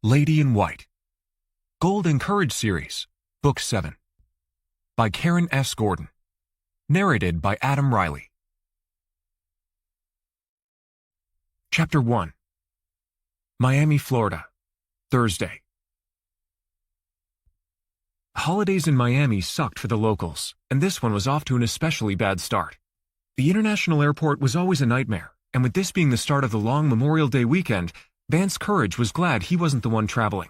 Lady in White. Gold and Courage Series, Book 7. By Karen S. Gordon. Narrated by Adam Riley. Chapter 1. Miami, Florida. Thursday. Holidays in Miami sucked for the locals, and this one was off to an especially bad start. The international airport was always a nightmare, and with this being the start of the long Memorial Day weekend, Vance Courage was glad he wasn't the one traveling.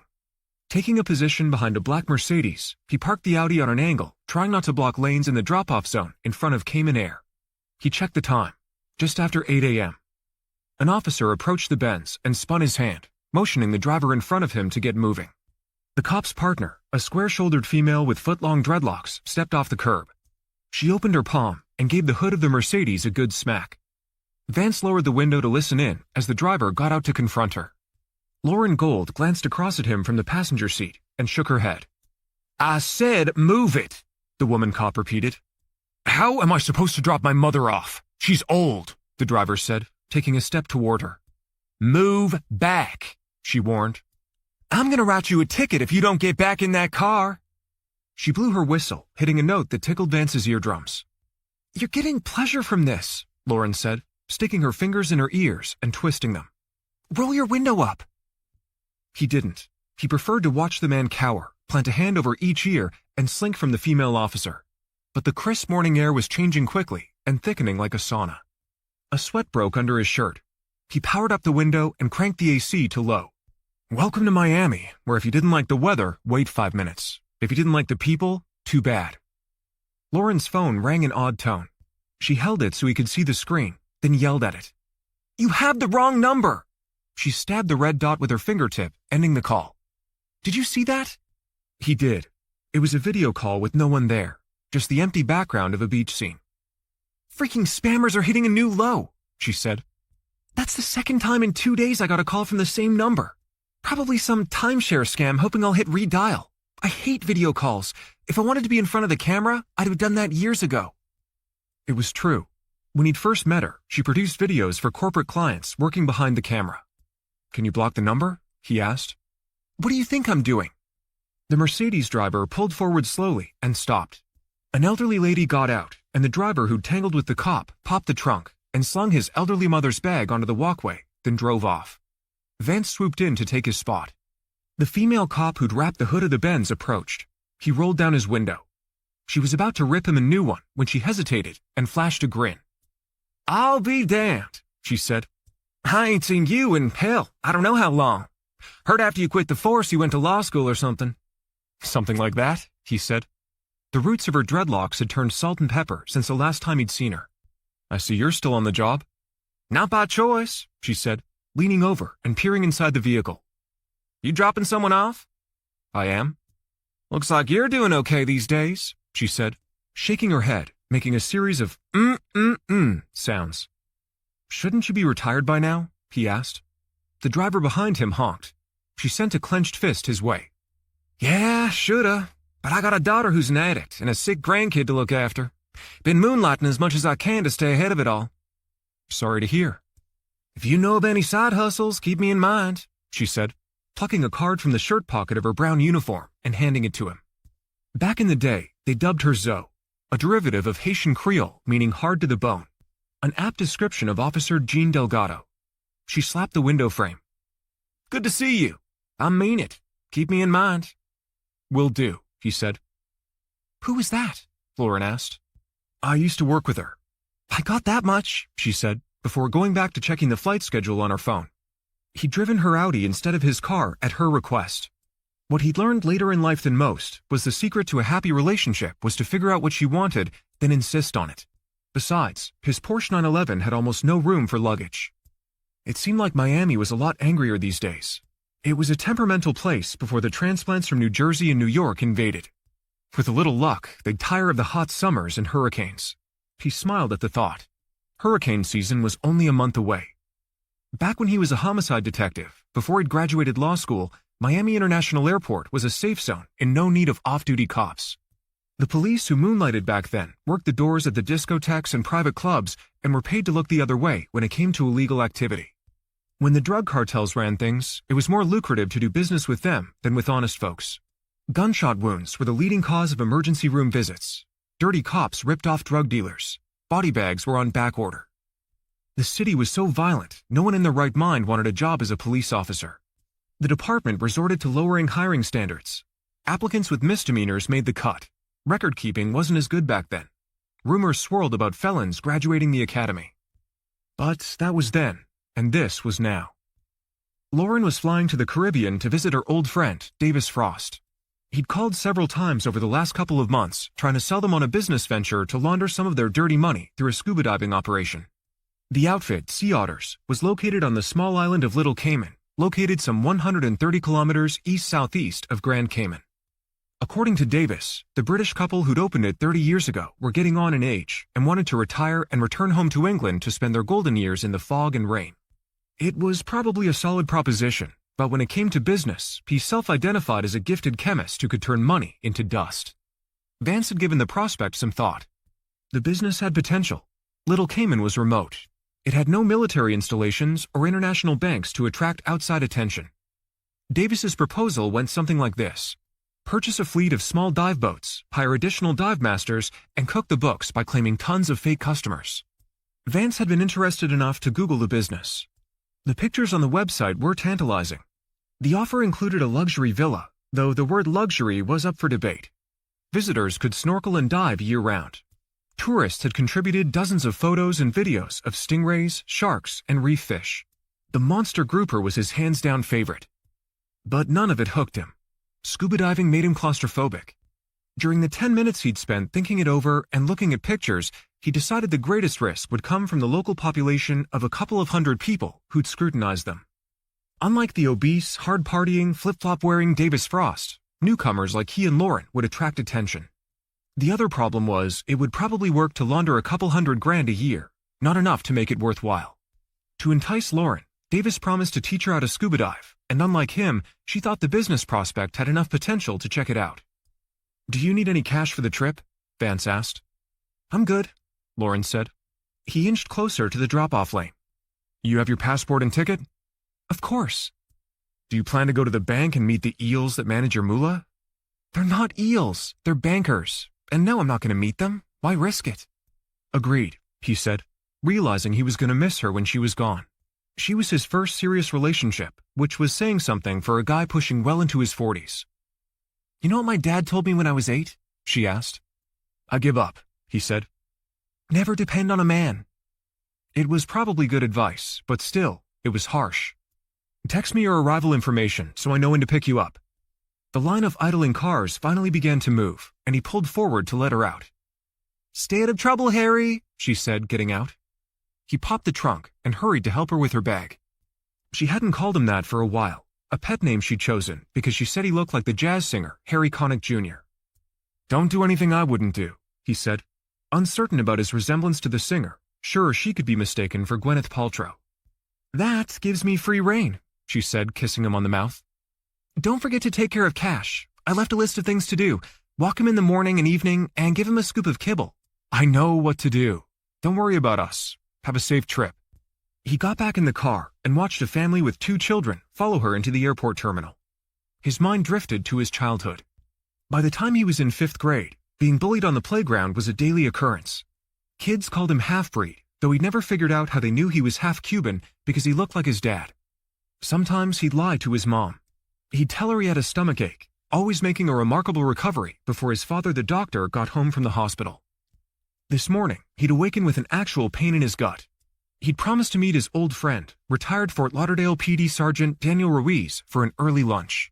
Taking a position behind a black Mercedes, he parked the Audi on an angle, trying not to block lanes in the drop-off zone in front of Cayman Air. He checked the time, just after 8 a.m. An officer approached the Benz and spun his hand, motioning the driver in front of him to get moving. The cop's partner, a square-shouldered female with foot-long dreadlocks, stepped off the curb. She opened her palm and gave the hood of the Mercedes a good smack. Vance lowered the window to listen in as the driver got out to confront her. Lauren Gold glanced across at him from the passenger seat and shook her head. "I said move it," the woman cop repeated. "How am I supposed to drop my mother off? She's old," the driver said, taking a step toward her. "Move back," she warned. "I'm gonna write you a ticket if you don't get back in that car." She blew her whistle, hitting a note that tickled Vance's eardrums. "You're getting pleasure from this," Lauren said, sticking her fingers in her ears and twisting them. "Roll your window up." He didn't. He preferred to watch the man cower, plant a hand over each ear, and slink from the female officer. But the crisp morning air was changing quickly and thickening like a sauna. A sweat broke under his shirt. He powered up the window and cranked the AC to low. Welcome to Miami, where if you didn't like the weather, wait 5 minutes. If you didn't like the people, too bad. Lauren's phone rang an odd tone. She held it so he could see the screen, then yelled at it. "You have the wrong number!" She stabbed the red dot with her fingertip, ending the call. "Did you see that?" He did. It was a video call with no one there, just the empty background of a beach scene. "Freaking spammers are hitting a new low," she said. "That's the second time in 2 days I got a call from the same number. Probably some timeshare scam hoping I'll hit redial. I hate video calls. If I wanted to be in front of the camera, I'd have done that years ago." It was true. When he'd first met her, she produced videos for corporate clients working behind the camera. "Can you block the number?" he asked. "What do you think I'm doing?" The Mercedes driver pulled forward slowly and stopped. An elderly lady got out, and the driver who'd tangled with the cop popped the trunk and slung his elderly mother's bag onto the walkway, then drove off. Vance swooped in to take his spot. The female cop who'd wrapped the hood of the Benz approached. He rolled down his window. She was about to rip him a new one when she hesitated and flashed a grin. "I'll be damned," she said. "I ain't seen you in, hell, I don't know how long. Heard after you quit the force you went to law school or something." "Something like that," he said. The roots of her dreadlocks had turned salt and pepper since the last time he'd seen her. "I see you're still on the job." "Not by choice," she said, leaning over and peering inside the vehicle. "You dropping someone off?" "I am." "Looks like you're doing okay these days," she said, shaking her head, making a series of sounds. "Shouldn't you be retired by now?" he asked. The driver behind him honked. She sent a clenched fist his way. "Yeah, shoulda, but I got a daughter who's an addict and a sick grandkid to look after. Been moonlighting as much as I can to stay ahead of it all." "Sorry to hear." "If you know of any side hustles, keep me in mind," she said, plucking a card from the shirt pocket of her brown uniform and handing it to him. Back in the day, they dubbed her Zoe, a derivative of Haitian Creole meaning hard to the bone, an apt description of Officer Jean Delgado. She slapped the window frame. "Good to see you. I mean it. Keep me in mind." "Will do," he said. "Who was that?" Lauren asked. "I used to work with her." "I got that much," she said, before going back to checking the flight schedule on her phone. He'd driven her Audi instead of his car at her request. What he'd learned later in life than most was the secret to a happy relationship was to figure out what she wanted, then insist on it. Besides, his Porsche 911 had almost no room for luggage. It seemed like Miami was a lot angrier these days. It was a temperamental place before the transplants from New Jersey and New York invaded. With a little luck, they'd tire of the hot summers and hurricanes. He smiled at the thought. Hurricane season was only a month away. Back when he was a homicide detective, before he'd graduated law school, Miami International Airport was a safe zone in no need of off-duty cops. The police who moonlighted back then worked the doors at the discotheques and private clubs and were paid to look the other way when it came to illegal activity. When the drug cartels ran things, it was more lucrative to do business with them than with honest folks. Gunshot wounds were the leading cause of emergency room visits. Dirty cops ripped off drug dealers. Body bags were on back order. The city was so violent, no one in their right mind wanted a job as a police officer. The department resorted to lowering hiring standards. Applicants with misdemeanors made the cut. Record-keeping wasn't as good back then. Rumors swirled about felons graduating the academy. But that was then, and this was now. Lauren was flying to the Caribbean to visit her old friend, Davis Frost. He'd called several times over the last couple of months, trying to sell them on a business venture to launder some of their dirty money through a scuba diving operation. The outfit, Sea Otters, was located on the small island of Little Cayman, located some 130 kilometers east-southeast of Grand Cayman. According to Davis, the British couple who'd opened it 30 years ago were getting on in age and wanted to retire and return home to England to spend their golden years in the fog and rain. It was probably a solid proposition, but when it came to business, he self-identified as a gifted chemist who could turn money into dust. Vance had given the prospect some thought. The business had potential. Little Cayman was remote. It had no military installations or international banks to attract outside attention. Davis's proposal went something like this. Purchase a fleet of small dive boats, hire additional dive masters, and cook the books by claiming tons of fake customers. Vance had been interested enough to Google the business. The pictures on the website were tantalizing. The offer included a luxury villa, though the word luxury was up for debate. Visitors could snorkel and dive year-round. Tourists had contributed dozens of photos and videos of stingrays, sharks, and reef fish. The monster grouper was his hands-down favorite. But none of it hooked him. Scuba diving made him claustrophobic. During the 10 minutes he'd spent thinking it over and looking at pictures, he decided the greatest risk would come from the local population of a couple of hundred people who'd scrutinize them. Unlike the obese, hard-partying, flip-flop-wearing Davis Frost, newcomers like he and Lauren would attract attention. The other problem was it would probably work to launder a couple $100,000 a year, not enough to make it worthwhile. To entice Lauren, Davis promised to teach her how to scuba dive, and unlike him, she thought the business prospect had enough potential to check it out. "Do you need any cash for the trip?" Vance asked. "I'm good," Lauren said. He inched closer to the drop-off lane. "You have your passport and ticket?" "Of course." "Do you plan to go to the bank and meet the eels that manage your moolah?" "They're not eels, they're bankers. And no, I'm not going to meet them. Why risk it?" "Agreed," he said, realizing he was going to miss her when she was gone. She was his first serious relationship, which was saying something for a guy pushing well into his 40s. "You know what my dad told me when I was 8? She asked. "I give up," he said. "Never depend on a man." It was probably good advice, but still, it was harsh. "Text me your arrival information so I know when to pick you up." The line of idling cars finally began to move, and he pulled forward to let her out. "Stay out of trouble, Harry," she said, getting out. He popped the trunk and hurried to help her with her bag. She hadn't called him that for a while, a pet name she'd chosen because she said he looked like the jazz singer Harry Connick Jr. "Don't do anything I wouldn't do," he said, uncertain about his resemblance to the singer, sure she could be mistaken for Gwyneth Paltrow. "That gives me free rein," she said, kissing him on the mouth. "Don't forget to take care of Cash. I left a list of things to do. Walk him in the morning and evening and give him a scoop of kibble." "I know what to do. Don't worry about us. Have a safe trip." He got back in the car and watched a family with 2 children follow her into the airport terminal. His mind drifted to his childhood. By the time he was in 5th grade, being bullied on the playground was a daily occurrence. Kids called him half-breed, though he'd never figured out how they knew he was half Cuban because he looked like his dad. Sometimes he'd lie to his mom. He'd tell her he had a stomachache, always making a remarkable recovery before his father, the doctor, got home from the hospital. This morning, he'd awakened with an actual pain in his gut. He'd promised to meet his old friend, retired Fort Lauderdale PD Sergeant Daniel Ruiz, for an early lunch.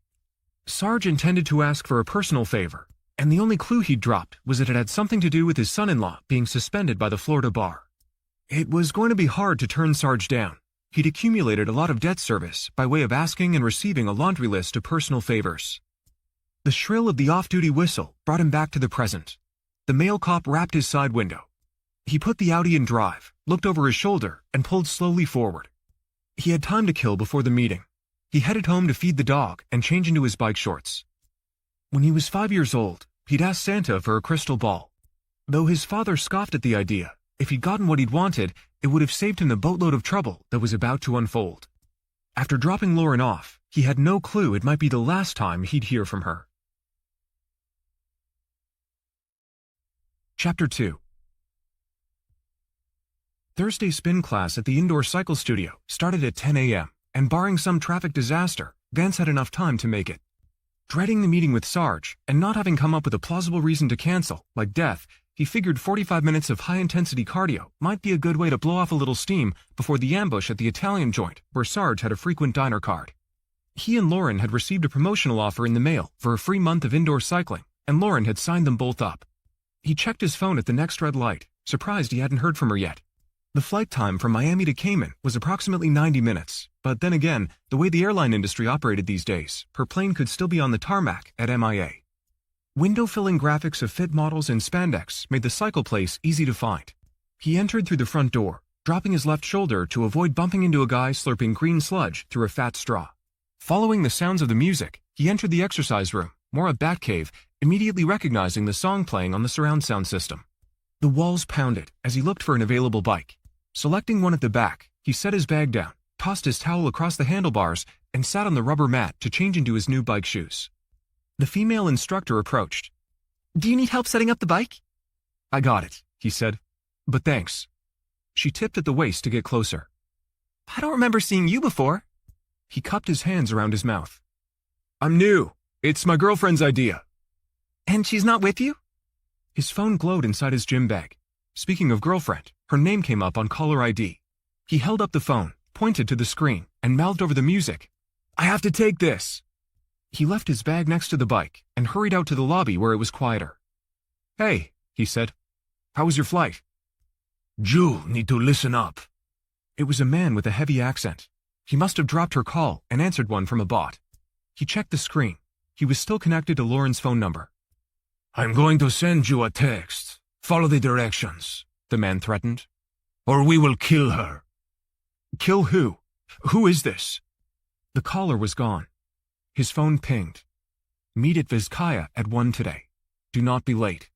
Sarge intended to ask for a personal favor, and the only clue he'd dropped was that it had something to do with his son-in-law being suspended by the Florida bar. It was going to be hard to turn Sarge down. He'd accumulated a lot of debt service by way of asking and receiving a laundry list of personal favors. The shrill of the off-duty whistle brought him back to the present. The male cop rapped his side window. He put the Audi in drive, looked over his shoulder, and pulled slowly forward. He had time to kill before the meeting. He headed home to feed the dog and change into his bike shorts. When he was 5 years old, he'd asked Santa for a crystal ball. Though his father scoffed at the idea, if he'd gotten what he'd wanted, it would have saved him the boatload of trouble that was about to unfold. After dropping Lauren off, he had no clue it might be the last time he'd hear from her. Chapter 2. Thursday's spin class at the indoor cycle studio started at 10 a.m., and barring some traffic disaster, Vance had enough time to make it. Dreading the meeting with Sarge, and not having come up with a plausible reason to cancel, like death, he figured 45 minutes of high-intensity cardio might be a good way to blow off a little steam before the ambush at the Italian joint, where Sarge had a frequent diner card. He and Lauren had received a promotional offer in the mail for a free month of indoor cycling, and Lauren had signed them both up. He checked his phone at the next red light, surprised he hadn't heard from her yet. The flight time from Miami to Cayman was approximately 90 minutes, but then again, the way the airline industry operated these days, her plane could still be on the tarmac at MIA. Window-filling graphics of fit models in spandex made the cycle place easy to find. He entered through the front door, dropping his left shoulder to avoid bumping into a guy slurping green sludge through a fat straw. Following the sounds of the music, he entered the exercise room, more a bat cave, immediately recognizing the song playing on the surround sound system. The walls pounded as he looked for an available bike. Selecting one at the back, he set his bag down, tossed his towel across the handlebars, and sat on the rubber mat to change into his new bike shoes. The female instructor approached. "Do you need help setting up the bike?" "I got it," he said. "But thanks." She tipped at the waist to get closer. "I don't remember seeing you before." He cupped his hands around his mouth. "I'm new. It's my girlfriend's idea." "And she's not with you?" His phone glowed inside his gym bag. Speaking of girlfriend, her name came up on caller ID. He held up the phone, pointed to the screen, and mouthed over the music, "I have to take this." He left his bag next to the bike and hurried out to the lobby where it was quieter. "Hey," he said. "How was your flight?" "You need to listen up." It was a man with a heavy accent. He must have dropped her call and answered one from a bot. He checked the screen. He was still connected to Lauren's phone number. "I'm going to send you a text. Follow the directions," the man threatened. "Or we will kill her." "Kill who? Who is this?" The caller was gone. His phone pinged. "Meet at Vizcaya at 1 today. Do not be late."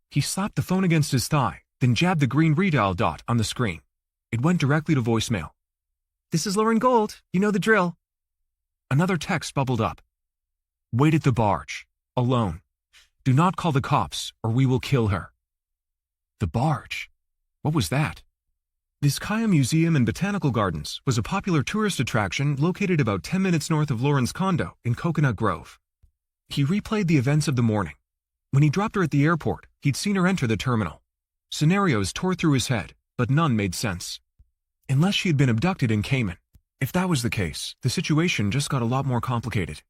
He slapped the phone against his thigh, then jabbed the green redial dot on the screen. It went directly to voicemail. "This is Lauren Gold. You know the drill." Another text bubbled up. "Wait at the barge. Alone. Do not call the cops, or we will kill her." The barge? What was that? Vizcaya Museum and Botanical Gardens was a popular tourist attraction located about 10 minutes north of Lauren's condo in Coconut Grove. He replayed the events of the morning. When he dropped her at the airport, he'd seen her enter the terminal. Scenarios tore through his head, but none made sense. Unless she had been abducted in Cayman. If that was the case, the situation just got a lot more complicated.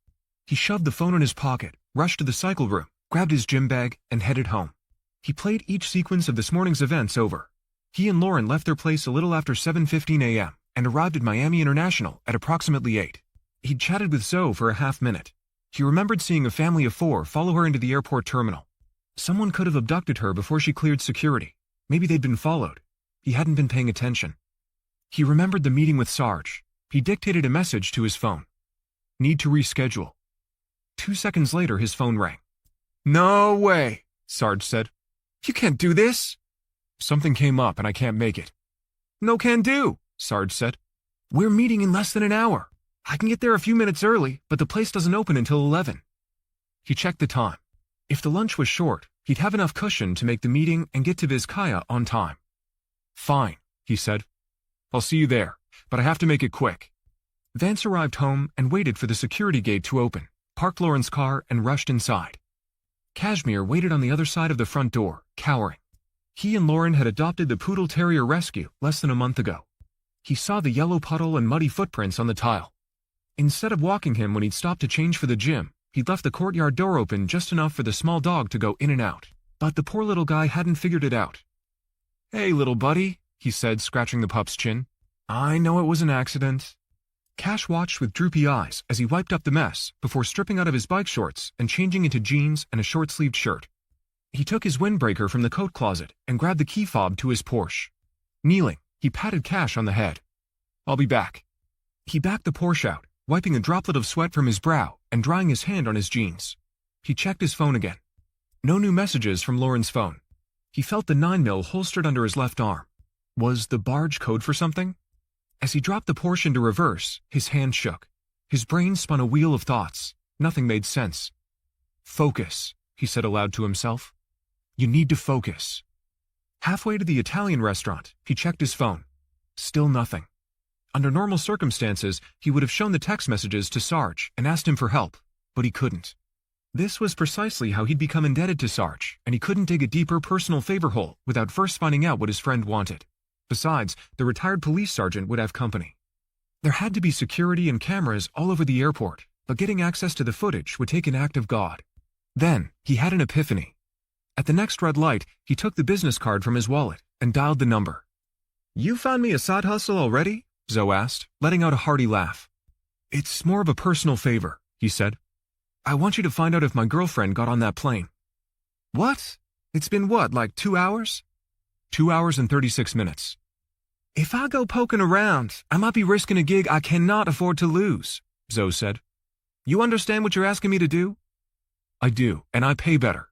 He shoved the phone in his pocket, rushed to the cycle room, grabbed his gym bag, and headed home. He played each sequence of this morning's events over. He and Lauren left their place a little after 7:15 a.m. and arrived at Miami International at approximately 8. He'd chatted with Zoe for a half-minute. He remembered seeing a family of 4 follow her into the airport terminal. Someone could have abducted her before she cleared security. Maybe they'd been followed. He hadn't been paying attention. He remembered the meeting with Sarge. He dictated a message to his phone. "Need to reschedule." 2 seconds later, his phone rang. "No way," Sarge said. "You can't do this." "Something came up and I can't make it." "No can do," Sarge said. "We're meeting in less than an hour. I can get there a few minutes early, but the place doesn't open until 11. He checked the time. If the lunch was short, he'd have enough cushion to make the meeting and get to Vizcaya on time. "Fine," he said. "I'll see you there, but I have to make it quick." Vance arrived home and waited for the security gate to open, parked Lauren's car, and rushed inside. Kashmir waited on the other side of the front door, cowering. He and Lauren had adopted the Poodle Terrier rescue less than a month ago. He saw the yellow puddle and muddy footprints on the tile. Instead of walking him when he'd stopped to change for the gym, he'd left the courtyard door open just enough for the small dog to go in and out. But the poor little guy hadn't figured it out. "Hey, little buddy," he said, scratching the pup's chin. "I know it was an accident." Cash watched with droopy eyes as he wiped up the mess before stripping out of his bike shorts and changing into jeans and a short-sleeved shirt. He took his windbreaker from the coat closet and grabbed the key fob to his Porsche. Kneeling, he patted Cash on the head. "I'll be back." He backed the Porsche out, wiping a droplet of sweat from his brow and drying his hand on his jeans. He checked his phone again. No new messages from Lauren's phone. He felt the 9mm holstered under his left arm. Was the barge code for something? As he dropped the Porsche into reverse, his hand shook. His brain spun a wheel of thoughts. Nothing made sense. Focus, he said aloud to himself. You need to focus. Halfway to the Italian restaurant, he checked his phone. Still nothing. Under normal circumstances, he would have shown the text messages to Sarge and asked him for help, but he couldn't. This was precisely how he'd become indebted to Sarge, and he couldn't dig a deeper personal favor hole without first finding out what his friend wanted. Besides, the retired police sergeant would have company. There had to be security and cameras all over the airport, but getting access to the footage would take an act of God. Then, he had an epiphany. At the next red light, he took the business card from his wallet and dialed the number. You found me a side hustle already? Zoe asked, letting out a hearty laugh. It's more of a personal favor, he said. I want you to find out if my girlfriend got on that plane. What? It's been what, like 2 hours? 2 hours and 36 minutes. If I go poking around, I might be risking a gig I cannot afford to lose, Zoe said. You understand what you're asking me to do? I do, and I pay better.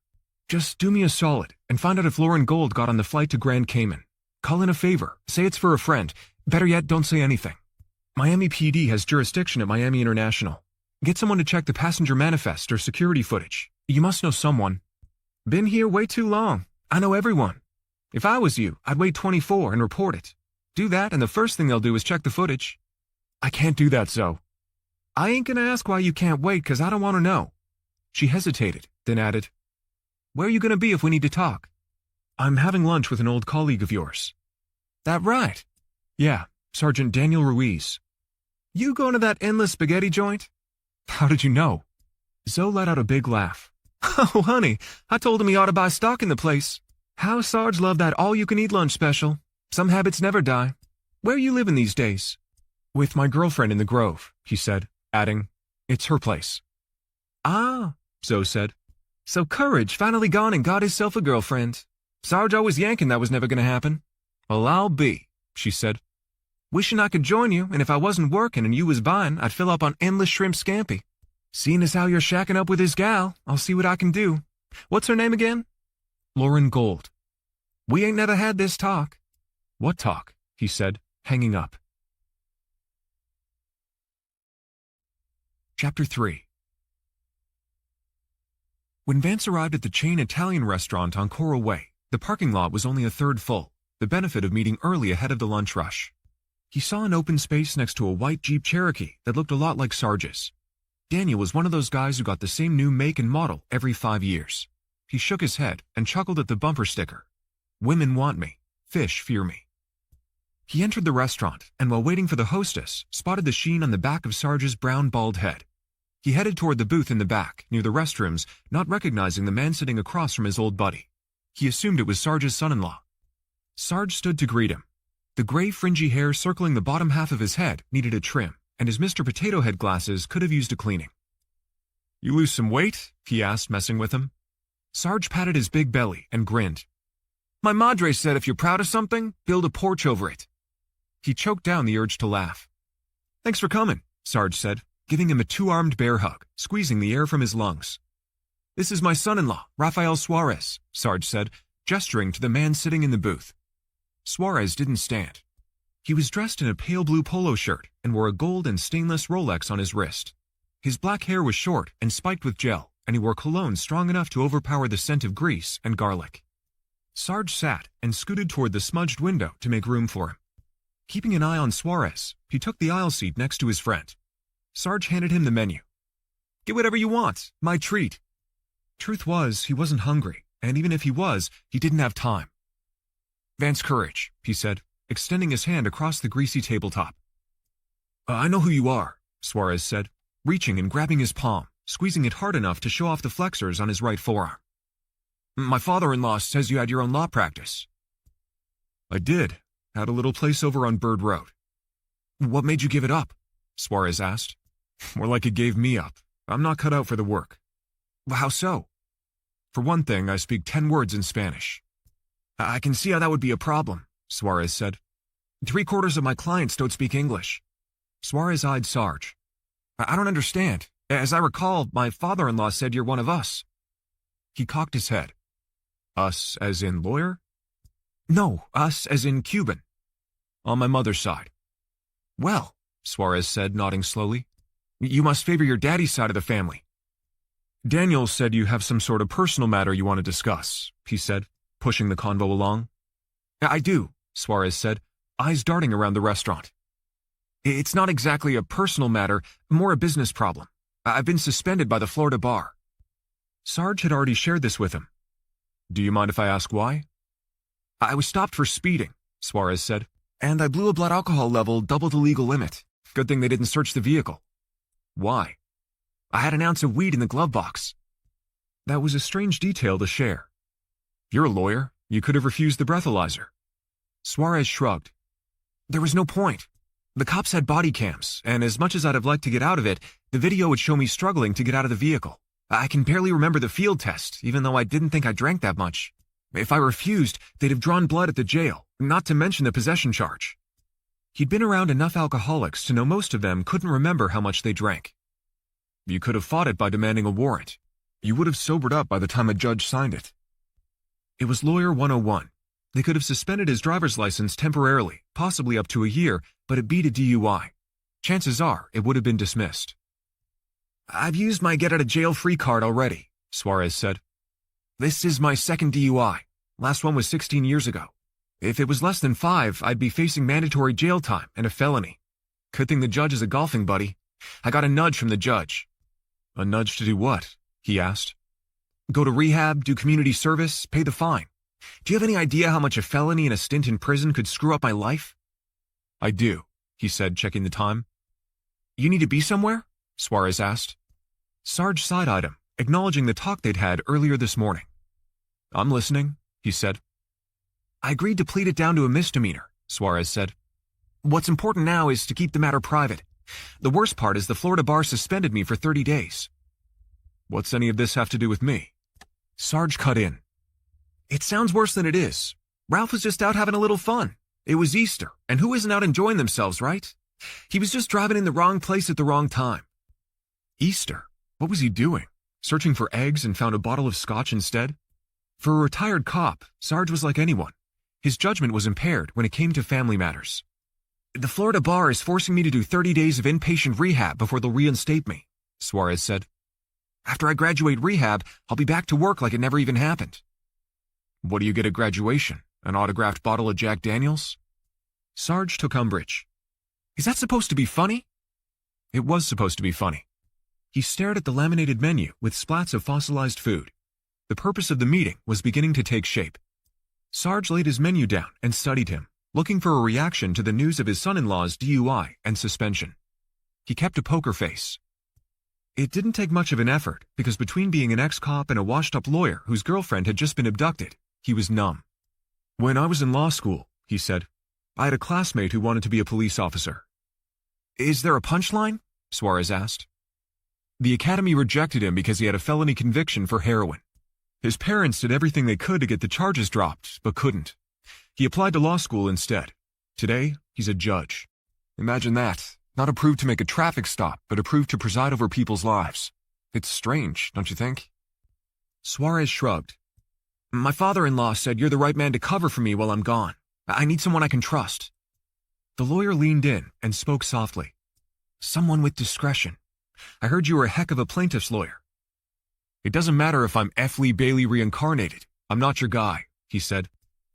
Just do me a solid and find out if Lauren Gold got on the flight to Grand Cayman. Call in a favor, say it's for a friend. Better yet, don't say anything. Miami PD has jurisdiction at Miami International. Get someone to check the passenger manifest or security footage. You must know someone. Been here way too long. I know everyone. If I was you, I'd wait 24 and report it. Do that, and the first thing they'll do is check the footage. I can't do that, Zoe. I ain't gonna ask why you can't wait, 'cause I don't want to know. She hesitated, then added, Where are you gonna be if we need to talk? I'm having lunch with an old colleague of yours. That right? Yeah, Sergeant Daniel Ruiz. You going to that endless spaghetti joint? How did you know? Zoe let out a big laugh. Oh, honey, I told him he ought to buy stock in the place. How Sarge loved that all-you-can-eat lunch special. Some habits never die. Where are you living these days? With my girlfriend in the Grove, he said, adding, It's her place. Ah, Zoe said. So Courage finally gone and got himself a girlfriend. Sarge always yanking that was never going to happen. Well, I'll be, she said. Wishing I could join you, and if I wasn't working and you was buying, I'd fill up on endless shrimp scampi. Seeing as how you're shacking up with his gal, I'll see what I can do. What's her name again? Lauren Gold. We ain't never had this talk. What talk? He said, hanging up. Chapter 3. When Vance arrived at the chain Italian restaurant on Coral Way, the parking lot was only a third full, the benefit of meeting early ahead of the lunch rush. He saw an open space next to a white Jeep Cherokee that looked a lot like Sarge's. Daniel was one of those guys who got the same new make and model every 5 years. He shook his head and chuckled at the bumper sticker. Women want me, fish fear me. He entered the restaurant and while waiting for the hostess, spotted the sheen on the back of Sarge's brown bald head. He headed toward the booth in the back, near the restrooms, not recognizing the man sitting across from his old buddy. He assumed it was Sarge's son-in-law. Sarge stood to greet him. The gray fringy hair circling the bottom half of his head needed a trim, and his Mr. Potato Head glasses could have used a cleaning. You lose some weight? He asked, messing with him. Sarge patted his big belly and grinned. My madre said if you're proud of something, build a porch over it. He choked down the urge to laugh. Thanks for coming, Sarge said, giving him a two-armed bear hug, squeezing the air from his lungs. This is my son-in-law, Rafael Suarez, Sarge said, gesturing to the man sitting in the booth. Suarez didn't stand. He was dressed in a pale blue polo shirt and wore a gold and stainless Rolex on his wrist. His black hair was short and spiked with gel, and he wore cologne strong enough to overpower the scent of grease and garlic. Sarge sat and scooted toward the smudged window to make room for him. Keeping an eye on Suarez, he took the aisle seat next to his friend. Sarge handed him the menu. Get whatever you want, my treat. Truth was, he wasn't hungry, and even if he was, he didn't have time. Vance Courage, he said, extending his hand across the greasy tabletop. I know who you are, Suarez said, reaching and grabbing his palm, squeezing it hard enough to show off the flexors on his right forearm. My father-in-law says you had your own law practice. I did. Had a little place over on Bird Road. What made you give it up? Suarez asked. More like it gave me up. I'm not cut out for the work. How so? For one thing, I speak 10 words in Spanish. I can see how that would be a problem, Suarez said. 3/4 of my clients don't speak English. Suarez eyed Sarge. I don't understand. As I recall, my father-in-law said you're one of us. He cocked his head. Us as in lawyer? No, us as in Cuban. On my mother's side. Well, Suarez said, nodding slowly, you must favor your daddy's side of the family. Daniel said you have some sort of personal matter you want to discuss, he said, pushing the convo along. I do, Suarez said, eyes darting around the restaurant. It's not exactly a personal matter, more a business problem. I've been suspended by the Florida bar. Sarge had already shared this with him. Do you mind if I ask why? I was stopped for speeding, Suarez said, and I blew a blood alcohol level double the legal limit. Good thing they didn't search the vehicle. Why? I had an ounce of weed in the glove box. That was a strange detail to share. You're a lawyer. You could have refused the breathalyzer. Suarez shrugged. There was no point. The cops had body cams, and as much as I'd have liked to get out of it, the video would show me struggling to get out of the vehicle. I can barely remember the field test, even though I didn't think I drank that much. If I refused, they'd have drawn blood at the jail, not to mention the possession charge. He'd been around enough alcoholics to know most of them couldn't remember how much they drank. You could have fought it by demanding a warrant. You would have sobered up by the time a judge signed it. It was Lawyer 101. They could have suspended his driver's license temporarily, possibly up to a year, but it beat a DUI. Chances are it would have been dismissed. I've used my get-out-of-jail-free card already, Suarez said. This is my second DUI. Last one was 16 years ago. If it was less than 5, I'd be facing mandatory jail time and a felony. Good thing the judge is a golfing buddy. I got a nudge from the judge. A nudge to do what? He asked. Go to rehab, do community service, pay the fine. Do you have any idea how much a felony and a stint in prison could screw up my life? I do, he said, checking the time. You need to be somewhere? Suarez asked. Sarge side-eyed him, acknowledging the talk they'd had earlier this morning. I'm listening, he said. I agreed to plead it down to a misdemeanor, Suarez said. What's important now is to keep the matter private. The worst part is the Florida bar suspended me for 30 days. What's any of this have to do with me? Sarge cut in. It sounds worse than it is. Ralph was just out having a little fun. It was Easter, and who isn't out enjoying themselves, right? He was just driving in the wrong place at the wrong time. Easter? What was he doing? Searching for eggs and found a bottle of scotch instead? For a retired cop, Sarge was like anyone. His judgment was impaired when it came to family matters. The Florida bar is forcing me to do 30 days of inpatient rehab before they'll reinstate me, Suarez said. After I graduate rehab, I'll be back to work like it never even happened. What do you get at graduation? An autographed bottle of Jack Daniels? Sarge took umbrage. Is that supposed to be funny? It was supposed to be funny. He stared at the laminated menu with splats of fossilized food. The purpose of the meeting was beginning to take shape. Sarge laid his menu down and studied him, looking for a reaction to the news of his son-in-law's DUI and suspension. He kept a poker face. It didn't take much of an effort, because between being an ex-cop and a washed-up lawyer whose girlfriend had just been abducted, he was numb. When I was in law school, he said, I had a classmate who wanted to be a police officer. Is there a punchline? Suarez asked. The academy rejected him because he had a felony conviction for heroin. His parents did everything they could to get the charges dropped, but couldn't. He applied to law school instead. Today, he's a judge. Imagine that. Not approved to make a traffic stop, but approved to preside over people's lives. It's strange, don't you think? Suarez shrugged. My father-in-law said you're the right man to cover for me while I'm gone. I need someone I can trust. The lawyer leaned in and spoke softly. Someone with discretion. I heard you were a heck of a plaintiff's lawyer. It doesn't matter if I'm F. Lee Bailey reincarnated. I'm not your guy, he said,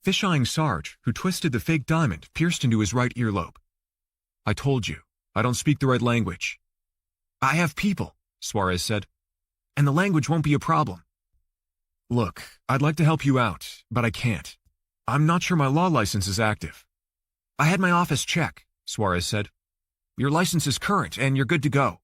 fish-eyeing Sarge, who twisted the fake diamond pierced into his right earlobe. I told you, I don't speak the right language. I have people, Suarez said, and the language won't be a problem. Look, I'd like to help you out, but I can't. I'm not sure my law license is active. I had my office check, Suarez said. Your license is current, and you're good to go.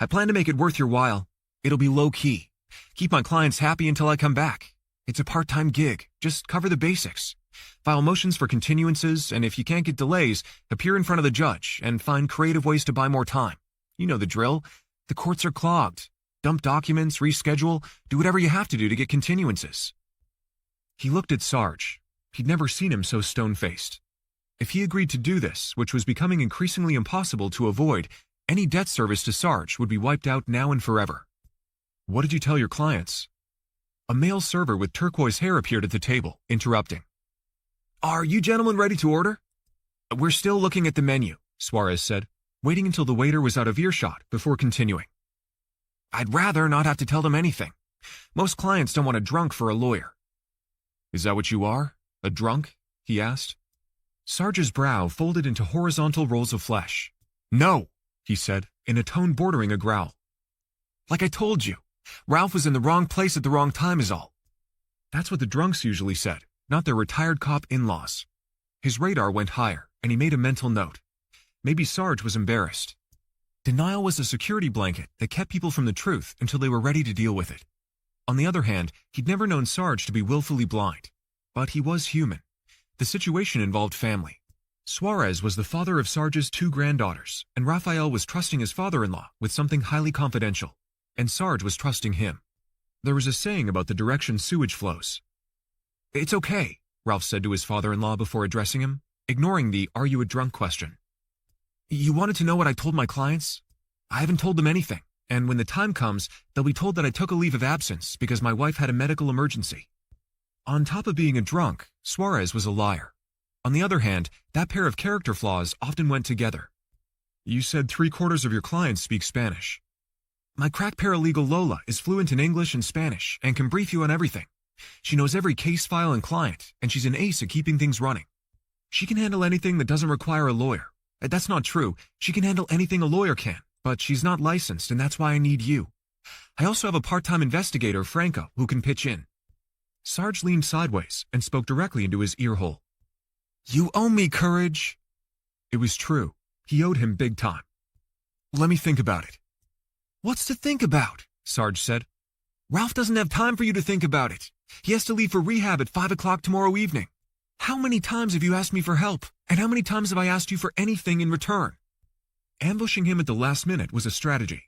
I plan to make it worth your while. It'll be low-key. Keep my clients happy until I come back. It's a part-time gig. Just cover the basics. File motions for continuances, and if you can't get delays, appear in front of the judge and find creative ways to buy more time. You know the drill. The courts are clogged. Dump documents, reschedule, do whatever you have to do to get continuances. He looked at Sarge. He'd never seen him so stone-faced. If he agreed to do this, which was becoming increasingly impossible to avoid, any debt service to Sarge would be wiped out now and forever. What did you tell your clients? A male server with turquoise hair appeared at the table, interrupting. Are you gentlemen ready to order? We're still looking at the menu. Suarez said, waiting until the waiter was out of earshot before continuing. I'd rather not have to tell them anything. Most clients don't want a drunk for a lawyer. Is that what you are? A drunk? He asked. Sarge's brow folded into horizontal rolls of flesh. No, he said, in a tone bordering a growl. Like I told you, Ralph was in the wrong place at the wrong time is all. That's what the drunks usually said, not their retired cop in-laws. His radar went higher, and he made a mental note. Maybe Sarge was embarrassed. Denial was a security blanket that kept people from the truth until they were ready to deal with it. On the other hand, he'd never known Sarge to be willfully blind. But he was human. The situation involved family. Suarez was the father of Sarge's 2 granddaughters, and Raphael was trusting his father-in-law with something highly confidential, and Sarge was trusting him. There was a saying about the direction sewage flows. It's okay, Ralph said to his father-in-law before addressing him, ignoring the "are you a drunk" question. You wanted to know what I told my clients? I haven't told them anything, and when the time comes, they'll be told that I took a leave of absence because my wife had a medical emergency. On top of being a drunk, Suarez was a liar. On the other hand, that pair of character flaws often went together. You said 3/4 of your clients speak Spanish. My crack paralegal Lola is fluent in English and Spanish and can brief you on everything. She knows every case file and client, and she's an ace at keeping things running. She can handle anything that doesn't require a lawyer. That's not true. She can handle anything a lawyer can, but she's not licensed, and that's why I need you. I also have a part-time investigator, Franco, who can pitch in. Sarge leaned sideways and spoke directly into his ear hole. You owe me courage. It was true. He owed him big time. Let me think about it. What's to think about? Sarge said. Ralph doesn't have time for you to think about it. He has to leave for rehab at 5 o'clock tomorrow evening. How many times have you asked me for help? And how many times have I asked you for anything in return? Ambushing him at the last minute was a strategy.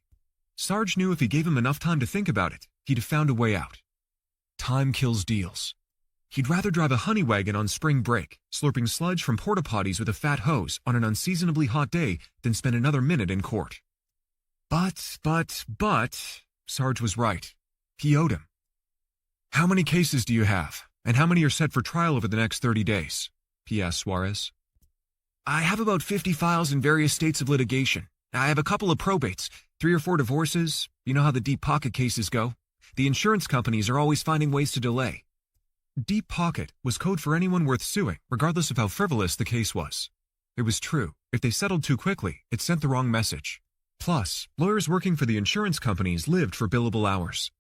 Sarge knew if he gave him enough time to think about it, he'd have found a way out. Time kills deals. He'd rather drive a honey wagon on spring break, slurping sludge from porta potties with a fat hose on an unseasonably hot day than spend another minute in court. But, Sarge was right. He owed him. How many cases do you have, and how many are set for trial over the next 30 days? He asked Suarez. I have about 50 files in various states of litigation. I have a couple of probates, 3 or 4 divorces. You know how the deep pocket cases go. The insurance companies are always finding ways to delay. Deep pocket was code for anyone worth suing, regardless of how frivolous the case was. It was true. If they settled too quickly, it sent the wrong message. Plus, lawyers working for the insurance companies lived for billable hours.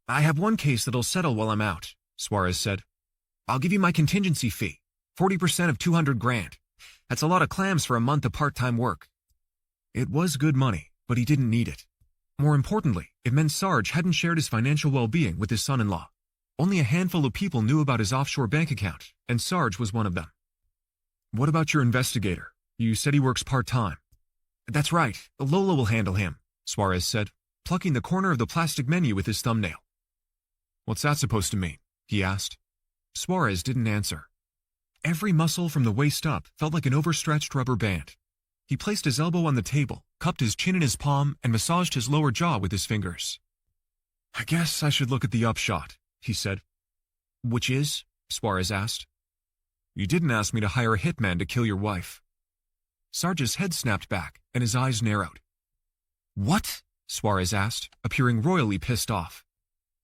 I have one case that'll settle while I'm out, Suarez said. I'll give you my contingency fee, 40% of 200 grand. That's a lot of clams for a month of part-time work. It was good money, but he didn't need it. More importantly, it meant Sarge hadn't shared his financial well-being with his son-in-law. Only a handful of people knew about his offshore bank account, and Sarge was one of them. What about your investigator? You said he works part-time. That's right. Lola will handle him, Suarez said, plucking the corner of the plastic menu with his thumbnail. What's that supposed to mean? He asked. Suarez didn't answer. Every muscle from the waist up felt like an overstretched rubber band. He placed his elbow on the table, cupped his chin in his palm, and massaged his lower jaw with his fingers. I guess I should look at the upshot, he said. Which is? Suarez asked. You didn't ask me to hire a hitman to kill your wife. Sarge's head snapped back, and his eyes narrowed. What? Suarez asked, appearing royally pissed off.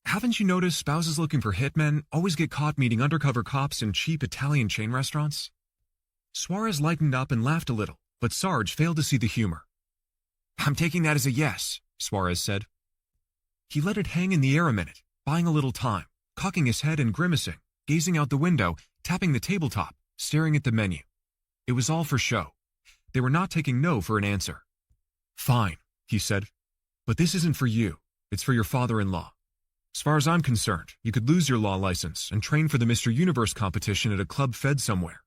Haven't you noticed spouses looking for hitmen always get caught meeting undercover cops in cheap Italian chain restaurants? Suarez lightened up and laughed a little, but Sarge failed to see the humor. I'm taking that as a yes, Suarez said. He let it hang in the air a minute, buying a little time, cocking his head and grimacing, gazing out the window, tapping the tabletop, staring at the menu. It was all for show. They were not taking no for an answer. Fine, he said. But this isn't for you. It's for your father-in-law. As far as I'm concerned, you could lose your law license and train for the Mr. Universe competition at a club fed somewhere.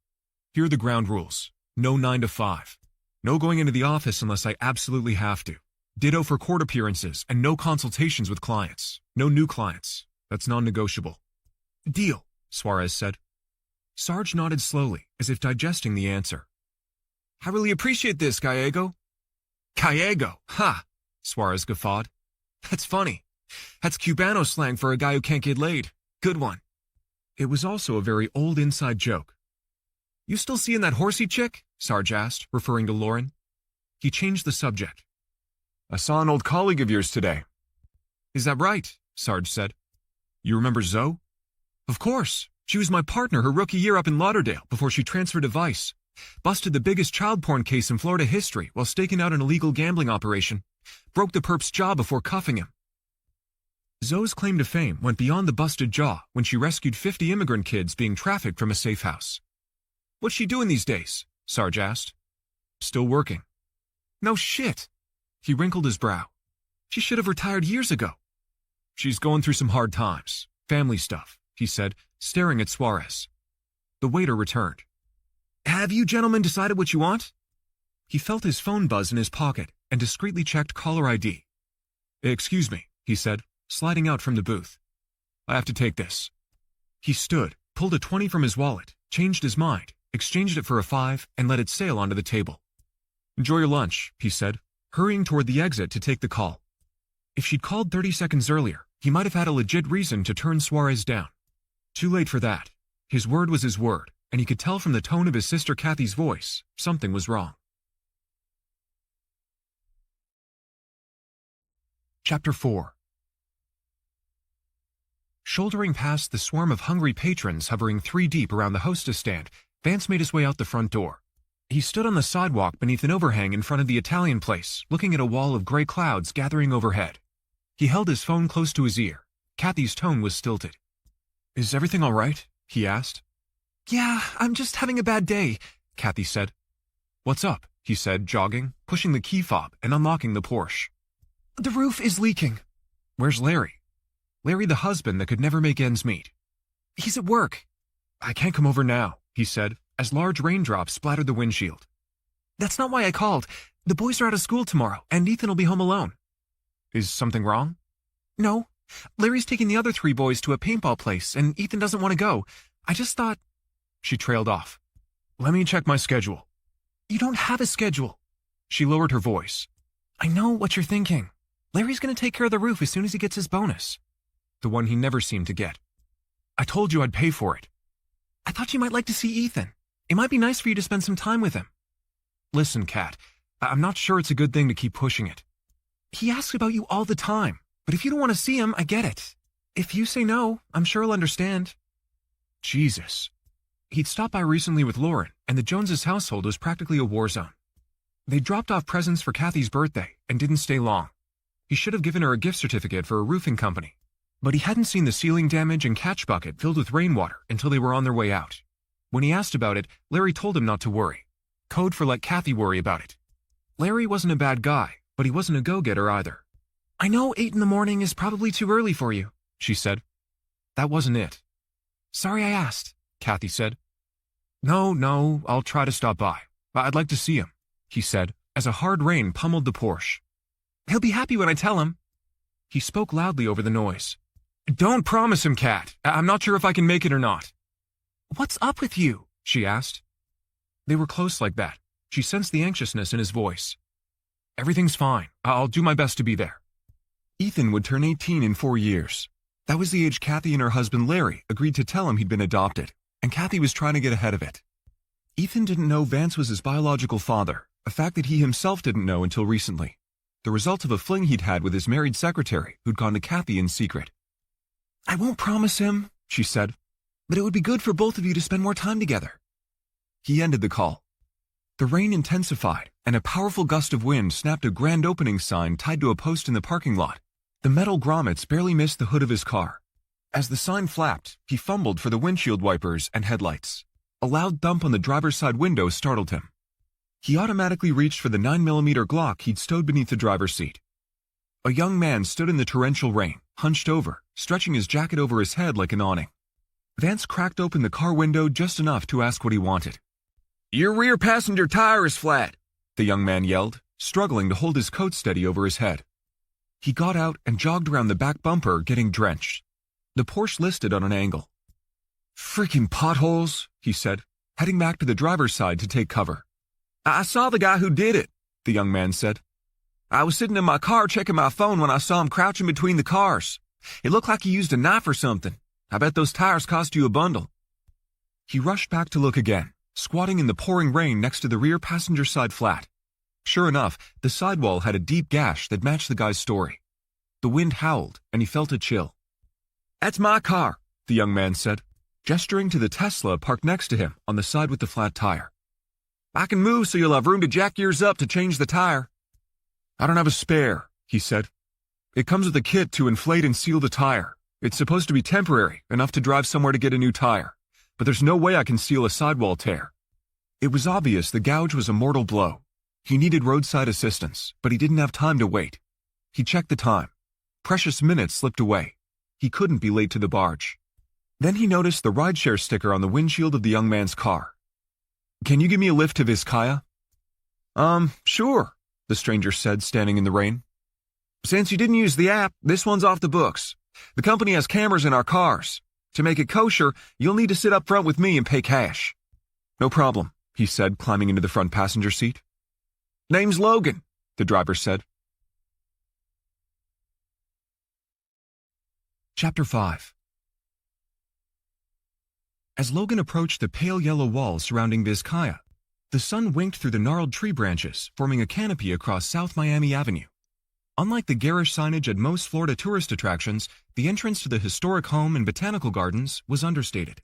Here are the ground rules. No 9 to 5. No going into the office unless I absolutely have to. Ditto for court appearances and no consultations with clients. No new clients. That's non-negotiable. Deal, Suarez said. Sarge nodded slowly, as if digesting the answer. I really appreciate this, Gallego. Gallego, ha! Suarez guffawed. That's funny. That's Cubano slang for a guy who can't get laid. Good one. It was also a very old inside joke. You still seeing that horsey chick? Sarge asked, referring to Lauren. He changed the subject. "I saw an old colleague of yours today." "Is that right?" Sarge said. "You remember Zoe?" "Of course. She was my partner her rookie year up in Lauderdale before she transferred to Vice. Busted the biggest child porn case in Florida history while staking out an illegal gambling operation. Broke the perp's jaw before cuffing him." Zoe's claim to fame went beyond the busted jaw when she rescued 50 immigrant kids being trafficked from a safe house. "What's she doing these days?" Sarge asked. "Still working." "No shit." He wrinkled his brow. "She should have retired years ago." "She's going through some hard times. Family stuff," he said, staring at Suarez. The waiter returned. "Have you gentlemen decided what you want?" He felt his phone buzz in his pocket and discreetly checked caller ID. "Excuse me," he said, sliding out from the booth. "I have to take this." He stood, pulled a 20 from his wallet, changed his mind, exchanged it for a 5, and let it sail onto the table. "Enjoy your lunch," he said, hurrying toward the exit to take the call. If she'd called 30 seconds earlier, he might have had a legit reason to turn Suarez down. Too late for that. His word was his word, and he could tell from the tone of his sister Kathy's voice something was wrong. Chapter 4. Shouldering past the swarm of hungry patrons hovering 3 deep around the hostess stand, Vance made his way out the front door. He stood on the sidewalk beneath an overhang in front of the Italian place, looking at a wall of gray clouds gathering overhead. He held his phone close to his ear. Kathy's tone was stilted. "Is everything all right?" he asked. "Yeah, I'm just having a bad day," Kathy said. "What's up?" he said, jogging, pushing the key fob and unlocking the Porsche. "The roof is leaking." "Where's Larry?" "Larry, the husband that could never make ends meet." "He's at work." "I can't come over now," he said, as large raindrops splattered the windshield. "That's not why I called. The boys are out of school tomorrow, and Ethan will be home alone." "Is something wrong?" "No. Larry's taking the other 3 boys to a paintball place, and Ethan doesn't want to go. I just thought—" She trailed off. "Let me check my schedule." "You don't have a schedule." She lowered her voice. "I know what you're thinking. Larry's going to take care of the roof as soon as he gets his bonus." The one he never seemed to get. "I told you I'd pay for it." "I thought you might like to see Ethan. It might be nice for you to spend some time with him." "Listen, Kat, I'm not sure it's a good thing to keep pushing it." "He asks about you all the time, but if you don't want to see him, I get it. If you say no, I'm sure he'll understand." Jesus. He'd stopped by recently with Lauren, and the Joneses' household was practically a war zone. They dropped off presents for Kathy's birthday and didn't stay long. He should have given her a gift certificate for a roofing company, but he hadn't seen the ceiling damage and catch bucket filled with rainwater until they were on their way out. When he asked about it, Larry told him not to worry. Code for let Kathy worry about it. Larry wasn't a bad guy, but he wasn't a go-getter either. "I know 8 in the morning is probably too early for you," she said. That wasn't it. "Sorry I asked," Kathy said. No, I'll try to stop by. I'd like to see him," he said, as a hard rain pummeled the Porsche. "He'll be happy when I tell him." He spoke loudly over the noise. "Don't promise him, Kat. I'm not sure if I can make it or not." "What's up with you?" she asked. They were close like that. She sensed the anxiousness in his voice. "Everything's fine. I'll do my best to be there." Ethan would turn 18 in 4 years. That was the age Kathy and her husband Larry agreed to tell him he'd been adopted, and Kathy was trying to get ahead of it. Ethan didn't know Vance was his biological father, a fact that he himself didn't know until recently, the result of a fling he'd had with his married secretary who'd gone to Kathy in secret. "I won't promise him," she said, "but it would be good for both of you to spend more time together." He ended the call. The rain intensified, and a powerful gust of wind snapped a grand opening sign tied to a post in the parking lot. The metal grommets barely missed the hood of his car. As the sign flapped, he fumbled for the windshield wipers and headlights. A loud thump on the driver's side window startled him. He automatically reached for the 9mm Glock he'd stowed beneath the driver's seat. A young man stood in the torrential rain, hunched over, stretching his jacket over his head like an awning. Vance cracked open the car window just enough to ask what he wanted. "Your rear passenger tire is flat," the young man yelled, struggling to hold his coat steady over his head. He got out and jogged around the back bumper, getting drenched. The Porsche listed on an angle. "Freaking potholes," he said, heading back to the driver's side to take cover. "I saw the guy who did it," the young man said. "I was sitting in my car checking my phone when I saw him crouching between the cars. It looked like he used a knife or something. I bet those tires cost you a bundle." He rushed back to look again, squatting in the pouring rain next to the rear passenger side flat. Sure enough, the sidewall had a deep gash that matched the guy's story. The wind howled, and he felt a chill. "That's my car," the young man said, gesturing to the Tesla parked next to him on the side with the flat tire. "I can move so you'll have room to jack yours up to change the tire." "I don't have a spare," he said. "It comes with a kit to inflate and seal the tire. It's supposed to be temporary, enough to drive somewhere to get a new tire, but there's no way I can seal a sidewall tear." It was obvious the gouge was a mortal blow. He needed roadside assistance, but he didn't have time to wait. He checked the time. Precious minutes slipped away. He couldn't be late to the barge. Then he noticed the rideshare sticker on the windshield of the young man's car. "Can you give me a lift to Vizcaya?" Sure," the stranger said, standing in the rain. "Since you didn't use the app, this one's off the books. The company has cameras in our cars. To make it kosher, you'll need to sit up front with me and pay cash." "No problem," he said, climbing into the front passenger seat. "Name's Logan," the driver said. Chapter 5. As Logan approached the pale yellow walls surrounding Vizcaya, the sun winked through the gnarled tree branches, forming a canopy across South Miami Avenue. Unlike the garish signage at most Florida tourist attractions, the entrance to the historic home and botanical gardens was understated.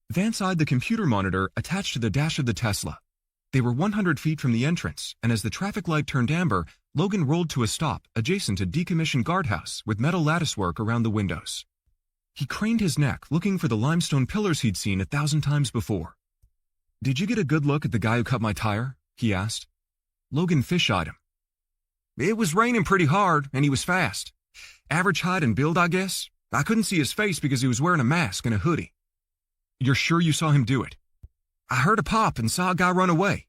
Vance eyed the computer monitor attached to the dash of the Tesla. They were 100 feet from the entrance, and as the traffic light turned amber, Logan rolled to a stop adjacent to decommissioned guardhouse with metal latticework around the windows. He craned his neck, looking for the limestone pillars he'd seen 1,000 times before. "Did you get a good look at the guy who cut my tire?" he asked. Logan fish-eyed him. "It was raining pretty hard, and he was fast. Average height and build, I guess. I couldn't see his face because he was wearing a mask and a hoodie." "You're sure you saw him do it?" "I heard a pop and saw a guy run away."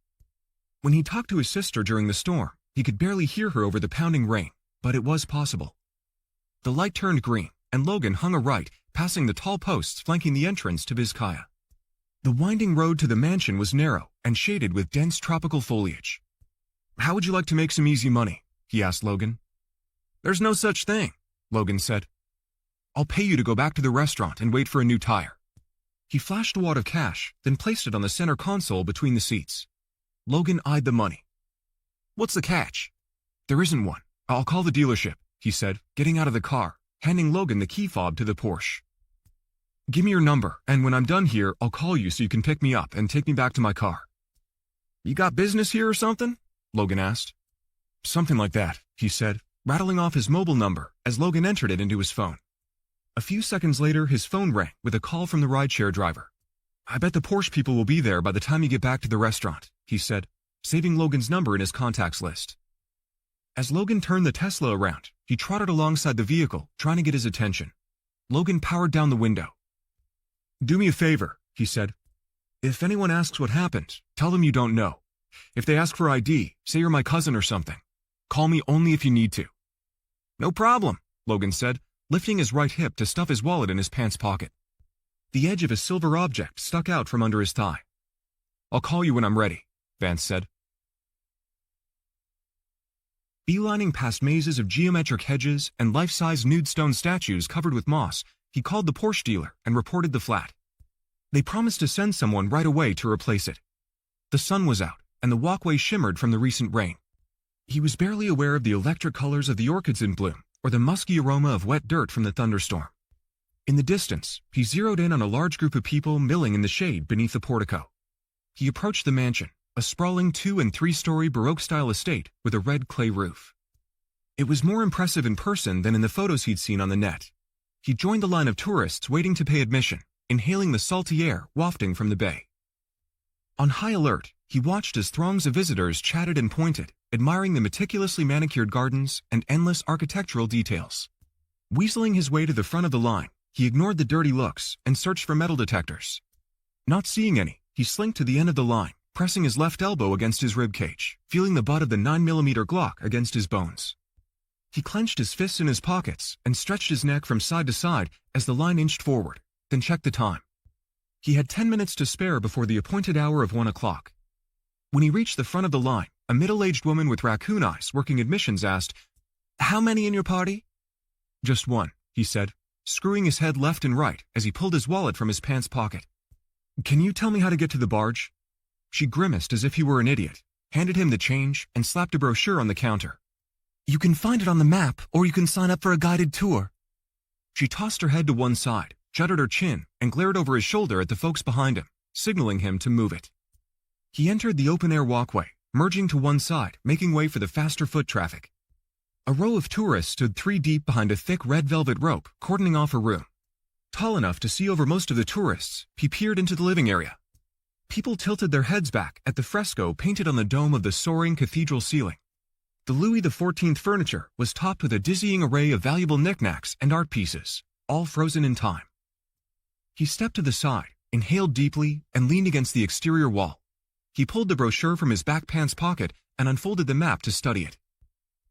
When he talked to his sister during the storm, he could barely hear her over the pounding rain, but it was possible. The light turned green, and Logan hung a right, passing the tall posts flanking the entrance to Vizcaya. The winding road to the mansion was narrow and shaded with dense tropical foliage. "How would you like to make some easy money?" he asked Logan. "There's no such thing," Logan said. "I'll pay you to go back to the restaurant and wait for a new tire." He flashed a wad of cash, then placed it on the center console between the seats. Logan eyed the money. "What's the catch?" "There isn't one. I'll call the dealership," he said, getting out of the car, handing Logan the key fob to the Porsche. "Give me your number, and when I'm done here, I'll call you so you can pick me up and take me back to my car." "You got business here or something?" Logan asked. "Something like that," he said, rattling off his mobile number as Logan entered it into his phone. A few seconds later, his phone rang with a call from the rideshare driver. "I bet the Porsche people will be there by the time you get back to the restaurant," he said, saving Logan's number in his contacts list. As Logan turned the Tesla around, he trotted alongside the vehicle, trying to get his attention. Logan powered down the window. "Do me a favor," he said. "If anyone asks what happened, tell them you don't know. If they ask for ID, say you're my cousin or something. Call me only if you need to." "No problem," Logan said, lifting his right hip to stuff his wallet in his pants pocket. The edge of a silver object stuck out from under his thigh. "I'll call you when I'm ready," Vance said. Beelining past mazes of geometric hedges and life-size nude stone statues covered with moss, he called the Porsche dealer and reported the flat. They promised to send someone right away to replace it. The sun was out, and the walkway shimmered from the recent rain. He was barely aware of the electric colors of the orchids in bloom or the musky aroma of wet dirt from the thunderstorm. In the distance, he zeroed in on a large group of people milling in the shade beneath the portico. He approached the mansion, a sprawling 2- and 3-story Baroque-style estate with a red clay roof. It was more impressive in person than in the photos he'd seen on the net. He joined the line of tourists waiting to pay admission, inhaling the salty air wafting from the bay. On high alert, he watched as throngs of visitors chatted and pointed, admiring the meticulously manicured gardens and endless architectural details. Weaseling his way to the front of the line, he ignored the dirty looks and searched for metal detectors. Not seeing any, he slinked to the end of the line, pressing his left elbow against his ribcage, feeling the butt of the 9mm Glock against his bones. He clenched his fists in his pockets and stretched his neck from side to side as the line inched forward, then checked the time. He had 10 minutes to spare before the appointed hour of 1 o'clock. When he reached the front of the line, a middle-aged woman with raccoon eyes working admissions asked, "How many in your party?" "Just one," he said, screwing his head left and right as he pulled his wallet from his pants pocket. "Can you tell me how to get to the barge?" She grimaced as if he were an idiot, handed him the change, and slapped a brochure on the counter. "You can find it on the map, or you can sign up for a guided tour." She tossed her head to one side, jutted her chin, and glared over his shoulder at the folks behind him, signaling him to move it. He entered the open-air walkway, merging to one side, making way for the faster foot traffic. A row of tourists stood 3 deep behind a thick red velvet rope, cordoning off a room. Tall enough to see over most of the tourists, he peered into the living area. People tilted their heads back at the fresco painted on the dome of the soaring cathedral ceiling. The Louis XIV furniture was topped with a dizzying array of valuable knickknacks and art pieces, all frozen in time. He stepped to the side, inhaled deeply, and leaned against the exterior wall. He pulled the brochure from his back pants pocket and unfolded the map to study it.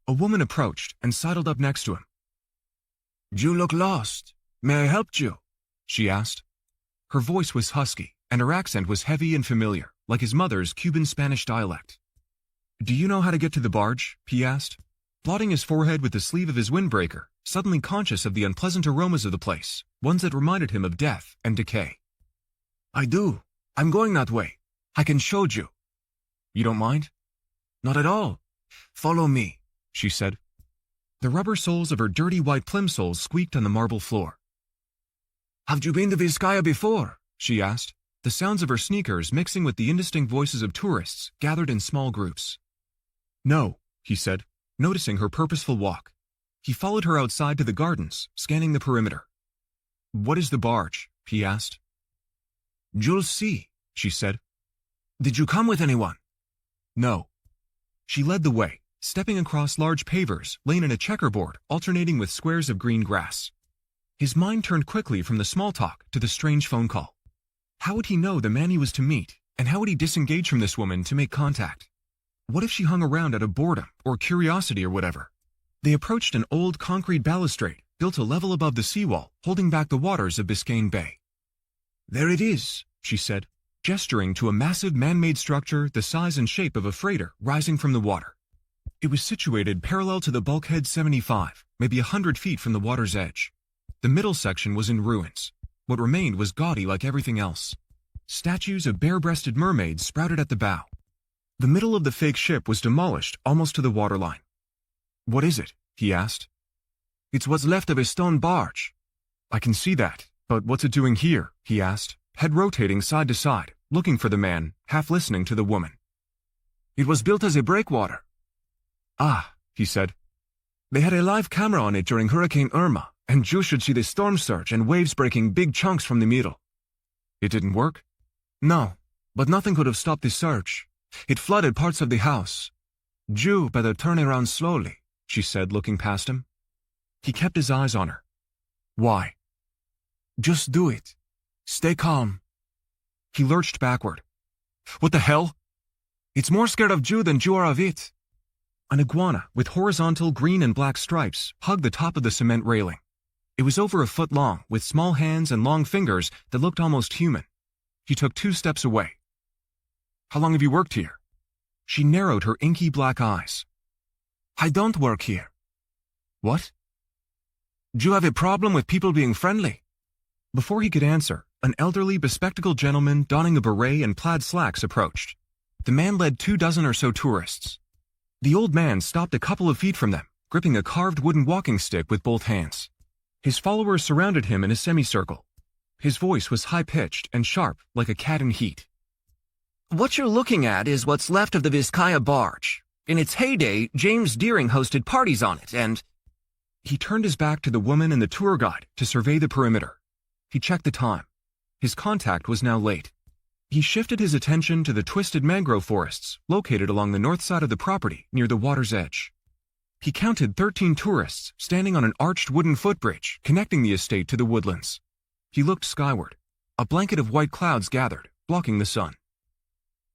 A woman approached and sidled up next to him. "You look lost. May I help you?" she asked. Her voice was husky, and her accent was heavy and familiar, like his mother's Cuban Spanish dialect. "Do you know how to get to the barge?" he asked, blotting his forehead with the sleeve of his windbreaker, suddenly conscious of the unpleasant aromas of the place, ones that reminded him of death and decay. "I do. I'm going that way. I can show you." "You don't mind?" "Not at all. Follow me," she said. The rubber soles of her dirty white plimsolls squeaked on the marble floor. "Have you been to Vizcaya before?" she asked, the sounds of her sneakers mixing with the indistinct voices of tourists gathered in small groups. "No," he said, noticing her purposeful walk. He followed her outside to the gardens, scanning the perimeter. "What is the barge?" he asked. "You'll see," she said. "Did you come with anyone?" "No." She led the way, stepping across large pavers laid in a checkerboard alternating with squares of green grass. His mind turned quickly from the small talk to the strange phone call. How would he know the man he was to meet, and how would he disengage from this woman to make contact? What if she hung around out of boredom or curiosity or whatever? They approached an old concrete balustrade built a level above the seawall, holding back the waters of Biscayne Bay. "There it is," she said, gesturing to a massive man-made structure the size and shape of a freighter rising from the water. It was situated parallel to the bulkhead 75, maybe 100 feet from the water's edge. The middle section was in ruins. What remained was gaudy like everything else. Statues of bare-breasted mermaids sprouted at the bow. The middle of the fake ship was demolished almost to the waterline. "What is it?" he asked. "It's what's left of a stone barge." "I can see that, but what's it doing here?" he asked, head rotating side to side, looking for the man, half listening to the woman. "It was built as a breakwater." "Ah," he said. "They had a live camera on it during Hurricane Irma, and you should see the storm surge and waves breaking big chunks from the middle." "It didn't work?" "No, but nothing could have stopped the surge. It flooded parts of the house." "You better turn around slowly," she said, looking past him. He kept his eyes on her. "Why?" "Just do it. Stay calm." He lurched backward. "What the hell?" "It's more scared of you than you are of it." An iguana with horizontal green and black stripes hugged the top of the cement railing. It was over a foot long, with small hands and long fingers that looked almost human. He took 2 steps away. "How long have you worked here?" She narrowed her inky black eyes. "I don't work here." "What?" "Do you have a problem with people being friendly?" Before he could answer, an elderly, bespectacled gentleman donning a beret and plaid slacks approached. The man led 24 or so tourists. The old man stopped a couple of feet from them, gripping a carved wooden walking stick with both hands. His followers surrounded him in a semicircle. His voice was high-pitched and sharp, like a cat in heat. "What you're looking at is what's left of the Vizcaya barge. In its heyday, James Deering hosted parties on it, and—" He turned his back to the woman and the tour guide to survey the perimeter. He checked the time. His contact was now late. He shifted his attention to the twisted mangrove forests located along the north side of the property near the water's edge. He counted 13 tourists standing on an arched wooden footbridge connecting the estate to the woodlands. He looked skyward. A blanket of white clouds gathered, blocking the sun.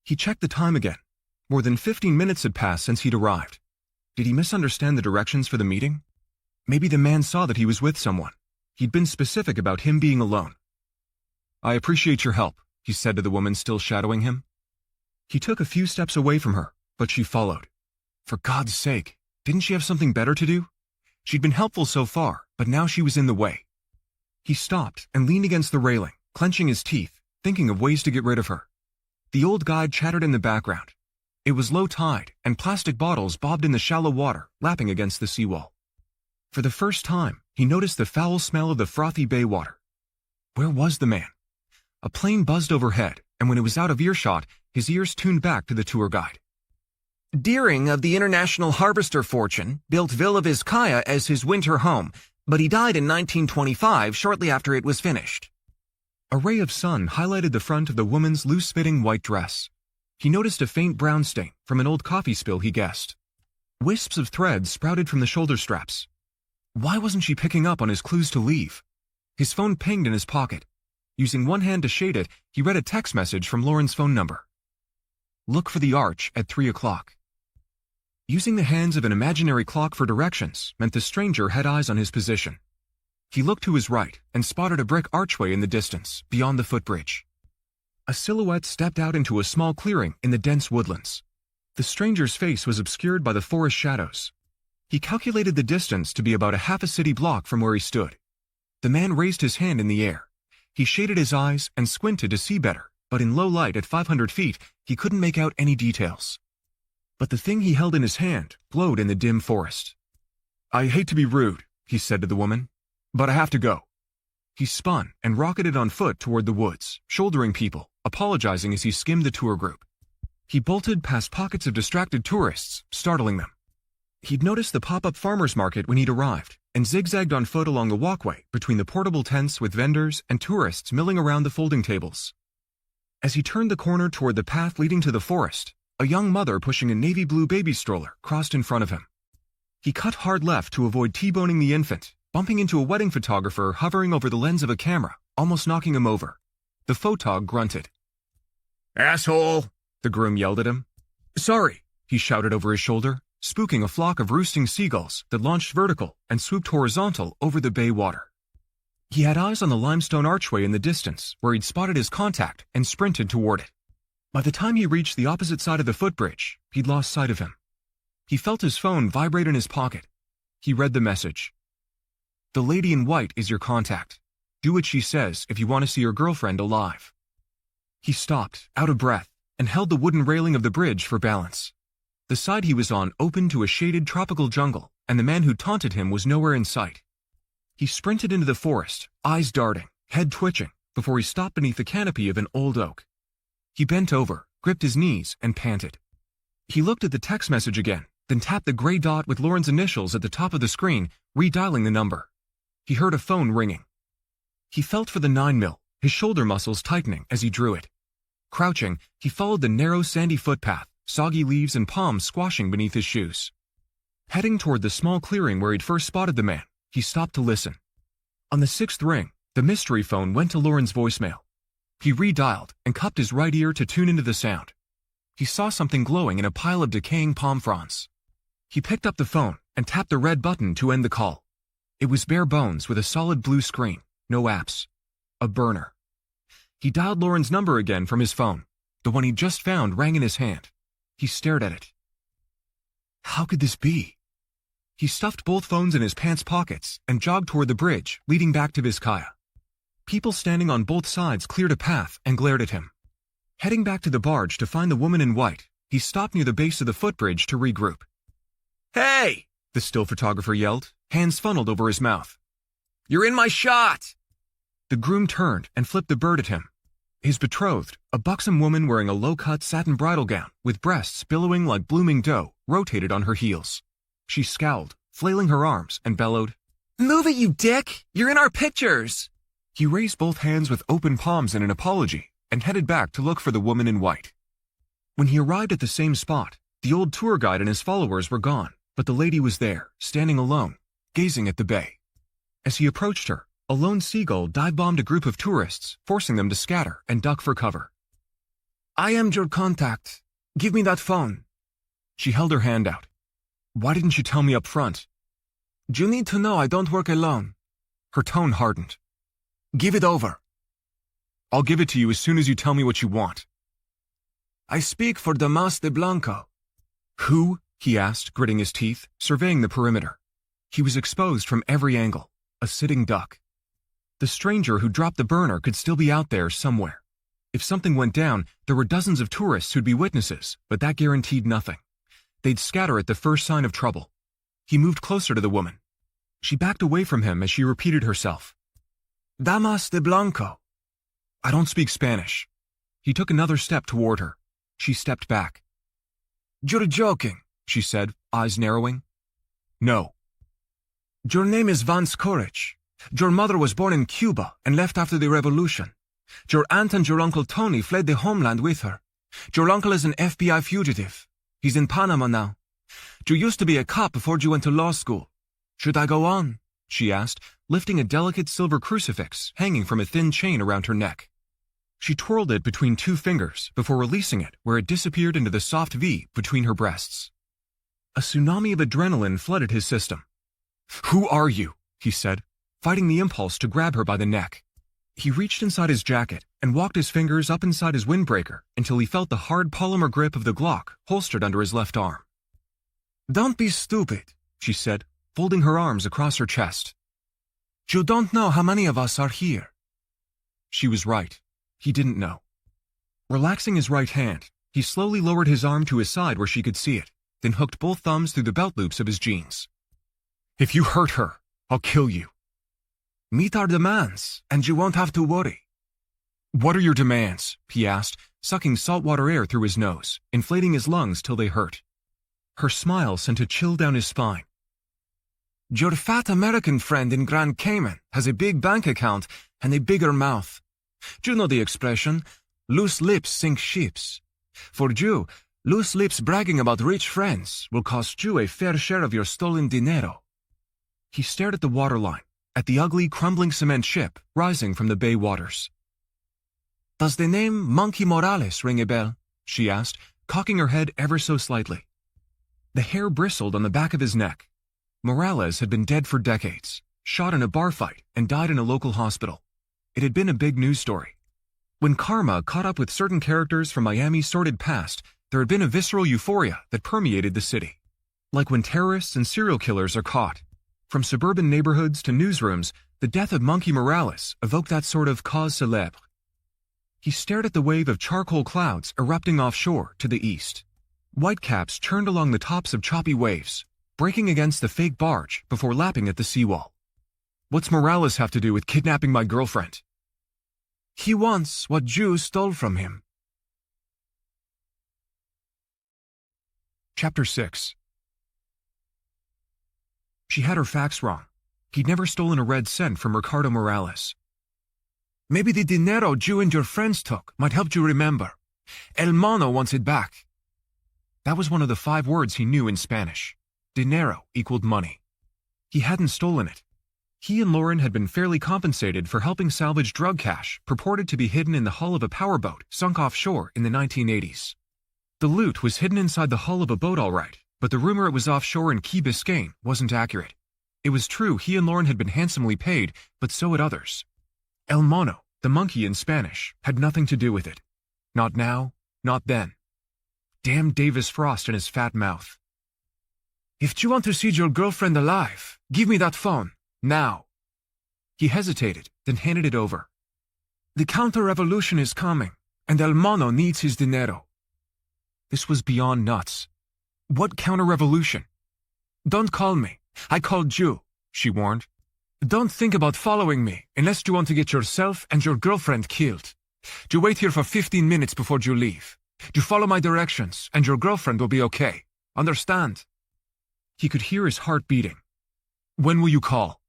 He checked the time again. More than 15 minutes had passed since he'd arrived. Did he misunderstand the directions for the meeting? Maybe the man saw that he was with someone. He'd been specific about him being alone. "I appreciate your help," he said to the woman still shadowing him. He took a few steps away from her, but she followed. For God's sake, didn't she have something better to do? She'd been helpful so far, but now she was in the way. He stopped and leaned against the railing, clenching his teeth, thinking of ways to get rid of her. The old guide chattered in the background. It was low tide, and plastic bottles bobbed in the shallow water, lapping against the seawall. For the first time, he noticed the foul smell of the frothy bay water. Where was the man? A plane buzzed overhead, and when it was out of earshot, his ears tuned back to the tour guide. Deering of the International Harvester fortune built Villa Vizcaya as his winter home, but he died in 1925 shortly after it was finished. A ray of sun highlighted the front of the woman's loose-fitting white dress. He noticed a faint brown stain from an old coffee spill, he guessed. Wisps of thread sprouted from the shoulder straps. Why wasn't she picking up on his clues to leave? His phone pinged in his pocket. Using one hand to shade it, he read a text message from Lauren's phone number. Look for the arch at 3 o'clock. Using the hands of an imaginary clock for directions meant the stranger had eyes on his position. He looked to his right and spotted a brick archway in the distance, beyond the footbridge. A silhouette stepped out into a small clearing in the dense woodlands. The stranger's face was obscured by the forest shadows. He calculated the distance to be about a half a city block from where he stood. The man raised his hand in the air. He shaded his eyes and squinted to see better, but in low light at 500 feet, he couldn't make out any details. But the thing he held in his hand glowed in the dim forest. I hate to be rude, he said to the woman, but I have to go. He spun and rocketed on foot toward the woods, shouldering people, apologizing as he skimmed the tour group. He bolted past pockets of distracted tourists, startling them. He'd noticed the pop-up farmer's market when he'd arrived, and zigzagged on foot along the walkway between the portable tents with vendors and tourists milling around the folding tables. As he turned the corner toward the path leading to the forest, a young mother pushing a navy blue baby stroller crossed in front of him. He cut hard left to avoid T-boning the infant, bumping into a wedding photographer hovering over the lens of a camera, almost knocking him over. The photog grunted. Asshole! The groom yelled at him. Sorry, he shouted over his shoulder, spooking a flock of roosting seagulls that launched vertical and swooped horizontal over the bay water. He had eyes on the limestone archway in the distance, where he'd spotted his contact and sprinted toward it. By the time he reached the opposite side of the footbridge, he'd lost sight of him. He felt his phone vibrate in his pocket. He read the message. The lady in white is your contact. Do what she says if you want to see your girlfriend alive. He stopped, out of breath, and held the wooden railing of the bridge for balance. The side he was on opened to a shaded tropical jungle, and the man who taunted him was nowhere in sight. He sprinted into the forest, eyes darting, head twitching, before he stopped beneath the canopy of an old oak. He bent over, gripped his knees, and panted. He looked at the text message again, then tapped the gray dot with Lauren's initials at the top of the screen, redialing the number. He heard a phone ringing. He felt for the 9mm, his shoulder muscles tightening as he drew it. Crouching, he followed the narrow sandy footpath, soggy leaves and palms squashing beneath his shoes. Heading toward the small clearing where he'd first spotted the man, he stopped to listen. On the 6th ring, the mystery phone went to Lauren's voicemail. He redialed and cupped his right ear to tune into the sound. He saw something glowing in a pile of decaying palm fronds. He picked up the phone and tapped the red button to end the call. It was bare bones with a solid blue screen, no apps. A burner. He dialed Lauren's number again from his phone. The one he'd just found rang in his hand. He stared at it. How could this be? He stuffed both phones in his pants pockets and jogged toward the bridge leading back to Vizcaya. People standing on both sides cleared a path and glared at him. Heading back to the barge to find the woman in white, he stopped near the base of the footbridge to regroup. Hey! The still photographer yelled, hands funneled over his mouth. You're in my shot! The groom turned and flipped the bird at him. His betrothed, a buxom woman wearing a low-cut satin bridal gown with breasts billowing like blooming dough, rotated on her heels. She scowled, flailing her arms, and bellowed, Move it, you dick! You're in our pictures! He raised both hands with open palms in an apology and headed back to look for the woman in white. When he arrived at the same spot, the old tour guide and his followers were gone, but the lady was there, standing alone, gazing at the bay. As he approached her, a lone seagull dive-bombed a group of tourists, forcing them to scatter and duck for cover. I am your contact. Give me that phone. She held her hand out. Why didn't you tell me up front? You need to know I don't work alone. Her tone hardened. Give it over. I'll give it to you as soon as you tell me what you want. I speak for Damas de Blanco. Who? He asked, gritting his teeth, surveying the perimeter. He was exposed from every angle, a sitting duck. The stranger who dropped the burner could still be out there somewhere. If something went down, there were dozens of tourists who'd be witnesses, but that guaranteed nothing. They'd scatter at the first sign of trouble. He moved closer to the woman. She backed away from him as she repeated herself. Damas de Blanco. I don't speak Spanish. He took another step toward her. She stepped back. You're joking, she said, eyes narrowing. No. Your name is Vance Courage. Your mother was born in Cuba and left after the revolution. Your aunt and your uncle Tony fled the homeland with her. Your uncle is an FBI fugitive. He's in Panama now. You used to be a cop before you went to law school. Should I go on? She asked, lifting a delicate silver crucifix hanging from a thin chain around her neck. She twirled it between two fingers before releasing it where it disappeared into the soft V between her breasts. A tsunami of adrenaline flooded his system. Who are you? He said, fighting the impulse to grab her by the neck. He reached inside his jacket and walked his fingers up inside his windbreaker until he felt the hard polymer grip of the Glock holstered under his left arm. Don't be stupid, she said, folding her arms across her chest. You don't know how many of us are here. She was right. He didn't know. Relaxing his right hand, he slowly lowered his arm to his side where she could see it, then hooked both thumbs through the belt loops of his jeans. If you hurt her, I'll kill you. Meet our demands, and you won't have to worry. What are your demands? He asked, sucking saltwater air through his nose, inflating his lungs till they hurt. Her smile sent a chill down his spine. Your fat American friend in Grand Cayman has a big bank account and a bigger mouth. Do you know the expression, loose lips sink ships? For you, loose lips bragging about rich friends will cost you a fair share of your stolen dinero. He stared at the waterline, at the ugly, crumbling cement ship rising from the bay waters. Does the name Monkey Morales ring a bell? She asked, cocking her head ever so slightly. The hair bristled on the back of his neck. Morales had been dead for decades, shot in a bar fight, and died in a local hospital. It had been a big news story. When karma caught up with certain characters from Miami's sordid past, there had been a visceral euphoria that permeated the city. Like when terrorists and serial killers are caught. From suburban neighborhoods to newsrooms, the death of Monkey Morales evoked that sort of cause célèbre. He stared at the wave of charcoal clouds erupting offshore to the east. Whitecaps churned along the tops of choppy waves, breaking against the fake barge before lapping at the seawall. What's Morales have to do with kidnapping my girlfriend? He wants what Jews stole from him. Chapter 6. She had her facts wrong. He'd never stolen a red cent from Ricardo Morales. Maybe the dinero you and your friends took might help you remember. El Mono wants it back. That was one of the 5 words he knew in Spanish. Dinero equaled money. He hadn't stolen it. He and Lauren had been fairly compensated for helping salvage drug cash purported to be hidden in the hull of a powerboat sunk offshore in the 1980s. The loot was hidden inside the hull of a boat all right, but the rumor it was offshore in Key Biscayne wasn't accurate. It was true he and Lauren had been handsomely paid, but so had others. El Mono, the monkey in Spanish, had nothing to do with it. Not now, not then. Damn Davis Frost and his fat mouth. If you want to see your girlfriend alive, give me that phone, now. He hesitated, then handed it over. The counter-revolution is coming, and El Mono needs his dinero. This was beyond nuts. What counter-revolution? Don't call me. I called you, she warned. Don't think about following me unless you want to get yourself and your girlfriend killed. You wait here for 15 minutes before you leave. You follow my directions, and your girlfriend will be okay. Understand? He could hear his heart beating. When will you call?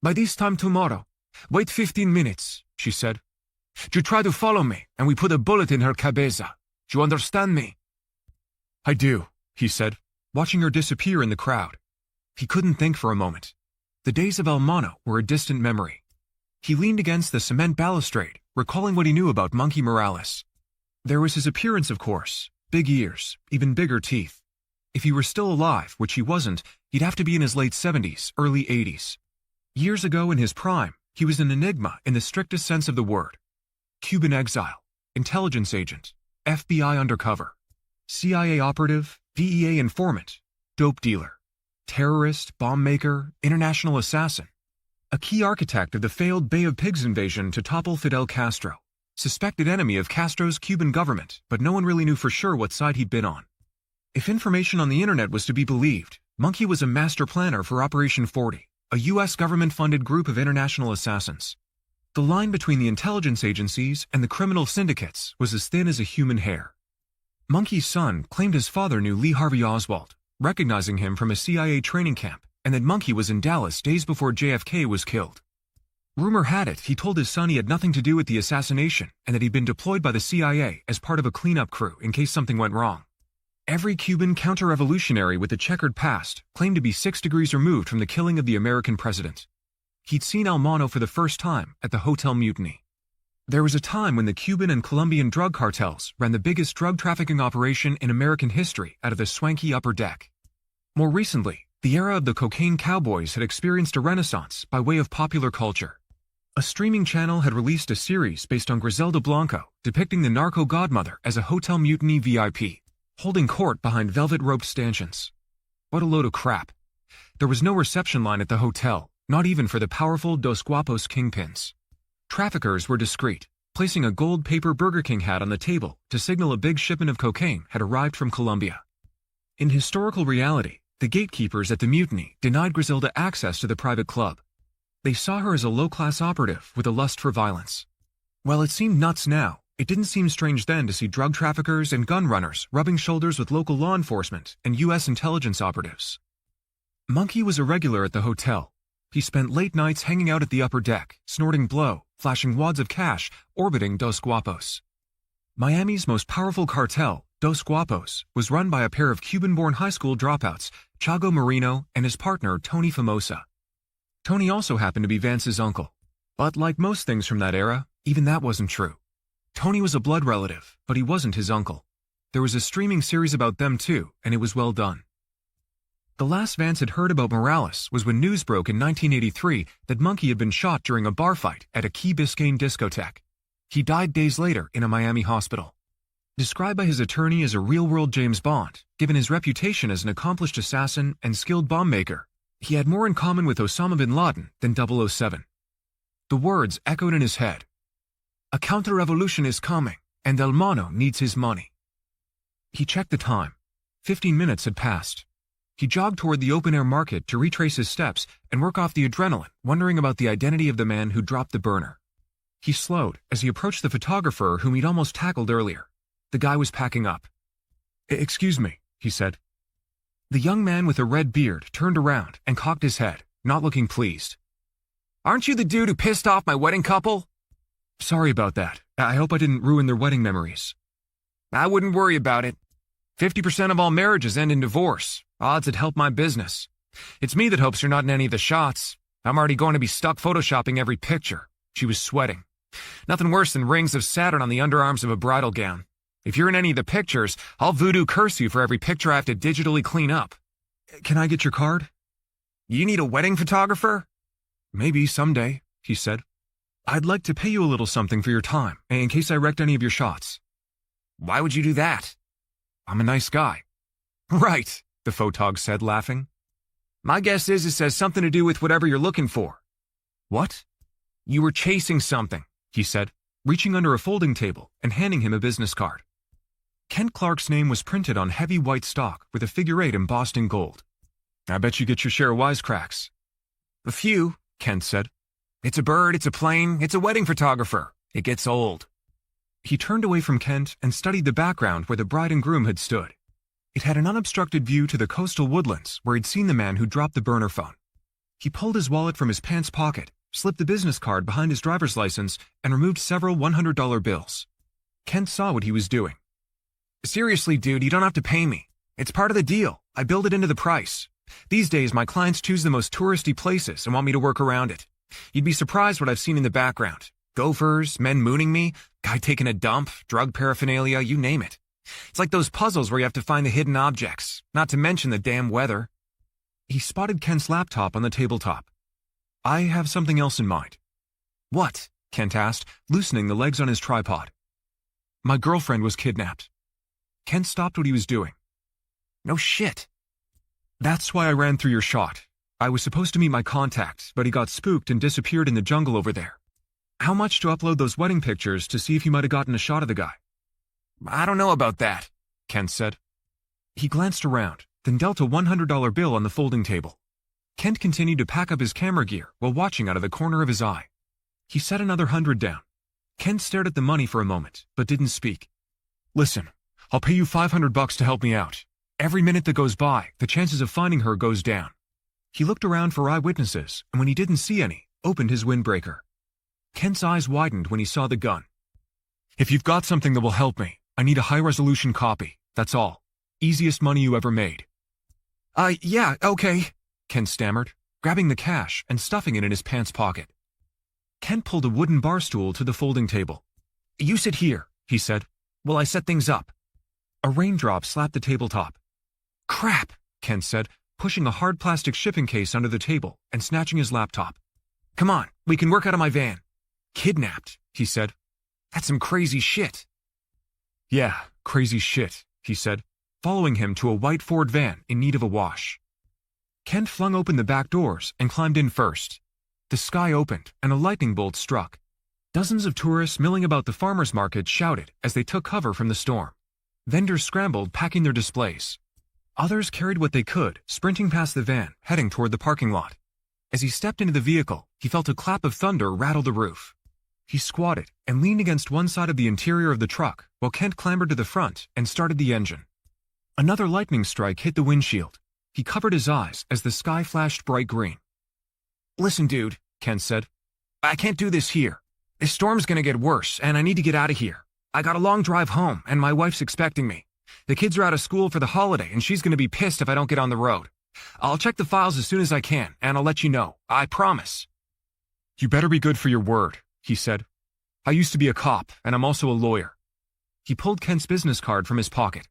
By this time tomorrow. Wait 15 minutes, she said. You try to follow me, and we put a bullet in her cabeza. Do you understand me? I do, he said, watching her disappear in the crowd. He couldn't think for a moment. The days of El Mono were a distant memory. He leaned against the cement balustrade, recalling what he knew about Monkey Morales. There was his appearance, of course. Big ears, even bigger teeth. If he were still alive, which he wasn't, he'd have to be in his late 70s, early 80s. Years ago in his prime, he was an enigma in the strictest sense of the word. Cuban exile, intelligence agent, FBI undercover, CIA operative, DEA informant, dope dealer, terrorist, bomb maker, international assassin. A key architect of the failed Bay of Pigs invasion to topple Fidel Castro. suspected enemy of Castro's Cuban government, but no one really knew for sure what side he'd been on. If information on the internet was to be believed, Monkey was a master planner for Operation 40, a U.S. government-funded group of international assassins. The line between the intelligence agencies and the criminal syndicates was as thin as a human hair. Monkey's son claimed his father knew Lee Harvey Oswald, recognizing him from a CIA training camp, and that Monkey was in Dallas days before JFK was killed. Rumor had it he told his son he had nothing to do with the assassination and that he'd been deployed by the CIA as part of a cleanup crew in case something went wrong. Every Cuban counter-revolutionary with a checkered past claimed to be 6 degrees removed from the killing of the American president. He'd seen El Mono for the first time at the Hotel Mutiny. There was a time when the Cuban and Colombian drug cartels ran the biggest drug trafficking operation in American history out of the swanky upper deck. More recently, the era of the cocaine cowboys had experienced a renaissance by way of popular culture. A streaming channel had released a series based on Griselda Blanco depicting the narco godmother as a Hotel Mutiny VIP, holding court behind velvet-roped stanchions. What a load of crap. There was no reception line at the hotel, not even for the powerful Dos Guapos kingpins. Traffickers were discreet, placing a gold paper Burger King hat on the table to signal a big shipment of cocaine had arrived from Colombia. In historical reality, the gatekeepers at the Mutiny denied Griselda access to the private club. They saw her as a low-class operative with a lust for violence. While it seemed nuts now, it didn't seem strange then to see drug traffickers and gun runners rubbing shoulders with local law enforcement and U.S. intelligence operatives. Monkey was a regular at the hotel. He spent late nights hanging out at the upper deck, snorting blow, flashing wads of cash, orbiting Dos Guapos. Miami's most powerful cartel, Dos Guapos, was run by a pair of Cuban-born high school dropouts, Chago Marino and his partner Tony Famosa. Tony also happened to be Vance's uncle. But like most things from that era, even that wasn't true. Tony was a blood relative, but he wasn't his uncle. There was a streaming series about them too, and it was well done. The last Vance had heard about Morales was when news broke in 1983 that Monkey had been shot during a bar fight at a Key Biscayne discotheque. He died days later in a Miami hospital. Described by his attorney as a real-world James Bond, given his reputation as an accomplished assassin and skilled bomb maker, he had more in common with Osama bin Laden than 007. The words echoed in his head. A counter-revolution is coming, and El Mono needs his money. He checked the time. 15 minutes had passed. He jogged toward the open-air market to retrace his steps and work off the adrenaline, wondering about the identity of the man who dropped the burner. He slowed as he approached the photographer whom he'd almost tackled earlier. The guy was packing up. "Excuse me," he said. The young man with a red beard turned around and cocked his head, not looking pleased. Aren't you the dude who pissed off my wedding couple? Sorry about that. I hope I didn't ruin their wedding memories. I wouldn't worry about it. 50% of all marriages end in divorce. Odds it helped my business. It's me that hopes you're not in any of the shots. I'm already going to be stuck photoshopping every picture. She was sweating. Nothing worse than rings of Saturn on the underarms of a bridal gown. If you're in any of the pictures, I'll voodoo curse you for every picture I have to digitally clean up. Can I get your card? You need a wedding photographer? Maybe someday, he said. I'd like to pay you a little something for your time, in case I wrecked any of your shots. Why would you do that? I'm a nice guy. Right, the photog said, laughing. My guess is it has something to do with whatever you're looking for. What? You were chasing something, he said, reaching under a folding table and handing him a business card. Kent Clark's name was printed on heavy white stock with a figure 8 embossed in gold. I bet you get your share of wisecracks. A few, Kent said. It's a bird, it's a plane, it's a wedding photographer. It gets old. He turned away from Kent and studied the background where the bride and groom had stood. It had an unobstructed view to the coastal woodlands where he'd seen the man who dropped the burner phone. He pulled his wallet from his pants pocket, slipped the business card behind his driver's license, and removed several $100 bills. Kent saw what he was doing. Seriously, dude, you don't have to pay me. It's part of the deal. I build it into the price. These days, my clients choose the most touristy places and want me to work around it. You'd be surprised what I've seen in the background. Gophers, men mooning me, guy taking a dump, drug paraphernalia, you name it. It's like those puzzles where you have to find the hidden objects, not to mention the damn weather. He spotted Kent's laptop on the tabletop. I have something else in mind. What? Kent asked, loosening the legs on his tripod. My girlfriend was kidnapped. Kent stopped what he was doing. No shit. That's why I ran through your shot. I was supposed to meet my contact, but he got spooked and disappeared in the jungle over there. How much to upload those wedding pictures to see if you might have gotten a shot of the guy? I don't know about that, Kent said. He glanced around, then dealt a $100 bill on the folding table. Kent continued to pack up his camera gear while watching out of the corner of his eye. He set another 100 down. Kent stared at the money for a moment, but didn't speak. Listen, I'll pay you $500 to help me out. Every minute that goes by, the chances of finding her goes down. He looked around for eyewitnesses, and when he didn't see any, opened his windbreaker. Kent's eyes widened when he saw the gun. If you've got something that will help me, I need a high-resolution copy, that's all. Easiest money you ever made. Yeah, okay, Kent stammered, grabbing the cash and stuffing it in his pants pocket. Kent pulled a wooden bar stool to the folding table. You sit here, he said, while I set things up. A raindrop slapped the tabletop. Crap, Kent said, pushing a hard plastic shipping case under the table and snatching his laptop. Come on, we can work out of my van. Kidnapped, he said. That's some crazy shit. Yeah, crazy shit, he said, following him to a white Ford van in need of a wash. Kent flung open the back doors and climbed in first. The sky opened and a lightning bolt struck. Dozens of tourists milling about the farmers' market shouted as they took cover from the storm. Vendors scrambled, packing their displays. Others carried what they could, sprinting past the van, heading toward the parking lot. As he stepped into the vehicle, he felt a clap of thunder rattle the roof. He squatted and leaned against one side of the interior of the truck while Kent clambered to the front and started the engine. Another lightning strike hit the windshield. He covered his eyes as the sky flashed bright green. Listen, dude, Kent said. I can't do this here. This storm's gonna get worse, and I need to get out of here. I got a long drive home, and my wife's expecting me. The kids are out of school for the holiday, and she's gonna be pissed if I don't get on the road. I'll check the files as soon as I can, and I'll let you know. I promise. You better be good for your word, he said. I used to be a cop, and I'm also a lawyer. He pulled Kent's business card from his pocket.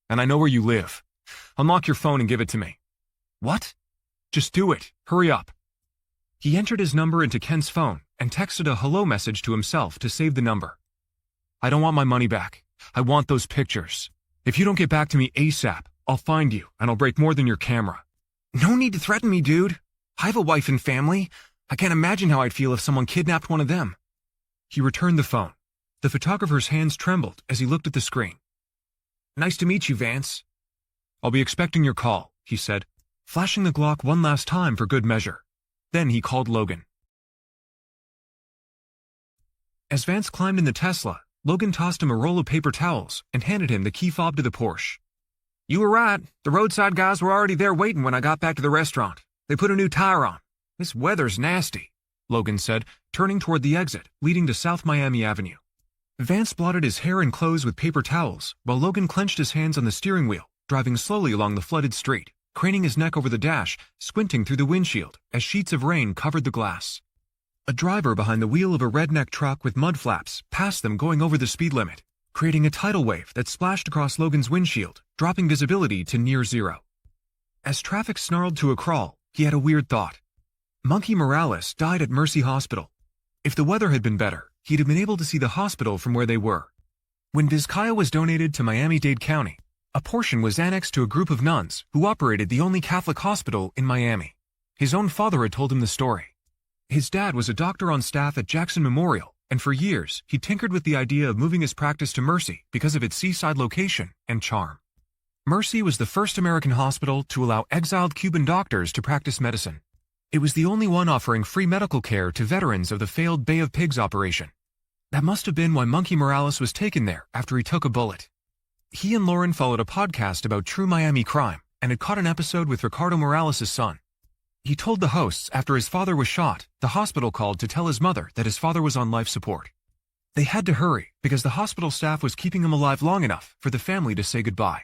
And I know where you live. Unlock your phone and give it to me. What? Just do it. Hurry up. He entered his number into Kent's phone and texted a hello message to himself to save the number. I don't want my money back. I want those pictures. If you don't get back to me ASAP, I'll find you and I'll break more than your camera. No need to threaten me, dude. I have a wife and family. I can't imagine how I'd feel if someone kidnapped one of them. He returned the phone. The photographer's hands trembled as he looked at the screen. Nice to meet you, Vance. I'll be expecting your call, he said, flashing the Glock one last time for good measure. Then he called Logan. As Vance climbed in the Tesla, Logan tossed him a roll of paper towels and handed him the key fob to the Porsche. You were right. The roadside guys were already there waiting when I got back to the restaurant. They put a new tire on. This weather's nasty, Logan said, turning toward the exit leading to South Miami Avenue. Vance blotted his hair and clothes with paper towels while Logan clenched his hands on the steering wheel, driving slowly along the flooded street, craning his neck over the dash, squinting through the windshield as sheets of rain covered the glass. A driver behind the wheel of a redneck truck with mud flaps passed them going over the speed limit, creating a tidal wave that splashed across Logan's windshield, dropping visibility to near zero. As traffic snarled to a crawl, he had a weird thought. Monkey Morales died at Mercy Hospital. If the weather had been better, he'd have been able to see the hospital from where they were. When Vizcaya was donated to Miami-Dade County, a portion was annexed to a group of nuns who operated the only Catholic hospital in Miami. His own father had told him the story. His dad was a doctor on staff at Jackson Memorial, and for years he tinkered with the idea of moving his practice to Mercy because of its seaside location and charm. Mercy was the first American hospital to allow exiled Cuban doctors to practice medicine. It was the only one offering free medical care to veterans of the failed Bay of Pigs operation. That must have been why Monkey Morales was taken there after he took a bullet. He and Lauren followed a podcast about true Miami crime and had caught an episode with Ricardo Morales' son. He told the hosts after his father was shot, the hospital called to tell his mother that his father was on life support. They had to hurry because the hospital staff was keeping him alive long enough for the family to say goodbye.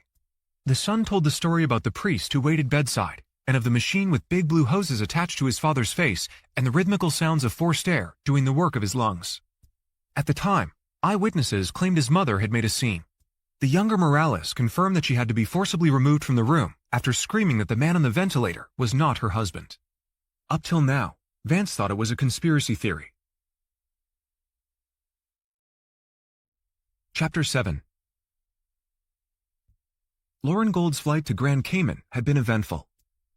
The son told the story about the priest who waited bedside and of the machine with big blue hoses attached to his father's face and the rhythmical sounds of forced air doing the work of his lungs. At the time, eyewitnesses claimed his mother had made a scene. The younger Morales confirmed that she had to be forcibly removed from the room after screaming that the man on the ventilator was not her husband. Up till now, Vance thought it was a conspiracy theory. Chapter 7. Lauren Gold's flight to Grand Cayman had been eventful.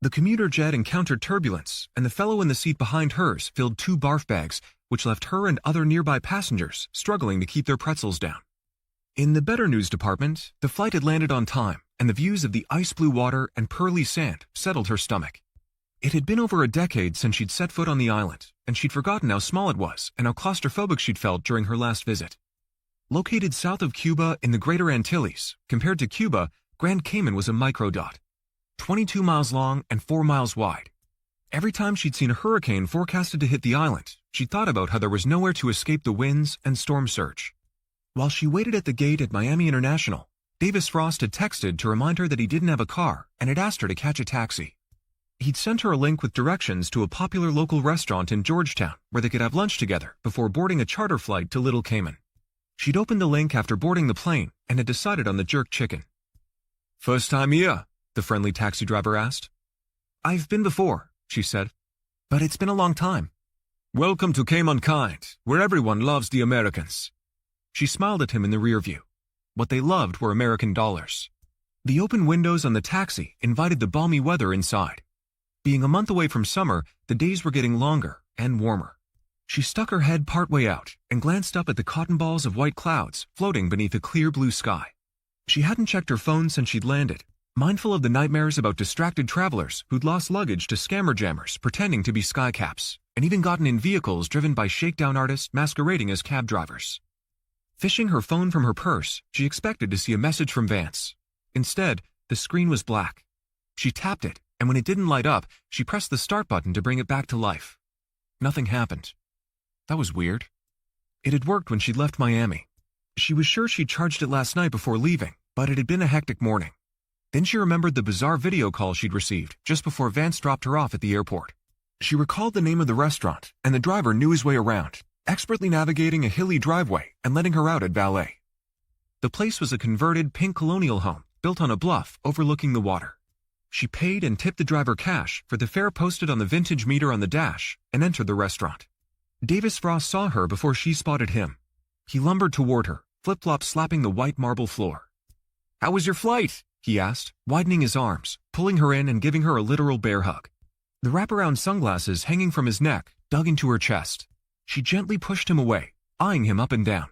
The commuter jet encountered turbulence, and the fellow in the seat behind hers filled 2 barf bags, which left her and other nearby passengers struggling to keep their pretzels down. In the better news department, the flight had landed on time, and the views of the ice-blue water and pearly sand settled her stomach. It had been over a decade since she'd set foot on the island, and she'd forgotten how small it was and how claustrophobic she'd felt during her last visit. Located south of Cuba in the Greater Antilles, compared to Cuba, Grand Cayman was a microdot, 22 miles long and 4 miles wide. Every time she'd seen a hurricane forecasted to hit the island, she'd thought about how there was nowhere to escape the winds and storm surge. While she waited at the gate at Miami International, Davis Frost had texted to remind her that he didn't have a car and had asked her to catch a taxi. He'd sent her a link with directions to a popular local restaurant in Georgetown where they could have lunch together before boarding a charter flight to Little Cayman. She'd opened the link after boarding the plane and had decided on the jerk chicken. "First time here?" the friendly taxi driver asked. "I've been before," she said, "but it's been a long time." "Welcome to Caymankind, where everyone loves the Americans." She smiled at him in the rear view. What they loved were American dollars. The open windows on the taxi invited the balmy weather inside. Being a month away from summer, the days were getting longer and warmer. She stuck her head partway out and glanced up at the cotton balls of white clouds floating beneath a clear blue sky. She hadn't checked her phone since she'd landed, mindful of the nightmares about distracted travelers who'd lost luggage to scammer jammers pretending to be skycaps, and even gotten in vehicles driven by shakedown artists masquerading as cab drivers. Fishing her phone from her purse, she expected to see a message from Vance. Instead, the screen was black. She tapped it, and when it didn't light up, she pressed the start button to bring it back to life. Nothing happened. That was weird. It had worked when she'd left Miami. She was sure she'd charged it last night before leaving, but it had been a hectic morning. Then she remembered the bizarre video call she'd received just before Vance dropped her off at the airport. She recalled the name of the restaurant, and the driver knew his way around, expertly navigating a hilly driveway and letting her out at valet. The place was a converted pink colonial home built on a bluff overlooking the water. She paid and tipped the driver cash for the fare posted on the vintage meter on the dash and entered the restaurant. Davis Frost saw her before she spotted him. He lumbered toward her, flip-flops slapping the white marble floor. "How was your flight?" he asked, widening his arms, pulling her in and giving her a literal bear hug. The wraparound sunglasses hanging from his neck dug into her chest. She gently pushed him away, eyeing him up and down.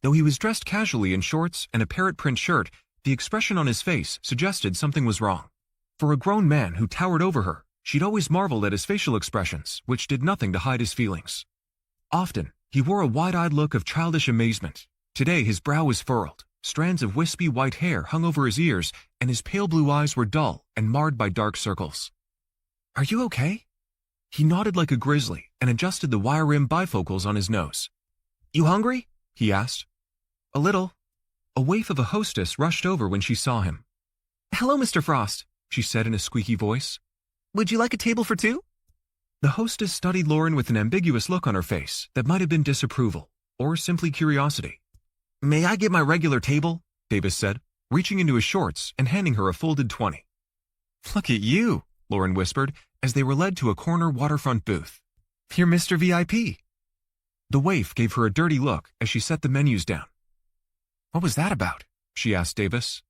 Though he was dressed casually in shorts and a parrot print shirt, the expression on his face suggested something was wrong. For a grown man who towered over her, she'd always marveled at his facial expressions, which did nothing to hide his feelings. Often, he wore a wide-eyed look of childish amazement. Today his brow was furrowed, strands of wispy white hair hung over his ears, and his pale blue eyes were dull and marred by dark circles. "Are you okay?" He nodded like a grizzly and adjusted the wire-rimmed bifocals on his nose. "You hungry?" he asked. "A little." A waif of a hostess rushed over when she saw him. "Hello, Mr. Frost," she said in a squeaky voice. "Would you like a table for 2? The hostess studied Lauren with an ambiguous look on her face that might have been disapproval, or simply curiosity. "May I get my regular table?" Davis said, reaching into his shorts and handing her a folded 20. "Look at you," Lauren whispered, as they were led to a corner waterfront booth. "You're Mr. VIP." The waif gave her a dirty look as she set the menus down. "What was that about?" she asked Davis.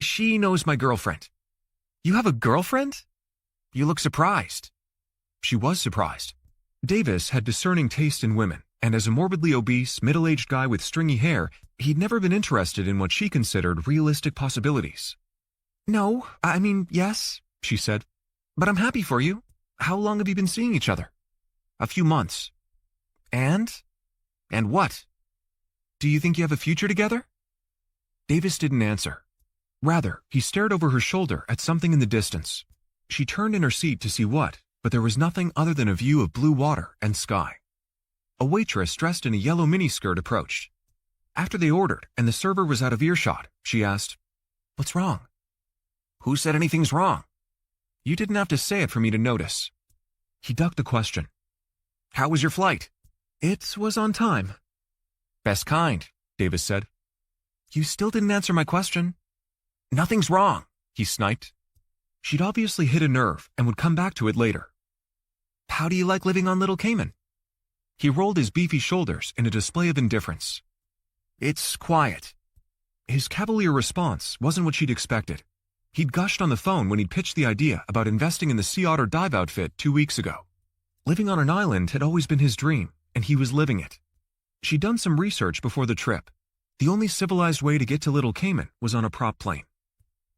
"She knows my girlfriend." "You have a girlfriend? You look surprised." She was surprised. Davis had discerning taste in women, and as a morbidly obese, middle-aged guy with stringy hair, he'd never been interested in what she considered realistic possibilities. "No, I mean, yes," she said. "But I'm happy for you. How long have you been seeing each other?" "A few months." "And? And what? Do you think you have a future together?" Davis didn't answer. Rather, he stared over her shoulder at something in the distance. She turned in her seat to see what, but there was nothing other than a view of blue water and sky. A waitress dressed in a yellow miniskirt approached. After they ordered and the server was out of earshot, she asked, "What's wrong?" "Who said anything's wrong?" "You didn't have to say it for me to notice." He ducked the question. "How was your flight?" "It was on time." "Best kind," Davis said. "You still didn't answer my question." "Nothing's wrong," he sniped. She'd obviously hit a nerve and would come back to it later. "How do you like living on Little Cayman?" He rolled his beefy shoulders in a display of indifference. "It's quiet." His cavalier response wasn't what she'd expected. He'd gushed on the phone when he'd pitched the idea about investing in the sea otter dive outfit 2 weeks ago. Living on an island had always been his dream, and he was living it. She'd done some research before the trip. The only civilized way to get to Little Cayman was on a prop plane.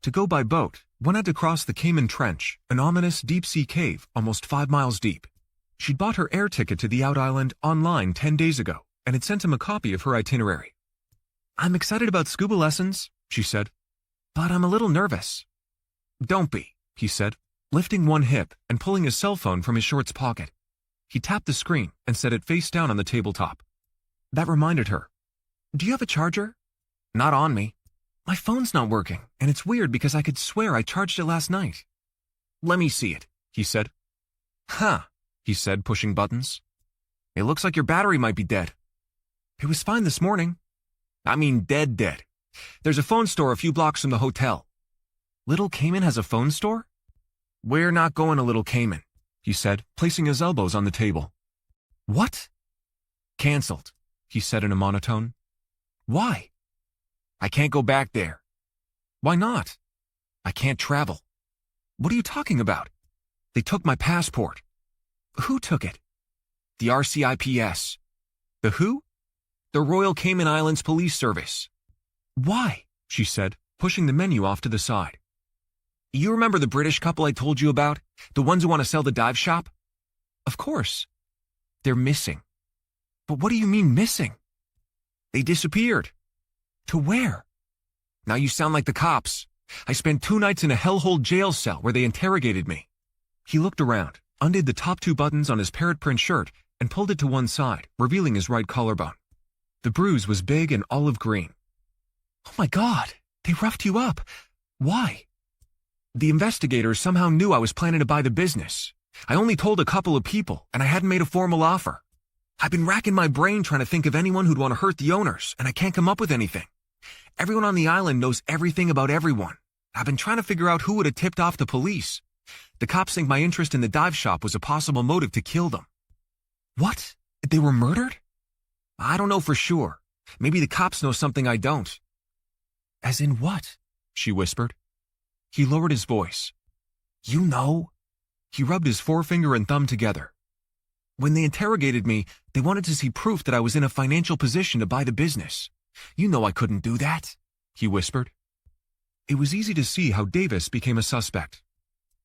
To go by boat, one had to cross the Cayman Trench, an ominous deep-sea cave almost 5 miles deep. She'd bought her air ticket to the out island online 10 days ago and had sent him a copy of her itinerary. "I'm excited about scuba lessons," she said, "but I'm a little nervous." "Don't be," he said, lifting one hip and pulling his cell phone from his shorts pocket. He tapped the screen and set it face down on the tabletop. That reminded her. "Do you have a charger?" "Not on me. My phone's not working, and it's weird because I could swear I charged it last night." "Let me see it," he said. "Huh," he said, pushing buttons. "It looks like your battery might be dead." "It was fine this morning." "I mean dead. There's a phone store a few blocks from the hotel." "Little Cayman has a phone store?" "We're not going to Little Cayman," he said, placing his elbows on the table. "What?" "Cancelled," he said in a monotone. "Why?" "I can't go back there." "Why not?" "I can't travel." "What are you talking about?" "They took my passport." "Who took it?" "The RCIPS." "The who?" "The Royal Cayman Islands Police Service." "Why?" she said, pushing the menu off to the side. "You remember the British couple I told you about? The ones who want to sell the dive shop?" "Of course." "They're missing." "But what do you mean missing?" "They disappeared." "To where?" "Now you sound like the cops. I spent 2 nights in a hellhole jail cell where they interrogated me." He looked around, undid the top 2 buttons on his parrot print shirt, and pulled it to one side, revealing his right collarbone. The bruise was big and olive green. "Oh my God, they roughed you up. Why?" "The investigators somehow knew I was planning to buy the business. I only told a couple of people, and I hadn't made a formal offer. I've been racking my brain trying to think of anyone who'd want to hurt the owners, and I can't come up with anything. Everyone on the island knows everything about everyone. I've been trying to figure out who would have tipped off the police. The cops think my interest in the dive shop was a possible motive to kill them." "What? They were murdered?" "I don't know for sure. Maybe the cops know something I don't." "As in what?" she whispered. He lowered his voice. "You know." He rubbed his forefinger and thumb together. "When they interrogated me, they wanted to see proof that I was in a financial position to buy the business. You know I couldn't do that," he whispered. It was easy to see how Davis became a suspect.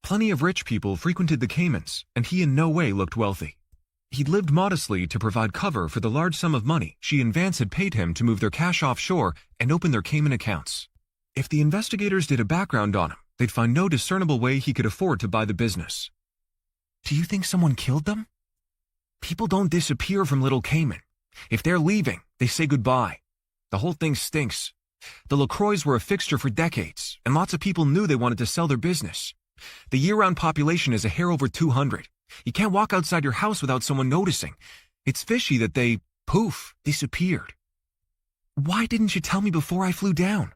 Plenty of rich people frequented the Caymans, and he in no way looked wealthy. He'd lived modestly to provide cover for the large sum of money she and Vance had paid him to move their cash offshore and open their Cayman accounts. If the investigators did a background on him, they'd find no discernible way he could afford to buy the business. "Do you think someone killed them?" "People don't disappear from Little Cayman. If they're leaving, they say goodbye. The whole thing stinks. The LaCroix were a fixture for decades, and lots of people knew they wanted to sell their business. The year-round population is a hair over 200. You can't walk outside your house without someone noticing. It's fishy that they, poof, disappeared." "Why didn't you tell me before I flew down?"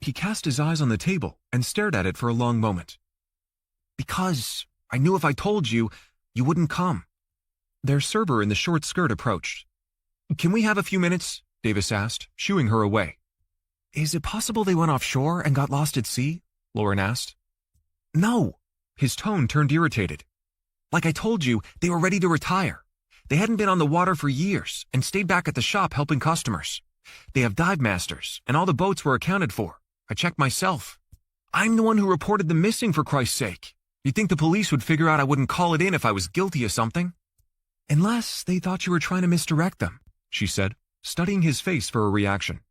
He cast his eyes on the table and stared at it for a long moment. "Because I knew if I told you, you wouldn't come." Their server in the short skirt approached. "Can we have a few minutes?" Davis asked, shooing her away. "Is it possible they went offshore and got lost at sea?" Lauren asked. "No." His tone turned irritated. "Like I told you, they were ready to retire. They hadn't been on the water for years and stayed back at the shop helping customers. They have dive masters, and all the boats were accounted for. I checked myself. I'm the one who reported them missing, for Christ's sake. You'd think the police would figure out I wouldn't call it in if I was guilty of something." "Unless they thought you were trying to misdirect them," she said, studying his face for a reaction.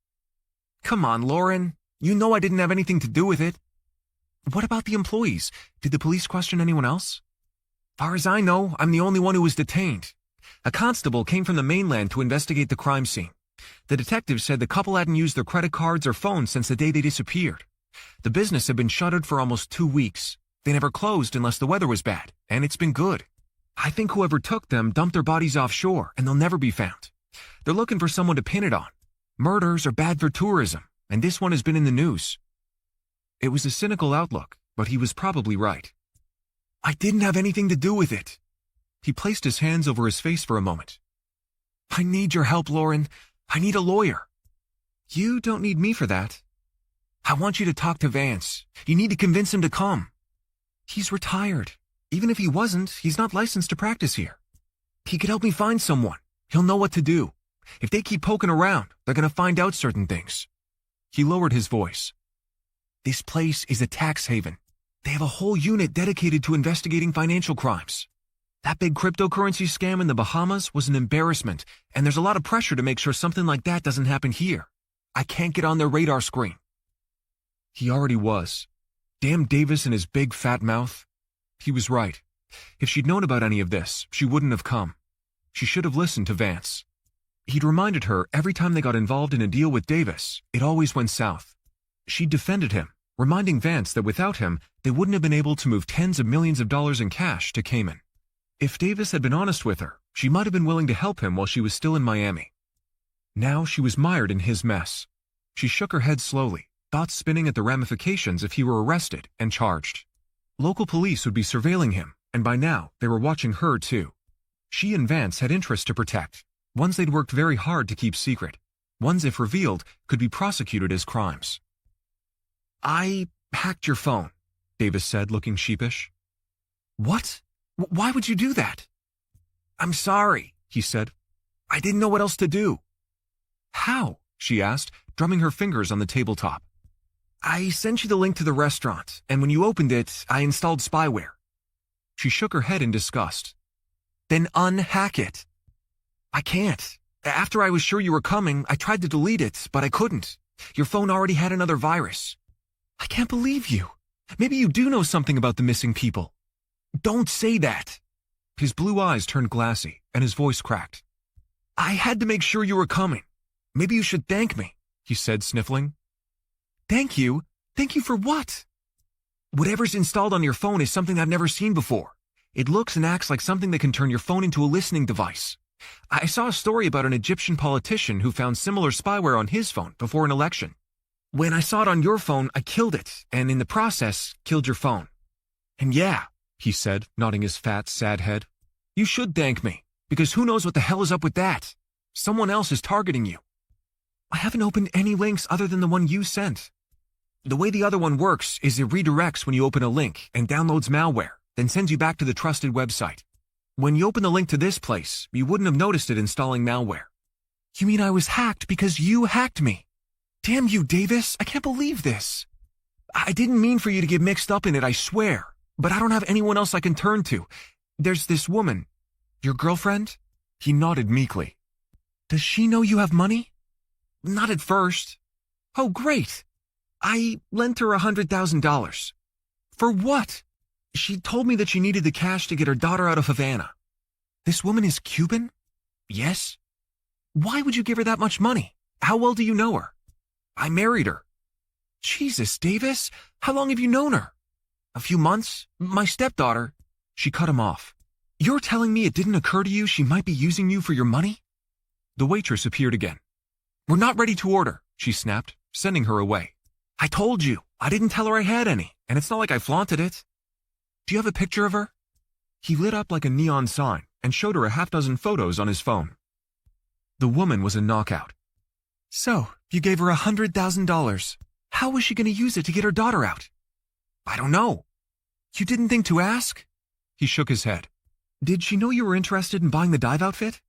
"Come on, Lauren. You know I didn't have anything to do with it." "What about the employees? Did the police question anyone else?" "Far as I know, I'm the only one who was detained. A constable came from the mainland to investigate the crime scene. The detective said the couple hadn't used their credit cards or phones since the day they disappeared. The business had been shuttered for almost 2 weeks. They never closed unless the weather was bad, and it's been good. I think whoever took them dumped their bodies offshore, and they'll never be found. They're looking for someone to pin it on. Murders are bad for tourism, and this one has been in the news." It was a cynical outlook, but he was probably right. "I didn't have anything to do with it." He placed his hands over his face for a moment. "I need your help, Lauren. I need a lawyer." "You don't need me for that." I want you to talk to Vance. You need to convince him to come. He's retired. Even if he wasn't, he's not licensed to practice here. He could help me find someone. He'll know what to do. If they keep poking around, they're going to find out certain things. He lowered his voice. This place is a tax haven. They have a whole unit dedicated to investigating financial crimes. That big cryptocurrency scam in the Bahamas was an embarrassment, and there's a lot of pressure to make sure something like that doesn't happen here. I can't get on their radar screen. He already was. Damn Davis and his big fat mouth. He was right. If she'd known about any of this, she wouldn't have come. She should have listened to Vance. He'd reminded her every time they got involved in a deal with Davis, it always went south. She defended him, reminding Vance that without him, they wouldn't have been able to move tens of millions of dollars in cash to Cayman. If Davis had been honest with her, she might have been willing to help him while she was still in Miami. Now she was mired in his mess. She shook her head slowly, thoughts spinning at the ramifications if he were arrested and charged. Local police would be surveilling him, and by now they were watching her too. She and Vance had interests to protect, ones they'd worked very hard to keep secret, ones if revealed could be prosecuted as crimes. I hacked your phone, Davis said, looking sheepish. What? Why would you do that? I'm sorry, he said. I didn't know what else to do. How? She asked, drumming her fingers on the tabletop. I sent you the link to the restaurant, and when you opened it, I installed spyware. She shook her head in disgust. Then unhack it. I can't. After I was sure you were coming, I tried to delete it, but I couldn't. Your phone already had another virus. I can't believe you. Maybe you do know something about the missing people. Don't say that. His blue eyes turned glassy, and his voice cracked. I had to make sure you were coming. Maybe you should thank me, he said, sniffling. Thank you? Thank you for what? Whatever's installed on your phone is something I've never seen before. It looks and acts like something that can turn your phone into a listening device. I saw a story about an Egyptian politician who found similar spyware on his phone before an election. When I saw it on your phone, I killed it, and in the process, killed your phone. And yeah, he said, nodding his fat, sad head. You should thank me, because who knows what the hell is up with that? Someone else is targeting you. I haven't opened any links other than the one you sent. The way the other one works is it redirects when you open a link and downloads malware, then sends you back to the trusted website. When you open the link to this place, you wouldn't have noticed it installing malware. You mean I was hacked because you hacked me? Damn you, Davis, I can't believe this. I didn't mean for you to get mixed up in it, I swear. But I don't have anyone else I can turn to. There's this woman. Your girlfriend? He nodded meekly. Does she know you have money? Not at first. Oh, great. I lent her $100,000. For what? She told me that she needed the cash to get her daughter out of Havana. This woman is Cuban? Yes. Why would you give her that much money? How well do you know her? I married her. Jesus, Davis, how long have you known her? A few months. My stepdaughter. She cut him off. You're telling me it didn't occur to you she might be using you for your money? The waitress appeared again. We're not ready to order, she snapped, sending her away. I told you, I didn't tell her I had any, and it's not like I flaunted it. Do you have a picture of her? He lit up like a neon sign and showed her a half-dozen photos on his phone. The woman was a knockout. So, you gave her $100,000. How was she going to use it to get her daughter out? I don't know. You didn't think to ask? He shook his head. Did she know you were interested in buying the dive outfit?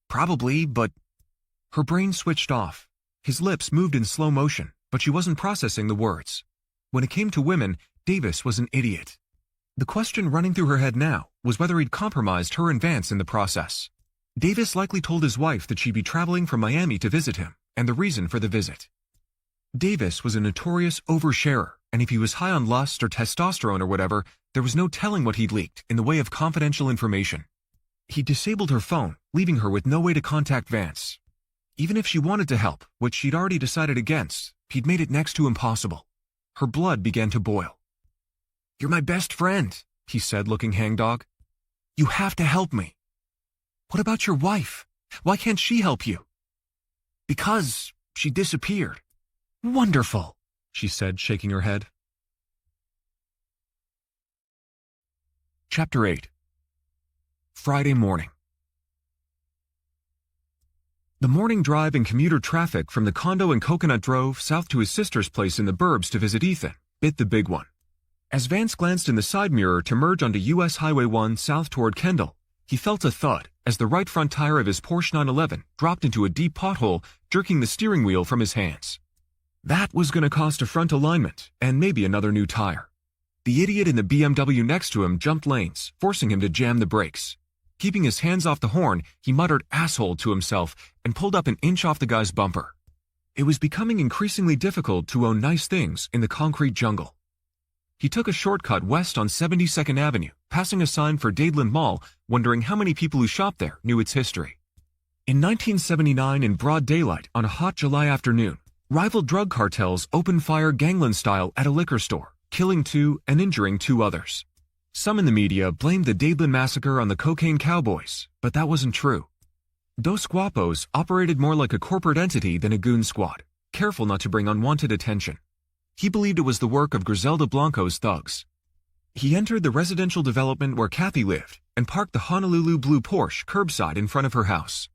Probably, but... Her brain switched off. His lips moved in slow motion, but she wasn't processing the words. When it came to women, Davis was an idiot. The question running through her head now was whether he'd compromised her and Vance in the process. Davis likely told his wife that she'd be traveling from Miami to visit him, and the reason for the visit. Davis was a notorious oversharer, and if he was high on lust or testosterone or whatever, there was no telling what he'd leaked in the way of confidential information. He disabled her phone, leaving her with no way to contact Vance. Even if she wanted to help, which she'd already decided against, he'd made it next to impossible. Her blood began to boil. You're my best friend, he said, looking hangdog. You have to help me. What about your wife? Why can't she help you? Because she disappeared. Wonderful, she said, shaking her head. Chapter 8. Friday morning. The morning drive and commuter traffic from the condo in Coconut Grove south to his sister's place in the burbs to visit Ethan bit the big one. As Vance glanced in the side mirror to merge onto U.S. Highway 1 south toward Kendall, he felt a thud as the right front tire of his Porsche 911 dropped into a deep pothole, jerking the steering wheel from his hands. That was going to cost a front alignment and maybe another new tire. The idiot in the BMW next to him jumped lanes, forcing him to jam the brakes. Keeping his hands off the horn, he muttered "asshole" to himself and pulled up an inch off the guy's bumper. It was becoming increasingly difficult to own nice things in the concrete jungle. He took a shortcut west on 72nd Avenue, passing a sign for Dadeland Mall, wondering how many people who shopped there knew its history. In 1979, in broad daylight on a hot July afternoon, rival drug cartels opened fire gangland style at a liquor store, killing 2 and injuring 2 others. Some in the media blamed the Dadeland massacre on the cocaine cowboys, but that wasn't true. Dos Guapos operated more like a corporate entity than a goon squad, careful not to bring unwanted attention. He believed it was the work of Griselda Blanco's thugs. He entered the residential development where Kathy lived and parked the Honolulu blue Porsche curbside in front of her house.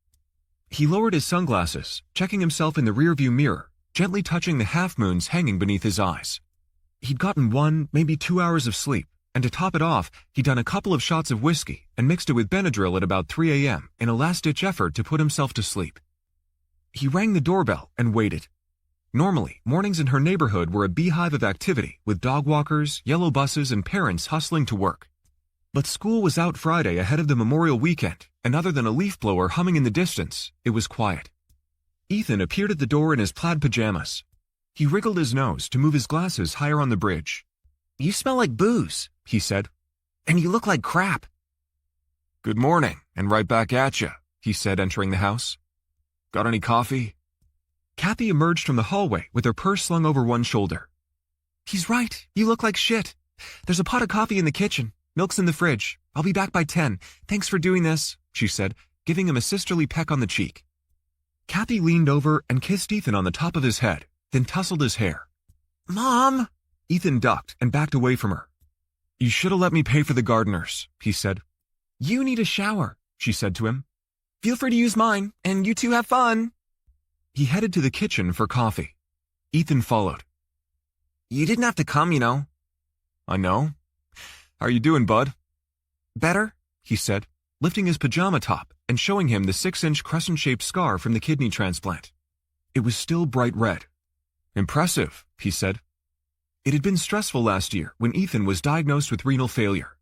He lowered his sunglasses, checking himself in the rearview mirror, gently touching the half-moons hanging beneath his eyes. He'd gotten 1, maybe 2 hours of sleep, and to top it off, he'd done a couple of shots of whiskey and mixed it with Benadryl at about 3 a.m. in a last-ditch effort to put himself to sleep. He rang the doorbell and waited. Normally, mornings in her neighborhood were a beehive of activity, with dog walkers, yellow buses, and parents hustling to work. But school was out Friday ahead of the Memorial Weekend, and other than a leaf blower humming in the distance, it was quiet. Ethan appeared at the door in his plaid pajamas. He wriggled his nose to move his glasses higher on the bridge. "You smell like booze," he said. "And you look like crap." "Good morning, and right back at ya," he said, entering the house. "Got any coffee?" Kathy emerged from the hallway with her purse slung over one shoulder. "He's right. You look like shit. There's a pot of coffee in the kitchen. Milk's in the fridge. I'll be back by 10. Thanks for doing this," she said, giving him a sisterly peck on the cheek. Kathy leaned over and kissed Ethan on the top of his head, then tousled his hair. "Mom!" Ethan ducked and backed away from her. "You should have let me pay for the gardeners," he said. "You need a shower," she said to him. "Feel free to use mine, and you two have fun." He headed to the kitchen for coffee. Ethan followed. "You didn't have to come, you know." "I know. How are you doing, bud?" "Better," he said, lifting his pajama top and showing him the 6-inch crescent-shaped scar from the kidney transplant. It was still bright red. "Impressive," he said. It had been stressful last year when Ethan was diagnosed with renal failure.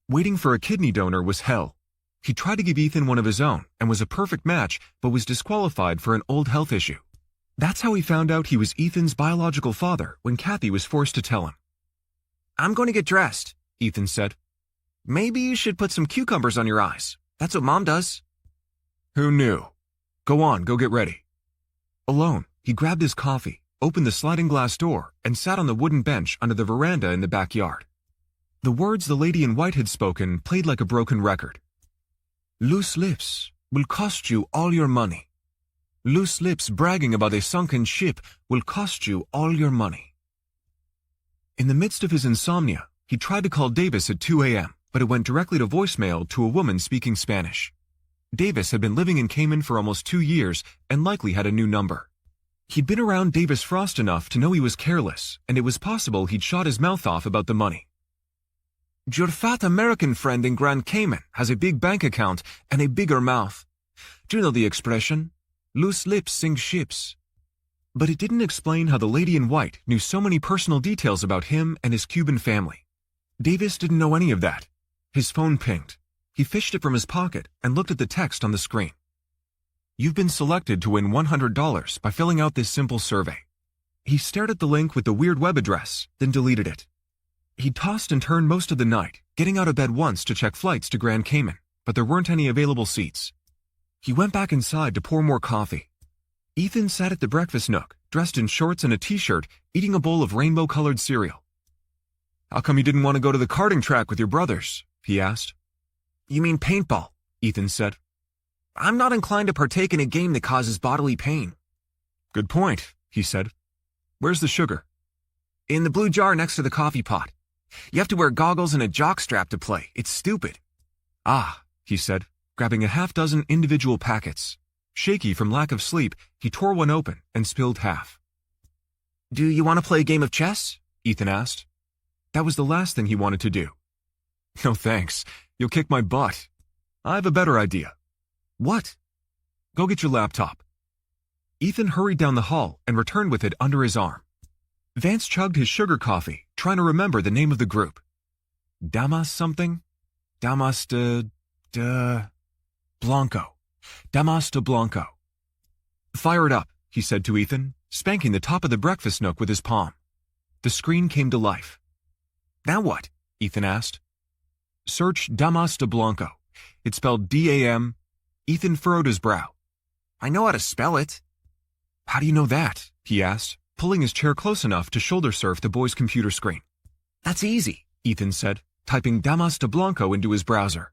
Waiting for a kidney donor was hell. He tried to give Ethan one of his own and was a perfect match, but was disqualified for an old health issue. That's how he found out he was Ethan's biological father when Kathy was forced to tell him. "I'm going to get dressed," Ethan said. "Maybe you should put some cucumbers on your eyes. That's what Mom does." "Who knew? Go on, go get ready." Alone, he grabbed his coffee, opened the sliding glass door, and sat on the wooden bench under the veranda in the backyard. The words the lady in white had spoken played like a broken record. "Loose lips will cost you all your money. Loose lips bragging about a sunken ship will cost you all your money." In the midst of his insomnia, he tried to call Davis at 2 a.m., but it went directly to voicemail to a woman speaking Spanish. Davis had been living in Cayman for almost 2 years and likely had a new number. He'd been around Davis Frost enough to know he was careless, and it was possible he'd shot his mouth off about the money. "Your fat American friend in Grand Cayman has a big bank account and a bigger mouth. Do you know the expression? Loose lips sink ships." But it didn't explain how the lady in white knew so many personal details about him and his Cuban family. Davis didn't know any of that. His phone pinged. He fished it from his pocket and looked at the text on the screen. "You've been selected to win $100 by filling out this simple survey." He stared at the link with the weird web address, then deleted it. He tossed and turned most of the night, getting out of bed once to check flights to Grand Cayman, but there weren't any available seats. He went back inside to pour more coffee. Ethan sat at the breakfast nook, dressed in shorts and a t-shirt, eating a bowl of rainbow-colored cereal. "How come you didn't want to go to the karting track with your brothers?" he asked. "You mean paintball," Ethan said. "I'm not inclined to partake in a game that causes bodily pain." "Good point," he said. "Where's the sugar?" "In the blue jar next to the coffee pot. You have to wear goggles and a jockstrap to play. It's stupid." "Ah," he said, grabbing a half-dozen individual packets. Shaky from lack of sleep, he tore one open and spilled half. "Do you want to play a game of chess?" Ethan asked. That was the last thing he wanted to do. "No thanks. You'll kick my butt. I have a better idea." "What?" "Go get your laptop." Ethan hurried down the hall and returned with it under his arm. Vance chugged his sugar coffee, trying to remember the name of the group. Damas something? Damas de Blanco. Damas de Blanco. "Fire it up," he said to Ethan, spanking the top of the breakfast nook with his palm. The screen came to life. "Now what?" Ethan asked. "Search Damas de Blanco. It's spelled D-A-M. Ethan furrowed his brow. "I know how to spell it." "How do you know that?" he asked, pulling his chair close enough to shoulder surf the boy's computer screen. "That's easy," Ethan said, typing Damas de Blanco into his browser.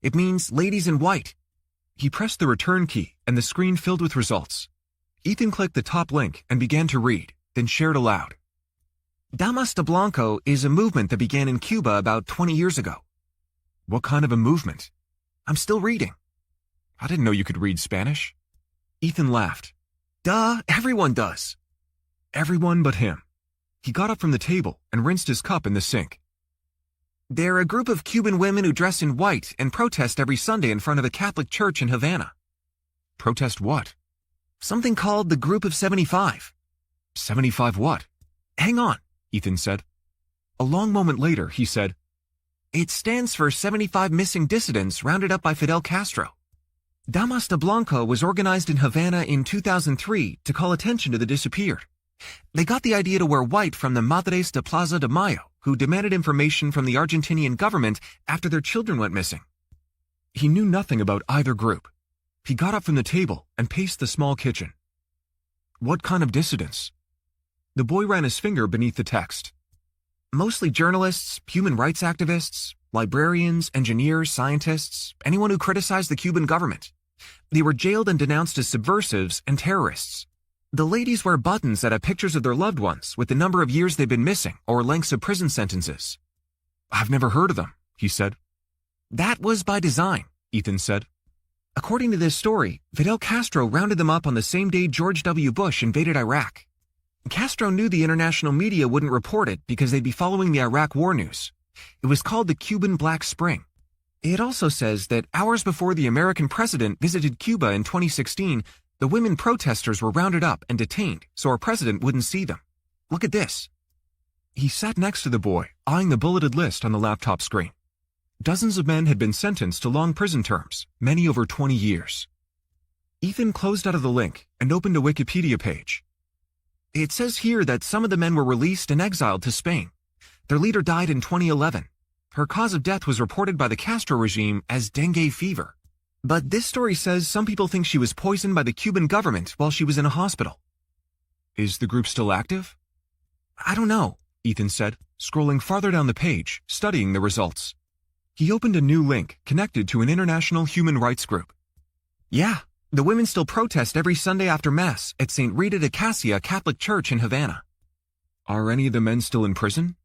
"It means ladies in white." He pressed the return key, and the screen filled with results. Ethan clicked the top link and began to read, then shared aloud. "Damas de Blanco is a movement that began in Cuba about 20 years ago." "What kind of a movement?" "I'm still reading." "I didn't know you could read Spanish." Ethan laughed. "Duh, everyone does." Everyone but him. He got up from the table and rinsed his cup in the sink. "They're a group of Cuban women who dress in white and protest every Sunday in front of a Catholic church in Havana." "Protest what?" "Something called the Group of 75. 75 what?" "Hang on," Ethan said. A long moment later, he said, "It stands for 75 missing dissidents rounded up by Fidel Castro. Damas de Blanco was organized in Havana in 2003 to call attention to the disappeared. They got the idea to wear white from the Madres de Plaza de Mayo, who demanded information from the Argentinian government after their children went missing." He knew nothing about either group. He got up from the table and paced the small kitchen. "What kind of dissidents?" The boy ran his finger beneath the text. "Mostly journalists, human rights activists, librarians, engineers, scientists, anyone who criticized the Cuban government. They were jailed and denounced as subversives and terrorists. The ladies wear buttons that have pictures of their loved ones with the number of years they've been missing or lengths of prison sentences." "I've never heard of them," he said. "That was by design," Ethan said. "According to this story, Fidel Castro rounded them up on the same day George W. Bush invaded Iraq. Castro knew the international media wouldn't report it because they'd be following the Iraq war news. It was called the Cuban Black Spring. It also says that hours before the American president visited Cuba in 2016, the women protesters were rounded up and detained so our president wouldn't see them. Look at this." He sat next to the boy, eyeing the bulleted list on the laptop screen. Dozens of men had been sentenced to long prison terms, many over 20 years. Ethan closed out of the link and opened a Wikipedia page. "It says here that some of the men were released and exiled to Spain. Their leader died in 2011. Her cause of death was reported by the Castro regime as dengue fever. But this story says some people think she was poisoned by the Cuban government while she was in a hospital." "Is the group still active?" "I don't know," Ethan said, scrolling farther down the page, studying the results. He opened a new link connected to an international human rights group. "Yeah, the women still protest every Sunday after Mass at St. Rita de Cassia Catholic Church in Havana." "Are any of the men still in prison?"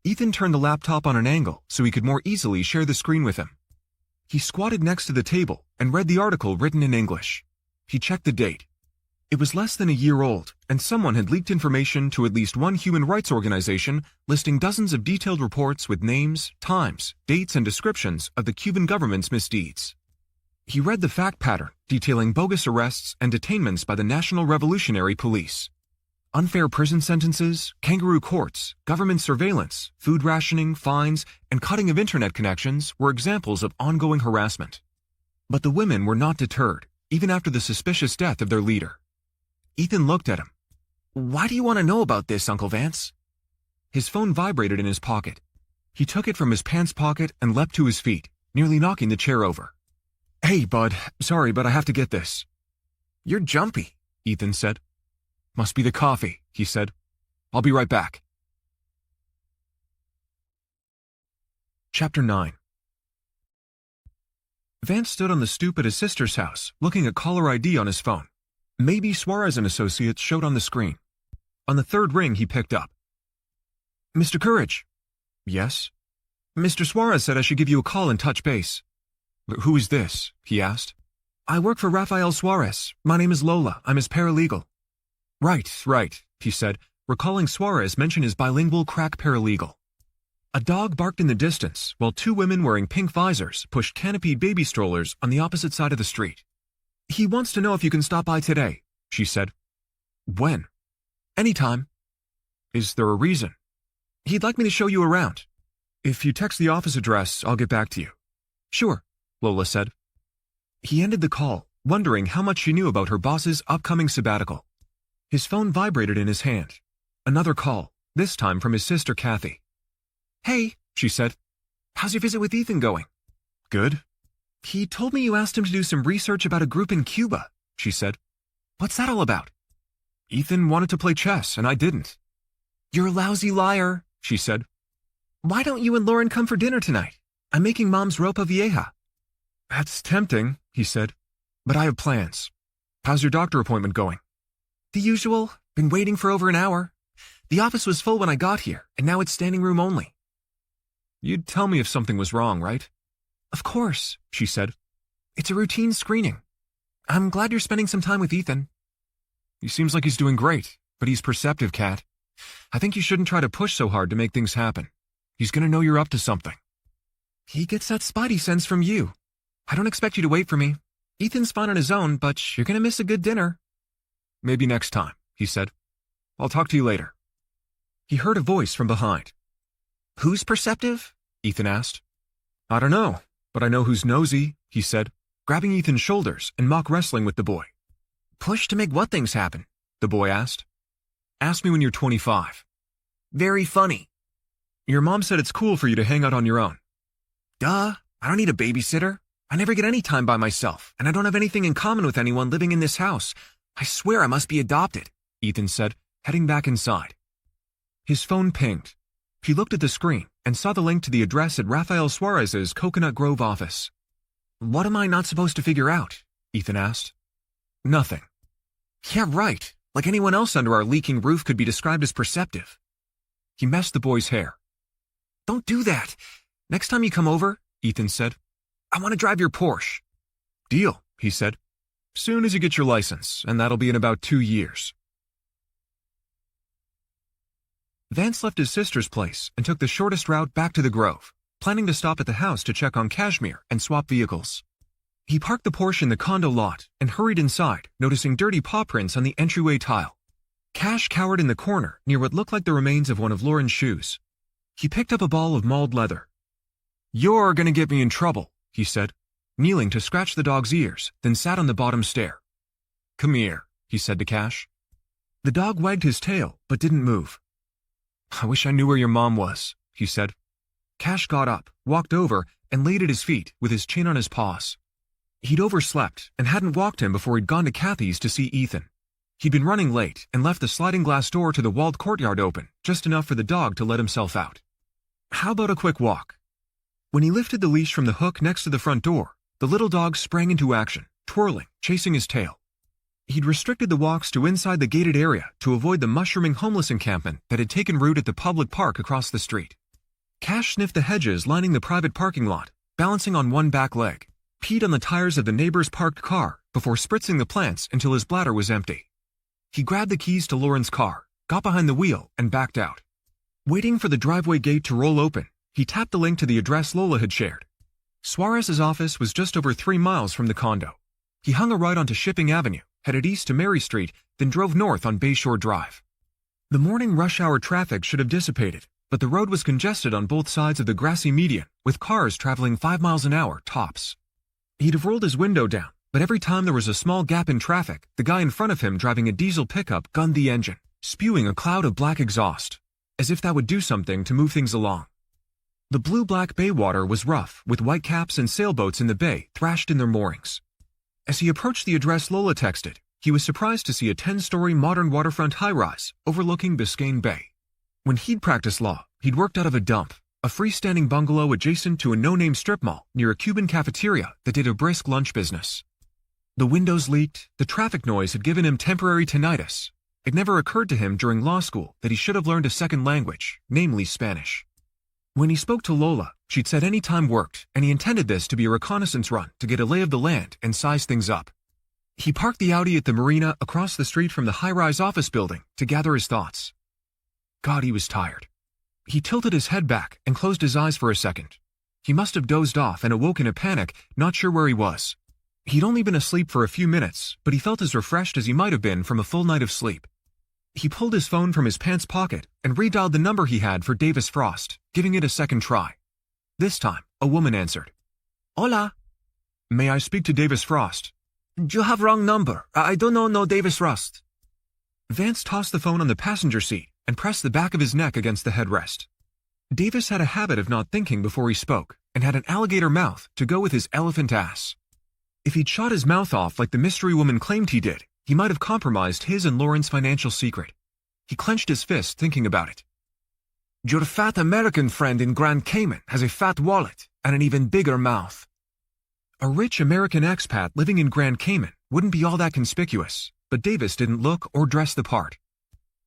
Ethan turned the laptop on an angle so he could more easily share the screen with him. He squatted next to the table and read the article written in English. He checked the date. It was less than a year old, and someone had leaked information to at least one human rights organization listing dozens of detailed reports with names, times, dates, and descriptions of the Cuban government's misdeeds. He read the fact pattern detailing bogus arrests and detainments by the National Revolutionary Police. Unfair prison sentences, kangaroo courts, government surveillance, food rationing, fines, and cutting of internet connections were examples of ongoing harassment. But the women were not deterred, even after the suspicious death of their leader. Ethan looked at him. "Why do you want to know about this, Uncle Vance?" His phone vibrated in his pocket. He took it from his pants pocket and leapt to his feet, nearly knocking the chair over. "Hey, bud, sorry, but I have to get this." "You're jumpy," Ethan said. "Must be the coffee," he said. "I'll be right back." Chapter 9. Vance stood on the stoop at his sister's house, looking at caller ID on his phone. Maybe Suarez and Associates showed on the screen. On the third ring, he picked up. "Mr. Courage." "Yes?" "Mr. Suarez said I should give you a call and touch base." "Who is this?" he asked. I work for Rafael Suarez. My name is Lola. I'm his paralegal. Right, he said, recalling Suarez mentioned his bilingual crack paralegal. A dog barked in the distance, while two women wearing pink visors pushed canopied baby strollers on the opposite side of the street. He wants to know if you can stop by today, she said. When? Anytime. Is there a reason? He'd like me to show you around. If you text the office address, I'll get back to you. Sure, Lola said. He ended the call, wondering how much she knew about her boss's upcoming sabbatical. His phone vibrated in his hand. Another call, this time from his sister Kathy. Hey, she said. How's your visit with Ethan going? Good. He told me you asked him to do some research about a group in Cuba, she said. What's that all about? Ethan wanted to play chess, and I didn't. You're a lousy liar, she said. Why don't you and Lauren come for dinner tonight? I'm making Mom's ropa vieja. That's tempting, he said, but I have plans. How's your doctor appointment going? The usual. Been waiting for over an hour. The office was full when I got here, and now it's standing room only. You'd tell me if something was wrong, right? Of course, she said. It's a routine screening. I'm glad you're spending some time with Ethan. He seems like he's doing great, but he's perceptive, Kat. I think you shouldn't try to push so hard to make things happen. He's gonna know you're up to something. He gets that spidey sense from you. I don't expect you to wait for me. Ethan's fine on his own, but you're gonna miss a good dinner. Maybe next time, he said. I'll talk to you later. He heard a voice from behind. Who's perceptive? Ethan asked. I don't know, but I know who's nosy, he said, grabbing Ethan's shoulders and mock wrestling with the boy. Push to make what things happen? The boy asked. Ask me when you're 25. Very funny. Your mom said it's cool for you to hang out on your own. Duh, I don't need a babysitter. I never get any time by myself, and I don't have anything in common with anyone living in this house. I swear I must be adopted, Ethan said, heading back inside. His phone pinged. He looked at the screen and saw the link to the address at Rafael Suarez's Coconut Grove office. What am I not supposed to figure out? Ethan asked. Nothing. Yeah, right. Like anyone else under our leaking roof could be described as perceptive. He messed the boy's hair. Don't do that. Next time you come over, Ethan said, I want to drive your Porsche. Deal, he said. Soon as you get your license, and that'll be in about 2 years. Vance left his sister's place and took the shortest route back to the Grove, planning to stop at the house to check on Kashmir and swap vehicles. He parked the Porsche in the condo lot and hurried inside, noticing dirty paw prints on the entryway tile. Cash cowered in the corner near what looked like the remains of one of Lauren's shoes. He picked up a ball of mauled leather. You're gonna get me in trouble, he said, kneeling to scratch the dog's ears, then sat on the bottom stair. Come here, he said to Cash. The dog wagged his tail, but didn't move. I wish I knew where your mom was, he said. Cash got up, walked over, and laid at his feet with his chin on his paws. He'd overslept and hadn't walked him before he'd gone to Kathy's to see Ethan. He'd been running late and left the sliding glass door to the walled courtyard open, just enough for the dog to let himself out. How about a quick walk? When he lifted the leash from the hook next to the front door, the little dog sprang into action, twirling, chasing his tail. He'd restricted the walks to inside the gated area to avoid the mushrooming homeless encampment that had taken root at the public park across the street. Cash sniffed the hedges lining the private parking lot, balancing on one back leg, peed on the tires of the neighbor's parked car before spritzing the plants until his bladder was empty. He grabbed the keys to Lauren's car, got behind the wheel, and backed out. Waiting for the driveway gate to roll open, he tapped the link to the address Lola had shared. Suarez's office was just over 3 miles from the condo. He hung a right onto Shipping Avenue, headed east to Mary Street, then drove north on Bayshore Drive. The morning rush hour traffic should have dissipated, but the road was congested on both sides of the grassy median, with cars traveling 5 miles an hour tops. He'd have rolled his window down, but every time there was a small gap in traffic, the guy in front of him driving a diesel pickup gunned the engine, spewing a cloud of black exhaust, as if that would do something to move things along. The blue-black bay water was rough, with whitecaps and sailboats in the bay thrashed in their moorings. As he approached the address Lola texted, he was surprised to see a 10-story modern waterfront high-rise overlooking Biscayne Bay. When he'd practiced law, he'd worked out of a dump, a freestanding bungalow adjacent to a no-name strip mall near a Cuban cafeteria that did a brisk lunch business. The windows leaked, the traffic noise had given him temporary tinnitus. It never occurred to him during law school that he should have learned a second language, namely Spanish. When he spoke to Lola, she'd said any time worked, and he intended this to be a reconnaissance run to get a lay of the land and size things up. He parked the Audi at the marina across the street from the high-rise office building to gather his thoughts. God, he was tired. He tilted his head back and closed his eyes for a second. He must have dozed off and awoke in a panic, not sure where he was. He'd only been asleep for a few minutes, but he felt as refreshed as he might have been from a full night of sleep. He pulled his phone from his pants pocket and redialed the number he had for Davis Frost, giving it a second try. This time, a woman answered. Hola. May I speak to Davis Frost? You have wrong number. I don't know no Davis Frost. Vance tossed the phone on the passenger seat and pressed the back of his neck against the headrest. Davis had a habit of not thinking before he spoke and had an alligator mouth to go with his elephant ass. If he'd shot his mouth off like the mystery woman claimed he did, he might have compromised his and Lauren's financial secret. He clenched his fist thinking about it. Your fat American friend in Grand Cayman has a fat wallet and an even bigger mouth. A rich American expat living in Grand Cayman wouldn't be all that conspicuous, but Davis didn't look or dress the part.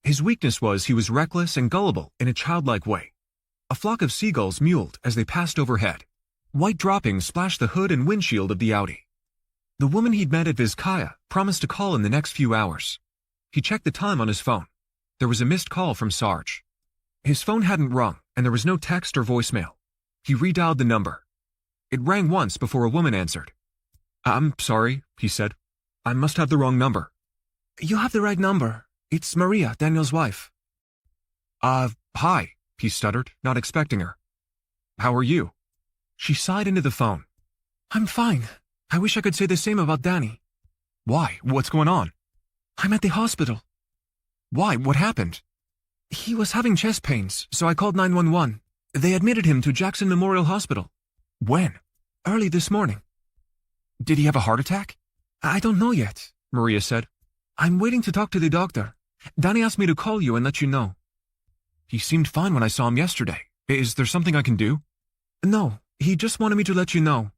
His weakness was he was reckless and gullible in a childlike way. A flock of seagulls mewled as they passed overhead. White droppings splashed the hood and windshield of the Audi. The woman he'd met at Vizcaya promised to call in the next few hours. He checked the time on his phone. There was a missed call from Sarge. His phone hadn't rung, and there was no text or voicemail. He redialed the number. It rang once before a woman answered. I'm sorry, he said. I must have the wrong number. You have the right number. It's Maria, Daniel's wife. Hi, he stuttered, not expecting her. How are you? She sighed into the phone. I'm fine. I wish I could say the same about Danny. Why? What's going on? I'm at the hospital. Why? What happened? He was having chest pains, so I called 911. They admitted him to Jackson Memorial Hospital. When? Early this morning. Did he have a heart attack? I don't know yet, Maria said. I'm waiting to talk to the doctor. Danny asked me to call you and let you know. He seemed fine when I saw him yesterday. Is there something I can do? No, he just wanted me to let you know.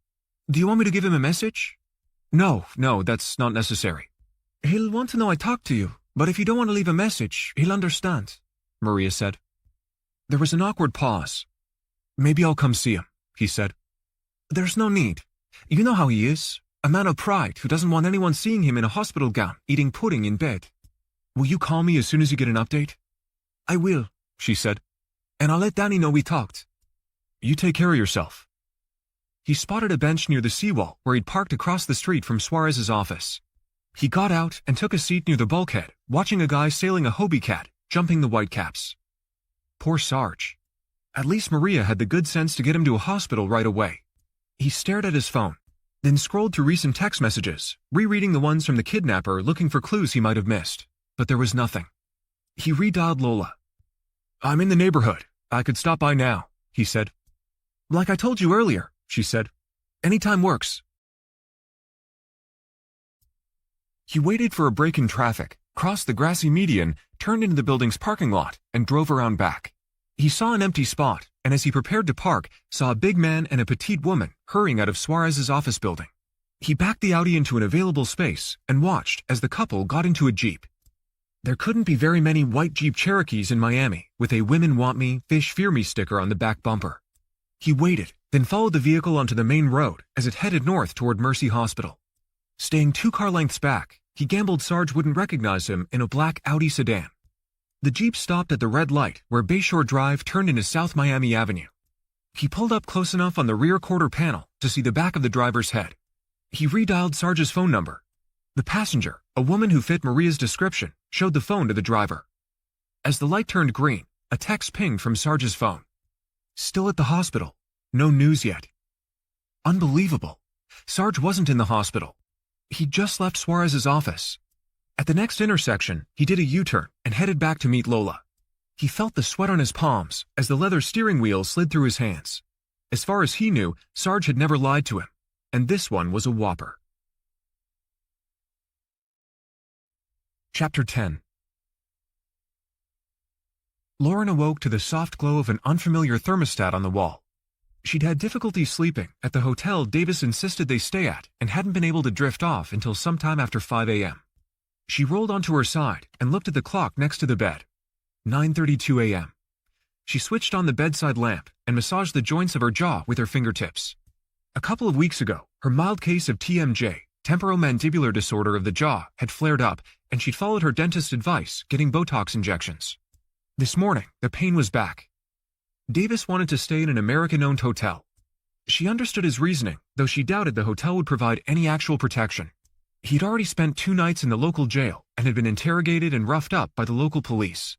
Do you want me to give him a message? No, that's not necessary. He'll want to know I talked to you, but if you don't want to leave a message, he'll understand, Maria said. There was an awkward pause. Maybe I'll come see him, he said. There's no need. You know how he is, a man of pride who doesn't want anyone seeing him in a hospital gown eating pudding in bed. Will you call me as soon as you get an update? I will, she said, and I'll let Danny know we talked. You take care of yourself. He spotted a bench near the seawall where he'd parked across the street from Suarez's office. He got out and took a seat near the bulkhead, watching a guy sailing a Hobie cat, jumping the whitecaps. Poor Sarge. At least Maria had the good sense to get him to a hospital right away. He stared at his phone, then scrolled through recent text messages, rereading the ones from the kidnapper looking for clues he might have missed. But there was nothing. He redialed Lola. I'm in the neighborhood. I could stop by now, he said. Like I told you earlier, she said. Anytime works. He waited for a break in traffic, crossed the grassy median, turned into the building's parking lot, and drove around back. He saw an empty spot, and as he prepared to park, saw a big man and a petite woman hurrying out of Suarez's office building. He backed the Audi into an available space and watched as the couple got into a Jeep. There couldn't be very many white Jeep Cherokees in Miami with a Women Want Me, Fish Fear Me sticker on the back bumper. He waited, then followed the vehicle onto the main road as it headed north toward Mercy Hospital. Staying 2 car lengths back, he gambled Sarge wouldn't recognize him in a black Audi sedan. The Jeep stopped at the red light where Bayshore Drive turned into South Miami Avenue. He pulled up close enough on the rear quarter panel to see the back of the driver's head. He redialed Sarge's phone number. The passenger, a woman who fit Maria's description, showed the phone to the driver. As the light turned green, a text pinged from Sarge's phone. Still at the hospital. No news yet. Unbelievable. Sarge wasn't in the hospital. He'd just left Suarez's office. At the next intersection, he did a U-turn and headed back to meet Lola. He felt the sweat on his palms as the leather steering wheel slid through his hands. As far as he knew, Sarge had never lied to him, and this one was a whopper. Chapter 10. Lauren awoke to the soft glow of an unfamiliar thermostat on the wall. She'd had difficulty sleeping at the hotel Davis insisted they stay at and hadn't been able to drift off until sometime after 5 a.m. She rolled onto her side and looked at the clock next to the bed. 9:32 a.m. She switched on the bedside lamp and massaged the joints of her jaw with her fingertips. A couple of weeks ago, her mild case of TMJ, temporomandibular disorder of the jaw, had flared up, and she'd followed her dentist's advice, getting Botox injections. This morning, the pain was back. Davis wanted to stay in an American-owned hotel. She understood his reasoning, though she doubted the hotel would provide any actual protection. He'd already spent 2 nights in the local jail and had been interrogated and roughed up by the local police.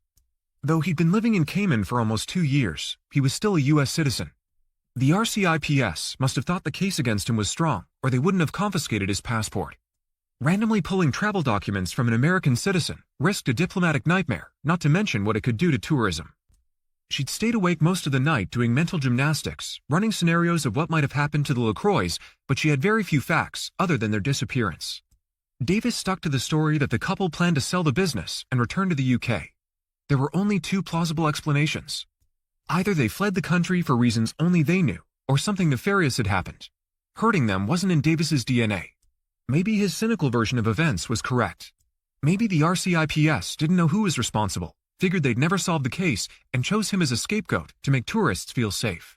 Though he'd been living in Cayman for almost 2 years, he was still a U.S. citizen. The RCIPS must have thought the case against him was strong, or they wouldn't have confiscated his passport. Randomly pulling travel documents from an American citizen risked a diplomatic nightmare, not to mention what it could do to tourism. She'd stayed awake most of the night doing mental gymnastics, running scenarios of what might have happened to the LaCroix, but she had very few facts other than their disappearance. Davis stuck to the story that the couple planned to sell the business and return to the UK. There were only 2 plausible explanations. Either they fled the country for reasons only they knew, or something nefarious had happened. Hurting them wasn't in Davis's DNA. Maybe his cynical version of events was correct. Maybe the RCIPS didn't know who was responsible, figured they'd never solve the case, and chose him as a scapegoat to make tourists feel safe.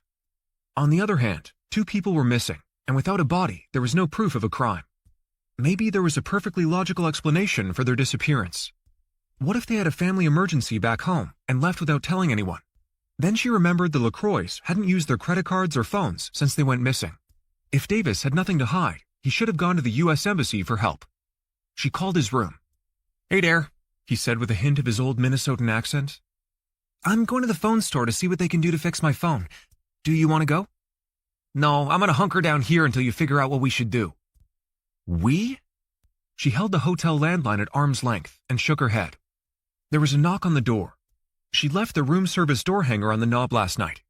On the other hand, 2 people were missing, and without a body, there was no proof of a crime. Maybe there was a perfectly logical explanation for their disappearance. What if they had a family emergency back home and left without telling anyone? Then she remembered the LaCroix hadn't used their credit cards or phones since they went missing. If Davis had nothing to hide, he should have gone to the U.S. Embassy for help. She called his room. "Hey there," he said with a hint of his old Minnesotan accent. "I'm going to the phone store to see what they can do to fix my phone. Do you want to go?" "No, I'm going to hunker down here until you figure out what we should do." "We?" She held the hotel landline at arm's length and shook her head. There was a knock on the door. She'd left the room service door hanger on the knob last night.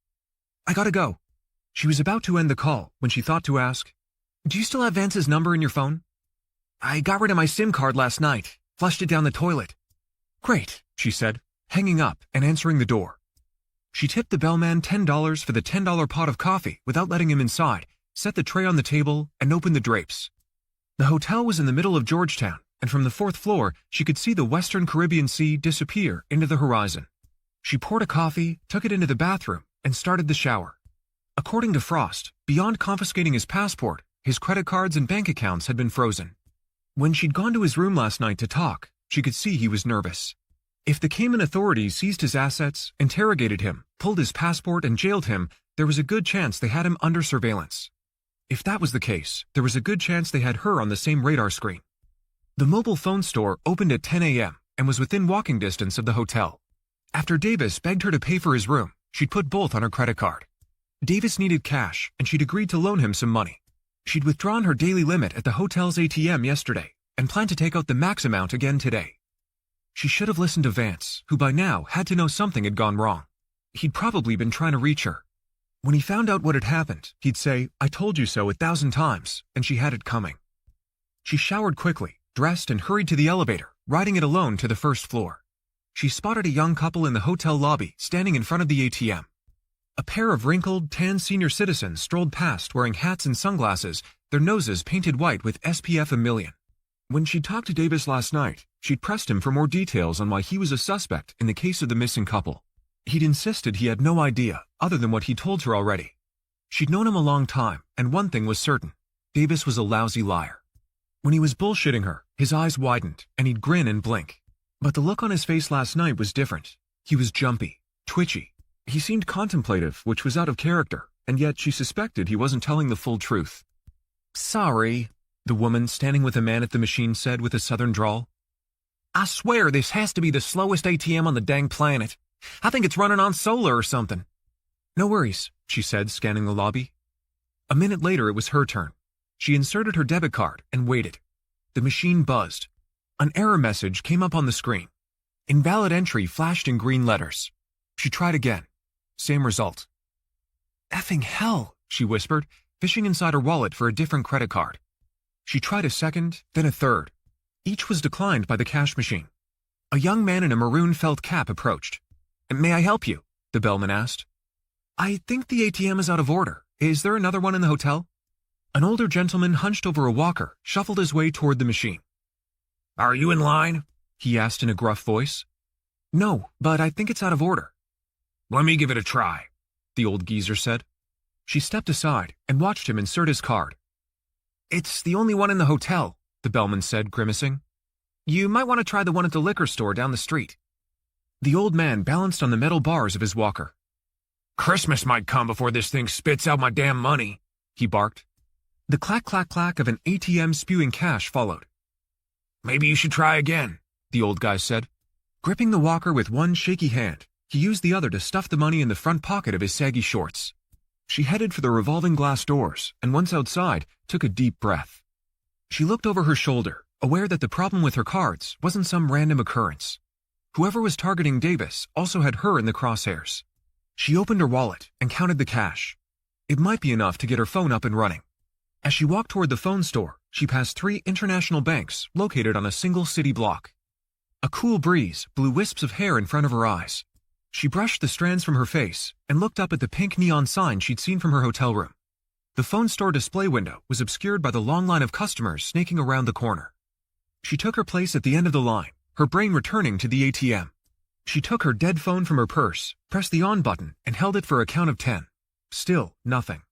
"I gotta go." She was about to end the call when she thought to ask, "Do you still have Vance's number in your phone?" "I got rid of my SIM card last night. Flushed it down the toilet." "Great," she said, hanging up and answering the door. She tipped the bellman $10 for the $10 pot of coffee without letting him inside, set the tray on the table, and opened the drapes. The hotel was in the middle of Georgetown, and from the 4th floor, she could see the western Caribbean Sea disappear into the horizon. She poured a coffee, took it into the bathroom, and started the shower. According to Frost, beyond confiscating his passport, his credit cards and bank accounts had been frozen. When she'd gone to his room last night to talk, she could see he was nervous. If the Cayman authorities seized his assets, interrogated him, pulled his passport, and jailed him, there was a good chance they had him under surveillance. If that was the case, there was a good chance they had her on the same radar screen. The mobile phone store opened at 10 a.m. and was within walking distance of the hotel. After Davis begged her to pay for his room, she'd put both on her credit card. Davis needed cash, and she'd agreed to loan him some money. She'd withdrawn her daily limit at the hotel's ATM yesterday and planned to take out the max amount again today. She should have listened to Vance, who by now had to know something had gone wrong. He'd probably been trying to reach her. When he found out what had happened, he'd say, "I told you so 1,000 times," and she had it coming. She showered quickly, dressed, and hurried to the elevator, riding it alone to the 1st floor. She spotted a young couple in the hotel lobby standing in front of the ATM. A pair of wrinkled, tan senior citizens strolled past wearing hats and sunglasses, their noses painted white with SPF 1,000,000. When she talked to Davis last night, she'd pressed him for more details on why he was a suspect in the case of the missing couple. He'd insisted he had no idea other than what he told her already. She'd known him a long time, and one thing was certain. Davis was a lousy liar. When he was bullshitting her, his eyes widened, and he'd grin and blink. But the look on his face last night was different. He was jumpy, twitchy. He seemed contemplative, which was out of character, and yet she suspected he wasn't telling the full truth. "Sorry," the woman standing with a man at the machine said with a southern drawl. "I swear this has to be the slowest ATM on the dang planet. I think it's running on solar or something." "No worries," she said, scanning the lobby. A minute later, it was her turn. She inserted her debit card and waited. The machine buzzed. An error message came up on the screen. Invalid entry flashed in green letters. She tried again. Same result. "Effing hell," she whispered, fishing inside her wallet for a different credit card. She tried a second, then a third. Each was declined by the cash machine. A young man in a maroon felt cap approached. "May I help you?" the bellman asked. "I think the ATM is out of order. Is there another one in the hotel?" An older gentleman hunched over a walker, shuffled his way toward the machine. "Are you in line?" he asked in a gruff voice. "No, but I think it's out of order." Let me give it a try, the old geezer said. She stepped aside and watched him insert his card. It's the only one in the hotel, the bellman said, grimacing. You might want to try the one at the liquor store down the street. The old man balanced on the metal bars of his walker. Christmas might come before this thing spits out my damn money, he barked. The clack-clack-clack of an ATM spewing cash followed. Maybe you should try again, the old guy said. Gripping the walker with one shaky hand, he used the other to stuff the money in the front pocket of his saggy shorts. She headed for the revolving glass doors, and once outside, took a deep breath. She looked over her shoulder, aware that the problem with her cards wasn't some random occurrence. Whoever was targeting Davis also had her in the crosshairs. She opened her wallet and counted the cash. It might be enough to get her phone up and running. As she walked toward the phone store, she passed 3 international banks located on a single city block. A cool breeze blew wisps of hair in front of her eyes. She brushed the strands from her face and looked up at the pink neon sign she'd seen from her hotel room. The phone store display window was obscured by the long line of customers snaking around the corner. She took her place at the end of the line, her brain returning to the ATM. She took her dead phone from her purse, pressed the on button, and held it for a count of 10. Still nothing.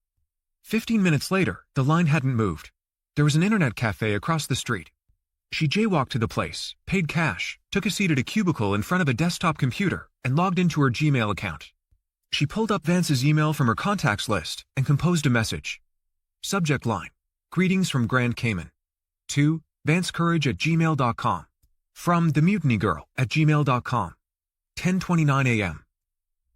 15 minutes later, the line hadn't moved. There was an internet cafe across the street. She jaywalked to the place, paid cash, took a seat at a cubicle in front of a desktop computer, and logged into her Gmail account. She pulled up Vance's email from her contacts list and composed a message. Subject line: Greetings from Grand Cayman. To vancecourage@gmail.com. From the Mutiny Girl @gmail.com. 10:29 a.m.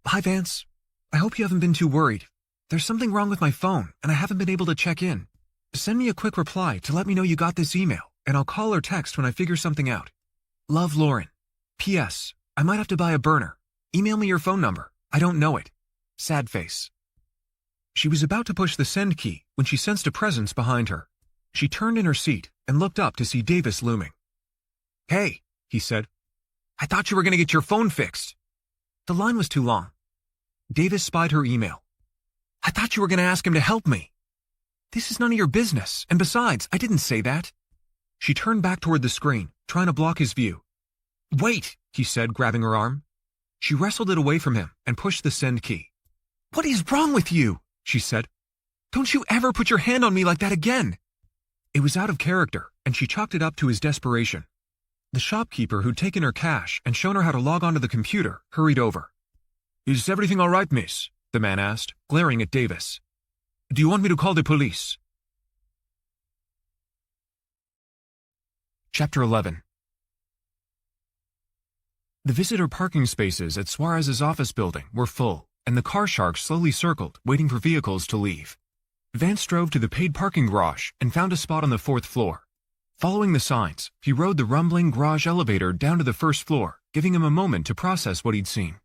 Hi Vance. I hope you haven't been too worried. There's something wrong with my phone, and I haven't been able to check in. Send me a quick reply to let me know you got this email, and I'll call or text when I figure something out. Love, Lauren. P.S. I might have to buy a burner. Email me your phone number. I don't know it. Sad face. She was about to push the send key when she sensed a presence behind her. She turned in her seat and looked up to see Davis looming. Hey, he said. I thought you were going to get your phone fixed. The line was too long. Davis spied her email. I thought you were going to ask him to help me. This is none of your business, and besides, I didn't say that. She turned back toward the screen, trying to block his view. Wait, he said, grabbing her arm. She wrestled it away from him and pushed the send key. What is wrong with you? She said. Don't you ever put your hand on me like that again. It was out of character, and she chalked it up to his desperation. The shopkeeper who'd taken her cash and shown her how to log onto the computer hurried over. Is everything all right, miss? The man asked, glaring at Davis. Do you want me to call the police? Chapter 11. The visitor parking spaces at Suarez's office building were full, and the car sharks slowly circled, waiting for vehicles to leave. Vance drove to the paid parking garage and found a spot on the 4th floor. Following the signs, he rode the rumbling garage elevator down to the 1st floor, giving him a moment to process what he'd seen.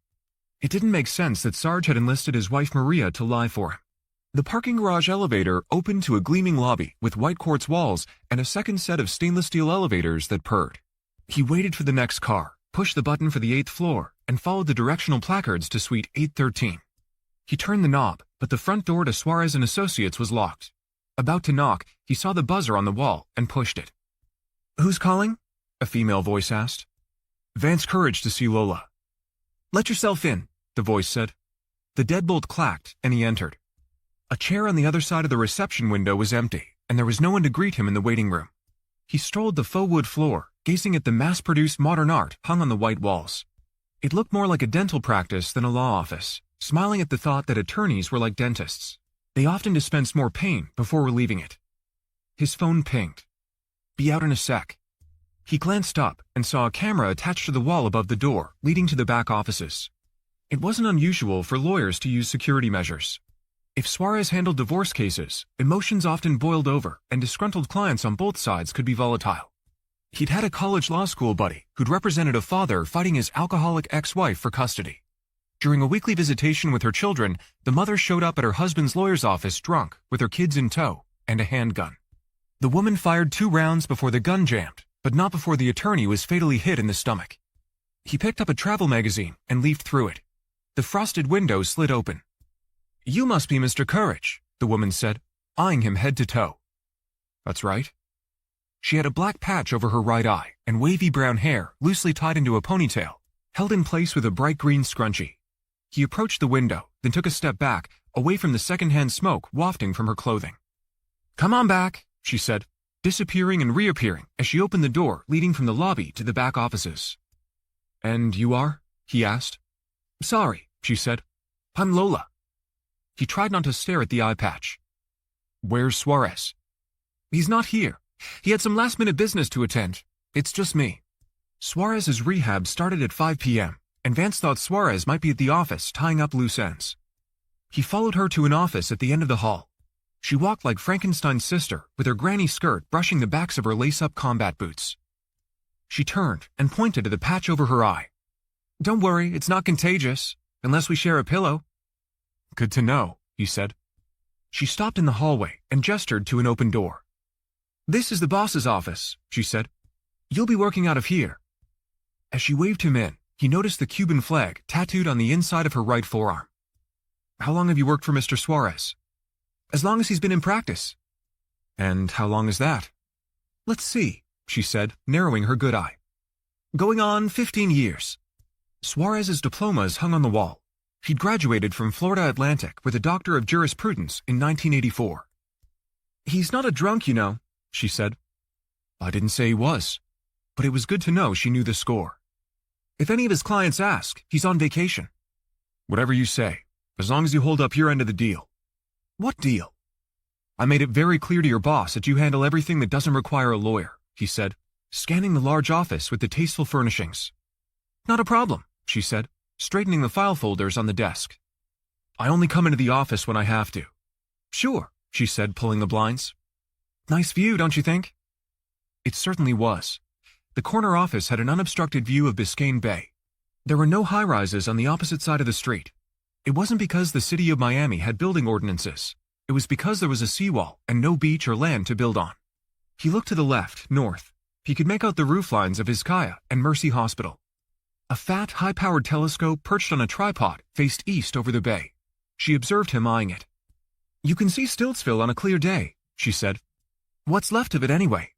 It didn't make sense that Sarge had enlisted his wife Maria to lie for him. The parking garage elevator opened to a gleaming lobby with white quartz walls and a second set of stainless steel elevators that purred. He waited for the next car, pushed the button for the 8th floor, and followed the directional placards to suite 813. He turned the knob, but the front door to Suarez & Associates was locked. About to knock, he saw the buzzer on the wall and pushed it. Who's calling? A female voice asked. Vance Courage to see Lola. Let yourself in, the voice said. The deadbolt clacked, and he entered. A chair on the other side of the reception window was empty, and there was no one to greet him in the waiting room. He strolled the faux wood floor, gazing at the mass-produced modern art hung on the white walls. It looked more like a dental practice than a law office, smiling at the thought that attorneys were like dentists. They often dispense more pain before relieving it. His phone pinged. Be out in a sec. He glanced up and saw a camera attached to the wall above the door, leading to the back offices. It wasn't unusual for lawyers to use security measures. If Suarez handled divorce cases, emotions often boiled over, and disgruntled clients on both sides could be volatile. He'd had a college law school buddy who'd represented a father fighting his alcoholic ex-wife for custody. During a weekly visitation with her children, the mother showed up at her husband's lawyer's office drunk, with her kids in tow, and a handgun. The woman fired 2 rounds before the gun jammed, but not before the attorney was fatally hit in the stomach. He picked up a travel magazine and leafed through it. The frosted window slid open. You must be Mr. Courage, the woman said, eyeing him head to toe. That's right. She had a black patch over her right eye and wavy brown hair loosely tied into a ponytail, held in place with a bright green scrunchie. He approached the window, then took a step back, away from the second-hand smoke wafting from her clothing. "Come on back," she said, disappearing and reappearing as she opened the door leading from the lobby to the back offices. "And you are?" he asked. "Sorry," she said. "I'm Lola." He tried not to stare at the eye patch. "Where's Suarez?" "He's not here. He had some last-minute business to attend. It's just me." Suarez's rehab started at 5 p.m., and Vance thought Suarez might be at the office tying up loose ends. He followed her to an office at the end of the hall. She walked like Frankenstein's sister, with her granny skirt brushing the backs of her lace-up combat boots. She turned and pointed to the patch over her eye. "Don't worry, it's not contagious, unless we share a pillow." "Good to know," he said. She stopped in the hallway and gestured to an open door. "This is the boss's office," she said. "You'll be working out of here." As she waved him in, he noticed the Cuban flag tattooed on the inside of her right forearm. "How long have you worked for Mr. Suarez?" "As long as he's been in practice." "And how long is that?" "Let's see," she said, narrowing her good eye. "Going on 15 years. Suarez's diplomas hung on the wall. He'd graduated from Florida Atlantic with a Doctor of Jurisprudence in 1984. "He's not a drunk, you know," she said. "I didn't say he was, but it was good to know she knew the score. If any of his clients ask, he's on vacation." "Whatever you say, as long as you hold up your end of the deal." "What deal?" "I made it very clear to your boss that you handle everything that doesn't require a lawyer," he said, scanning the large office with the tasteful furnishings. "Not a problem," she said, straightening the file folders on the desk. "I only come into the office when I have to." "Sure," she said, pulling the blinds. "Nice view, don't you think?" It certainly was. The corner office had an unobstructed view of Biscayne Bay. There were no high-rises on the opposite side of the street. It wasn't because the city of Miami had building ordinances. It was because there was a seawall and no beach or land to build on. He looked to the left, north. He could make out the roof lines of Vizcaya and Mercy Hospital. A fat, high-powered telescope perched on a tripod faced east over the bay. She observed him eyeing it. "You can see Stiltsville on a clear day," she said. "What's left of it anyway?"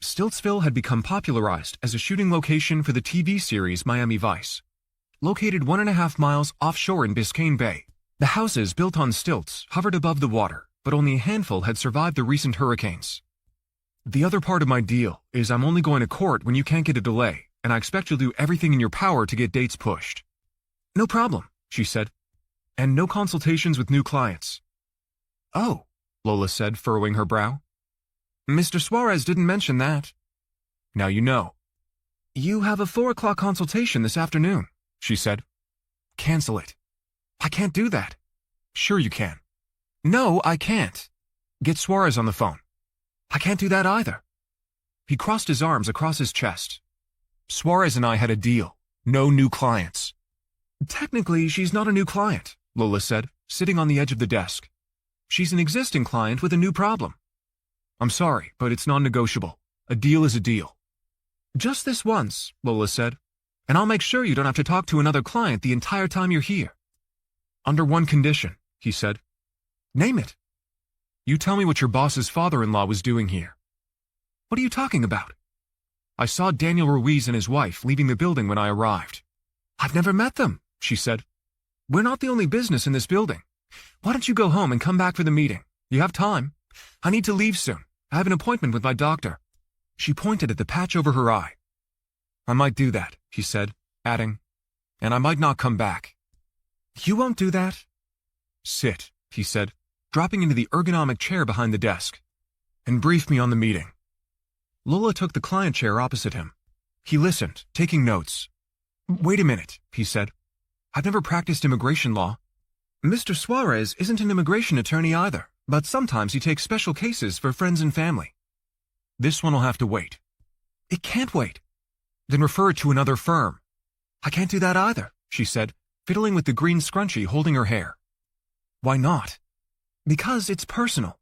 Stiltsville had become popularized as a shooting location for the TV series Miami Vice. Located 1.5 miles offshore in Biscayne Bay, the houses built on stilts hovered above the water, but only a handful had survived the recent hurricanes. "The other part of my deal is I'm only going to court when you can't get a delay, and I expect you'll do everything in your power to get dates pushed." "No problem," she said. "And no consultations with new clients." "Oh," Lola said, furrowing her brow. "Mr. Suarez didn't mention that." "Now you know." "You have a 4 o'clock consultation this afternoon," she said. "Cancel it." "I can't do that." "Sure you can." "No, I can't." "Get Suarez on the phone." "I can't do that either." He crossed his arms across his chest. "Suarez and I had a deal. No new clients." "Technically, she's not a new client," Lola said, sitting on the edge of the desk. "She's an existing client with a new problem." "I'm sorry, but it's non-negotiable. A deal is a deal." "Just this once," Lola said, "and I'll make sure you don't have to talk to another client the entire time you're here." "Under one condition," he said. "Name it." "You tell me what your boss's father-in-law was doing here." "What are you talking about?" "I saw Daniel Ruiz and his wife leaving the building when I arrived." "I've never met them," she said. "We're not the only business in this building. Why don't you go home and come back for the meeting? You have time. I need to leave soon. I have an appointment with my doctor." She pointed at the patch over her eye. "I might do that," he said, adding, "and I might not come back." "You won't do that." "Sit," he said, dropping into the ergonomic chair behind the desk, "and brief me on the meeting." Lola took the client chair opposite him. He listened, taking notes. "Wait a minute," he said. "I've never practiced immigration law." "Mr. Suarez isn't an immigration attorney either, but sometimes he takes special cases for friends and family." "This one will have to wait." "It can't wait." "Then refer it to another firm." "I can't do that either," she said, fiddling with the green scrunchie holding her hair. "Why not?" "Because it's personal."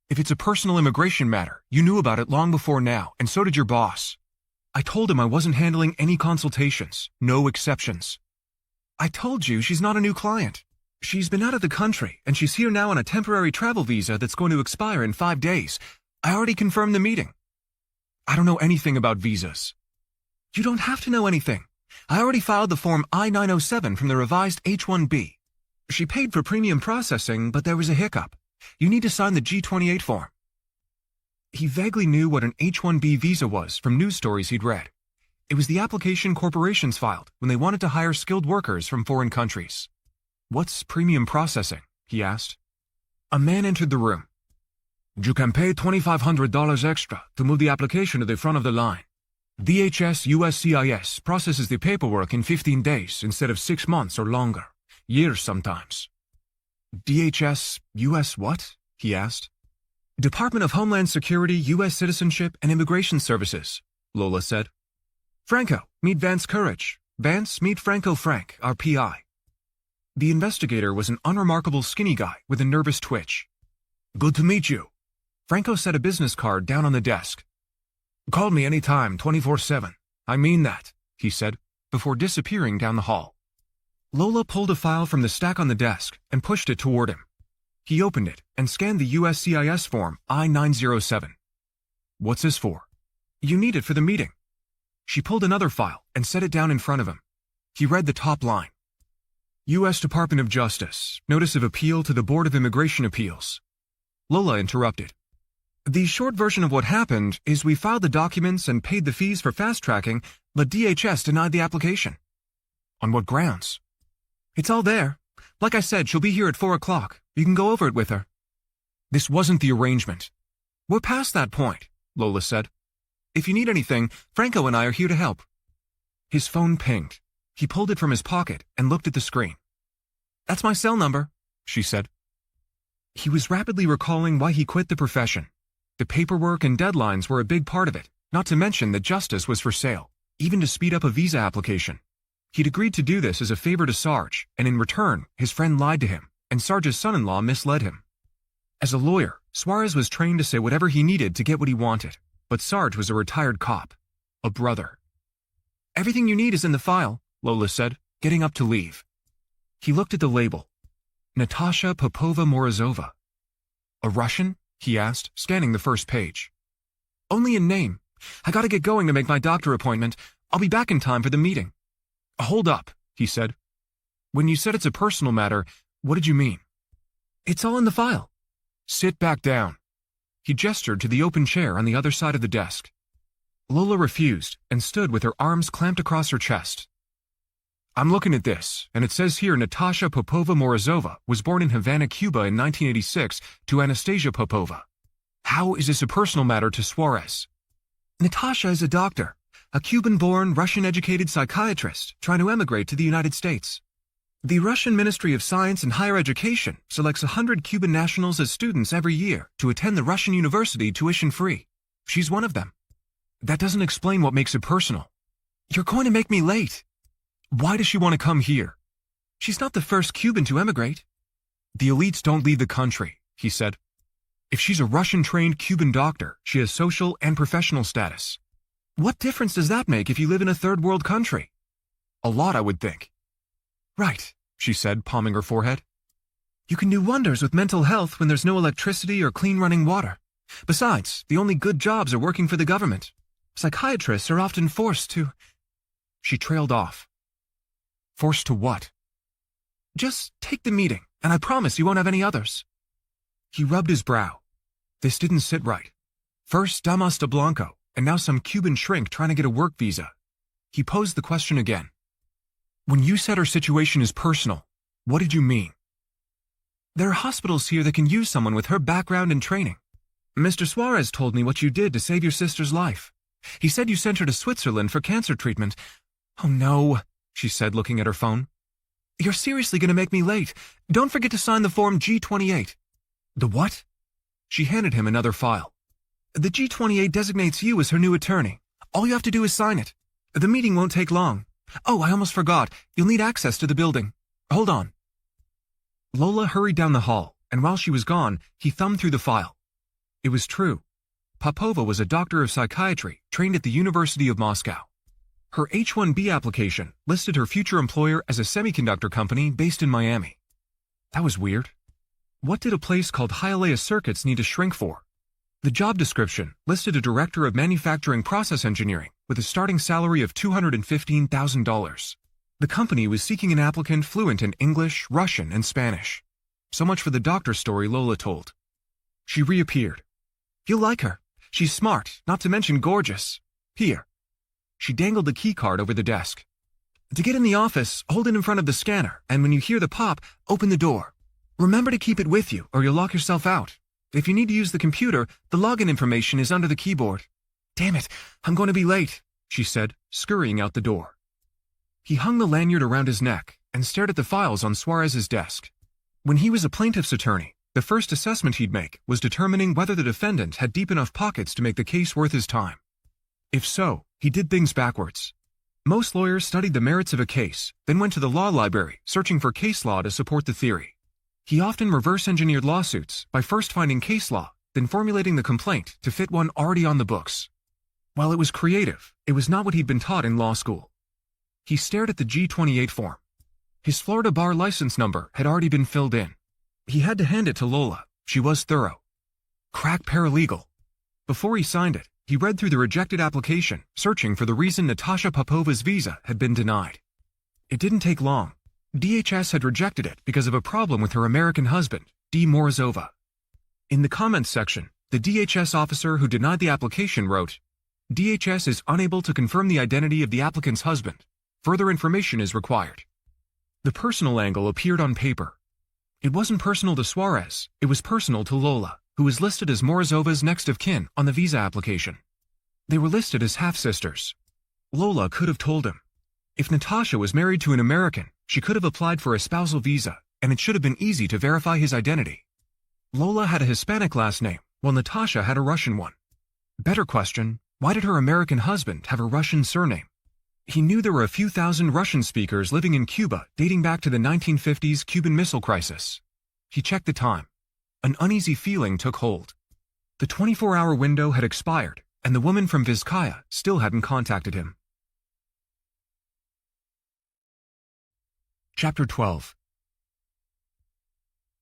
"If it's a personal immigration matter, you knew about it long before now, and so did your boss." "I told him I wasn't handling any consultations, no exceptions." "I told you she's not a new client. She's been out of the country, and she's here now on a temporary travel visa that's going to expire in 5 days. I already confirmed the meeting." "I don't know anything about visas." "You don't have to know anything. I already filed the Form I-907 from the revised H-1B. She paid for premium processing, but there was a hiccup. You need to sign the G-28 form. He vaguely knew what an H-1B visa was from news stories he'd read. It was the application corporations filed when they wanted to hire skilled workers from foreign countries. What's premium processing? He asked. A man entered the room. You can pay $2,500 extra to move the application to the front of the line. DHS USCIS processes the paperwork in 15 days instead of 6 months or longer. Years sometimes. DHS US what? He asked. Department of Homeland Security, U.S. Citizenship and Immigration Services, Lola said. Franco, meet Vance Courage. Vance, meet Franco Frank, our PI. The investigator was an unremarkable skinny guy with a nervous twitch. Good to meet you. Franco set a business card down on the desk. Call me anytime, 24/7. I mean that, he said, before disappearing down the hall. Lola pulled a file from the stack on the desk and pushed it toward him. He opened it and scanned the USCIS form I-907. What's this for? You need it for the meeting. She pulled another file and set it down in front of him. He read the top line. U.S. Department of Justice, Notice of Appeal to the Board of Immigration Appeals. Lola interrupted. The short version of what happened is we filed the documents and paid the fees for fast-tracking, but DHS denied the application. On what grounds? It's all there. Like I said, she'll be here at 4 o'clock. You can go over it with her. This wasn't the arrangement. We're past that point, Lola said. If you need anything, Franco and I are here to help. His phone pinged. He pulled it from his pocket and looked at the screen. That's my cell number, she said. He was rapidly recalling why he quit the profession. The paperwork and deadlines were a big part of it, not to mention that justice was for sale, even to speed up a visa application. He'd agreed to do this as a favor to Sarge, and in return, his friend lied to him, and Sarge's son-in-law misled him. As a lawyer, Suarez was trained to say whatever he needed to get what he wanted, but Sarge was a retired cop, a brother. Everything you need is in the file, Lola said, getting up to leave. He looked at the label. Natasha Popova-Morozova. A Russian? He asked, scanning the first page. Only in name. I gotta get going to make my doctor appointment. I'll be back in time for the meeting. Hold up, he said. When you said it's a personal matter, what did you mean? It's all in the file. Sit back down. He gestured to the open chair on the other side of the desk. Lola refused and stood with her arms clamped across her chest. I'm looking at this, and it says here Natasha Popova-Morozova was born in Havana, Cuba in 1986 to Anastasia Popova. How is this a personal matter to Suarez? Natasha is a doctor, a Cuban-born, Russian-educated psychiatrist trying to emigrate to the United States. The Russian Ministry of Science and Higher Education selects 100 Cuban nationals as students every year to attend the Russian university tuition-free. She's one of them. That doesn't explain what makes it personal. You're going to make me late. Why does she want to come here? She's not the first Cuban to emigrate. The elites don't leave the country, he said. If she's a Russian-trained Cuban doctor, she has social and professional status. What difference does that make if you live in a third-world country? A lot, I would think. Right, she said, palming her forehead. You can do wonders with mental health when there's no electricity or clean running water. Besides, the only good jobs are working for the government. Psychiatrists are often forced to... She trailed off. Forced to what? Just take the meeting, and I promise you won't have any others. He rubbed his brow. This didn't sit right. First Damas de Blanco, and now some Cuban shrink trying to get a work visa. He posed the question again. When you said her situation is personal, what did you mean? There are hospitals here that can use someone with her background and training. Mr. Suarez told me what you did to save your sister's life. He said you sent her to Switzerland for cancer treatment. Oh no, she said, looking at her phone. You're seriously going to make me late. Don't forget to sign the Form G-28. The what? She handed him another file. The G-28 designates you as her new attorney. All you have to do is sign it. The meeting won't take long. Oh, I almost forgot. You'll need access to the building. Hold on. Lola hurried down the hall, and while she was gone, he thumbed through the file. It was true. Popova was a doctor of psychiatry trained at the University of Moscow. Her H-1B application listed her future employer as a semiconductor company based in Miami. That was weird. What did a place called Hialeah Circuits need to shrink for? The job description listed a director of manufacturing process engineering with a starting salary of $215,000. The company was seeking an applicant fluent in English, Russian, and Spanish. So much for the doctor story Lola told. She reappeared. You'll like her. She's smart, not to mention gorgeous. Here. She dangled the key card over the desk. To get in the office, hold it in front of the scanner, and when you hear the pop, open the door. Remember to keep it with you, or you'll lock yourself out. If you need to use the computer, the login information is under the keyboard. Damn it, I'm going to be late, she said, scurrying out the door. He hung the lanyard around his neck and stared at the files on Suarez's desk. When he was a plaintiff's attorney, the first assessment he'd make was determining whether the defendant had deep enough pockets to make the case worth his time. If so, he did things backwards. Most lawyers studied the merits of a case, then went to the law library searching for case law to support the theory. He often reverse-engineered lawsuits by first finding case law, then formulating the complaint to fit one already on the books. While it was creative, it was not what he'd been taught in law school. He stared at the G-28 form. His Florida bar license number had already been filled in. He had to hand it to Lola. She was thorough. Crack paralegal. Before he signed it, he read through the rejected application, searching for the reason Natasha Popova's visa had been denied. It didn't take long. DHS had rejected it because of a problem with her American husband, D. Morozova. In the comments section, the DHS officer who denied the application wrote, DHS is unable to confirm the identity of the applicant's husband. Further information is required. The personal angle appeared on paper. It wasn't personal to Suarez, it was personal to Lola, who was listed as Morozova's next of kin on the visa application. They were listed as half-sisters. Lola could have told him. If Natasha was married to an American, she could have applied for a spousal visa, and it should have been easy to verify his identity. Lola had a Hispanic last name, while Natasha had a Russian one. Better question, why did her American husband have a Russian surname? He knew there were a few thousand Russian speakers living in Cuba dating back to the 1950s Cuban Missile Crisis. He checked the time. An uneasy feeling took hold. The 24-hour window had expired, and the woman from Vizcaya still hadn't contacted him. Chapter 12.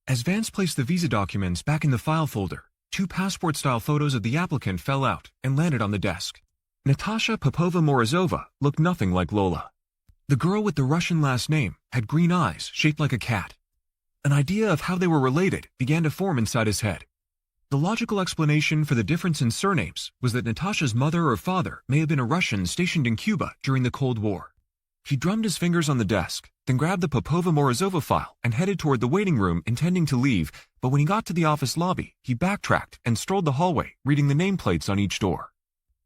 As Vance placed the visa documents back in the file folder, 2 passport-style photos of the applicant fell out and landed on the desk. Natasha Popova Morozova looked nothing like Lola. The girl with the Russian last name had green eyes shaped like a cat. An idea of how they were related began to form inside his head. The logical explanation for the difference in surnames was that Natasha's mother or father may have been a Russian stationed in Cuba during the Cold War. He drummed his fingers on the desk, then grabbed the Popova Morozova file and headed toward the waiting room intending to leave, but when he got to the office lobby, he backtracked and strolled the hallway, reading the nameplates on each door.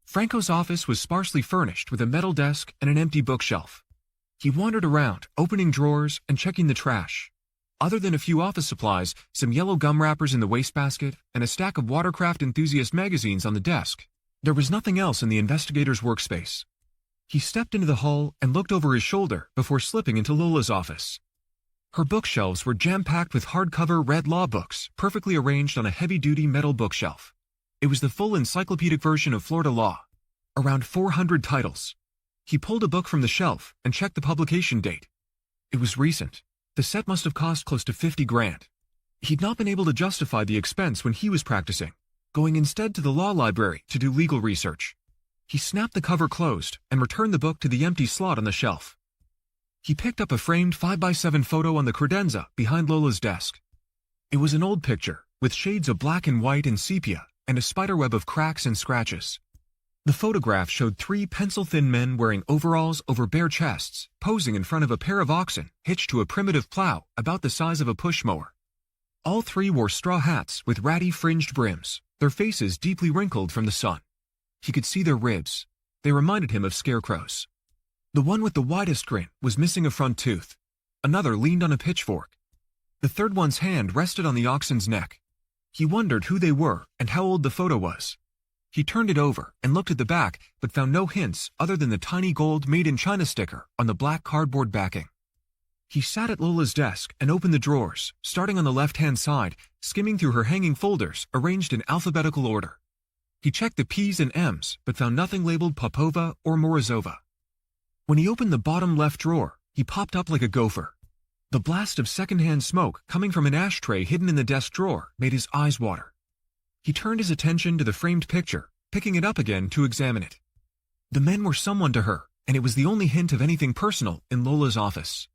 Franco's office was sparsely furnished with a metal desk and an empty bookshelf. He wandered around, opening drawers and checking the trash. Other than a few office supplies, some yellow gum wrappers in the wastebasket, and a stack of watercraft enthusiast magazines on the desk, there was nothing else in the investigator's workspace. He stepped into the hall and looked over his shoulder before slipping into Lola's office. Her bookshelves were jam-packed with hardcover red law books, perfectly arranged on a heavy-duty metal bookshelf. It was the full encyclopedic version of Florida law, around 400 titles. He pulled a book from the shelf and checked the publication date. It was recent. The set must have cost close to $50 grand. He'd not been able to justify the expense when he was practicing, going instead to the law library to do legal research. He snapped the cover closed and returned the book to the empty slot on the shelf. He picked up a framed 5x7 photo on the credenza behind Lola's desk. It was an old picture, with shades of black and white and sepia, and a spiderweb of cracks and scratches. The photograph showed 3 pencil-thin men wearing overalls over bare chests, posing in front of a pair of oxen hitched to a primitive plow about the size of a push mower. All 3 wore straw hats with ratty fringed brims, their faces deeply wrinkled from the sun. He could see their ribs. They reminded him of scarecrows. The one with the widest grin was missing a front tooth. Another leaned on a pitchfork. The third one's hand rested on the oxen's neck. He wondered who they were and how old the photo was. He turned it over and looked at the back, but found no hints other than the tiny gold Made in China sticker on the black cardboard backing. He sat at Lola's desk and opened the drawers, starting on the left-hand side, skimming through her hanging folders arranged in alphabetical order. He checked the P's and M's, but found nothing labeled Popova or Morozova. When he opened the bottom left drawer, he popped up like a gopher. The blast of secondhand smoke coming from an ashtray hidden in the desk drawer made his eyes water. He turned his attention to the framed picture, picking it up again to examine it. The men were someone to her, and it was the only hint of anything personal in Lola's office.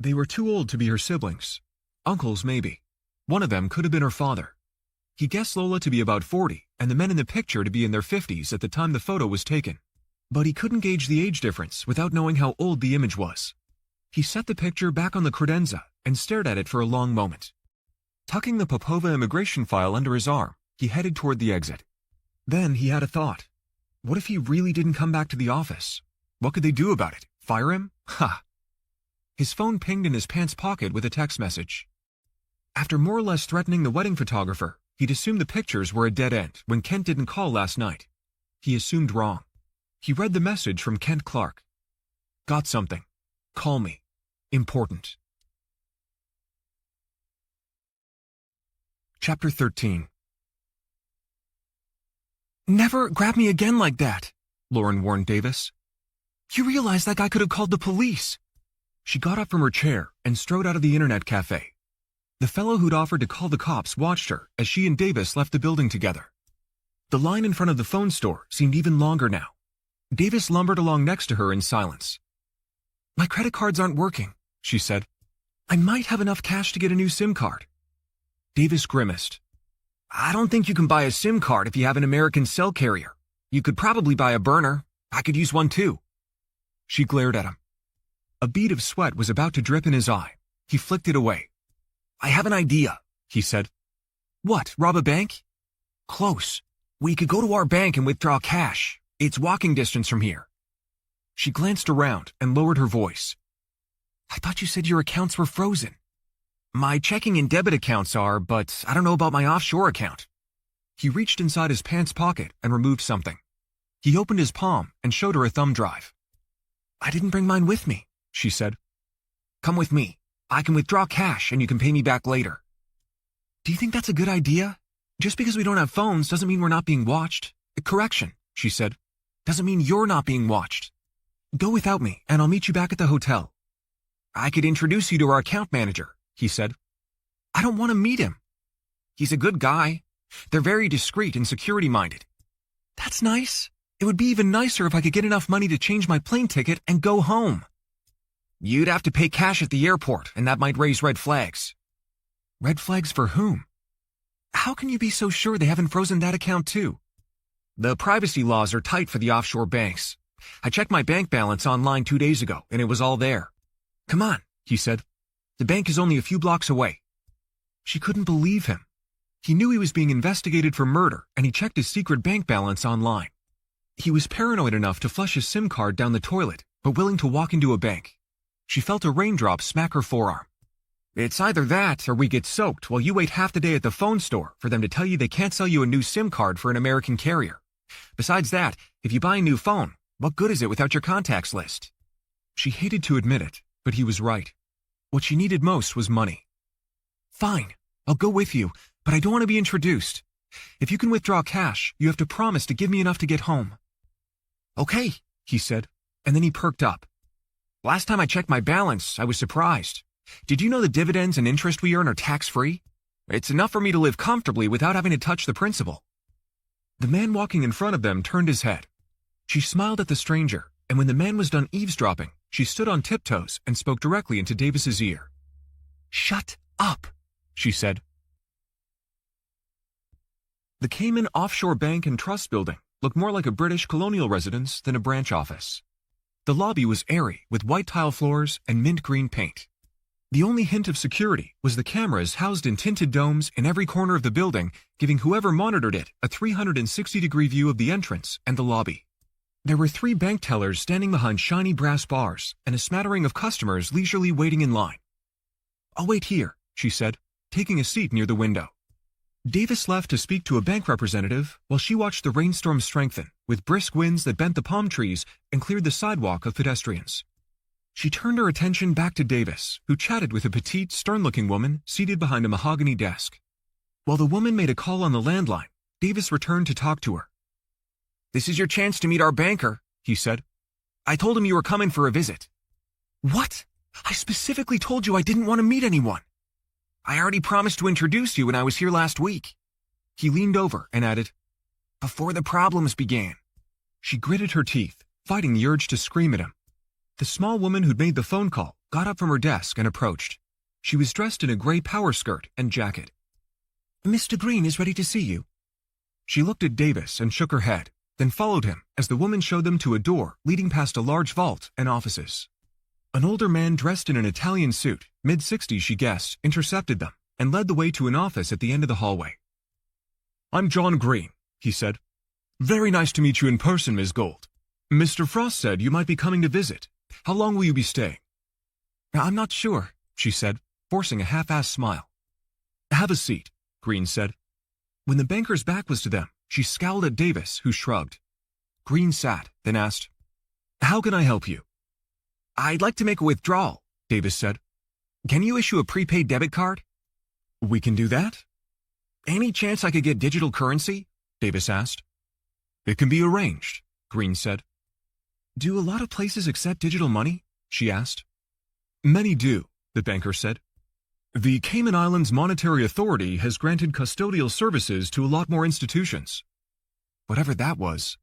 They were too old to be her siblings. Uncles, maybe. One of them could have been her father. He guessed Lola to be about 40, and the men in the picture to be in their 50s at the time the photo was taken. But he couldn't gauge the age difference without knowing how old the image was. He set the picture back on the credenza and stared at it for a long moment. Tucking the Popova immigration file under his arm, he headed toward the exit. Then he had a thought. What if he really didn't come back to the office? What could they do about it? Fire him? Ha! His phone pinged in his pants pocket with a text message. After more or less threatening the wedding photographer, he'd assumed the pictures were a dead end when Kent didn't call last night. He assumed wrong. He read the message from Kent Clark. Got something. Call me. Important. Chapter 13. Never grab me again like that, Lauren warned Davis. You realize that guy could have called the police. She got up from her chair and strode out of the internet cafe. The fellow who'd offered to call the cops watched her as she and Davis left the building together. The line in front of the phone store seemed even longer now. Davis lumbered along next to her in silence. My credit cards aren't working, she said. I might have enough cash to get a new SIM card. Davis grimaced. I don't think you can buy a SIM card if you have an American cell carrier. You could probably buy a burner. I could use one too. She glared at him. A bead of sweat was about to drip in his eye. He flicked it away. I have an idea, he said. What, rob a bank? Close. We could go to our bank and withdraw cash. It's walking distance from here. She glanced around and lowered her voice. I thought you said your accounts were frozen. My checking and debit accounts are, but I don't know about my offshore account. He reached inside his pants pocket and removed something. He opened his palm and showed her a thumb drive. I didn't bring mine with me, she said. Come with me. I can withdraw cash and you can pay me back later. Do you think that's a good idea? Just because we don't have phones doesn't mean we're not being watched. Correction, she said. Doesn't mean you're not being watched. Go without me and I'll meet you back at the hotel. I could introduce you to our account manager, he said. I don't want to meet him. He's a good guy. They're very discreet and security-minded. That's nice. It would be even nicer if I could get enough money to change my plane ticket and go home. You'd have to pay cash at the airport, and that might raise red flags. Red flags for whom? How can you be so sure they haven't frozen that account too? The privacy laws are tight for the offshore banks. I checked my bank balance online 2 days ago, and it was all there. Come on, he said. The bank is only a few blocks away. She couldn't believe him. He knew he was being investigated for murder, and he checked his secret bank balance online. He was paranoid enough to flush his SIM card down the toilet, but willing to walk into a bank. She felt a raindrop smack her forearm. It's either that or we get soaked while you wait half the day at the phone store for them to tell you they can't sell you a new SIM card for an American carrier. Besides that, if you buy a new phone, what good is it without your contacts list? She hated to admit it, but he was right. What she needed most was money. Fine, I'll go with you, but I don't want to be introduced. If you can withdraw cash, you have to promise to give me enough to get home. Okay, he said, and then he perked up. Last time I checked my balance, I was surprised. Did you know the dividends and interest we earn are tax-free? It's enough for me to live comfortably without having to touch the principal. The man walking in front of them turned his head. She smiled at the stranger, and when the man was done eavesdropping, she stood on tiptoes and spoke directly into Davis's ear. Shut up, she said. The Cayman Offshore Bank and Trust Building looked more like a British colonial residence than a branch office. The lobby was airy with white tile floors and mint green paint. The only hint of security was the cameras housed in tinted domes in every corner of the building, giving whoever monitored it a 360-degree view of the entrance and the lobby. There were 3 bank tellers standing behind shiny brass bars and a smattering of customers leisurely waiting in line. I'll wait here, she said, taking a seat near the window. Davis left to speak to a bank representative while she watched the rainstorm strengthen with brisk winds that bent the palm trees and cleared the sidewalk of pedestrians. She turned her attention back to Davis, who chatted with a petite, stern-looking woman seated behind a mahogany desk. While the woman made a call on the landline, Davis returned to talk to her. This is your chance to meet our banker, he said. I told him you were coming for a visit. What? I specifically told you I didn't want to meet anyone. I already promised to introduce you when I was here last week. He leaned over and added, "Before the problems began." She gritted her teeth, fighting the urge to scream at him. The small woman who'd made the phone call got up from her desk and approached. She was dressed in a gray power skirt and jacket. "Mr. Green is ready to see you." She looked at Davis and shook her head, then followed him as the woman showed them to a door leading past a large vault and offices. An older man dressed in an Italian suit, mid-60s she guessed, intercepted them and led the way to an office at the end of the hallway. "I'm John Green," he said. "Very nice to meet you in person, Ms. Gold. Mr. Frost said you might be coming to visit. How long will you be staying?" "I'm not sure," she said, forcing a half-assed smile. "Have a seat," Green said. When the banker's back was to them, she scowled at Davis, who shrugged. Green sat, then asked, "How can I help you?" "I'd like to make a withdrawal," Davis said. "Can you issue a prepaid debit card?" "We can do that." "Any chance I could get digital currency?" Davis asked. "It can be arranged," Green said. "Do a lot of places accept digital money?" she asked. "Many do," the banker said. "The Cayman Islands Monetary Authority has granted custodial services to a lot more institutions." Whatever that was.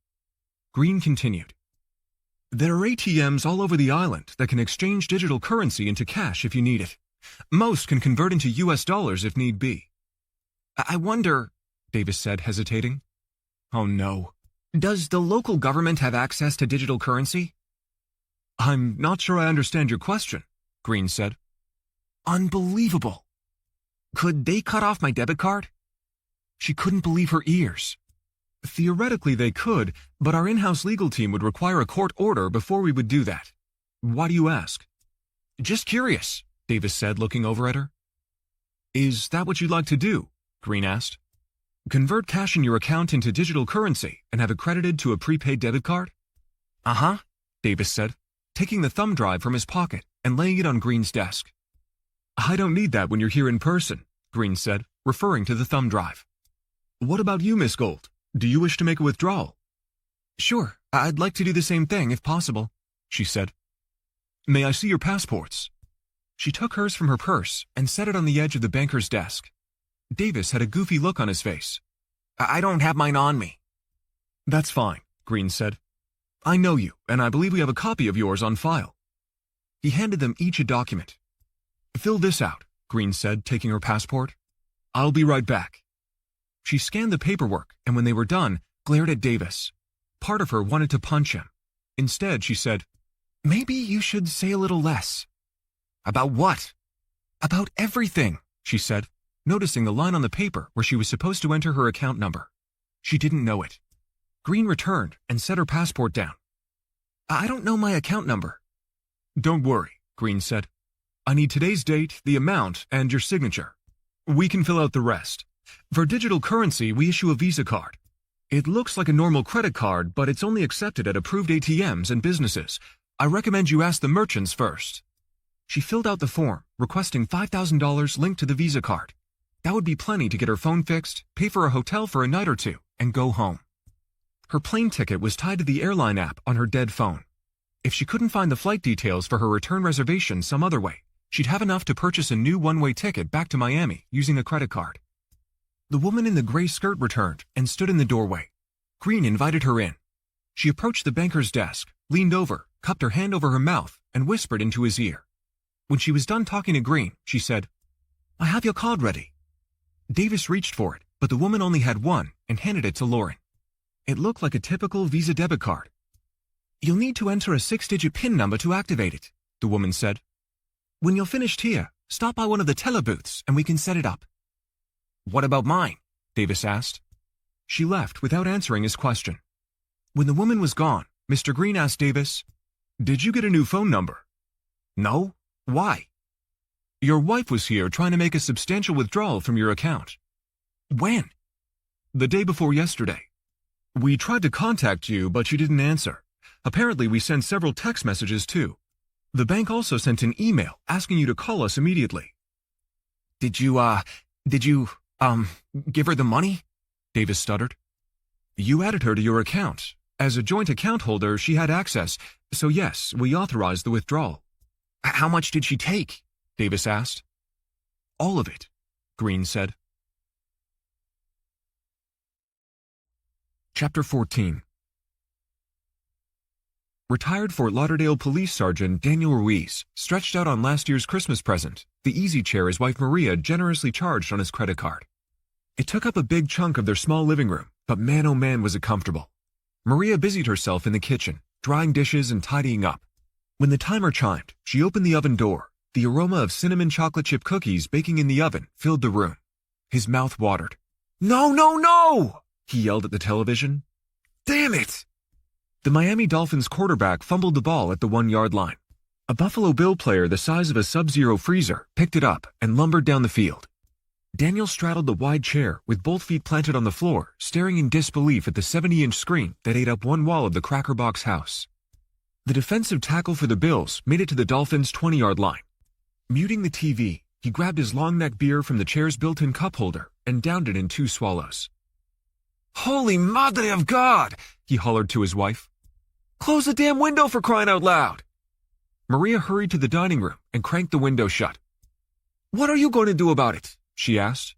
Green continued. "There are ATMs all over the island that can exchange digital currency into cash if you need it. Most can convert into US dollars if need be." "I wonder," Davis said, hesitating. "Oh no. Does the local government have access to digital currency?" "I'm not sure I understand your question," Green said. "Unbelievable. Could they cut off my debit card?" She couldn't believe her ears. "Theoretically they could, but our in-house legal team would require a court order before we would do that. Why do you ask?" "Just curious," Davis said, looking over at her. "Is that what you'd like to do?" Green asked. "Convert cash in your account into digital currency and have it credited to a prepaid debit card?" "Uh-huh," Davis said, taking the thumb drive from his pocket and laying it on Green's desk. "I don't need that when you're here in person," Green said, referring to the thumb drive. "What about you, Miss Gold? Do you wish to make a withdrawal?" "Sure, I'd like to do the same thing if possible," she said. "May I see your passports?" She took hers from her purse and set it on the edge of the banker's desk. Davis had a goofy look on his face. "I don't have mine on me." "That's fine," Green said. "I know you, and I believe we have a copy of yours on file." He handed them each a document. "Fill this out," Green said, taking her passport. "I'll be right back." She scanned the paperwork, and when they were done, glared at Davis. Part of her wanted to punch him. Instead, she said, "Maybe you should say a little less." "About what?" "About everything," she said, noticing the line on the paper where she was supposed to enter her account number. She didn't know it. Green returned and set her passport down. "I don't know my account number." "Don't worry," Green said. "I need today's date, the amount, and your signature. We can fill out the rest. For digital currency, we issue a Visa card. It looks like a normal credit card, but it's only accepted at approved ATMs and businesses. I recommend you ask the merchants first." She filled out the form, requesting $5,000 linked to the Visa card. That would be plenty to get her phone fixed, pay for a hotel for a night or two, and go home. Her plane ticket was tied to the airline app on her dead phone. If she couldn't find the flight details for her return reservation some other way, she'd have enough to purchase a new one-way ticket back to Miami using a credit card. The woman in the gray skirt returned and stood in the doorway. Green invited her in. She approached the banker's desk, leaned over, cupped her hand over her mouth, and whispered into his ear. When she was done talking to Green, she said, "I have your card ready." Davis reached for it, but the woman only had one and handed it to Lauren. It looked like a typical Visa debit card. "You'll need to enter a 6-digit PIN number to activate it," the woman said. "When you're finished here, stop by one of the teller booths and we can set it up." "What about mine?" Davis asked. She left without answering his question. When the woman was gone, Mr. Green asked Davis, "Did you get a new phone number?" "No. Why?" "Your wife was here trying to make a substantial withdrawal from your account." "When?" "The day before yesterday. We tried to contact you, but you didn't answer. Apparently, we sent several text messages too. The bank also sent an email asking you to call us immediately." Did you give her the money?" Davis stuttered. "You added her to your account. As a joint account holder, she had access, so yes, we authorized the withdrawal." "How much did she take?" Davis asked. "All of it," Green said. Chapter 14. Retired Fort Lauderdale Police Sergeant Daniel Ruiz stretched out on last year's Christmas present, the easy chair his wife Maria generously charged on his credit card. It took up a big chunk of their small living room, but man oh man was it comfortable. Maria busied herself in the kitchen, drying dishes and tidying up. When the timer chimed, she opened the oven door. The aroma of cinnamon chocolate chip cookies baking in the oven filled the room. His mouth watered. "No, no, no!" he yelled at the television. "Damn it!" The Miami Dolphins quarterback fumbled the ball at the 1-yard line. A Buffalo Bill player the size of a Sub-Zero freezer picked it up and lumbered down the field. Daniel straddled the wide chair with both feet planted on the floor, staring in disbelief at the 70-inch screen that ate up one wall of the Cracker Box house. The defensive tackle for the Bills made it to the Dolphins' 20-yard line. Muting the TV, he grabbed his long-neck beer from the chair's built-in cup holder and downed it in 2 swallows. "Holy Madre of God!" he hollered to his wife. "Close the damn window for crying out loud!" Maria hurried to the dining room and cranked the window shut. "What are you going to do about it?" she asked.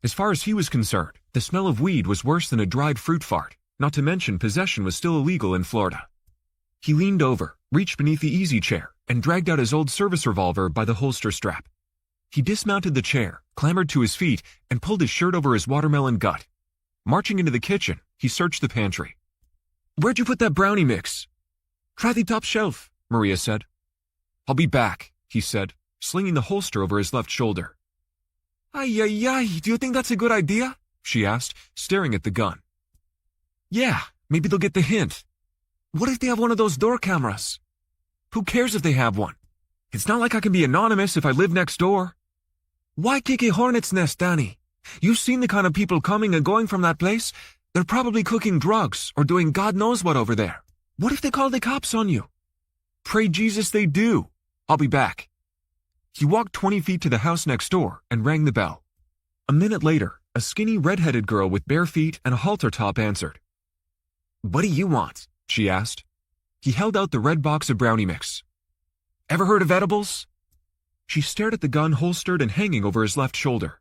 As far as he was concerned, the smell of weed was worse than a dried fruit fart, not to mention possession was still illegal in Florida. He leaned over, reached beneath the easy chair, and dragged out his old service revolver by the holster strap. He dismounted the chair, clambered to his feet, and pulled his shirt over his watermelon gut. Marching into the kitchen, he searched the pantry. "Where'd you put that brownie mix?" "Try the top shelf," Maria said. "I'll be back," he said, slinging the holster over his left shoulder. "Ay, ay, ay, do you think that's a good idea?" she asked, staring at the gun. "Yeah, maybe they'll get the hint." "What if they have one of those door cameras?" "Who cares if they have one? It's not like I can be anonymous if I live next door." "Why kick a hornet's nest, Danny? You've seen the kind of people coming and going from that place. They're probably cooking drugs or doing God knows what over there. What if they call the cops on you?" "Pray Jesus they do. I'll be back." He walked 20 feet to the house next door and rang the bell. A minute later, a skinny red-headed girl with bare feet and a halter top answered. "What do you want?" she asked. He held out the red box of brownie mix. "Ever heard of edibles?" She stared at the gun holstered and hanging over his left shoulder.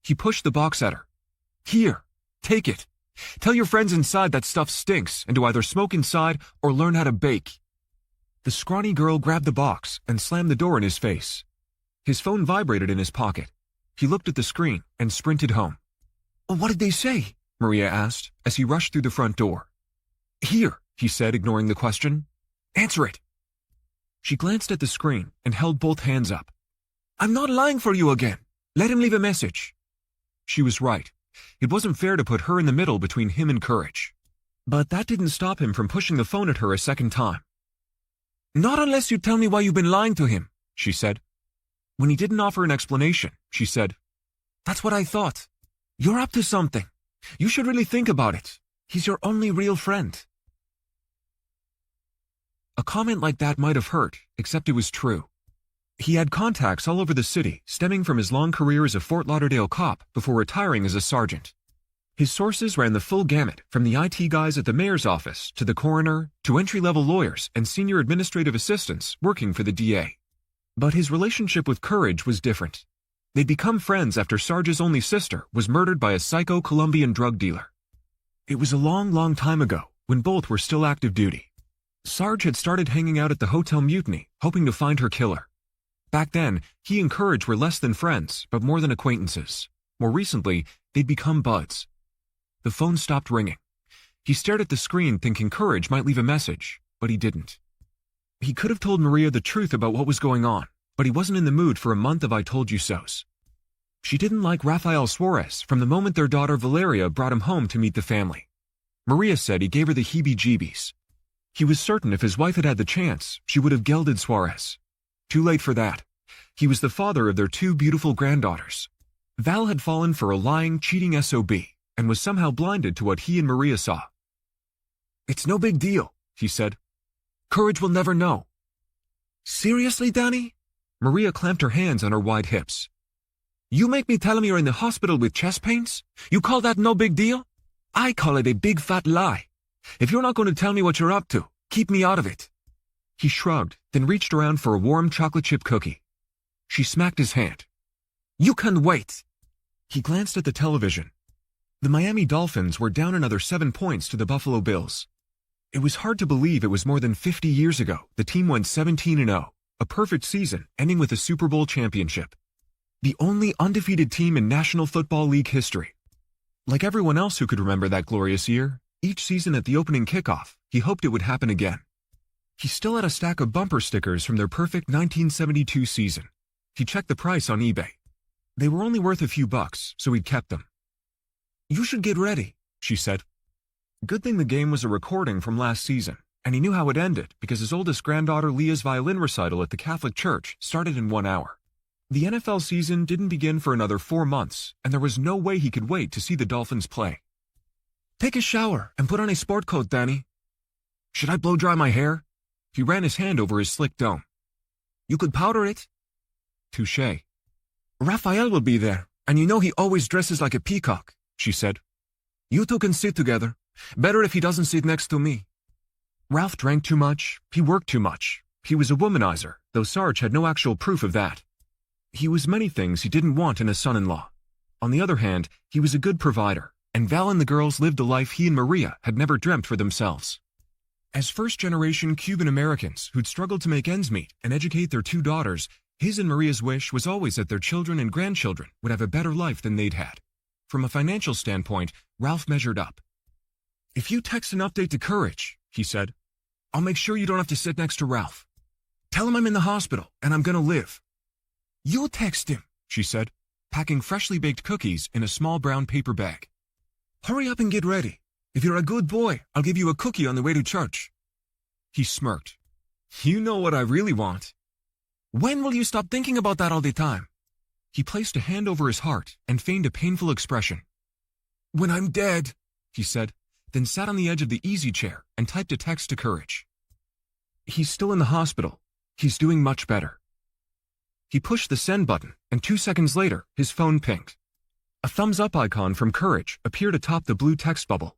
He pushed the box at her. "Here, take it. Tell your friends inside that stuff stinks and to either smoke inside or learn how to bake." The scrawny girl grabbed the box and slammed the door in his face. His phone vibrated in his pocket. He looked at the screen and sprinted home. "What did they say?" Maria asked as he rushed through the front door. "Here," he said, ignoring the question. "Answer it." She glanced at the screen and held both hands up. "I'm not lying for you again. Let him leave a message." She was right. It wasn't fair to put her in the middle between him and courage. But that didn't stop him from pushing the phone at her a second time. "Not unless you tell me why you've been lying to him," she said. When he didn't offer an explanation, she said, "That's what I thought. You're up to something. You should really think about it. He's your only real friend." A comment like that might have hurt, except it was true. He had contacts all over the city, stemming from his long career as a Fort Lauderdale cop before retiring as a sergeant. His sources ran the full gamut, from the IT guys at the mayor's office to the coroner to entry-level lawyers and senior administrative assistants working for the DA. But his relationship with Courage was different. They'd become friends after Sarge's only sister was murdered by a psycho Colombian drug dealer. It was a long, long time ago, when both were still active duty. Sarge had started hanging out at the Hotel Mutiny, hoping to find her killer. Back then, he and Courage were less than friends, but more than acquaintances. More recently, they'd become buds. The phone stopped ringing. He stared at the screen thinking Courage might leave a message, but he didn't. He could have told Maria the truth about what was going on, but he wasn't in the mood for a month of I told you so's. She didn't like Rafael Suarez from the moment their daughter Valeria brought him home to meet the family. Maria said he gave her the heebie-jeebies. He was certain if his wife had had the chance, she would have gelded Suarez. Too late for that. He was the father of their 2 beautiful granddaughters. Val had fallen for a lying, cheating SOB and was somehow blinded to what he and Maria saw. "It's no big deal," he said. "Courage will never know." "Seriously, Danny?" Maria clamped her hands on her wide hips. "You make me tell him you're in the hospital with chest pains? You call that no big deal? I call it a big fat lie. If you're not going to tell me what you're up to, keep me out of it." He shrugged, then reached around for a warm chocolate chip cookie. She smacked his hand. "You can wait." He glanced at the television. The Miami Dolphins were down another 7 points to the Buffalo Bills. It was hard to believe it was more than 50 years ago the team went 17-0, a perfect season ending with a Super Bowl championship. The only undefeated team in National Football League history. Like everyone else who could remember that glorious year, each season at the opening kickoff, he hoped it would happen again. He still had a stack of bumper stickers from their perfect 1972 season. He checked the price on eBay. They were only worth a few bucks, so he'd kept them. "You should get ready," she said. Good thing the game was a recording from last season, and he knew how it ended because his oldest granddaughter Leah's violin recital at the Catholic Church started in 1 hour. The NFL season didn't begin for another 4 months, and there was no way he could wait to see the Dolphins play. "Take a shower and put on a sport coat, Danny." "Should I blow dry my hair?" He ran his hand over his slick dome. "You could powder it." "Touché." "Raphael will be there, and you know he always dresses like a peacock," she said. "You two can sit together. Better if he doesn't sit next to me." Ralph drank too much, he worked too much. He was a womanizer, though Sarge had no actual proof of that. He was many things he didn't want in a son-in-law. On the other hand, he was a good provider, and Val and the girls lived a life he and Maria had never dreamt for themselves. As first-generation Cuban Americans who'd struggled to make ends meet and educate their 2 daughters, his and Maria's wish was always that their children and grandchildren would have a better life than they'd had. From a financial standpoint, Ralph measured up. "If you text an update to Courage," he said, "I'll make sure you don't have to sit next to Ralph. Tell him I'm in the hospital and I'm gonna live." "You'll text him," she said, packing freshly baked cookies in a small brown paper bag. "Hurry up and get ready. If you're a good boy, I'll give you a cookie on the way to church." He smirked. "You know what I really want." "When will you stop thinking about that all the time?" He placed a hand over his heart and feigned a painful expression. "When I'm dead," he said, then sat on the edge of the easy chair and typed a text to Courage. "He's still in the hospital. He's doing much better." He pushed the send button, and 2 seconds later, his phone pinged. A thumbs-up icon from Courage appeared atop the blue text bubble.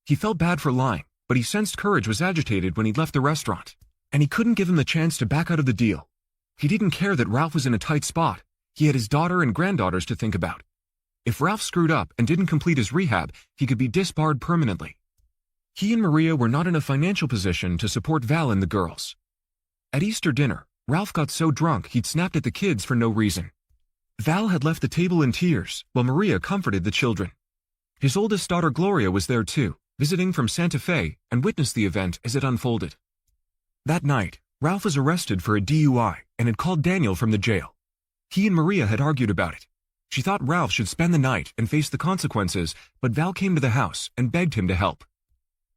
He felt bad for lying, but he sensed Courage was agitated when he left the restaurant, and he couldn't give him the chance to back out of the deal. He didn't care that Ralph was in a tight spot. He had his daughter and granddaughters to think about. If Ralph screwed up and didn't complete his rehab, he could be disbarred permanently. He and Maria were not in a financial position to support Val and the girls. At Easter dinner, Ralph got so drunk he'd snapped at the kids for no reason. Val had left the table in tears, while Maria comforted the children. His oldest daughter Gloria was there too, visiting from Santa Fe, and witnessed the event as it unfolded. That night, Ralph was arrested for a DUI and had called Daniel from the jail. He and Maria had argued about it. She thought Ralph should spend the night and face the consequences, but Val came to the house and begged him to help.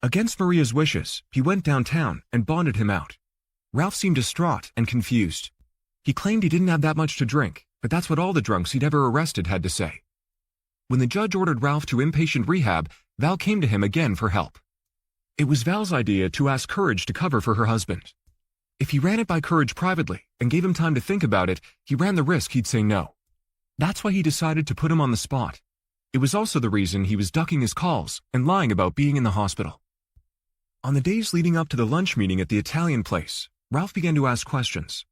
Against Maria's wishes, he went downtown and bonded him out. Ralph seemed distraught and confused. He claimed he didn't have that much to drink, but that's what all the drunks he'd ever arrested had to say. When the judge ordered Ralph to inpatient rehab, Val came to him again for help. It was Val's idea to ask Courage to cover for her husband. If he ran it by Courage privately and gave him time to think about it, he ran the risk he'd say no. That's why he decided to put him on the spot. It was also the reason he was ducking his calls and lying about being in the hospital. On the days leading up to the lunch meeting at the Italian place, Ralph began to ask questions.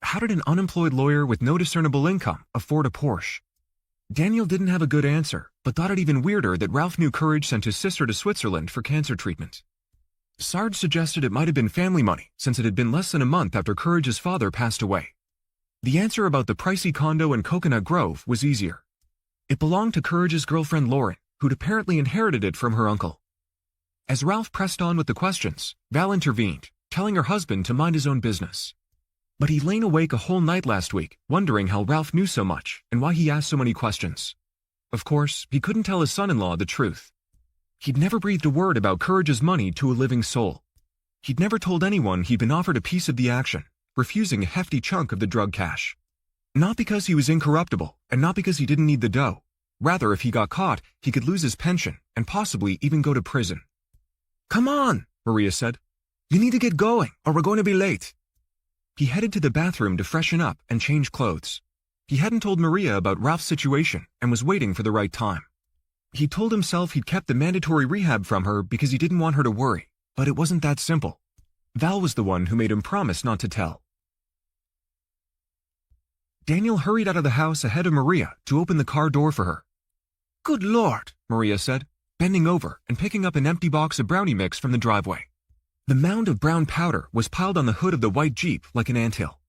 How did an unemployed lawyer with no discernible income afford a Porsche? Daniel didn't have a good answer, but thought it even weirder that Ralph knew Courage sent his sister to Switzerland for cancer treatment. Sarge suggested it might have been family money, since it had been less than a month after Courage's father passed away. The answer about the pricey condo in Coconut Grove was easier. It belonged to Courage's girlfriend Lauren, who'd apparently inherited it from her uncle. As Ralph pressed on with the questions, Val intervened, telling her husband to mind his own business. But he'd lain awake a whole night last week, wondering how Ralph knew so much and why he asked so many questions. Of course, he couldn't tell his son-in-law the truth. He'd never breathed a word about Courage's money to a living soul. He'd never told anyone he'd been offered a piece of the action, refusing a hefty chunk of the drug cash. Not because he was incorruptible, and not because he didn't need the dough. Rather, if he got caught, he could lose his pension, and possibly even go to prison. "Come on," Maria said. "You need to get going, or we're going to be late." He headed to the bathroom to freshen up and change clothes. He hadn't told Maria about Ralph's situation and was waiting for the right time. He told himself he'd kept the mandatory rehab from her because he didn't want her to worry, but it wasn't that simple. Val was the one who made him promise not to tell. Daniel hurried out of the house ahead of Maria to open the car door for her. "Good Lord, Maria said, bending over and picking up an empty box of brownie mix from the driveway. The mound of brown powder was piled on the hood of the white Jeep like an anthill.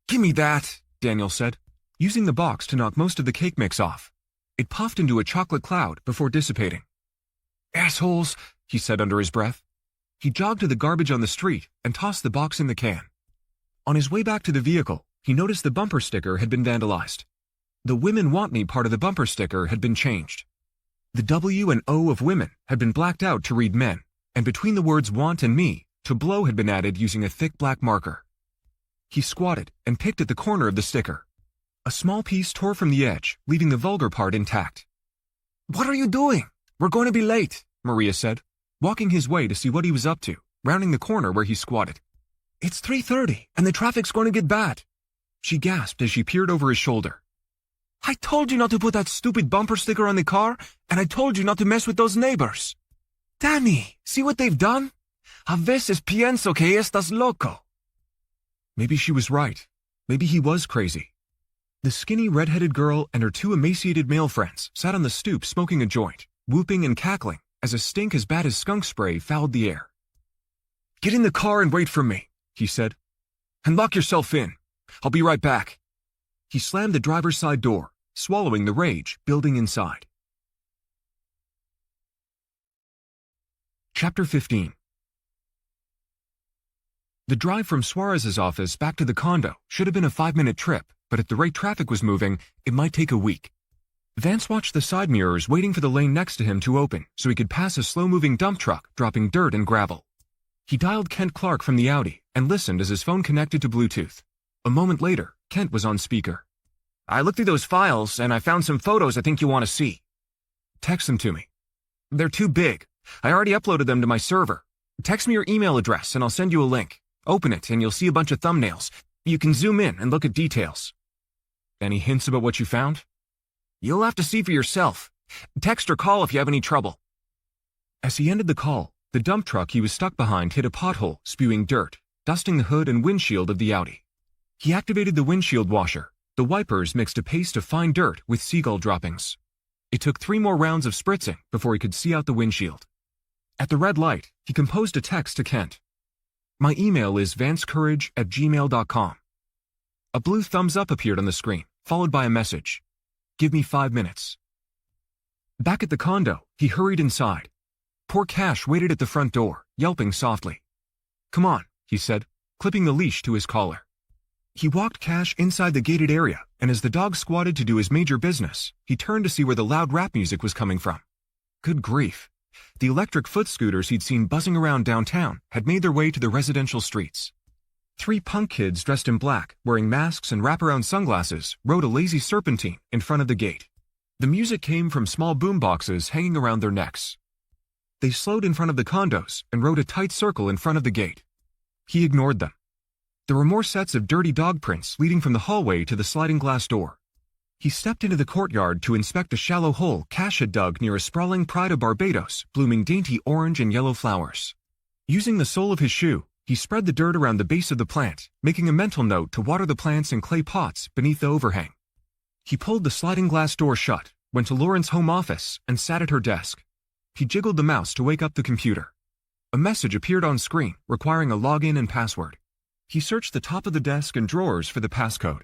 "Give me that," Daniel said, using the box to knock most of the cake mix off. It puffed into a chocolate cloud before dissipating. "Assholes," he said under his breath. He jogged to the garbage on the street and tossed the box in the can. On his way back to the vehicle, he noticed the bumper sticker had been vandalized. The "Women Want Me" part of the bumper sticker had been changed. The W and O of women had been blacked out to read men, and between the words want and me, to blow had been added using a thick black marker. He squatted and picked at the corner of the sticker. A small piece tore from the edge, leaving the vulgar part intact. "What are you doing? We're going to be late," Maria said, walking his way to see what he was up to, rounding the corner where he squatted. "It's 3:30, and the traffic's going to get bad," she gasped as she peered over his shoulder. "I told you not to put that stupid bumper sticker on the car, and I told you not to mess with those neighbors. Danny, see what they've done? A veces pienso que estás loco." Maybe she was right. Maybe he was crazy. The skinny red-headed girl and her two emaciated male friends sat on the stoop smoking a joint, whooping and cackling as a stink as bad as skunk spray fouled the air. "Get in the car and wait for me," he said. "And lock yourself in. I'll be right back." He slammed the driver's side door, swallowing the rage building inside. Chapter 15. The drive from Suarez's office back to the condo should have been a 5-minute trip, but at the rate traffic was moving, it might take a week. Vance watched the side mirrors waiting for the lane next to him to open so he could pass a slow-moving dump truck dropping dirt and gravel. He dialed Kent Clark from the Audi and listened as his phone connected to Bluetooth. A moment later, Kent was on speaker. "I looked through those files and I found some photos I think you want to see." "Text them to me." "They're too big. I already uploaded them to my server. Text me your email address and I'll send you a link. Open it and you'll see a bunch of thumbnails. You can zoom in and look at details." "Any hints about what you found?" "You'll have to see for yourself. Text or call if you have any trouble." As he ended the call, the dump truck he was stuck behind hit a pothole, spewing dirt, dusting the hood and windshield of the Audi. He activated the windshield washer. The wipers mixed a paste of fine dirt with seagull droppings. It took 3 more rounds of spritzing before he could see out the windshield. At the red light, he composed a text to Kent. "My email is vancecourage@gmail.com. A blue thumbs up appeared on the screen, followed by a message. "Give me 5 minutes." Back at the condo, he hurried inside. Poor Cash waited at the front door, yelping softly. "Come on," he said, clipping the leash to his collar. He walked Cash inside the gated area, and as the dog squatted to do his major business, he turned to see where the loud rap music was coming from. Good grief. The electric foot scooters he'd seen buzzing around downtown had made their way to the residential streets. 3 punk kids dressed in black, wearing masks and wraparound sunglasses, rode a lazy serpentine in front of the gate. The music came from small boomboxes hanging around their necks. They slowed in front of the condos and rode a tight circle in front of the gate. He ignored them. There were more sets of dirty dog prints leading from the hallway to the sliding glass door. He stepped into the courtyard to inspect a shallow hole Cash had dug near a sprawling pride of Barbados, blooming dainty orange and yellow flowers. Using the sole of his shoe, he spread the dirt around the base of the plant, making a mental note to water the plants in clay pots beneath the overhang. He pulled the sliding glass door shut, went to Lauren's home office, and sat at her desk. He jiggled the mouse to wake up the computer. A message appeared on screen requiring a login and password. He searched the top of the desk and drawers for the passcode.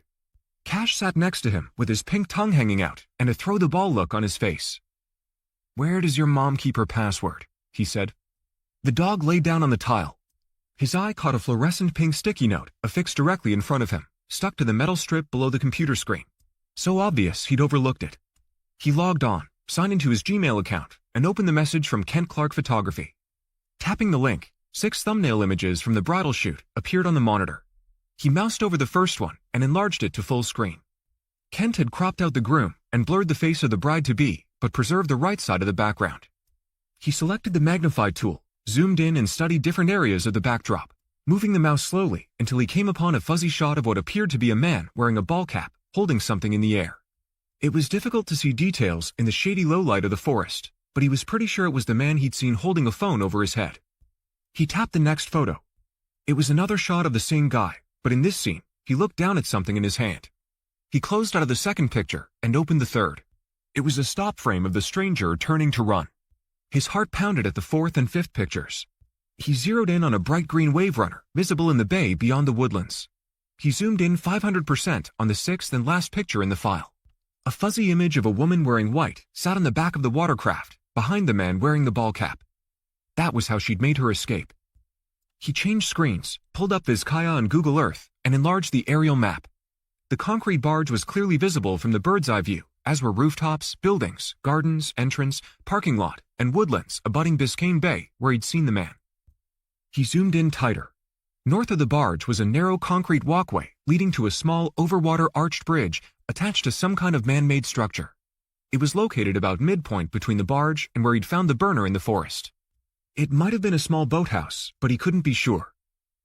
Cash sat next to him with his pink tongue hanging out and a throw-the-ball look on his face. "Where does your mom keep her password?" he said. The dog lay down on the tile. His eye caught a fluorescent pink sticky note affixed directly in front of him, stuck to the metal strip below the computer screen. So obvious he'd overlooked it. He logged on, signed into his Gmail account, and opened the message from Kent Clark Photography. Tapping the link, 6 thumbnail images from the bridal shoot appeared on the monitor. He moused over the first one and enlarged it to full screen. Kent had cropped out the groom and blurred the face of the bride-to-be, but preserved the right side of the background. He selected the magnify tool, zoomed in and studied different areas of the backdrop, moving the mouse slowly until he came upon a fuzzy shot of what appeared to be a man wearing a ball cap, holding something in the air. It was difficult to see details in the shady low light of the forest, but he was pretty sure it was the man he'd seen holding a phone over his head. He tapped the next photo. It was another shot of the same guy, but in this scene, he looked down at something in his hand. He closed out of the second picture and opened the third. It was a stop frame of the stranger turning to run. His heart pounded at the fourth and fifth pictures. He zeroed in on a bright green wave runner, visible in the bay beyond the woodlands. He zoomed in 500% on the sixth and last picture in the file. A fuzzy image of a woman wearing white sat on the back of the watercraft, behind the man wearing the ball cap. That was how she'd made her escape. He changed screens, pulled up Vizcaya on Google Earth, and enlarged the aerial map. The concrete barge was clearly visible from the bird's-eye view, as were rooftops, buildings, gardens, entrance, parking lot, and woodlands abutting Biscayne Bay, where he'd seen the man. He zoomed in tighter. North of the barge was a narrow concrete walkway leading to a small overwater arched bridge attached to some kind of man-made structure. It was located about midpoint between the barge and where he'd found the burner in the forest. It might have been a small boathouse, but he couldn't be sure.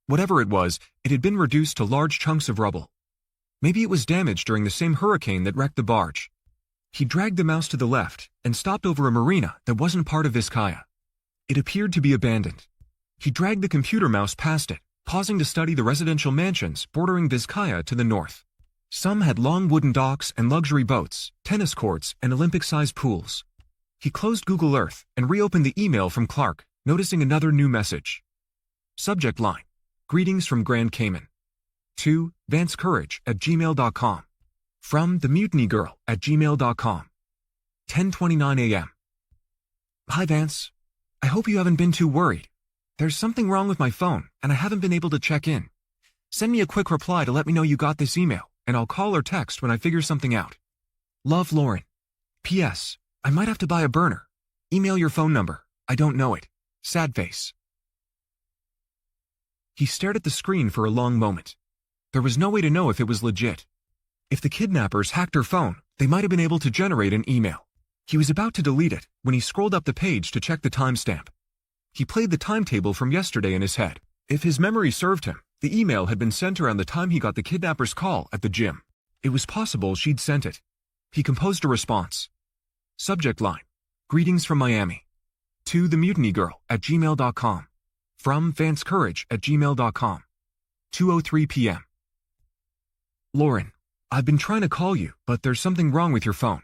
Whatever it was, it had been reduced to large chunks of rubble. Maybe it was damaged during the same hurricane that wrecked the barge. He dragged the mouse to the left and stopped over a marina that wasn't part of Vizcaya. It appeared to be abandoned. He dragged the computer mouse past it, pausing to study the residential mansions bordering Vizcaya to the north. Some had long wooden docks and luxury boats, tennis courts, and Olympic-sized pools. He closed Google Earth and reopened the email from Clark, noticing another new message. Subject line: Greetings from Grand Cayman. To vancecourage@gmail.com. From the Mutiny Girl @gmail.com. 10:29 a.m. Hi Vance. I hope you haven't been too worried. There's something wrong with my phone, and I haven't been able to check in. Send me a quick reply to let me know you got this email, and I'll call or text when I figure something out. Love, Lauren. P.S. I might have to buy a burner. Email your phone number. I don't know it. Sad face. He stared at the screen for a long moment. There was no way to know if it was legit. If the kidnappers hacked her phone, they might have been able to generate an email. He was about to delete it when he scrolled up the page to check the timestamp. He played the timetable from yesterday in his head. If his memory served him, the email had been sent around the time he got the kidnapper's call at the gym. It was possible she'd sent it. He composed a response. Subject line: Greetings from Miami. To the Mutiny Girl @gmail.com. From vancecourage@gmail.com. 2:03 p.m. Lauren, I've been trying to call you, but there's something wrong with your phone.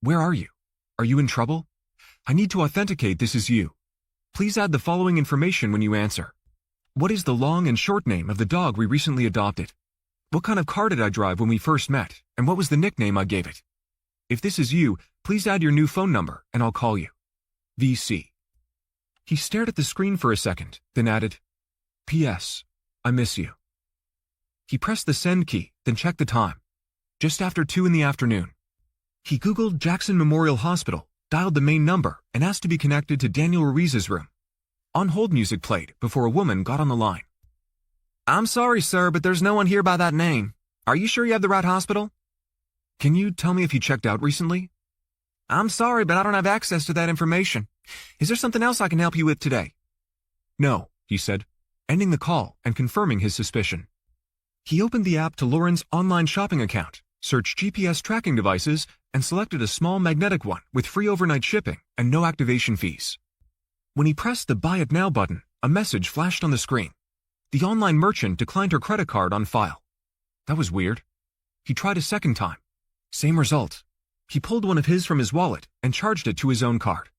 Where are you? Are you in trouble? I need to authenticate this is you. Please add the following information when you answer. What is the long and short name of the dog we recently adopted? What kind of car did I drive when we first met, and what was the nickname I gave it? If this is you, please add your new phone number, and I'll call you. VC. He stared at the screen for a second, then added, P.S. I miss you. He pressed the send key, then checked the time. Just after 2 in the afternoon. He Googled Jackson Memorial Hospital, dialed the main number, and asked to be connected to Daniel Ruiz's room. On-hold music played before a woman got on the line. I'm sorry, sir, but there's no one here by that name. Are you sure you have the right hospital? Can you tell me if you checked out recently? I'm sorry, but I don't have access to that information. Is there something else I can help you with today? No, he said, ending the call and confirming his suspicion. He opened the app to Lauren's online shopping account, searched GPS tracking devices, and selected a small magnetic one with free overnight shipping and no activation fees. When he pressed the Buy It Now button, a message flashed on the screen. The online merchant declined her credit card on file. That was weird. He tried a second time. Same result. He pulled one of his from his wallet and charged it to his own card.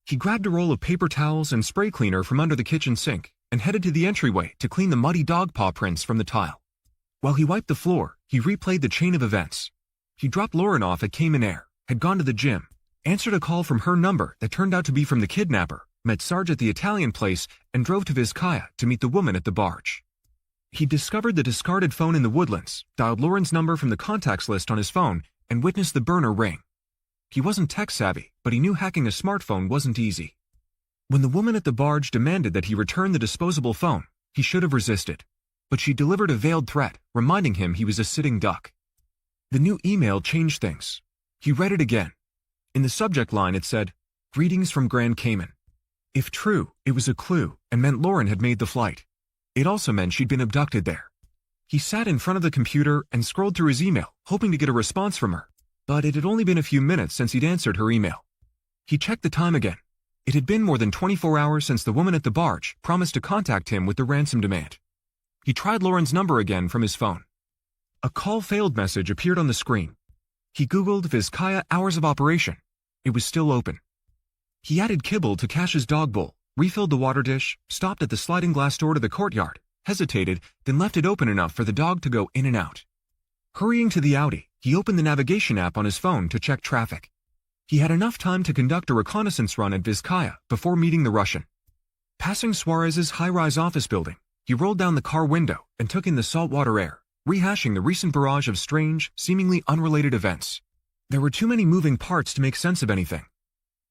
He grabbed a roll of paper towels and spray cleaner from under the kitchen sink and headed to the entryway to clean the muddy dog paw prints from the tile. While he wiped the floor, he replayed the chain of events. He dropped Lauren off at Cayman Air, had gone to the gym, answered a call from her number that turned out to be from the kidnapper, met Sarge at the Italian place, and drove to Vizcaya to meet the woman at the barge. He discovered the discarded phone in the woodlands, dialed Lauren's number from the contacts list on his phone, and witnessed the burner ring. He wasn't tech-savvy, but he knew hacking a smartphone wasn't easy. When the woman at the barge demanded that he return the disposable phone, he should have resisted. But she delivered a veiled threat, reminding him he was a sitting duck. The new email changed things. He read it again. In the subject line it said, Greetings from Grand Cayman. If true, it was a clue and meant Lauren had made the flight. It also meant she'd been abducted there. He sat in front of the computer and scrolled through his email, hoping to get a response from her. But it had only been a few minutes since he'd answered her email. He checked the time again. It had been more than 24 hours since the woman at the barge promised to contact him with the ransom demand. He tried Lauren's number again from his phone. A call failed message appeared on the screen. He Googled Vizcaya hours of operation. It was still open. He added kibble to Cash's dog bowl, refilled the water dish, stopped at the sliding glass door to the courtyard, hesitated, then left it open enough for the dog to go in and out. Hurrying to the Audi, he opened the navigation app on his phone to check traffic. He had enough time to conduct a reconnaissance run at Vizcaya before meeting the Russian. Passing Suarez's high-rise office building, he rolled down the car window and took in the saltwater air, rehashing the recent barrage of strange, seemingly unrelated events. There were too many moving parts to make sense of anything.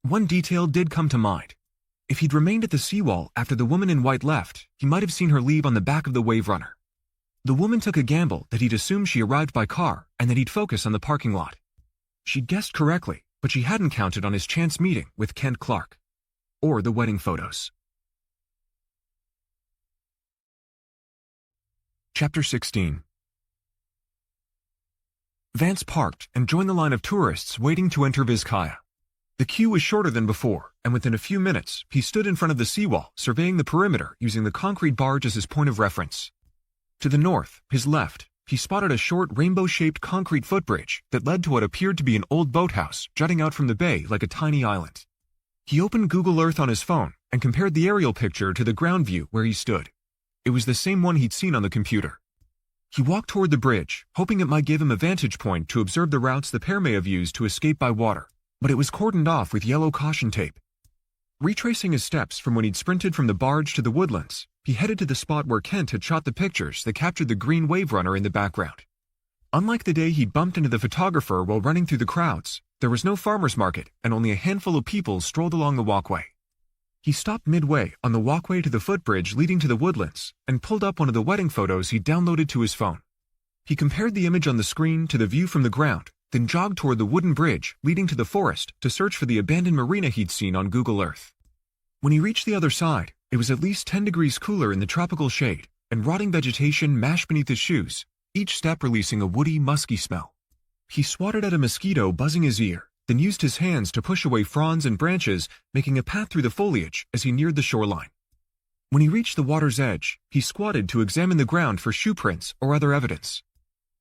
One detail did come to mind. If he'd remained at the seawall after the woman in white left, he might have seen her leave on the back of the Wave Runner. The woman took a gamble that he'd assume she arrived by car and that he'd focus on the parking lot. She'd guessed correctly, but she hadn't counted on his chance meeting with Kent Clark. Or the wedding photos. Chapter 16. Vance parked and joined the line of tourists waiting to enter Vizcaya. The queue was shorter than before, and within a few minutes, he stood in front of the seawall, surveying the perimeter using the concrete barge as his point of reference. To the north, his left, he spotted a short rainbow-shaped concrete footbridge that led to what appeared to be an old boathouse jutting out from the bay like a tiny island. He opened Google Earth on his phone and compared the aerial picture to the ground view where he stood. It was the same one he'd seen on the computer. He walked toward the bridge, hoping it might give him a vantage point to observe the routes the pair may have used to escape by water, but it was cordoned off with yellow caution tape. Retracing his steps from when he'd sprinted from the barge to the woodlands, he headed to the spot where Kent had shot the pictures that captured the green Wave Runner in the background. Unlike the day he'd bumped into the photographer while running through the crowds, there was no farmer's market and only a handful of people strolled along the walkway. He stopped midway on the walkway to the footbridge leading to the woodlands and pulled up one of the wedding photos he'd downloaded to his phone. He compared the image on the screen to the view from the ground, then jogged toward the wooden bridge leading to the forest to search for the abandoned marina he'd seen on Google Earth. When he reached the other side, it was at least 10 degrees cooler in the tropical shade, and rotting vegetation mashed beneath his shoes, each step releasing a woody, musky smell. He swatted at a mosquito buzzing his ear, then used his hands to push away fronds and branches, making a path through the foliage as he neared the shoreline. When he reached the water's edge, he squatted to examine the ground for shoe prints or other evidence.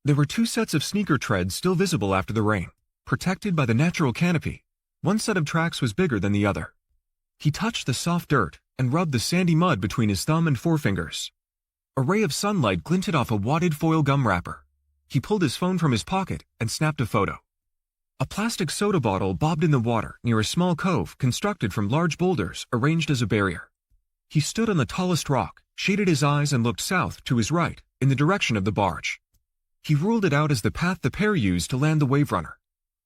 There were 2 sets of sneaker treads still visible after the rain, protected by the natural canopy. One set of tracks was bigger than the other. He touched the soft dirt and rubbed the sandy mud between his thumb and forefingers. A ray of sunlight glinted off a wadded foil gum wrapper. He pulled his phone from his pocket and snapped a photo. A plastic soda bottle bobbed in the water near a small cove constructed from large boulders arranged as a barrier. He stood on the tallest rock, shaded his eyes and looked south to his right, in the direction of the barge. He ruled it out as the path the pair used to land the Wave Runner.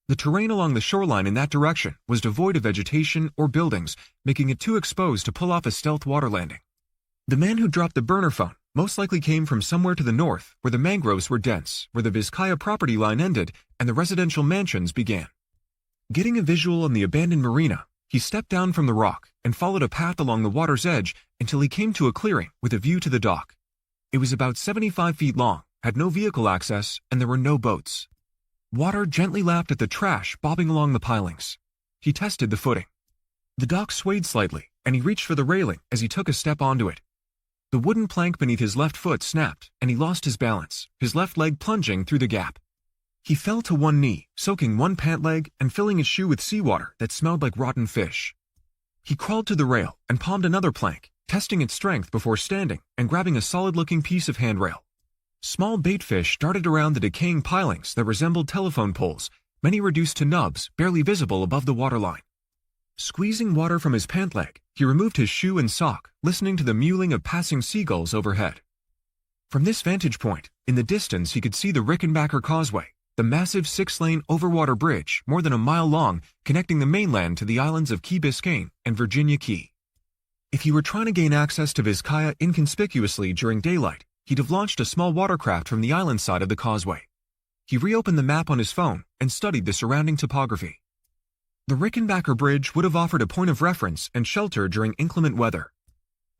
The terrain along the shoreline in that direction was devoid of vegetation or buildings, making it too exposed to pull off a stealth water landing. The man who dropped the burner phone most likely came from somewhere to the north, where the mangroves were dense, where the Vizcaya property line ended and the residential mansions began. Getting a visual on the abandoned marina, he stepped down from the rock and followed a path along the water's edge until he came to a clearing with a view to the dock. It was about 75 feet long, had no vehicle access, and there were no boats. Water gently lapped at the trash bobbing along the pilings. He tested the footing. The dock swayed slightly, and he reached for the railing as he took a step onto it. The wooden plank beneath his left foot snapped, and he lost his balance, his left leg plunging through the gap. He fell to one knee, soaking one pant leg and filling his shoe with seawater that smelled like rotten fish. He crawled to the rail and palmed another plank, testing its strength before standing and grabbing a solid-looking piece of handrail. Small baitfish darted around the decaying pilings that resembled telephone poles, many reduced to nubs barely visible above the waterline. Squeezing water from his pant leg, he removed his shoe and sock, listening to the mewling of passing seagulls overhead. From this vantage point, in the distance he could see the Rickenbacker Causeway, the massive 6-lane overwater bridge more than a mile long connecting the mainland to the islands of Key Biscayne and Virginia Key. If he were trying to gain access to Vizcaya inconspicuously during daylight, he'd have launched a small watercraft from the island side of the causeway. He reopened the map on his phone and studied the surrounding topography. The Rickenbacker Bridge would have offered a point of reference and shelter during inclement weather.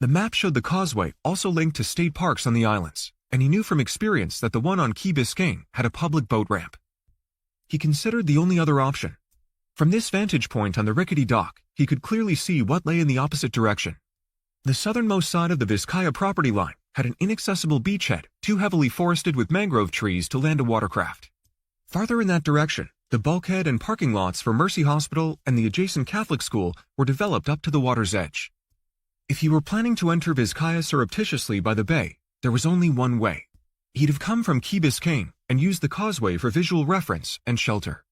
The map showed the causeway also linked to state parks on the islands, and he knew from experience that the one on Key Biscayne had a public boat ramp. He considered the only other option. From this vantage point on the rickety dock, he could clearly see what lay in the opposite direction. The southernmost side of the Vizcaya property line had an inaccessible beachhead too heavily forested with mangrove trees to land a watercraft. Farther in that direction, The bulkhead and parking lots for Mercy Hospital and the adjacent Catholic school were developed up to the water's edge. If he were planning to enter Vizcaya surreptitiously by the bay, there was only one way. He'd have come from Key Biscayne and used the causeway for visual reference and shelter.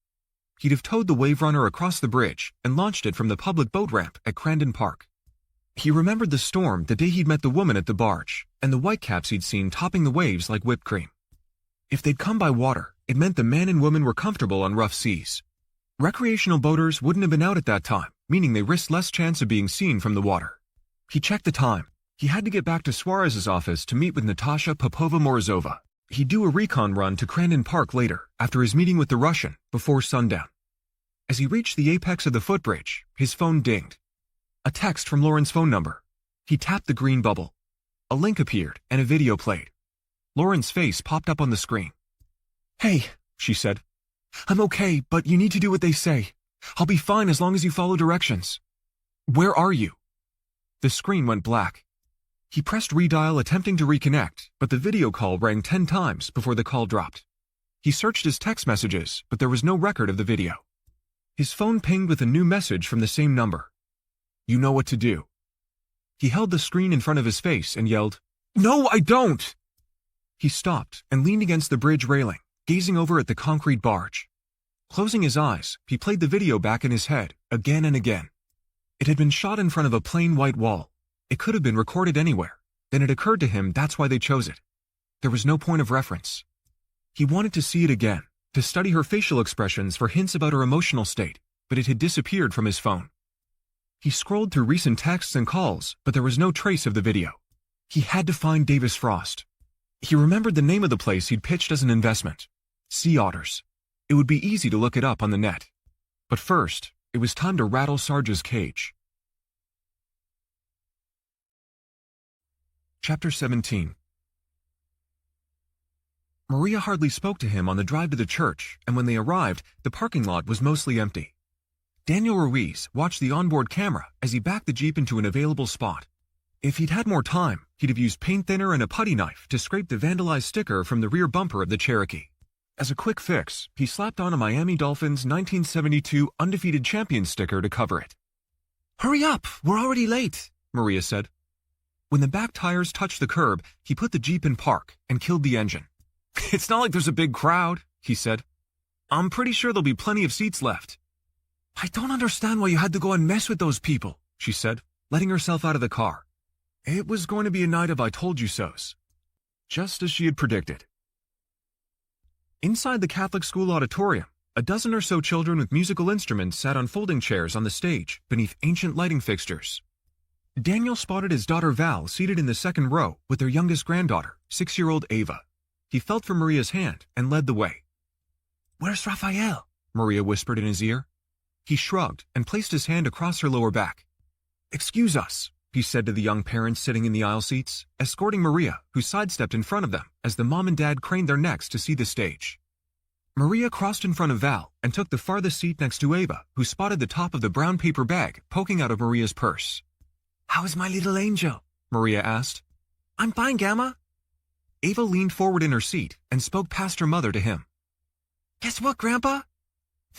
He'd have towed the wave runner across the bridge and launched it from the public boat ramp at Crandon Park. He remembered the storm the day he'd met the woman at the barge and the whitecaps he'd seen topping the waves like whipped cream. If they'd come by water, it meant the man and woman were comfortable on rough seas. Recreational boaters wouldn't have been out at that time, meaning they risked less chance of being seen from the water. He checked the time. He had to get back to Suarez's office to meet with Natasha Popova-Morozova. He'd do a recon run to Crandon Park later, after his meeting with the Russian, before sundown. As he reached the apex of the footbridge, his phone dinged. A text from Lauren's phone number. He tapped the green bubble. A link appeared, and a video played. Lauren's face popped up on the screen. "Hey," she said. "I'm okay, but you need to do what they say. I'll be fine as long as you follow directions." "Where are you?" The screen went black. He pressed redial, attempting to reconnect, but the video call rang 10 times before the call dropped. He searched his text messages, but there was no record of the video. His phone pinged with a new message from the same number. "You know what to do." He held the screen in front of his face and yelled, "No, I don't!" He stopped and leaned against the bridge railing, gazing over at the concrete barge. Closing his eyes, he played the video back in his head, again and again. It had been shot in front of a plain white wall. It could have been recorded anywhere. Then it occurred to him that's why they chose it. There was no point of reference. He wanted to see it again, to study her facial expressions for hints about her emotional state, but it had disappeared from his phone. He scrolled through recent texts and calls, but there was no trace of the video. He had to find Davis Frost. He remembered the name of the place he'd pitched as an investment. Sea Otters. It would be easy to look it up on the net. But first, it was time to rattle Sarge's cage. Chapter 17. Maria hardly spoke to him on the drive to the church, and when they arrived, the parking lot was mostly empty. Daniel Ruiz watched the onboard camera as he backed the Jeep into an available spot. If he'd had more time, he'd have used paint thinner and a putty knife to scrape the vandalized sticker from the rear bumper of the Cherokee. As a quick fix, he slapped on a Miami Dolphins 1972 undefeated champion sticker to cover it. "Hurry up, we're already late," Maria said. When the back tires touched the curb, he put the Jeep in park and killed the engine. "It's not like there's a big crowd," he said. "I'm pretty sure there'll be plenty of seats left." "I don't understand why you had to go and mess with those people," she said, letting herself out of the car. It was going to be a night of I told you so's. Just as she had predicted. Inside the Catholic school auditorium, a dozen or so children with musical instruments sat on folding chairs on the stage beneath ancient lighting fixtures. Daniel spotted his daughter Val seated in the second row with their youngest granddaughter, 6-year-old Ava. He felt for Maria's hand and led the way. "Where's Raphael?" Maria whispered in his ear. He shrugged and placed his hand across her lower back. "Excuse us," he said to the young parents sitting in the aisle seats, escorting Maria, who sidestepped in front of them as the mom and dad craned their necks to see the stage. Maria crossed in front of Val and took the farthest seat next to Ava, who spotted the top of the brown paper bag poking out of Maria's purse. "How's my little angel?" Maria asked. "I'm fine, Gamma." Ava leaned forward in her seat and spoke past her mother to him. "Guess what, Grandpa?"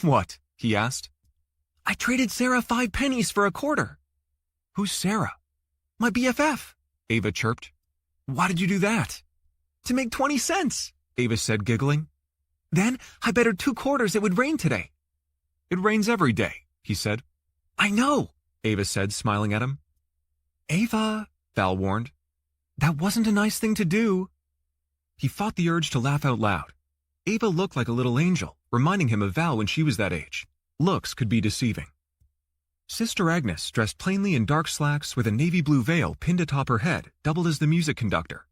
"What?" he asked. "I traded Sarah 5 pennies for a quarter." "Who's Sarah?" "My BFF," Ava chirped. "Why did you do that?" "To make 20 cents, Ava said, giggling. "Then I bet her 2 quarters it would rain today." "It rains every day," he said. "I know," Ava said, smiling at him. "Ava," Val warned. "That wasn't a nice thing to do." He fought the urge to laugh out loud. Ava looked like a little angel, reminding him of Val when she was that age. Looks could be deceiving. Sister Agnes, dressed plainly in dark slacks with a navy blue veil pinned atop her head, doubled as the music conductor.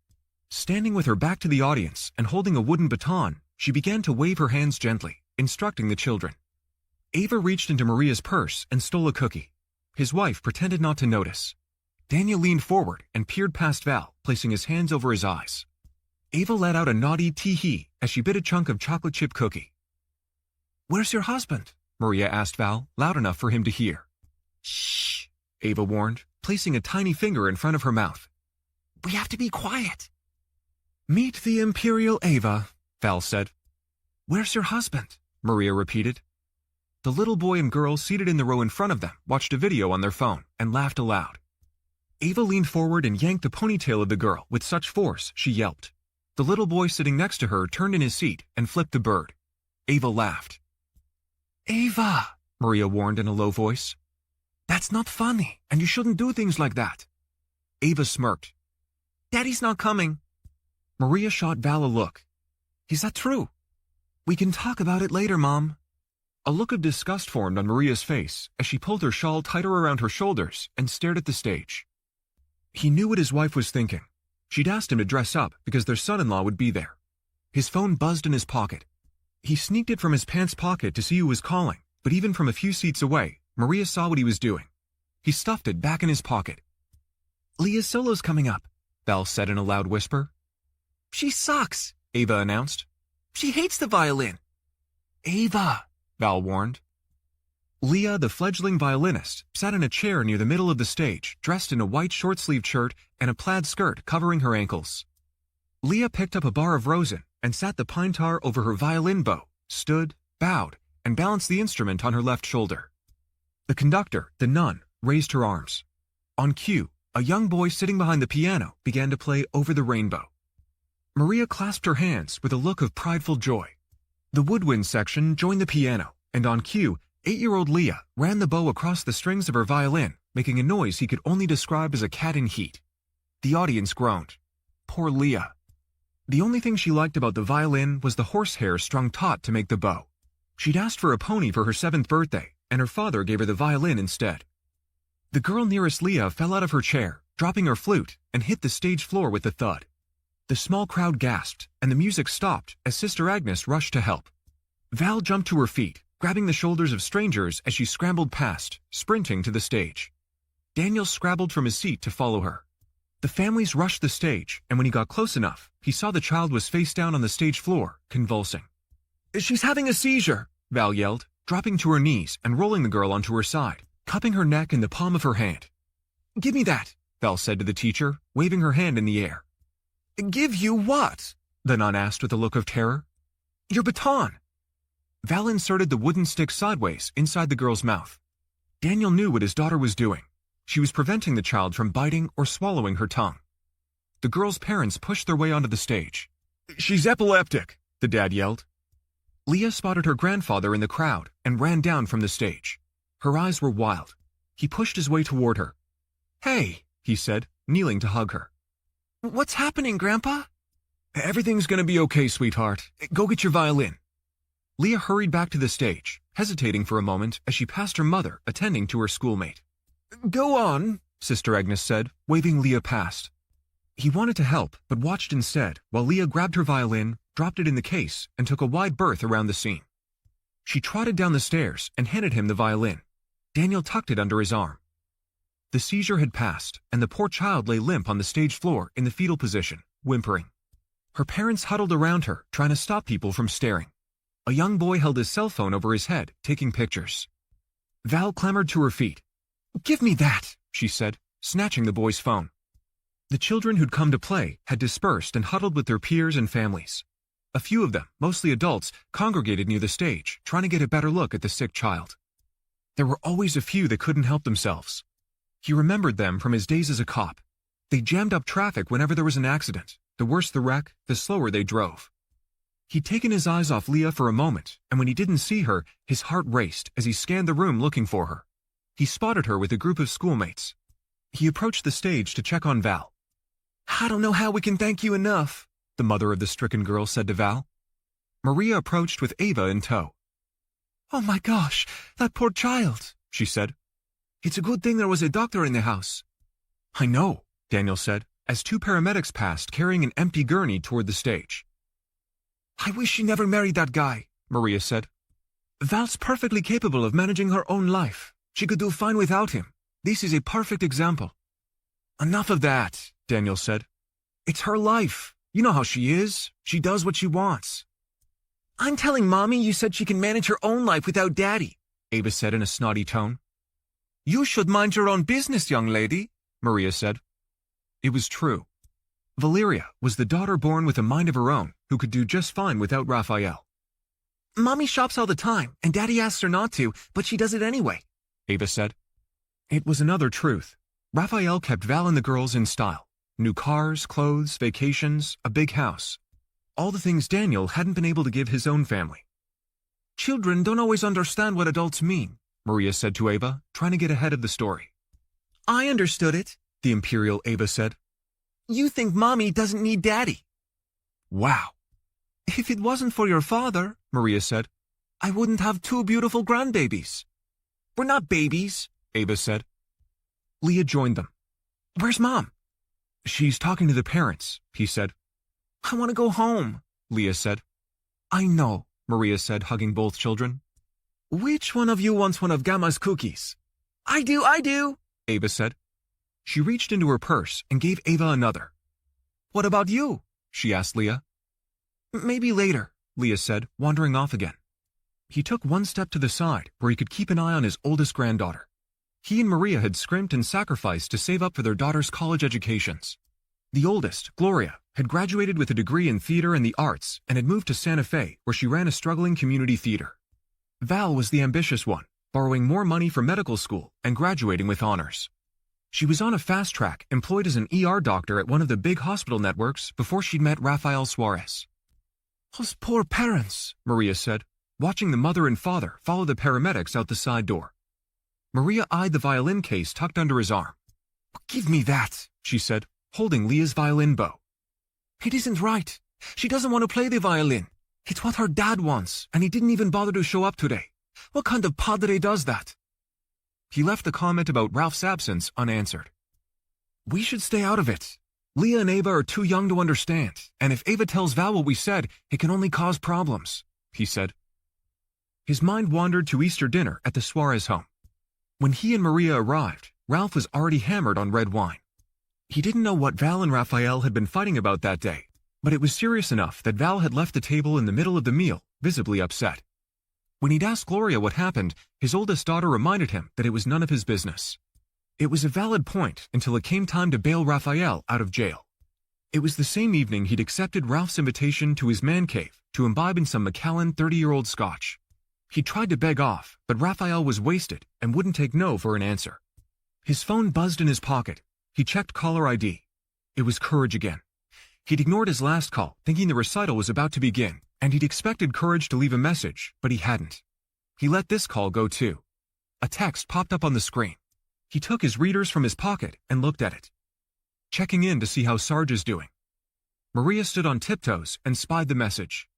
Standing with her back to the audience and holding a wooden baton, she began to wave her hands gently, instructing the children. Ava reached into Maria's purse and stole a cookie. His wife pretended not to notice. Daniel leaned forward and peered past Val, placing his hands over his eyes. Ava let out a naughty tee-hee as she bit a chunk of chocolate chip cookie. "Where's your husband?" Maria asked Val, loud enough for him to hear. "Shh," Ava warned, placing a tiny finger in front of her mouth. "We have to be quiet." "Meet the Imperial Ava," Val said. "Where's your husband?" Maria repeated. The little boy and girl seated in the row in front of them watched a video on their phone and laughed aloud. Ava leaned forward and yanked the ponytail of the girl with such force she yelped. The little boy sitting next to her turned in his seat and flipped the bird. Ava laughed. Ava, Maria warned in a low voice. That's not funny, and you shouldn't do things like that. Ava smirked. Daddy's not coming. Maria shot Val a look. Is that true? We can talk about it later, Mom. A look of disgust formed on Maria's face as she pulled her shawl tighter around her shoulders and stared at the stage. He knew what his wife was thinking. She'd asked him to dress up because their son-in-law would be there. His phone buzzed in his pocket. He sneaked it from his pants pocket to see who was calling, but even from a few seats away, Maria saw what he was doing. He stuffed it back in his pocket. Leah's solo's coming up, Val said in a loud whisper. She sucks, Ava announced. She hates the violin. Ava, Val warned. Leah, the fledgling violinist, sat in a chair near the middle of the stage, dressed in a white short-sleeved shirt and a plaid skirt covering her ankles. Leah picked up a bar of rosin and sat the pine tar over her violin bow, stood, bowed, and balanced the instrument on her left shoulder. The conductor, the nun, raised her arms. On cue, a young boy sitting behind the piano began to play Over the Rainbow. Maria clasped her hands with a look of prideful joy. The woodwind section joined the piano, and on cue, 8-year-old Leah ran the bow across the strings of her violin, making a noise he could only describe as a cat in heat. The audience groaned. Poor Leah. The only thing she liked about the violin was the horsehair strung taut to make the bow. She'd asked for a pony for her 7th birthday, and her father gave her the violin instead. The girl nearest Leah fell out of her chair, dropping her flute, and hit the stage floor with a thud. The small crowd gasped, and the music stopped as Sister Agnes rushed to help. Val jumped to her feet, grabbing the shoulders of strangers as she scrambled past, sprinting to the stage. Daniel scrabbled from his seat to follow her. The families rushed the stage, and when he got close enough, he saw the child was face down on the stage floor, convulsing. She's having a seizure, Val yelled, dropping to her knees and rolling the girl onto her side, cupping her neck in the palm of her hand. Give me that, Val said to the teacher, waving her hand in the air. Give you what? The nun asked with a look of terror. Your baton. Val inserted the wooden stick sideways inside the girl's mouth. Daniel knew what his daughter was doing. She was preventing the child from biting or swallowing her tongue. The girl's parents pushed their way onto the stage. She's epileptic, the dad yelled. Leah spotted her grandfather in the crowd and ran down from the stage. Her eyes were wild. He pushed his way toward her. Hey, he said, kneeling to hug her. What's happening, Grandpa? Everything's gonna be okay, sweetheart. Go get your violin. Leah hurried back to the stage, hesitating for a moment as she passed her mother attending to her schoolmate. Go on, Sister Agnes said, waving Leah past. He wanted to help, but watched instead while Leah grabbed her violin, dropped it in the case, and took a wide berth around the scene. She trotted down the stairs and handed him the violin. Daniel tucked it under his arm. The seizure had passed, and the poor child lay limp on the stage floor in the fetal position, whimpering. Her parents huddled around her, trying to stop people from staring. A young boy held his cell phone over his head, taking pictures. Val clambered to her feet. Give me that, she said, snatching the boy's phone. The children who'd come to play had dispersed and huddled with their peers and families. A few of them, mostly adults, congregated near the stage, trying to get a better look at the sick child. There were always a few that couldn't help themselves. He remembered them from his days as a cop. They jammed up traffic whenever there was an accident. The worse the wreck, the slower they drove. He'd taken his eyes off Leah for a moment, and when he didn't see her, his heart raced as he scanned the room looking for her. He spotted her with a group of schoolmates. He approached the stage to check on Val. I don't know how we can thank you enough, the mother of the stricken girl said to Val. Maria approached with Ava in tow. Oh my gosh, that poor child, she said. It's a good thing there was a doctor in the house. I know, Daniel said, as 2 paramedics passed carrying an empty gurney toward the stage. I wish she never married that guy, Maria said. Val's perfectly capable of managing her own life. She could do fine without him. This is a perfect example. Enough of that, Daniel said. It's her life. You know how she is. She does what she wants. I'm telling Mommy you said she can manage her own life without Daddy, Ava said in a snotty tone. You should mind your own business, young lady, Maria said. It was true. Valeria was the daughter born with a mind of her own who could do just fine without Raphael. Mommy shops all the time, and Daddy asks her not to, but she does it anyway, Ava said. It was another truth. Raphael kept Val and the girls in style. New cars, clothes, vacations, a big house. All the things Daniel hadn't been able to give his own family. Children don't always understand what adults mean, Maria said to Ava, trying to get ahead of the story. I understood it, the imperial Ava said. You think Mommy doesn't need Daddy. Wow. If it wasn't for your father, Maria said, I wouldn't have two beautiful grandbabies. We're not babies, Ava said. Leah joined them. Where's Mom? She's talking to the parents, he said. I want to go home, Leah said. I know, Maria said, hugging both children. Which one of you wants one of Gamma's cookies? I do, Ava said. She reached into her purse and gave Ava another. What about you? She asked Leah. Maybe later, Leah said, wandering off again. He took one step to the side where he could keep an eye on his oldest granddaughter. He and Maria had scrimped and sacrificed to save up for their daughter's college educations. The oldest, Gloria, had graduated with a degree in theater and the arts and had moved to Santa Fe, where she ran a struggling community theater. Val was the ambitious one, borrowing more money for medical school and graduating with honors. She was on a fast track, employed as an ER doctor at one of the big hospital networks before she'd met Rafael Suarez. Those poor parents, Maria said, watching the mother and father follow the paramedics out the side door. Maria eyed the violin case tucked under his arm. Give me that, she said, holding Leah's violin bow. It isn't right. She doesn't want to play the violin. It's what her dad wants, and he didn't even bother to show up today. What kind of padre does that? He left the comment about Ralph's absence unanswered. We should stay out of it. Leah and Ava are too young to understand, and if Ava tells Val what we said, it can only cause problems, he said. His mind wandered to Easter dinner at the Suarez home. When he and Maria arrived, Ralph was already hammered on red wine. He didn't know what Val and Raphael had been fighting about that day, but it was serious enough that Val had left the table in the middle of the meal, visibly upset. When he'd asked Gloria what happened, his oldest daughter reminded him that it was none of his business. It was a valid point until it came time to bail Raphael out of jail. It was the same evening he'd accepted Ralph's invitation to his man cave to imbibe in some Macallan 30-year-old scotch. He tried to beg off, but Raphael was wasted and wouldn't take no for an answer. His phone buzzed in his pocket. He checked caller ID. It was Courage again. He'd ignored his last call, thinking the recital was about to begin, and he'd expected Courage to leave a message, but he hadn't. He let this call go too. A text popped up on the screen. He took his readers from his pocket and looked at it. Checking in to see how Sarge is doing. Maria stood on tiptoes and spied the message.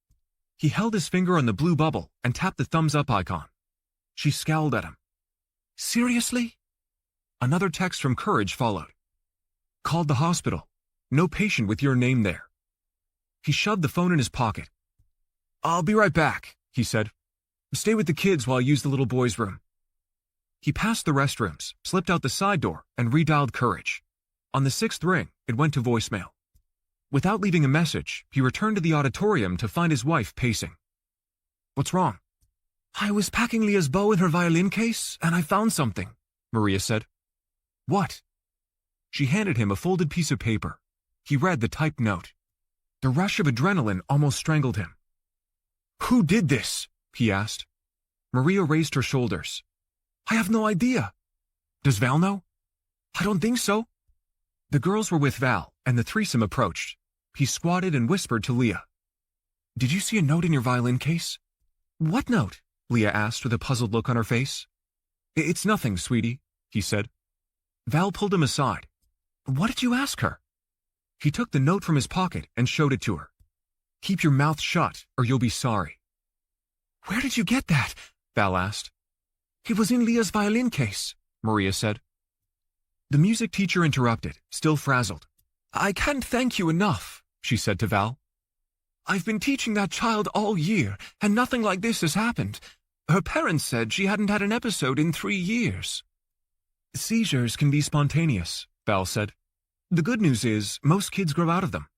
He held his finger on the blue bubble and tapped the thumbs-up icon. She scowled at him. Seriously? Another text from Courage followed. Called the hospital. No patient with your name there. He shoved the phone in his pocket. I'll be right back, he said. Stay with the kids while I use the little boy's room. He passed the restrooms, slipped out the side door, and redialed Courage. On the 6th ring, it went to voicemail. Without leaving a message, he returned to the auditorium to find his wife pacing. What's wrong? I was packing Leah's bow in her violin case, and I found something, Maria said. What? She handed him a folded piece of paper. He read the typed note. The rush of adrenaline almost strangled him. Who did this? He asked. Maria raised her shoulders. I have no idea. Does Val know? I don't think so. The girls were with Val, and the threesome approached. He squatted and whispered to Leah. Did you see a note in your violin case? What note? Leah asked with a puzzled look on her face. It's nothing, sweetie, he said. Val pulled him aside. What did you ask her? He took the note from his pocket and showed it to her. Keep your mouth shut, or you'll be sorry. Where did you get that? Val asked. It was in Leah's violin case, Maria said. The music teacher interrupted, still frazzled. I can't thank you enough, she said to Val. I've been teaching that child all year, and nothing like this has happened. Her parents said she hadn't had an episode in 3 years. Seizures can be spontaneous, Val said. The good news is, most kids grow out of them.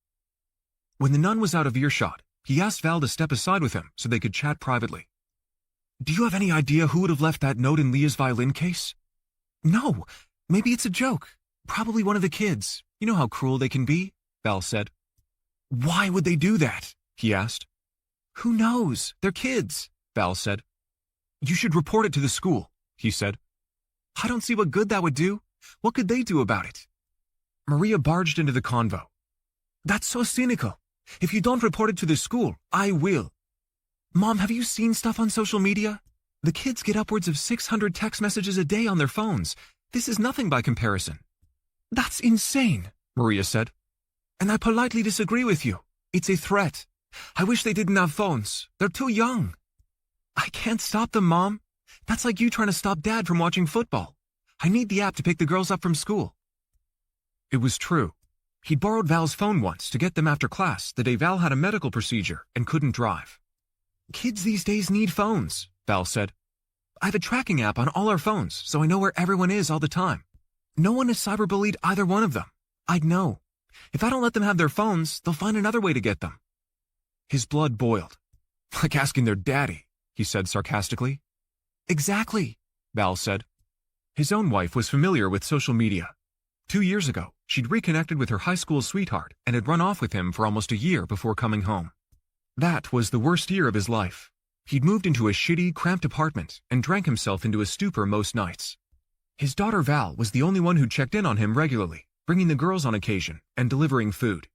When the nun was out of earshot, he asked Val to step aside with him so they could chat privately. Do you have any idea who would have left that note in Leah's violin case? No, maybe it's a joke. Probably one of the kids. You know how cruel they can be, Val said. Why would they do that? He asked. Who knows? They're kids, Val said. You should report it to the school, he said. I don't see what good that would do. What could they do about it? Maria barged into the convo. That's so cynical. If you don't report it to the school, I will. Mom, have you seen stuff on social media? The kids get upwards of 600 text messages a day on their phones. This is nothing by comparison. That's insane, Maria said. And I politely disagree with you. It's a threat. I wish they didn't have phones. They're too young. I can't stop them, Mom. That's like you trying to stop Dad from watching football. I need the app to pick the girls up from school. It was true. He'd borrowed Val's phone once to get them after class the day Val had a medical procedure and couldn't drive. Kids these days need phones, Val said. I have a tracking app on all our phones, so I know where everyone is all the time. No one has cyberbullied either one of them. I'd know. If I don't let them have their phones, they'll find another way to get them. His blood boiled. Like asking their daddy, he said sarcastically. Exactly, Val said. His own wife was familiar with social media. 2 years ago, she'd reconnected with her high school sweetheart and had run off with him for almost a year before coming home. That was the worst year of his life. He'd moved into a shitty, cramped apartment and drank himself into a stupor most nights. His daughter Val was the only one who checked in on him regularly, bringing the girls on occasion and delivering food.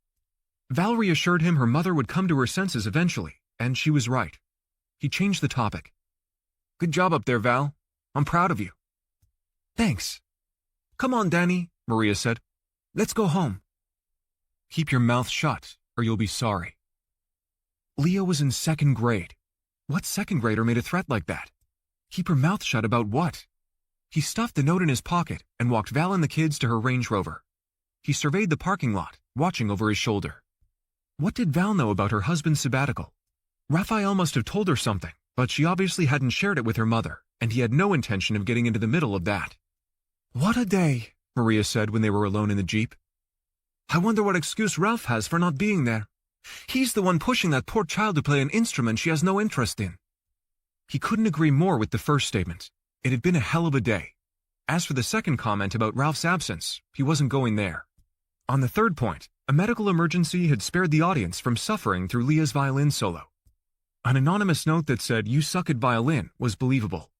Val reassured him her mother would come to her senses eventually, and she was right. He changed the topic. Good job up there, Val. I'm proud of you. Thanks. Come on, Danny, Maria said. Let's go home. Keep your mouth shut, or you'll be sorry. Leah was in 2nd grade. What second grader made a threat like that? Keep her mouth shut about what? He stuffed the note in his pocket and walked Val and the kids to her Range Rover. He surveyed the parking lot, watching over his shoulder. What did Val know about her husband's sabbatical? Raphael must have told her something, but she obviously hadn't shared it with her mother, and he had no intention of getting into the middle of that. What a day, Maria said when they were alone in the Jeep. I wonder what excuse Ralph has for not being there. He's the one pushing that poor child to play an instrument she has no interest in. He couldn't agree more with the first statement. It had been a hell of a day. As for the second comment about Ralph's absence, he wasn't going there. On the third point, a medical emergency had spared the audience from suffering through Leah's violin solo. An anonymous note that said, "You suck at violin," was believable.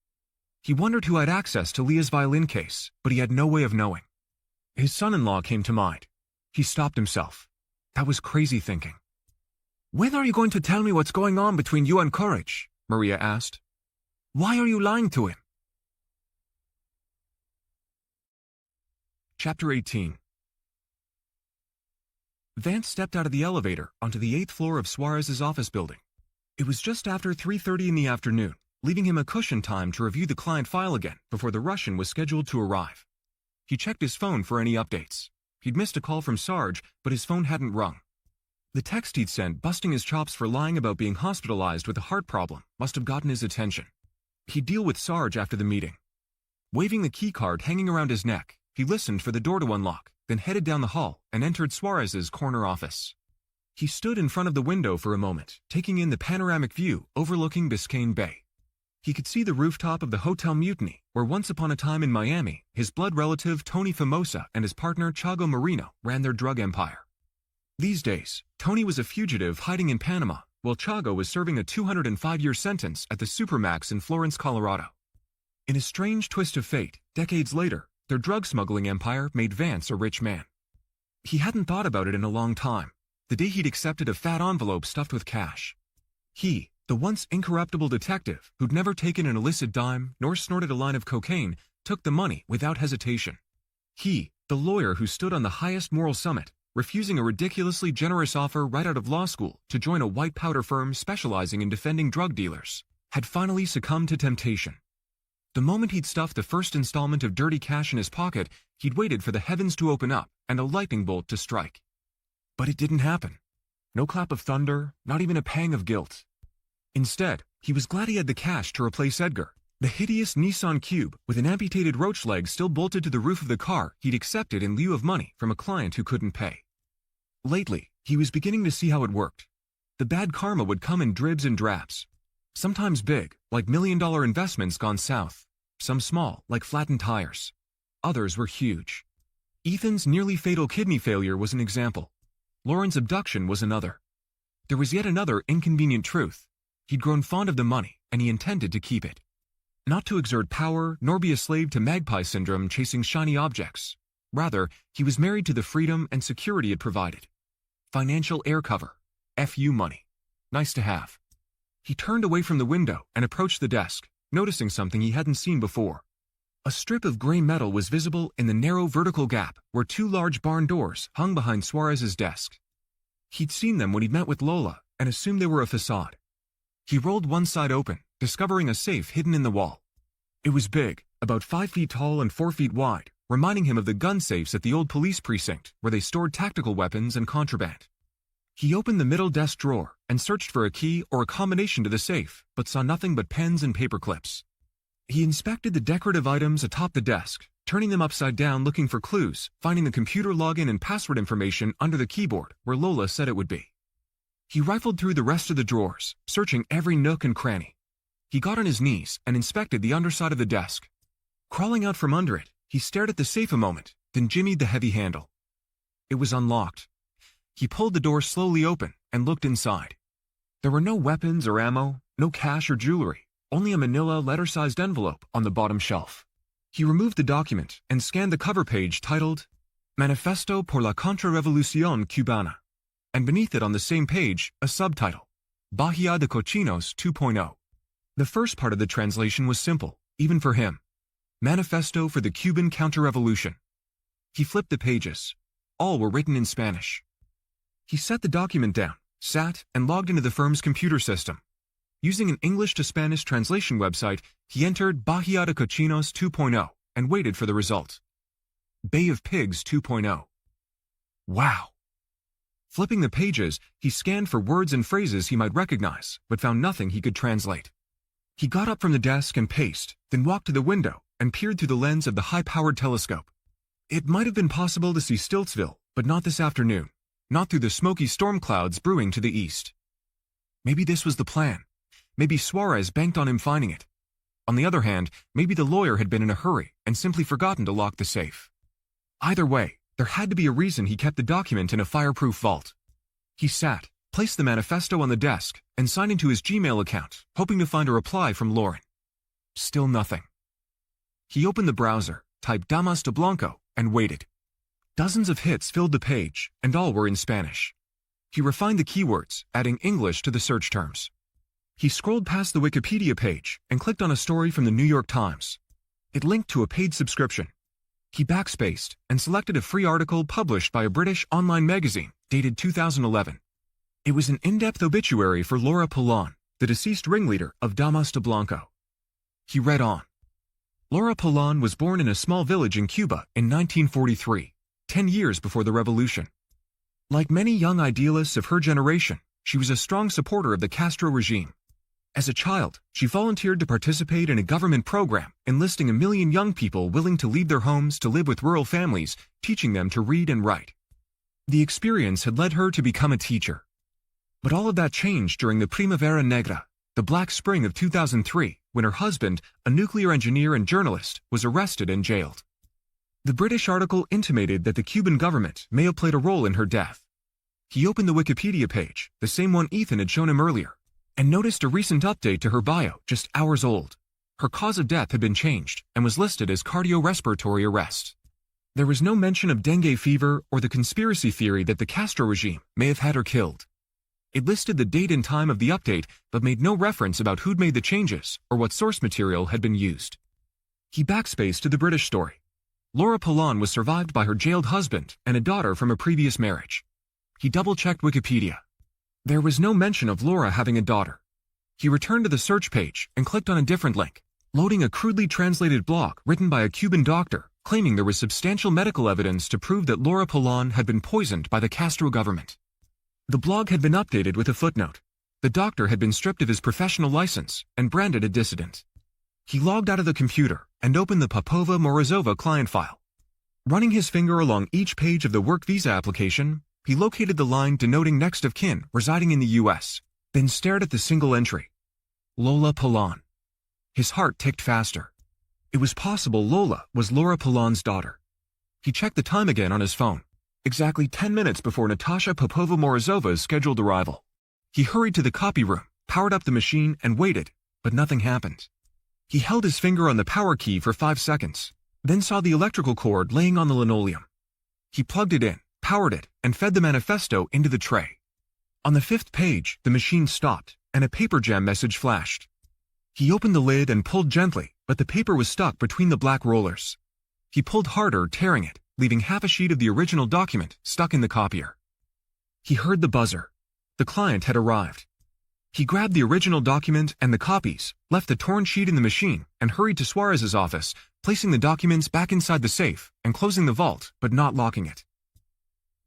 He wondered who had access to Leah's violin case, but he had no way of knowing. His son-in-law came to mind. He stopped himself. That was crazy thinking. When are you going to tell me what's going on between you and Courage? Maria asked. Why are you lying to him? Chapter 18. Vance stepped out of the elevator onto the 8th floor of Suarez's office building. It was just after 3:30 in the afternoon, leaving him a cushion time to review the client file again before the Russian was scheduled to arrive. He checked his phone for any updates. He'd missed a call from Sarge, but his phone hadn't rung. The text he'd sent busting his chops for lying about being hospitalized with a heart problem must have gotten his attention. He'd deal with Sarge after the meeting. Waving the key card hanging around his neck, he listened for the door to unlock, then headed down the hall and entered Suarez's corner office. He stood in front of the window for a moment, taking in the panoramic view overlooking Biscayne Bay. He could see the rooftop of the Hotel Mutiny, where once upon a time in Miami, his blood relative Tony Famosa and his partner Chago Marino ran their drug empire. These days, Tony was a fugitive hiding in Panama, while Chago was serving a 205-year sentence at the Supermax in Florence, Colorado. In a strange twist of fate, decades later, their drug smuggling empire made Vance a rich man. He hadn't thought about it in a long time, the day he'd accepted a fat envelope stuffed with cash. He, the once incorruptible detective who'd never taken an illicit dime nor snorted a line of cocaine, took the money without hesitation. He, the lawyer who stood on the highest moral summit, refusing a ridiculously generous offer right out of law school to join a white powder firm specializing in defending drug dealers, had finally succumbed to temptation. The moment he'd stuffed the first installment of dirty cash in his pocket, he'd waited for the heavens to open up and a lightning bolt to strike. But it didn't happen. No clap of thunder, not even a pang of guilt. Instead, he was glad he had the cash to replace Edgar, the hideous Nissan Cube with an amputated roach leg still bolted to the roof of the car he'd accepted in lieu of money from a client who couldn't pay. Lately, he was beginning to see how it worked. The bad karma would come in dribs and drabs. Sometimes big, like million-dollar investments gone south. Some small, like flattened tires. Others were huge. Ethan's nearly fatal kidney failure was an example. Lauren's abduction was another. There was yet another inconvenient truth. He'd grown fond of the money, and he intended to keep it. Not to exert power, nor be a slave to magpie syndrome chasing shiny objects. Rather, he was married to the freedom and security it provided. Financial air cover. FU money. Nice to have. He turned away from the window and approached the desk, noticing something he hadn't seen before. A strip of gray metal was visible in the narrow vertical gap where two large barn doors hung behind Suarez's desk. He'd seen them when he'd met with Lola and assumed they were a facade. He rolled one side open, discovering a safe hidden in the wall. It was big, about 5 feet tall and 4 feet wide, reminding him of the gun safes at the old police precinct where they stored tactical weapons and contraband. He opened the middle desk drawer and searched for a key or a combination to the safe, but saw nothing but pens and paper clips. He inspected the decorative items atop the desk, turning them upside down looking for clues, finding the computer login and password information under the keyboard where Lola said it would be. He rifled through the rest of the drawers, searching every nook and cranny. He got on his knees and inspected the underside of the desk. Crawling out from under it, he stared at the safe a moment, then jimmied the heavy handle. It was unlocked. He pulled the door slowly open and looked inside. There were no weapons or ammo, no cash or jewelry, only a manila letter-sized envelope on the bottom shelf. He removed the document and scanned the cover page titled Manifesto por la Contrarrevolución Cubana, and beneath it on the same page, a subtitle, Bahía de Cochinos 2.0. The first part of the translation was simple, even for him. Manifesto for the Cuban Counter-Revolution. He flipped the pages. All were written in Spanish. He set the document down, sat, and logged into the firm's computer system. Using an English to Spanish translation website, he entered Bahía de Cochinos 2.0 and waited for the result. Bay of Pigs 2.0. Wow! Flipping the pages, he scanned for words and phrases he might recognize, but found nothing he could translate. He got up from the desk and paced, then walked to the window and peered through the lens of the high-powered telescope. It might have been possible to see Stiltsville, but not this afternoon, not through the smoky storm clouds brewing to the east. Maybe this was the plan. Maybe Suarez banked on him finding it. On the other hand, maybe the lawyer had been in a hurry and simply forgotten to lock the safe. Either way, there had to be a reason he kept the document in a fireproof vault. He sat, placed the manifesto on the desk, and signed into his Gmail account, hoping to find a reply from Lauren. Still nothing. He opened the browser, typed Damas de Blanco, and waited. Dozens of hits filled the page, and all were in Spanish. He refined the keywords, adding English to the search terms. He scrolled past the Wikipedia page and clicked on a story from the New York Times. It linked to a paid subscription. He backspaced and selected a free article published by a British online magazine dated 2011. It was an in-depth obituary for Laura Polan, the deceased ringleader of Damas de Blanco. He read on. Laura Polan was born in a small village in Cuba in 1943, 10 years before the revolution. Like many young idealists of her generation, she was a strong supporter of the Castro regime. As a child, she volunteered to participate in a government program enlisting 1 million young people willing to leave their homes to live with rural families, teaching them to read and write. The experience had led her to become a teacher. But all of that changed during the Primavera Negra, the Black Spring of 2003, when her husband, a nuclear engineer and journalist, was arrested and jailed. The British article intimated that the Cuban government may have played a role in her death. He opened the Wikipedia page, the same one Ethan had shown him earlier, and noticed a recent update to her bio just hours old. Her cause of death had been changed and was listed as cardiorespiratory arrest. There was no mention of dengue fever or the conspiracy theory that the Castro regime may have had her killed. It listed the date and time of the update but made no reference about who'd made the changes or what source material had been used. He backspaced to the British story. Laura Polan was survived by her jailed husband and a daughter from a previous marriage. He double-checked Wikipedia. There was no mention of Laura having a daughter. He returned to the search page and clicked on a different link, loading a crudely translated blog written by a Cuban doctor claiming there was substantial medical evidence to prove that Laura Polan had been poisoned by the Castro government. The blog had been updated with a footnote. The doctor had been stripped of his professional license and branded a dissident. He logged out of the computer and opened the Popova Morozova client file. Running his finger along each page of the work visa application, he located the line denoting next of kin residing in the U.S., then stared at the single entry. Lola Polan. His heart ticked faster. It was possible Lola was Laura Polan's daughter. He checked the time again on his phone, exactly 10 minutes before Natasha Popova Morozova's scheduled arrival. He hurried to the copy room, powered up the machine, and waited, but nothing happened. He held his finger on the power key for 5 seconds, then saw the electrical cord laying on the linoleum. He plugged it in, powered it, and fed the manifesto into the tray. On the 5th page, the machine stopped, and a paper jam message flashed. He opened the lid and pulled gently, but the paper was stuck between the black rollers. He pulled harder, tearing it, leaving half a sheet of the original document stuck in the copier. He heard the buzzer. The client had arrived. He grabbed the original document and the copies, left the torn sheet in the machine, and hurried to Suarez's office, placing the documents back inside the safe and closing the vault, but not locking it.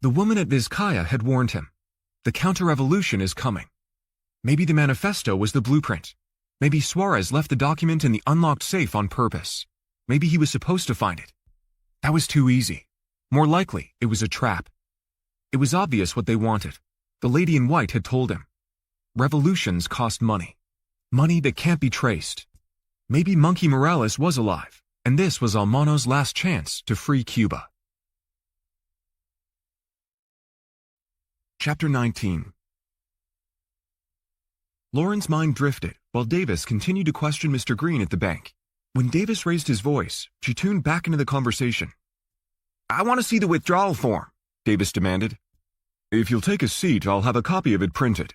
The woman at Vizcaya had warned him. The counter-revolution is coming. Maybe the manifesto was the blueprint. Maybe Suarez left the document in the unlocked safe on purpose. Maybe he was supposed to find it. That was too easy. More likely, it was a trap. It was obvious what they wanted. The lady in white had told him. Revolutions cost money. Money that can't be traced. Maybe Monkey Morales was alive, and this was Almano's last chance to free Cuba. Chapter 19. Lauren's mind drifted while Davis continued to question Mr. Green at the bank. When Davis raised his voice, she tuned back into the conversation. "I want to see the withdrawal form," Davis demanded. "If you'll take a seat, I'll have a copy of it printed."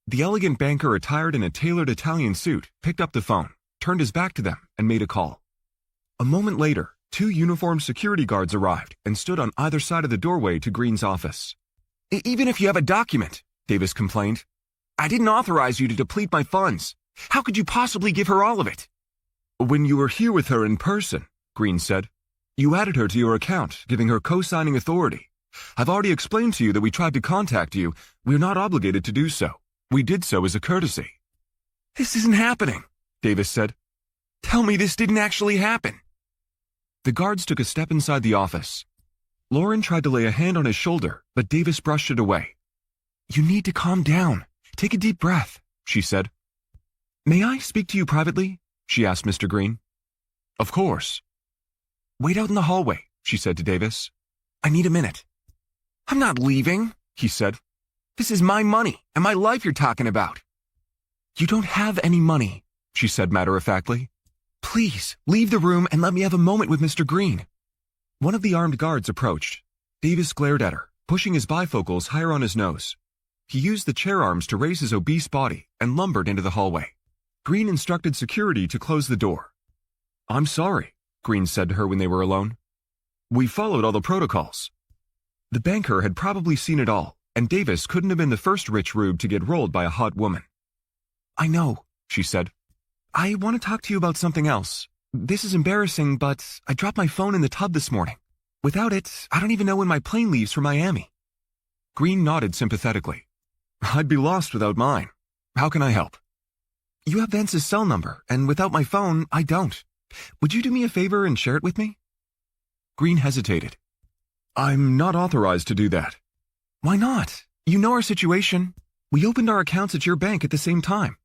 The elegant banker attired in a tailored Italian suit picked up the phone, turned his back to them, and made a call. A moment later, 2 uniformed security guards arrived and stood on either side of the doorway to Green's office. "Even if you have a document," Davis complained, "I didn't authorize you to deplete my funds. How could you possibly give her all of it?" "When you were here with her in person," Green said, "you added her to your account, giving her co-signing authority. I've already explained to you that we tried to contact you. We're not obligated to do so. We did so as a courtesy." "This isn't happening," Davis said. "Tell me this didn't actually happen." The guards took a step inside the office. Lauren tried to lay a hand on his shoulder, but Davis brushed it away. "You need to calm down. Take a deep breath," she said. "May I speak to you privately?" she asked Mr. Green. "Of course." "Wait out in the hallway," she said to Davis. "I need a minute." "I'm not leaving," he said. "This is my money and my life you're talking about." "You don't have any money," she said matter-of-factly. "Please, leave the room and let me have a moment with Mr. Green." One of the armed guards approached. Davis glared at her, pushing his bifocals higher on his nose. He used the chair arms to raise his obese body and lumbered into the hallway. Green instructed security to close the door. "I'm sorry," Green said to her when they were alone. "We followed all the protocols." The banker had probably seen it all, and Davis couldn't have been the first rich rube to get rolled by a hot woman. "I know," she said. "I want to talk to you about something else. This is embarrassing, but I dropped my phone in the tub this morning. Without it, I don't even know when my plane leaves for Miami." Green nodded sympathetically. "I'd be lost without mine. How can I help?" "You have Vance's cell number, and without my phone, I don't. Would you do me a favor and share it with me?" Green hesitated. "I'm not authorized to do that." "Why not? You know our situation. We opened our accounts at your bank at the same time."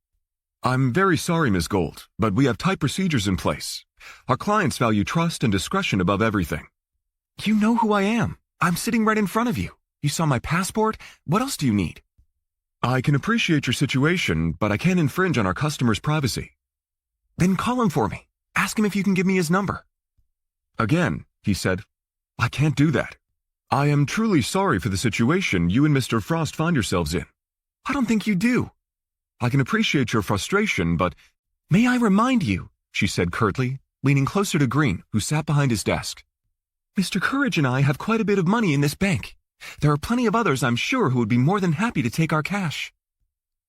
"I'm very sorry, Ms. Gold, but we have tight procedures in place. Our clients value trust and discretion above everything." "You know who I am. I'm sitting right in front of you. You saw my passport. What else do you need?" "I can appreciate your situation, but I can't infringe on our customers' privacy." "Then call him for me. Ask him if you can give me his number." "Again," he said, "I can't do that. I am truly sorry for the situation you and Mr. Frost find yourselves in." "I don't think you do." "I can appreciate your frustration, but—" "May I remind you," she said curtly, leaning closer to Green, who sat behind his desk. "Mr. Courage and I have quite a bit of money in this bank. There are plenty of others, I'm sure, who would be more than happy to take our cash."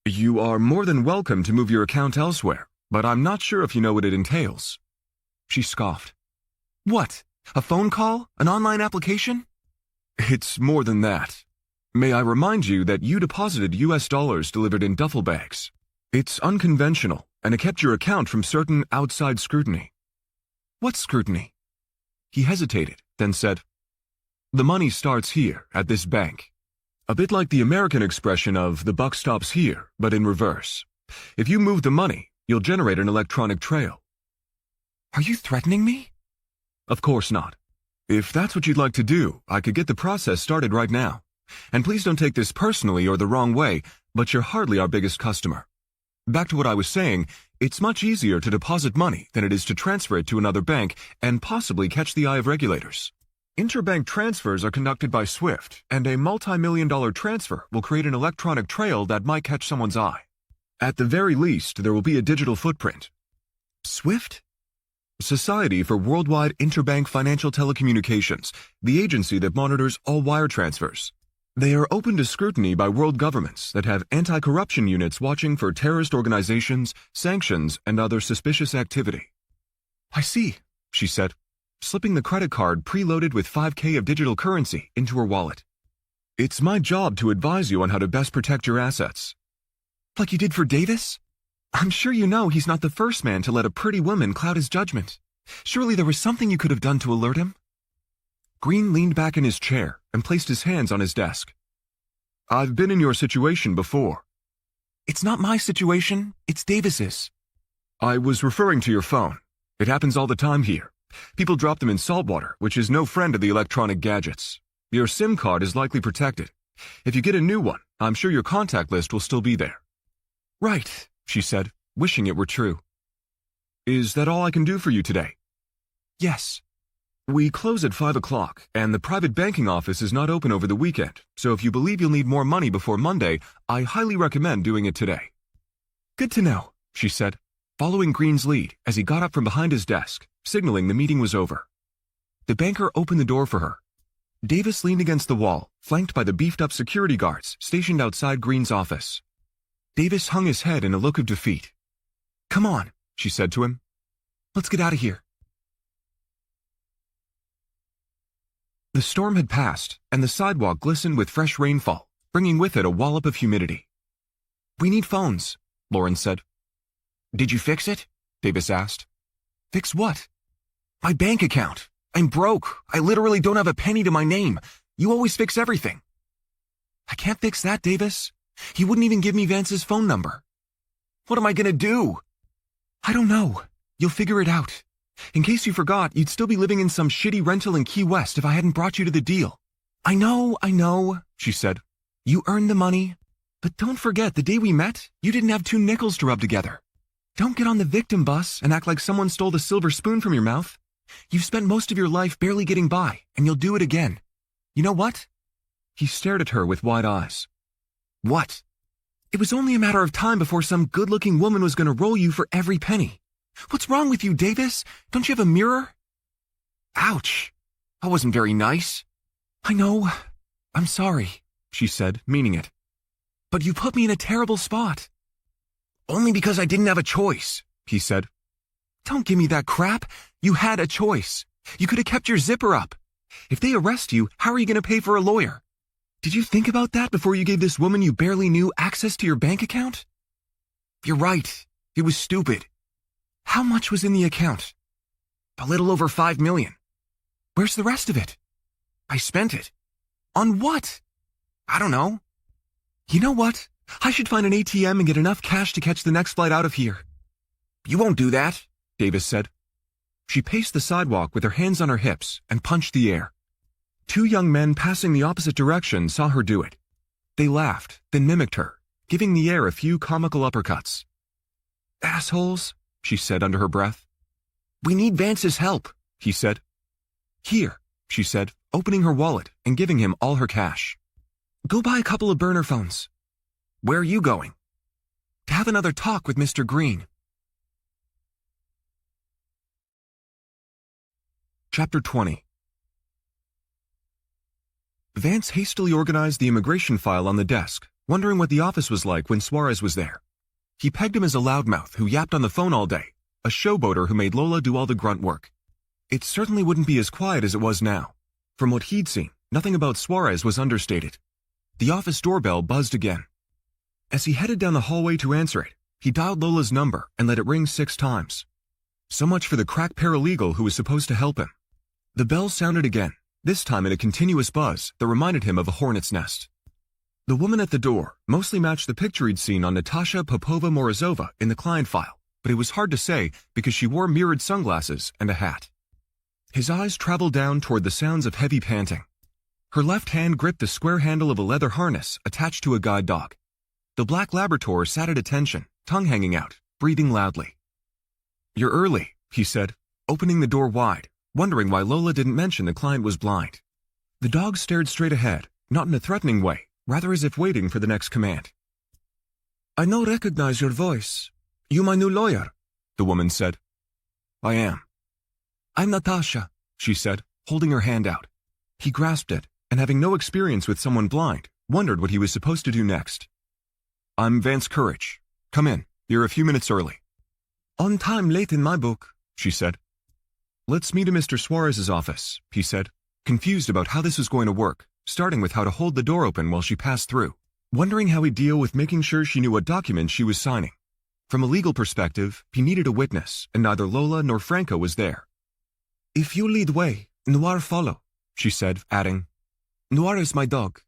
"You are more than welcome to move your account elsewhere, but I'm not sure if you know what it entails." She scoffed. "What? A phone call? An online application?" "It's more than that. May I remind you that you deposited US dollars delivered in duffel bags. It's unconventional, and it kept your account from certain outside scrutiny." "What scrutiny?" He hesitated, then said, "The money starts here, at this bank. A bit like the American expression of the buck stops here, but in reverse. If you move the money, you'll generate an electronic trail." "Are you threatening me?" "Of course not. If that's what you'd like to do, I could get the process started right now. And please don't take this personally or the wrong way, But you're hardly our biggest customer. Back to what I was saying, it's much easier to deposit money than it is to transfer it to another bank and possibly catch the eye of regulators. Interbank transfers are conducted by SWIFT, and a multi-million-dollar transfer will create an electronic trail that might catch someone's eye. At the very least, there will be a digital footprint. SWIFT? Society for Worldwide Interbank Financial Telecommunications, the agency that monitors all wire transfers. They are open to scrutiny by world governments that have anti-corruption units watching for terrorist organizations, sanctions, and other suspicious activity. I see, she said, slipping the credit card preloaded with $5,000 of digital currency into her wallet. It's my job to advise you on how to best protect your assets. Like you did for Davis? I'm sure you know he's not the first man to let a pretty woman cloud his judgment. Surely there was something you could have done to alert him? Green leaned back in his chair and placed his hands on his desk. I've been in your situation before. It's not my situation, it's Davis's. I was referring to your phone. It happens all the time here. People drop them in salt water, which is no friend of the electronic gadgets. Your SIM card is likely protected. If you get a new one, I'm sure your contact list will still be there. Right, she said, wishing it were true. Is that all I can do for you today? Yes. We close at 5 o'clock, and the private banking office is not open over the weekend, so if you believe you'll need more money before Monday, I highly recommend doing it today. Good to know, she said, following Green's lead as he got up from behind his desk, signaling the meeting was over. The banker opened the door for her. Davis leaned against the wall, flanked by the beefed-up security guards stationed outside Green's office. Davis hung his head in a look of defeat. Come on, she said to him. Let's get out of here. The storm had passed, and the sidewalk glistened with fresh rainfall, bringing with it a wallop of humidity. We need phones, Lauren said. Did you fix it? Davis asked. Fix what? My bank account. I'm broke. I literally don't have a penny to my name. You always fix everything. I can't fix that, Davis. He wouldn't even give me Vance's phone number. What am I gonna do? I don't know. You'll figure it out. In case you forgot, you'd still be living in some shitty rental in Key West if I hadn't brought you to the deal. I know, she said. You earned the money. But don't forget, the day we met, you didn't have 2 nickels to rub together. Don't get on the victim bus and act like someone stole the silver spoon from your mouth. You've spent most of your life barely getting by, and you'll do it again. You know what? He stared at her with wide eyes. What? It was only a matter of time before some good-looking woman was going to roll you for every penny. What's wrong with you, Davis? Don't you have a mirror? Ouch. That wasn't very nice. I know. I'm sorry, she said, meaning it. But you put me in a terrible spot. Only because I didn't have a choice, he said. Don't give me that crap. You had a choice. You could have kept your zipper up. If they arrest you, how are you going to pay for a lawyer? Did you think about that before you gave this woman you barely knew access to your bank account? You're right. It was stupid. How much was in the account? A little over $5 million. Where's the rest of it? I spent it. On what? I don't know. You know what? I should find an ATM and get enough cash to catch the next flight out of here. You won't do that, Davis said. She paced the sidewalk with her hands on her hips and punched the air. 2 young men passing the opposite direction saw her do it. They laughed, then mimicked her, giving the air a few comical uppercuts. Assholes, she said under her breath. We need Vance's help, he said. Here, she said, opening her wallet and giving him all her cash. Go buy a couple of burner phones. Where are you going? To have another talk with Mr. Green. Chapter 20. Vance hastily organized the immigration file on the desk, wondering what the office was like when Suarez was there. He pegged him as a loudmouth who yapped on the phone all day, a showboater who made Lola do all the grunt work. It certainly wouldn't be as quiet as it was now. From what he'd seen, nothing about Suarez was understated. The office doorbell buzzed again. As he headed down the hallway to answer it, he dialed Lola's number and let it ring 6 times. So much for the crack paralegal who was supposed to help him. The bell sounded again, this time in a continuous buzz that reminded him of a hornet's nest. The woman at the door mostly matched the picture he'd seen on Natasha Popova-Morozova in the client file, but it was hard to say because she wore mirrored sunglasses and a hat. His eyes traveled down toward the sounds of heavy panting. Her left hand gripped the square handle of a leather harness attached to a guide dog. The black Labrador sat at attention, tongue hanging out, breathing loudly. "You're early," he said, opening the door wide, wondering why Lola didn't mention the client was blind. The dog stared straight ahead, not in a threatening way, rather as if waiting for the next command. "I no recognize your voice. You my new lawyer?" the woman said. "I am." "I'm Natasha," she said, holding her hand out. He grasped it, and having no experience with someone blind, wondered what he was supposed to do next. "I'm Vance Courage. Come in. You're a few minutes early." "On time late in my book," she said. "Let's meet in Mr. Suarez's office," he said, confused about how this was going to work, starting with how to hold the door open while she passed through, wondering how he'd deal with making sure she knew what document she was signing. From a legal perspective, he needed a witness, and neither Lola nor Franco was there. "If you lead way, Noir follow," she said, adding, "Noir is my dog."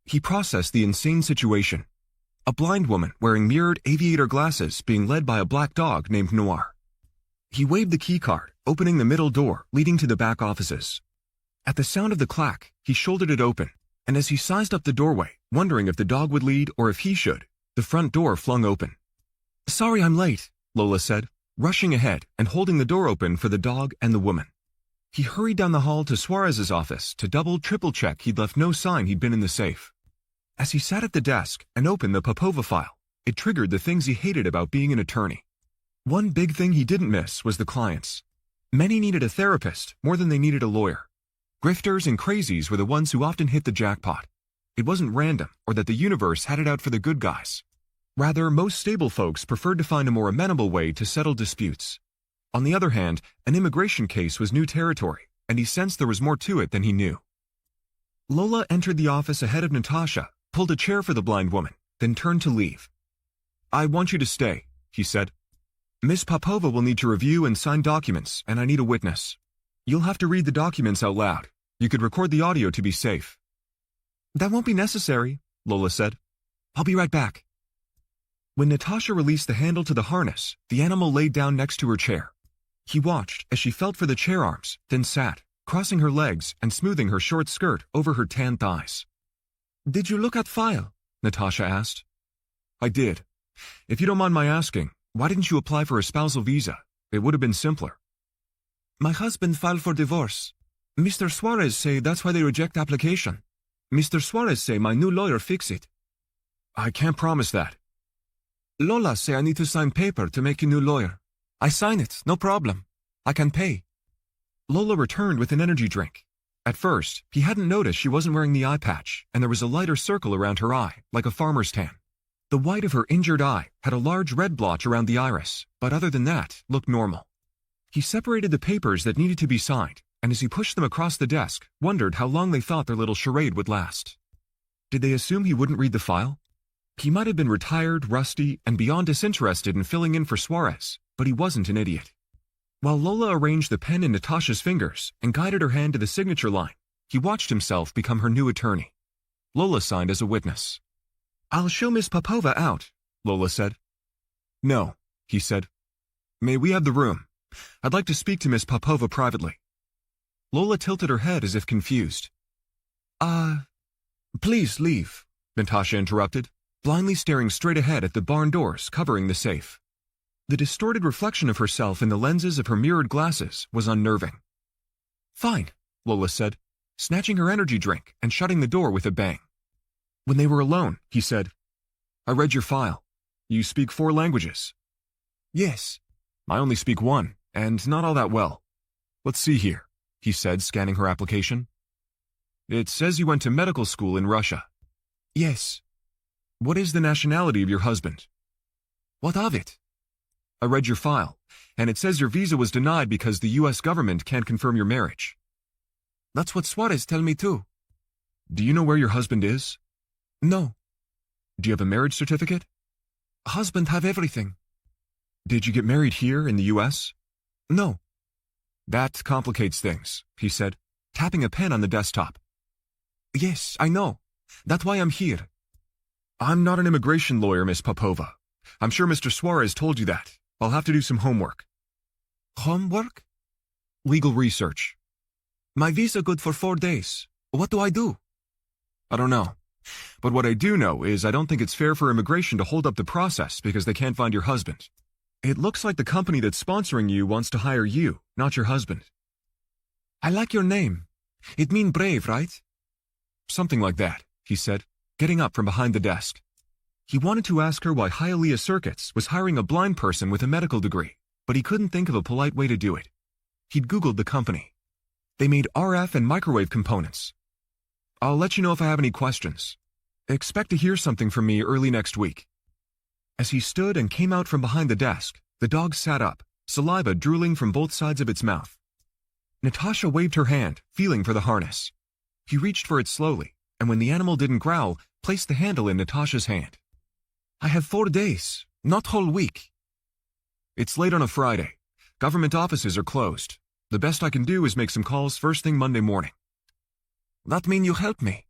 He processed the insane situation. A blind woman wearing mirrored aviator glasses being led by a black dog named Noir. He waved the key card, opening the middle door leading to the back offices. At the sound of the clack, he shouldered it open, and as he sized up the doorway, wondering if the dog would lead or if he should, the front door flung open. "Sorry I'm late," Lola said, rushing ahead and holding the door open for the dog and the woman. He hurried down the hall to Suarez's office to triple check he'd left no sign he'd been in the safe. As he sat at the desk and opened the Popova file, it triggered the things he hated about being an attorney. One big thing he didn't miss was the clients. Many needed a therapist more than they needed a lawyer. Grifters and crazies were the ones who often hit the jackpot. It wasn't random or that the universe had it out for the good guys. Rather, most stable folks preferred to find a more amenable way to settle disputes. On the other hand, an immigration case was new territory, and he sensed there was more to it than he knew. Lola entered the office ahead of Natasha, pulled a chair for the blind woman, then turned to leave. "I want you to stay," he said. "Miss Popova will need to review and sign documents, and I need a witness. You'll have to read the documents out loud. You could record the audio to be safe." "That won't be necessary," Lola said. "I'll be right back." When Natasha released the handle to the harness, the animal laid down next to her chair. He watched as she felt for the chair arms, then sat, crossing her legs and smoothing her short skirt over her tan thighs. "Did you look at file?" Natasha asked. "I did. If you don't mind my asking, why didn't you apply for a spousal visa? It would have been simpler." "My husband filed for divorce. Mr. Suarez say that's why they reject application. Mr. Suarez say my new lawyer fix it." "I can't promise that." "Lola say I need to sign paper to make a new lawyer. I sign it, no problem. I can pay." Lola returned with an energy drink. At first, he hadn't noticed she wasn't wearing the eye patch, and there was a lighter circle around her eye, like a farmer's tan. The white of her injured eye had a large red blotch around the iris, but other than that, looked normal. He separated the papers that needed to be signed, and as he pushed them across the desk, wondered how long they thought their little charade would last. Did they assume he wouldn't read the file? He might have been retired, rusty, and beyond disinterested in filling in for Suarez, but he wasn't an idiot. While Lola arranged the pen in Natasha's fingers and guided her hand to the signature line, he watched himself become her new attorney. Lola signed as a witness. "I'll show Miss Popova out," Lola said. "No," he said. "May we have the room? I'd like to speak to Miss Popova privately." Lola tilted her head as if confused. Please leave," Natasha interrupted, blindly staring straight ahead at the barn doors covering the safe. The distorted reflection of herself in the lenses of her mirrored glasses was unnerving. "Fine," Lola said, snatching her energy drink and shutting the door with a bang. When they were alone, he said, "I read your file. You speak 4 languages." "Yes." "I only speak 1, and not all that well. Let's see here," he said, scanning her application. "It says you went to medical school in Russia." "Yes." "What is the nationality of your husband?" "What of it?" "I read your file, and it says your visa was denied because the U.S. government can't confirm your marriage." "That's what Suarez tell me too." "Do you know where your husband is?" "No." "Do you have a marriage certificate?" "Husband have everything." "Did you get married here in the U.S.?" "No." "That complicates things," he said, tapping a pen on the desktop. "Yes, I know. That's why I'm here." "I'm not an immigration lawyer, Miss Popova. I'm sure Mr. Suarez told you that. I'll have to do some homework." "Homework?" "Legal research." "My visa good for 4 days. What do I do?" "I don't know. But what I do know is I don't think it's fair for immigration to hold up the process because they can't find your husband. It looks like the company that's sponsoring you wants to hire you, not your husband. I like your name. It means brave, right? Something like that, he said, getting up from behind the desk. He wanted to ask her why Hialeah Circuits was hiring a blind person with a medical degree, but he couldn't think of a polite way to do it. He'd Googled the company. They made RF and microwave components. I'll let you know if I have any questions. Expect to hear something from me early next week. As he stood and came out from behind the desk, the dog sat up, saliva drooling from both sides of its mouth. Natasha waved her hand, feeling for the harness. He reached for it slowly, and when the animal didn't growl, placed the handle in Natasha's hand. I have 4 days, not whole week. It's late on a Friday. Government offices are closed. The best I can do is make some calls first thing Monday morning. That mean you help me?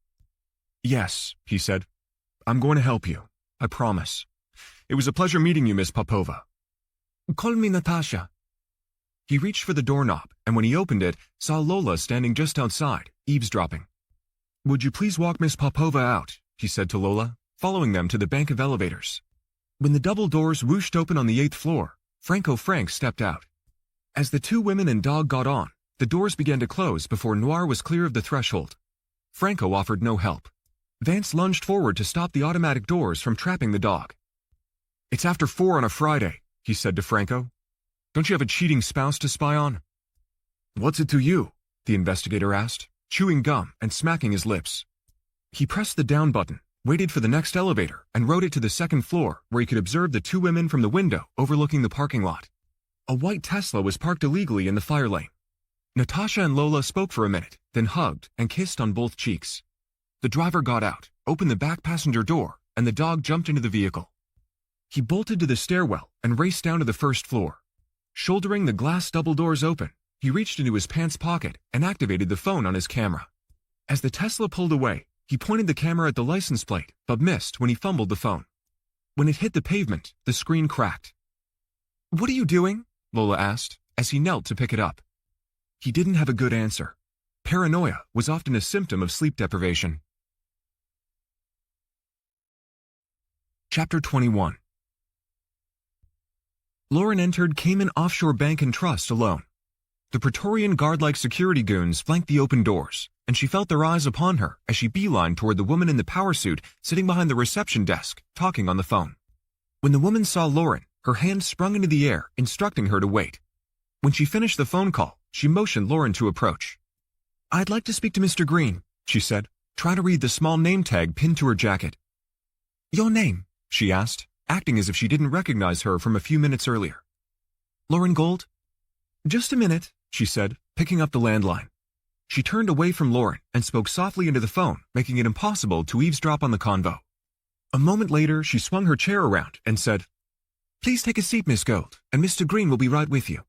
Yes, he said. I'm going to help you. I promise. It was a pleasure meeting you, Miss Popova. Call me Natasha. He reached for the doorknob, and when he opened it, saw Lola standing just outside, eavesdropping. Would you please walk Miss Popova out, he said to Lola, following them to the bank of elevators. When the double doors whooshed open on the 8th floor, Franco Frank stepped out. As the two women and dog got on, the doors began to close before Noir was clear of the threshold. Franco offered no help. Vance lunged forward to stop the automatic doors from trapping the dog. It's after 4 on a Friday, he said to Franco. Don't you have a cheating spouse to spy on? What's it to you? The investigator asked, chewing gum and smacking his lips. He pressed the down button, waited for the next elevator, and rode it to the 2nd floor where he could observe the two women from the window overlooking the parking lot. A white Tesla was parked illegally in the fire lane. Natasha and Lola spoke for a minute, then hugged and kissed on both cheeks. The driver got out, opened the back passenger door, and the dog jumped into the vehicle. He bolted to the stairwell and raced down to the 1st floor. Shouldering the glass double doors open, he reached into his pants pocket and activated the phone on his camera. As the Tesla pulled away, he pointed the camera at the license plate, but missed when he fumbled the phone. When it hit the pavement, the screen cracked. What are you doing? Lola asked, as he knelt to pick it up. He didn't have a good answer. Paranoia was often a symptom of sleep deprivation. Chapter 21. Lauren entered Cayman Offshore Bank and Trust alone. The Praetorian guard-like security goons flanked the open doors, and she felt their eyes upon her as she beelined toward the woman in the power suit sitting behind the reception desk, talking on the phone. When the woman saw Lauren, her hand sprung into the air, instructing her to wait. When she finished the phone call, she motioned Lauren to approach. I'd like to speak to Mr. Green, she said, trying to read the small name tag pinned to her jacket. Your name? She asked, acting as if she didn't recognize her from a few minutes earlier. Lauren Gold? Just a minute, she said, picking up the landline. She turned away from Lauren and spoke softly into the phone, making it impossible to eavesdrop on the convo. A moment later, she swung her chair around and said, Please take a seat, Miss Gold, and Mr. Green will be right with you.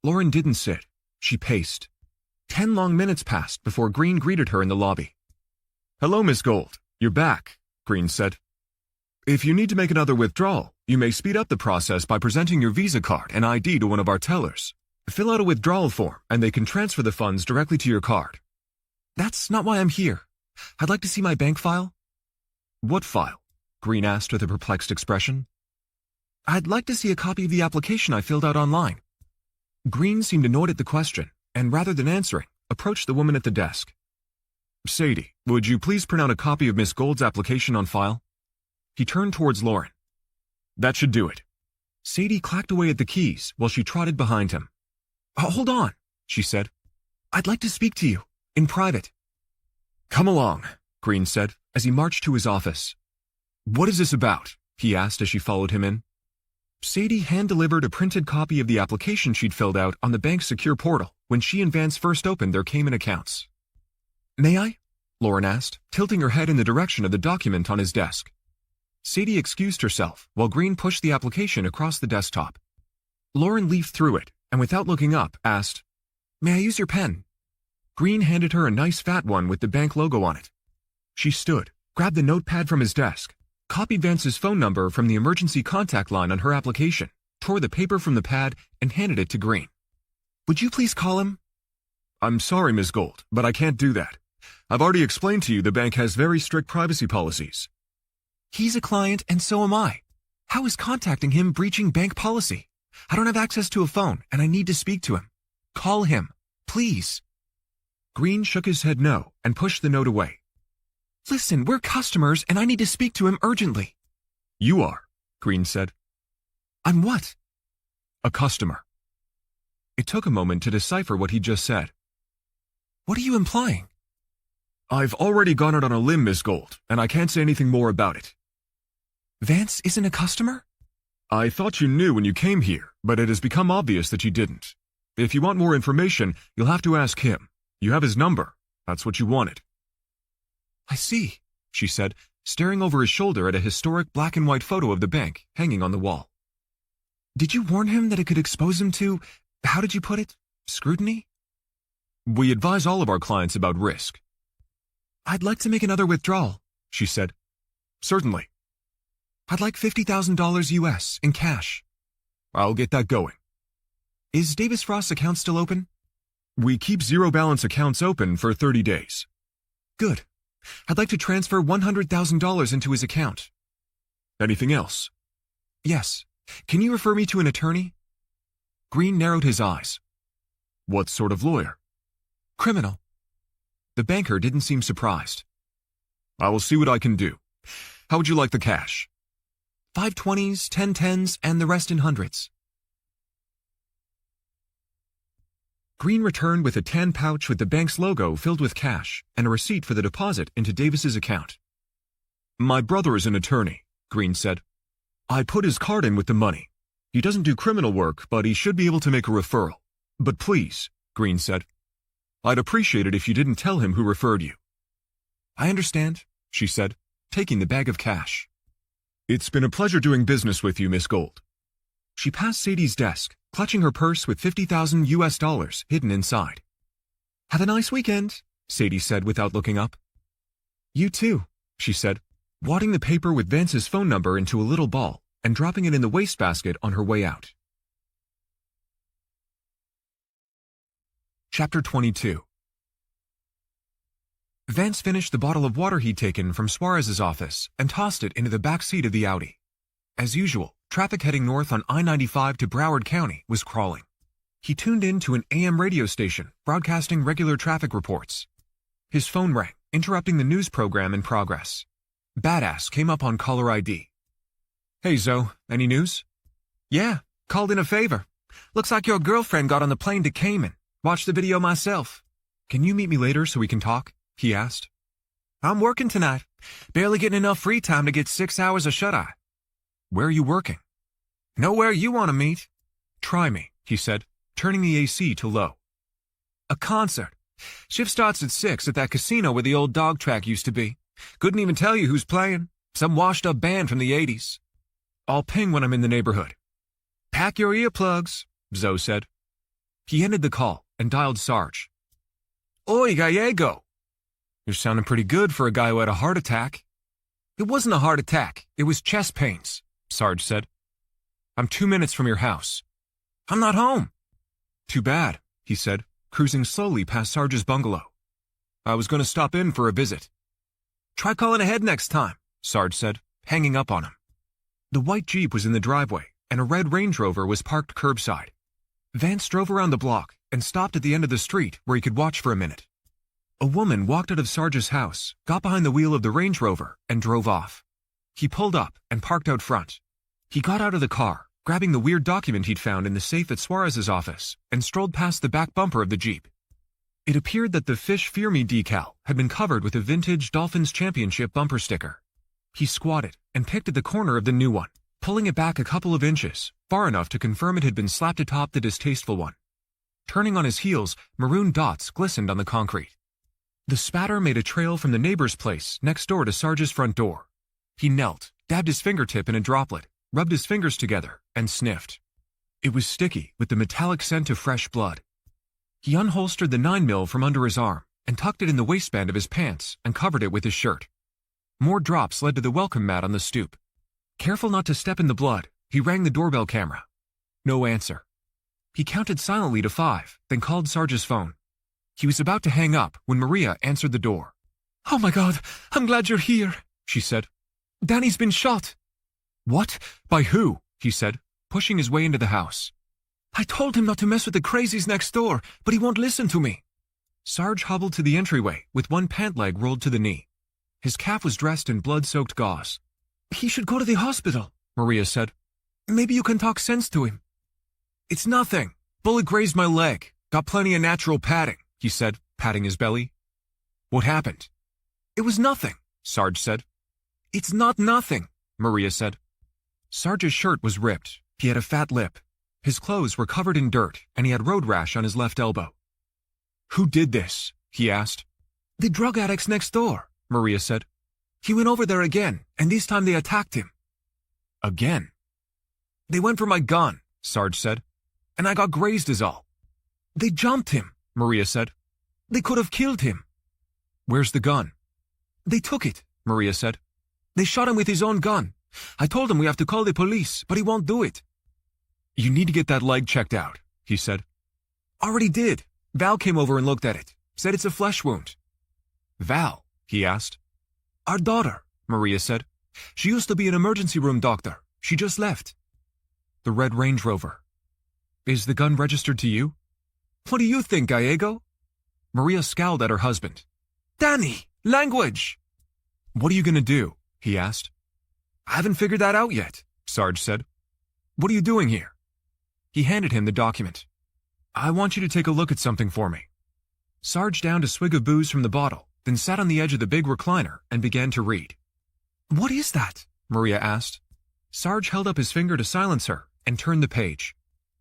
Lauren didn't sit. She paced. 10 long minutes passed before Green greeted her in the lobby. Hello, Miss Gold. You're back, Green said. If you need to make another withdrawal, you may speed up the process by presenting your Visa card and ID to one of our tellers. Fill out a withdrawal form, and they can transfer the funds directly to your card. That's not why I'm here. I'd like to see my bank file. What file? Green asked with a perplexed expression. I'd like to see a copy of the application I filled out online. Green seemed annoyed at the question, and rather than answering, approached the woman at the desk. Sadie, would you please print out a copy of Miss Gold's application on file? He turned towards Lauren. That should do it. Sadie clacked away at the keys while she trotted behind him. Hold on, she said. I'd like to speak to you, in private. Come along, Green said, as he marched to his office. What is this about? He asked as she followed him in. Sadie hand-delivered a printed copy of the application she'd filled out on the bank's secure portal when she and Vance first opened their Cayman accounts. May I? Lauren asked, tilting her head in the direction of the document on his desk. Sadie excused herself while Green pushed the application across the desktop. Lauren leafed through it and without looking up asked, May I use your pen? Green handed her a nice fat one with the bank logo on it. She stood, grabbed the notepad from his desk, copied Vance's phone number from the emergency contact line on her application, tore the paper from the pad, and handed it to Green. Would you please call him? I'm sorry, Miss Gold, but I can't do that. I've already explained to you the bank has very strict privacy policies. He's a client and so am I. How is contacting him breaching bank policy? I don't have access to a phone and I need to speak to him. Call him, please. Green shook his head no and pushed the note away. Listen, we're customers and I need to speak to him urgently. You are, Green said. I'm what? A customer. It took a moment to decipher what he just said. What are you implying? I've already gone out on a limb, Miss Gold, and I can't say anything more about it. Vance isn't a customer? I thought you knew when you came here, but it has become obvious that you didn't. If you want more information, you'll have to ask him. You have his number. That's what you wanted. I see, she said, staring over his shoulder at a historic black and white photo of the bank hanging on the wall. Did you warn him that it could expose him to, how did you put it, scrutiny? We advise all of our clients about risk. I'd like to make another withdrawal, she said. Certainly. I'd like $50,000 US in cash. I'll get that going. Is Davis Frost's account still open? We keep zero balance accounts open for 30 days. Good. I'd like to transfer $100,000 into his account. Anything else? Yes. Can you refer me to an attorney? Green narrowed his eyes. What sort of lawyer? Criminal. The banker didn't seem surprised. I will see what I can do. How would you like the cash? 5 20s, 10 10s, and the rest in hundreds. Green returned with a tan pouch with the bank's logo filled with cash and a receipt for the deposit into Davis's account. My brother is an attorney, Green said. I put his card in with the money. He doesn't do criminal work, but he should be able to make a referral. But please, Green said, I'd appreciate it if you didn't tell him who referred you. I understand, she said, taking the bag of cash. It's been a pleasure doing business with you, Miss Gold. She passed Sadie's desk, clutching her purse with $50,000 US hidden inside. Have a nice weekend, Sadie said without looking up. You too, she said, wadding the paper with Vance's phone number into a little ball and dropping it in the wastebasket on her way out. Chapter 22. Vance finished the bottle of water he'd taken from Suarez's office and tossed it into the back seat of the Audi. As usual, traffic heading north on I-95 to Broward County was crawling. He tuned in to an AM radio station broadcasting regular traffic reports. His phone rang, interrupting the news program in progress. Badass came up on caller ID. Hey, Zoe, any news? Yeah, called in a favor. Looks like your girlfriend got on the plane to Cayman. Watched the video myself. Can you meet me later so we can talk? He asked. I'm working tonight. Barely getting enough free time to get 6 hours of shut-eye. Where are you working? Nowhere you want to meet. Try me, he said, turning the AC to low. A concert. Shift starts at 6 at that casino where the old dog track used to be. Couldn't even tell you who's playing. Some washed-up band from the 80s. I'll ping when I'm in the neighborhood. Pack your earplugs, Zoe said. He ended the call and dialed Sarge. Oi, Gallego. You're sounding pretty good for a guy who had a heart attack. It wasn't a heart attack. It was chest pains, Sarge said. I'm 2 minutes from your house. I'm not home. Too bad, he said, cruising slowly past Sarge's bungalow. I was going to stop in for a visit. Try calling ahead next time, Sarge said, hanging up on him. The white Jeep was in the driveway, and a red Range Rover was parked curbside. Vance drove around the block and stopped at the end of the street where he could watch for a minute. A woman walked out of Sarge's house, got behind the wheel of the Range Rover, and drove off. He pulled up and parked out front. He got out of the car, grabbing the weird document he'd found in the safe at Suarez's office, and strolled past the back bumper of the Jeep. It appeared that the Fish Fear Me decal had been covered with a vintage Dolphins Championship bumper sticker. He squatted and picked at the corner of the new one, pulling it back a couple of inches, far enough to confirm it had been slapped atop the distasteful one. Turning on his heels, maroon dots glistened on the concrete. The spatter made a trail from the neighbor's place next door to Sarge's front door. He knelt, dabbed his fingertip in a droplet, rubbed his fingers together, and sniffed. It was sticky with the metallic scent of fresh blood. He unholstered the 9mm from under his arm and tucked it in the waistband of his pants and covered it with his shirt. More drops led to the welcome mat on the stoop. Careful not to step in the blood, he rang the doorbell camera. No answer. He counted silently to 5, then called Sarge's phone. He was about to hang up when Maria answered the door, "Oh my God, I'm glad you're here," she said. "Danny's been shot." "What? By who?" he said, pushing his way into the house. "I told him not to mess with the crazies next door, but he won't listen to me." Sarge hobbled to the entryway with one pant leg rolled to the knee. His calf was dressed in blood-soaked gauze. "He should go to the hospital," Maria said. "Maybe you can talk sense to him." "It's nothing. Bullet grazed my leg. Got plenty of natural padding," he said, patting his belly. "What happened?" "It was nothing," Sarge said. "It's not nothing," Maria said. Sarge's shirt was ripped. He had a fat lip. His clothes were covered in dirt, and he had road rash on his left elbow. "Who did this?" he asked. "The drug addicts next door," Maria said. "He went over there again, and this time they attacked him." "Again?" "They went for my gun," Sarge said. "and I got grazed is all." "They jumped him," Maria said. "They could have killed him." "Where's the gun?" "They took it," Maria said. "They shot him with his own gun. I told him we have to call the police, but he won't do it." "You need to get that leg checked out," he said. "Already did. Val came over and looked at it. Said it's a flesh wound." "Val?" he asked. "Our daughter," Maria said. "She used to be an emergency room doctor. She just left." "The red Range Rover. Is the gun registered to you?" "What do you think, Gallego?" Maria scowled at her husband. "Danny, language!" "What are you going to do?" he asked. "I haven't figured that out yet," Sarge said. "What are you doing here?" He handed him the document. "I want you to take a look at something for me." Sarge downed a swig of booze from the bottle, then sat on the edge of the big recliner and began to read. "What is that?" Maria asked. Sarge held up his finger to silence her and turned the page.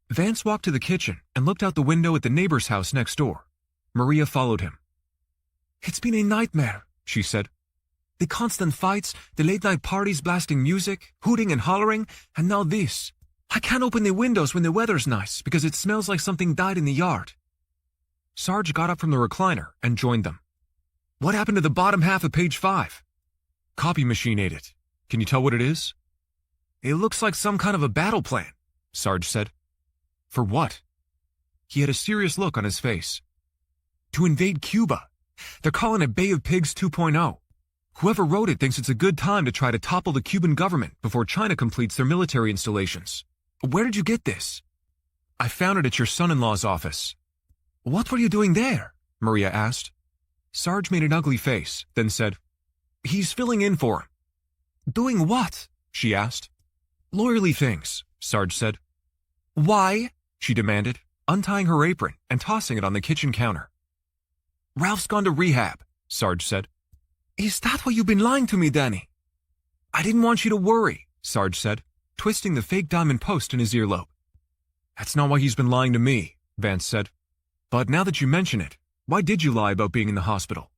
Vance walked to the kitchen and looked out the window at the neighbor's house next door. Maria followed him. "It's been a nightmare," she said. "The constant fights, the late-night parties blasting music, hooting and hollering, and now this. I can't open the windows when the weather's nice because it smells like something died in the yard." Sarge got up from the recliner and joined them. "What happened to the bottom half of page 5? "Copy machine ate it. Can you tell what it is?" "It looks like some kind of a battle plan," Sarge said. "For what?" He had a serious look on his face. "To invade Cuba. They're calling it Bay of Pigs 2.0. Whoever wrote it thinks it's a good time to try to topple the Cuban government before China completes their military installations. Where did you get this?" "I found it at your son-in-law's office." "What were you doing there?" Maria asked. Sarge made an ugly face, then said, "He's filling in for him." "Doing what?" she asked. "Lawyerly things," Sarge said. "Why?" she demanded, untying her apron and tossing it on the kitchen counter. "Ralph's gone to rehab," Sarge said. "Is that why you've been lying to me, Danny?" "I didn't want you to worry," Sarge said, twisting the fake diamond post in his earlobe. "That's not why he's been lying to me," Vance said. "But now that you mention it, why did you lie about being in the hospital?"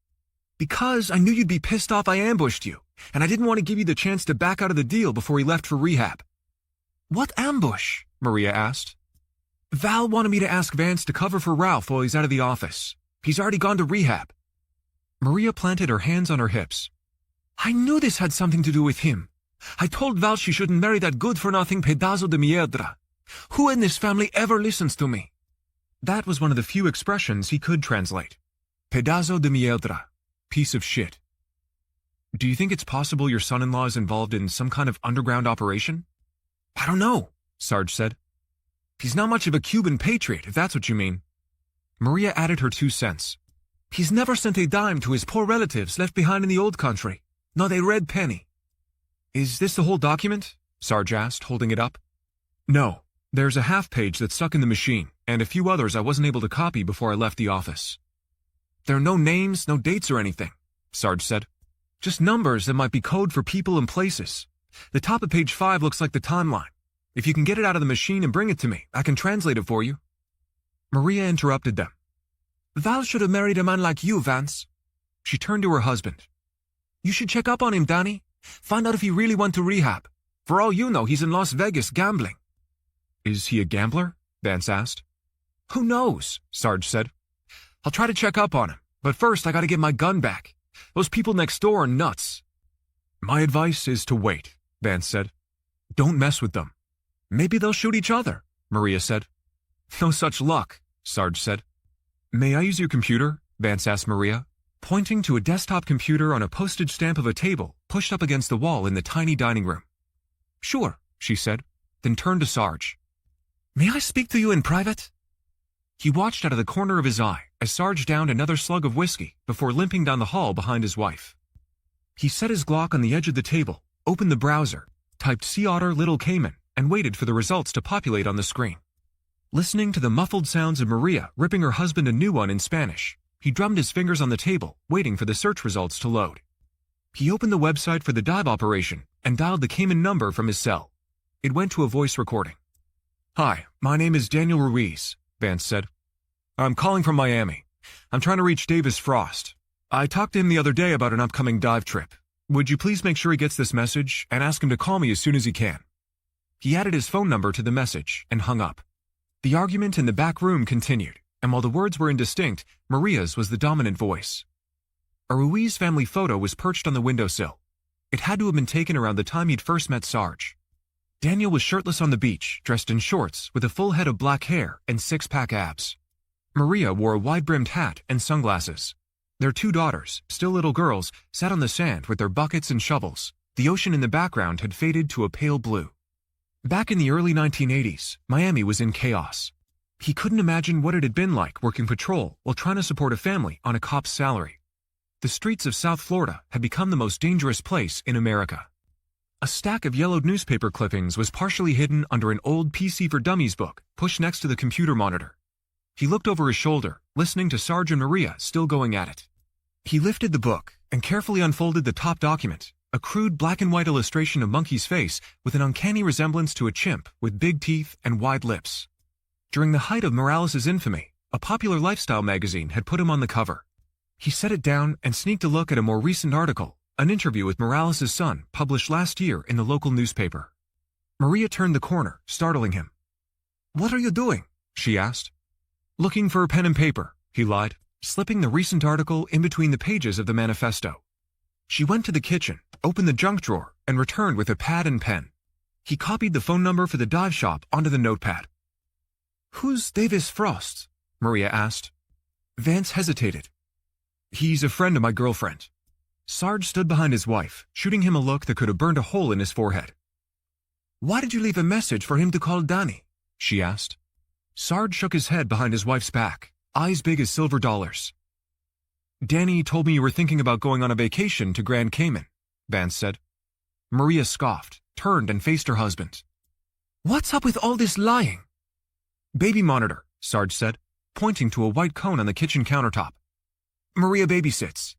"Because I knew you'd be pissed off I ambushed you, and I didn't want to give you the chance to back out of the deal before he left for rehab." "What ambush?" Maria asked. "Val wanted me to ask Vance to cover for Ralph while he's out of the office. He's already gone to rehab." Maria planted her hands on her hips. "I knew this had something to do with him. I told Val she shouldn't marry that good-for-nothing pedazo de mierda. Who in this family ever listens to me?" That was one of the few expressions he could translate. Pedazo de mierda. Piece of shit. "Do you think it's possible your son-in-law is involved in some kind of underground operation?" "I don't know," Sarge said. "He's not much of a Cuban patriot, if that's what you mean." Maria added her 2 cents. "He's never sent a dime to his poor relatives left behind in the old country. Not a red penny." "Is this the whole document?" Sarge asked, holding it up. "No. There's a half page that's stuck in the machine, and a few others I wasn't able to copy before I left the office." "There are no names, no dates or anything," Sarge said. "Just numbers that might be code for people and places. The top of page 5 looks like the timeline. If you can get it out of the machine and bring it to me, I can translate it for you." Maria interrupted them. "Val should have married a man like you, Vance." She turned to her husband. "You should check up on him, Danny. Find out if he really went to rehab. For all you know, he's in Las Vegas gambling." "Is he a gambler?" Vance asked. "Who knows?" Sarge said. "I'll try to check up on him, but first I gotta get my gun back. Those people next door are nuts." "My advice is to wait," Vance said. "Don't mess with them." "Maybe they'll shoot each other," Maria said. "No such luck," Sarge said. "May I use your computer?" Vance asked Maria. pointing to a desktop computer on a postage stamp of a table pushed up against the wall in the tiny dining room. "Sure," she said, then turned to Sarge. "May I speak to you in private?" He watched out of the corner of his eye as Sarge downed another slug of whiskey before limping down the hall behind his wife. He set his Glock on the edge of the table, opened the browser, typed Sea Otter Little Cayman, and waited for the results to populate on the screen. Listening to the muffled sounds of Maria ripping her husband a new one in Spanish, he drummed his fingers on the table, waiting for the search results to load. He opened the website for the dive operation and dialed the Cayman number from his cell. It went to a voice recording. "Hi, my name is Daniel Ruiz," Vance said. "I'm calling from Miami. I'm trying to reach Davis Frost. I talked to him the other day about an upcoming dive trip. Would you please make sure he gets this message and ask him to call me as soon as he can?" He added his phone number to the message and hung up. The argument in the back room continued, and while the words were indistinct, Maria's was the dominant voice. A Ruiz family photo was perched on the windowsill. It had to have been taken around the time he'd first met Sarge. Daniel was shirtless on the beach, dressed in shorts, with a full head of black hair and six-pack abs. Maria wore a wide-brimmed hat and sunglasses. Their two daughters, still little girls, sat on the sand with their buckets and shovels. The ocean in the background had faded to a pale blue. Back in the early 1980s, Miami was in chaos. He couldn't imagine what it had been like working patrol while trying to support a family on a cop's salary. The streets of South Florida had become the most dangerous place in America. A stack of yellowed newspaper clippings was partially hidden under an old PC for Dummies book pushed next to the computer monitor. He looked over his shoulder, listening to Sarge and Maria still going at it. He lifted the book and carefully unfolded the top document, a crude black-and-white illustration of Monkey's face with an uncanny resemblance to a chimp with big teeth and wide lips. During the height of Morales' infamy, a popular lifestyle magazine had put him on the cover. He set it down and sneaked a look at a more recent article, an interview with Morales' son published last year in the local newspaper. Maria turned the corner, startling him. "What are you doing?" she asked. "Looking for a pen and paper," he lied, slipping the recent article in between the pages of the manifesto. She went to the kitchen, opened the junk drawer, and returned with a pad and pen. He copied the phone number for the dive shop onto the notepad. "Who's Davis Frost?" Maria asked. Vance hesitated. "He's a friend of my girlfriend." Sarge stood behind his wife, shooting him a look that could have burned a hole in his forehead. "Why did you leave a message for him to call Danny?" she asked. Sarge shook his head behind his wife's back, eyes big as silver dollars. "Danny told me you were thinking about going on a vacation to Grand Cayman," Vance said. Maria scoffed, turned and faced her husband. "What's up with all this lying?" "Baby monitor," Sarge said, pointing to a white cone on the kitchen countertop. "Maria babysits."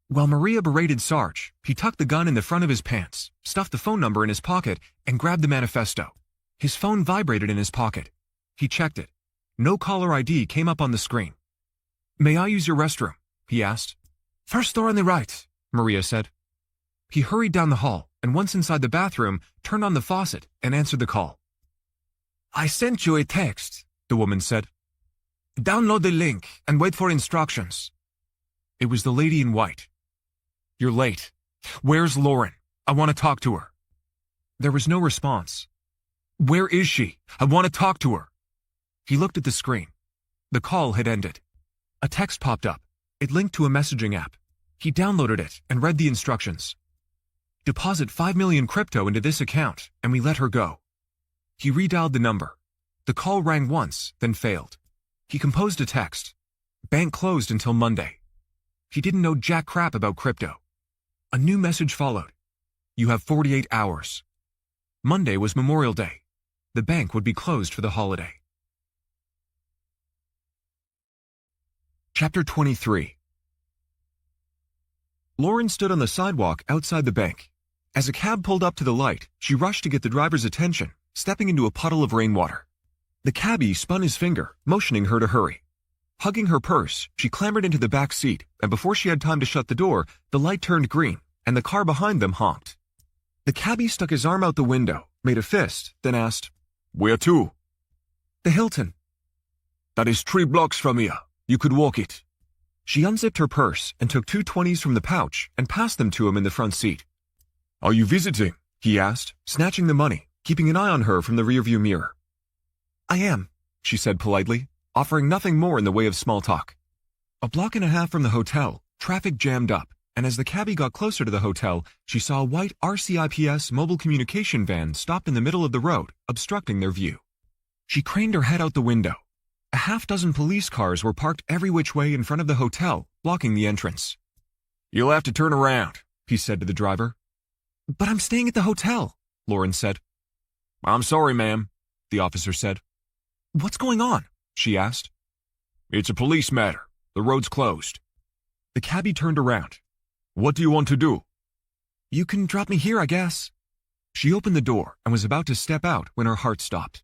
While Maria berated Sarge, he tucked the gun in the front of his pants, stuffed the phone number in his pocket, and grabbed the manifesto. His phone vibrated in his pocket. He checked it. No caller ID came up on the screen. "May I use your restroom?" he asked. "First door on the right," Maria said. He hurried down the hall, and once inside the bathroom, turned on the faucet and answered the call. "I sent you a text," the woman said. "Download the link and wait for instructions." It was the lady in white. "You're late. Where's Lauren? I want to talk to her." There was no response. "Where is she? I want to talk to her." He looked at the screen. The call had ended. A text popped up. It linked to a messaging app. He downloaded it and read the instructions. "Deposit 5 million crypto into this account, and we let her go." He redialed the number. The call rang once, then failed. He composed a text. "Bank closed until Monday." He didn't know jack crap about crypto. A new message followed. "You have 48 hours." Monday was Memorial Day. The bank would be closed for the holiday. Chapter 23. Lauren stood on the sidewalk outside the bank. As a cab pulled up to the light, she rushed to get the driver's attention, stepping into a puddle of rainwater. The cabbie spun his finger, motioning her to hurry. Hugging her purse, she clambered into the back seat, and before she had time to shut the door, the light turned green, and the car behind them honked. The cabbie stuck his arm out the window, made a fist, then asked, "Where to?" "The Hilton." "That is 3 blocks from here. You could walk it." She unzipped her purse and took 2 20s from the pouch and passed them to him in the front seat. "Are you visiting?" he asked, snatching the money, keeping an eye on her from the rearview mirror. "I am," she said politely, offering nothing more in the way of small talk. A block and a half from the hotel, Traffic jammed up, and as the cabbie got closer to the hotel, she saw a white RCIPS mobile communication van stopped in the middle of the road, obstructing their view. She craned her head out the window. A half-dozen police cars were parked every which way in front of the hotel, blocking the entrance. "You'll have to turn around," he said to the driver. "But I'm staying at the hotel," Lauren said. "I'm sorry, ma'am," the officer said. "What's going on?" she asked. "It's a police matter. The road's closed." The cabbie turned around. "What do you want to do?" "You can drop me here, I guess." She opened the door and was about to step out when her heart stopped.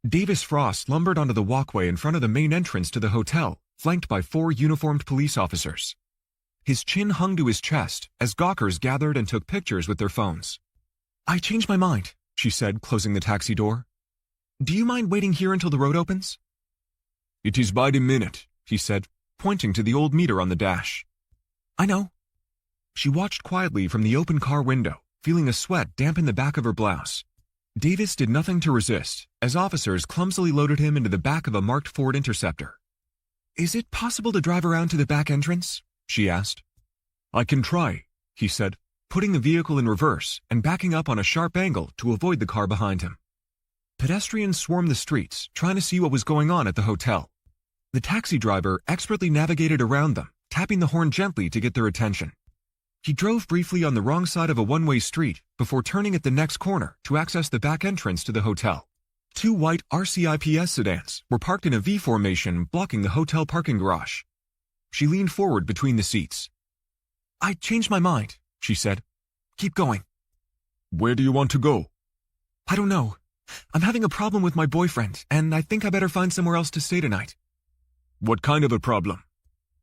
Davis Frost lumbered onto the walkway in front of the main entrance to the hotel, flanked by 4 uniformed police officers. His chin hung to his chest as gawkers gathered and took pictures with their phones. "I changed my mind," she said, closing the taxi door. "Do you mind waiting here until the road opens?" "It is by the minute," he said, pointing to the old meter on the dash. "I know." She watched quietly from the open car window, feeling a sweat dampen the back of her blouse. Davis did nothing to resist, as officers clumsily loaded him into the back of a marked Ford Interceptor. "Is it possible to drive around to the back entrance?" she asked. "I can try," he said, putting the vehicle in reverse and backing up on a sharp angle to avoid the car behind him. Pedestrians swarmed the streets, trying to see what was going on at the hotel. The taxi driver expertly navigated around them, tapping the horn gently to get their attention. He drove briefly on the wrong side of a one-way street before turning at the next corner to access the back entrance to the hotel. 2 white RCIPS sedans were parked in a V formation blocking the hotel parking garage. She leaned forward between the seats. "I changed my mind," she said. "Keep going." "Where do you want to go?" "I don't know. I'm having a problem with my boyfriend, and I think I better find somewhere else to stay tonight." "What kind of a problem?"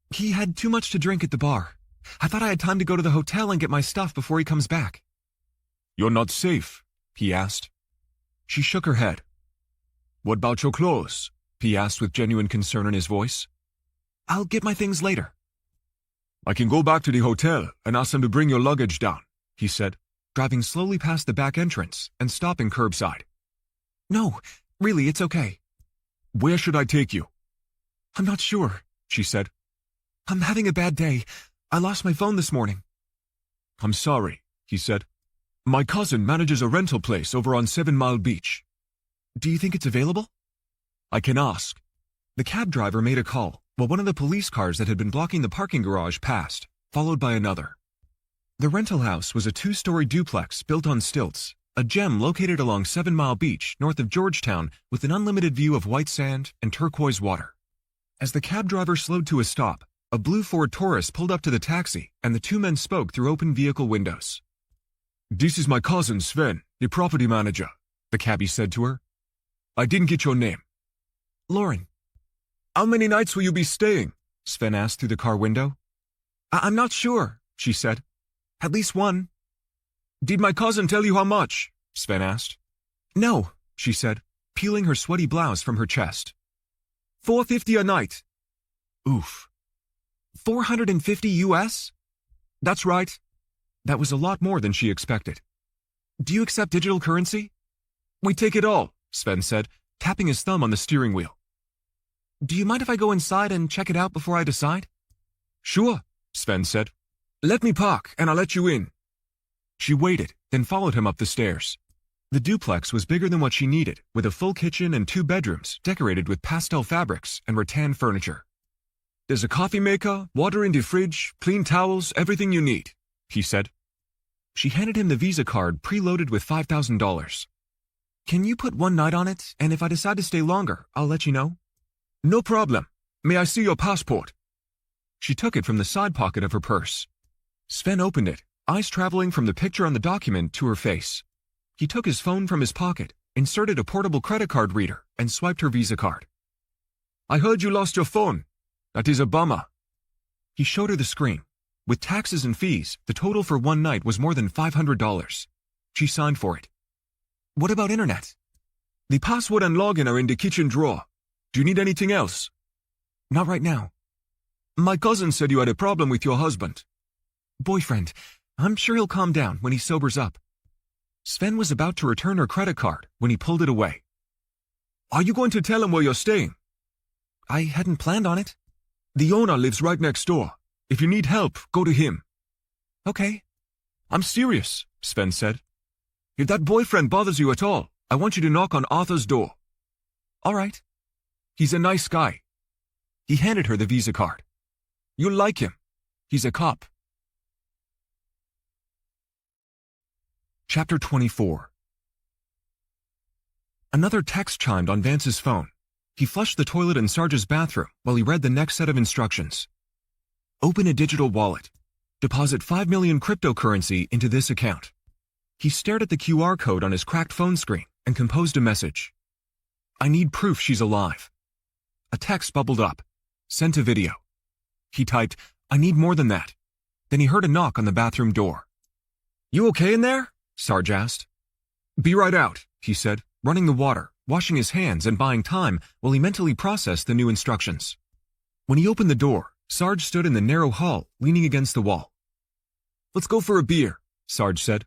"He had too much to drink at the bar. I thought I had time to go to the hotel and get my stuff before he comes back." "You're not safe?" he asked. She shook her head. "What about your clothes?" he asked with genuine concern in his voice. "I'll get my things later." "I can go back to the hotel and ask them to bring your luggage down," he said, driving slowly past the back entrance and stopping curbside. "No, really, it's okay." "Where should I take you?" "I'm not sure," she said. "I'm having a bad day. I lost my phone this morning." "I'm sorry," he said. "My cousin manages a rental place over on 7 Mile Beach." "Do you think it's available?" "I can ask." The cab driver made a call, while one of the police cars that had been blocking the parking garage passed, followed by another. The rental house was a 2-story duplex built on stilts, a gem located along 7 Mile Beach north of Georgetown with an unlimited view of white sand and turquoise water. As the cab driver slowed to a stop, a blue Ford Taurus pulled up to the taxi, and the 2 men spoke through open vehicle windows. "This is my cousin Sven, the property manager," the cabbie said to her. "I didn't get your name." "Lauren." "How many nights will you be staying?" Sven asked through the car window. I'm not sure," she said. "At least 1. "Did my cousin tell you how much?" Sven asked. "No," she said, peeling her sweaty blouse from her chest. $450 a night." "Oof." $450 US? "That's right." That was a lot more than she expected. "Do you accept digital currency?" "We take it all," Sven said, tapping his thumb on the steering wheel. "Do you mind if I go inside and check it out before I decide?" "Sure," Sven said. "Let me park and I'll let you in." She waited, then followed him up the stairs. The duplex was bigger than what she needed, with a full kitchen and 2 bedrooms decorated with pastel fabrics and rattan furniture. "There's a coffee maker, water in the fridge, clean towels, everything you need," he said. She handed him the Visa card preloaded with $5,000. "Can you put 1 night on it, and if I decide to stay longer, I'll let you know?" "No problem. May I see your passport?" She took it from the side pocket of her purse. Sven opened it, eyes traveling from the picture on the document to her face. He took his phone from his pocket, inserted a portable credit card reader, and swiped her Visa card. "I heard you lost your phone. That is a bummer." He showed her the screen. With taxes and fees, the total for 1 night was more than $500. She signed for it. "What about internet?" "The password and login are in the kitchen drawer. Do you need anything else?" "Not right now." "My cousin said you had a problem with your husband." "Boyfriend. I'm sure he'll calm down when he sobers up." Sven was about to return her credit card when he pulled it away. "Are you going to tell him where you're staying?" "I hadn't planned on it." "The owner lives right next door. If you need help, go to him. Okay. I'm serious, Spence said. If that boyfriend bothers you at all, I want you to knock on Arthur's door. All right. He's a nice guy. He handed her the Visa card. You'll like him. He's a cop. Chapter 24. Another text chimed on Vance's phone. He flushed the toilet in Sarge's bathroom while he read the next set of instructions. Open a digital wallet. Deposit 5 million cryptocurrency into this account. He stared at the QR code on his cracked phone screen and composed a message. I need proof she's alive. A text bubbled up. Sent a video. He typed, I need more than that. Then he heard a knock on the bathroom door. You okay in there? Sarge asked. Be right out, he said, running the water, washing his hands and buying time while he mentally processed the new instructions. When he opened the door, Sarge stood in the narrow hall, leaning against the wall. Let's go for a beer, Sarge said.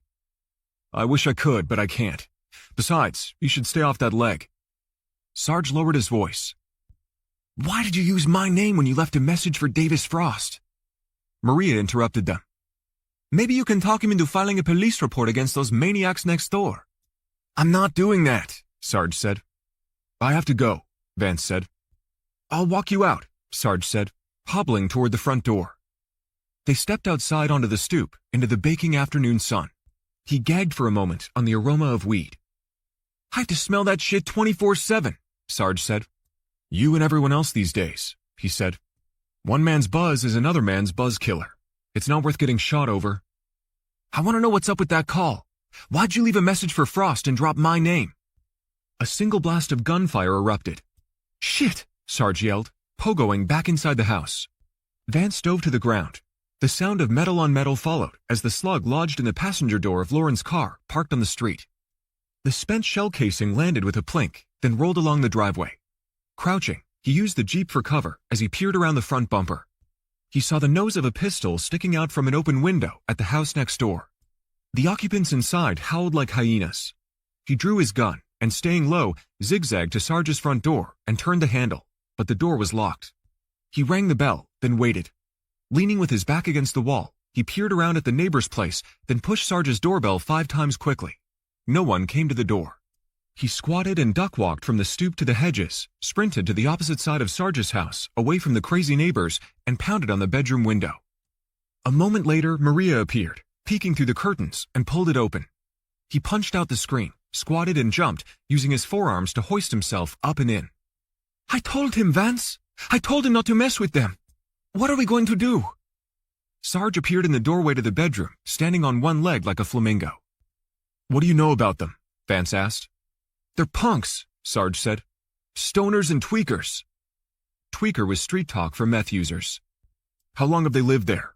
I wish I could, but I can't. Besides, you should stay off that leg. Sarge lowered his voice. Why did you use my name when you left a message for Davis Frost? Maria interrupted them. Maybe you can talk him into filing a police report against those maniacs next door. I'm not doing that, Sarge said. I have to go, Vance said. I'll walk you out, Sarge said, hobbling toward the front door. They stepped outside onto the stoop into the baking afternoon sun. He gagged for a moment on the aroma of weed. I have to smell that shit 24/7, Sarge said. You and everyone else these days, he said. One man's buzz is another man's buzz killer. It's not worth getting shot over. I want to know what's up with that call. Why'd you leave a message for Frost and drop my name? A single blast of gunfire erupted. Shit, Sarge yelled, pogoing back inside the house. Vance dove to the ground. The sound of metal on metal followed as the slug lodged in the passenger door of Lauren's car parked on the street. The spent shell casing landed with a plink, then rolled along the driveway. Crouching, he used the Jeep for cover as he peered around the front bumper. He saw the nose of a pistol sticking out from an open window at the house next door. The occupants inside howled like hyenas. He drew his gun and, staying low, zigzagged to Sarge's front door and turned the handle, but the door was locked. He rang the bell, then waited. Leaning with his back against the wall, he peered around at the neighbor's place, then pushed Sarge's doorbell 5 times quickly. No one came to the door. He squatted and duck-walked from the stoop to the hedges, sprinted to the opposite side of Sarge's house, away from the crazy neighbors, and pounded on the bedroom window. A moment later, Maria appeared, peeking through the curtains, and pulled it open. He punched out the screen, squatted and jumped, using his forearms to hoist himself up and in. I told him, Vance! I told him not to mess with them! What are we going to do? Sarge appeared in the doorway to the bedroom, standing on one leg like a flamingo. What do you know about them? Vance asked. They're punks, Sarge said. Stoners and tweakers. Tweaker was street talk for meth users. How long have they lived there?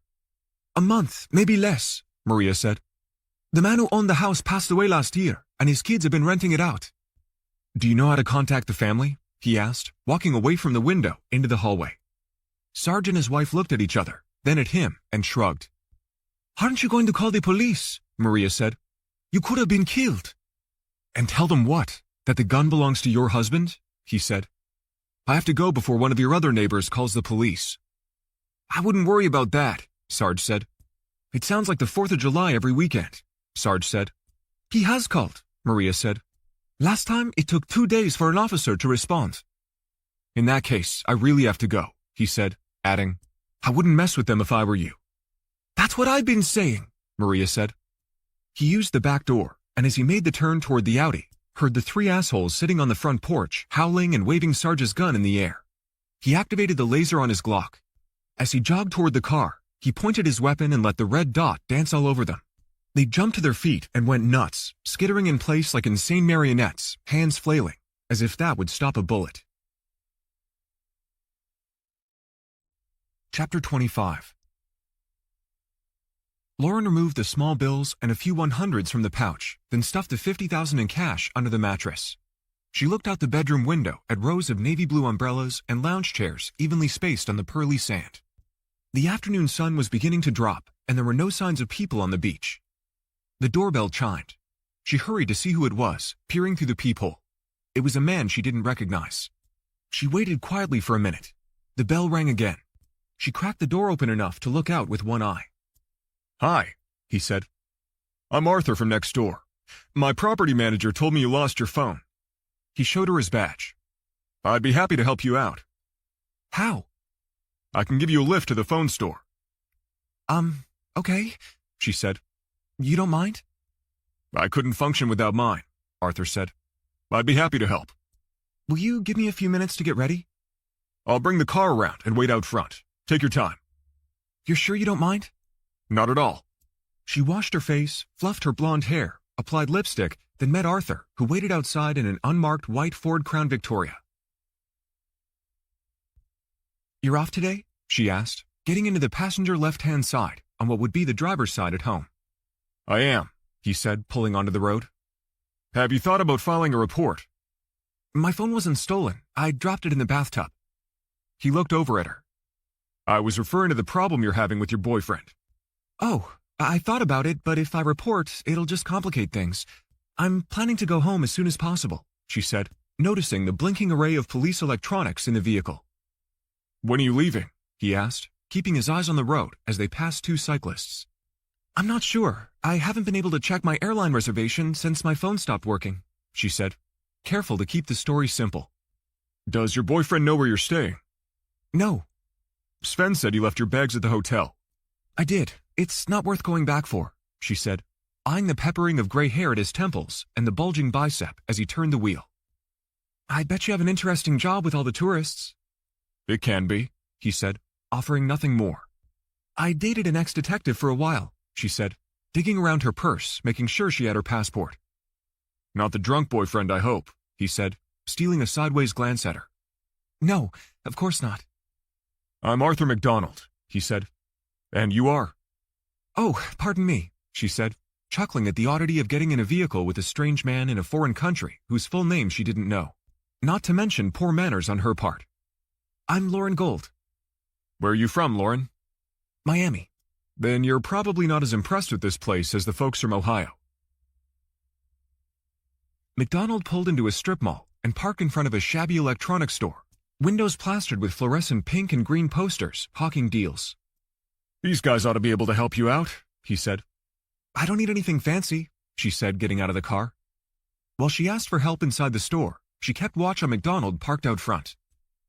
A month, maybe less, Maria said. The man who owned the house passed away last year, and his kids have been renting it out. Do you know how to contact the family? He asked, walking away from the window into the hallway. Sarge and his wife looked at each other, then at him, and shrugged. Aren't you going to call the police? Maria said. You could have been killed. And tell them what? That the gun belongs to your husband? He said. I have to go before one of your other neighbors calls the police. I wouldn't worry about that, Sarge said. It sounds like the 4th of July every weekend, Sarge said. He has called, Maria said. Last time, it took 2 days for an officer to respond. In that case, I really have to go, he said, adding, I wouldn't mess with them if I were you. That's what I've been saying, Maria said. He used the back door, and as he made the turn toward the Audi, heard the 3 assholes sitting on the front porch howling and waving Sarge's gun in the air. He activated the laser on his Glock. As he jogged toward the car, he pointed his weapon and let the red dot dance all over them. They jumped to their feet and went nuts, skittering in place like insane marionettes, hands flailing, as if that would stop a bullet. Chapter 25. Lauren removed the small bills and a few 100s from the pouch, then stuffed the $50,000 in cash under the mattress. She looked out the bedroom window at rows of navy blue umbrellas and lounge chairs evenly spaced on the pearly sand. The afternoon sun was beginning to drop, and there were no signs of people on the beach. The doorbell chimed. She hurried to see who it was, peering through the peephole. It was a man she didn't recognize. She waited quietly for a minute. The bell rang again. She cracked the door open enough to look out with one eye. "Hi," he said. "I'm Arthur from next door. My property manager told me you lost your phone." He showed her his badge. "I'd be happy to help you out. How? I can give you a lift to the phone store." Okay, she said. You don't mind? "I couldn't function without mine," Arthur said. "I'd be happy to help." Will you give me a few minutes to get ready? "I'll bring the car around and wait out front. Take your time." You're sure you don't mind? "Not at all." She washed her face, fluffed her blonde hair, applied lipstick, then met Arthur, who waited outside in an unmarked white Ford Crown Victoria. You're off today? She asked, getting into the passenger left-hand side on what would be the driver's side at home. "I am," he said, pulling onto the road. "Have you thought about filing a report?" My phone wasn't stolen. I dropped it in the bathtub. He looked over at her. "I was referring to the problem you're having with your boyfriend." Oh, I thought about it, but if I report, it'll just complicate things. I'm planning to go home as soon as possible, she said, noticing the blinking array of police electronics in the vehicle. "When are you leaving?" he asked, keeping his eyes on the road as they passed two cyclists. I'm not sure. I haven't been able to check my airline reservation since my phone stopped working, she said, careful to keep the story simple. "Does your boyfriend know where you're staying?" No. "Sven said you left your bags at the hotel." I did. It's not worth going back for, she said, eyeing the peppering of gray hair at his temples and the bulging bicep as he turned the wheel. I bet you have an interesting job with all the tourists. "It can be," he said, offering nothing more. I dated an ex-detective for a while, she said, digging around her purse, making sure she had her passport. "Not the drunk boyfriend, I hope," he said, stealing a sideways glance at her. No, of course not. "I'm Arthur MacDonald," he said. "And you are?" Oh, pardon me, she said, chuckling at the oddity of getting in a vehicle with a strange man in a foreign country whose full name she didn't know, not to mention poor manners on her part. I'm Lauren Gold. "Where are you from, Lauren?" Miami. "Then you're probably not as impressed with this place as the folks from Ohio." MacDonald pulled into a strip mall and parked in front of a shabby electronics store, windows plastered with fluorescent pink and green posters hawking deals. "These guys ought to be able to help you out," he said. I don't need anything fancy, she said, getting out of the car. While she asked for help inside the store, she kept watch on MacDonald parked out front.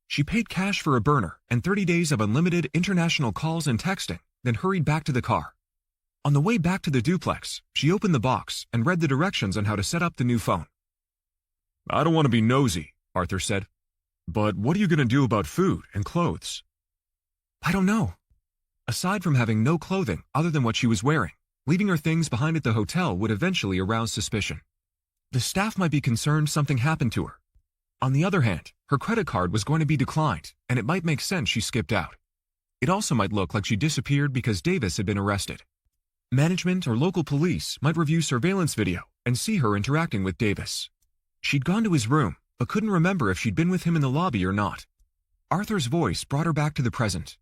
She paid cash for a burner and 30 days of unlimited international calls and texting, then hurried back to the car. On the way back to the duplex, she opened the box and read the directions on how to set up the new phone. "I don't want to be nosy," Arthur said, "but what are you going to do about food and clothes?" I don't know. Aside from having no clothing other than what she was wearing, leaving her things behind at the hotel would eventually arouse suspicion. The staff might be concerned something happened to her. On the other hand, her credit card was going to be declined, and it might make sense she skipped out. It also might look like she disappeared because Davis had been arrested. Management or local police might review surveillance video and see her interacting with Davis. She'd gone to his room, but couldn't remember if she'd been with him in the lobby or not. Arthur's voice brought her back to the present.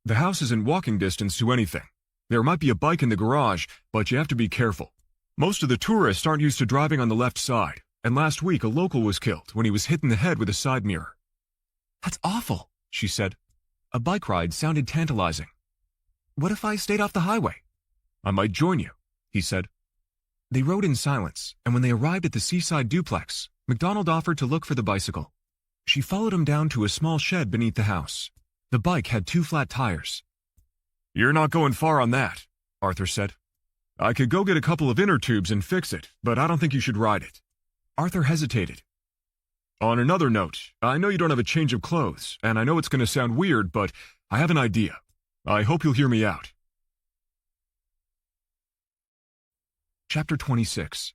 "The house isn't walking distance to anything. There might be a bike in the garage, but you have to be careful. Most of the tourists aren't used to driving on the left side, and last week a local was killed when he was hit in the head with a side mirror." That's awful, she said. A bike ride sounded tantalizing. What if I stayed off the highway? "I might join you," he said. They rode in silence, and when they arrived at the seaside duplex, MacDonald offered to look for the bicycle. She followed him down to a small shed beneath the house. The bike had 2 flat tires. "You're not going far on that," Arthur said. "I could go get a couple of inner tubes and fix it, but I don't think you should ride it." Arthur hesitated. "On another note, I know you don't have a change of clothes, and I know it's going to sound weird, but I have an idea. I hope you'll hear me out." Chapter 26.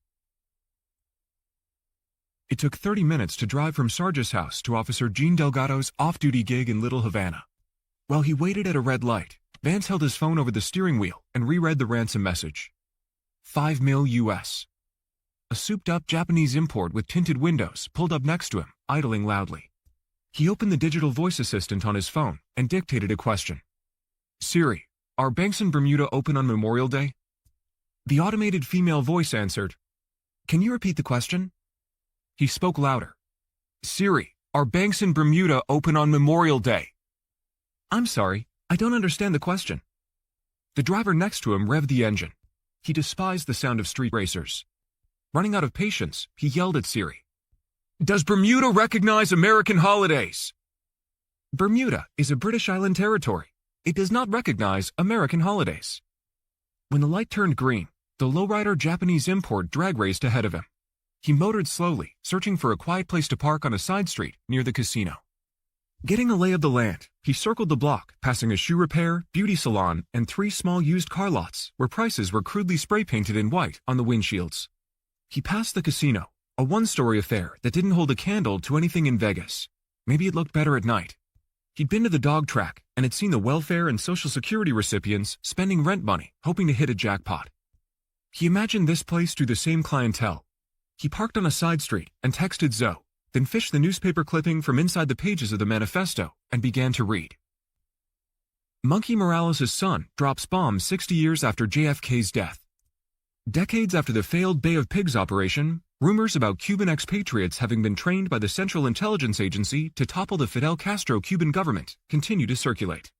It took 30 minutes to drive from Sarge's house to Officer Gene Delgado's off-duty gig in Little Havana. While he waited at a red light, Vance held his phone over the steering wheel and reread the ransom message. 5 mil US. A souped-up Japanese import with tinted windows pulled up next to him, idling loudly. He opened the digital voice assistant on his phone and dictated a question. Siri, are banks in Bermuda open on Memorial Day? The automated female voice answered, Can you repeat the question? He spoke louder. Siri, are banks in Bermuda open on Memorial Day? I'm sorry, I don't understand the question. The driver next to him revved the engine. He despised the sound of street racers. Running out of patience, he yelled at Siri. Does Bermuda recognize American holidays? Bermuda is a British island territory. It does not recognize American holidays. When the light turned green, the lowrider Japanese import drag raced ahead of him. He motored slowly, searching for a quiet place to park on a side street near the casino. Getting a lay of the land, he circled the block, passing a shoe repair, beauty salon, and 3 small used car lots where prices were crudely spray-painted in white on the windshields. He passed the casino, a one-story affair that didn't hold a candle to anything in Vegas. Maybe it looked better at night. He'd been to the dog track and had seen the welfare and Social Security recipients spending rent money, hoping to hit a jackpot. He imagined this place through the same clientele. He parked on a side street and texted Zoe, then fished the newspaper clipping from inside the pages of the manifesto and began to read. Monkey Morales' son drops bomb 60 years after JFK's death. Decades after the failed Bay of Pigs operation, rumors about Cuban expatriates having been trained by the Central Intelligence Agency to topple the Fidel Castro Cuban government continue to circulate.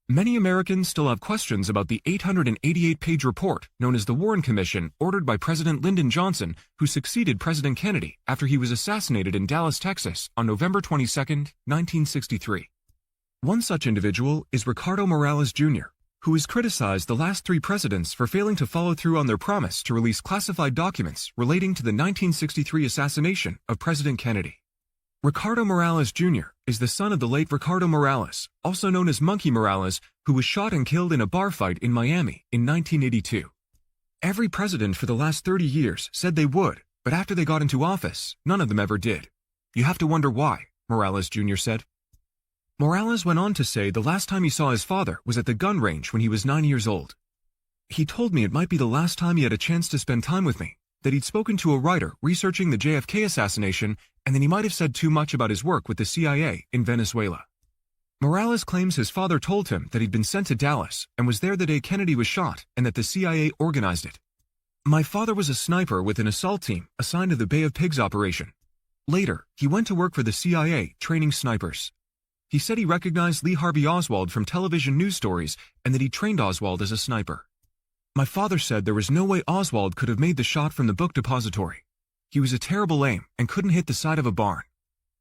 Many Americans still have questions about the 888-page report known as the Warren Commission ordered by President Lyndon Johnson, who succeeded President Kennedy after he was assassinated in Dallas, Texas on November 22, 1963. One such individual is Ricardo Morales, Jr., who has criticized the last 3 presidents for failing to follow through on their promise to release classified documents relating to the 1963 assassination of President Kennedy. Ricardo Morales, Jr. is the son of the late Ricardo Morales, also known as Monkey Morales, who was shot and killed in a bar fight in Miami in 1982. Every president for the last 30 years said they would, but after they got into office, none of them ever did. You have to wonder why, Morales, Jr. said. Morales went on to say the last time he saw his father was at the gun range when he was 9 years old. He told me it might be the last time he had a chance to spend time with me, that he'd spoken to a writer researching the JFK assassination, and then he might have said too much about his work with the CIA in Venezuela. Morales claims his father told him that he'd been sent to Dallas and was there the day Kennedy was shot and that the CIA organized it. My father was a sniper with an assault team assigned to the Bay of Pigs operation. Later, he went to work for the CIA training snipers. He said he recognized Lee Harvey Oswald from television news stories and that he trained Oswald as a sniper. My father said there was no way Oswald could have made the shot from the book depository. He was a terrible aim and couldn't hit the side of a barn.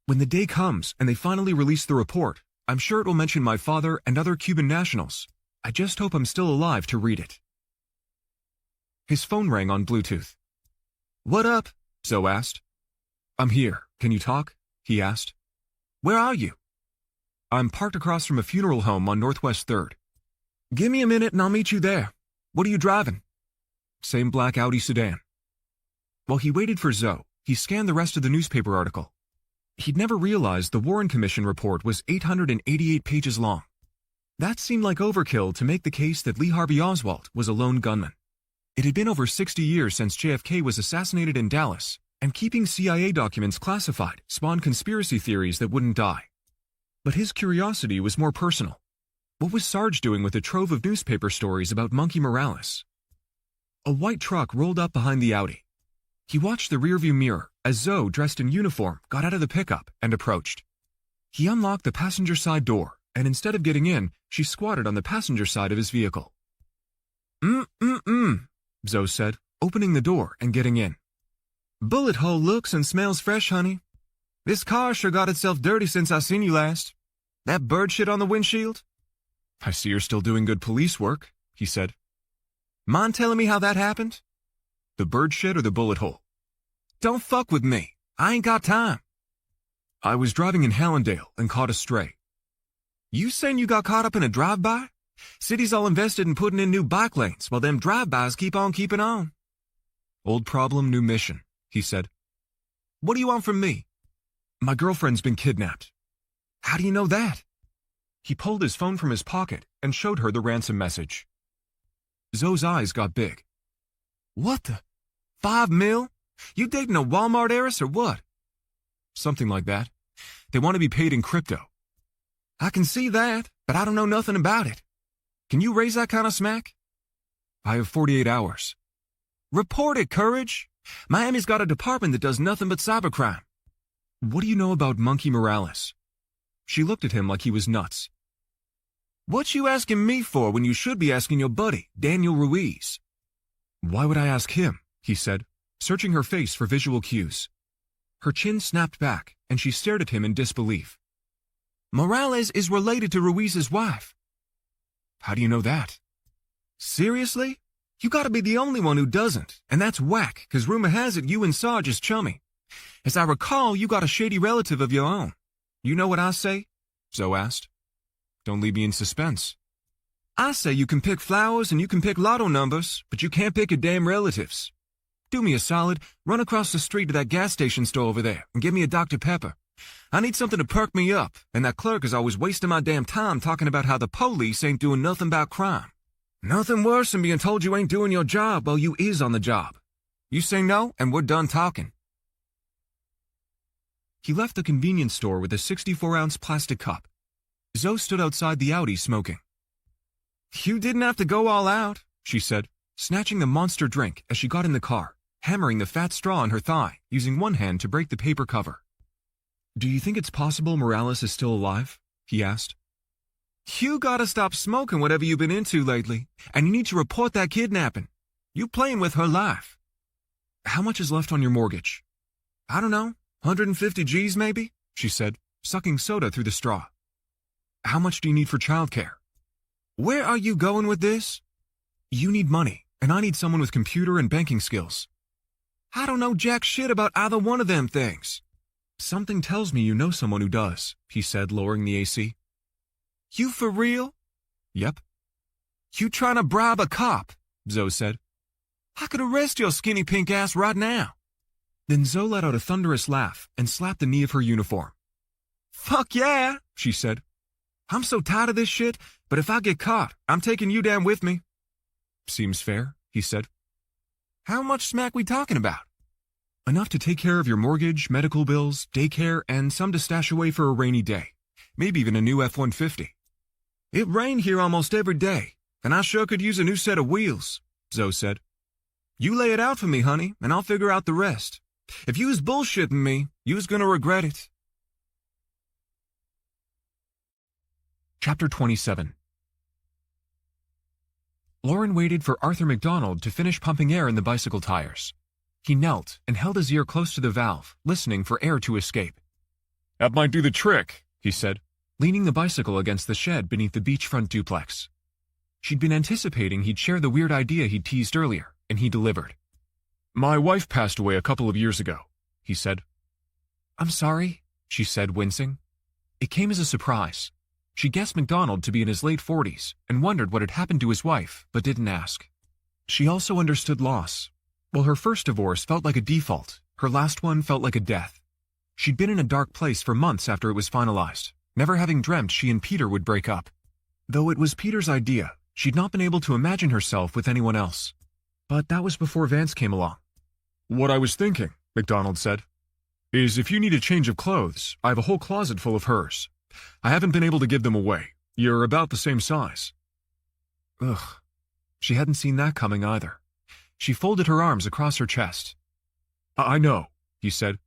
When the day comes and they finally release the report, I'm sure it will mention my father and other Cuban nationals. I just hope I'm still alive to read it. His phone rang on Bluetooth. What up? Zoe asked. I'm here. Can you talk? He asked. Where are you? I'm parked across from a funeral home on Northwest 3rd. Give me a minute and I'll meet you there. What are you driving? Same black Audi sedan. While he waited for Zoe, he scanned the rest of the newspaper article. He'd never realized the Warren Commission report was 888 pages long. That seemed like overkill to make the case that Lee Harvey Oswald was a lone gunman. It had been over 60 years since JFK was assassinated in Dallas, and keeping CIA documents classified spawned conspiracy theories that wouldn't die. But his curiosity was more personal. What was Sarge doing with a trove of newspaper stories about Monkey Morales? A white truck rolled up behind the Audi. He watched the rearview mirror as Zoe, dressed in uniform, got out of the pickup and approached. He unlocked the passenger side door, and instead of getting in, she squatted on the passenger side of his vehicle. Zoe said, opening the door and getting in. Bullet hole looks and smells fresh, honey. This car sure got itself dirty since I seen you last. That bird shit on the windshield? I see you're still doing good police work, he said. Mind telling me how that happened? The bird shit or the bullet hole? Don't fuck with me. I ain't got time. I was driving in Hallandale and caught a stray. You saying you got caught up in a drive-by? City's all invested in putting in new bike lanes while them drive-bys keep on keeping on. Old problem, new mission, he said. What do you want from me? My girlfriend's been kidnapped. How do you know that? He pulled his phone from his pocket and showed her the ransom message. Zoe's eyes got big. What the? $5 million? You dating a Walmart heiress or what? Something like that. They want to be paid in crypto. I can see that, but I don't know nothing about it. Can you raise that kind of smack? I have 48 hours. Report it, Courage. Miami's got a department that does nothing but cybercrime. What do you know about Monkey Morales? She looked at him like he was nuts. What you asking me for when you should be asking your buddy, Daniel Ruiz? Why would I ask him? He said, searching her face for visual cues. Her chin snapped back, and she stared at him in disbelief. Morales is related to Ruiz's wife. How do you know that? Seriously? You gotta be the only one who doesn't, and that's whack, 'cause rumor has it you and Sarge is chummy. As I recall, you got a shady relative of your own. You know what I say? Zoe asked. Don't leave me in suspense. I say you can pick flowers and you can pick lotto numbers, but you can't pick your damn relatives. Do me a solid, run across the street to that gas station store over there and give me a Dr. Pepper. I need something to perk me up, and that clerk is always wasting my damn time talking about how the police ain't doing nothing about crime. Nothing worse than being told you ain't doing your job while you is on the job. You say no, and we're done talking. He left the convenience store with a 64-ounce plastic cup. Zoe stood outside the Audi smoking. You didn't have to go all out, she said, snatching the monster drink as she got in the car, hammering the fat straw on her thigh, using one hand to break the paper cover. Do you think it's possible Morales is still alive? He asked. You gotta stop smoking whatever you've been into lately, and you need to report that kidnapping. You playing with her life. How much is left on your mortgage? I don't know, 150 G's maybe, she said, sucking soda through the straw. How much do you need for childcare? Where are you going with this? You need money, and I need someone with computer and banking skills. I don't know jack shit about either one of them things. Something tells me you know someone who does, he said, lowering the AC. You for real? Yep. You trying to bribe a cop, Zoe said. I could arrest your skinny pink ass right now. Then Zoe let out a thunderous laugh and slapped the knee of her uniform. Fuck yeah, she said. I'm so tired of this shit, but if I get caught, I'm taking you down with me. Seems fair, he said. How much smack we talking about? Enough to take care of your mortgage, medical bills, daycare, and some to stash away for a rainy day. Maybe even a new F-150. It rained here almost every day, and I sure could use a new set of wheels, Zoe said. You lay it out for me, honey, and I'll figure out the rest. If you was bullshitting me, you was gonna regret it. Chapter 27. Lauren waited for Arthur McDonald to finish pumping air in the bicycle tires. He knelt and held his ear close to the valve, listening for air to escape. That might do the trick, he said, leaning the bicycle against the shed beneath the beachfront duplex. She'd been anticipating he'd share the weird idea he'd teased earlier, and he delivered. My wife passed away a couple of years ago, he said. I'm sorry, she said, wincing. It came as a surprise. She guessed McDonald to be in his late 40s and wondered what had happened to his wife, but didn't ask. She also understood loss. While her first divorce felt like a default, her last one felt like a death. She'd been in a dark place for months after it was finalized, never having dreamt she and Peter would break up. Though it was Peter's idea, she'd not been able to imagine herself with anyone else. But that was before Vance came along. What I was thinking, McDonald said, is if you need a change of clothes, I have a whole closet full of hers. I haven't been able to give them away. You're about the same size. Ugh. She hadn't seen that coming either. She folded her arms across her chest. I know, he said.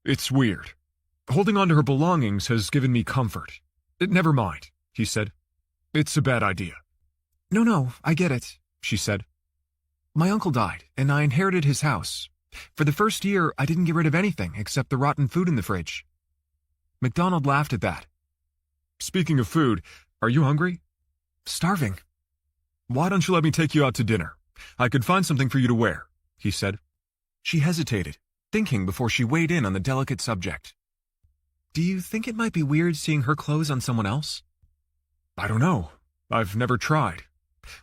It's weird. Holding on to her belongings has given me comfort. Never mind, he said. It's a bad idea. No, I get it, she said. My uncle died, and I inherited his house. For the first year, I didn't get rid of anything except the rotten food in the fridge. McDonald laughed at that. Speaking of food, are you hungry? Starving. Why don't you let me take you out to dinner? I could find something for you to wear, he said. She hesitated, thinking before she weighed in on the delicate subject. Do you think it might be weird seeing her clothes on someone else? I don't know. I've never tried.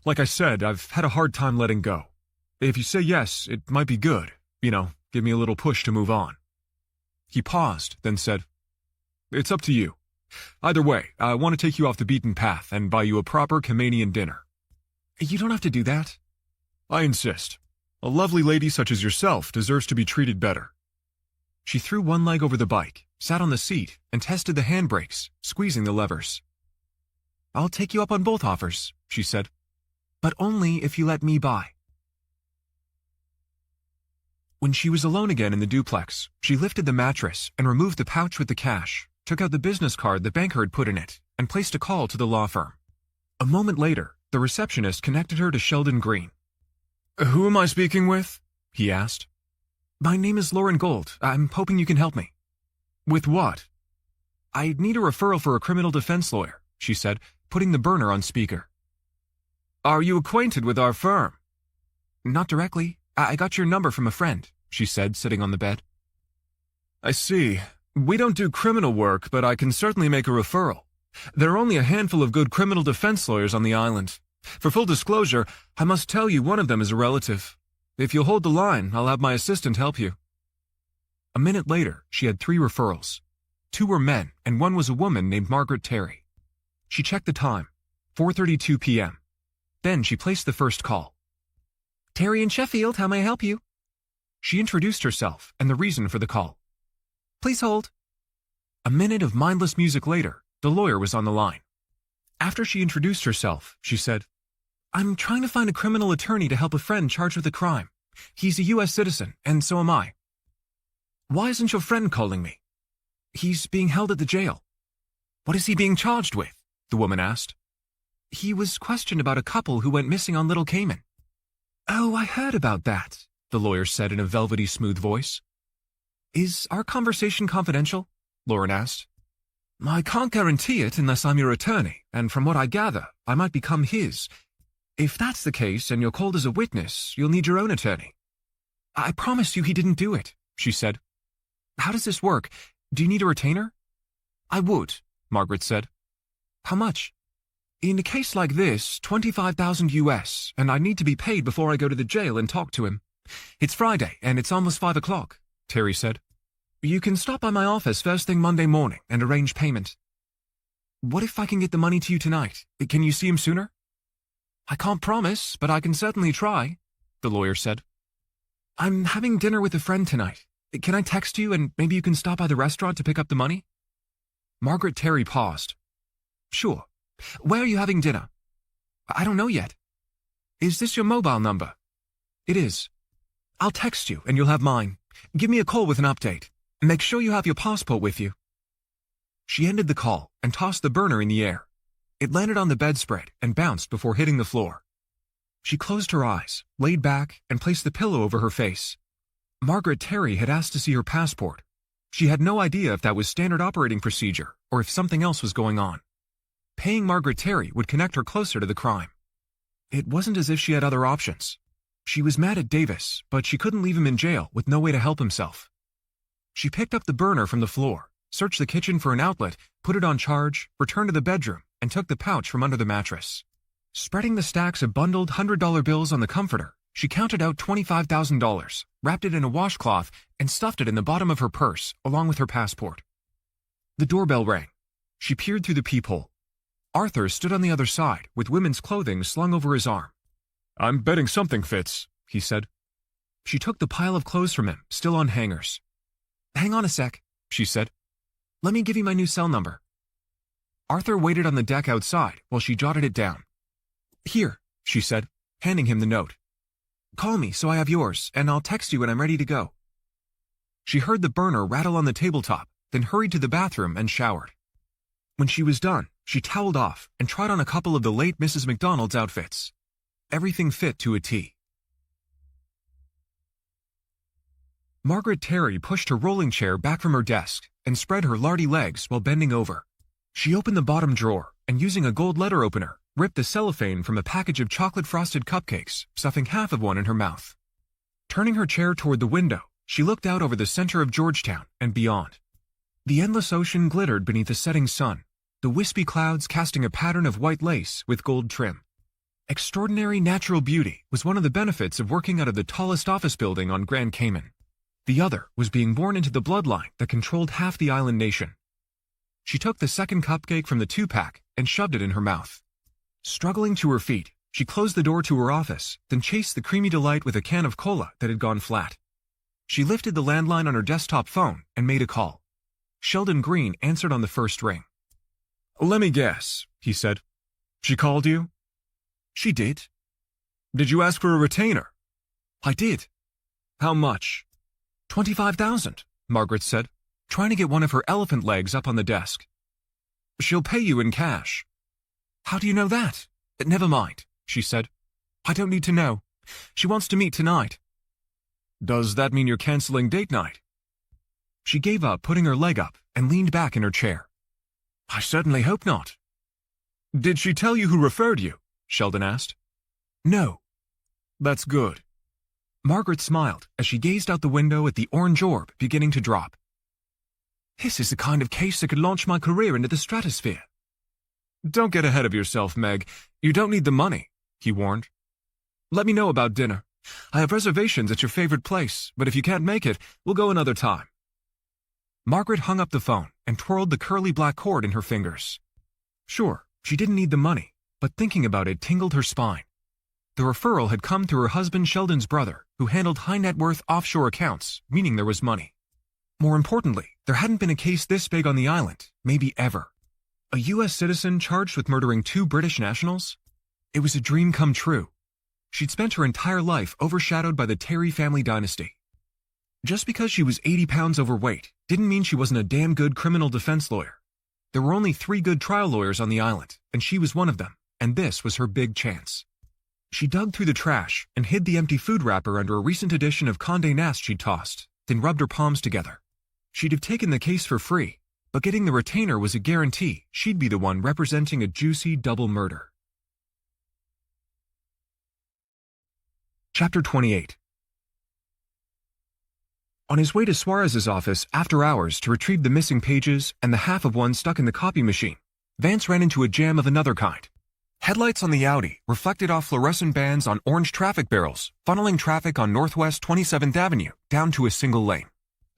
Like I said, I've had a hard time letting go. If you say yes, it might be good. You know, give me a little push to move on. He paused, then said, It's up to you. Either way, I want to take you off the beaten path and buy you a proper Canadian dinner. You don't have to do that. I insist. A lovely lady such as yourself deserves to be treated better. She threw one leg over the bike, sat on the seat, and tested the handbrakes, squeezing the levers. I'll take you up on both offers, she said. But only if you let me buy. When she was alone again in the duplex, she lifted the mattress and removed the pouch with the cash, took out the business card the banker had put in it, and placed a call to the law firm. A moment later, the receptionist connected her to Sheldon Green. Who am I speaking with? He asked. My name is Lauren Gold. I'm hoping you can help me. With what? I need a referral for a criminal defense lawyer, she said, putting the burner on speaker. Are you acquainted with our firm? Not directly. I got your number from a friend, she said, sitting on the bed. I see. We don't do criminal work, but I can certainly make a referral. There are only a handful of good criminal defense lawyers on the island. For full disclosure, I must tell you one of them is a relative. If you'll hold the line, I'll have my assistant help you. A minute later, she had 3 referrals. 2 were men, and 1 was a woman named Margaret Terry. She checked the time, 4:32 p.m. Then she placed the first call. Terry in Sheffield, how may I help you? She introduced herself and the reason for the call. Please hold. A minute of mindless music later, the lawyer was on the line. After she introduced herself, she said, I'm trying to find a criminal attorney to help a friend charged with a crime. He's a U.S. citizen, and so am I. Why isn't your friend calling me? He's being held at the jail. What is he being charged with? The woman asked. He was questioned about a couple who went missing on Little Cayman. Oh, I heard about that, the lawyer said in a velvety smooth voice. Is our conversation confidential? Lauren asked. I can't guarantee it unless I'm your attorney, and from what I gather, I might become his. If that's the case and you're called as a witness, you'll need your own attorney. I promise you he didn't do it, she said. How does this work? Do you need a retainer? I would, Margaret said. How much? In a case like this, $25,000 US, and I need to be paid before I go to the jail and talk to him. It's Friday, and it's almost 5 o'clock, Terry said. You can stop by my office first thing Monday morning and arrange payment. What if I can get the money to you tonight? Can you see him sooner? I can't promise, but I can certainly try, the lawyer said. I'm having dinner with a friend tonight. Can I text you and maybe you can stop by the restaurant to pick up the money? Margaret Terry paused. Sure. Where are you having dinner? I don't know yet. Is this your mobile number? It is. I'll text you and you'll have mine. Give me a call with an update. Make sure you have your passport with you. She ended the call and tossed the burner in the air. It landed on the bedspread and bounced before hitting the floor. She closed her eyes, laid back, and placed the pillow over her face. Margaret Terry had asked to see her passport. She had no idea if that was standard operating procedure or if something else was going on. Paying Margaret Terry would connect her closer to the crime. It wasn't as if she had other options. She was mad at Davis, but she couldn't leave him in jail with no way to help himself. She picked up the burner from the floor, searched the kitchen for an outlet, put it on charge, returned to the bedroom, and took the pouch from under the mattress. Spreading the stacks of bundled $100 bills on the comforter, she counted out $25,000, wrapped it in a washcloth, and stuffed it in the bottom of her purse, along with her passport. The doorbell rang. She peered through the peephole. Arthur stood on the other side, with women's clothing slung over his arm. I'm betting something fits, he said. She took the pile of clothes from him, still on hangers. Hang on a sec, she said. Let me give you my new cell number. Arthur waited on the deck outside while she jotted it down. Here, she said, handing him the note. Call me so I have yours, and I'll text you when I'm ready to go. She heard the burner rattle on the tabletop, then hurried to the bathroom and showered. When she was done, she toweled off and tried on a couple of the late Mrs. McDonald's outfits. Everything fit to a T. Margaret Terry pushed her rolling chair back from her desk and spread her lardy legs while bending over. She opened the bottom drawer and, using a gold letter opener, ripped the cellophane from a package of chocolate-frosted cupcakes, stuffing half of one in her mouth. Turning her chair toward the window, she looked out over the center of Georgetown and beyond. The endless ocean glittered beneath the setting sun, the wispy clouds casting a pattern of white lace with gold trim. Extraordinary natural beauty was one of the benefits of working out of the tallest office building on Grand Cayman. The other was being born into the bloodline that controlled half the island nation. She took the second cupcake from the 2-pack and shoved it in her mouth. Struggling to her feet, she closed the door to her office, then chased the creamy delight with a can of cola that had gone flat. She lifted the landline on her desktop phone and made a call. Sheldon Green answered on the first ring. Let me guess, he said. She called you? She did. Did you ask for a retainer? I did. How much? $25,000, Margaret said, trying to get one of her elephant legs up on the desk. She'll pay you in cash. How do you know that? Never mind, she said. I don't need to know. She wants to meet tonight. Does that mean you're canceling date night? She gave up, putting her leg up, and leaned back in her chair. I certainly hope not. Did she tell you who referred you? Sheldon asked. No. That's good. Margaret smiled as she gazed out the window at the orange orb beginning to drop. This is the kind of case that could launch my career into the stratosphere. Don't get ahead of yourself, Meg. You don't need the money, he warned. Let me know about dinner. I have reservations at your favorite place, but if you can't make it, we'll go another time. Margaret hung up the phone and twirled the curly black cord in her fingers. Sure, she didn't need the money, but thinking about it tingled her spine. The referral had come through her husband Sheldon's brother, who handled high-net-worth offshore accounts, meaning there was money. More importantly, there hadn't been a case this big on the island, maybe ever. A U.S. citizen charged with murdering 2 British nationals? It was a dream come true. She'd spent her entire life overshadowed by the Terry family dynasty. Just because she was 80 pounds overweight didn't mean she wasn't a damn good criminal defense lawyer. There were only 3 good trial lawyers on the island, and she was one of them, and this was her big chance. She dug through the trash and hid the empty food wrapper under a recent edition of Condé Nast she'd tossed, then rubbed her palms together. She'd have taken the case for free, but getting the retainer was a guarantee she'd be the one representing a juicy double murder. Chapter 28. On his way to Suarez's office after hours to retrieve the missing pages and the half of one stuck in the copy machine, Vance ran into a jam of another kind. Headlights on the Audi reflected off fluorescent bands on orange traffic barrels, funneling traffic on Northwest 27th Avenue down to a single lane.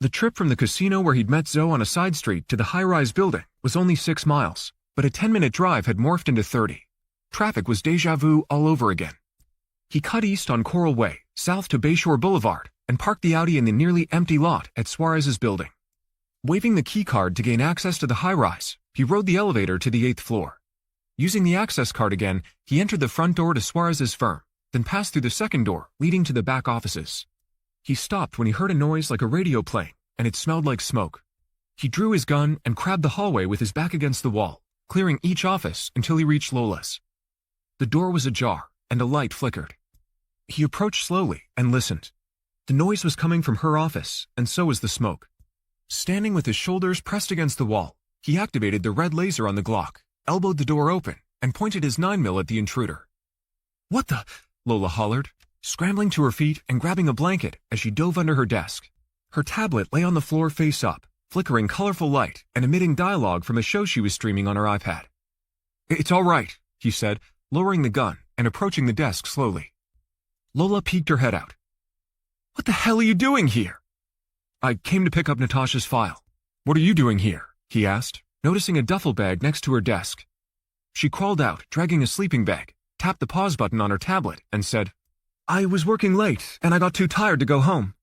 The trip from the casino where he'd met Zoe on a side street to the high-rise building was only 6 miles, but a 10-minute drive had morphed into 30. Traffic was déjà vu all over again. He cut east on Coral Way, south to Bayshore Boulevard, and parked the Audi in the nearly empty lot at Suarez's building. Waving the key card to gain access to the high-rise, he rode the elevator to the 8th floor. Using the access card again, he entered the front door to Suarez's firm, then passed through the second door, leading to the back offices. He stopped when he heard a noise like a radio playing, and it smelled like smoke. He drew his gun and crabbed the hallway with his back against the wall, clearing each office until he reached Lola's. The door was ajar, and a light flickered. He approached slowly and listened. The noise was coming from her office, and so was the smoke. Standing with his shoulders pressed against the wall, he activated the red laser on the Glock, elbowed the door open, and pointed his 9mm at the intruder. "What the?" Lola hollered, scrambling to her feet and grabbing a blanket as she dove under her desk. Her tablet lay on the floor face up, flickering colorful light and emitting dialogue from a show she was streaming on her iPad. "It's all right," he said, lowering the gun and approaching the desk slowly. Lola peeked her head out. "What the hell are you doing here?" "I came to pick up Natasha's file." "What are you doing here?" he asked, noticing a duffel bag next to her desk. She crawled out, dragging a sleeping bag, tapped the pause button on her tablet, and said, "I was working late, and I got too tired to go home."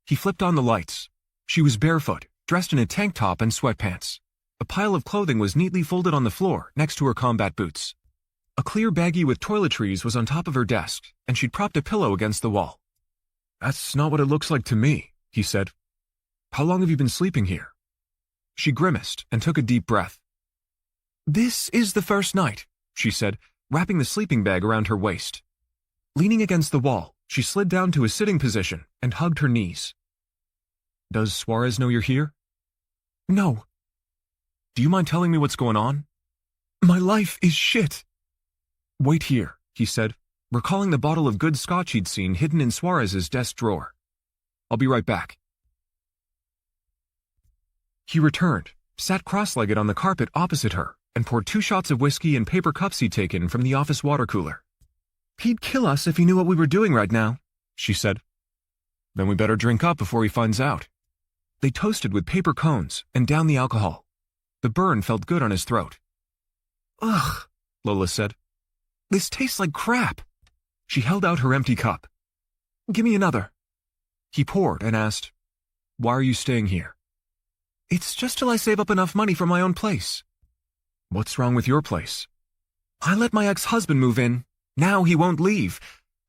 He flipped on the lights. She was barefoot, dressed in a tank top and sweatpants. A pile of clothing was neatly folded on the floor next to her combat boots. A clear baggie with toiletries was on top of her desk, and she'd propped a pillow against the wall. "That's not what it looks like to me," he said. "How long have you been sleeping here?" She grimaced and took a deep breath. "This is the first night," she said, wrapping the sleeping bag around her waist. Leaning against the wall, she slid down to a sitting position and hugged her knees. "Does Suarez know you're here?" "No." "Do you mind telling me what's going on?" "My life is shit." "Wait here," he said, recalling the bottle of good scotch he'd seen hidden in Suarez's desk drawer. "I'll be right back." He returned, sat cross-legged on the carpet opposite her, and poured 2 shots of whiskey in paper cups he'd taken from the office water cooler. "He'd kill us if he knew what we were doing right now," she said. "Then we better drink up before he finds out." They toasted with paper cones and downed the alcohol. The burn felt good on his throat. "Ugh," Lola said. "This tastes like crap." She held out her empty cup. "Give me another." He poured and asked, "Why are you staying here?" "It's just till I save up enough money for my own place." "What's wrong with your place?" "I let my ex-husband move in. Now he won't leave.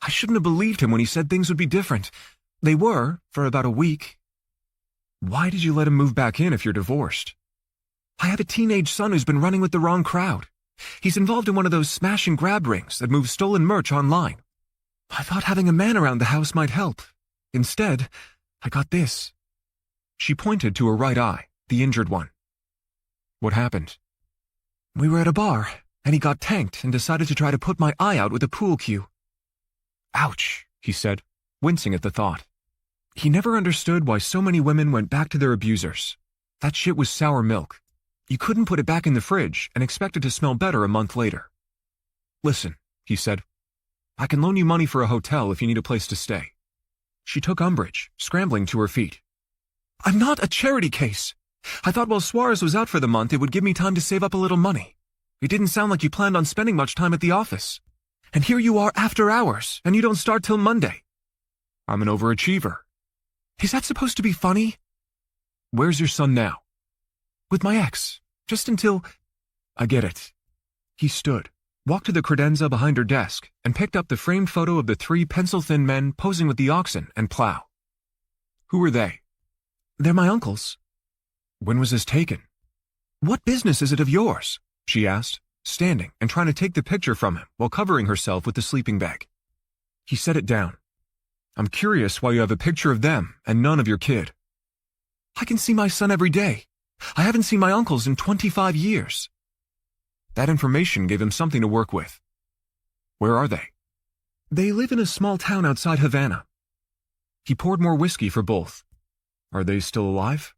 I shouldn't have believed him when he said things would be different. They were, for about a week." "Why did you let him move back in if you're divorced?" "I have a teenage son who's been running with the wrong crowd. He's involved in one of those smash and grab rings that move stolen merch online. I thought having a man around the house might help. Instead, I got this." She pointed to her right eye, the injured one. "What happened?" "We were at a bar, and he got tanked and decided to try to put my eye out with a pool cue." "Ouch," he said, wincing at the thought. He never understood why so many women went back to their abusers. That shit was sour milk. You couldn't put it back in the fridge and expect it to smell better a month later. "Listen," he said, "I can loan you money for a hotel if you need a place to stay." She took umbrage, scrambling to her feet. "I'm not a charity case. I thought while Suarez was out for the month it would give me time to save up a little money. It didn't sound like you planned on spending much time at the office. And here you are after hours, and you don't start till Monday." "I'm an overachiever." "Is that supposed to be funny?" "Where's your son now?" "With my ex. Just until—" "I get it." He stood, walked to the credenza behind her desk, and picked up the framed photo of the 3 pencil-thin men posing with the oxen and plow. "Who are they?" "They're my uncles." "When was this taken?" "What business is it of yours?" she asked, standing and trying to take the picture from him while covering herself with the sleeping bag. He set it down. "I'm curious why you have a picture of them and none of your kid." "I can see my son every day. I haven't seen my uncles in 25 years. That information gave him something to work with. "Where are they?" "They live in a small town outside Havana." He poured more whiskey for both. "Are they still alive?"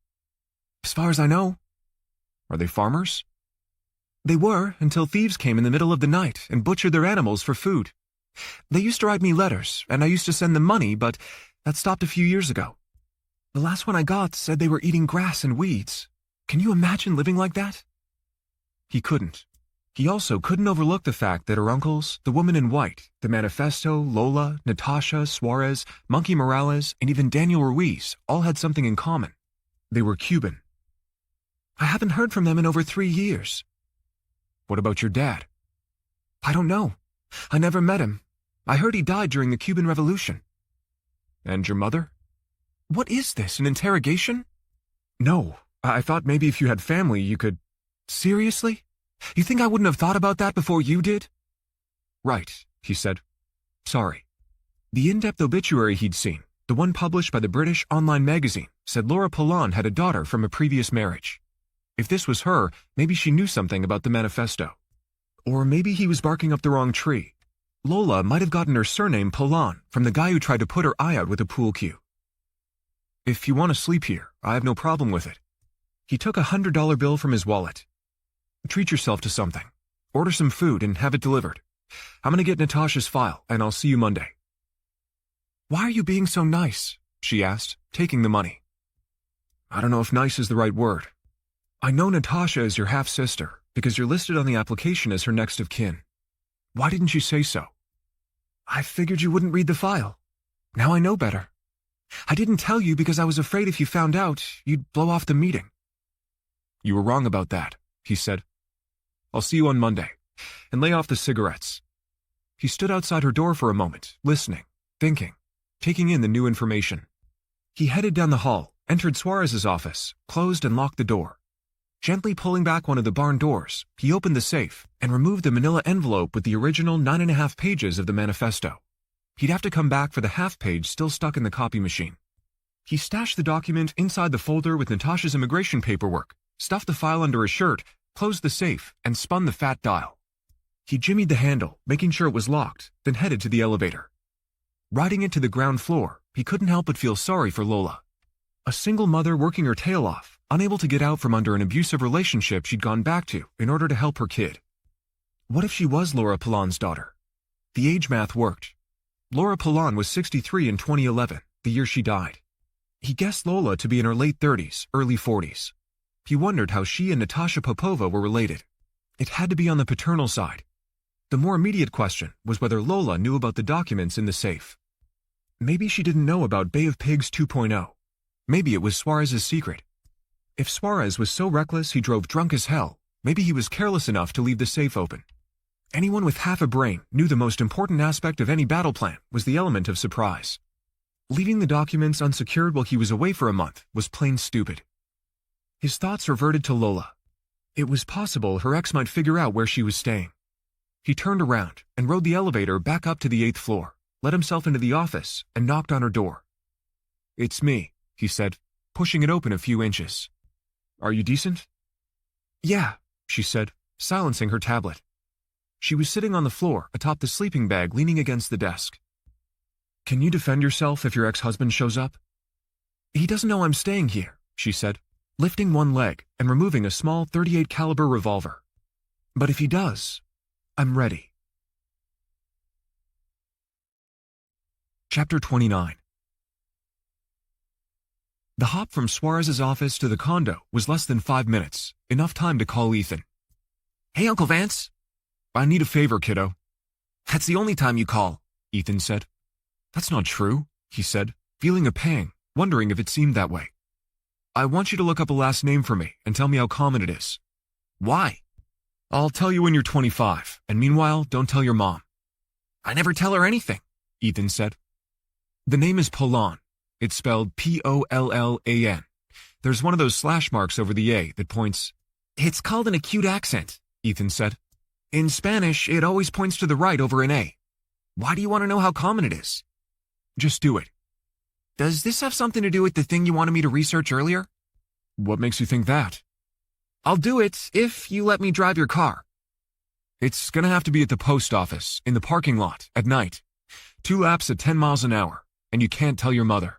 "As far as I know." "Are they farmers?" "They were until thieves came in the middle of the night and butchered their animals for food. They used to write me letters, and I used to send them money, but that stopped a few years ago. The last one I got said they were eating grass and weeds. Can you imagine living like that?" He couldn't. He also couldn't overlook the fact that her uncles, the woman in white, the Manifesto, Lola, Natasha, Suarez, Monkey Morales, and even Daniel Ruiz all had something in common. They were Cuban. "I haven't heard from them in over 3 years." "What about your dad?" "I don't know. I never met him. I heard he died during the Cuban Revolution." "And your mother?" "What is this, an interrogation?" "No. I thought maybe if you had family you could—" "Seriously? You think I wouldn't have thought about that before you did?" "Right," he said. "Sorry." The in-depth obituary he'd seen, the one published by the British online magazine, said Laura Polan had a daughter from a previous marriage. If this was her, maybe she knew something about the Manifesto. Or maybe he was barking up the wrong tree. Lola might have gotten her surname Polan from the guy who tried to put her eye out with a pool cue. "If you want to sleep here, I have no problem with it." He took a $100 bill from his wallet. "Treat yourself to something. Order some food and have it delivered. I'm going to get Natasha's file, and I'll see you Monday." "Why are you being so nice?" she asked, taking the money. "I don't know if nice is the right word. I know Natasha is your half-sister because you're listed on the application as her next of kin. Why didn't you say so?" "I figured you wouldn't read the file. Now I know better. I didn't tell you because I was afraid if you found out, you'd blow off the meeting." "You were wrong about that," he said. "I'll see you on Monday, and lay off the cigarettes." He stood outside her door for a moment, listening, thinking, taking in the new information. He headed down the hall, entered Suarez's office, closed and locked the door. Gently pulling back one of the barn doors, he opened the safe and removed the manila envelope with the original 9.5 pages of the Manifesto. He'd have to come back for the half page still stuck in the copy machine. He stashed the document inside the folder with Natasha's immigration paperwork, stuffed the file under his shirt, closed the safe, and spun the fat dial. He jimmied the handle, making sure it was locked, then headed to the elevator. Riding it to the ground floor, he couldn't help but feel sorry for Lola. A single mother working her tail off, unable to get out from under an abusive relationship she'd gone back to in order to help her kid. What if she was Laura Polan's daughter? The age math worked. Laura Polan was 63 in 2011, the year she died. He guessed Lola to be in her late 30s, early 40s. He wondered how she and Natasha Popova were related. It had to be on the paternal side. The more immediate question was whether Lola knew about the documents in the safe. Maybe she didn't know about Bay of Pigs 2.0. Maybe it was Suarez's secret. If Suarez was so reckless he drove drunk as hell, maybe he was careless enough to leave the safe open. Anyone with half a brain knew the most important aspect of any battle plan was the element of surprise. Leaving the documents unsecured while he was away for a month was plain stupid. His thoughts reverted to Lola. It was possible her ex might figure out where she was staying. He turned around and rode the elevator back up to the 8th floor, let himself into the office, and knocked on her door. "It's me," he said, pushing it open a few inches. "Are you decent?" "Yeah," she said, silencing her tablet. She was sitting on the floor atop the sleeping bag leaning against the desk. "Can you defend yourself if your ex-husband shows up?" "He doesn't know I'm staying here," she said, lifting one leg and removing a small .38 caliber revolver. "But if he does, I'm ready." Chapter 29. The hop from Suarez's office to the condo was less than 5 minutes, enough time to call Ethan. "Hey, Uncle Vance." "I need a favor, kiddo." "That's the only time you call," Ethan said. "That's not true," he said, feeling a pang, wondering if it seemed that way. "I want you to look up a last name for me and tell me how common it is." "Why?" "I'll tell you when you're 25, and meanwhile, don't tell your mom." "I never tell her anything," Ethan said. "The name is Pollan. It's spelled Pollan. There's one of those slash marks over the A that points—" "It's called an acute accent," Ethan said. "In Spanish, it always points to the right over an A. Why do you want to know how common it is?" "Just do it." "Does this have something to do with the thing you wanted me to research earlier?" "What makes you think that?" "I'll do it if you let me drive your car." "It's gonna have to be at the post office, in the parking lot, at night. 2 laps at 10 miles an hour, and you can't tell your mother."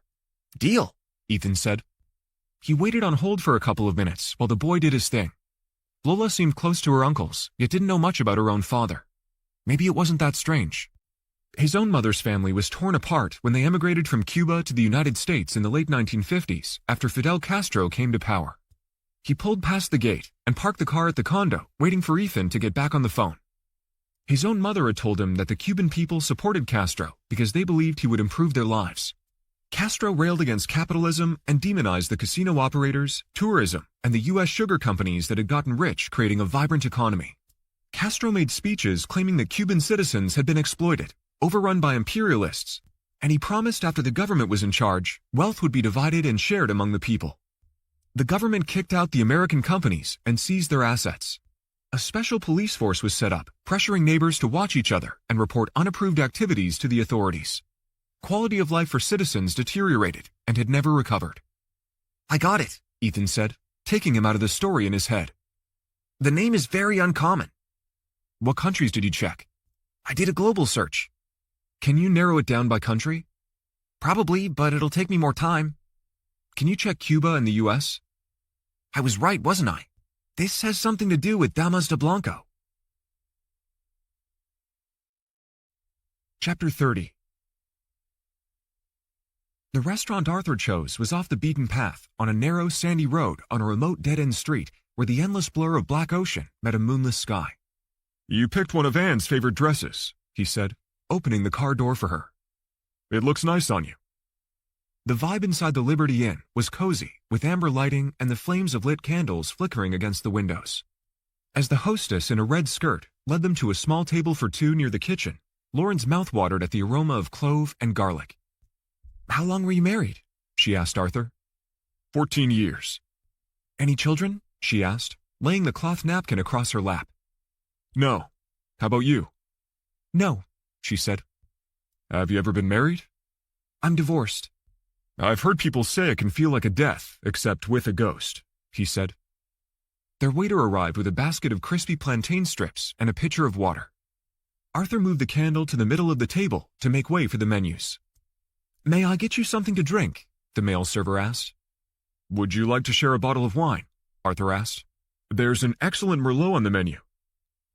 "Deal," Ethan said. He waited on hold for a couple of minutes while the boy did his thing. Lola seemed close to her uncles, yet didn't know much about her own father. Maybe it wasn't that strange. His own mother's family was torn apart when they emigrated from Cuba to the United States in the late 1950s after Fidel Castro came to power. He pulled past the gate and parked the car at the condo, waiting for Ethan to get back on the phone. His own mother had told him that the Cuban people supported Castro because they believed he would improve their lives. Castro railed against capitalism and demonized the casino operators, tourism, and the U.S. sugar companies that had gotten rich, creating a vibrant economy. Castro made speeches claiming that Cuban citizens had been exploited, overrun by imperialists, and he promised after the government was in charge, wealth would be divided and shared among the people. The government kicked out the American companies and seized their assets. A special police force was set up, pressuring neighbors to watch each other and report unapproved activities to the authorities. Quality of life for citizens deteriorated and had never recovered. "I got it," Ethan said, taking him out of the story in his head. "The name is very uncommon." "What countries did you check?" "I did a global search." "Can you narrow it down by country?" "Probably, but it'll take me more time." "Can you check Cuba and the U.S.? "I was right, wasn't I? This has something to do with Damas de Blanco." Chapter 30. The restaurant Arthur chose was off the beaten path, on a narrow, sandy road on a remote dead-end street where the endless blur of black ocean met a moonless sky. "You picked one of Anne's favorite dresses," he said, opening the car door for her. "It looks nice on you." The vibe inside the Liberty Inn was cozy, with amber lighting and the flames of lit candles flickering against the windows. As the hostess in a red skirt led them to a small table for two near the kitchen, Lauren's mouth watered at the aroma of clove and garlic. "How long were you married?" she asked Arthur. 14 years. "Any children?" she asked, laying the cloth napkin across her lap. "No. How about you?" "No," she said. "Have you ever been married?" "I'm divorced." "I've heard people say it can feel like a death, except with a ghost," he said. Their waiter arrived with a basket of crispy plantain strips and a pitcher of water. Arthur moved the candle to the middle of the table to make way for the menus. "May I get you something to drink?" the male server asked. "Would you like to share a bottle of wine?" Arthur asked. "There's an excellent Merlot on the menu."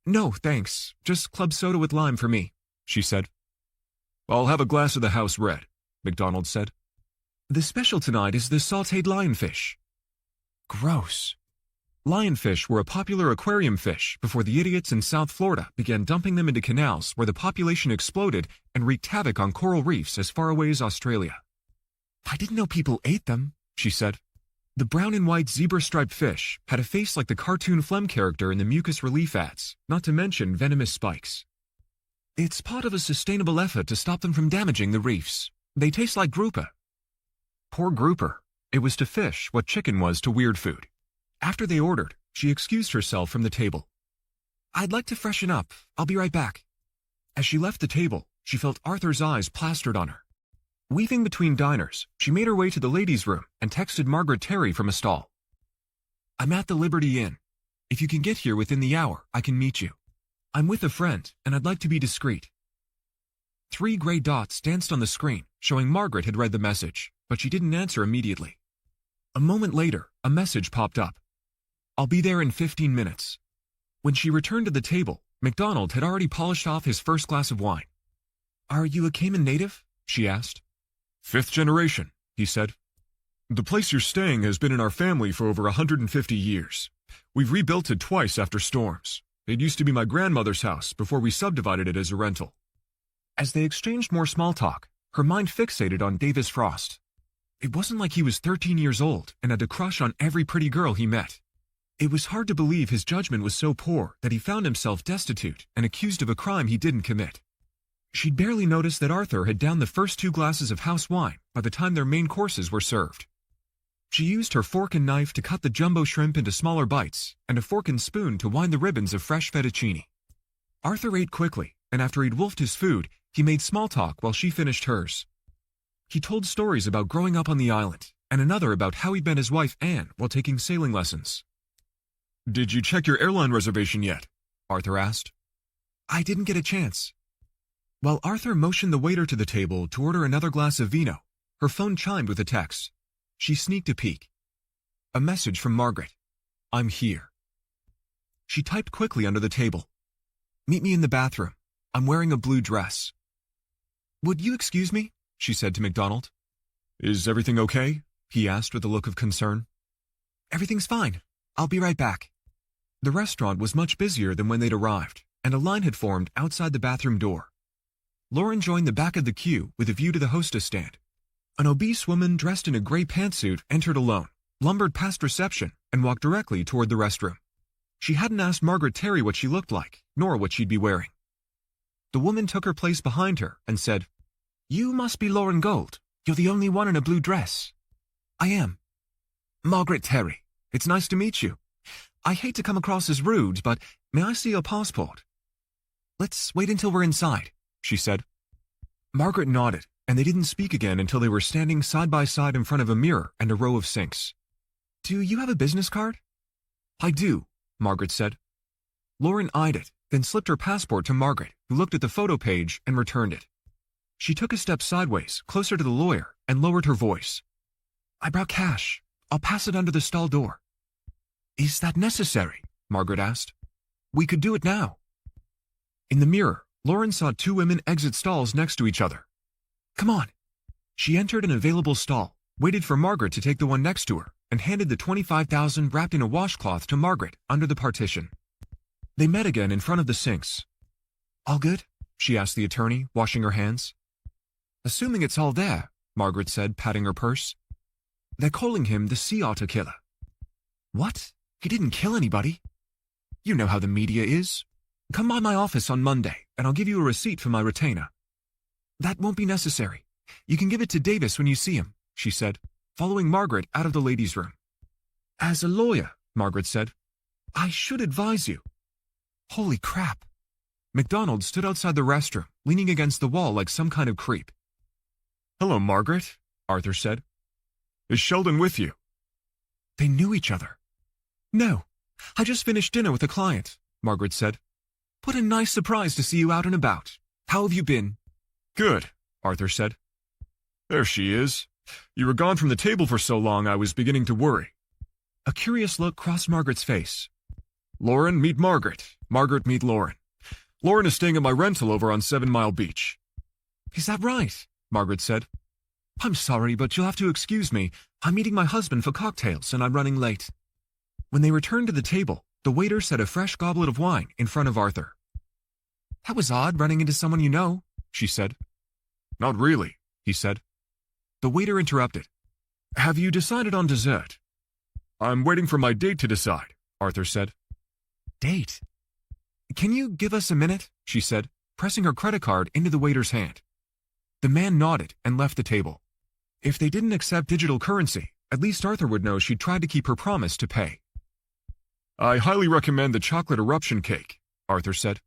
"No, thanks. Just club soda with lime for me," she said. "I'll have a glass of the house red," McDonald said. "The special tonight is the sautéed lionfish." Gross. Lionfish were a popular aquarium fish before the idiots in South Florida began dumping them into canals where the population exploded and wreaked havoc on coral reefs as far away as Australia. "I didn't know people ate them," she said. The brown and white zebra-striped fish had a face like the cartoon phlegm character in the mucus relief ads, not to mention venomous spikes. "It's part of a sustainable effort to stop them from damaging the reefs. They taste like grouper." Poor grouper. It was to fish what chicken was to weird food. After they ordered, She excused herself from the table. "I'd like to freshen up. I'll be right back." As she left the table, she felt Arthur's eyes plastered on her. Weaving between diners, she made her way to the ladies' room and texted Margaret Terry from a stall. "I'm at the Liberty Inn. If you can get here within the hour, I can meet you. I'm with a friend, and I'd like to be discreet." 3 gray dots danced on the screen, showing Margaret had read the message, but she didn't answer immediately. A moment later, a message popped up. "I'll be there in 15 minutes. When she returned to the table, MacDonald had already polished off his first glass of wine. "Are you a Cayman native?" she asked. "5th generation," he said. "The place you're staying has been in our family for over 150 years. We've rebuilt it twice after storms. It used to be my grandmother's house before we subdivided it as a rental." As they exchanged more small talk, her mind fixated on Davis Frost. It wasn't like he was 13 years old and had a crush on every pretty girl he met. It was hard to believe his judgment was so poor that he found himself destitute and accused of a crime he didn't commit. She'd barely noticed that Arthur had downed the first 2 glasses of house wine by the time their main courses were served. She used her fork and knife to cut the jumbo shrimp into smaller bites and a fork and spoon to wind the ribbons of fresh fettuccine. Arthur ate quickly, and after he'd wolfed his food, he made small talk while she finished hers. He told stories about growing up on the island, and another about how he'd met his wife Anne while taking sailing lessons. "Did you check your airline reservation yet?" Arthur asked. "I didn't get a chance." While Arthur motioned the waiter to the table to order another glass of vino, her phone chimed with a text. She sneaked a peek. A message from Margaret. "I'm here." She typed quickly under the table. "Meet me in the bathroom. I'm wearing a blue dress." "Would you excuse me?" she said to MacDonald. "Is everything okay?" he asked with a look of concern. "Everything's fine. I'll be right back." The restaurant was much busier than when they'd arrived, and a line had formed outside the bathroom door. Lauren joined the back of the queue with a view to the hostess stand. An obese woman dressed in a gray pantsuit entered alone, lumbered past reception, and walked directly toward the restroom. She hadn't asked Margaret Terry what she looked like, nor what she'd be wearing. The woman took her place behind her and said, "You must be Lauren Gold. You're the only one in a blue dress." "I am." "Margaret Terry. It's nice to meet you. I hate to come across as rude, but may I see your passport?" "Let's wait until we're inside," she said. Margaret nodded, and they didn't speak again until they were standing side by side in front of a mirror and a row of sinks. "Do you have a business card?" "I do," Margaret said. Lauren eyed it, then slipped her passport to Margaret, who looked at the photo page and returned it. She took a step sideways, closer to the lawyer, and lowered her voice. "I brought cash. I'll pass it under the stall door." "Is that necessary?" Margaret asked. "We could do it now." In the mirror, Lauren saw 2 women exit stalls next to each other. "Come on." She entered an available stall, waited for Margaret to take the one next to her, and handed the $25,000 wrapped in a washcloth to Margaret under the partition. They met again in front of the sinks. "All good?" she asked the attorney, washing her hands. "Assuming it's all there," Margaret said, patting her purse. "They're calling him the sea otter killer." "What? He didn't kill anybody." "You know how the media is. Come by my office on Monday, and I'll give you a receipt for my retainer." "That won't be necessary. You can give it to Davis when you see him," she said, following Margaret out of the ladies' room. "As a lawyer," Margaret said, "I should advise you." Holy crap. MacDonald stood outside the restroom, leaning against the wall like some kind of creep. "Hello, Margaret," Arthur said. "Is Sheldon with you?" They knew each other. "No, I just finished dinner with a client," Margaret said. "What a nice surprise to see you out and about. How have you been?" "Good," Arthur said. "There she is. You were gone from the table for so long I was beginning to worry." A curious look crossed Margaret's face. "Lauren, meet Margaret. Margaret, meet Lauren. Lauren is staying at my rental over on 7 Mile Beach." "Is that right?" Margaret said. "I'm sorry, but you'll have to excuse me. I'm meeting my husband for cocktails, and I'm running late." When they returned to the table, the waiter set a fresh goblet of wine in front of Arthur. "That was odd, running into someone you know," she said. "Not really," he said. The waiter interrupted. "Have you decided on dessert?" "I'm waiting for my date to decide," Arthur said. "Date? Can you give us a minute?" she said, pressing her credit card into the waiter's hand. The man nodded and left the table. If they didn't accept digital currency, at least Arthur would know she'd tried to keep her promise to pay. I highly recommend the chocolate eruption cake, Arthur said.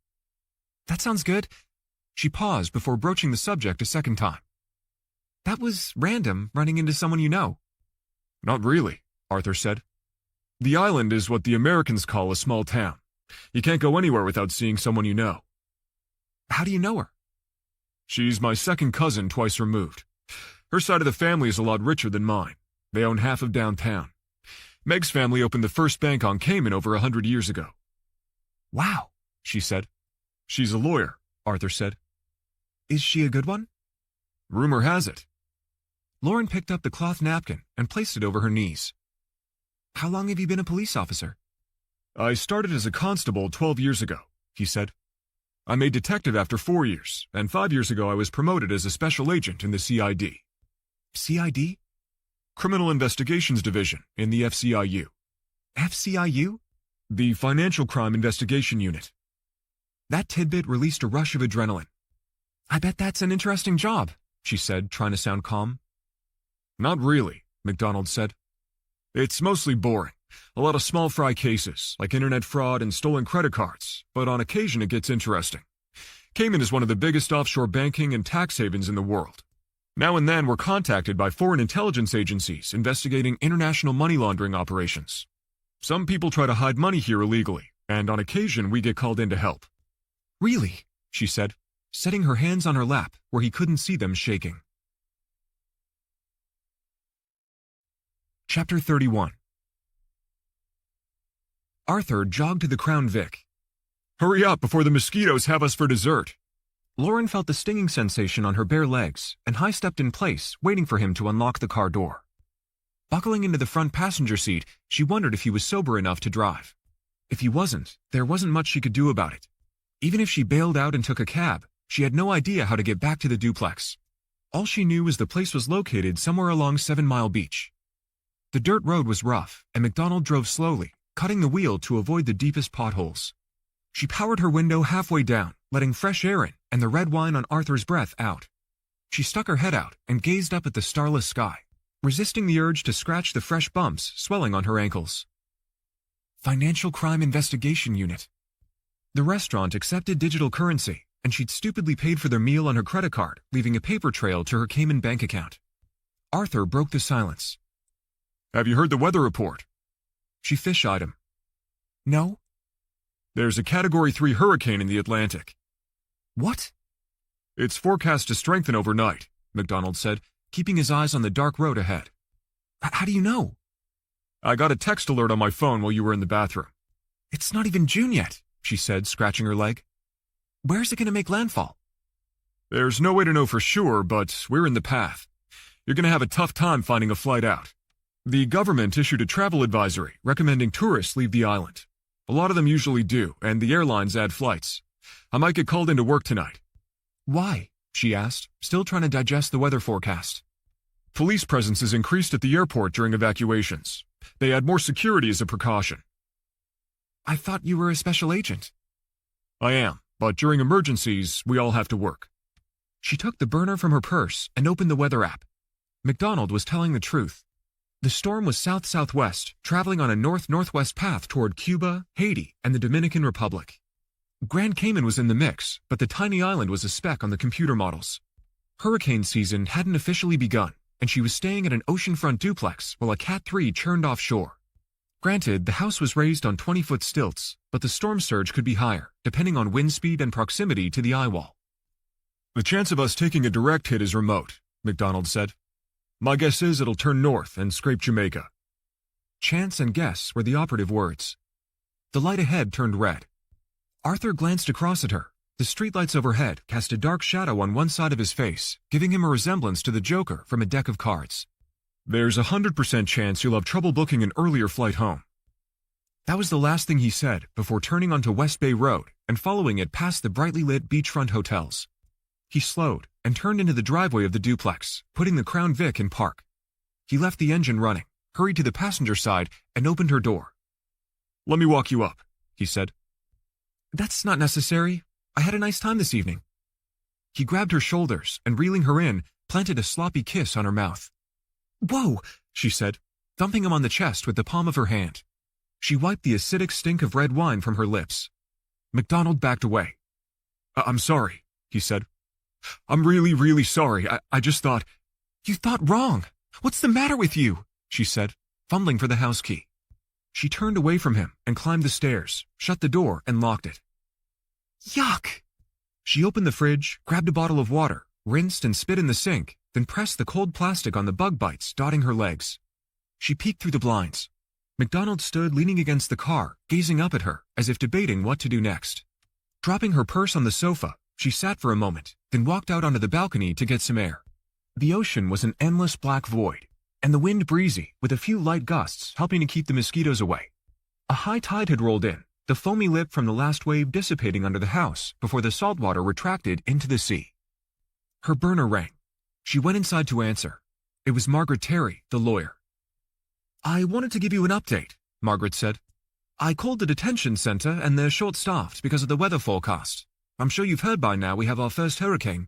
That sounds good. She paused before broaching the subject a second time. That was random, running into someone you know. Not really, Arthur said. The island is what the Americans call a small town. You can't go anywhere without seeing someone you know. How do you know her? She's my second cousin twice removed. Her side of the family is a lot richer than mine. They own half of downtown. Meg's family opened the first bank on Cayman over 100 years ago. Wow, she said. She's a lawyer, Arthur said. Is she a good one? Rumor has it. Lauren picked up the cloth napkin and placed it over her knees. How long have you been a police officer? I started as a constable 12 years ago, he said. I made detective after 4 years, and 5 years ago I was promoted as a special agent in the CID. CID? Criminal Investigations Division in the FCIU. FCIU? The Financial Crime Investigation Unit. That tidbit released a rush of adrenaline. I bet that's an interesting job, she said, trying to sound calm. Not really, McDonald said. It's mostly boring. A lot of small fry cases, like internet fraud and stolen credit cards, but on occasion it gets interesting. Cayman is one of the biggest offshore banking and tax havens in the world. Now and then we're contacted by foreign intelligence agencies investigating international money laundering operations. Some people try to hide money here illegally, and on occasion we get called in to help. Really? She said, setting her hands on her lap where he couldn't see them shaking. Chapter 31. Arthur jogged to the Crown Vic. Hurry up before the mosquitoes have us for dessert. Lauren felt the stinging sensation on her bare legs and high-stepped in place, waiting for him to unlock the car door. Buckling into the front passenger seat, she wondered if he was sober enough to drive. If he wasn't, there wasn't much she could do about it. Even if she bailed out and took a cab, she had no idea how to get back to the duplex. All she knew was the place was located somewhere along 7 Mile Beach. The dirt road was rough, and McDonald drove slowly, cutting the wheel to avoid the deepest potholes. She powered her window halfway down, letting fresh air in and the red wine on Arthur's breath out. She stuck her head out and gazed up at the starless sky, resisting the urge to scratch the fresh bumps swelling on her ankles. Financial Crime Investigation Unit. The restaurant accepted digital currency, and she'd stupidly paid for their meal on her credit card, leaving a paper trail to her Cayman bank account. Arthur broke the silence. Have you heard the weather report? She fish-eyed him. No. There's a Category 3 hurricane in the Atlantic. What? It's forecast to strengthen overnight, McDonald said, keeping his eyes on the dark road ahead. How do you know? I got a text alert on my phone while you were in the bathroom. It's not even June yet, she said, scratching her leg. Where's it going to make landfall? There's no way to know for sure, but we're in the path. You're going to have a tough time finding a flight out. The government issued a travel advisory recommending tourists leave the island. A lot of them usually do, and the airlines add flights. I might get called into work tonight. Why? She asked, still trying to digest the weather forecast. Police presence is increased at the airport during evacuations. They add more security as a precaution. I thought you were a special agent. I am, but during emergencies, we all have to work. She took the burner from her purse and opened the weather app. McDonald was telling the truth. The storm was south-southwest, traveling on a north-northwest path toward Cuba, Haiti, and the Dominican Republic. Grand Cayman was in the mix, but the tiny island was a speck on the computer models. Hurricane season hadn't officially begun, and she was staying at an oceanfront duplex while a Cat 3 churned offshore. Granted, the house was raised on 20-foot stilts, but the storm surge could be higher, depending on wind speed and proximity to the eye wall. The chance of us taking a direct hit is remote, McDonald said. My guess is it'll turn north and scrape Jamaica. Chance and guess were the operative words. The light ahead turned red. Arthur glanced across at her. The streetlights overhead cast a dark shadow on one side of his face, giving him a resemblance to the Joker from a deck of cards. There's a 100% chance you'll have trouble booking an earlier flight home. That was the last thing he said before turning onto West Bay Road and following it past the brightly lit beachfront hotels. He slowed and turned into the driveway of the duplex, putting the Crown Vic in park. He left the engine running, hurried to the passenger side, and opened her door. Let me walk you up, he said. That's not necessary. I had a nice time this evening. He grabbed her shoulders and, reeling her in, planted a sloppy kiss on her mouth. Whoa, she said, thumping him on the chest with the palm of her hand. She wiped the acidic stink of red wine from her lips. MacDonald backed away. I'm sorry, he said. I'm really, really sorry. I just thought... You thought wrong. What's the matter with you? She said, fumbling for the house key. She turned away from him and climbed the stairs, shut the door, and locked it. Yuck! She opened the fridge, grabbed a bottle of water, rinsed and spit in the sink, then pressed the cold plastic on the bug bites dotting her legs. She peeked through the blinds. MacDonald stood leaning against the car, gazing up at her, as if debating what to do next. Dropping her purse on the sofa, she sat for a moment, then walked out onto the balcony to get some air. The ocean was an endless black void, and the wind breezy, with a few light gusts helping to keep the mosquitoes away. A high tide had rolled in, the foamy lip from the last wave dissipating under the house before the salt water retracted into the sea. Her burner rang. She went inside to answer. It was Margaret Terry, the lawyer. I wanted to give you an update, Margaret said. I called the detention center and they're short-staffed because of the weather forecast. I'm sure you've heard by now we have our first hurricane.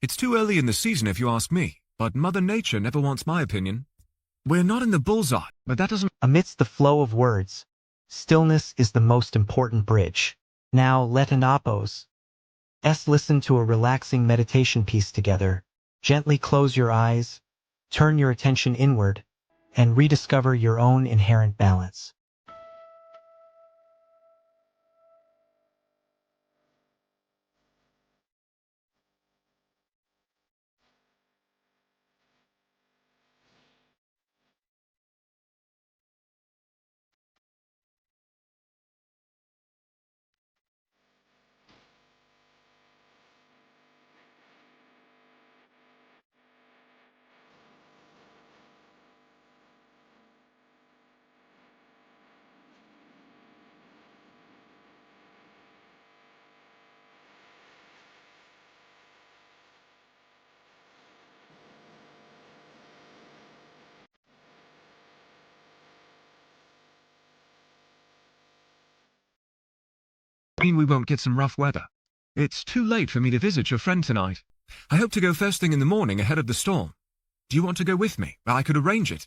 It's too early in the season if you ask me, but Mother Nature never wants my opinion. We're not in the bullseye, but that doesn't... Amidst the flow of words, stillness is the most important bridge. Now let Anapos. Listen to a relaxing meditation piece together. Gently close your eyes, turn your attention inward, and rediscover your own inherent balance. We won't get some rough weather. It's too late for me to visit your friend tonight. I hope to go first thing in the morning ahead of the storm. Do you want to go with me? I could arrange it.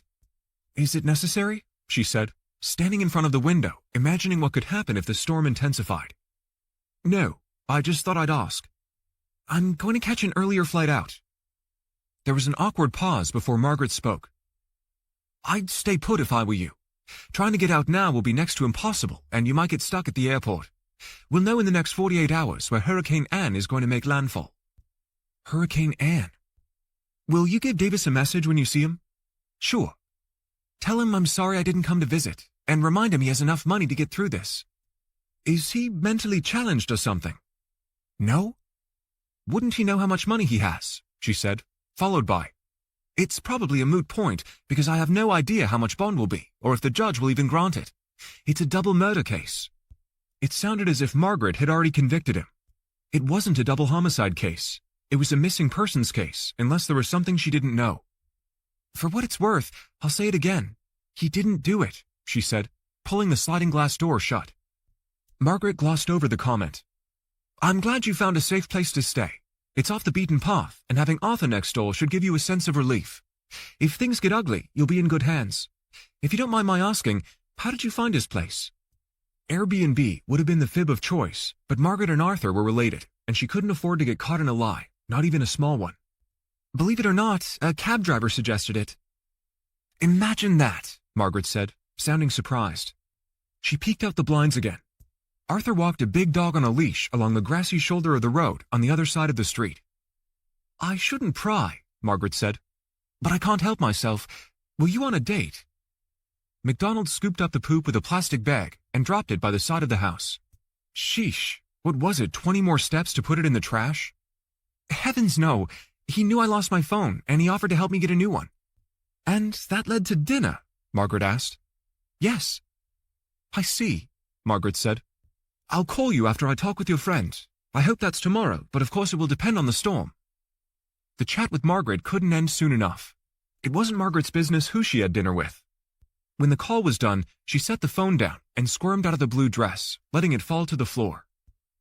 Is it necessary? She said, standing in front of the window, imagining what could happen if the storm intensified. No, I just thought I'd ask. I'm going to catch an earlier flight out. There was an awkward pause before Margaret spoke. I'd stay put if I were you. Trying to get out now will be next to impossible, and you might get stuck at the airport. We'll know in the next 48 hours where Hurricane Anne is going to make landfall. Hurricane Anne. Will you give Davis a message when you see him? Sure. Tell him I'm sorry I didn't come to visit, and remind him he has enough money to get through this. Is he mentally challenged or something? No? Wouldn't he know how much money he has? She said, followed by, it's probably a moot point because I have no idea how much bond will be, or if the judge will even grant it. It's a double murder case. It sounded as if Margaret had already convicted him. It wasn't a double homicide case. It was a missing persons case, unless there was something she didn't know. For what it's worth, I'll say it again. He didn't do it, she said, pulling the sliding glass door shut. Margaret glossed over the comment. I'm glad you found a safe place to stay. It's off the beaten path, and having Arthur next door should give you a sense of relief. If things get ugly, you'll be in good hands. If you don't mind my asking, how did you find his place? Airbnb would have been the fib of choice, but Margaret and Arthur were related, and she couldn't afford to get caught in a lie, not even a small one. Believe it or not, a cab driver suggested it. Imagine that, Margaret said, sounding surprised. She peeked out the blinds again. Arthur walked a big dog on a leash along the grassy shoulder of the road on the other side of the street. I shouldn't pry, Margaret said, but I can't help myself. Will you on a date? MacDonald scooped up the poop with a plastic bag and dropped it by the side of the house. Sheesh, what was it, 20 more steps to put it in the trash? Heavens no, he knew I lost my phone and he offered to help me get a new one. And that led to dinner, Margaret asked. Yes. I see, Margaret said. I'll call you after I talk with your friend. I hope that's tomorrow, but of course it will depend on the storm. The chat with Margaret couldn't end soon enough. It wasn't Margaret's business who she had dinner with. When the call was done, she set the phone down and squirmed out of the blue dress, letting it fall to the floor.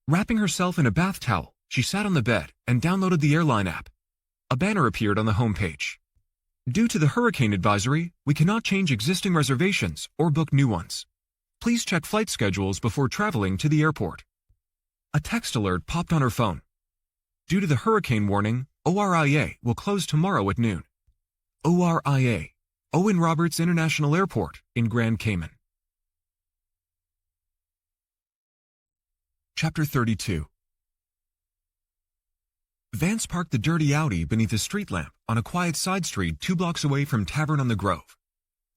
Wrapping herself in a bath towel, she sat on the bed and downloaded the airline app. A banner appeared on the homepage. Due to the hurricane advisory, we cannot change existing reservations or book new ones. Please check flight schedules before traveling to the airport. A text alert popped on her phone. Due to the hurricane warning, ORIA will close tomorrow at noon. ORIA, Owen Roberts International Airport in Grand Cayman. Chapter 32. Vance parked the dirty Audi beneath a street lamp on a quiet side street 2 blocks away from Tavern on the Grove.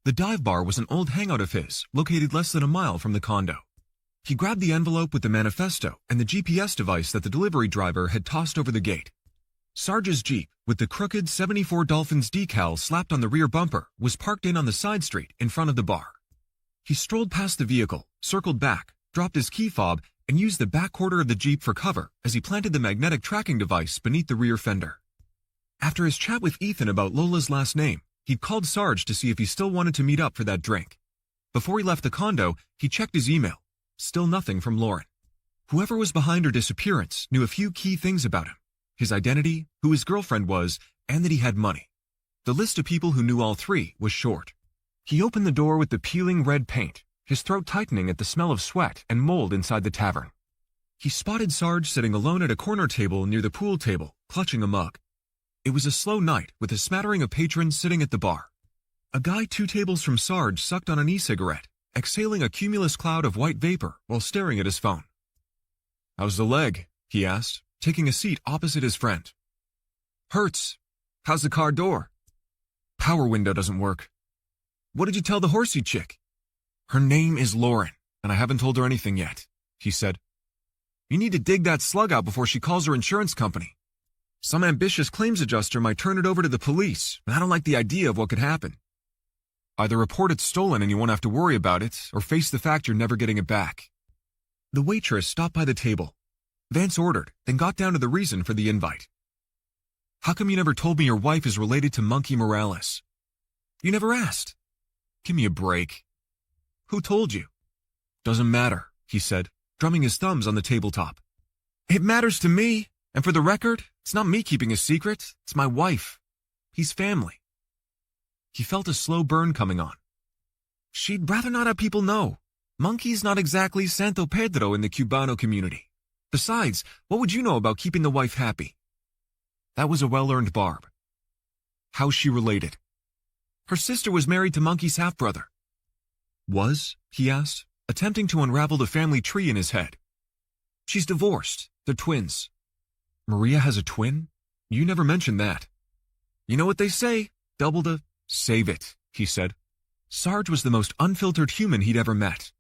The dive bar was an old hangout of his, located less than a mile from the condo. He grabbed the envelope with the manifesto and the GPS device that the delivery driver had tossed over the gate. Sarge's Jeep, with the crooked 74 Dolphins decal slapped on the rear bumper, was parked in on the side street in front of the bar. He strolled past the vehicle, circled back, dropped his key fob, and used the back quarter of the Jeep for cover as he planted the magnetic tracking device beneath the rear fender. After his chat with Ethan about Lola's last name, he'd called Sarge to see if he still wanted to meet up for that drink. Before he left the condo, he checked his email. Still nothing from Lauren. Whoever was behind her disappearance knew a few key things about him: his identity, who his girlfriend was, and that he had money. The list of people who knew all three was short. He opened the door with the peeling red paint, his throat tightening at the smell of sweat and mold inside the tavern. He spotted Sarge sitting alone at a corner table near the pool table, clutching a mug. It was a slow night with a smattering of patrons sitting at the bar. A guy 2 tables from Sarge sucked on an e-cigarette, exhaling a cumulus cloud of white vapor while staring at his phone. "How's the leg?" he asked, taking a seat opposite his friend. "Hurts. How's the car door?" "Power window doesn't work." "What did you tell the horsey chick?" "Her name is Lauren, and I haven't told her anything yet," he said. "You need to dig that slug out before she calls her insurance company. Some ambitious claims adjuster might turn it over to the police, and I don't like the idea of what could happen. Either report it stolen and you won't have to worry about it, or face the fact you're never getting it back." The waitress stopped by the table. Vance ordered, then got down to the reason for the invite. "How come you never told me your wife is related to Monkey Morales?" "You never asked." "Give me a break." "Who told you?" "Doesn't matter," he said, drumming his thumbs on the tabletop. "It matters to me, and for the record, it's not me keeping a secret, it's my wife. He's family." He felt a slow burn coming on. "She'd rather not have people know. Monkey's not exactly Santo Pedro in the Cubano community. Besides, what would you know about keeping the wife happy?" That was a well-earned barb. "How's she related?" "Her sister was married to Monkey's half-brother." "Was?" he asked, attempting to unravel the family tree in his head. "She's divorced. They're twins." "Maria has a twin? You never mentioned that." "You know what they say, double the—" "Save it," he said. Sarge was the most unfiltered human he'd ever met.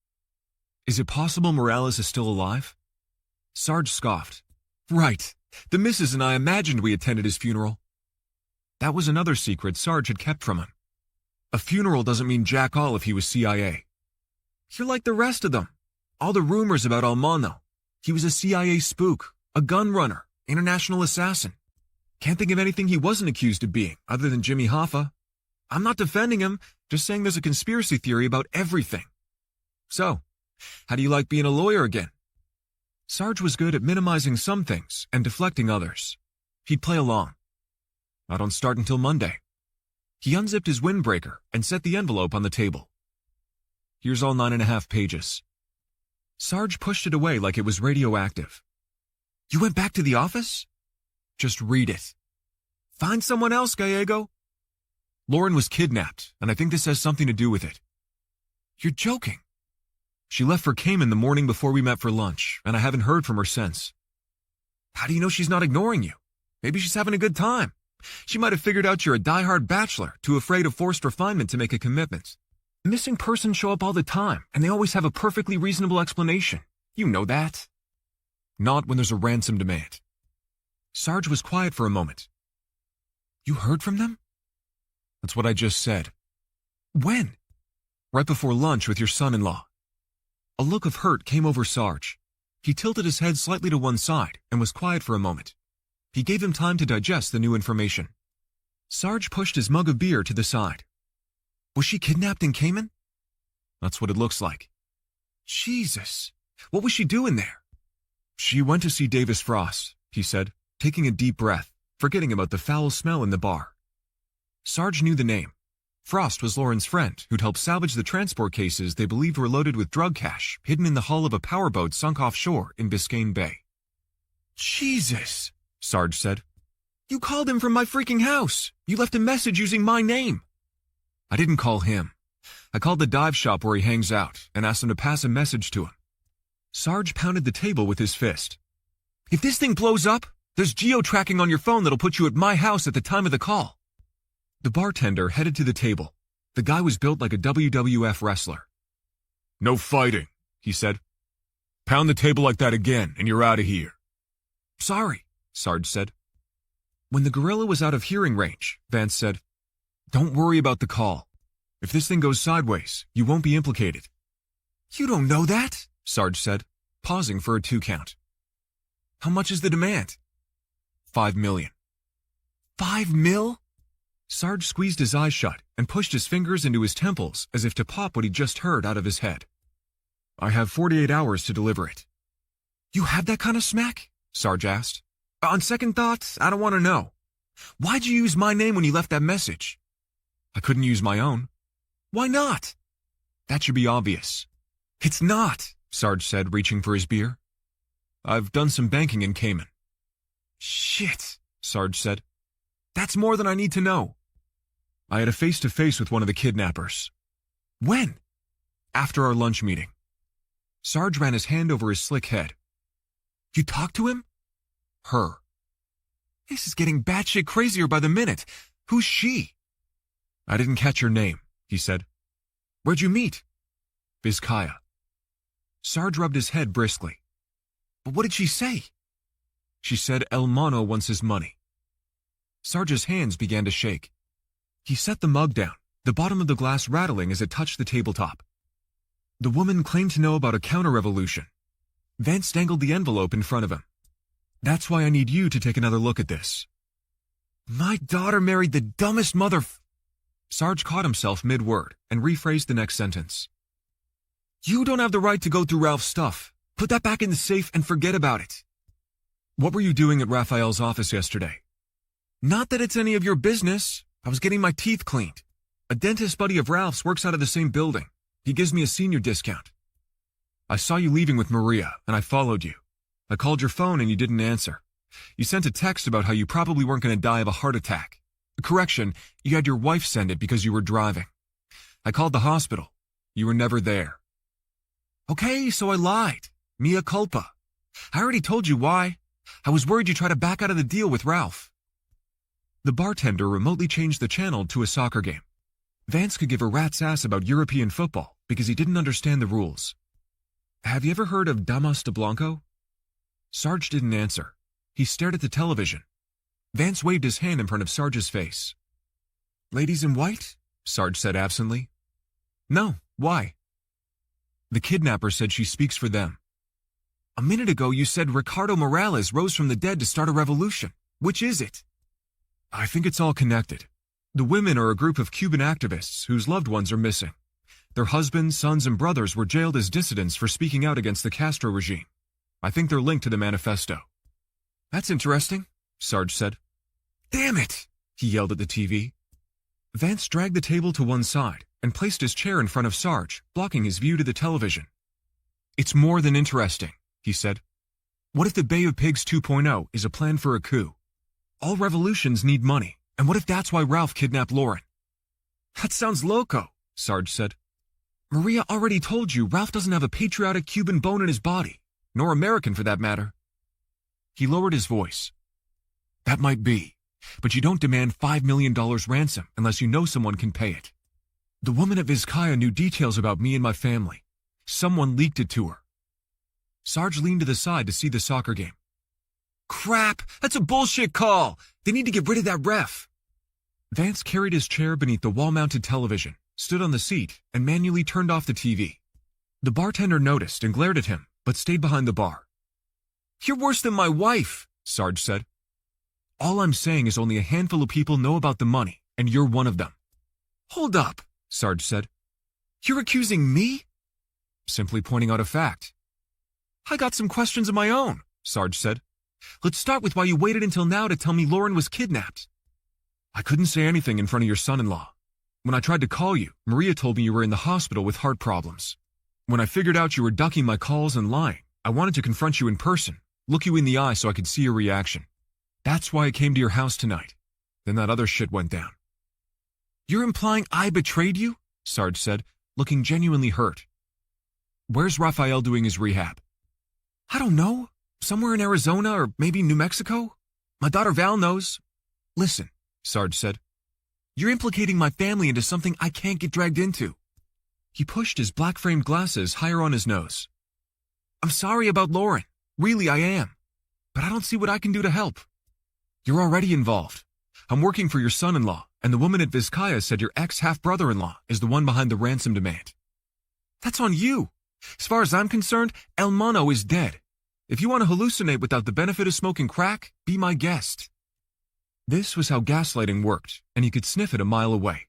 "Is it possible Morales is still alive?" Sarge scoffed. "Right. The missus and I imagined we attended his funeral." That was another secret Sarge had kept from him. A funeral doesn't mean jack all if he was CIA. "You're like the rest of them. All the rumors about Almano. He was a CIA spook, a gun runner, international assassin. Can't think of anything he wasn't accused of being, other than Jimmy Hoffa. I'm not defending him, just saying there's a conspiracy theory about everything. So, how do you like being a lawyer again?" Sarge was good at minimizing some things and deflecting others. He'd play along. "I don't start until Monday." He unzipped his windbreaker and set the envelope on the table. "Here's all 9.5 pages. Sarge pushed it away like it was radioactive. "You went back to the office?" "Just read it." "Find someone else, Gallego." "Lauren was kidnapped, and I think this has something to do with it." "You're joking." "She left for Cayman the morning before we met for lunch, and I haven't heard from her since." "How do you know she's not ignoring you? Maybe she's having a good time. She might have figured out you're a die-hard bachelor, too afraid of forced refinement to make a commitment. Missing persons show up all the time, and they always have a perfectly reasonable explanation. You know that." "Not when there's a ransom demand." Sarge was quiet for a moment. "You heard from them?" "That's what I just said." "When?" "Right before lunch with your son-in-law." A look of hurt came over Sarge. He tilted his head slightly to one side and was quiet for a moment. He gave him time to digest the new information. Sarge pushed his mug of beer to the side. "Was she kidnapped in Cayman?" "That's what it looks like." "Jesus. What was she doing there?" "She went to see Davis Frost," he said, taking a deep breath, forgetting about the foul smell in the bar. Sarge knew the name. Frost was Lauren's friend who'd helped salvage the transport cases they believed were loaded with drug cash hidden in the hull of a powerboat sunk offshore in Biscayne Bay. Jesus, Sarge said. You called him from my freaking house. You left a message using my name. I didn't call him. I called the dive shop where he hangs out and asked him to pass a message to him. Sarge pounded the table with his fist. If this thing blows up, there's geo-tracking on your phone that'll put you at my house at the time of the call. The bartender headed to the table. The guy was built like a WWF wrestler. No fighting, he said. Pound the table like that again and you're out of here. Sorry, Sarge said. When the gorilla was out of hearing range, Vance said, Don't worry about the call. If this thing goes sideways, you won't be implicated. You don't know that, Sarge said, pausing for a 2 count. How much is the demand? $5 million. $5 mil? Sarge squeezed his eyes shut and pushed his fingers into his temples as if to pop what he'd just heard out of his head. I have 48 hours to deliver it. You have that kind of smack? Sarge asked. On second thought, I don't want to know. Why'd you use my name when you left that message? I couldn't use my own. Why not? That should be obvious. It's not, Sarge said, reaching for his beer. I've done some banking in Cayman. Shit, Sarge said. That's more than I need to know. I had a face-to-face with one of the kidnappers. When? After our lunch meeting. Sarge ran his hand over his slick head. You talked to him? Her. This is getting batshit crazier by the minute. Who's she? I didn't catch her name, he said. Where'd you meet? Vizcaya. Sarge rubbed his head briskly. But what did she say? She said El Mono wants his money. Sarge's hands began to shake. He set the mug down, the bottom of the glass rattling as it touched the tabletop. The woman claimed to know about a counter-revolution. Vance dangled the envelope in front of him. That's why I need you to take another look at this. My daughter married the dumbest Sarge caught himself mid-word and rephrased the next sentence. You don't have the right to go through Ralph's stuff. Put that back in the safe and forget about it. What were you doing at Raphael's office yesterday? Not that it's any of your business. I was getting my teeth cleaned. A dentist buddy of Ralph's works out of the same building. He gives me a senior discount. I saw you leaving with Maria, and I followed you. I called your phone and you didn't answer. You sent a text about how you probably weren't going to die of a heart attack. Correction, you had your wife send it because you were driving. I called the hospital. You were never there. Okay, so I lied. Mea culpa. I already told you why. I was worried you'd try to back out of the deal with Ralph. The bartender remotely changed the channel to a soccer game. Vance could give a rat's ass about European football because he didn't understand the rules. Have you ever heard of Damas de Blanco? Sarge didn't answer. He stared at the television. Vance waved his hand in front of Sarge's face. Ladies in white? Sarge said absently. No, why? The kidnapper said she speaks for them. A minute ago you said Ricardo Morales rose from the dead to start a revolution. Which is it? I think it's all connected. The women are a group of Cuban activists whose loved ones are missing. Their husbands, sons, and brothers were jailed as dissidents for speaking out against the Castro regime. I think they're linked to the manifesto. That's interesting, Sarge said. Damn it, he yelled at the TV. Vance dragged the table to one side and placed his chair in front of Sarge, blocking his view to the television. It's more than interesting, he said. What if the Bay of Pigs 2.0 is a plan for a coup? All revolutions need money, and what if that's why Ralph kidnapped Lauren? That sounds loco, Sarge said. Maria already told you Ralph doesn't have a patriotic Cuban bone in his body, nor American for that matter. He lowered his voice. That might be, but you don't demand $5 million ransom unless you know someone can pay it. The woman at Vizcaya knew details about me and my family. Someone leaked it to her. Sarge leaned to the side to see the soccer game. Crap! That's a bullshit call! They need to get rid of that ref! Vance carried his chair beneath the wall-mounted television, stood on the seat, and manually turned off the TV. The bartender noticed and glared at him, but stayed behind the bar. You're worse than my wife, Sarge said. All I'm saying is only a handful of people know about the money, and you're one of them. Hold up, Sarge said. You're accusing me? Simply pointing out a fact. I got some questions of my own, Sarge said. Let's start with why you waited until now to tell me Lauren was kidnapped. I couldn't say anything in front of your son-in-law. When I tried to call you, Maria told me you were in the hospital with heart problems. When I figured out you were ducking my calls and lying, I wanted to confront you in person, look you in the eye so I could see your reaction. That's why I came to your house tonight. Then that other shit went down. You're implying I betrayed you? Sarge said, looking genuinely hurt. Where's Raphael doing his rehab? I don't know. Somewhere in Arizona or maybe New Mexico? My daughter Val knows. Listen, Sarge said. You're implicating my family into something I can't get dragged into. He pushed his black-framed glasses higher on his nose. I'm sorry about Lauren. Really, I am. But I don't see what I can do to help. You're already involved. I'm working for your son-in-law, and the woman at Vizcaya said your ex-half-brother-in-law is the one behind the ransom demand. That's on you. As far as I'm concerned, El Mono is dead. If you want to hallucinate without the benefit of smoking crack, be my guest. This was how gaslighting worked, and he could sniff it a mile away.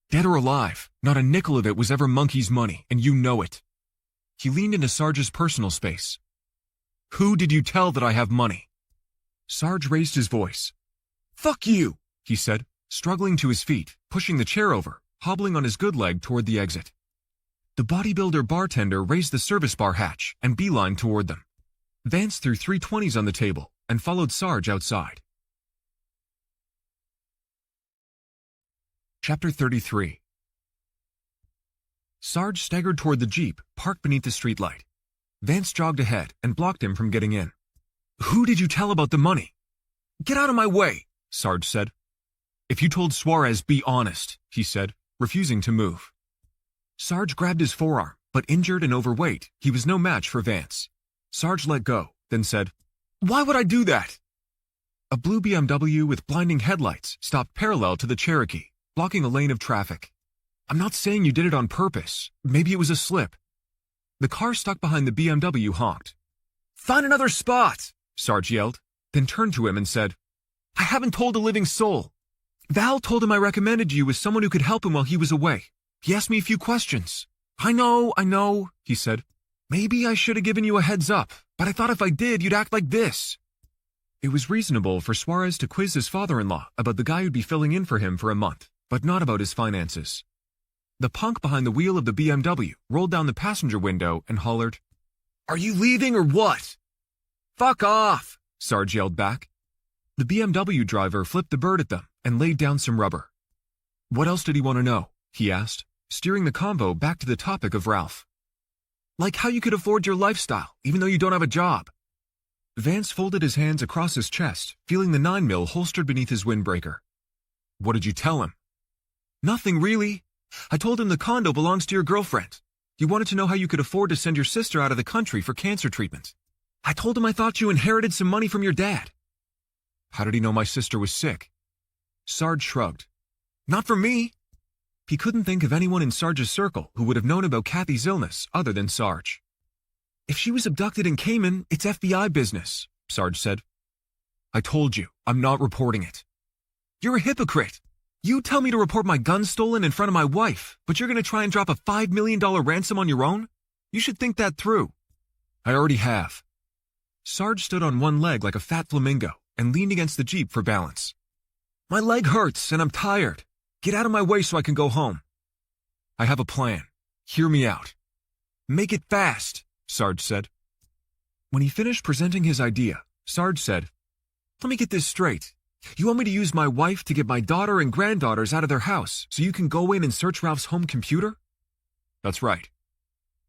Dead or alive, not a nickel of it was ever Monkey's money, and you know it. He leaned into Sarge's personal space. Who did you tell that I have money? Sarge raised his voice. Fuck you, he said, struggling to his feet, pushing the chair over, hobbling on his good leg toward the exit. The bodybuilder bartender raised the service bar hatch and beelined toward them. Vance threw 3 20s on the table and followed Sarge outside. Chapter 33. Sarge staggered toward the Jeep, parked beneath the streetlight. Vance jogged ahead and blocked him from getting in. Who did you tell about the money? Get out of my way, Sarge said. If you told Suarez, be honest, he said, refusing to move. Sarge grabbed his forearm, but injured and overweight, he was no match for Vance. Sarge let go, then said, Why would I do that? A blue BMW with blinding headlights stopped parallel to the Cherokee, blocking a lane of traffic. I'm not saying you did it on purpose. Maybe it was a slip. The car stuck behind the BMW honked. Find another spot, Sarge yelled, then turned to him and said, I haven't told a living soul. Val told him I recommended you as someone who could help him while he was away. He asked me a few questions. I know, he said. Maybe I should have given you a heads up, but I thought if I did, you'd act like this. It was reasonable for Suarez to quiz his father-in-law about the guy who'd be filling in for him for a month, but not about his finances. The punk behind the wheel of the BMW rolled down the passenger window and hollered, Are you leaving or what? Fuck off, Sarge yelled back. The BMW driver flipped the bird at them and laid down some rubber. What else did he want to know? He asked, steering the convo back to the topic of Ralph. Like how you could afford your lifestyle, even though you don't have a job. Vance folded his hands across his chest, feeling the 9mm holstered beneath his windbreaker. What did you tell him? Nothing really. I told him the condo belongs to your girlfriend. You wanted to know how you could afford to send your sister out of the country for cancer treatment. I told him I thought you inherited some money from your dad. How did he know my sister was sick? Sarge shrugged. Not from me. He couldn't think of anyone in Sarge's circle who would have known about Kathy's illness other than Sarge. If she was abducted in Cayman, it's FBI business, Sarge said. I told you, I'm not reporting it. You're a hypocrite. You tell me to report my gun stolen in front of my wife, but you're going to try and drop a $5 million ransom on your own? You should think that through. I already have. Sarge stood on one leg like a fat flamingo and leaned against the Jeep for balance. My leg hurts and I'm tired. Get out of my way so I can go home. I have a plan. Hear me out. Make it fast, Sarge said. When he finished presenting his idea, Sarge said, Let me get this straight. You want me to use my wife to get my daughter and granddaughters out of their house so you can go in and search Ralph's home computer? That's right.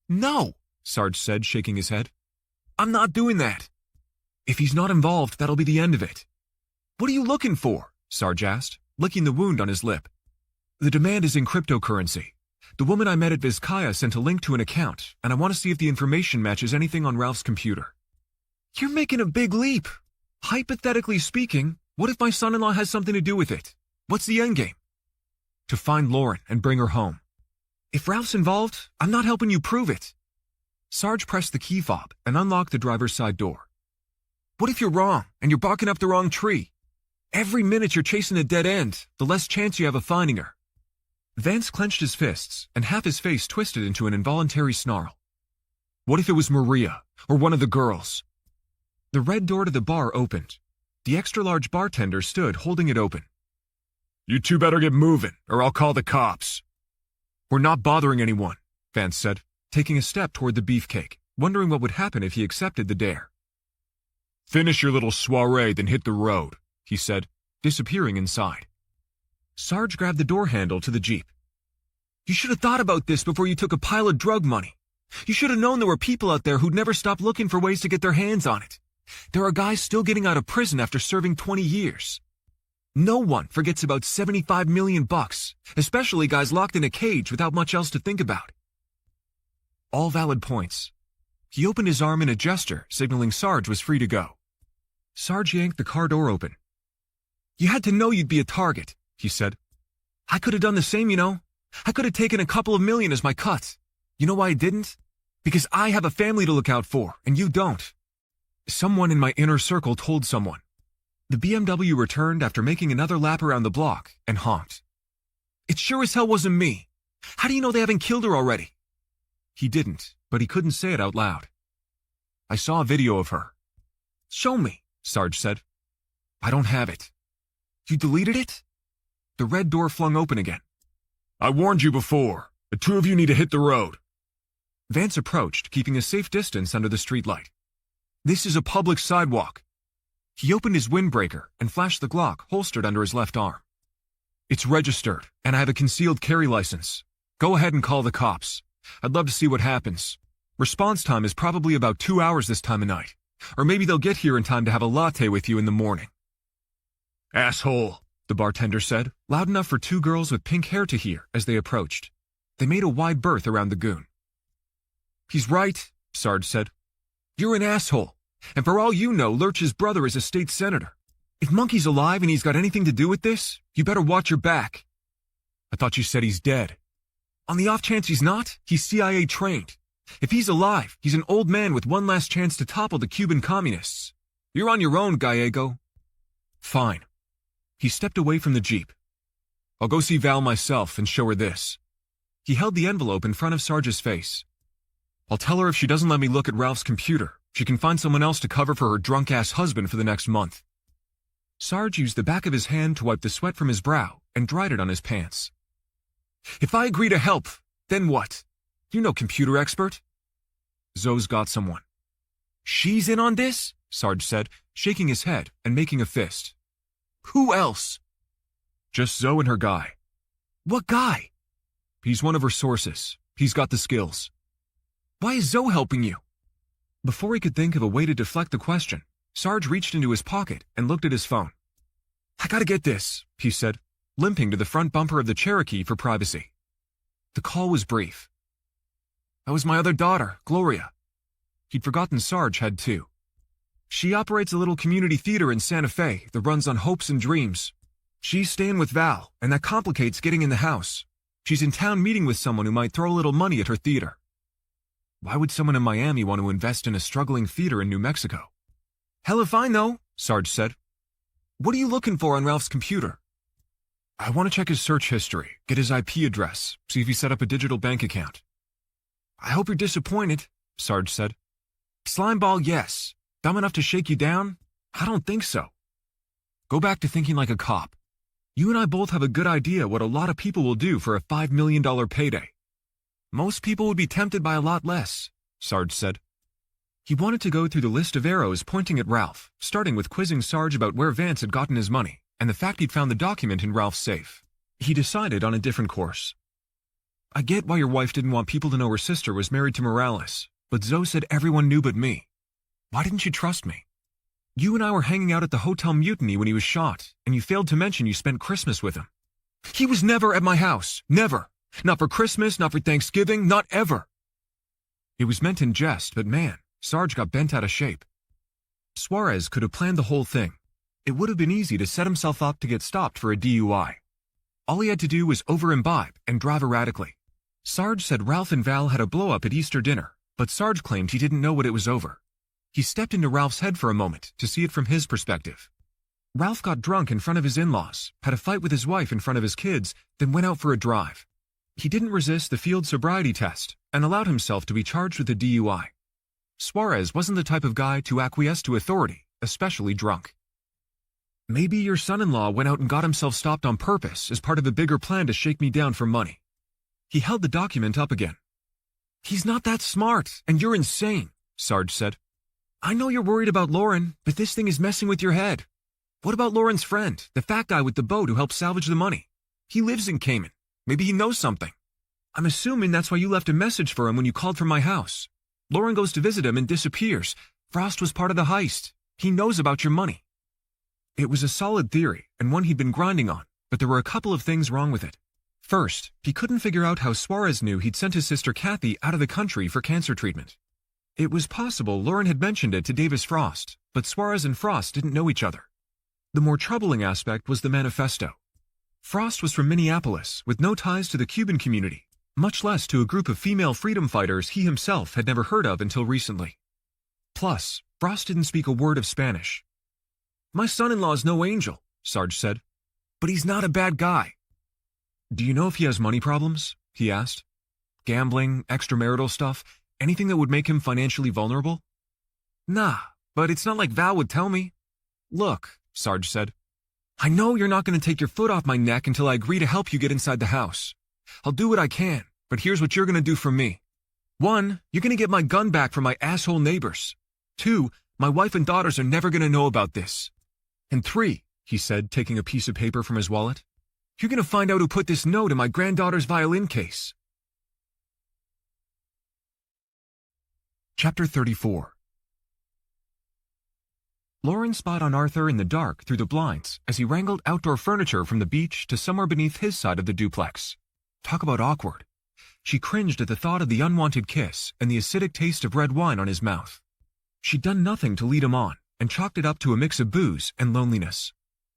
No, Sarge said, shaking his head. I'm not doing that. If he's not involved, that'll be the end of it. What are you looking for? Sarge asked, licking the wound on his lip. The demand is in cryptocurrency. The woman I met at Vizcaya sent a link to an account, and I want to see if the information matches anything on Ralph's computer. You're making a big leap. Hypothetically speaking, what if my son-in-law has something to do with it? What's the endgame? To find Lauren and bring her home. If Ralph's involved, I'm not helping you prove it. Sarge pressed the key fob and unlocked the driver's side door. What if you're wrong and you're barking up the wrong tree? Every minute you're chasing a dead end, the less chance you have of finding her. Vance clenched his fists and half his face twisted into an involuntary snarl. What if it was Maria or one of the girls? The red door to the bar opened. The extra-large bartender stood holding it open. You two better get moving, or I'll call the cops. We're not bothering anyone, Vance said, taking a step toward the beefcake, wondering what would happen if he accepted the dare. Finish your little soiree, then hit the road, he said, disappearing inside. Sarge grabbed the door handle to the Jeep. You should have thought about this before you took a pile of drug money. You should have known there were people out there who'd never stop looking for ways to get their hands on it. There are guys still getting out of prison after serving 20 years. No one forgets about $75 million, especially guys locked in a cage without much else to think about. All valid points. He opened his arm in a gesture, signaling Sarge was free to go. Sarge yanked the car door open. You had to know you'd be a target, he said. I could have done the same, you know. I could have taken a couple of million as my cut. You know why I didn't? Because I have a family to look out for, and you don't. Someone in my inner circle told someone. The BMW returned after making another lap around the block and honked. It sure as hell wasn't me. How do you know they haven't killed her already? He didn't, but he couldn't say it out loud. I saw a video of her. Show me, Sarge said. I don't have it. You deleted it? The red door flung open again. I warned you before. The two of you need to hit the road. Vance approached, keeping a safe distance under the streetlight. This is a public sidewalk. He opened his windbreaker and flashed the Glock holstered under his left arm. It's registered, and I have a concealed carry license. Go ahead and call the cops. I'd love to see what happens. Response time is probably about 2 hours this time of night. Or maybe they'll get here in time to have a latte with you in the morning. Asshole, the bartender said, loud enough for two girls with pink hair to hear as they approached. They made a wide berth around the goon. He's right, Sarge said. You're an asshole, and for all you know, Lurch's brother is a state senator. If Monkey's alive and he's got anything to do with this, you better watch your back. I thought you said he's dead. On the off chance he's not, he's CIA trained. If he's alive, he's an old man with one last chance to topple the Cuban communists. You're on your own, Gallego. Fine. He stepped away from the Jeep. I'll go see Val myself and show her this. He held the envelope in front of Sarge's face. I'll tell her if she doesn't let me look at Ralph's computer, she can find someone else to cover for her drunk-ass husband for the next month. Sarge used the back of his hand to wipe the sweat from his brow and dried it on his pants. If I agree to help, then what? You're no computer expert. Zoe's got someone. She's in on this? Sarge said, shaking his head and making a fist. Who else? Just Zoe and her guy. What guy? He's one of her sources. He's got the skills. Why is Zoe helping you? Before he could think of a way to deflect the question, Sarge reached into his pocket and looked at his phone. I gotta get this, he said, limping to the front bumper of the Cherokee for privacy. The call was brief. That was my other daughter, Gloria. He'd forgotten Sarge had two. She operates a little community theater in Santa Fe that runs on hopes and dreams. She's staying with Val, and that complicates getting in the house. She's in town meeting with someone who might throw a little money at her theater. Why would someone in Miami want to invest in a struggling theater in New Mexico? Hell if I know, Sarge said. What are you looking for on Ralph's computer? I want to check his search history, get his IP address, see if he set up a digital bank account. I hope you're disappointed, Sarge said. Slimeball, yes. Dumb enough to shake you down? I don't think so. Go back to thinking like a cop. You and I both have a good idea what a lot of people will do for a $5 million payday. Most people would be tempted by a lot less, Sarge said. He wanted to go through the list of arrows pointing at Ralph, starting with quizzing Sarge about where Vance had gotten his money and the fact he'd found the document in Ralph's safe. He decided on a different course. I get why your wife didn't want people to know her sister was married to Morales, but Zoe said everyone knew but me. Why didn't you trust me? You and I were hanging out at the Hotel Mutiny when he was shot, and you failed to mention you spent Christmas with him. He was never at my house. Never. Not for Christmas, not for Thanksgiving, not ever. It was meant in jest, but man, Sarge got bent out of shape. Suarez could have planned the whole thing. It would have been easy to set himself up to get stopped for a DUI. All he had to do was over-imbibe and drive erratically. Sarge said Ralph and Val had a blow-up at Easter dinner, but Sarge claimed he didn't know what it was over. He stepped into Ralph's head for a moment to see it from his perspective. Ralph got drunk in front of his in-laws, had a fight with his wife in front of his kids, then went out for a drive. He didn't resist the field sobriety test and allowed himself to be charged with a DUI. Suarez wasn't the type of guy to acquiesce to authority, especially drunk. Maybe your son-in-law went out and got himself stopped on purpose as part of a bigger plan to shake me down for money. He held the document up again. He's not that smart, and you're insane, Sarge said. I know you're worried about Lauren, but this thing is messing with your head. What about Lauren's friend, the fat guy with the boat who helped salvage the money? He lives in Cayman. Maybe he knows something. I'm assuming that's why you left a message for him when you called from my house. Lauren goes to visit him and disappears. Frost was part of the heist. He knows about your money. It was a solid theory, and one he'd been grinding on, but there were a couple of things wrong with it. First, he couldn't figure out how Suarez knew he'd sent his sister Kathy out of the country for cancer treatment. It was possible Lauren had mentioned it to Davis Frost, but Suarez and Frost didn't know each other. The more troubling aspect was the manifesto. Frost was from Minneapolis, with no ties to the Cuban community, much less to a group of female freedom fighters he himself had never heard of until recently. Plus, Frost didn't speak a word of Spanish. My son-in-law's no angel, Sarge said, but he's not a bad guy. Do you know if he has money problems? He asked. Gambling, extramarital stuff, anything that would make him financially vulnerable? Nah, but it's not like Val would tell me. Look, Sarge said, I know you're not going to take your foot off my neck until I agree to help you get inside the house. I'll do what I can, but here's what you're going to do for me. 1, you're going to get my gun back from my asshole neighbors. 2, my wife and daughters are never going to know about this. And 3, he said, taking a piece of paper from his wallet, you're going to find out who put this note in my granddaughter's violin case. Chapter 34. Lauren spied on Arthur in the dark through the blinds as he wrangled outdoor furniture from the beach to somewhere beneath his side of the duplex. Talk about awkward. She cringed at the thought of the unwanted kiss and the acidic taste of red wine on his mouth. She'd done nothing to lead him on, and chalked it up to a mix of booze and loneliness.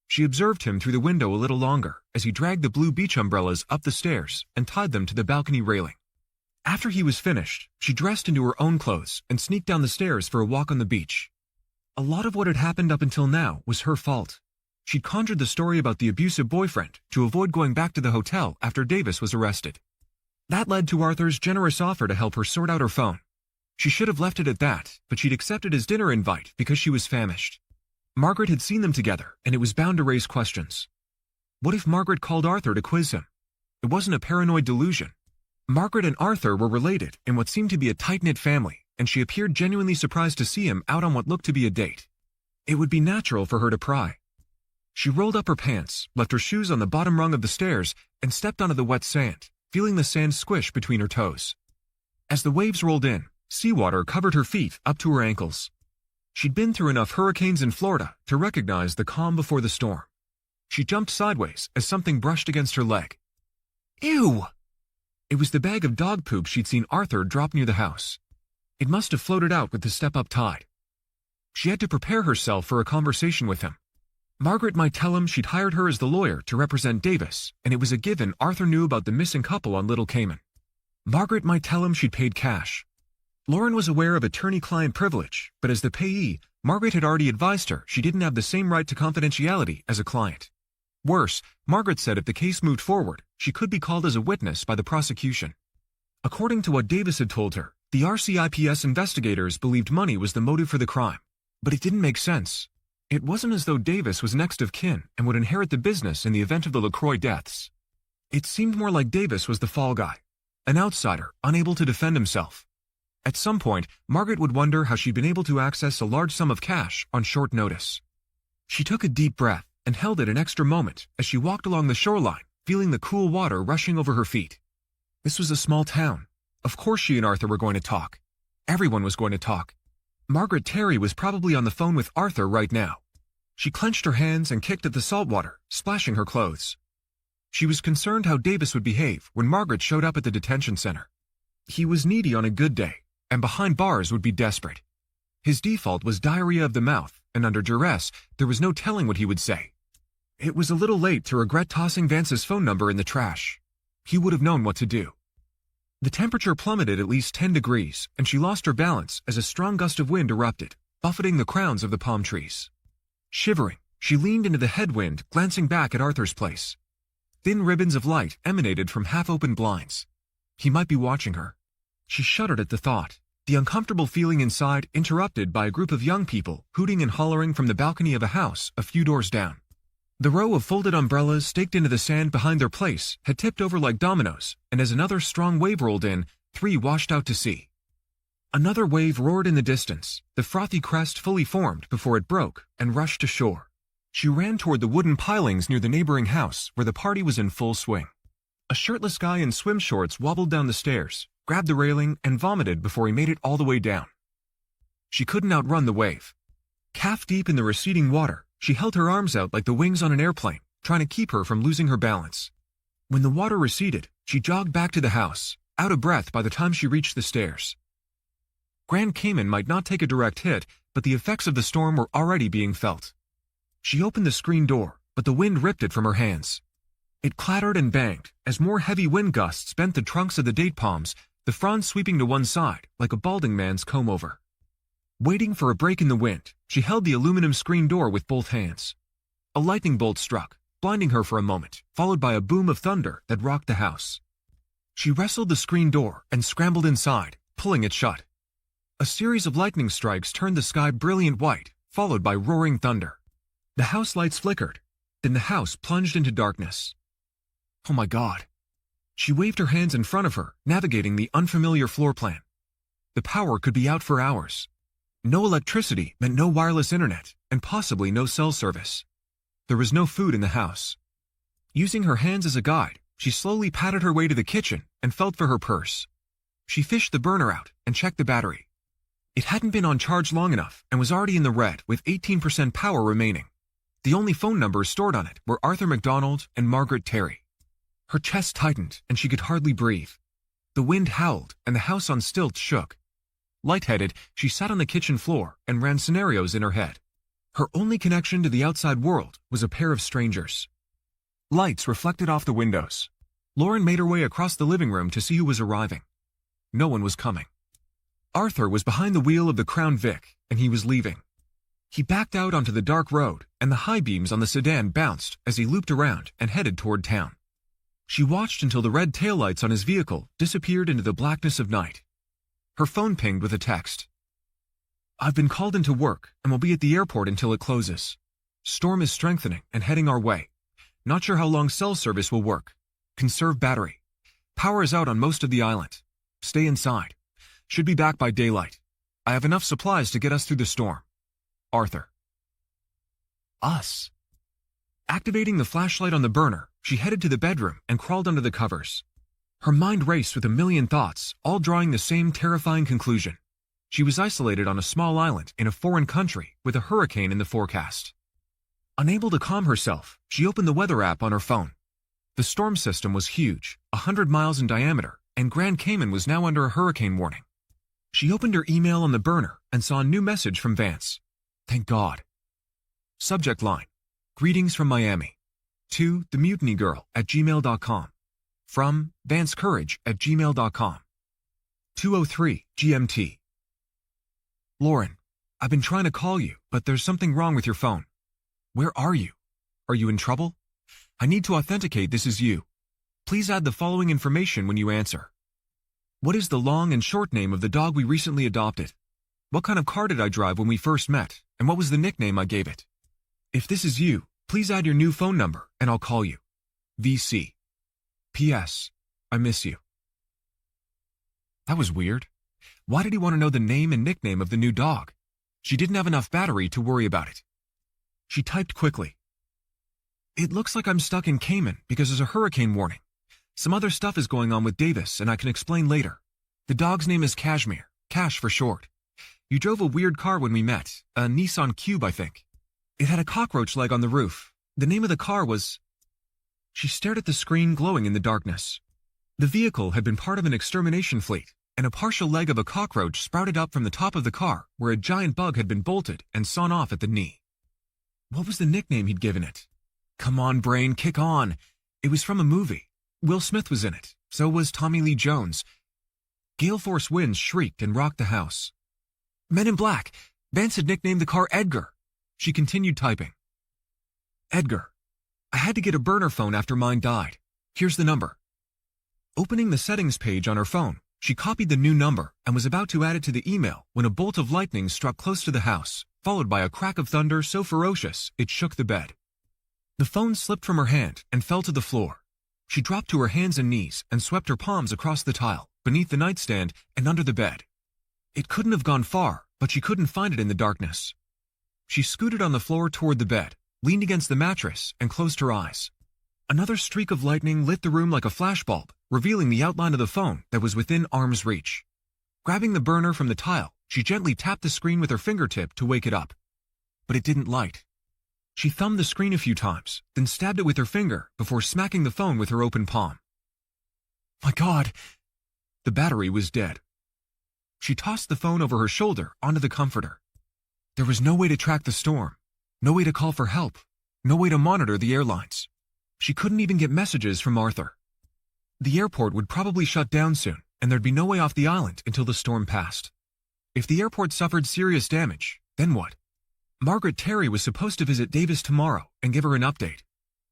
She observed him through the window a little longer as he dragged the blue beach umbrellas up the stairs and tied them to the balcony railing. After he was finished, she dressed into her own clothes and sneaked down the stairs for a walk on the beach. A lot of what had happened up until now was her fault. She'd conjured the story about the abusive boyfriend to avoid going back to the hotel after Davis was arrested. That led to Arthur's generous offer to help her sort out her phone. She should have left it at that, but she'd accepted his dinner invite because she was famished. Margaret had seen them together, and it was bound to raise questions. What if Margaret called Arthur to quiz him? It wasn't a paranoid delusion. Margaret and Arthur were related in what seemed to be a tight-knit family, and she appeared genuinely surprised to see him out on what looked to be a date. It would be natural for her to pry. She rolled up her pants, left her shoes on the bottom rung of the stairs, and stepped onto the wet sand, feeling the sand squish between her toes. As the waves rolled in, seawater covered her feet up to her ankles. She'd been through enough hurricanes in Florida to recognize the calm before the storm. She jumped sideways as something brushed against her leg. Ew! It was the bag of dog poop she'd seen Arthur drop near the house. It must have floated out with the step-up tide. She had to prepare herself for a conversation with him. Margaret might tell him she'd hired her as the lawyer to represent Davis, and it was a given Arthur knew about the missing couple on Little Cayman. Margaret might tell him she'd paid cash. Lauren was aware of attorney-client privilege, but as the payee, Margaret had already advised her she didn't have the same right to confidentiality as a client. Worse, Margaret said if the case moved forward, she could be called as a witness by the prosecution. According to what Davis had told her, the RCIPS investigators believed money was the motive for the crime, but it didn't make sense. It wasn't as though Davis was next of kin and would inherit the business in the event of the LaCroix deaths. It seemed more like Davis was the fall guy, an outsider unable to defend himself. At some point, Margaret would wonder how she'd been able to access a large sum of cash on short notice. She took a deep breath and held it an extra moment as she walked along the shoreline, feeling the cool water rushing over her feet. This was a small town. Of course she and Arthur were going to talk. Everyone was going to talk. Margaret Terry was probably on the phone with Arthur right now. She clenched her hands and kicked at the salt water, splashing her clothes. She was concerned how Davis would behave when Margaret showed up at the detention center. He was needy on a good day, and behind bars would be desperate. His default was diarrhea of the mouth, and under duress, there was no telling what he would say. It was a little late to regret tossing Vance's phone number in the trash. He would have known what to do. The temperature plummeted at least 10 degrees, and she lost her balance as a strong gust of wind erupted, buffeting the crowns of the palm trees. Shivering, she leaned into the headwind, glancing back at Arthur's place. Thin ribbons of light emanated from half-open blinds. He might be watching her. She shuddered at the thought, the uncomfortable feeling inside interrupted by a group of young people hooting and hollering from the balcony of a house a few doors down. The row of folded umbrellas staked into the sand behind their place had tipped over like dominoes, and as another strong wave rolled in, 3 washed out to sea. Another wave roared in the distance, the frothy crest fully formed before it broke and rushed to shore. She ran toward the wooden pilings near the neighboring house where the party was in full swing. A shirtless guy in swim shorts wobbled down the stairs, grabbed the railing, and vomited before he made it all the way down. She couldn't outrun the wave. Calf deep in the receding water, she held her arms out like the wings on an airplane, trying to keep her from losing her balance. When the water receded, she jogged back to the house, out of breath by the time she reached the stairs. Grand Cayman might not take a direct hit, but the effects of the storm were already being felt. She opened the screen door, but the wind ripped it from her hands. It clattered and banged as more heavy wind gusts bent the trunks of the date palms, the fronds sweeping to one side like a balding man's comb-over. Waiting for a break in the wind, she held the aluminum screen door with both hands. A lightning bolt struck, blinding her for a moment, followed by a boom of thunder that rocked the house. She wrestled the screen door and scrambled inside, pulling it shut. A series of lightning strikes turned the sky brilliant white, followed by roaring thunder. The house lights flickered, then the house plunged into darkness. Oh my God. She waved her hands in front of her, navigating the unfamiliar floor plan. The power could be out for hours. No electricity meant no wireless internet, and possibly no cell service. There was no food in the house. Using her hands as a guide, she slowly patted her way to the kitchen and felt for her purse. She fished the burner out and checked the battery. It hadn't been on charge long enough and was already in the red with 18% power remaining. The only phone numbers stored on it were Arthur McDonald and Margaret Terry. Her chest tightened and she could hardly breathe. The wind howled and the house on stilts shook. Lightheaded, she sat on the kitchen floor and ran scenarios in her head. Her only connection to the outside world was a pair of strangers. Lights reflected off the windows. Lauren made her way across the living room to see who was arriving. No one was coming. Arthur was behind the wheel of the Crown Vic, and he was leaving. He backed out onto the dark road, and the high beams on the sedan bounced as he looped around and headed toward town. She watched until the red taillights on his vehicle disappeared into the blackness of night. Her phone pinged with a text. I've been called into work and will be at the airport until it closes. Storm is strengthening and heading our way. Not sure how long cell service will work. Conserve battery. Power is out on most of the island. Stay inside. Should be back by daylight. I have enough supplies to get us through the storm. Arthur. Us. Activating the flashlight on the burner, she headed to the bedroom and crawled under the covers. Her mind raced with a million thoughts, all drawing the same terrifying conclusion. She was isolated on a small island in a foreign country with a hurricane in the forecast. Unable to calm herself, she opened the weather app on her phone. The storm system was huge, 100 miles in diameter, and Grand Cayman was now under a hurricane warning. She opened her email on the burner and saw a new message from Vance. Thank God. Subject line. Greetings from Miami. To themutinyGirl@gmail.com. From vancecourage@gmail.com. 2:03 GMT. Lauren, I've been trying to call you, but there's something wrong with your phone. Where are you? Are you in trouble? I need to authenticate this is you. Please add the following information when you answer. What is the long and short name of the dog we recently adopted? What kind of car did I drive when we first met, and what was the nickname I gave it? If this is you, please add your new phone number, and I'll call you. VC. P.S. I miss you. That was weird. Why did he want to know the name and nickname of the new dog? She didn't have enough battery to worry about it. She typed quickly. It looks like I'm stuck in Cayman because there's a hurricane warning. Some other stuff is going on with Davis, and I can explain later. The dog's name is Cashmere, Cash for short. You drove a weird car when we met, a Nissan Cube, I think. It had a cockroach leg on the roof. The name of the car was... She stared at the screen glowing in the darkness. The vehicle had been part of an extermination fleet, and a partial leg of a cockroach sprouted up from the top of the car where a giant bug had been bolted and sawn off at the knee. What was the nickname he'd given it? Come on, brain, kick on. It was from a movie. Will Smith was in it. So was Tommy Lee Jones. Gale force winds shrieked and rocked the house. Men in Black. Vance had nicknamed the car Edgar. She continued typing. Edgar. I had to get a burner phone after mine died. Here's the number. Opening the settings page on her phone, she copied the new number and was about to add it to the email when a bolt of lightning struck close to the house, followed by a crack of thunder so ferocious it shook the bed. The phone slipped from her hand and fell to the floor. She dropped to her hands and knees and swept her palms across the tile, beneath the nightstand and under the bed. It couldn't have gone far, but she couldn't find it in the darkness. She scooted on the floor toward the bed, leaned against the mattress, and closed her eyes. Another streak of lightning lit the room like a flashbulb, revealing the outline of the phone that was within arm's reach. Grabbing the burner from the tile, she gently tapped the screen with her fingertip to wake it up. But it didn't light. She thumbed the screen a few times, then stabbed it with her finger before smacking the phone with her open palm. My God! The battery was dead. She tossed the phone over her shoulder onto the comforter. There was no way to track the storm, no way to call for help, no way to monitor the airlines. She couldn't even get messages from Arthur. The airport would probably shut down soon, and there'd be no way off the island until the storm passed. If the airport suffered serious damage, then what? Margaret Terry was supposed to visit Davis tomorrow and give her an update.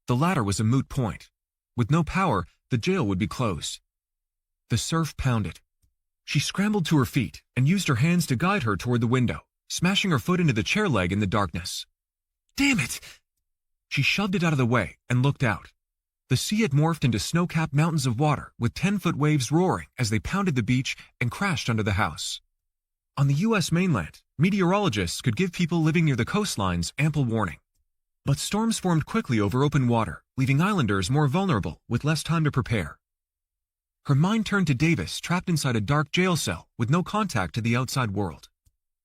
The latter was a moot point. With no power, the jail would be closed. The surf pounded. She scrambled to her feet and used her hands to guide her toward the window, smashing her foot into the chair leg in the darkness. Damn it! She shoved it out of the way and looked out. The sea had morphed into snow-capped mountains of water with 10-foot waves roaring as they pounded the beach and crashed under the house. On the U.S. mainland, meteorologists could give people living near the coastlines ample warning. But storms formed quickly over open water, leaving islanders more vulnerable with less time to prepare. Her mind turned to Davis trapped inside a dark jail cell with no contact to the outside world.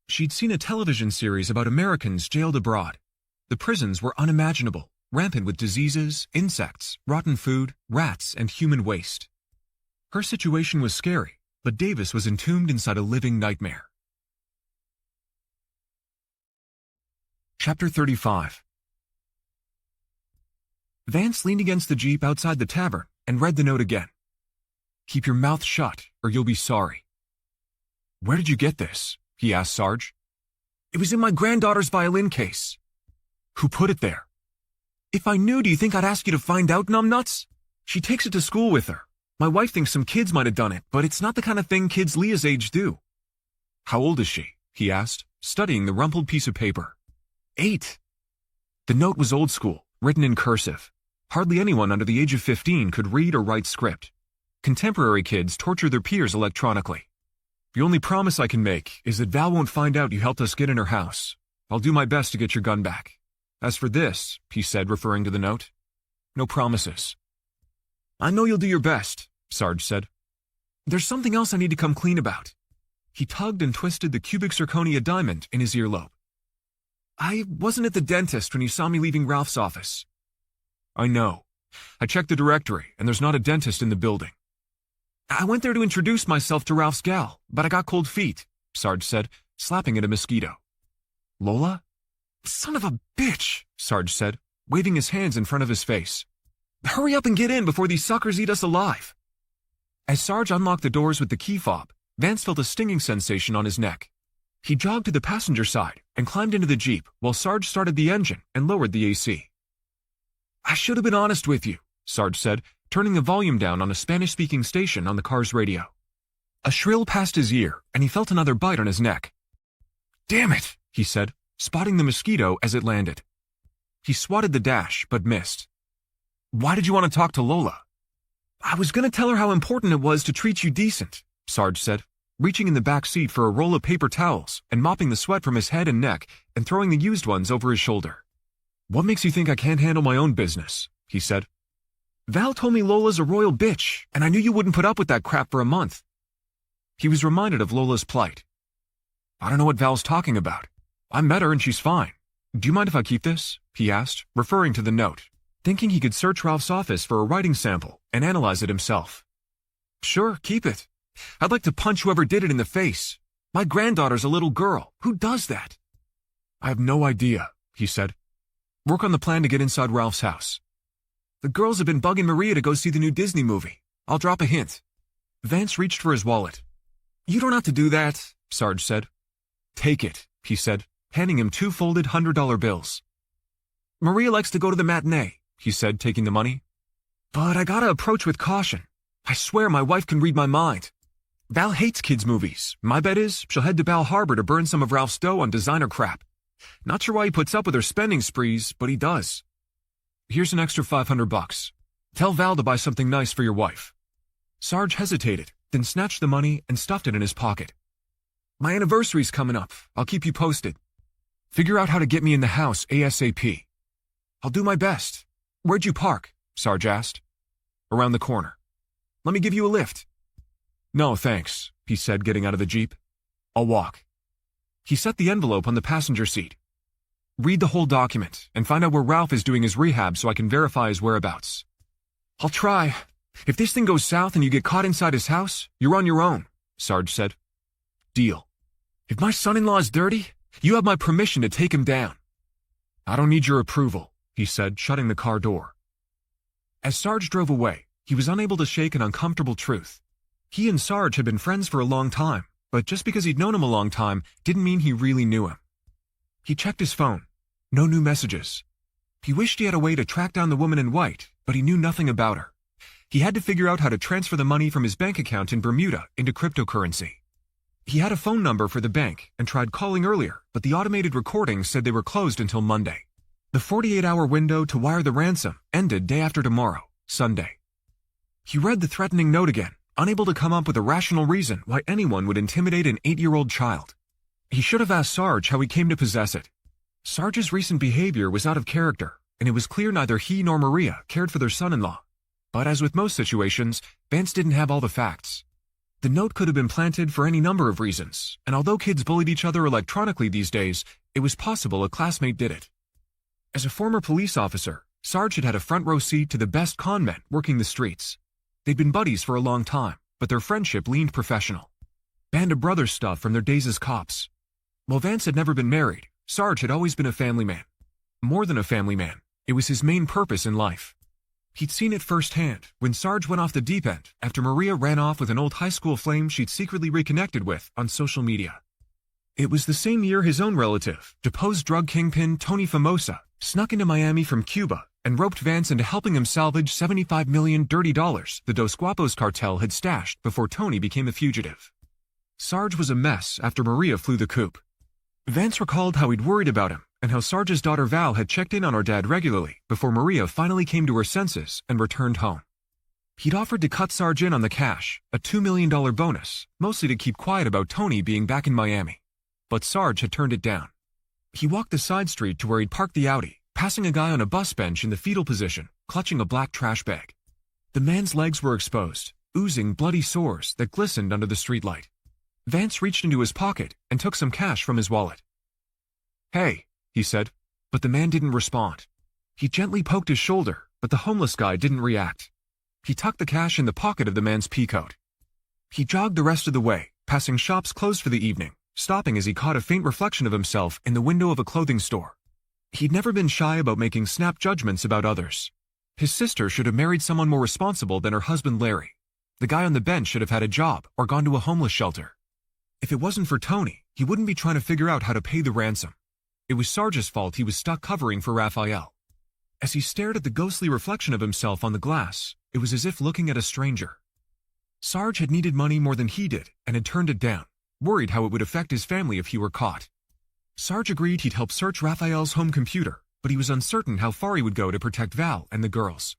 She'd seen a television series about Americans jailed abroad. The prisons were unimaginable, rampant with diseases, insects, rotten food, rats, and human waste. Her situation was scary, but Davis was entombed inside a living nightmare. Chapter 35. Vance leaned against the Jeep outside the tavern and read the note again. Keep your mouth shut, or you'll be sorry. Where did you get this? He asked Sarge. It was in my granddaughter's violin case. Who put it there? If I knew, do you think I'd ask you to find out, numbnuts? She takes it to school with her. My wife thinks some kids might have done it, but it's not the kind of thing kids Leah's age do. How old is she? He asked, studying the rumpled piece of paper. 8. The note was old school, written in cursive. Hardly anyone under the age of 15 could read or write script. Contemporary kids torture their peers electronically. The only promise I can make is that Val won't find out you helped us get in her house. I'll do my best to get your gun back. As for this, he said, referring to the note, no promises. I know you'll do your best, Sarge said. There's something else I need to come clean about. He tugged and twisted the cubic zirconia diamond in his earlobe. I wasn't at the dentist when you saw me leaving Ralph's office. I know. I checked the directory, and there's not a dentist in the building. I went there to introduce myself to Ralph's gal, but I got cold feet, Sarge said, slapping at a mosquito. Lola? Son of a bitch, Sarge said, waving his hands in front of his face. Hurry up and get in before these suckers eat us alive. As Sarge unlocked the doors with the key fob, Vance felt a stinging sensation on his neck. He jogged to the passenger side and climbed into the Jeep while Sarge started the engine and lowered the AC. I should have been honest with you, Sarge said, turning the volume down on a Spanish-speaking station on the car's radio. A shrill passed his ear, and he felt another bite on his neck. Damn it, he said, spotting the mosquito as it landed. He swatted the dash, but missed. Why did you want to talk to Lola? I was going to tell her how important it was to treat you decent, Sarge said, reaching in the back seat for a roll of paper towels and mopping the sweat from his head and neck and throwing the used ones over his shoulder. What makes you think I can't handle my own business? He said. Val told me Lola's a royal bitch, and I knew you wouldn't put up with that crap for a month. He was reminded of Lola's plight. I don't know what Val's talking about. I met her and she's fine. Do you mind if I keep this? He asked, referring to the note, thinking he could search Ralph's office for a writing sample and analyze it himself. Sure, keep it. I'd like to punch whoever did it in the face. My granddaughter's a little girl. Who does that? I have no idea, he said. Work on the plan to get inside Ralph's house. The girls have been bugging Maria to go see the new Disney movie. I'll drop a hint. Vance reached for his wallet. You don't have to do that, Sarge said. Take it, he said, handing him 2 folded $100 bills. Maria likes to go to the matinee, he said, taking the money. But I gotta approach with caution. I swear my wife can read my mind. Val hates kids' movies. My bet is she'll head to Bal Harbor to burn some of Ralph's dough on designer crap. Not sure why he puts up with her spending sprees, but he does. Here's an extra $500. Tell Val to buy something nice for your wife. Sarge hesitated, then snatched the money and stuffed it in his pocket. My anniversary's coming up. I'll keep you posted. Figure out how to get me in the house ASAP. I'll do my best. Where'd you park? Sarge asked. Around the corner. Let me give you a lift. No, thanks, he said, getting out of the Jeep. I'll walk. He set the envelope on the passenger seat. Read the whole document and find out where Ralph is doing his rehab so I can verify his whereabouts. I'll try. If this thing goes south and you get caught inside his house, you're on your own, Sarge said. Deal. If my son-in-law is dirty, you have my permission to take him down. I don't need your approval, he said, shutting the car door. As Sarge drove away, he was unable to shake an uncomfortable truth. He and Sarge had been friends for a long time, but just because he'd known him a long time didn't mean he really knew him. He checked his phone. No new messages. He wished he had a way to track down the woman in white, but he knew nothing about her. He had to figure out how to transfer the money from his bank account in Bermuda into cryptocurrency. He had a phone number for the bank and tried calling earlier, but the automated recordings said they were closed until Monday. The 48-hour window to wire the ransom ended day after tomorrow, Sunday. He read the threatening note again, unable to come up with a rational reason why anyone would intimidate an 8-year-old child. He should have asked Sarge how he came to possess it. Sarge's recent behavior was out of character, and it was clear neither he nor Maria cared for their son-in-law. But as with most situations, Vance didn't have all the facts. The note could have been planted for any number of reasons, and although kids bullied each other electronically these days, it was possible a classmate did it. As a former police officer, Sarge had had a front-row seat to the best con men working the streets. They'd been buddies for a long time, but their friendship leaned professional. Band of brothers stuff from their days as cops. While Vance had never been married, Sarge had always been a family man. More than a family man, it was his main purpose in life. He'd seen it firsthand when Sarge went off the deep end after Maria ran off with an old high school flame she'd secretly reconnected with on social media. It was the same year his own relative, deposed drug kingpin Tony Famosa, snuck into Miami from Cuba and roped Vance into helping him salvage $75 million dirty dollars the Dos Guapos cartel had stashed before Tony became a fugitive. Sarge was a mess after Maria flew the coop. Vance recalled how he'd worried about him and how Sarge's daughter Val had checked in on her dad regularly before Maria finally came to her senses and returned home. He'd offered to cut Sarge in on the cash, a $2 million bonus, mostly to keep quiet about Tony being back in Miami. But Sarge had turned it down. He walked the side street to where he'd parked the Audi, passing a guy on a bus bench in the fetal position, clutching a black trash bag. The man's legs were exposed, oozing bloody sores that glistened under the streetlight. Vance reached into his pocket and took some cash from his wallet. Hey, he said, but the man didn't respond. He gently poked his shoulder, but the homeless guy didn't react. He tucked the cash in the pocket of the man's pea coat. He jogged the rest of the way, passing shops closed for the evening, stopping as he caught a faint reflection of himself in the window of a clothing store. He'd never been shy about making snap judgments about others. His sister should have married someone more responsible than her husband Larry. The guy on the bench should have had a job or gone to a homeless shelter. If it wasn't for Tony, he wouldn't be trying to figure out how to pay the ransom. It was Sarge's fault he was stuck covering for Raphael. As he stared at the ghostly reflection of himself on the glass, it was as if looking at a stranger. Sarge had needed money more than he did and had turned it down, worried how it would affect his family if he were caught. Sarge agreed he'd help search Raphael's home computer, but he was uncertain how far he would go to protect Val and the girls.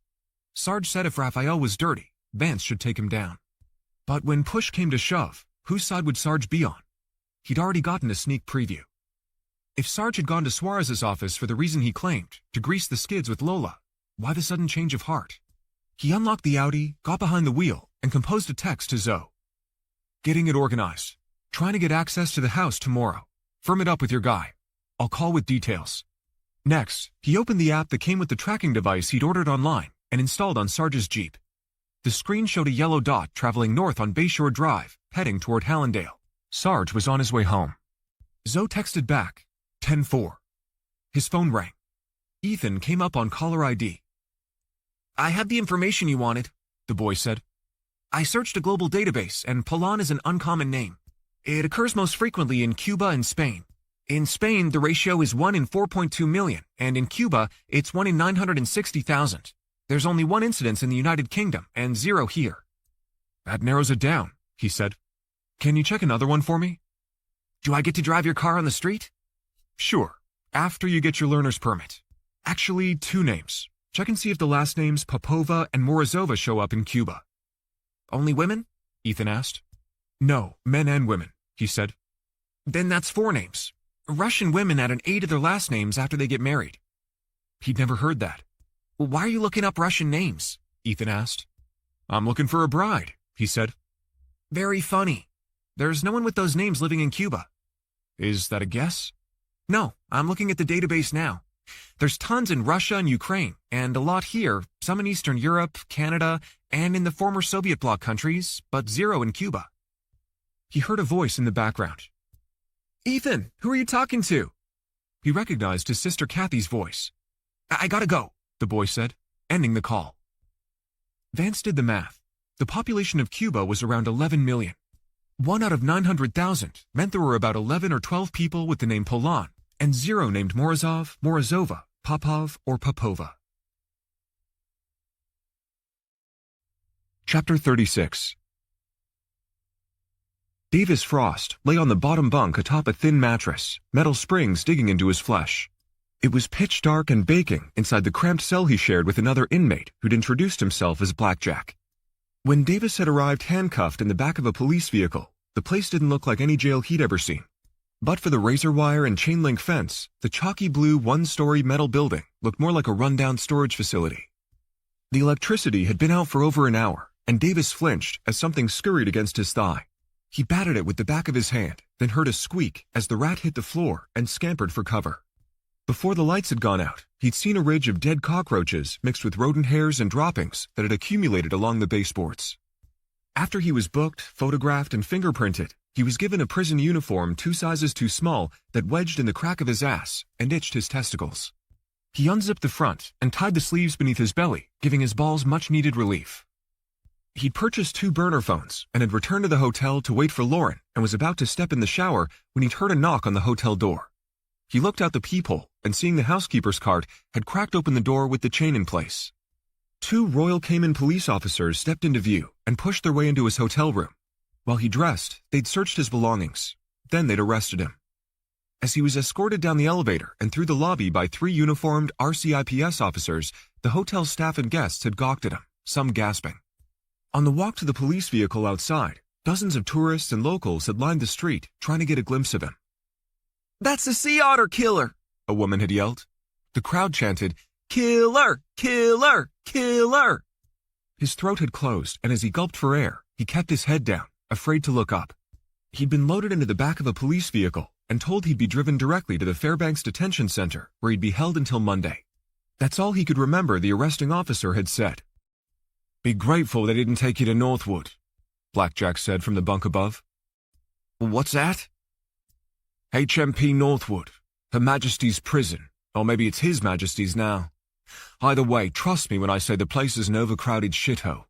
Sarge said if Raphael was dirty, Vance should take him down. But when push came to shove, whose side would Sarge be on? He'd already gotten a sneak preview. If Sarge had gone to Suarez's office for the reason he claimed, to grease the skids with Lola, why the sudden change of heart? He unlocked the Audi, got behind the wheel, and composed a text to Zoe. Getting it organized. Trying to get access to the house tomorrow. Firm it up with your guy. I'll call with details. Next, he opened the app that came with the tracking device he'd ordered online and installed on Sarge's Jeep. The screen showed a yellow dot traveling north on Bayshore Drive, heading toward Hallandale. Sarge was on his way home. Zoe texted back, 10-4. His phone rang. Ethan came up on caller ID. I have the information you wanted, the boy said. I searched a global database, and Palan is an uncommon name. It occurs most frequently in Cuba and Spain. In Spain, the ratio is 1 in 4.2 million, and in Cuba, it's 1 in 960,000. There's only one incidence in the United Kingdom, and 0 here. That narrows it down, he said. Can you check another one for me? Do I get to drive your car on the street? Sure, after you get your learner's permit. Actually, 2 names. Check and see if the last names Popova and Morozova show up in Cuba. Only women? Ethan asked. No, men and women, he said. Then that's 4 names. Russian women add an A to their last names after they get married. He'd never heard that. Well, why are you looking up Russian names? Ethan asked. I'm looking for a bride, he said. Very funny. There's no one with those names living in Cuba. Is that a guess? No, I'm looking at the database now. There's tons in Russia and Ukraine, and a lot here, some in Eastern Europe, Canada, and in the former Soviet bloc countries, but 0 in Cuba. He heard a voice in the background. Ethan, who are you talking to? He recognized his sister Kathy's voice. I gotta go, the boy said, ending the call. Vance did the math. The population of Cuba was around 11 million. 1 out of 900,000 meant there were about 11 or 12 people with the name Polan, and 0 named Morozov, Morozova, Popov, or Popova. Chapter 36. Davis Frost lay on the bottom bunk atop a thin mattress, metal springs digging into his flesh. It was pitch dark and baking inside the cramped cell he shared with another inmate who'd introduced himself as Blackjack. When Davis had arrived handcuffed in the back of a police vehicle, the place didn't look like any jail he'd ever seen. But for the razor wire and chain link fence, the chalky blue 1-story metal building looked more like a rundown storage facility. The electricity had been out for over an hour, and Davis flinched as something scurried against his thigh. He batted it with the back of his hand, then heard a squeak as the rat hit the floor and scampered for cover. Before the lights had gone out, he'd seen a ridge of dead cockroaches mixed with rodent hairs and droppings that had accumulated along the baseboards. After he was booked, photographed, and fingerprinted, he was given a prison uniform 2 sizes too small that wedged in the crack of his ass and itched his testicles. He unzipped the front and tied the sleeves beneath his belly, giving his balls much-needed relief. He'd purchased 2 burner phones and had returned to the hotel to wait for Lauren and was about to step in the shower when he'd heard a knock on the hotel door. He looked out the peephole and, seeing the housekeeper's cart, had cracked open the door with the chain in place. 2 Royal Cayman police officers stepped into view and pushed their way into his hotel room. While he dressed, they'd searched his belongings. Then they'd arrested him. As he was escorted down the elevator and through the lobby by 3 uniformed RCIPS officers, the hotel staff and guests had gawked at him, some gasping. On the walk to the police vehicle outside, dozens of tourists and locals had lined the street, trying to get a glimpse of him. "That's the sea otter killer!" a woman had yelled. The crowd chanted, "Killer! Killer! Killer!" His throat had closed, and as he gulped for air, he kept his head down, afraid to look up. He'd been loaded into the back of a police vehicle and told he'd be driven directly to the Fairbanks Detention Center, where he'd be held until Monday. That's all he could remember the arresting officer had said. "Be grateful they didn't take you to Northwood," Blackjack said from the bunk above. "What's that?" "HMP Northwood, Her Majesty's prison, or maybe it's His Majesty's now. Either way, trust me when I say the place is an overcrowded shithole.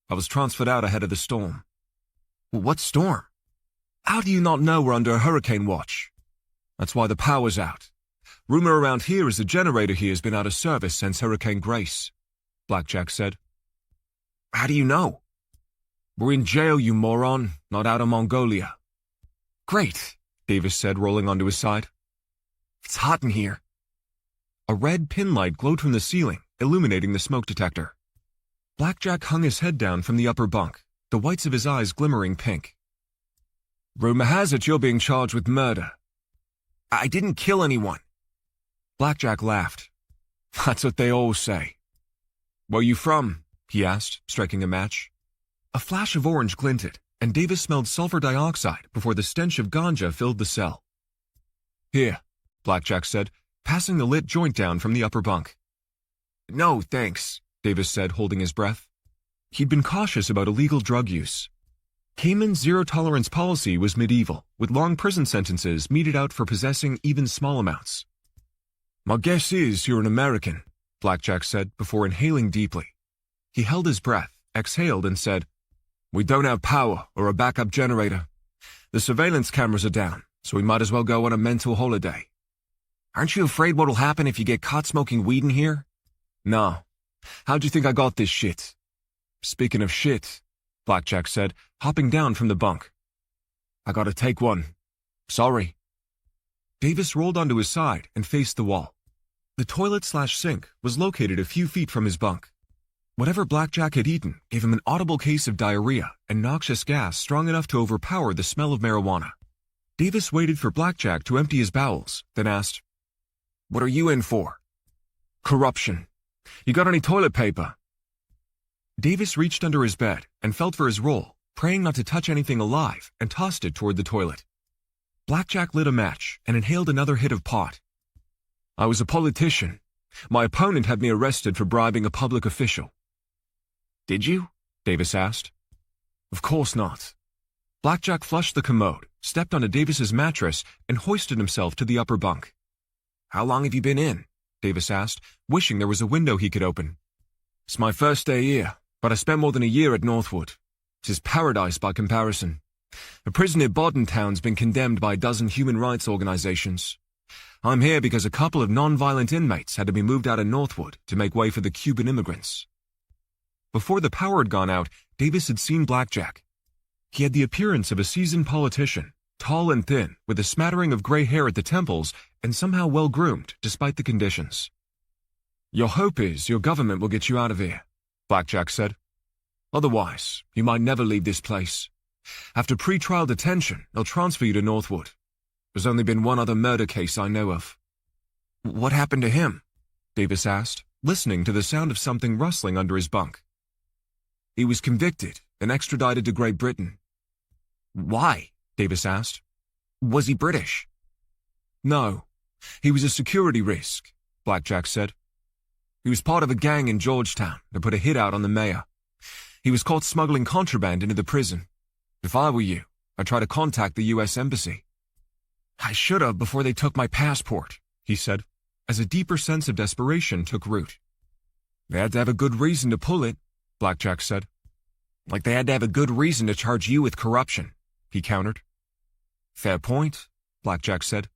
I was transferred out ahead of the storm." "What storm?" "How do you not know we're under a hurricane watch?" "That's why the power's out. Rumor around here is the generator here has been out of service since Hurricane Grace," Blackjack said. "How do you know?" "We're in jail, you moron, not out of Mongolia." "Great," Davis said, rolling onto his side. "It's hot in here." A red pin light glowed from the ceiling, illuminating the smoke detector. Blackjack hung his head down from the upper bunk, the whites of his eyes glimmering pink. "Rumor has it you're being charged with murder." "I didn't kill anyone." Blackjack laughed. "That's what they all say." "Where you from?" he asked, striking a match. A flash of orange glinted, and Davis smelled sulfur dioxide before the stench of ganja filled the cell. "Here," Blackjack said, passing the lit joint down from the upper bunk. "No, thanks," Davis said, holding his breath. He'd been cautious about illegal drug use. Cayman's zero-tolerance policy was medieval, with long prison sentences meted out for possessing even small amounts. "My guess is you're an American," Blackjack said before inhaling deeply. He held his breath, exhaled, and said, "We don't have power or a backup generator. The surveillance cameras are down, so we might as well go on a mental holiday." "Aren't you afraid what'll happen if you get caught smoking weed in here?" "No. How'd you think I got this shit?" "Speaking of shit," Blackjack said, hopping down from the bunk. "I gotta take one. Sorry." Davis rolled onto his side and faced the wall. The toilet/sink was located a few feet from his bunk. Whatever Blackjack had eaten gave him an audible case of diarrhea and noxious gas strong enough to overpower the smell of marijuana. Davis waited for Blackjack to empty his bowels, then asked, "What are you in for?" "Corruption. You got any toilet paper?" Davis reached under his bed and felt for his roll, praying not to touch anything alive, and tossed it toward the toilet. Blackjack lit a match and inhaled another hit of pot. "I was a politician. My opponent had me arrested for bribing a public official." "Did you?" Davis asked. "Of course not." Blackjack flushed the commode, stepped onto Davis's mattress, and hoisted himself to the upper bunk. "How long have you been in?" Davis asked, wishing there was a window he could open. "It's my first day here, but I spent more than a year at Northwood. It's paradise by comparison. The prison at Bordentown's been condemned by a dozen human rights organizations. I'm here because a couple of non-violent inmates had to be moved out of Northwood to make way for the Cuban immigrants." Before the power had gone out, Davis had seen Blackjack. He had the appearance of a seasoned politician, tall and thin, with a smattering of gray hair at the temples, and somehow well-groomed despite the conditions. "Your hope is your government will get you out of here," Blackjack said. "Otherwise, you might never leave this place. After pre-trial detention, they'll transfer you to Northwood. There's only been one other murder case I know of." "What happened to him?" Davis asked, listening to the sound of something rustling under his bunk. "He was convicted and extradited to Great Britain." "Why?" Davis asked. "Was he British?" "No. He was a security risk," Blackjack said. "He was part of a gang in Georgetown that put a hit out on the mayor. He was caught smuggling contraband into the prison. If I were you, I'd try to contact the U.S. Embassy." "I should have before they took my passport," he said, as a deeper sense of desperation took root. "They had to have a good reason to pull it," Blackjack said. "Like they had to have a good reason to charge you with corruption," he countered. "Fair point," Blackjack said.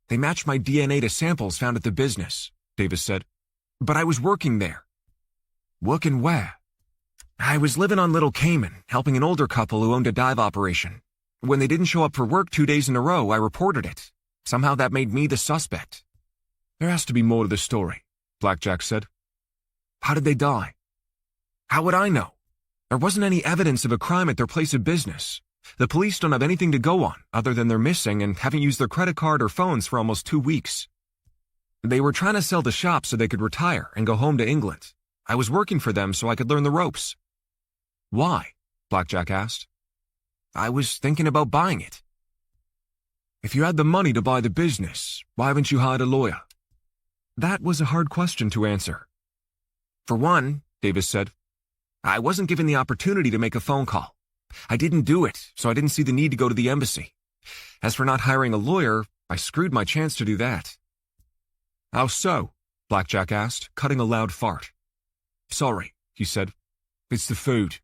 "They matched my DNA to samples found at the business," Davis said. "But I was working there." "Working where?" "I was living on Little Cayman, helping an older couple who owned a dive operation. When they didn't show up for work 2 days in a row, I reported it. Somehow that made me the suspect." "There has to be more to the story," Blackjack said. "How did they die?" "How would I know? There wasn't any evidence of a crime at their place of business. The police don't have anything to go on other than they're missing and haven't used their credit card or phones for almost 2 weeks. They were trying to sell the shop so they could retire and go home to England. I was working for them so I could learn the ropes." "Why?" Blackjack asked. "I was thinking about buying it." "If you had the money to buy the business, why haven't you hired a lawyer?" That was a hard question to answer. "For one," Davis said, "I wasn't given the opportunity to make a phone call. I didn't do it, so I didn't see the need to go to the embassy. As for not hiring a lawyer, I screwed my chance to do that." "How so?" Blackjack asked, cutting a loud fart. "Sorry," he said. "It's the food."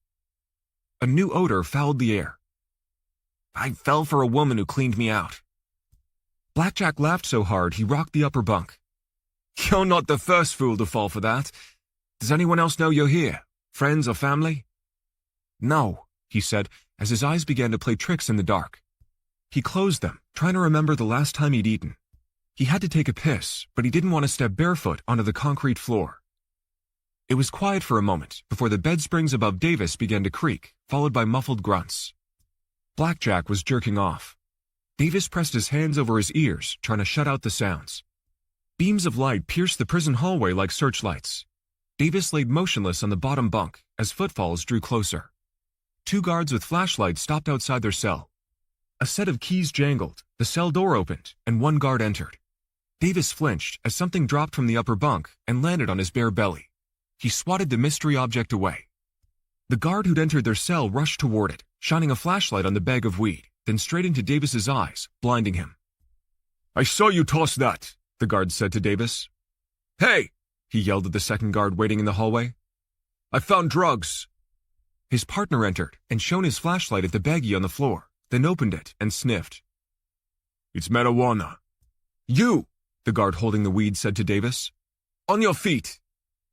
A new odor fouled the air. "I fell for a woman who cleaned me out." Blackjack laughed so hard he rocked the upper bunk. "You're not the first fool to fall for that. Does anyone else know you're here? Friends or family?" "No," he said, as his eyes began to play tricks in the dark. He closed them, trying to remember the last time he'd eaten. He had to take a piss, but he didn't want to step barefoot onto the concrete floor. It was quiet for a moment before the bed springs above Davis began to creak, followed by muffled grunts. Blackjack was jerking off. Davis pressed his hands over his ears, trying to shut out the sounds. Beams of light pierced the prison hallway like searchlights. Davis laid motionless on the bottom bunk as footfalls drew closer. 2 guards with flashlights stopped outside their cell. A set of keys jangled, the cell door opened, and 1 guard entered. Davis flinched as something dropped from the upper bunk and landed on his bare belly. He swatted the mystery object away. The guard who'd entered their cell rushed toward it, shining a flashlight on the bag of weed, then straight into Davis's eyes, blinding him. "I saw you toss that," the guard said to Davis. "Hey!" he yelled at the second guard waiting in the hallway. "I found drugs." His partner entered and shone his flashlight at the baggie on the floor, then opened it and sniffed. "It's marijuana." "You!" the guard holding the weed said to Davis. "On your feet."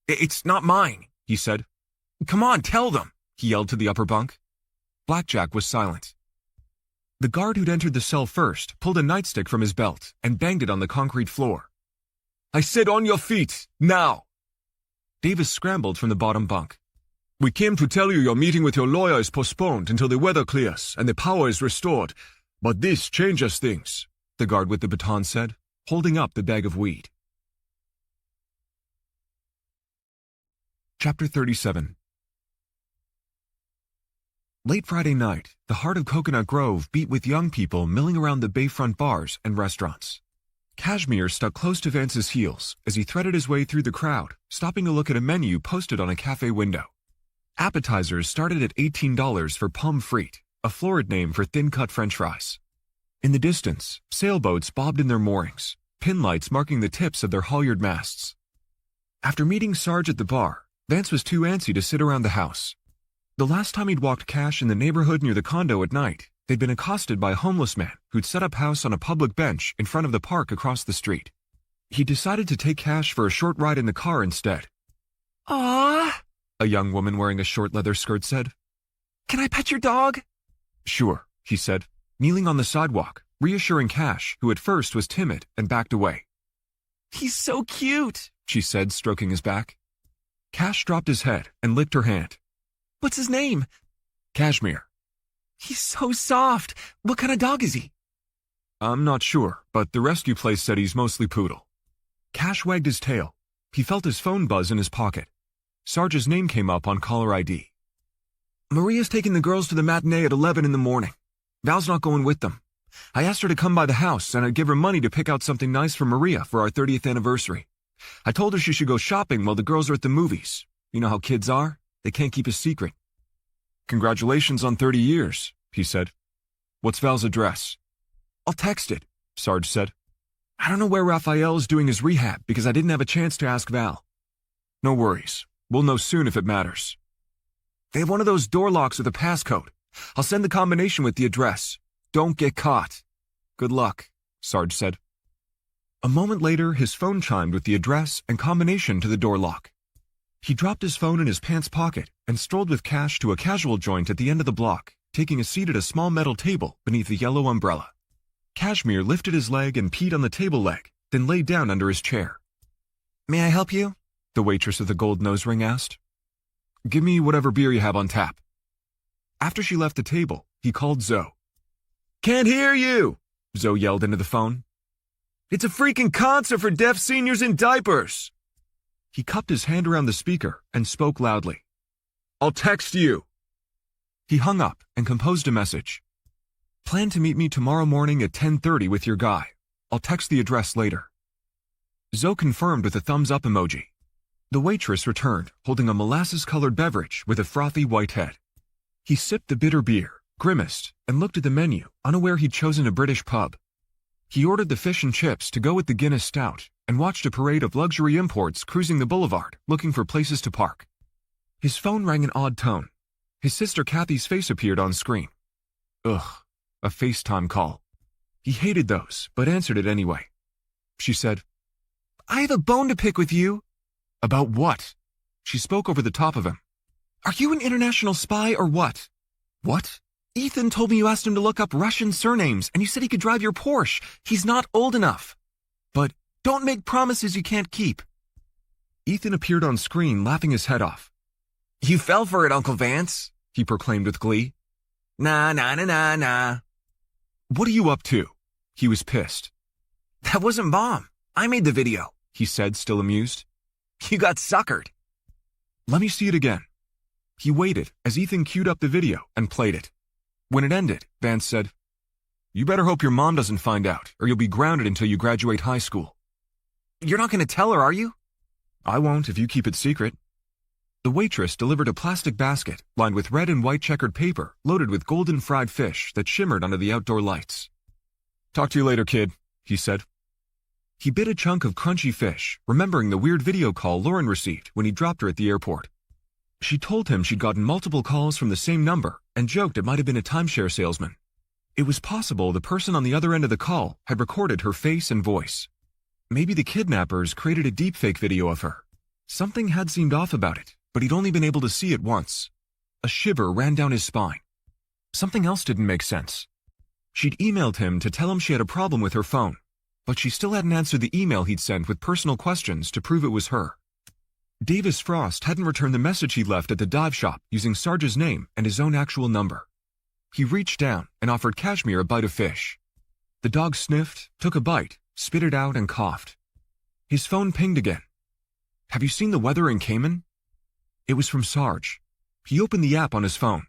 "It's not mine," he said. "Come on, tell them," he yelled to the upper bunk. Blackjack was silent. The guard who'd entered the cell first pulled a nightstick from his belt and banged it on the concrete floor. I said on your feet, now. Davis scrambled from the bottom bunk. We came to tell you your meeting with your lawyer is postponed until the weather clears and the power is restored. But this changes things, the guard with the baton said, holding up the bag of weed. Chapter 37. Late Friday night, the heart of Coconut Grove beat with young people milling around the bayfront bars and restaurants. Kashmir stuck close to Vance's heels as he threaded his way through the crowd, stopping to look at a menu posted on a cafe window. Appetizers started at $18 for pomme frite, a florid name for thin-cut French fries. In the distance, sailboats bobbed in their moorings, pin lights marking the tips of their halyard masts. After meeting Sarge at the bar, Vance was too antsy to sit around the house. The last time he'd walked Cash in the neighborhood near the condo at night, they'd been accosted by a homeless man who'd set up house on a public bench in front of the park across the street. He decided to take Cash for a short ride in the car instead. "Ah," a young woman wearing a short leather skirt said. "Can I pet your dog?" Sure, he said, kneeling on the sidewalk, reassuring Cash, who at first was timid and backed away. "He's so cute," she said, stroking his back. Cash dropped his head and licked her hand. "What's his name?" Kashmir. "He's so soft. What kind of dog is he?" I'm not sure, but the rescue place said he's mostly poodle. Cash wagged his tail. He felt his phone buzz in his pocket. Sarge's name came up on caller ID. "Maria's taking the girls to the matinee at 11 in the morning. Val's not going with them. I asked her to come by the house, and I'd give her money to pick out something nice for Maria for our 30th anniversary. I told her she should go shopping while the girls are at the movies. You know how kids are? They can't keep a secret." Congratulations on 30 years, he said. What's Val's address? "I'll text it," Sarge said. "I don't know where Raphael is doing his rehab because I didn't have a chance to ask Val." No worries. We'll know soon if it matters. "They have one of those door locks with a passcode. I'll send the combination with the address. Don't get caught." Good luck, Sarge said. A moment later, his phone chimed with the address and combination to the door lock. He dropped his phone in his pants pocket and strolled with Cash to a casual joint at the end of the block, taking a seat at a small metal table beneath a yellow umbrella. Kashmir lifted his leg and peed on the table leg, then lay down under his chair. "May I help you?" the waitress with the gold nose ring asked. Give me whatever beer you have on tap. After she left the table, he called Zoe. "Can't hear you!" Zoe yelled into the phone. "It's a freaking concert for deaf seniors in diapers!" He cupped his hand around the speaker and spoke loudly. "I'll text you." He hung up and composed a message. Plan to meet me tomorrow morning at 10:30 with your guy. I'll text the address later. Zoe confirmed with a thumbs-up emoji. The waitress returned, holding a molasses-colored beverage with a frothy white head. He sipped the bitter beer, grimaced, and looked at the menu, unaware he'd chosen a British pub. He ordered the fish and chips to go with the Guinness Stout and watched a parade of luxury imports cruising the boulevard, looking for places to park. His phone rang an odd tone. His sister Kathy's face appeared on screen. Ugh, a FaceTime call. He hated those, but answered it anyway. She said, "I have a bone to pick with you." About what? She spoke over the top of him. "Are you an international spy or what?" What? "Ethan told me you asked him to look up Russian surnames and you said he could drive your Porsche. He's not old enough." But don't make promises you can't keep." Ethan appeared on screen, laughing his head off. "You fell for it, Uncle Vance," he proclaimed with glee. Nah. What are you up to? He was pissed. "That wasn't Bomb. I made the video," he said, still amused. "You got suckered." Let me see it again. He waited as Ethan queued up the video and played it. When it ended, Vance said, You better hope your mom doesn't find out, or you'll be grounded until you graduate high school. "You're not going to tell her, are you?" I won't if you keep it secret. The waitress delivered a plastic basket lined with red and white checkered paper loaded with golden fried fish that shimmered under the outdoor lights. Talk to you later, kid, he said. He bit a chunk of crunchy fish, remembering the weird video call Lauren received when he dropped her at the airport. She told him she'd gotten multiple calls from the same number and joked it might have been a timeshare salesman. It was possible the person on the other end of the call had recorded her face and voice. Maybe the kidnappers created a deepfake video of her. Something had seemed off about it, but he'd only been able to see it once. A shiver ran down his spine. Something else didn't make sense. She'd emailed him to tell him she had a problem with her phone. but she still hadn't answered the email he'd sent with personal questions to prove it was her. Davis Frost hadn't returned the message he'd left at the dive shop using Sarge's name and his own actual number. He reached down and offered Kashmir a bite of fish. The dog sniffed, took a bite, spit it out, and coughed. His phone pinged again. "Have you seen the weather in Cayman?" It was from Sarge. He opened the app on his phone.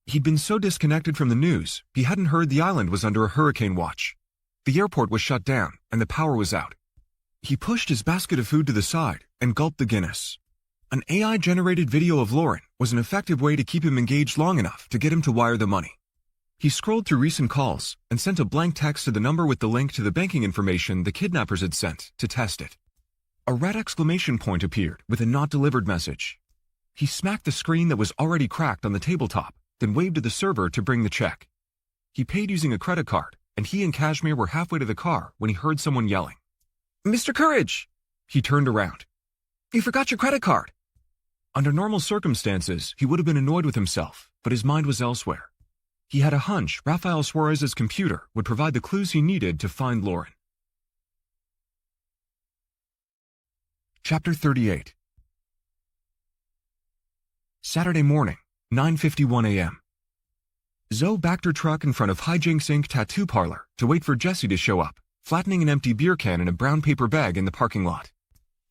He'd been so disconnected from the news, he hadn't heard the island was under a hurricane watch. The airport was shut down, and the power was out. He pushed his basket of food to the side and gulped the Guinness. An AI-generated video of Lauren was an effective way to keep him engaged long enough to get him to wire the money. He scrolled through recent calls and sent a blank text to the number with the link to the banking information the kidnappers had sent to test it. A red exclamation point appeared with a not delivered message. He smacked the screen that was already cracked on the tabletop, then waved to the server to bring the check. He paid using a credit card, and he and Kashmir were halfway to the car when he heard someone yelling. "Mr. Courage!" He turned around. "You forgot your credit card!" Under normal circumstances, he would have been annoyed with himself, but his mind was elsewhere. He had a hunch Rafael Suarez's computer would provide the clues he needed to find Lauren. Chapter 38. Saturday morning, 9:51 a.m. Zoe backed her truck in front of Hijinks Inc. Tattoo Parlor to wait for Jesse to show up, flattening an empty beer can in a brown paper bag in the parking lot.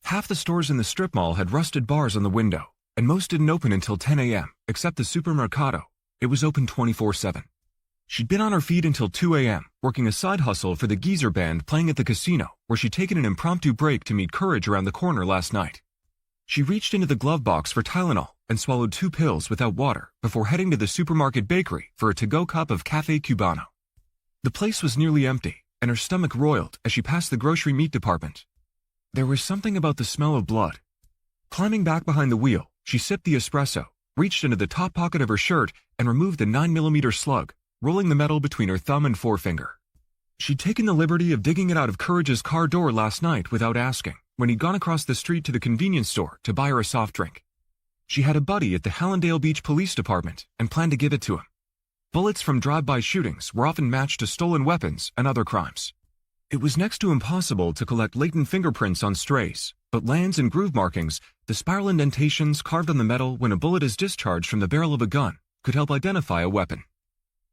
Half the stores in the strip mall had rusted bars on the window, and most didn't open until 10 a.m., except the Supermercado. It was open 24/7. She'd been on her feet until 2 a.m., working a side hustle for the Geezer Band playing at the casino, where she'd taken an impromptu break to meet Courage around the corner last night. She reached into the glove box for Tylenol and swallowed 2 pills without water before heading to the supermarket bakery for a to-go cup of Café Cubano. The place was nearly empty, and her stomach roiled as she passed the grocery meat department. There was something about the smell of blood. Climbing back behind the wheel, she sipped the espresso, reached into the top pocket of her shirt, and removed the 9mm slug, rolling the metal between her thumb and forefinger. She'd taken the liberty of digging it out of Courage's car door last night without asking, when he'd gone across the street to the convenience store to buy her a soft drink. She had a buddy at the Hallandale Beach Police Department and planned to give it to him. Bullets from drive-by shootings were often matched to stolen weapons and other crimes. It was next to impossible to collect latent fingerprints on strays, but lands and groove markings, the spiral indentations carved on the metal when a bullet is discharged from the barrel of a gun, could help identify a weapon.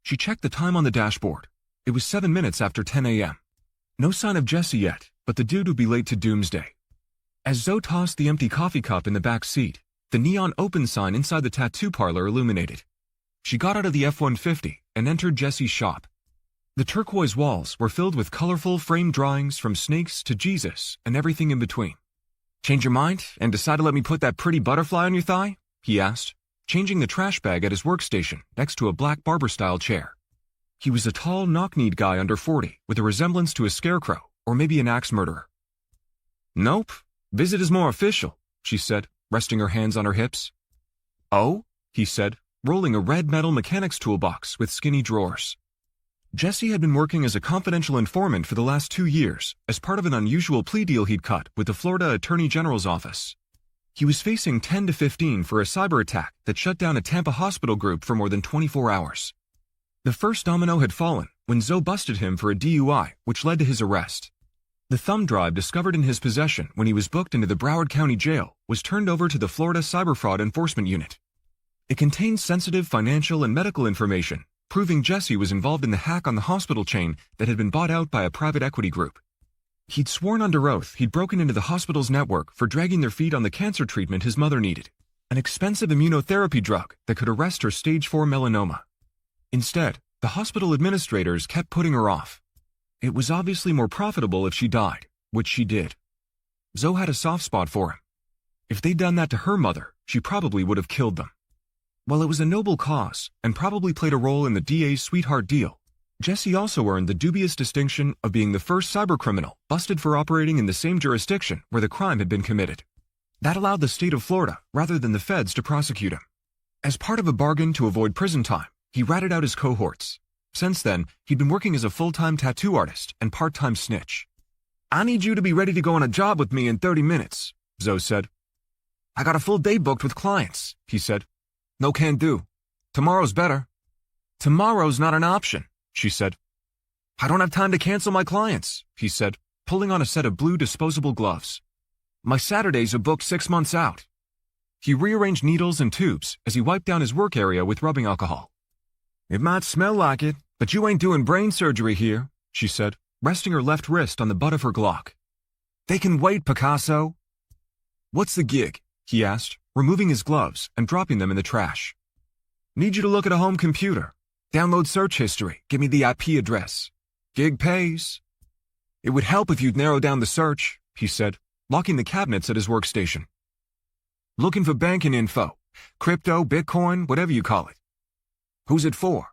She checked the time on the dashboard. It was 7 minutes after 10 a.m. No sign of Jesse yet, but the dude would be late to doomsday. As Zoe tossed the empty coffee cup in the back seat, the neon open sign inside the tattoo parlor illuminated. She got out of the F-150 and entered Jesse's shop. The turquoise walls were filled with colorful framed drawings from snakes to Jesus and everything in between. "Change your mind and decide to let me put that pretty butterfly on your thigh?" he asked, changing the trash bag at his workstation next to a black barber-style chair. He was a tall, knock-kneed guy under 40 with a resemblance to a scarecrow or maybe an axe murderer. "Nope, visit is more official," she said, resting her hands on her hips. "Oh?" he said, rolling a red metal mechanics toolbox with skinny drawers. Jesse had been working as a confidential informant for the last 2 years as part of an unusual plea deal he'd cut with the Florida Attorney General's office. He was facing 10 to 15 for a cyber attack that shut down a Tampa hospital group for more than 24 hours. The first domino had fallen when Zoe busted him for a DUI, which led to his arrest. The thumb drive discovered in his possession when he was booked into the Broward County Jail was turned over to the Florida Cyber Fraud Enforcement Unit. It contained sensitive financial and medical information, proving Jesse was involved in the hack on the hospital chain that had been bought out by a private equity group. He'd sworn under oath he'd broken into the hospital's network for dragging their feet on the cancer treatment his mother needed, an expensive immunotherapy drug that could arrest her stage 4 melanoma. Instead, the hospital administrators kept putting her off. It was obviously more profitable if she died, which she did. Zoe had a soft spot for him. If they'd done that to her mother, she probably would have killed them. While it was a noble cause and probably played a role in the DA's sweetheart deal, Jesse also earned the dubious distinction of being the first cybercriminal busted for operating in the same jurisdiction where the crime had been committed. That allowed the state of Florida, rather than the feds, to prosecute him. As part of a bargain to avoid prison time, he ratted out his cohorts. Since then, he'd been working as a full-time tattoo artist and part-time snitch. "I need you to be ready to go on a job with me in 30 minutes, Zoe said. "I got a full day booked with clients," he said. "No can do. Tomorrow's better." "Tomorrow's not an option," she said. "I don't have time to cancel my clients," he said, pulling on a set of blue disposable gloves. My Saturdays are booked 6 months out. He rearranged needles and tubes as he wiped down his work area with rubbing alcohol. It might smell like it, but you ain't doing brain surgery here, she said, resting her left wrist on the butt of her Glock. They can wait, Picasso. What's the gig? He asked, removing his gloves and dropping them in the trash. Need you to look at a home computer. Download search history. Give me the IP address. Gig pays. It would help if you'd narrow down the search, he said, locking the cabinets at his workstation. Looking for banking info. Crypto, Bitcoin, whatever you call it. Who's it for?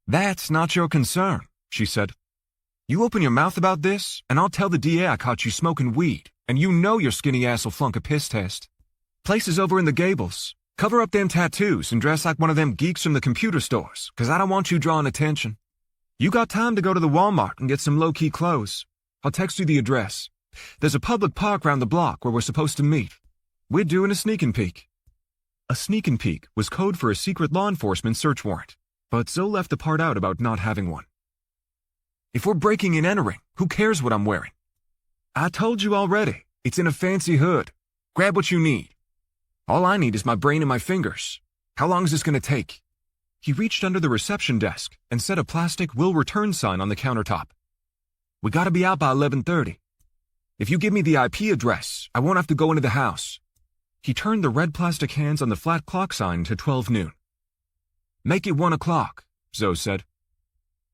That's not your concern, she said. You open your mouth about this, and I'll tell the DA I caught you smoking weed, and you know your skinny ass will flunk a piss test. Place is over in the Gables. Cover up them tattoos and dress like one of them geeks from the computer stores, 'cause I don't want you drawing attention. You got time to go to the Walmart and get some low-key clothes. I'll text you the address. There's a public park round the block where we're supposed to meet. We're doing a sneak and peek. A sneak and peek was code for a secret law enforcement search warrant, but Zoe left the part out about not having one. If we're breaking and entering, who cares what I'm wearing? I told you already, it's in a fancy hood. Grab what you need. All I need is my brain and my fingers. How long is this going to take? He reached under the reception desk and set a plastic will return sign on the countertop. We gotta be out by 11:30. If you give me the IP address, I won't have to go into the house. He turned the red plastic hands on the flat clock sign to 12 noon. Make it 1 o'clock, Zoe said.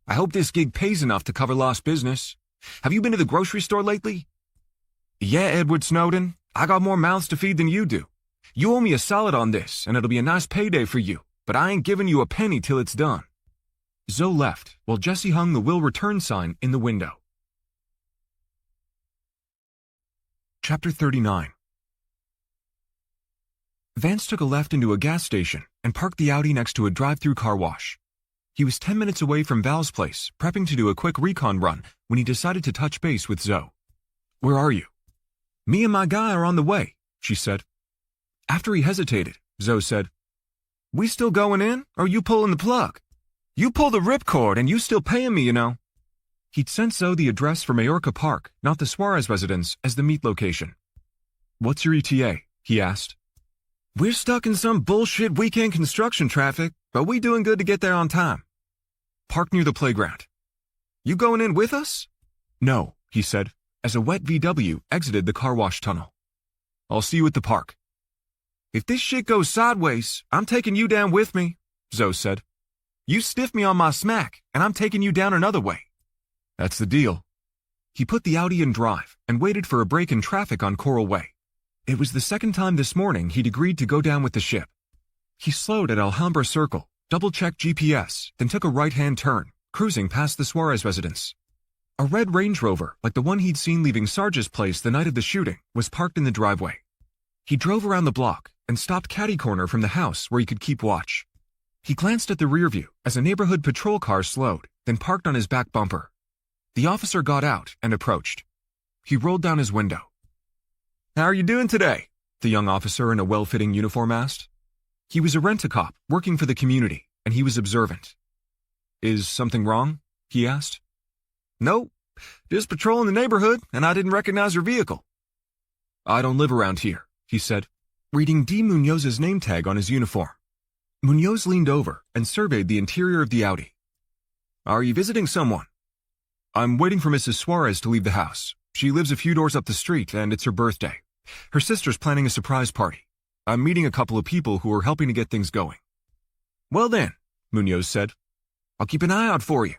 I hope this gig pays enough to cover lost business. Have you been to the grocery store lately? Yeah, Edward Snowden. I got more mouths to feed than you do. You owe me a solid on this, and it'll be a nice payday for you, but I ain't giving you a penny till it's done. Zoe left, while Jesse hung the will return sign in the window. Chapter 39. Vance took a left into a gas station and parked the Audi next to a drive-through car wash. He was 10 minutes away from Val's place, prepping to do a quick recon run when he decided to touch base with Zoe. Where are you? Me and my guy are on the way, she said. After he hesitated, Zoe said, We still going in, or you pulling the plug? You pull the ripcord and you still paying me, you know. He'd sent Zoe the address for Majorca Park, not the Suarez residence, as the meet location. What's your ETA? He asked. We're stuck in some bullshit weekend construction traffic, but we doing good to get there on time. Park near the playground. You going in with us? No, he said, as a wet VW exited the car wash tunnel. I'll see you at the park. If this shit goes sideways, I'm taking you down with me, Zoe said. You stiff me on my smack, and I'm taking you down another way. That's the deal. He put the Audi in drive and waited for a break in traffic on Coral Way. It was the second time this morning he'd agreed to go down with the ship. He slowed at Alhambra Circle, double-checked GPS, then took a right-hand turn, cruising past the Suarez residence. A red Range Rover, like the one he'd seen leaving Sarge's place the night of the shooting, was parked in the driveway. He drove around the block and stopped catty-corner from the house where he could keep watch. He glanced at the rear view as a neighborhood patrol car slowed, then parked on his back bumper. The officer got out and approached. He rolled down his window. How are you doing today? The young officer in a well-fitting uniform asked. He was a rent-a-cop working for the community, and he was observant. Is something wrong? He asked. Nope, just patrolling the neighborhood, and I didn't recognize your vehicle. I don't live around here, he said, reading D. Munoz's name tag on his uniform. Munoz leaned over and surveyed the interior of the Audi. Are you visiting someone? I'm waiting for Mrs. Suarez to leave the house. She lives a few doors up the street, and it's her birthday. Her sister's planning a surprise party. I'm meeting a couple of people who are helping to get things going. Well then, Munoz said, I'll keep an eye out for you.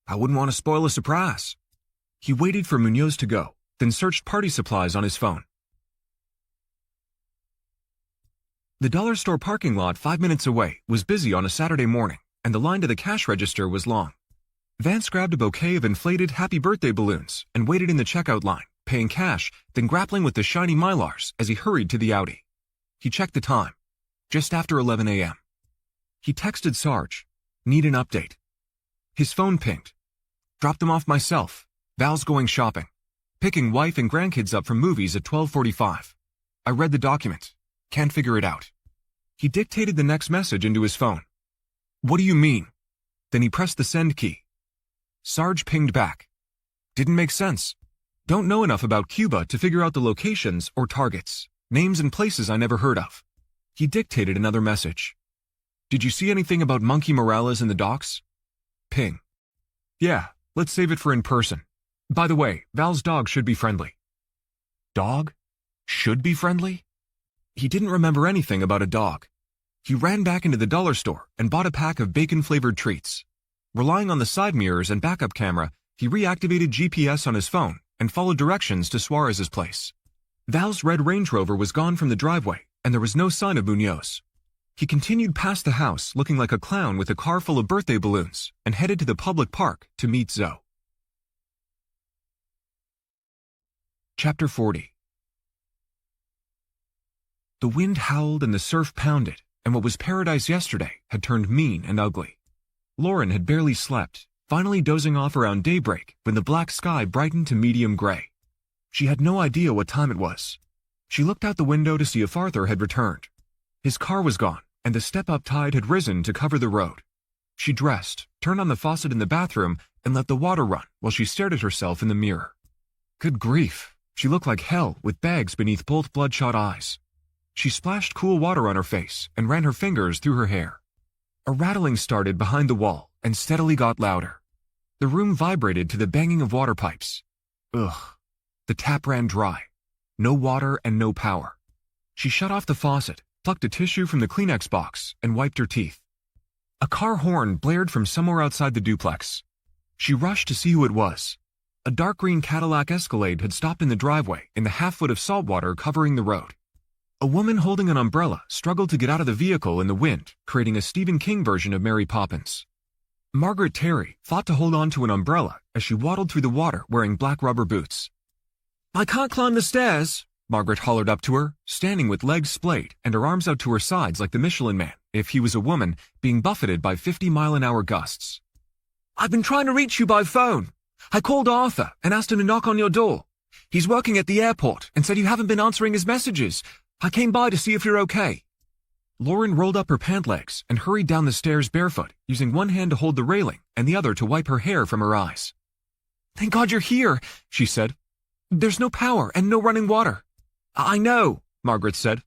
I wouldn't want to spoil a surprise. He waited for Munoz to go, then searched party supplies on his phone. The dollar store parking lot 5 minutes away was busy on a Saturday morning, and the line to the cash register was long. Vance grabbed a bouquet of inflated happy birthday balloons and waited in the checkout line, paying cash, then grappling with the shiny Mylars as he hurried to the Audi. He checked the time. Just after 11 a.m. He texted Sarge. Need an update. His phone pinged. Dropped them off myself. Val's going shopping. Picking wife and grandkids up from movies at 12:45. I read the document. Can't figure it out. He dictated the next message into his phone. What do you mean? Then he pressed the send key. Sarge pinged back. Didn't make sense. Don't know enough about Cuba to figure out the locations or targets, names and places I never heard of. He dictated another message. Did you see anything about Monkey Morales in the docks? Ping. Yeah, let's save it for in person. By the way, Val's dog should be friendly. Dog? Should be friendly? He didn't remember anything about a dog. He ran back into the dollar store and bought a pack of bacon-flavored treats. Relying on the side mirrors and backup camera, he reactivated GPS on his phone and followed directions to Suarez's place. Val's red Range Rover was gone from the driveway, and there was no sign of Munoz. He continued past the house looking like a clown with a car full of birthday balloons and headed to the public park to meet Zoe. Chapter 40. The wind howled and the surf pounded, and what was paradise yesterday had turned mean and ugly. Lauren had barely slept, finally dozing off around daybreak when the black sky brightened to medium gray. She had no idea what time it was. She looked out the window to see if Arthur had returned. His car was gone, and the step-up tide had risen to cover the road. She dressed, turned on the faucet in the bathroom, and let the water run while she stared at herself in the mirror. Good grief, she looked like hell with bags beneath both bloodshot eyes. She splashed cool water on her face and ran her fingers through her hair. A rattling started behind the wall and steadily got louder. The room vibrated to the banging of water pipes. Ugh. The tap ran dry. No water and no power. She shut off the faucet, plucked a tissue from the Kleenex box, and wiped her teeth. A car horn blared from somewhere outside the duplex. She rushed to see who it was. A dark green Cadillac Escalade had stopped in the driveway in the half-foot of salt water covering the road. A woman holding an umbrella struggled to get out of the vehicle in the wind, creating a Stephen King version of Mary Poppins. Margaret Terry fought to hold on to an umbrella as she waddled through the water wearing black rubber boots. I can't climb the stairs, Margaret hollered up to her, standing with legs splayed and her arms out to her sides like the Michelin Man, if he was a woman, being buffeted by 50-mile-an-hour gusts. I've been trying to reach you by phone. I called Arthur and asked him to knock on your door. He's working at the airport and said you haven't been answering his messages. I came by to see if you're okay. Lauren rolled up her pant legs and hurried down the stairs barefoot, using one hand to hold the railing and the other to wipe her hair from her eyes. Thank God you're here, she said. There's no power and no running water. I know, Margaret said.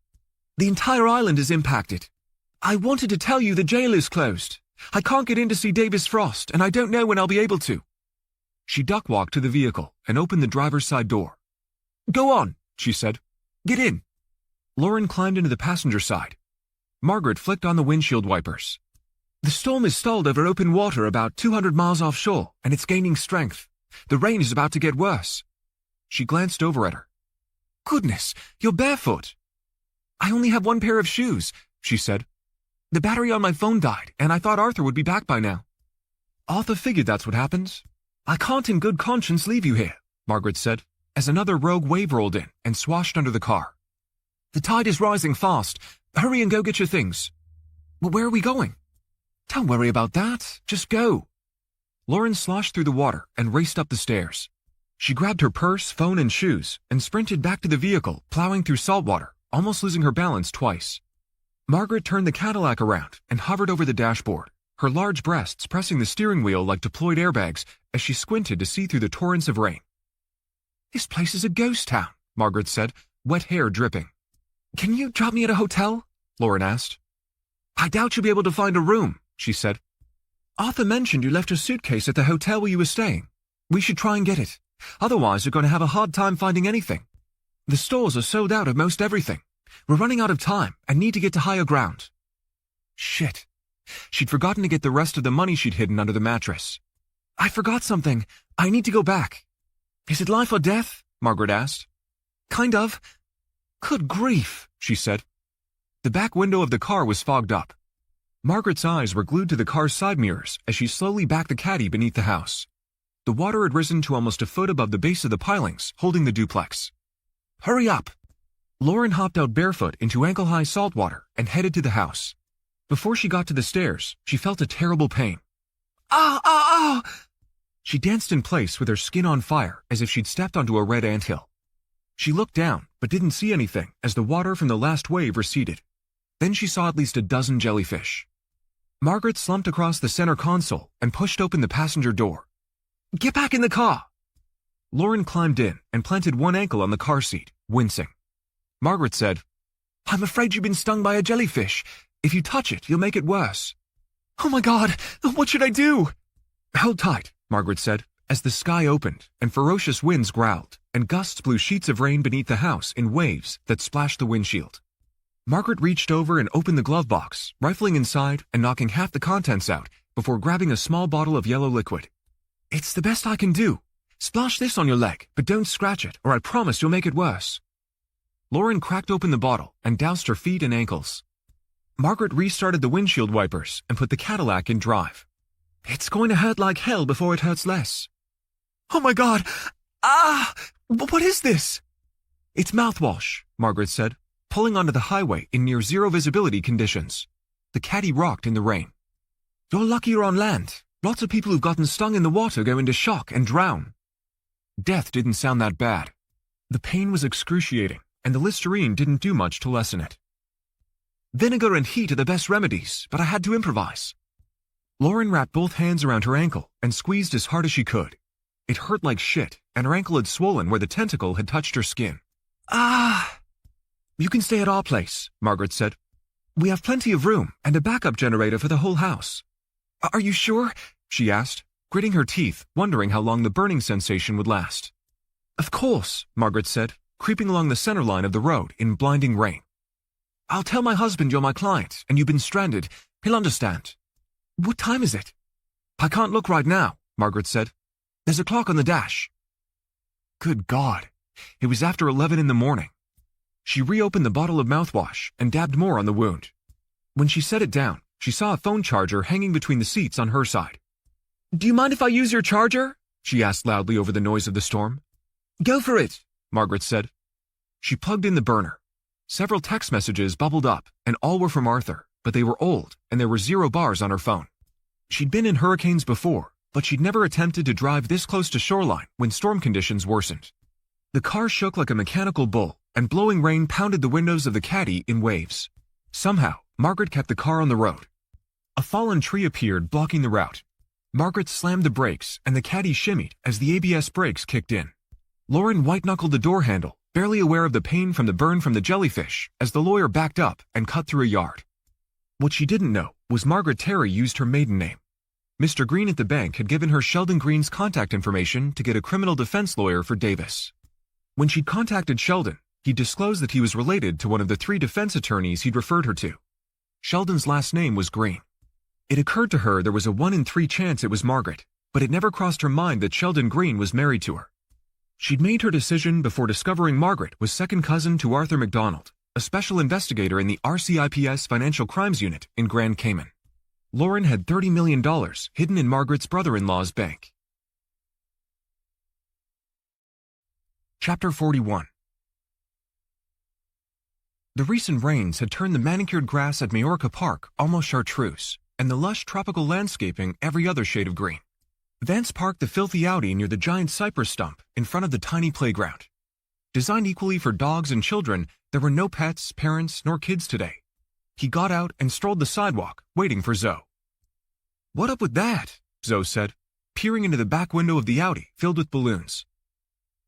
The entire island is impacted. I wanted to tell you the jail is closed. I can't get in to see Davis Frost, and I don't know when I'll be able to. She duck-walked to the vehicle and opened the driver's side door. Go on, she said. Get in. Lauren climbed into the passenger side. Margaret flicked on the windshield wipers. The storm is stalled over open water about 200 miles offshore, and it's gaining strength. The rain is about to get worse. She glanced over at her. Goodness, you're barefoot. I only have one pair of shoes, she said. The battery on my phone died, and I thought Arthur would be back by now. Arthur figured that's what happens. I can't in good conscience leave you here, Margaret said, as another rogue wave rolled in and swashed under the car. The tide is rising fast. Hurry and go get your things. But where are we going? Don't worry about that. Just go. Lauren sloshed through the water and raced up the stairs. She grabbed her purse, phone, and shoes and sprinted back to the vehicle, plowing through salt water, almost losing her balance twice. Margaret turned the Cadillac around and hovered over the dashboard, her large breasts pressing the steering wheel like deployed airbags as she squinted to see through the torrents of rain. This place is a ghost town, Margaret said, wet hair dripping. Can you drop me at a hotel? Lauren asked. I doubt you'll be able to find a room, she said. Arthur mentioned you left your suitcase at the hotel where you were staying. We should try and get it. Otherwise, you're going to have a hard time finding anything. The stores are sold out of most everything. We're running out of time and need to get to higher ground. Shit. She'd forgotten to get the rest of the money she'd hidden under the mattress. I forgot something. I need to go back. Is it life or death? Margaret asked. Kind of. Good grief, she said. The back window of the car was fogged up. Margaret's eyes were glued to the car's side mirrors as she slowly backed the caddy beneath the house. The water had risen to almost a foot above the base of the pilings, holding the duplex. Hurry up! Lauren hopped out barefoot into ankle-high salt water and headed to the house. Before she got to the stairs, she felt a terrible pain. Ah, ah, ah! She danced in place with her skin on fire as if she'd stepped onto a red anthill. She looked down, but didn't see anything as the water from the last wave receded. Then she saw at least a dozen jellyfish. Margaret slumped across the center console and pushed open the passenger door. Get back in the car! Lauren climbed in and planted one ankle on the car seat, wincing. Margaret said, "I'm afraid you've been stung by a jellyfish. If you touch it, you'll make it worse." "Oh my God, what should I do?" "Hold tight," Margaret said, as the sky opened and ferocious winds growled and gusts blew sheets of rain beneath the house in waves that splashed the windshield. Margaret reached over and opened the glove box, rifling inside and knocking half the contents out before grabbing a small bottle of yellow liquid. "It's the best I can do. Splash this on your leg, but don't scratch it, or I promise you'll make it worse." Lauren cracked open the bottle and doused her feet and ankles. Margaret restarted the windshield wipers and put the Cadillac in drive. "It's going to hurt like hell before it hurts less." "Oh my God! Ah! What is this?" "It's mouthwash," Margaret said, pulling onto the highway in near zero visibility conditions. The caddy rocked in the rain. "You're lucky you're on land. Lots of people who've gotten stung in the water go into shock and drown." Death didn't sound that bad. The pain was excruciating, and the Listerine didn't do much to lessen it. "Vinegar and heat are the best remedies, but I had to improvise." Lauren wrapped both hands around her ankle and squeezed as hard as she could. It hurt like shit, and her ankle had swollen where the tentacle had touched her skin. "Ah!" "You can stay at our place," Margaret said. "We have plenty of room and a backup generator for the whole house." "Are you sure?" she asked, gritting her teeth, wondering how long the burning sensation would last. "Of course," Margaret said, creeping along the center line of the road in blinding rain. "I'll tell my husband you're my client and you've been stranded. He'll understand." "What time is it?" "I can't look right now," Margaret said. "There's a clock on the dash." Good God. It was after 11 in the morning. She reopened the bottle of mouthwash and dabbed more on the wound. When she set it down, she saw a phone charger hanging between the seats on her side. "Do you mind if I use your charger?" she asked loudly over the noise of the storm. "Go for it," Margaret said. She plugged in the burner. Several text messages bubbled up, and all were from Arthur, but they were old, and there were 0 bars on her phone. She'd been in hurricanes before, but she'd never attempted to drive this close to shoreline when storm conditions worsened. The car shook like a mechanical bull, and blowing rain pounded the windows of the caddy in waves. Somehow, Margaret kept the car on the road. A fallen tree appeared, blocking the route. Margaret slammed the brakes, and the caddy shimmied as the ABS brakes kicked in. Lauren white-knuckled the door handle, barely aware of the pain from the burn from the jellyfish, as the lawyer backed up and cut through a yard. What she didn't know was Margaret Terry used her maiden name. Mr. Green at the bank had given her Sheldon Green's contact information to get a criminal defense lawyer for Davis. When she'd contacted Sheldon, he disclosed that he was related to one of the 3 defense attorneys he'd referred her to. Sheldon's last name was Green. It occurred to her there was a 1 in 3 chance it was Margaret, but it never crossed her mind that Sheldon Green was married to her. She'd made her decision before discovering Margaret was second cousin to Arthur McDonald, a special investigator in the RCIPS Financial Crimes Unit in Grand Cayman. Lauren had $30 million hidden in Margaret's brother-in-law's bank. Chapter 41. The recent rains had turned the manicured grass at Majorca Park almost chartreuse, and the lush tropical landscaping every other shade of green. Vance parked the filthy Audi near the giant cypress stump in front of the tiny playground. Designed equally for dogs and children, there were no pets, parents, nor kids today. He got out and strolled the sidewalk, waiting for Zoe. "What up with that?" Zoe said, peering into the back window of the Audi filled with balloons.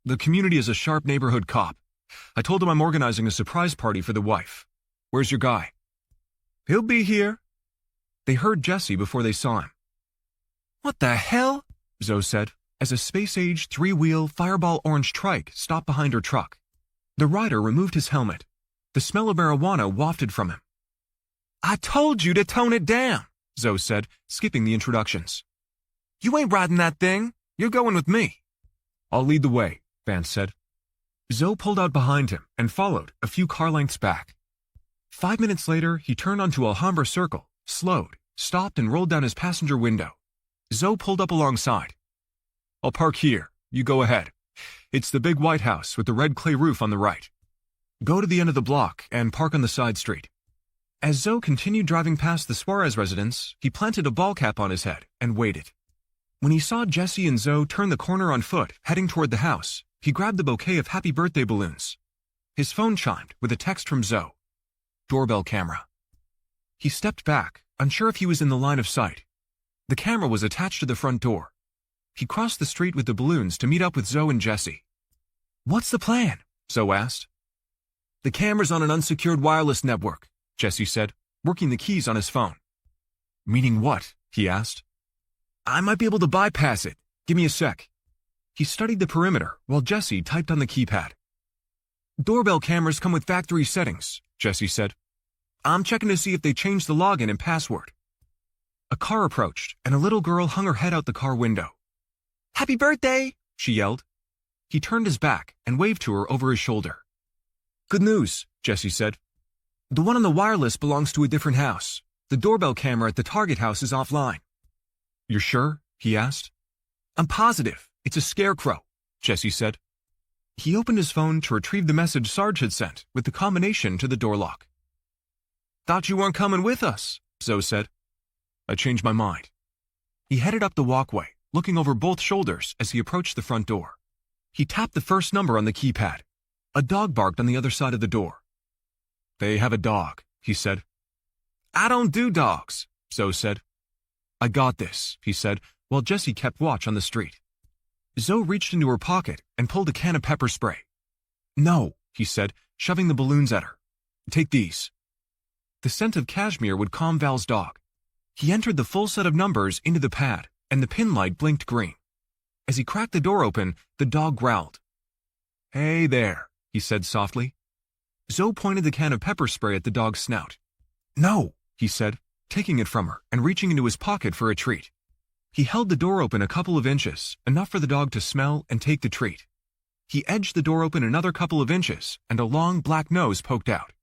"The community is a sharp neighborhood cop. I told him I'm organizing a surprise party for the wife. Where's your guy?" "He'll be here." They heard Jesse before they saw him. "What the hell?" Zoe said, as a space-age 3-wheel fireball orange trike stopped behind her truck. The rider removed his helmet. The smell of marijuana wafted from him. "I told you to tone it down," Zoe said, skipping the introductions. "You ain't riding that thing. You're going with me." "I'll lead the way," Vance said. Zoe pulled out behind him and followed a few car lengths back. 5 minutes later, he turned onto Alhambra Circle, slowed, stopped, and rolled down his passenger window. Zoe pulled up alongside. "I'll park here. You go ahead. It's the big white house with the red clay roof on the right. Go to the end of the block and park on the side street." As Zoe continued driving past the Suarez residence, he planted a ball cap on his head and waited. When he saw Jesse and Zoe turn the corner on foot, heading toward the house, he grabbed the bouquet of happy birthday balloons. His phone chimed with a text from Zoe. Doorbell camera. He stepped back, unsure if he was in the line of sight. The camera was attached to the front door. He crossed the street with the balloons to meet up with Zoe and Jesse. "What's the plan?" Zoe asked. "The camera's on an unsecured wireless network," Jesse said, working the keys on his phone. "Meaning what?" he asked. "I might be able to bypass it. Give me a sec." He studied the perimeter while Jesse typed on the keypad. "Doorbell cameras come with factory settings," Jesse said. "I'm checking to see if they changed the login and password." A car approached, and a little girl hung her head out the car window. "Happy birthday!" she yelled. He turned his back and waved to her over his shoulder. "Good news," Jesse said. "The one on the wireless belongs to a different house. The doorbell camera at the target house is offline." "You're sure?" he asked. "I'm positive. It's a scarecrow," Jesse said. He opened his phone to retrieve the message Sarge had sent with the combination to the door lock. "Thought you weren't coming with us," Zoe said. "I changed my mind." He headed up the walkway, looking over both shoulders as he approached the front door. He tapped the first number on the keypad. A dog barked on the other side of the door. "They have a dog," he said. "I don't do dogs," Zoe said. "I got this," he said, while Jesse kept watch on the street. Zoe reached into her pocket and pulled a can of pepper spray. "No," he said, shoving the balloons at her. "Take these." The scent of cashmere would calm Val's dog. He entered the full set of numbers into the pad, and the pin light blinked green. As he cracked the door open, the dog growled. "Hey there," he said softly. Zoe pointed the can of pepper spray at the dog's snout. "No," he said, taking it from her and reaching into his pocket for a treat. He held the door open a couple of inches, enough for the dog to smell and take the treat. He edged the door open another couple of inches, and a long black nose poked out.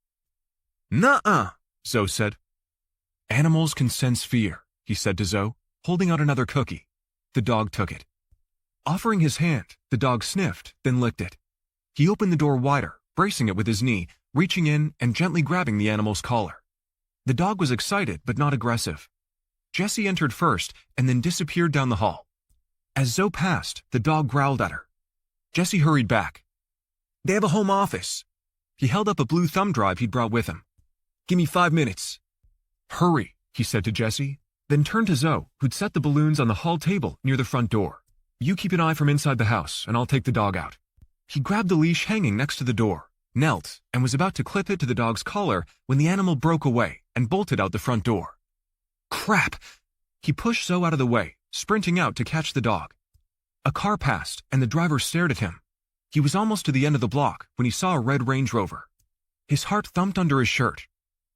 "Nuh-uh," Zoe said. "Animals can sense fear," he said to Zoe, holding out another cookie. The dog took it. Offering his hand, the dog sniffed, then licked it. He opened the door wider, bracing it with his knee, reaching in and gently grabbing the animal's collar. The dog was excited but not aggressive. Jesse entered first and then disappeared down the hall. As Zoe passed, the dog growled at her. Jesse hurried back. "They have a home office." He held up a blue thumb drive he'd brought with him. "Give me 5 minutes." "Hurry," he said to Jesse, then turned to Zoe, who'd set the balloons on the hall table near the front door. "You keep an eye from inside the house, and I'll take the dog out." He grabbed the leash hanging next to the door, knelt, and was about to clip it to the dog's collar when the animal broke away and bolted out the front door. "Crap!" He pushed Zoe out of the way, sprinting out to catch the dog. A car passed, and the driver stared at him. He was almost to the end of the block when he saw a red Range Rover. His heart thumped under his shirt.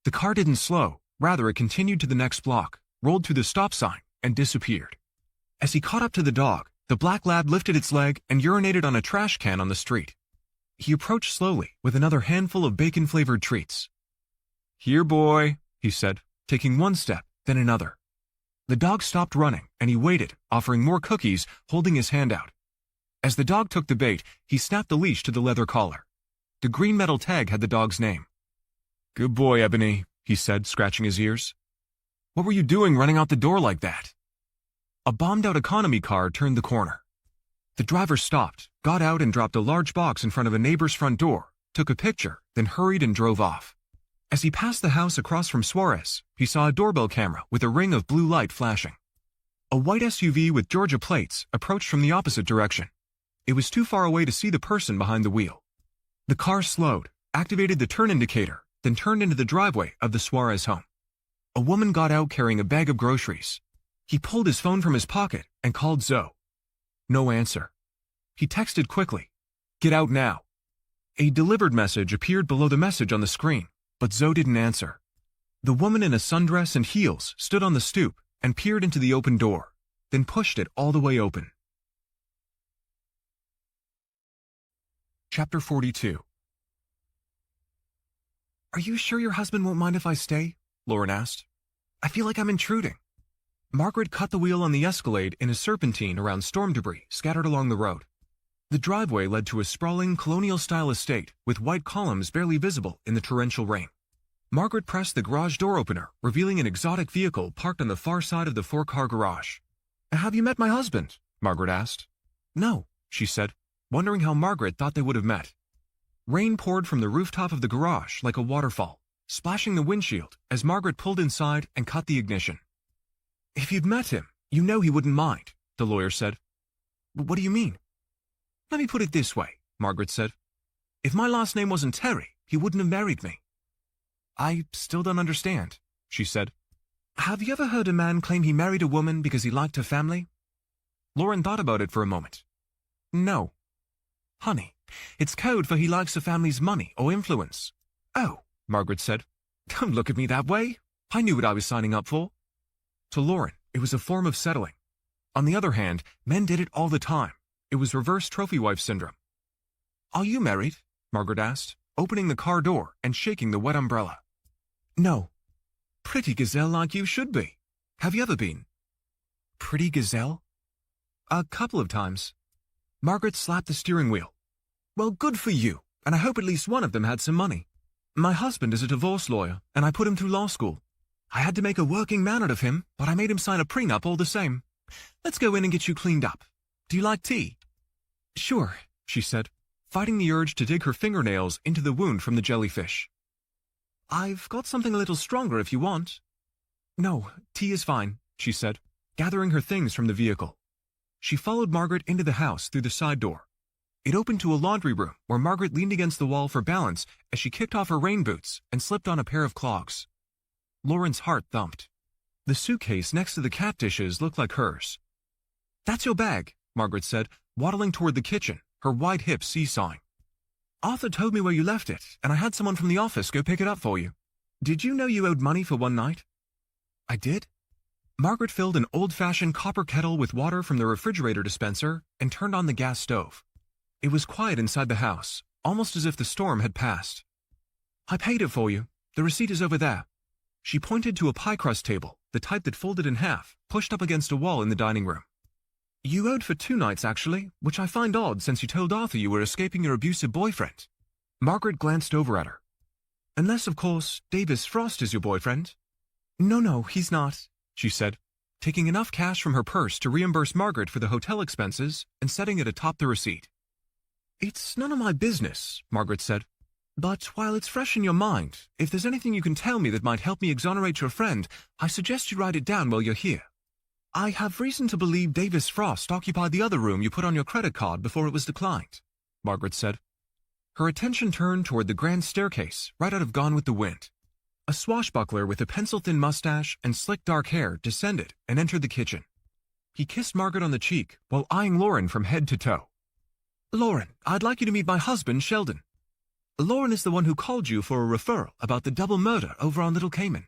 The car didn't slow, rather it continued to the next block, rolled through the stop sign, and disappeared. As he caught up to the dog, the black lab lifted its leg and urinated on a trash can on the street. He approached slowly with another handful of bacon-flavored treats. "Here, boy," he said, taking one step, then another. The dog stopped running, and he waited, offering more cookies, holding his hand out. As the dog took the bait, he snapped the leash to the leather collar. The green metal tag had the dog's name. "Good boy, Ebony," he said, scratching his ears. "What were you doing running out the door like that?" A bombed-out economy car turned the corner. The driver stopped, got out and dropped a large box in front of a neighbor's front door, took a picture, then hurried and drove off. As he passed the house across from Suarez, he saw a doorbell camera with a ring of blue light flashing. A white SUV with Georgia plates approached from the opposite direction. It was too far away to see the person behind the wheel. The car slowed, activated the turn indicator, then turned into the driveway of the Suarez home. A woman got out carrying a bag of groceries. He pulled his phone from his pocket and called Zoe. No answer. He texted quickly, "Get out now." A delivered message appeared below the message on the screen, but Zoe didn't answer. The woman in a sundress and heels stood on the stoop and peered into the open door, then pushed it all the way open. Chapter 42. "Are you sure your husband won't mind if I stay?" Lauren asked. "I feel like I'm intruding." Margaret cut the wheel on the Escalade in a serpentine around storm debris scattered along the road. The driveway led to a sprawling colonial-style estate with white columns barely visible in the torrential rain. Margaret pressed the garage door opener, revealing an exotic vehicle parked on the far side of the four-car garage. "Have you met my husband?" Margaret asked. "No," she said, wondering how Margaret thought they would have met. Rain poured from the rooftop of the garage like a waterfall, splashing the windshield as Margaret pulled inside and cut the ignition. "If you'd met him, you know he wouldn't mind," the lawyer said. What do you mean? Let me put it this way, Margaret said. If my last name wasn't Terry, he wouldn't have married me. I still don't understand, she said. Have you ever heard a man claim he married a woman because he liked her family? Lauren thought about it for a moment. No. Honey, it's code for he likes her family's money or influence. Oh, Margaret said. Don't look at me that way. I knew what I was signing up for. To Lauren, it was a form of settling. On the other hand, men did it all the time. It was reverse trophy wife syndrome. Are you married? Margaret asked, opening the car door and shaking the wet umbrella. No. Pretty gazelle like you should be. Have you ever been? Pretty gazelle? A couple of times. Margaret slapped the steering wheel. Well, good for you, and I hope at least one of them had some money. My husband is a divorce lawyer, and I put him through law school. I had to make a working man out of him, but I made him sign a prenup all the same. Let's go in and get you cleaned up. Do you like tea? Sure, she said, fighting the urge to dig her fingernails into the wound from the jellyfish. I've got something a little stronger if you want. No, tea is fine, she said, gathering her things from the vehicle. She followed Margaret into the house through the side door. It opened to a laundry room where Margaret leaned against the wall for balance as she kicked off her rain boots and slipped on a pair of clogs. Lauren's heart thumped. The suitcase next to the cat dishes looked like hers. That's your bag, Margaret said, waddling toward the kitchen, her wide hips seesawing. Arthur told me where you left it, and I had someone from the office go pick it up for you. Did you know you owed money for one night? I did? Margaret filled an old-fashioned copper kettle with water from the refrigerator dispenser and turned on the gas stove. It was quiet inside the house, almost as if the storm had passed. I paid it for you. The receipt is over there. She pointed to a pie crust table, the type that folded in half, pushed up against a wall in the dining room. You owed for 2 nights, actually, which I find odd since you told Arthur you were escaping your abusive boyfriend. Margaret glanced over at her. Unless, of course, Davis Frost is your boyfriend. No, he's not, she said, taking enough cash from her purse to reimburse Margaret for the hotel expenses and setting it atop the receipt. It's none of my business, Margaret said. But while it's fresh in your mind, if there's anything you can tell me that might help me exonerate your friend, I suggest you write it down while you're here. I have reason to believe Davis Frost occupied the other room you put on your credit card before it was declined, Margaret said. Her attention turned toward the grand staircase right out of Gone with the Wind. A swashbuckler with a pencil-thin mustache and slick dark hair descended and entered the kitchen. He kissed Margaret on the cheek while eyeing Lauren from head to toe. Lauren, I'd like you to meet my husband, Sheldon. Lauren is the one who called you for a referral about the double murder over on Little Cayman.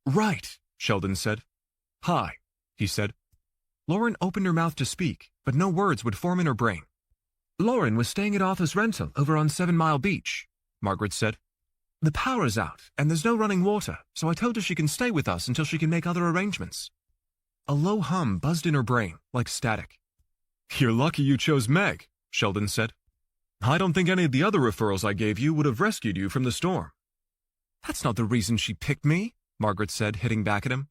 Right, Sheldon said. Hi, he said. Lauren opened her mouth to speak, but no words would form in her brain. Lauren was staying at Arthur's rental over on 7 Mile Beach, Margaret said. The power is out, and there's no running water, so I told her she can stay with us until she can make other arrangements. A low hum buzzed in her brain, like static. You're lucky you chose Meg, Sheldon said. I don't think any of the other referrals I gave you would have rescued you from the storm. That's not the reason she picked me, Margaret said, hitting back at him.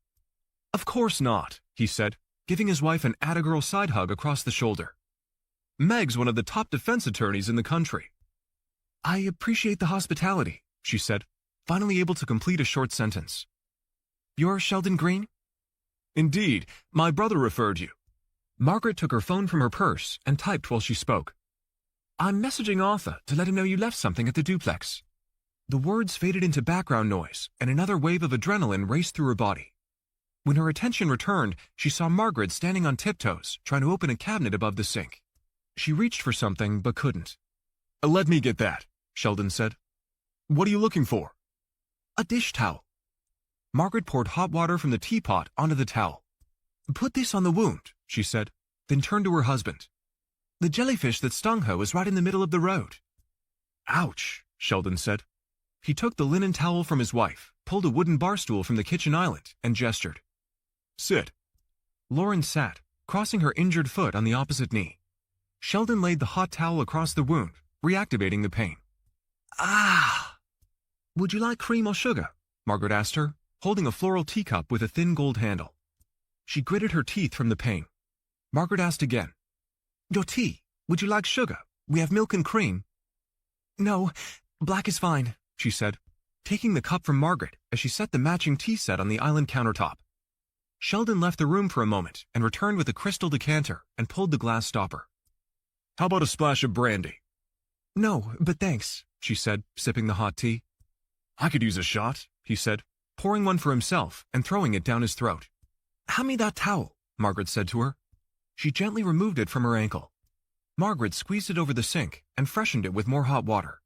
Of course not, he said, giving his wife an atta-girl side hug across the shoulder. Meg's one of the top defense attorneys in the country. I appreciate the hospitality, she said, finally able to complete a short sentence. You're Sheldon Green? Indeed, my brother referred you. Margaret took her phone from her purse and typed while she spoke. I'm messaging Arthur to let him know you left something at the duplex. The words faded into background noise, and another wave of adrenaline raced through her body. When her attention returned, she saw Margaret standing on tiptoes, trying to open a cabinet above the sink. She reached for something, but couldn't. Let me get that, Sheldon said. What are you looking for? A dish towel. Margaret poured hot water from the teapot onto the towel. Put this on the wound, she said, then turned to her husband. The jellyfish that stung her was right in the middle of the road. Ouch, Sheldon said. He took the linen towel from his wife, pulled a wooden bar stool from the kitchen island, and gestured. Sit. Lauren sat, crossing her injured foot on the opposite knee. Sheldon laid the hot towel across the wound, reactivating the pain. Ah! Would you like cream or sugar? Margaret asked her, holding a floral teacup with a thin gold handle. She gritted her teeth from the pain. Margaret asked again. Your tea. Would you like sugar? We have milk and cream. No, black is fine, she said, taking the cup from Margaret as she set the matching tea set on the island countertop. Sheldon left the room for a moment and returned with a crystal decanter and pulled the glass stopper. How about a splash of brandy? No, but thanks, she said, sipping the hot tea. I could use a shot, he said, pouring one for himself and throwing it down his throat. Hand me that towel, Margaret said to her. She gently removed it from her ankle. Margaret squeezed it over the sink and freshened it with more hot water.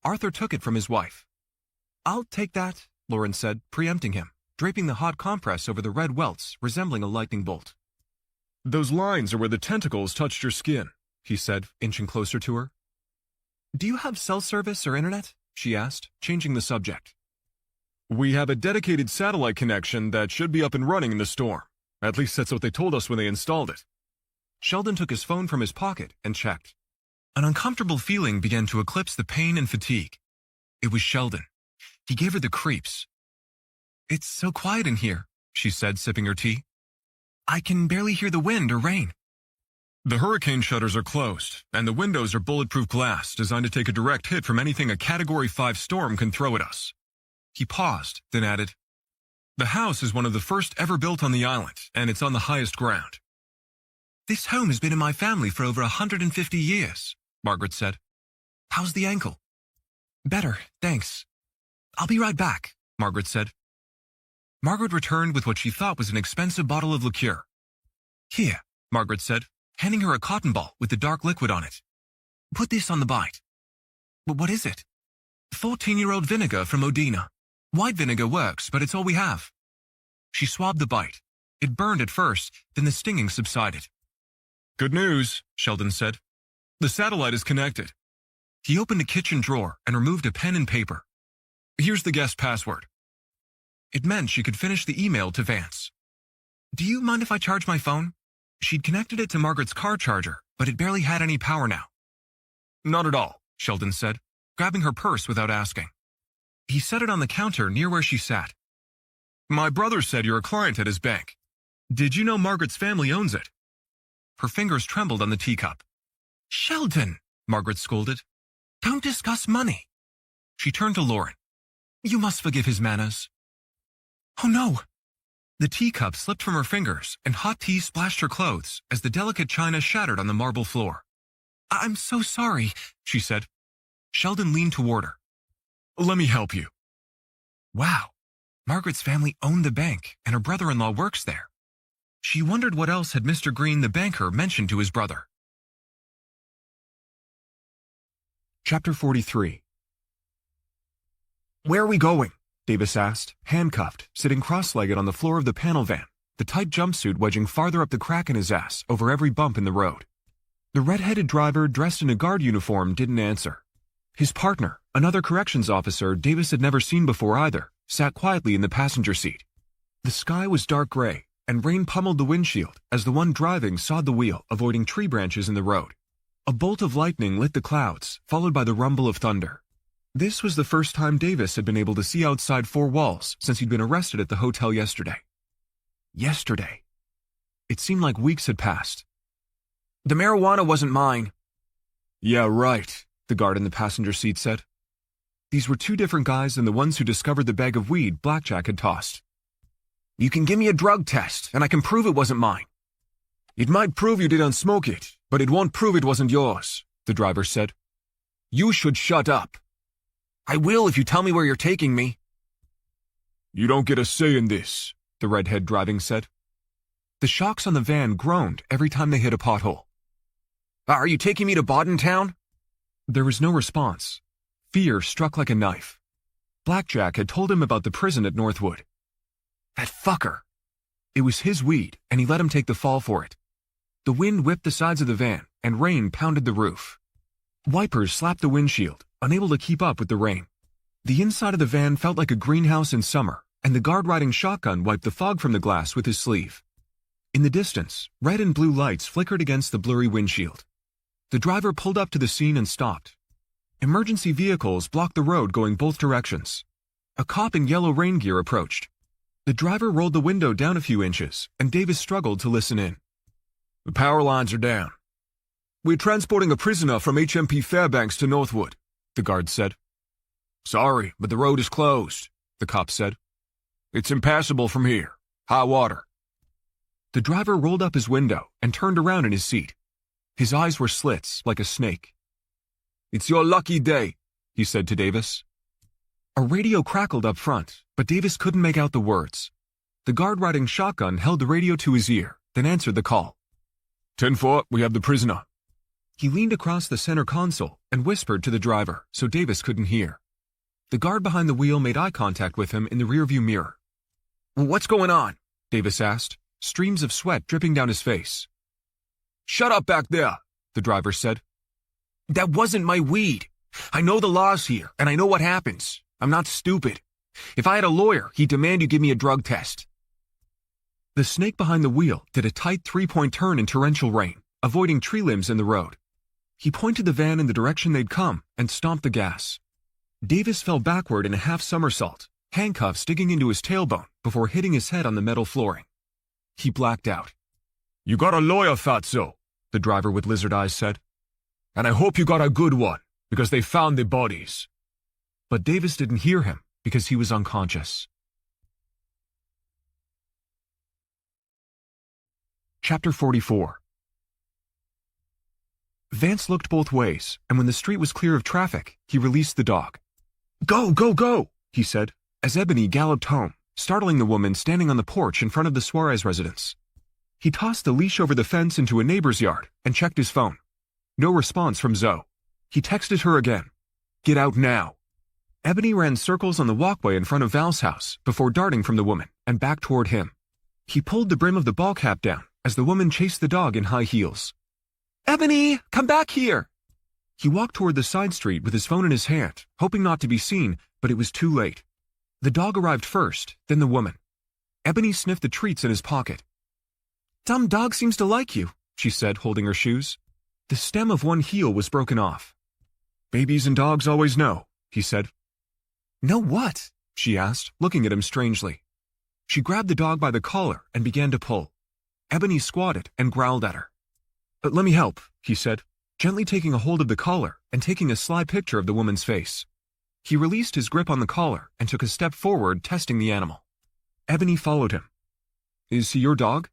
Arthur took it from his wife. I'll take that, Lauren said, preempting him, draping the hot compress over the red welts resembling a lightning bolt. Those lines are where the tentacles touched your skin, he said, inching closer to her. Do you have cell service or internet? She asked, changing the subject. We have a dedicated satellite connection that should be up and running in the storm. At least that's what they told us when they installed it. Sheldon took his phone from his pocket and checked. An uncomfortable feeling began to eclipse the pain and fatigue. It was Sheldon. He gave her the creeps. It's so quiet in here, she said, sipping her tea. I can barely hear the wind or rain. The hurricane shutters are closed, and the windows are bulletproof glass designed to take a direct hit from anything a Category 5 storm can throw at us. He paused, then added, The house is one of the first ever built on the island, and it's on the highest ground. This home has been in my family for over 150 years, Margaret said. How's the ankle? Better, thanks. I'll be right back, Margaret said. Margaret returned with what she thought was an expensive bottle of liqueur. Here, Margaret said, handing her a cotton ball with the dark liquid on it. Put this on the bite. But what is it? 14-year-old vinegar from Modena. White vinegar works, but it's all we have. She swabbed the bite. It burned at first, then the stinging subsided. Good news, Sheldon said. The satellite is connected. He opened a kitchen drawer and removed a pen and paper. Here's the guest password. It meant she could finish the email to Vance. Do you mind if I charge my phone? She'd connected it to Margaret's car charger, but it barely had any power now. Not at all, Sheldon said, grabbing her purse without asking. He set it on the counter near where she sat. My brother said you're a client at his bank. Did you know Margaret's family owns it? Her fingers trembled on the teacup. Sheldon, Margaret scolded. Don't discuss money. She turned to Lauren. You must forgive his manners. Oh no! The teacup slipped from her fingers and hot tea splashed her clothes as the delicate china shattered on the marble floor. I'm so sorry, she said. Sheldon leaned toward her. Let me help you. Wow. Margaret's family owned the bank and her brother-in-law works there. She wondered what else had Mr. Green, the banker, mentioned to his brother. Chapter 43. Where are we going? Davis asked, handcuffed, sitting cross-legged on the floor of the panel van, the tight jumpsuit wedging farther up the crack in his ass over every bump in the road. The red-headed driver, dressed in a guard uniform, didn't answer. His partner, another corrections officer Davis had never seen before either, sat quietly in the passenger seat. The sky was dark gray, and rain pummeled the windshield as the one driving sawed the wheel, avoiding tree branches in the road. A bolt of lightning lit the clouds, followed by the rumble of thunder. This was the first time Davis had been able to see outside four walls since he'd been arrested at the hotel yesterday. Yesterday. It seemed like weeks had passed. The marijuana wasn't mine. Yeah, right, the guard in the passenger seat said. These were two different guys than the ones who discovered the bag of weed Blackjack had tossed. You can give me a drug test, and I can prove it wasn't mine. It might prove you didn't smoke it, but it won't prove it wasn't yours, the driver said. You should shut up. I will if you tell me where you're taking me. You don't get a say in this, the redhead driving said. The shocks on the van groaned every time they hit a pothole. Are you taking me to Town? There was no response. Fear struck like a knife. Blackjack had told him about the prison at Northwood. That fucker. It was his weed, and he let him take the fall for it. The wind whipped the sides of the van, and rain pounded the roof. Wipers slapped the windshield, unable to keep up with the rain. The inside of the van felt like a greenhouse in summer, and the guard riding shotgun wiped the fog from the glass with his sleeve. In the distance, red and blue lights flickered against the blurry windshield. The driver pulled up to the scene and stopped. Emergency vehicles blocked the road going both directions. A cop in yellow rain gear approached. The driver rolled the window down a few inches, and Davis struggled to listen in. The power lines are down. We're transporting a prisoner from HMP Fairbanks to Northwood, the guard said. Sorry, but the road is closed, the cop said. It's impassable from here. High water. The driver rolled up his window and turned around in his seat. His eyes were slits like a snake. "It's your lucky day," he said to Davis. A radio crackled up front, but Davis couldn't make out the words. The guard riding shotgun held the radio to his ear, then answered the call. 10-4, we have the prisoner. He leaned across the center console and whispered to the driver so Davis couldn't hear. The guard behind the wheel made eye contact with him in the rearview mirror. "What's going on?" Davis asked, streams of sweat dripping down his face. "Shut up back there," the driver said. "That wasn't my weed. I know the laws here, and I know what happens. I'm not stupid. If I had a lawyer, he'd demand you give me a drug test." The snake behind the wheel did a tight three-point turn in torrential rain, avoiding tree limbs in the road. He pointed the van in the direction they'd come and stomped the gas. Davis fell backward in a half somersault, handcuffs digging into his tailbone before hitting his head on the metal flooring. He blacked out. "You got a lawyer, Fatso," the driver with lizard eyes said. "And I hope you got a good one, because they found the bodies." But Davis didn't hear him because he was unconscious. Chapter 44. Vance looked both ways, and when the street was clear of traffic, he released the dog. "Go, go, go," he said, as Ebony galloped home, startling the woman standing on the porch in front of the Suarez residence. He tossed the leash over the fence into a neighbor's yard and checked his phone. No response from Zoe. He texted her again. "Get out now." Ebony ran circles on the walkway in front of Val's house before darting from the woman and back toward him. He pulled the brim of the ball cap down as the woman chased the dog in high heels. "Ebony, come back here!" He walked toward the side street with his phone in his hand, hoping not to be seen, but it was too late. The dog arrived first, then the woman. Ebony sniffed the treats in his pocket. "Dumb dog seems to like you," she said, holding her shoes. The stem of one heel was broken off. "Babies and dogs always know," he said. "Know what?" she asked, looking at him strangely. She grabbed the dog by the collar and began to pull. Ebony squatted and growled at her. "Let me help," he said, gently taking a hold of the collar and taking a sly picture of the woman's face. He released his grip on the collar and took a step forward, testing the animal. Ebony followed him. "Is he your dog?"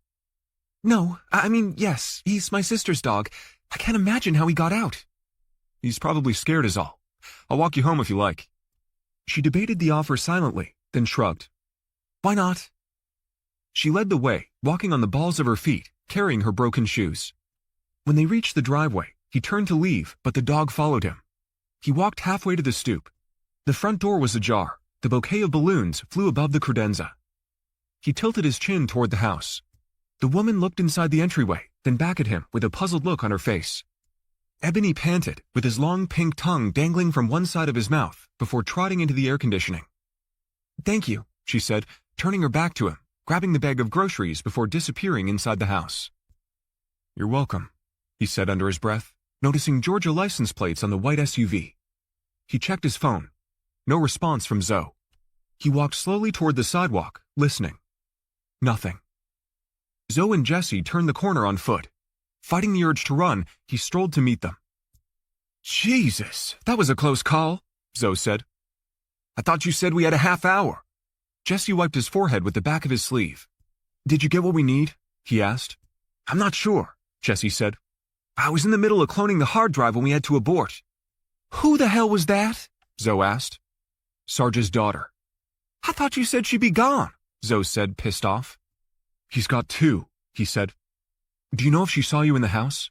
"No, I mean, yes, he's my sister's dog. I can't imagine how he got out." "He's probably scared is all. I'll walk you home if you like." She debated the offer silently, then shrugged. "Why not?" She led the way, walking on the balls of her feet, carrying her broken shoes. When they reached the driveway, he turned to leave, but the dog followed him. He walked halfway to the stoop. The front door was ajar. The bouquet of balloons flew above the credenza. He tilted his chin toward the house. The woman looked inside the entryway, then back at him with a puzzled look on her face. Ebony panted, with his long pink tongue dangling from one side of his mouth, before trotting into the air conditioning. "Thank you," she said, turning her back to him, grabbing the bag of groceries before disappearing inside the house. "You're welcome," he said under his breath, noticing Georgia license plates on the white SUV. He checked his phone. No response from Zoe. He walked slowly toward the sidewalk, listening. Nothing. Zoe and Jesse turned the corner on foot. Fighting the urge to run, he strolled to meet them. "Jesus, that was a close call," Zoe said. "I thought you said we had a half hour." Jesse wiped his forehead with the back of his sleeve. "Did you get what we need?" he asked. "I'm not sure," Jesse said. "I was in the middle of cloning the hard drive when we had to abort." "Who the hell was that?" Zoe asked. "Sarge's daughter." "I thought you said she'd be gone," Zoe said, pissed off. "He's got two," he said. "Do you know if she saw you in the house?"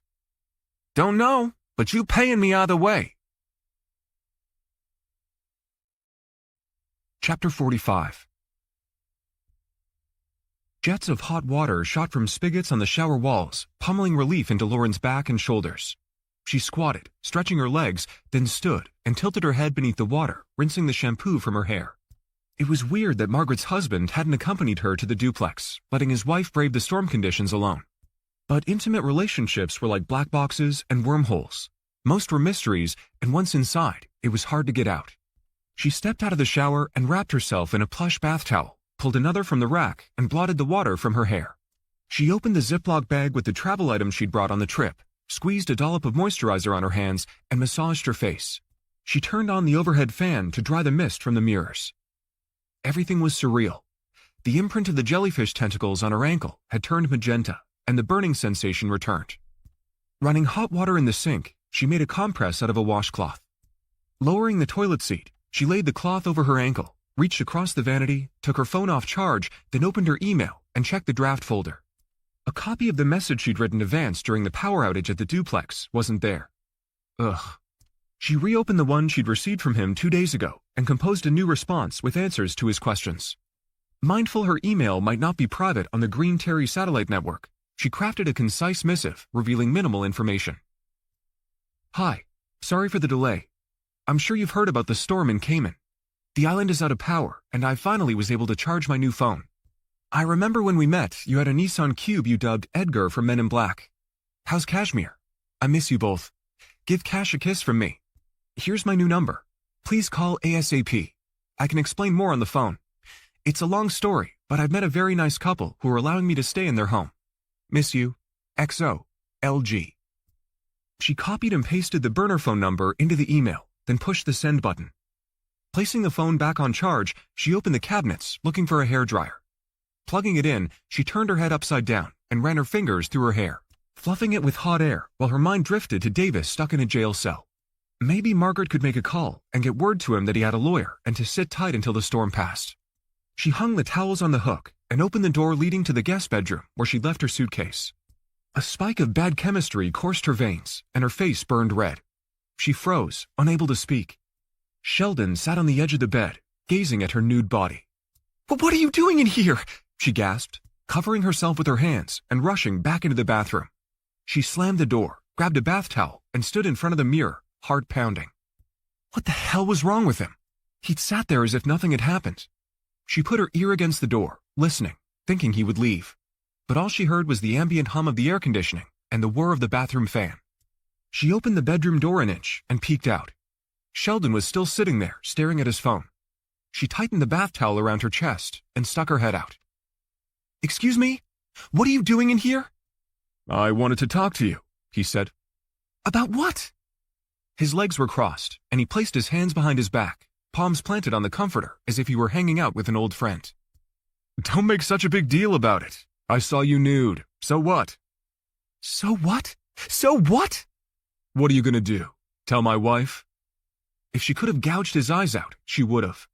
"Don't know, but you paying me either way." Chapter 45. Jets of hot water shot from spigots on the shower walls, pummeling relief into Lauren's back and shoulders. She squatted, stretching her legs, then stood and tilted her head beneath the water, rinsing the shampoo from her hair. It was weird that Margaret's husband hadn't accompanied her to the duplex, letting his wife brave the storm conditions alone. But intimate relationships were like black boxes and wormholes. Most were mysteries, and once inside, it was hard to get out. She stepped out of the shower and wrapped herself in a plush bath towel, pulled another from the rack, and blotted the water from her hair. She opened the Ziploc bag with the travel items she'd brought on the trip, squeezed a dollop of moisturizer on her hands, and massaged her face. She turned on the overhead fan to dry the mist from the mirrors. Everything was surreal. The imprint of the jellyfish tentacles on her ankle had turned magenta, and the burning sensation returned. Running hot water in the sink, she made a compress out of a washcloth. Lowering the toilet seat, she laid the cloth over her ankle, reached across the vanity, took her phone off charge, then opened her email and checked the draft folder. A copy of the message she'd written to Vance during the power outage at the duplex wasn't there. Ugh. She reopened the one she'd received from him 2 days ago and composed a new response with answers to his questions. Mindful her email might not be private on the Green Terry satellite network, she crafted a concise missive revealing minimal information. Hi, sorry for the delay. I'm sure you've heard about the storm in Cayman. The island is out of power, and I finally was able to charge my new phone. I remember when we met, you had a Nissan Cube you dubbed Edgar from Men in Black. How's Kashmir? I miss you both. Give Cash a kiss from me. Here's my new number. Please call ASAP. I can explain more on the phone. It's a long story, but I've met a very nice couple who are allowing me to stay in their home. Miss you. XO. LG. She copied and pasted the burner phone number into the email, then pushed the send button. Placing the phone back on charge, she opened the cabinets, looking for a hairdryer. Plugging it in, she turned her head upside down and ran her fingers through her hair, fluffing it with hot air while her mind drifted to Davis stuck in a jail cell. Maybe Margaret could make a call and get word to him that he had a lawyer and to sit tight until the storm passed. She hung the towels on the hook and opened the door leading to the guest bedroom where she'd left her suitcase. A spike of bad chemistry coursed her veins and her face burned red. She froze, unable to speak. Sheldon sat on the edge of the bed, gazing at her nude body. "But what are you doing in here?" she gasped, covering herself with her hands and rushing back into the bathroom. She slammed the door, grabbed a bath towel, and stood in front of the mirror, heart pounding. What the hell was wrong with him? He'd sat there as if nothing had happened. She put her ear against the door, listening, thinking he would leave. But all she heard was the ambient hum of the air conditioning and the whir of the bathroom fan. She opened the bedroom door an inch and peeked out. Sheldon was still sitting there, staring at his phone. She tightened the bath towel around her chest and stuck her head out. "Excuse me? What are you doing in here?" I wanted to talk to you, he said. "About what?" His legs were crossed, and he placed his hands behind his back, palms planted on the comforter as if he were hanging out with an old friend. Don't make such a big deal about it. I saw you nude. So what? So what? So what? What are you gonna do? Tell my wife? If she could have gouged his eyes out, she would have.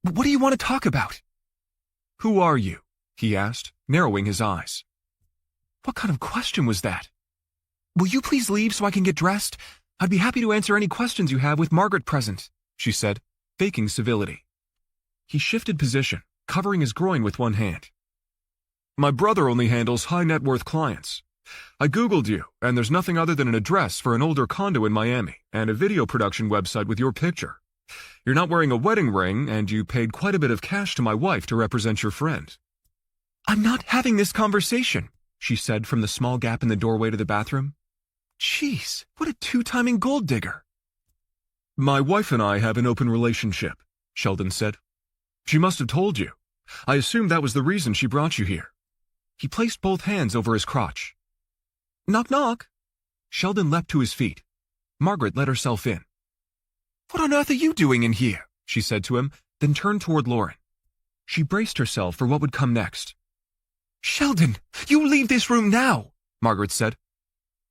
"What do you want to talk about?" Who are you? He asked, narrowing his eyes. What kind of question was that? "Will you please leave so I can get dressed? I'd be happy to answer any questions you have with Margaret present," she said, faking civility. He shifted position, covering his groin with one hand. My brother only handles high-net-worth clients. I Googled you, and there's nothing other than an address for an older condo in Miami and a video production website with your picture. You're not wearing a wedding ring, and you paid quite a bit of cash to my wife to represent your friend. "I'm not having this conversation," she said from the small gap in the doorway to the bathroom. Jeez, what a two-timing gold digger. My wife and I have an open relationship, Sheldon said. She must have told you. I assumed that was the reason she brought you here. He placed both hands over his crotch. Knock, knock. Sheldon leapt to his feet. Margaret let herself in. "What on earth are you doing in here?" she said to him, then turned toward Lauren. She braced herself for what would come next. "Sheldon, you leave this room now," Margaret said.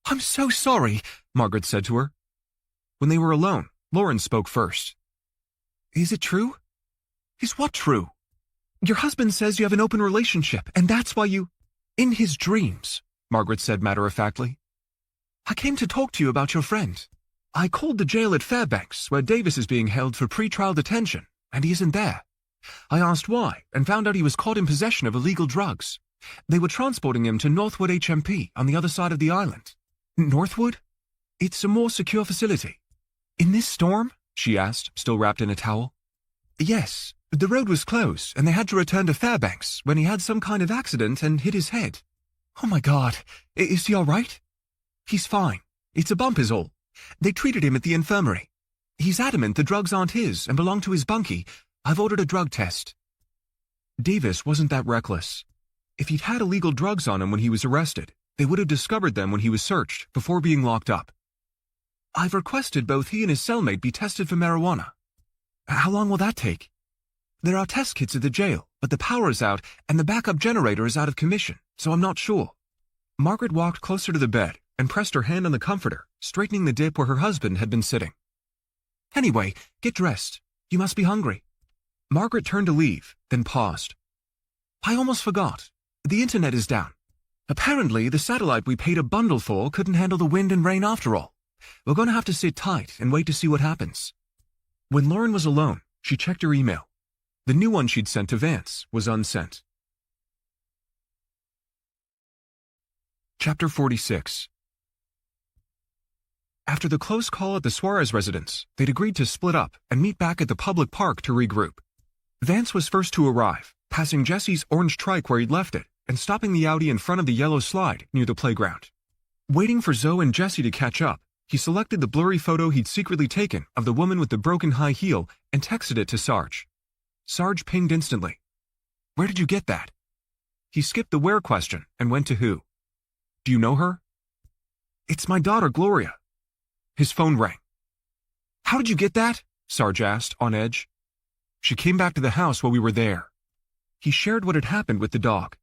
"I'm so sorry," Margaret said to her. When they were alone, Lauren spoke first. "Is it true?" "Is what true?" "Your husband says you have an open relationship, and that's why you—" "In his dreams," Margaret said matter-of-factly. "I came to talk to you about your friend. I called the jail at Fairbanks, where Davis is being held for pretrial detention, and he isn't there. I asked why, and found out he was caught in possession of illegal drugs. They were transporting him to Northwood HMP on the other side of the island." "Northwood? It's a more secure facility." "In this storm?" she asked, still wrapped in a towel. "Yes. The road was closed, and they had to return to Fairbanks when he had some kind of accident and hit his head. Oh my God, is he all right?" "He's fine. It's a bump is all. They treated him at the infirmary. He's adamant the drugs aren't his and belong to his bunkie. I've ordered a drug test." Davis wasn't that reckless. If he'd had illegal drugs on him when he was arrested, they would have discovered them when he was searched before being locked up. "I've requested both he and his cellmate be tested for marijuana." "How long will that take?" There are test kits at the jail, but the power is out and the backup generator is out of commission, so I'm not sure. Margaret walked closer to the bed and pressed her hand on the comforter, straightening the dip where her husband had been sitting. Anyway, get dressed. You must be hungry. Margaret turned to leave, then paused. I almost forgot. The internet is down. Apparently, the satellite we paid a bundle for couldn't handle the wind and rain after all. We're going to have to sit tight and wait to see what happens. When Lauren was alone, she checked her email. The new one she'd sent to Vance was unsent. Chapter 46. After the close call at the Suarez residence, they'd agreed to split up and meet back at the public park to regroup. Vance was first to arrive, passing Jesse's orange trike where he'd left it, and stopping the Audi in front of the yellow slide near the playground. Waiting for Zoe and Jesse to catch up, he selected the blurry photo he'd secretly taken of the woman with the broken high heel and texted it to Sarge. Sarge pinged instantly. Where did you get that? He skipped the where question and went to who. Do you know her? It's my daughter, Gloria. His phone rang. How did you get that? Sarge asked, on edge. She came back to the house while we were there. He shared what had happened with the dog.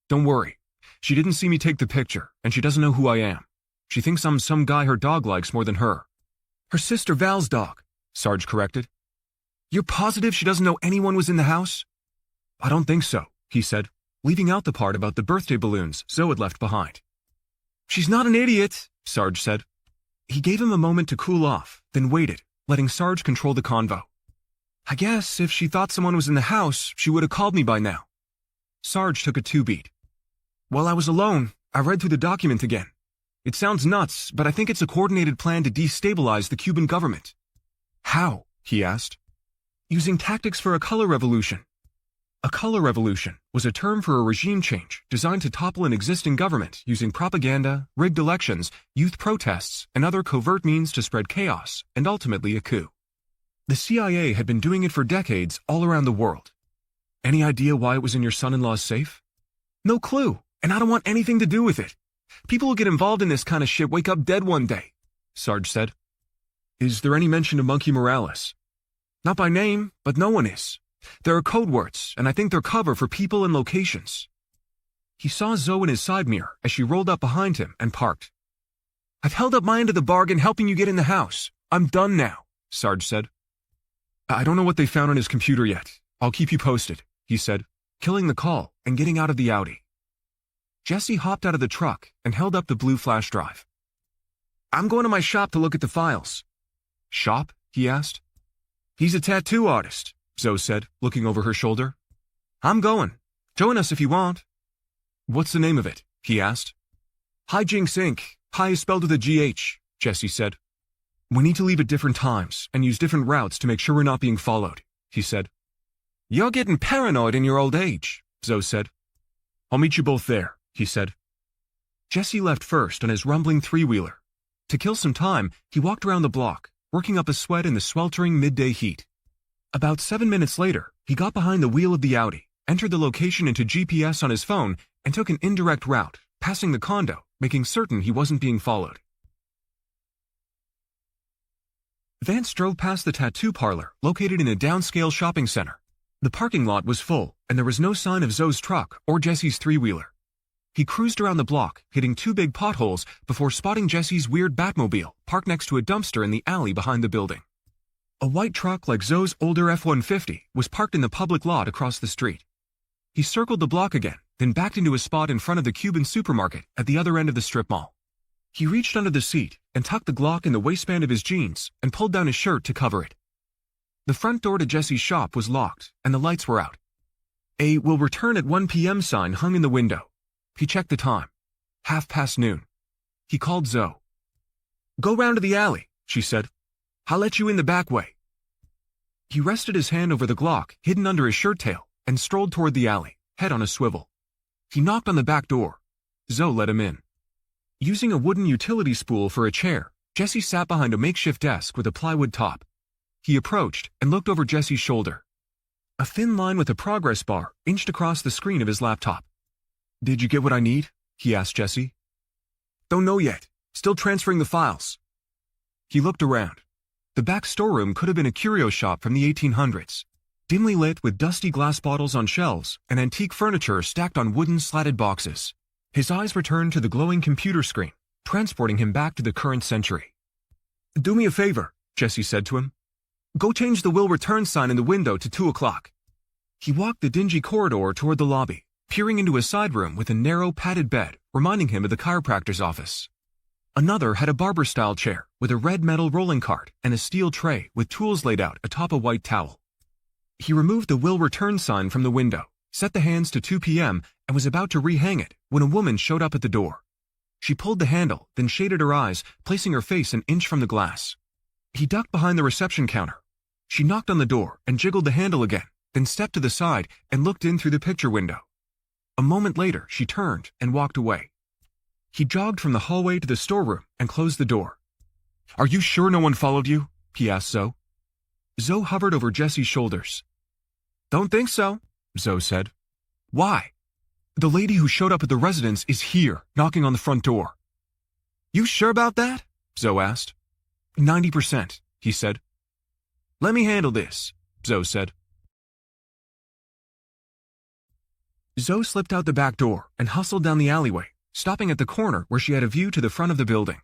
Don't worry. She didn't see me take the picture, and she doesn't know who I am. She thinks I'm some guy her dog likes more than her. Her sister Val's dog, Sarge corrected. You're positive she doesn't know anyone was in the house? I don't think so, he said, leaving out the part about the birthday balloons Zoe had left behind. She's not an idiot, Sarge said. He gave him a moment to cool off, then waited, letting Sarge control the convo. I guess if she thought someone was in the house, she would have called me by now. Sarge took a two-beat. While I was alone, I read through the document again. It sounds nuts, but I think it's a coordinated plan to destabilize the Cuban government. How? He asked. Using tactics for a color revolution. A color revolution was a term for a regime change designed to topple an existing government using propaganda, rigged elections, youth protests, and other covert means to spread chaos, and ultimately a coup. The CIA had been doing it for decades all around the world. Any idea why it was in your son-in-law's safe? No clue, and I don't want anything to do with it. People who get involved in this kind of shit wake up dead one day, Sarge said. Is there any mention of Monkey Morales? Not by name, but no one is. There are code words, and I think they're cover for people and locations. He saw Zoe in his side mirror as she rolled up behind him and parked. I've held up my end of the bargain helping you get in the house. I'm done now, Sarge said. I don't know what they found on his computer yet. I'll keep you posted, he said, killing the call and getting out of the Audi. Jesse hopped out of the truck and held up the blue flash drive. I'm going to my shop to look at the files. Shop? He asked. He's a tattoo artist, Zoe said, looking over her shoulder. I'm going. Join us if you want. What's the name of it? He asked. Hijinks Inc. High is spelled with a GH, Jesse said. We need to leave at different times and use different routes to make sure we're not being followed, he said. You're getting paranoid in your old age, Zoe said. I'll meet you both there, he said. Jesse left first on his rumbling three-wheeler. To kill some time, he walked around the block, working up a sweat in the sweltering midday heat. About 7 minutes later, he got behind the wheel of the Audi, entered the location into GPS on his phone, and took an indirect route, passing the condo, making certain he wasn't being followed. Vance drove past the tattoo parlor, located in a downscale shopping center. The parking lot was full, and there was no sign of Zoe's truck or Jesse's three-wheeler. He cruised around the block, hitting 2 big potholes before spotting Jesse's weird Batmobile parked next to a dumpster in the alley behind the building. A white truck like Zoe's older F-150 was parked in the public lot across the street. He circled the block again, then backed into a spot in front of the Cuban supermarket at the other end of the strip mall. He reached under the seat and tucked the Glock in the waistband of his jeans and pulled down his shirt to cover it. The front door to Jesse's shop was locked and the lights were out. A "will return at 1 p.m. sign hung in the window. He checked the time. noon. He called Zoe. Go round to the alley, she said. I'll let you in the back way. He rested his hand over the Glock hidden under his shirt tail and strolled toward the alley, head on a swivel. He knocked on the back door. Zoe let him in. Using a wooden utility spool for a chair, Jesse sat behind a makeshift desk with a plywood top. He approached and looked over Jesse's shoulder. A thin line with a progress bar inched across the screen of his laptop. Did you get what I need? He asked Jesse. Don't know yet. Still transferring the files. He looked around. The back storeroom could have been a curio shop from the 1800s. dimly lit with dusty glass bottles on shelves and antique furniture stacked on wooden slatted boxes. His eyes returned to the glowing computer screen, transporting him back to the current century. "Do me a favor," Jesse said to him. "Go change the will return sign in the window to 2 o'clock." He walked the dingy corridor toward the lobby, peering into a side room with a narrow, padded bed, reminding him of the chiropractor's office. Another had a barber-style chair with a red metal rolling cart and a steel tray with tools laid out atop a white towel. He removed the will return sign from the window, set the hands to 2 p.m., and was about to rehang it when a woman showed up at the door. She pulled the handle, then shaded her eyes, placing her face an inch from the glass. He ducked behind the reception counter. She knocked on the door and jiggled the handle again, then stepped to the side and looked in through the picture window. A moment later, she turned and walked away. He jogged from the hallway to the storeroom and closed the door. "Are you sure no one followed you?" he asked Zoe. Zoe hovered over Jesse's shoulders. "Don't think so," Zoe said. "Why?" "The lady who showed up at the residence is here, knocking on the front door." "You sure about that?" Zoe asked. 90%, he said. "Let me handle this," Zoe said. Zoe slipped out the back door and hustled down the alleyway, stopping at the corner where she had a view to the front of the building.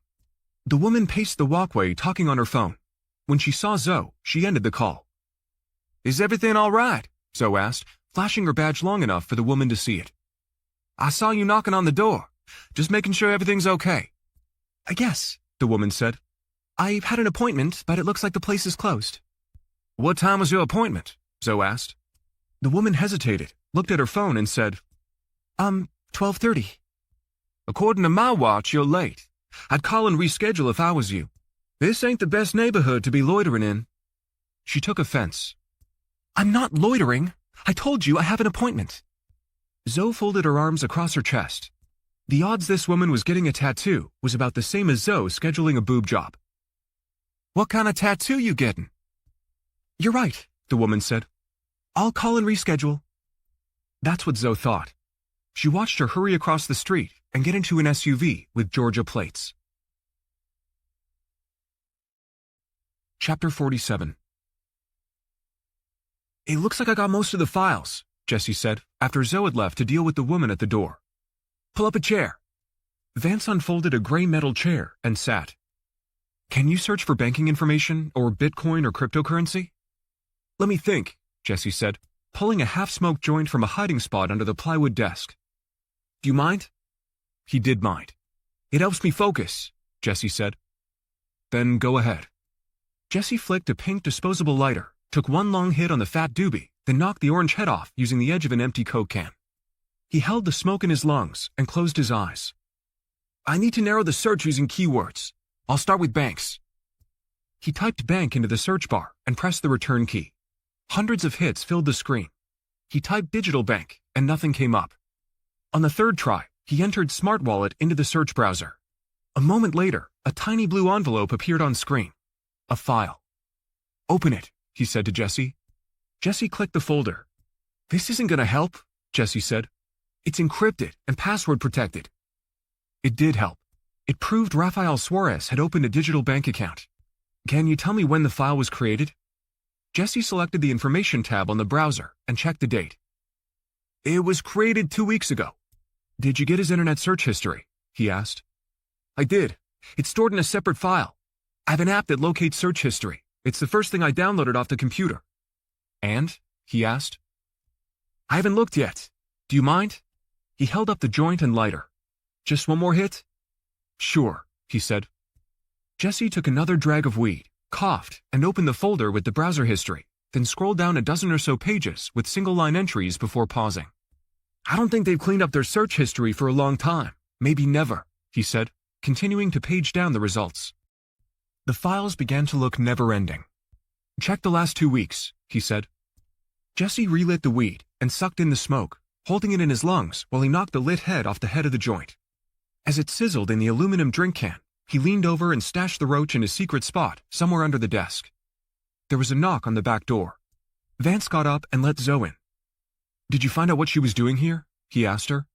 The woman paced the walkway talking on her phone. When she saw Zoe, she ended the call. "Is everything all right?" Zoe asked, flashing her badge long enough for the woman to see it. "I saw you knocking on the door. Just making sure everything's okay." "I guess," the woman said. "I had an appointment, but it looks like the place is closed." "What time was your appointment?" Zoe asked. The woman hesitated, looked at her phone and said, 12:30. "According to my watch, you're late. I'd call and reschedule if I was you. This ain't the best neighborhood to be loitering in." She took offense. "I'm not loitering. I told you I have an appointment." Zoe folded her arms across her chest. The odds this woman was getting a tattoo was about the same as Zoe scheduling a boob job. "What kind of tattoo you getting?" "You're right," the woman said. "I'll call and reschedule." That's what Zoe thought. She watched her hurry across the street and get into an SUV with Georgia plates. Chapter 47. "It looks like I got most of the files," Jesse said, after Zoe had left to deal with the woman at the door. "Pull up a chair." Vance unfolded a gray metal chair and sat. "Can you search for banking information or Bitcoin or cryptocurrency?" "Let me think," Jesse said, pulling a half-smoked joint from a hiding spot under the plywood desk. "Do you mind?" He did mind. "It helps me focus," Jesse said. "Then go ahead." Jesse flicked a pink disposable lighter, took one long hit on the fat doobie, then knocked the orange head off using the edge of an empty Coke can. He held the smoke in his lungs and closed his eyes. "I need to narrow the search using keywords. I'll start with banks." He typed bank into the search bar and pressed the return key. Hundreds of hits filled the screen. He typed digital bank and nothing came up. On the third try, he entered Smart Wallet into the search browser. A moment later, a tiny blue envelope appeared on screen. A file. "Open it," he said to Jesse. Jesse clicked the folder. "This isn't going to help," Jesse said. "It's encrypted and password protected." It did help. It proved Rafael Suarez had opened a digital bank account. "Can you tell me when the file was created?" Jesse selected the information tab on the browser and checked the date. "It was created 2 weeks ago." "Did you get his internet search history?" he asked. "I did. It's stored in a separate file. I have an app that locates search history. It's the first thing I downloaded off the computer." "And?" he asked. "I haven't looked yet. Do you mind?" He held up the joint and lighter. "Just one more hit?" "Sure," he said. Jesse took another drag of weed, coughed, and opened the folder with the browser history, then scrolled down a dozen or so pages with single-line entries before pausing. "I don't think they've cleaned up their search history for a long time. Maybe never," he said, continuing to page down the results. The files began to look never-ending. "Check the last 2 weeks," he said. Jesse relit the weed and sucked in the smoke, holding it in his lungs while he knocked the lit head off the head of the joint. As it sizzled in the aluminum drink can, he leaned over and stashed the roach in a secret spot somewhere under the desk. There was a knock on the back door. Vance got up and let Zoe in. "Did you find out what she was doing here?" he asked her.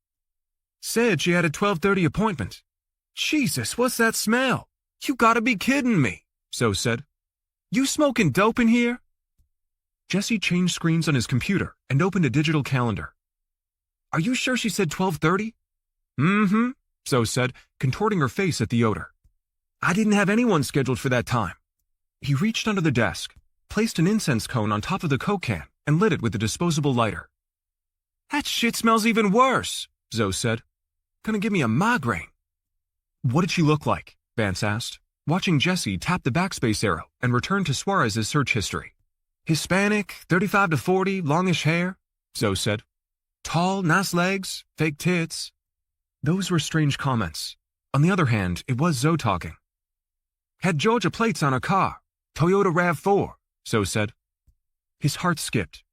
"Said she had a 12:30 appointment." "Jesus, what's that smell? You gotta be kidding me," Zoe said. "You smoking dope in here?" Jesse changed screens on his computer and opened a digital calendar. Are you sure she said 12:30? Mm-hmm, Zoe said, contorting her face at the odor. I didn't have anyone scheduled for that time. He reached under the desk, placed an incense cone on top of the Coke can, and lit it with a disposable lighter. That shit smells even worse, Zoe said. Gonna give me a migraine. What did she look like? Vance asked, watching Jesse tap the backspace arrow and return to Suarez's search history. Hispanic, 35 to 40, longish hair, Zoe said. Tall, nice legs, fake tits. Those were strange comments. On the other hand, it was Zoe talking. Had Georgia plates on her car. Toyota RAV4, Zoe said. His heart skipped.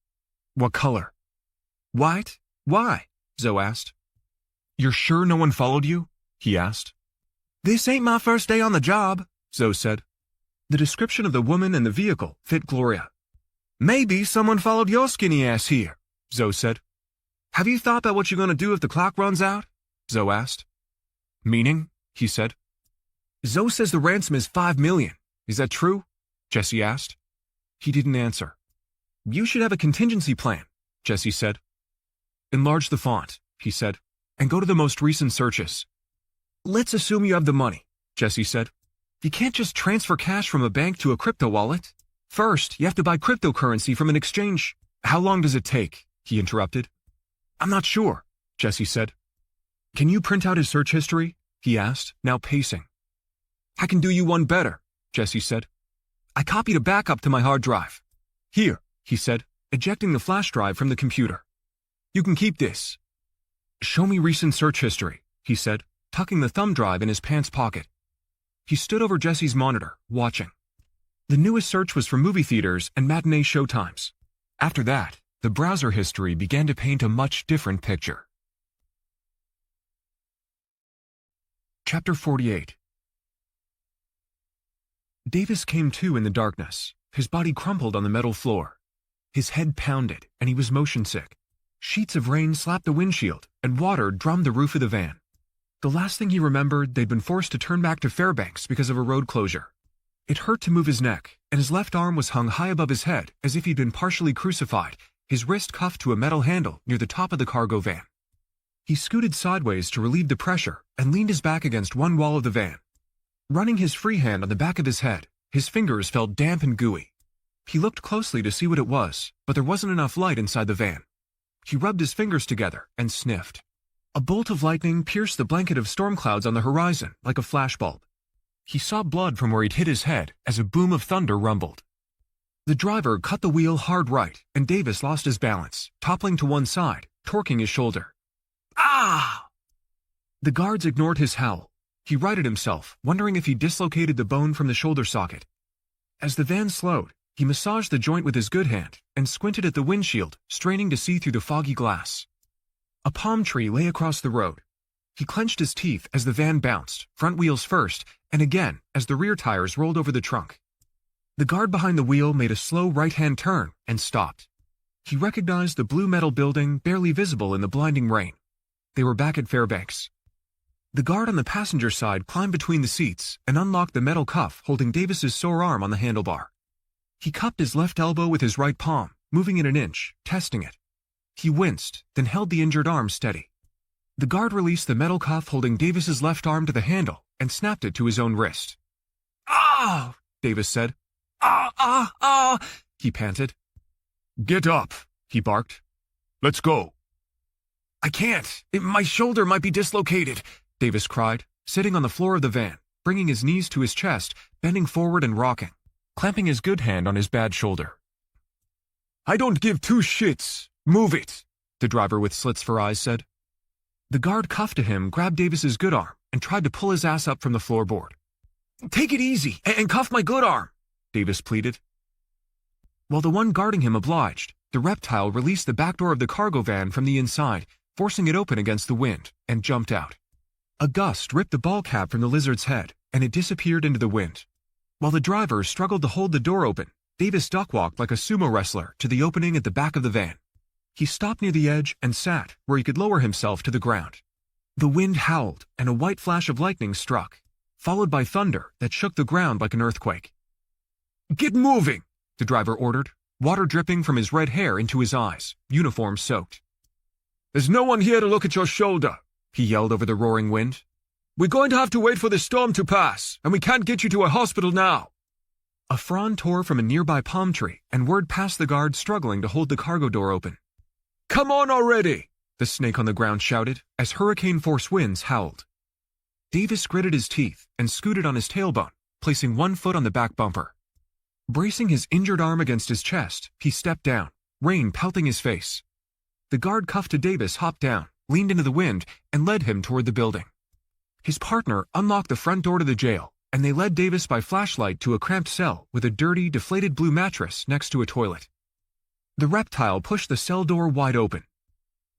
What color? White? Why? Zoe asked. You're sure no one followed you? He asked. This ain't my first day on the job, Zoe said. The description of the woman and the vehicle fit Gloria. Maybe someone followed your skinny ass here, Zoe said. Have you thought about what you're going to do if the clock runs out? Zoe asked. Meaning? He said. Zoe says the ransom is $5 million. Is that true? Jesse asked. He didn't answer. You should have a contingency plan, Jesse said. Enlarge the font, he said, and go to the most recent searches. Let's assume you have the money, Jesse said. You can't just transfer cash from a bank to a crypto wallet. First, you have to buy cryptocurrency from an exchange. How long does it take? He interrupted. I'm not sure, Jesse said. Can you print out his search history? He asked, now pacing. I can do you one better, Jesse said. I copied a backup to my hard drive. Here, he said, ejecting the flash drive from the computer. You can keep this. Show me recent search history, he said, tucking the thumb drive in his pants pocket. He stood over Jesse's monitor, watching. The newest search was for movie theaters and matinee showtimes. After that, the browser history began to paint a much different picture. Chapter 48. Davis came to in the darkness. His body crumpled on the metal floor. His head pounded, and he was motion sick. Sheets of rain slapped the windshield, and water drummed the roof of the van. The last thing he remembered, they'd been forced to turn back to Fairbanks because of a road closure. It hurt to move his neck, and his left arm was hung high above his head as if he'd been partially crucified, his wrist cuffed to a metal handle near the top of the cargo van. He scooted sideways to relieve the pressure and leaned his back against one wall of the van. Running his free hand on the back of his head, his fingers felt damp and gooey. He looked closely to see what it was, but there wasn't enough light inside the van. He rubbed his fingers together and sniffed. A bolt of lightning pierced the blanket of storm clouds on the horizon like a flashbulb. He saw blood from where he'd hit his head as a boom of thunder rumbled. The driver cut the wheel hard right, and Davis lost his balance, toppling to one side, torquing his shoulder. Ah! The guards ignored his howl. He righted himself, wondering if he dislocated the bone from the shoulder socket. As the van slowed, he massaged the joint with his good hand and squinted at the windshield, straining to see through the foggy glass. A palm tree lay across the road. He clenched his teeth as the van bounced, front wheels first, and again as the rear tires rolled over the trunk. The guard behind the wheel made a slow right-hand turn and stopped. He recognized the blue metal building barely visible in the blinding rain. They were back at Fairbanks. The guard on the passenger side climbed between the seats and unlocked the metal cuff holding Davis's sore arm on the handlebar. He cupped his left elbow with his right palm, moving it an inch, testing it. He winced, then held the injured arm steady. The guard released the metal cuff holding Davis's left arm to the handle and snapped it to his own wrist. "Ah!" Davis said. "Ah, ah, ah!" he panted. "Get up," he barked. "Let's go." "I can't. My shoulder might be dislocated," Davis cried, sitting on the floor of the van, bringing his knees to his chest, bending forward and rocking, clamping his good hand on his bad shoulder. "I don't give two shits. Move it," the driver with slits for eyes said. The guard cuffed to him, grabbed Davis's good arm, and tried to pull his ass up from the floorboard. "Take it easy and cuff my good arm," Davis pleaded. While the one guarding him obliged, the reptile released the back door of the cargo van from the inside, forcing it open against the wind, and jumped out. A gust ripped the ball cap from the lizard's head, and it disappeared into the wind. While the driver struggled to hold the door open, Davis duck-walked like a sumo wrestler to the opening at the back of the van. He stopped near the edge and sat where he could lower himself to the ground. The wind howled, and a white flash of lightning struck, followed by thunder that shook the ground like an earthquake. "Get moving," the driver ordered, water dripping from his red hair into his eyes, uniform soaked. "There's no one here to look at your shoulder," he yelled over the roaring wind. "We're going to have to wait for the storm to pass, and we can't get you to a hospital now." A frond tore from a nearby palm tree, and word passed the guard struggling to hold the cargo door open. "Come on already!" The snake on the ground shouted as hurricane-force winds howled. Davis gritted his teeth and scooted on his tailbone, placing one foot on the back bumper. Bracing his injured arm against his chest, he stepped down, rain pelting his face. The guard cuffed to Davis hopped down, leaned into the wind, and led him toward the building. His partner unlocked the front door to the jail, and they led Davis by flashlight to a cramped cell with a dirty, deflated blue mattress next to a toilet. The reptile pushed the cell door wide open.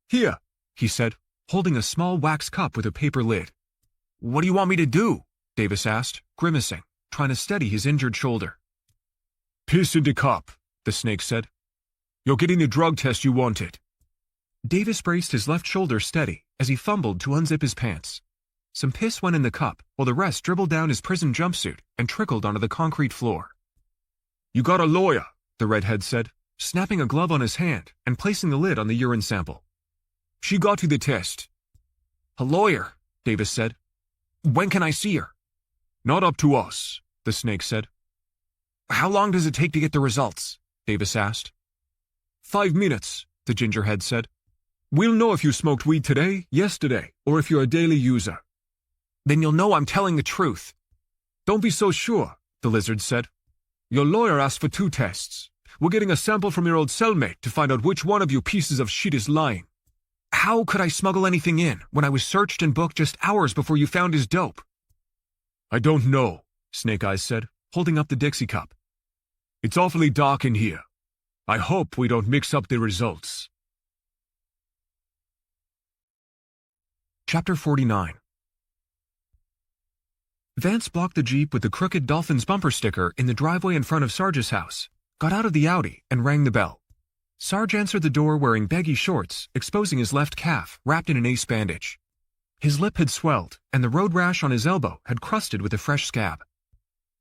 "Here," he said, holding a small wax cup with a paper lid. "What do you want me to do?" Davis asked, grimacing, trying to steady his injured shoulder. "Piss in the cup," the snake said. "You're getting the drug test you wanted." Davis braced his left shoulder steady as he fumbled to unzip his pants. Some piss went in the cup, while the rest dribbled down his prison jumpsuit and trickled onto the concrete floor. "You got a lawyer," the redhead said, snapping a glove on his hand and placing the lid on the urine sample. "She got you the test." "A lawyer," Davis said. "When can I see her?" "Not up to us," the snake said. "How long does it take to get the results?" Davis asked. 5 minutes, the gingerhead said. "We'll know if you smoked weed today, yesterday, or if you're a daily user." "Then you'll know I'm telling the truth." "Don't be so sure," the lizard said. "Your lawyer asked for 2 tests. We're getting a sample from your old cellmate to find out which one of you pieces of shit is lying." "How could I smuggle anything in when I was searched and booked just hours before you found his dope?" "I don't know," Snake Eyes said, holding up the Dixie cup. "It's awfully dark in here. I hope we don't mix up the results." Chapter 49. Vance blocked the Jeep with the crooked Dolphins bumper sticker in the driveway in front of Sarge's house, got out of the Audi, and rang the bell. Sarge answered the door wearing baggy shorts, exposing his left calf, wrapped in an ace bandage. His lip had swelled, and the road rash on his elbow had crusted with a fresh scab.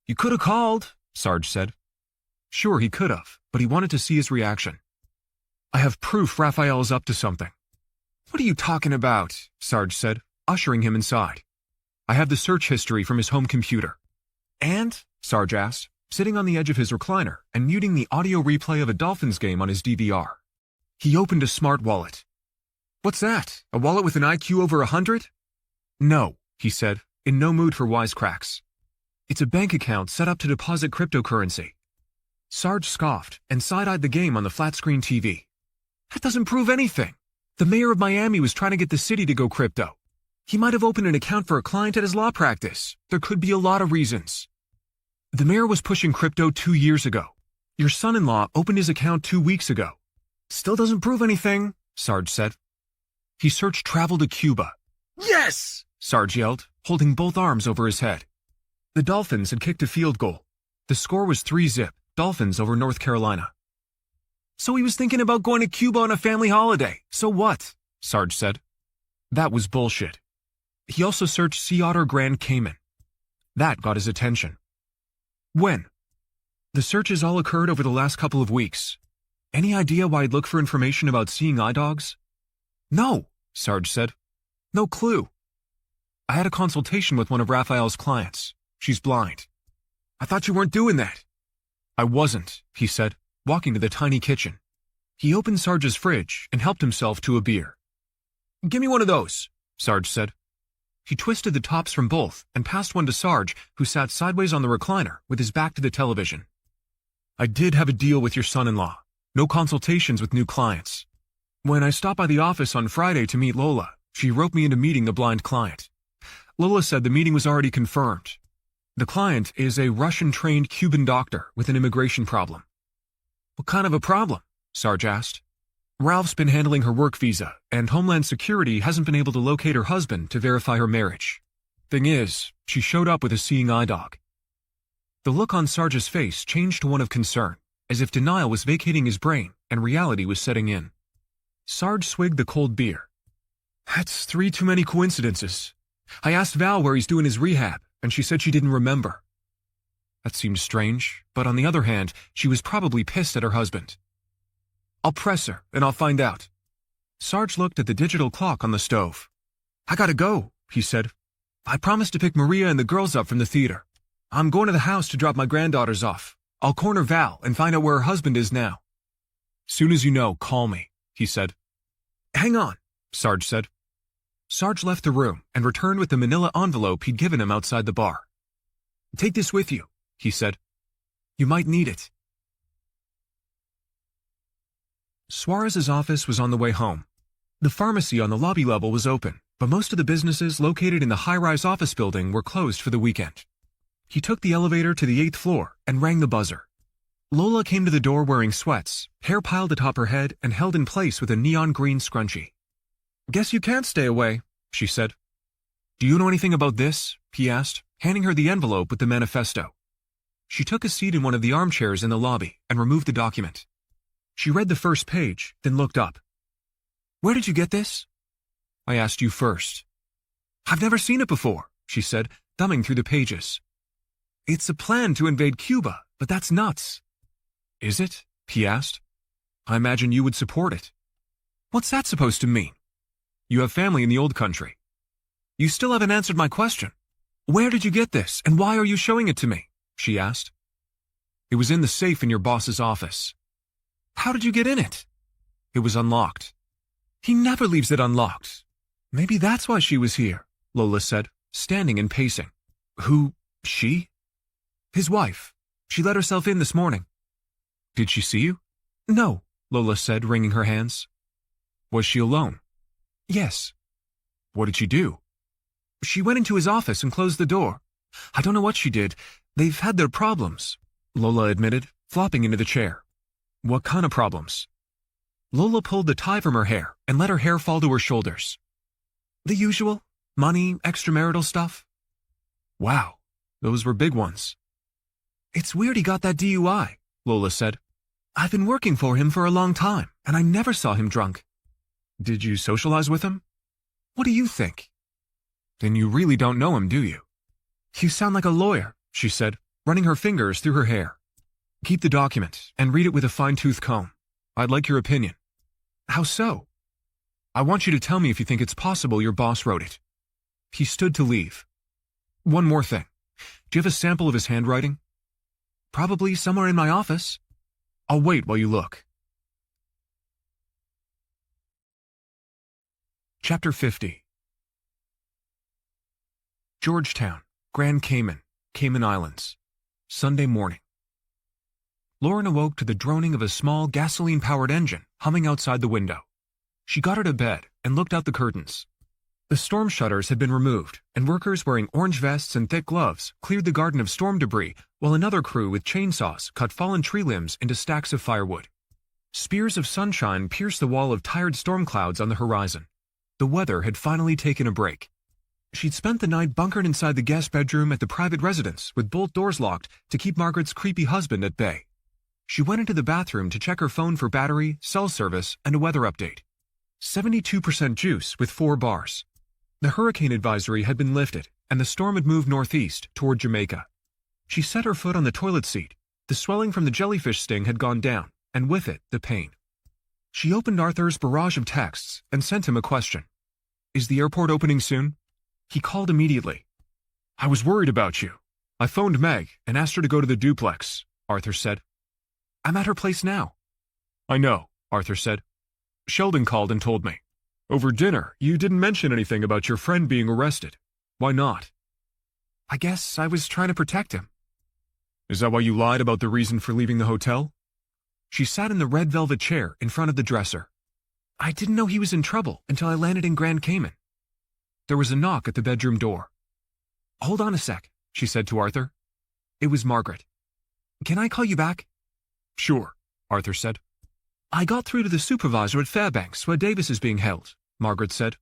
"You could have called," Sarge said. Sure, he could have, but he wanted to see his reaction. "I have proof Raphael's up to something." "What are you talking about?" Sarge said, ushering him inside. "I have the search history from his home computer." "And?" Sarge asked, sitting on the edge of his recliner and muting the audio replay of a Dolphins game on his DVR. He opened a smart wallet. "What's that? A wallet with an IQ over 100? "No," he said, in no mood for wisecracks. "It's a bank account set up to deposit cryptocurrency." Sarge scoffed and side-eyed the game on the flat-screen TV. "That doesn't prove anything." The mayor of Miami was trying to get the city to go crypto. He might have opened an account for a client at his law practice. There could be a lot of reasons. The mayor was pushing crypto 2 years ago. Your son-in-law opened his account 2 weeks ago. "Still doesn't prove anything," Sarge said. He searched travel to Cuba. "Yes!" Sarge yelled, holding both arms over his head. The Dolphins had kicked a field goal. The score was 3-0, Dolphins over North Carolina. "So he was thinking about going to Cuba on a family holiday. So what?" Sarge said. That was bullshit. He also searched Sea Otter Grand Cayman. That got his attention. "When?" The searches all occurred over the last couple of weeks. Any idea why I'd look for information about seeing eye dogs? "No," Sarge said. "No clue." I had a consultation with one of Raphael's clients. She's blind. "I thought you weren't doing that." I wasn't, he said, walking to the tiny kitchen. He opened Sarge's fridge and helped himself to a beer. "Give me one of those," Sarge said. He twisted the tops from both and passed one to Sarge, who sat sideways on the recliner with his back to the television. "I did have a deal with your son-in-law. No consultations with new clients. When I stopped by the office on Friday to meet Lola, she roped me into meeting the blind client. Lola said the meeting was already confirmed. The client is a Russian-trained Cuban doctor with an immigration problem." "What kind of a problem?" Sarge asked. "Ralph's been handling her work visa, and Homeland Security hasn't been able to locate her husband to verify her marriage. Thing is, she showed up with a seeing eye dog." The look on Sarge's face changed to one of concern, as if denial was vacating his brain and reality was setting in. Sarge swigged the cold beer. "That's 3 too many coincidences. I asked Val where he's doing his rehab, and she said she didn't remember." That seemed strange, but on the other hand, she was probably pissed at her husband. I'll press her, and I'll find out. Sarge looked at the digital clock on the stove. I gotta go, he said. I promised to pick Maria and the girls up from the theater. I'm going to the house to drop my granddaughters off. I'll corner Val and find out where her husband is now. Soon as you know, call me, he said. Hang on, Sarge said. Sarge left the room and returned with the manila envelope he'd given him outside the bar. Take this with you, he said. You might need it. Suarez's office was on the way home. The pharmacy on the lobby level was open, but most of the businesses located in the high-rise office building were closed for the weekend. He took the elevator to the 8th floor and rang the buzzer. Lola came to the door wearing sweats, hair piled atop her head and held in place with a neon green scrunchie. Guess you can't stay away, she said. Do you know anything about this? He asked, handing her the envelope with the manifesto. She took a seat in one of the armchairs in the lobby and removed the document. She read the first page, then looked up. Where did you get this? I asked you first. I've never seen it before, she said, thumbing through the pages. It's a plan to invade Cuba, but that's nuts. Is it? He asked. I imagine you would support it. What's that supposed to mean? You have family in the old country. You still haven't answered my question. Where did you get this, and why are you showing it to me? She asked. It was in the safe in your boss's office. How did you get in it? It was unlocked. He never leaves it unlocked. Maybe that's why she was here, Lola said, standing and pacing. Who, she? His wife. She let herself in this morning. Did she see you? No, Lola said, wringing her hands. Was she alone? Yes. What did she do? She went into his office and closed the door. I don't know what she did. They've had their problems, Lola admitted, flopping into the chair. What kind of problems? Lola pulled the tie from her hair and let her hair fall to her shoulders. The usual. Money, extramarital stuff. Wow, those were big ones. It's weird he got that DUI, Lola said. I've been working for him for a long time, and I never saw him drunk. Did you socialize with him? What do you think? Then you really don't know him, do you? You sound like a lawyer, she said, running her fingers through her hair. Keep the document and read it with a fine-tooth comb. I'd like your opinion. How so? I want you to tell me if you think it's possible your boss wrote it. He stood to leave. One more thing. Do you have a sample of his handwriting? Probably somewhere in my office. I'll wait while you look. Chapter 50. Georgetown, Grand Cayman, Cayman Islands. Sunday morning. Lauren awoke to the droning of a small gasoline-powered engine humming outside the window. She got out of bed and looked out the curtains. The storm shutters had been removed, and workers wearing orange vests and thick gloves cleared the garden of storm debris, while another crew with chainsaws cut fallen tree limbs into stacks of firewood. Spears of sunshine pierced the wall of tired storm clouds on the horizon. The weather had finally taken a break. She'd spent the night bunkered inside the guest bedroom at the private residence with both doors locked to keep Margaret's creepy husband at bay. She went into the bathroom to check her phone for battery, cell service, and a weather update. 72% juice with 4 bars. The hurricane advisory had been lifted, and the storm had moved northeast toward Jamaica. She set her foot on the toilet seat. The swelling from the jellyfish sting had gone down, and with it, the pain. She opened Arthur's barrage of texts and sent him a question. Is the airport opening soon? He called immediately. I was worried about you. I phoned Meg and asked her to go to the duplex, Arthur said. I'm at her place now. I know, Arthur said. Sheldon called and told me. Over dinner, you didn't mention anything about your friend being arrested. Why not? I guess I was trying to protect him. Is that why you lied about the reason for leaving the hotel? She sat in the red velvet chair in front of the dresser. I didn't know he was in trouble until I landed in Grand Cayman. There was a knock at the bedroom door. Hold on a sec, she said to Arthur. It was Margaret. Can I call you back? Sure, Arthur said. I got through to the supervisor at Fairbanks, where Davis is being held, Margaret said,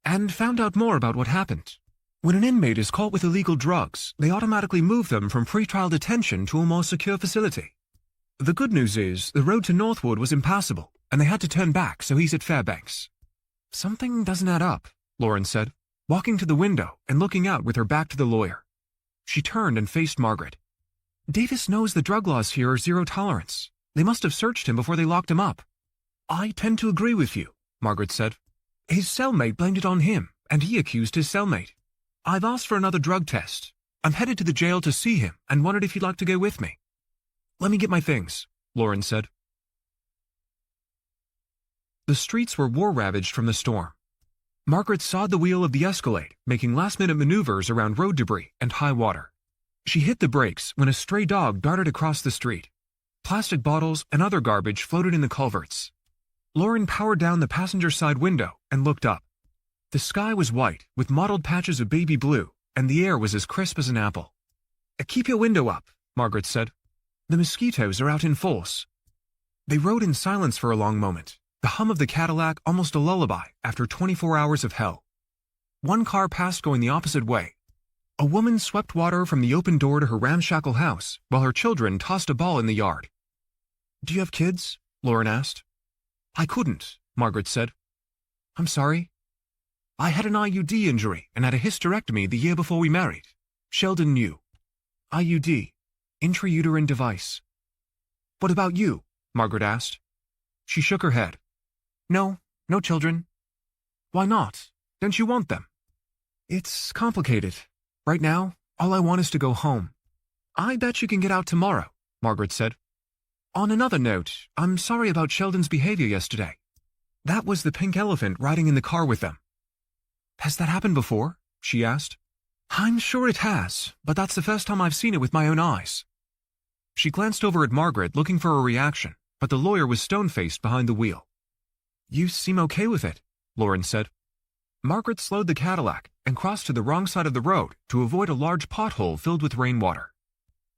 and found out more about what happened. When an inmate is caught with illegal drugs, they automatically move them from pretrial detention to a more secure facility. The good news is the road to Northwood was impassable, and they had to turn back, so he's at Fairbanks. Something doesn't add up, Lauren said, walking to the window and looking out with her back to the lawyer. She turned and faced Margaret. Davis knows the drug laws here are zero tolerance. They must have searched him before they locked him up. I tend to agree with you, Margaret said. His cellmate blamed it on him, and he accused his cellmate. I've asked for another drug test. I'm headed to the jail to see him and wondered if you'd like to go with me. Let me get my things, Lauren said. The streets were war-ravaged from the storm. Margaret sawed the wheel of the Escalade, making last-minute maneuvers around road debris and high water. She hit the brakes when a stray dog darted across the street. Plastic bottles and other garbage floated in the culverts. Lauren powered down the passenger side window and looked up. The sky was white, with mottled patches of baby blue, and the air was as crisp as an apple. Keep your window up, Margaret said. The mosquitoes are out in force. They rode in silence for a long moment, the hum of the Cadillac almost a lullaby after 24 hours of hell. One car passed going the opposite way. A woman swept water from the open door to her ramshackle house, while her children tossed a ball in the yard. Do you have kids? Lauren asked. I couldn't, Margaret said. I'm sorry. I had an IUD injury and had a hysterectomy the year before we married. Sheldon knew. IUD, intrauterine device. What about you? Margaret asked. She shook her head. No children. Why not? Don't you want them? It's complicated. Right now, all I want is to go home. I bet you can get out tomorrow, Margaret said. On another note, I'm sorry about Sheldon's behavior yesterday. That was the pink elephant riding in the car with them. Has that happened before? She asked. I'm sure it has, but that's the first time I've seen it with my own eyes. She glanced over at Margaret looking for a reaction, but the lawyer was stone-faced behind the wheel. You seem okay with it, Lauren said. Margaret slowed the Cadillac and crossed to the wrong side of the road to avoid a large pothole filled with rainwater.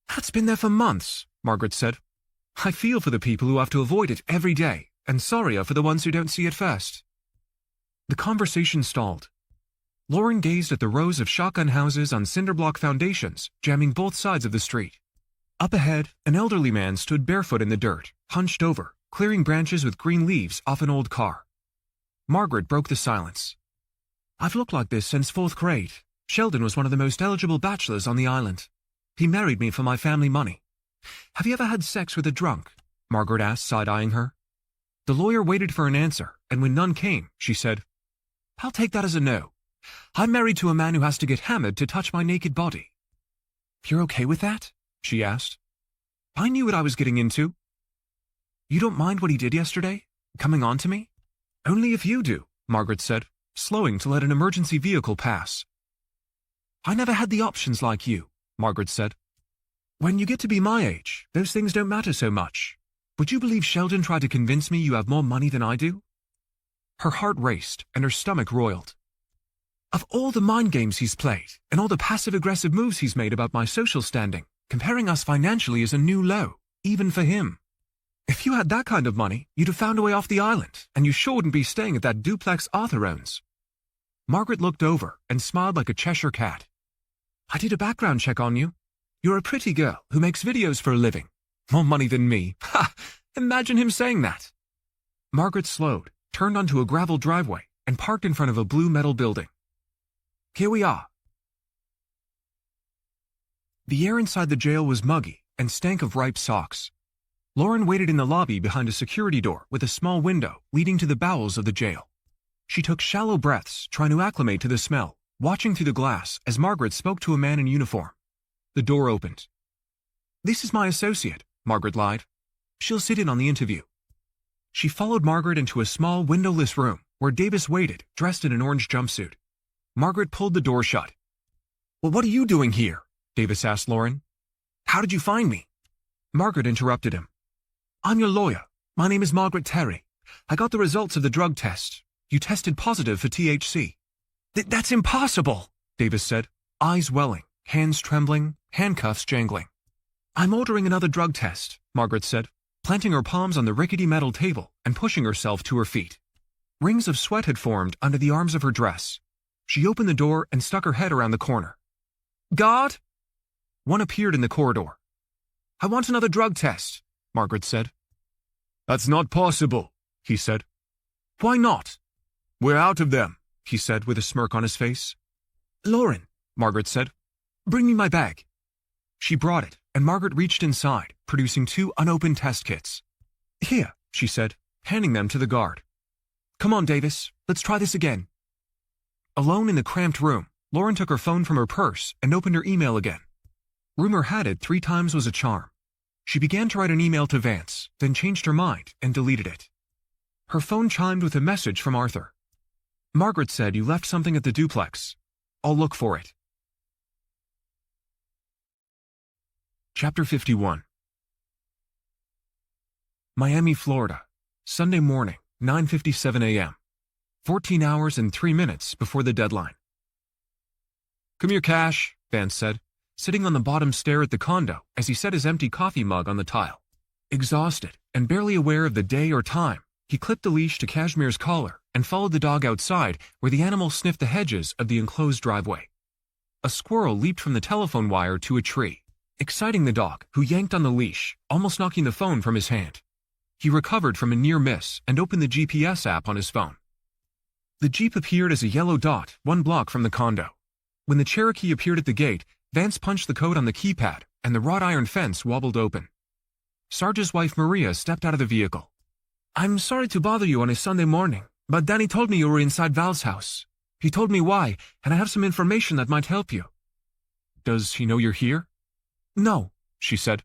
That's been there for months, Margaret said. I feel for the people who have to avoid it every day, and sorrier for the ones who don't see it first. The conversation stalled. Lauren gazed at the rows of shotgun houses on cinderblock foundations, jamming both sides of the street. Up ahead, an elderly man stood barefoot in the dirt, hunched over, clearing branches with green leaves off an old car. Margaret broke the silence. I've looked like this since 4th grade. Sheldon was one of the most eligible bachelors on the island. He married me for my family money. Have you ever had sex with a drunk? Margaret asked, side-eyeing her. The lawyer waited for an answer, and when none came, she said, I'll take that as a no. I'm married to a man who has to get hammered to touch my naked body. You're okay with that? She asked. I knew what I was getting into. You don't mind what he did yesterday? Coming on to me? Only if you do, Margaret said, slowing to let an emergency vehicle pass. I never had the options like you, Margaret said. When you get to be my age, those things don't matter so much. Would you believe Sheldon tried to convince me you have more money than I do? Her heart raced and her stomach roiled. Of all the mind games he's played, and all the passive-aggressive moves he's made about my social standing, comparing us financially is a new low, even for him. If you had that kind of money, you'd have found a way off the island, and you sure wouldn't be staying at that duplex Arthur owns. Margaret looked over and smiled like a Cheshire cat. I did a background check on you. You're a pretty girl who makes videos for a living. More money than me. Ha! Imagine him saying that. Margaret slowed, turned onto a gravel driveway, and parked in front of a blue metal building. Here we are. The air inside the jail was muggy and stank of ripe socks. Lauren waited in the lobby behind a security door with a small window leading to the bowels of the jail. She took shallow breaths, trying to acclimate to the smell, watching through the glass as Margaret spoke to a man in uniform. The door opened. This is my associate, Margaret lied. She'll sit in on the interview. She followed Margaret into a small windowless room where Davis waited, dressed in an orange jumpsuit. Margaret pulled the door shut. Well, what are you doing here? Davis asked Lauren. How did you find me? Margaret interrupted him. I'm your lawyer. My name is Margaret Terry. I got the results of the drug test. You tested positive for THC. That's impossible, Davis said, eyes welling, hands trembling, handcuffs jangling. I'm ordering another drug test, Margaret said, planting her palms on the rickety metal table and pushing herself to her feet. Rings of sweat had formed under the arms of her dress. She opened the door and stuck her head around the corner. Guard! One appeared in the corridor. I want another drug test, Margaret said. That's not possible, he said. Why not? We're out of them, he said with a smirk on his face. Lauren, Margaret said, bring me my bag. She brought it, and Margaret reached inside, producing 2 unopened test kits. "Here," she said, handing them to the guard. "Come on, Davis, let's try this again." Alone in the cramped room, Lauren took her phone from her purse and opened her email again. Rumor had it 3 times was a charm. She began to write an email to Vance, then changed her mind and deleted it. Her phone chimed with a message from Arthur. "Margaret said you left something at the duplex. I'll look for it." Chapter 51. Miami, Florida, Sunday morning, 9:57 a.m. 14 hours and 3 minutes before the deadline. "Come here, Cash," Vance said, sitting on the bottom stair at the condo as he set his empty coffee mug on the tile. Exhausted and barely aware of the day or time, he clipped the leash to Cashmere's collar and followed the dog outside where the animal sniffed the hedges of the enclosed driveway. A squirrel leaped from the telephone wire to a tree, exciting the dog, who yanked on the leash, almost knocking the phone from his hand. He recovered from a near miss and opened the GPS app on his phone. The Jeep appeared as a yellow dot 1 block from the condo. When the Cherokee appeared at the gate, Vance punched the code on the keypad, and the wrought iron fence wobbled open. Sarge's wife Maria stepped out of the vehicle. "I'm sorry to bother you on a Sunday morning, but Danny told me you were inside Val's house. He told me why, and I have some information that might help you." "Does he know you're here?" "No," she said.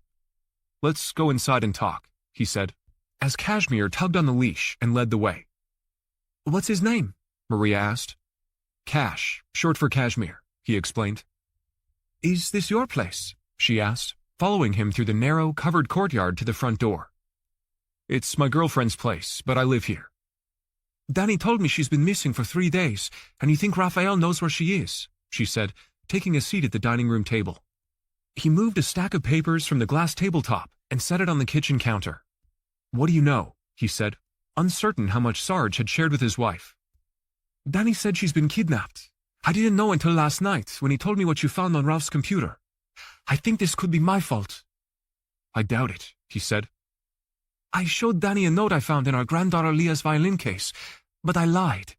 "Let's go inside and talk," he said, as Cashmere tugged on the leash and led the way. "What's his name?" Maria asked. "Cash, short for Cashmere," he explained. "Is this your place?" she asked, following him through the narrow, covered courtyard to the front door. "It's my girlfriend's place, but I live here." "Danny told me she's been missing for 3 days, and you think Raphael knows where she is," she said, taking a seat at the dining room table. He moved a stack of papers from the glass tabletop and set it on the kitchen counter. "What do you know?" he said, uncertain how much Sarge had shared with his wife. "Danny said she's been kidnapped. I didn't know until last night when he told me what you found on Ralph's computer. I think this could be my fault." "I doubt it," he said. "I showed Danny a note I found in our granddaughter Leah's violin case, but I lied."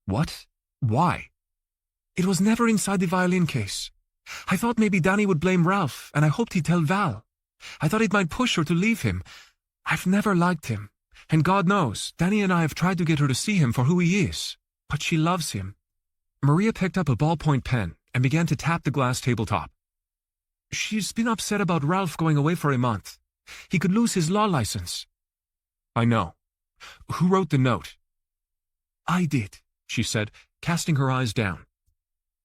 "What? Why?" "It was never inside the violin case. I thought maybe Danny would blame Ralph, and I hoped he'd tell Val. I thought it might push her to leave him. I've never liked him, and God knows, Danny and I have tried to get her to see him for who he is, but she loves him." Maria picked up a ballpoint pen and began to tap the glass tabletop. "She's been upset about Ralph going away for a month. He could lose his law license." "I know. Who wrote the note?" "I did," she said, casting her eyes down.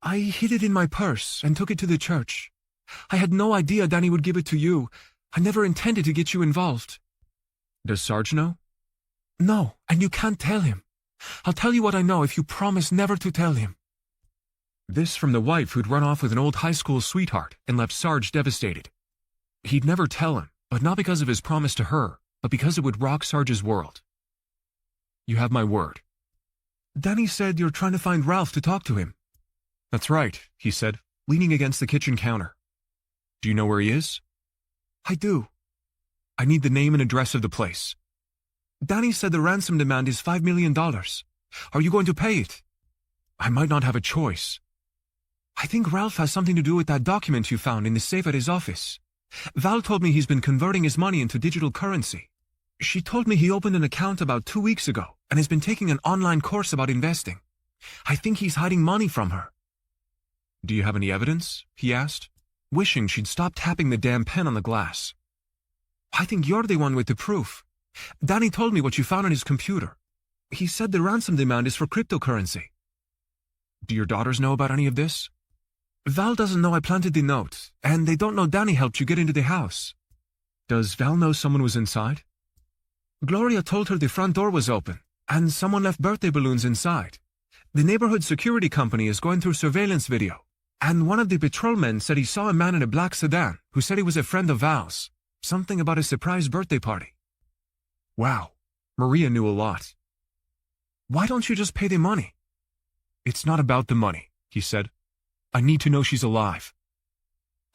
"I hid it in my purse and took it to the church. I had no idea Danny would give it to you. I never intended to get you involved." "Does Sarge know?" "No, and you can't tell him. I'll tell you what I know if you promise never to tell him." This from the wife who'd run off with an old high school sweetheart and left Sarge devastated. He'd never tell him, but not because of his promise to her, but because it would rock Sarge's world. "You have my word." "Danny said you're trying to find Ralph to talk to him." "That's right," he said, leaning against the kitchen counter. "Do you know where he is?" "I do." "I need the name and address of the place." "Danny said the ransom demand is $5 million. Are you going to pay it?" "I might not have a choice." "I think Ralph has something to do with that document you found in the safe at his office. Val told me he's been converting his money into digital currency. She told me he opened an account about 2 weeks ago and has been taking an online course about investing. I think he's hiding money from her." "Do you have any evidence?" he asked, wishing she'd stop tapping the damn pen on the glass. "I think you're the one with the proof. Danny told me what you found on his computer. He said the ransom demand is for cryptocurrency." "Do your daughters know about any of this?" "Val doesn't know I planted the note, and they don't know Danny helped you get into the house." "Does Val know someone was inside?" "Gloria told her the front door was open, and someone left birthday balloons inside. The neighborhood security company is going through surveillance video, and one of the patrolmen said he saw a man in a black sedan who said he was a friend of Val's. Something about a surprise birthday party." Wow, Maria knew a lot. "Why don't you just pay the money?" "It's not about the money," he said. "I need to know she's alive."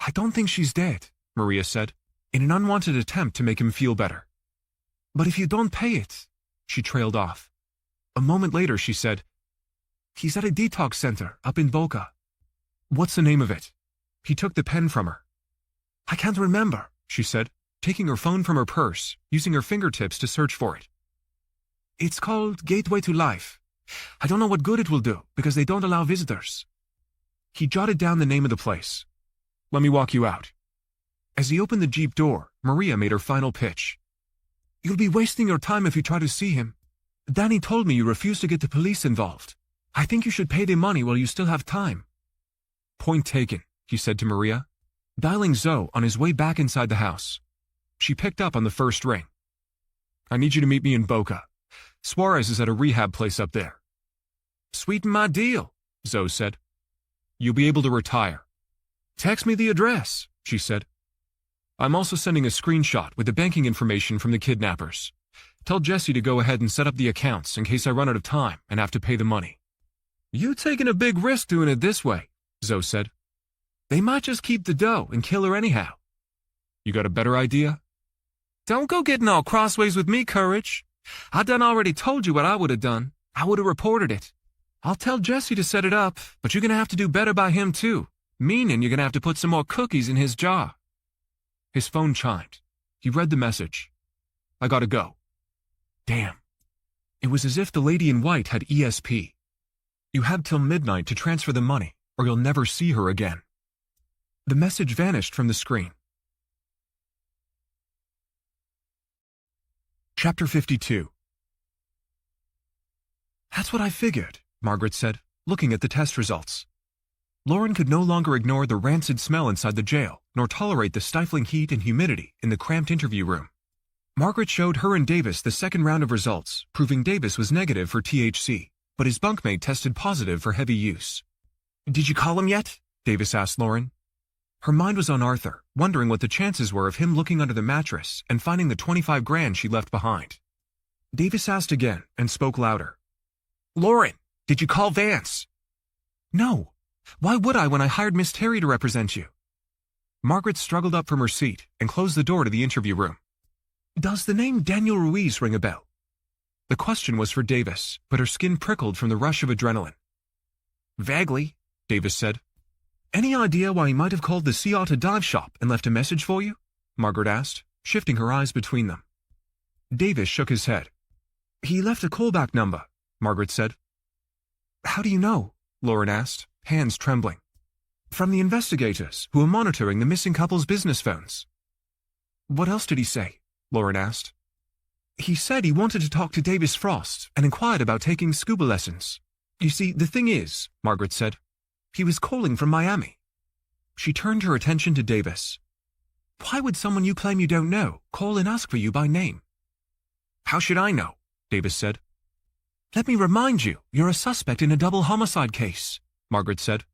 "I don't think she's dead," Maria said, in an unwanted attempt to make him feel better. "But if you don't pay it," she trailed off. A moment later she said, "He's at a detox center up in Boca." "What's the name of it?" He took the pen from her. I can't remember, she said, taking her phone from her purse, using her fingertips to search for it. It's called Gateway to Life. I don't know what good it will do, because they don't allow visitors. He jotted down the name of the place. Let me walk you out. As he opened the Jeep door, Maria made her final pitch. You'll be wasting your time if you try to see him. Danny told me you refuse to get the police involved. I think you should pay the money while you still have time. Point taken, he said to Maria, dialing Zoe on his way back inside the house. She picked up on the first ring. I need you to meet me in Boca. Suarez is at a rehab place up there. Sweeten my deal, Zoe said. You'll be able to retire. Text me the address, she said. I'm also sending a screenshot with the banking information from the kidnappers. Tell Jesse to go ahead and set up the accounts in case I run out of time and have to pay the money. You taking a big risk doing it this way, Zoe said. They might just keep the dough and kill her anyhow. You got a better idea? Don't go getting all crossways with me, Courage. I done already told you what I would have done. I would have reported it. I'll tell Jesse to set it up, but you're going to have to do better by him too, meaning you're going to have to put some more cookies in his jar. His phone chimed. He read the message. I gotta go. Damn. It was as if the lady in white had ESP. You have till midnight to transfer the money, or you'll never see her again. The message vanished from the screen. Chapter 52. That's what I figured, Margaret said, looking at the test results. Lauren could no longer ignore the rancid smell inside the jail, nor tolerate the stifling heat and humidity in the cramped interview room. Margaret showed her and Davis the second round of results, proving Davis was negative for THC, but his bunkmate tested positive for heavy use. Did you call him yet? Davis asked Lauren. Her mind was on Arthur, wondering what the chances were of him looking under the mattress and finding the 25 grand she left behind. Davis asked again and spoke louder. Lauren, did you call Vance? No. Why would I when I hired Miss Terry to represent you? Margaret struggled up from her seat and closed the door to the interview room. Does the name Daniel Ruiz ring a bell? The question was for Davis, but her skin prickled from the rush of adrenaline. Vaguely, Davis said. Any idea why he might have called the Sea Otter dive shop and left a message for you? Margaret asked, shifting her eyes between them. Davis shook his head. He left a callback number, Margaret said. How do you know? Lauren asked, hands trembling. From the investigators who are monitoring the missing couple's business phones. What else did he say? Lauren asked. He said he wanted to talk to Davis Frost and inquired about taking scuba lessons. You see, the thing is, Margaret said, he was calling from Miami. She turned her attention to Davis. Why would someone you claim you don't know call and ask for you by name? How should I know? Davis said. Let me remind you, you're a suspect in a double homicide case, Margaret said.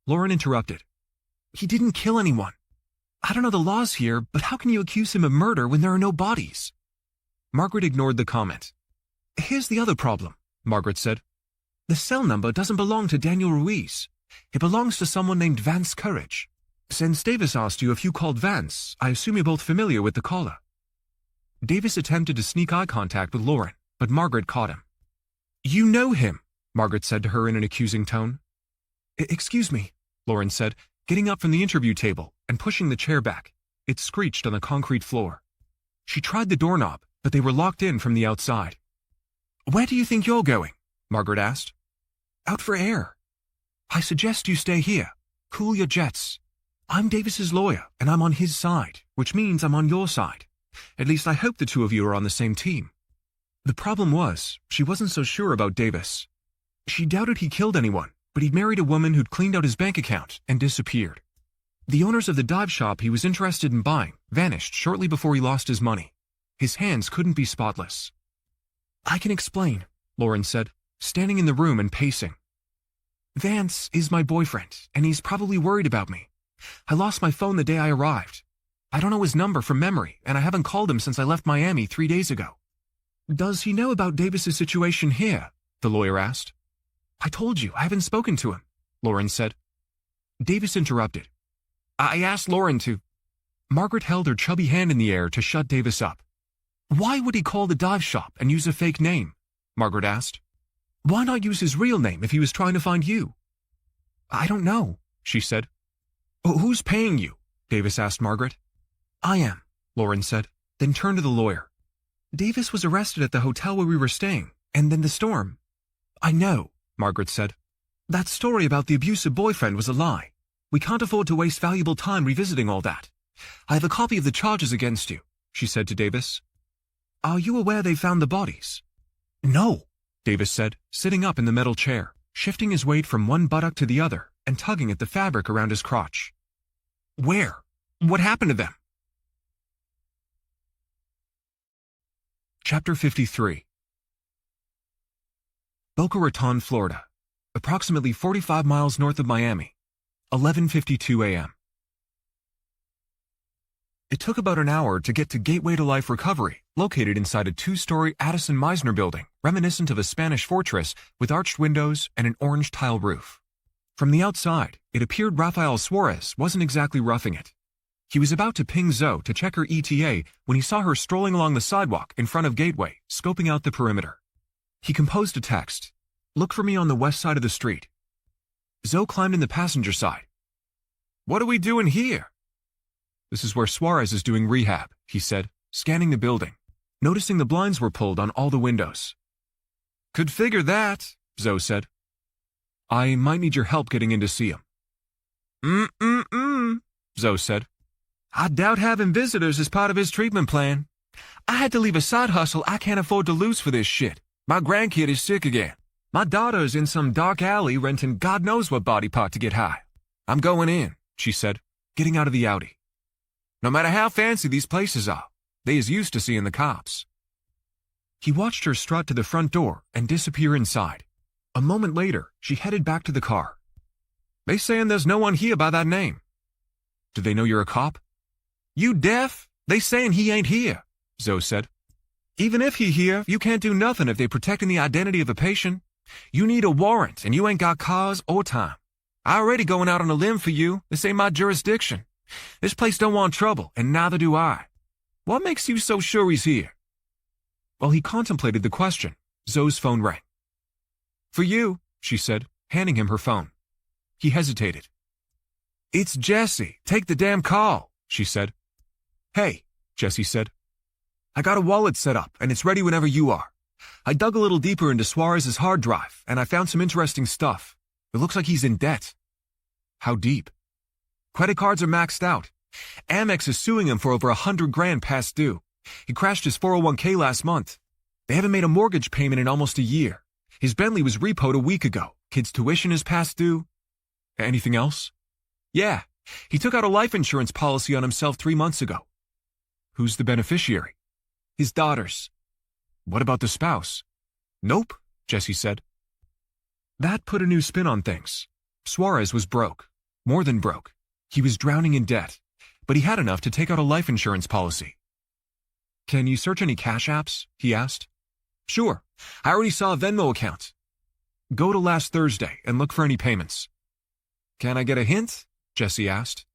Lauren interrupted. He didn't kill anyone. I don't know the laws here, but how can you accuse him of murder when there are no bodies? Margaret ignored the comment. Here's the other problem, Margaret said. The cell number doesn't belong to Daniel Ruiz. It belongs to someone named Vance Courage. Since Davis asked you if you called Vance, I assume you're both familiar with the caller. Davis attempted to sneak eye contact with Lauren, but Margaret caught him. You know him, Margaret said to her in an accusing tone. Excuse me, Lauren said, getting up from the interview table and pushing the chair back. It screeched on the concrete floor. She tried the doorknob, but they were locked in from the outside. Where do you think you're going? Margaret asked. Out for air. I suggest you stay here. Cool your jets. I'm Davis's lawyer, and I'm on his side, which means I'm on your side. At least I hope the two of you are on the same team. The problem was, she wasn't so sure about Davis. She doubted he killed anyone, but he'd married a woman who'd cleaned out his bank account and disappeared. The owners of the dive shop he was interested in buying vanished shortly before he lost his money. His hands couldn't be spotless. I can explain, Lauren said, standing in the room and pacing. Vance is my boyfriend, and he's probably worried about me. I lost my phone the day I arrived. I don't know his number from memory, and I haven't called him since I left Miami 3 days ago. Does he know about Davis's situation here? The lawyer asked. I told you, I haven't spoken to him, Lauren said. Davis interrupted. I asked Lauren to. Margaret held her chubby hand in the air to shut Davis up. Why would he call the dive shop and use a fake name? Margaret asked. Why not use his real name if he was trying to find you? I don't know, she said. Who's paying you? Davis asked Margaret. I am, Lauren said, then turned to the lawyer. Davis was arrested at the hotel where we were staying, and then the storm. I know, Margaret said. That story about the abusive boyfriend was a lie. We can't afford to waste valuable time revisiting all that. I have a copy of the charges against you, she said to Davis. Are you aware they found the bodies? No, Davis said, sitting up in the metal chair, shifting his weight from one buttock to the other and tugging at the fabric around his crotch. Where? What happened to them? Chapter 53. Boca Raton, Florida, approximately 45 miles north of Miami, 11:52 a.m. It took about an hour to get to Gateway to Life Recovery, located inside a 2-story Addison Meisner building, reminiscent of a Spanish fortress with arched windows and an orange tile roof. From the outside, it appeared Rafael Suarez wasn't exactly roughing it. He was about to ping Zoe to check her ETA when he saw her strolling along the sidewalk in front of Gateway, scoping out the perimeter. He composed a text. Look for me on the west side of the street. Zoe climbed in the passenger side. What are we doing here? This is where Suarez is doing rehab, he said, scanning the building, noticing the blinds were pulled on all the windows. Could figure that, Zoe said. I might need your help getting in to see him. Zoe said. I doubt having visitors is part of his treatment plan. I had to leave a side hustle I can't afford to lose for this shit. My grandkid is sick again. My daughter's in some dark alley renting God knows what body part to get high. I'm going in, she said, getting out of the Audi. No matter how fancy these places are, they is used to seeing the cops. He watched her strut to the front door and disappear inside. A moment later, she headed back to the car. They saying there's no one here by that name. Do they know you're a cop? You deaf? They saying he ain't here, Zoe said. Even if he here, you can't do nothing if they protecting the identity of a patient. You need a warrant, and you ain't got cars or time. I already going out on a limb for you. This ain't my jurisdiction. This place don't want trouble, and neither do I. What makes you so sure he's here? While he contemplated the question, Zoe's phone rang. For you, she said, handing him her phone. He hesitated. It's Jesse. Take the damn call, she said. Hey, Jesse said. I got a wallet set up, and it's ready whenever you are. I dug a little deeper into Suarez's hard drive, and I found some interesting stuff. It looks like he's in debt. How deep? Credit cards are maxed out. Amex is suing him for over $100,000 past due. He crashed his 401k last month. They haven't made a mortgage payment in almost a year. His Bentley was repoed a week ago. Kids' tuition is past due. Anything else? Yeah, he took out a life insurance policy on himself 3 months ago. Who's the beneficiary? His daughters. What about the spouse? Nope, Jesse said. That put a new spin on things. Suarez was broke. More than broke. He was drowning in debt, but he had enough to take out a life insurance policy. Can you search any cash apps? He asked. Sure. I already saw a Venmo account. Go to last Thursday and look for any payments. Can I get a hint? Jesse asked.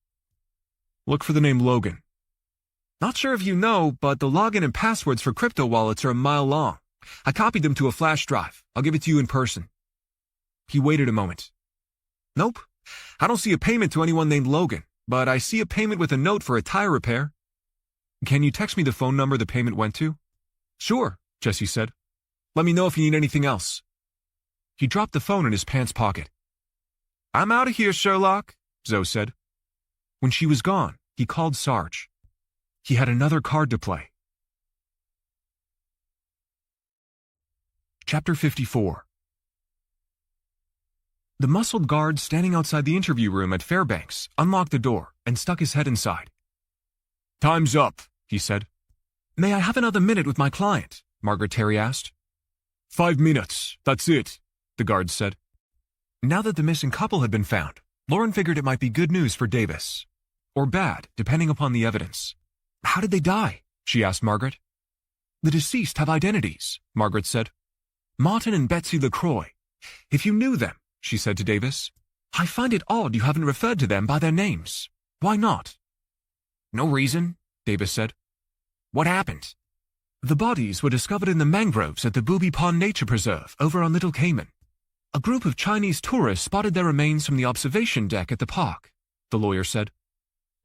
Look for the name Logan. Not sure if you know, but the login and passwords for crypto wallets are a mile long. I copied them to a flash drive. I'll give it to you in person. He waited a moment. Nope. I don't see a payment to anyone named Logan, but I see a payment with a note for a tire repair. Can you text me the phone number the payment went to? Sure, Jesse said. Let me know if you need anything else. He dropped the phone in his pants pocket. I'm out of here, Sherlock, Zoe said. When she was gone, he called Sarge. He had another card to play. Chapter 54. The muscled guard standing outside the interview room at Fairbanks unlocked the door and stuck his head inside. Time's up, he said. May I have another minute with my client? Margaret Terry asked. 5 minutes, that's it, the guard said. Now that the missing couple had been found, Lauren figured it might be good news for Davis. Or bad, depending upon the evidence. How did they die? She asked Margaret. The deceased have identities, Margaret said. Martin and Betsy LaCroix. If you knew them, she said to Davis. I find it odd you haven't referred to them by their names. Why not? No reason, Davis said. What happened? The bodies were discovered in the mangroves at the Booby Pond Nature Preserve over on Little Cayman. A group of Chinese tourists spotted their remains from the observation deck at the park, the lawyer said.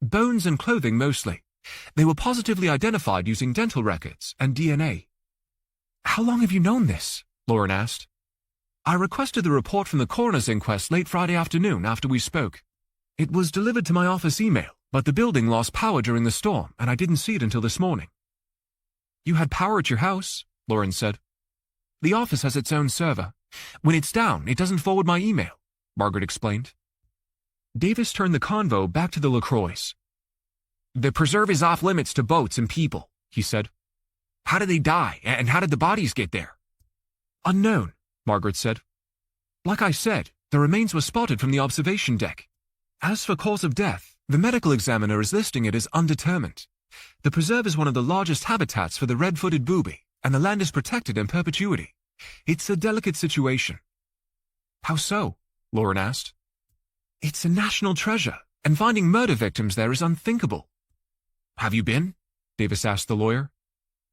Bones and clothing mostly. They were positively identified using dental records and DNA. How long have you known this? Lauren asked. I requested the report from the coroner's inquest late Friday afternoon after we spoke. It was delivered to my office email, but the building lost power during the storm and I didn't see it until this morning. You had power at your house, Lauren said. The office has its own server. When it's down, it doesn't forward my email, Margaret explained. Davis turned the convo back to the LaCroix. The preserve is off limits to boats and people, he said. How did they die, and how did the bodies get there? Unknown, Margaret said. Like I said, the remains were spotted from the observation deck. As for cause of death, the medical examiner is listing it as undetermined. The preserve is one of the largest habitats for the red-footed booby, and the land is protected in perpetuity. It's a delicate situation. How so? Lauren asked. It's a national treasure, and finding murder victims there is unthinkable. Have you been? Davis asked the lawyer.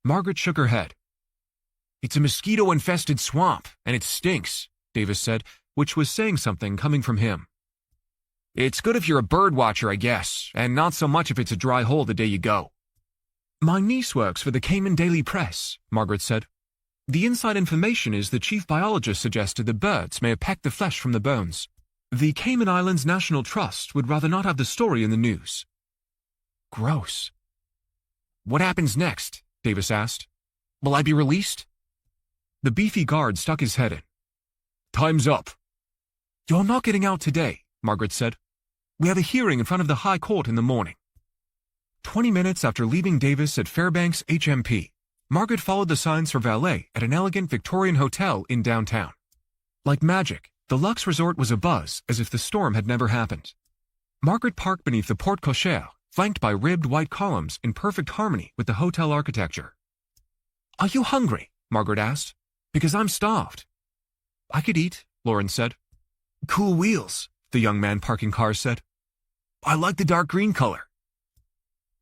Margaret shook her head. It's a mosquito-infested swamp, and it stinks, Davis said, which was saying something coming from him. It's good if you're a bird watcher, I guess, and not so much if it's a dry hole the day you go. My niece works for the Cayman Daily Press, Margaret said. The inside information is the chief biologist suggested the birds may have pecked the flesh from the bones. The Cayman Islands National Trust would rather not have the story in the news. Gross. What happens next? Davis asked. Will I be released? The beefy guard stuck his head in. Time's up. You're not getting out today, Margaret said. We have a hearing in front of the High Court in the morning. 20 minutes after leaving Davis at Fairbanks HMP, Margaret followed the signs for valet at an elegant Victorian hotel in downtown. Like magic, the luxe resort was abuzz as if the storm had never happened. Margaret parked beneath the porte cochere, flanked by ribbed white columns in perfect harmony with the hotel architecture. Are you hungry? Margaret asked. Because I'm starved. I could eat, Lauren said. Cool wheels, the young man parking cars said. I like the dark green color.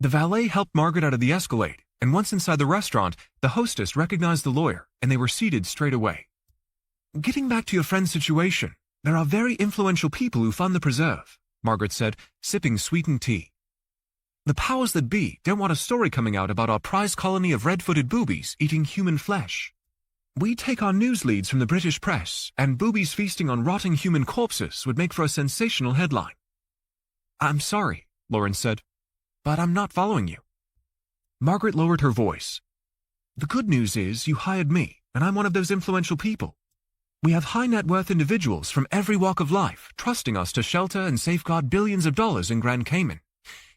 The valet helped Margaret out of the Escalade, and once inside the restaurant, the hostess recognized the lawyer, and they were seated straight away. Getting back to your friend's situation, there are very influential people who fund the preserve, Margaret said, sipping sweetened tea. The powers that be don't want a story coming out about our prize colony of red-footed boobies eating human flesh. We take our news leads from the British press, and boobies feasting on rotting human corpses would make for a sensational headline. I'm sorry, Lauren said, but I'm not following you. Margaret lowered her voice. The good news is you hired me, and I'm one of those influential people. We have high net worth individuals from every walk of life trusting us to shelter and safeguard billions of dollars in Grand Cayman.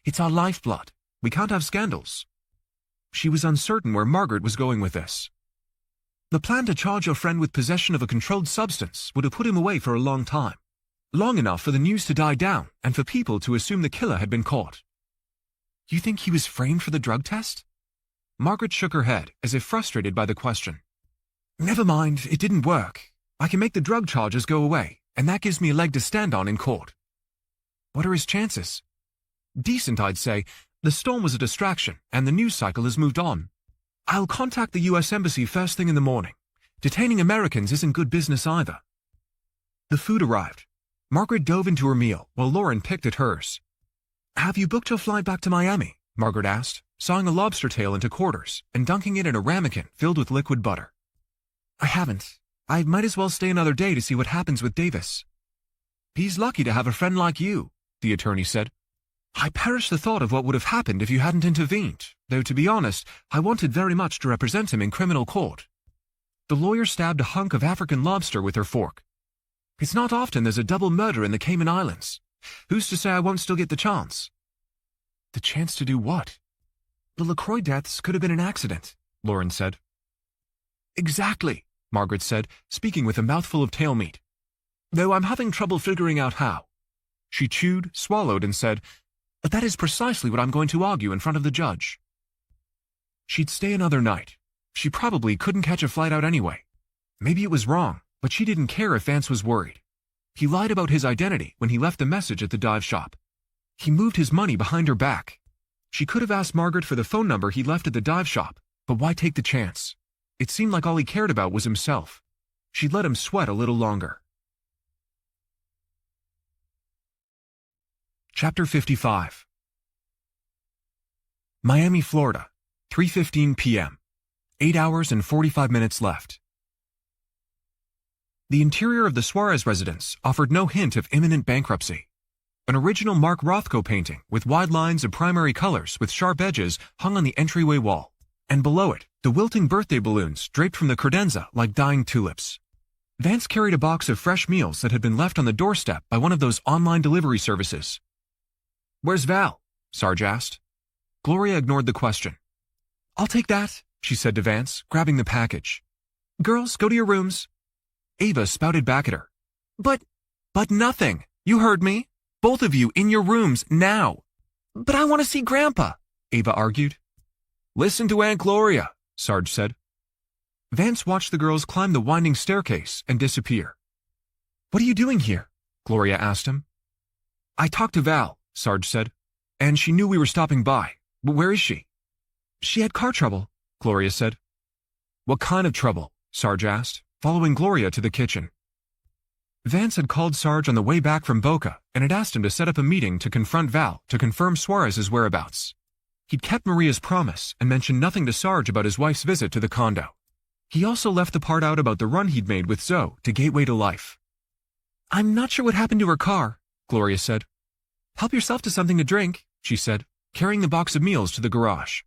It's our lifeblood. We can't have scandals. She was uncertain where Margaret was going with this. The plan to charge your friend with possession of a controlled substance would have put him away for a long time. Long enough for the news to die down and for people to assume the killer had been caught. You think he was framed for the drug test? Margaret shook her head, as if frustrated by the question. Never mind, it didn't work. I can make the drug charges go away, and that gives me a leg to stand on in court. What are his chances? Decent, I'd say. The storm was a distraction, and the news cycle has moved on. I'll contact the U.S. Embassy first thing in the morning. Detaining Americans isn't good business either. The food arrived. Margaret dove into her meal, while Lauren picked at hers. Have you booked your flight back to Miami? Margaret asked, sawing a lobster tail into quarters and dunking it in a ramekin filled with liquid butter. I haven't. I might as well stay another day to see what happens with Davis. He's lucky to have a friend like you, the attorney said. I perish the thought of what would have happened if you hadn't intervened, though to be honest, I wanted very much to represent him in criminal court. The lawyer stabbed a hunk of African lobster with her fork. It's not often there's a double murder in the Cayman Islands. Who's to say I won't still get the chance? The chance to do what? The LaCroix deaths could have been an accident, Lauren said. Exactly, Margaret said, speaking with a mouthful of tail meat. Though I'm having trouble figuring out how. She chewed, swallowed, and said, But that is precisely what I'm going to argue in front of the judge. She'd stay another night. She probably couldn't catch a flight out anyway. Maybe it was wrong, but she didn't care if Vance was worried. He lied about his identity when he left the message at the dive shop. He moved his money behind her back. She could have asked Margaret for the phone number he left at the dive shop, but why take the chance? It seemed like all he cared about was himself. She'd let him sweat a little longer. Chapter 55. Miami, Florida, 3:15 p.m. 8 hours and 45 minutes left. The interior of the Suarez residence offered no hint of imminent bankruptcy. An original Mark Rothko painting with wide lines of primary colors with sharp edges hung on the entryway wall, and below it, the wilting birthday balloons draped from the credenza like dying tulips. Vance carried a box of fresh meals that had been left on the doorstep by one of those online delivery services. "Where's Val?" Sarge asked. Gloria ignored the question. "I'll take that," she said to Vance, grabbing the package. "Girls, go to your rooms." Ava spouted back at her. But nothing. You heard me. Both of you in your rooms now." "But I want to see Grandpa," Ava argued. "Listen to Aunt Gloria," Sarge said. Vance watched the girls climb the winding staircase and disappear. "What are you doing here?" Gloria asked him. "I talked to Val," Sarge said, "and she knew we were stopping by. But where is she?" "She had car trouble," Gloria said. "What kind of trouble?" Sarge asked, following Gloria to the kitchen. Vance had called Sarge on the way back from Boca and had asked him to set up a meeting to confront Val to confirm Suarez's whereabouts. He'd kept Maria's promise and mentioned nothing to Sarge about his wife's visit to the condo. He also left the part out about the run he'd made with Zoe to Gateway to Life. "I'm not sure what happened to her car," Gloria said. "Help yourself to something to drink," she said, carrying the box of meals to the garage.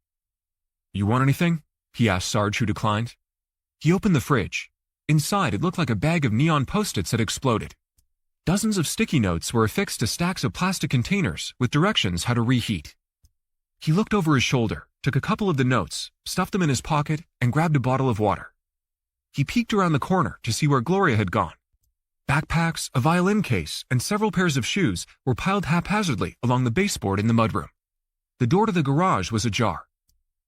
"You want anything?" he asked Sarge, who declined. He opened the fridge. Inside, it looked like a bag of neon Post-its had exploded. Dozens of sticky notes were affixed to stacks of plastic containers with directions how to reheat. He looked over his shoulder, took a couple of the notes, stuffed them in his pocket, and grabbed a bottle of water. He peeked around the corner to see where Gloria had gone. Backpacks, a violin case, and several pairs of shoes were piled haphazardly along the baseboard in the mudroom. The door to the garage was ajar.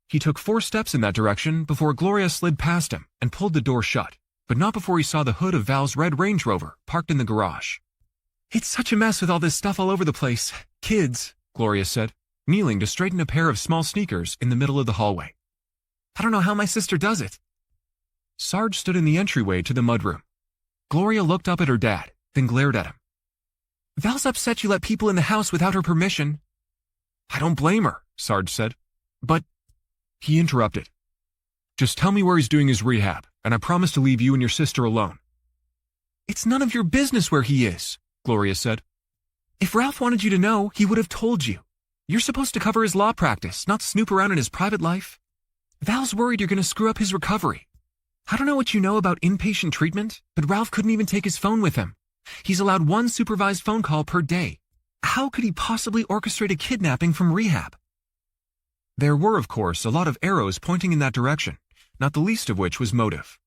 He took 4 steps in that direction before Gloria slid past him and pulled the door shut, but not before he saw the hood of Val's red Range Rover parked in the garage. "It's such a mess with all this stuff all over the place. Kids," Gloria said, kneeling to straighten a pair of small sneakers in the middle of the hallway. "I don't know how my sister does it." Sarge stood in the entryway to the mudroom. Gloria looked up at her dad, then glared at him. "Val's upset you let people in the house without her permission." "I don't blame her," Sarge said. "But—" He interrupted. "Just tell me where he's doing his rehab, and I promise to leave you and your sister alone." "It's none of your business where he is," Gloria said. "If Ralph wanted you to know, he would have told you. You're supposed to cover his law practice, not snoop around in his private life. Val's worried you're going to screw up his recovery. I don't know what you know about inpatient treatment, but Ralph couldn't even take his phone with him. He's allowed 1 supervised phone call per day. How could he possibly orchestrate a kidnapping from rehab?" There were, of course, a lot of arrows pointing in that direction, not the least of which was motive.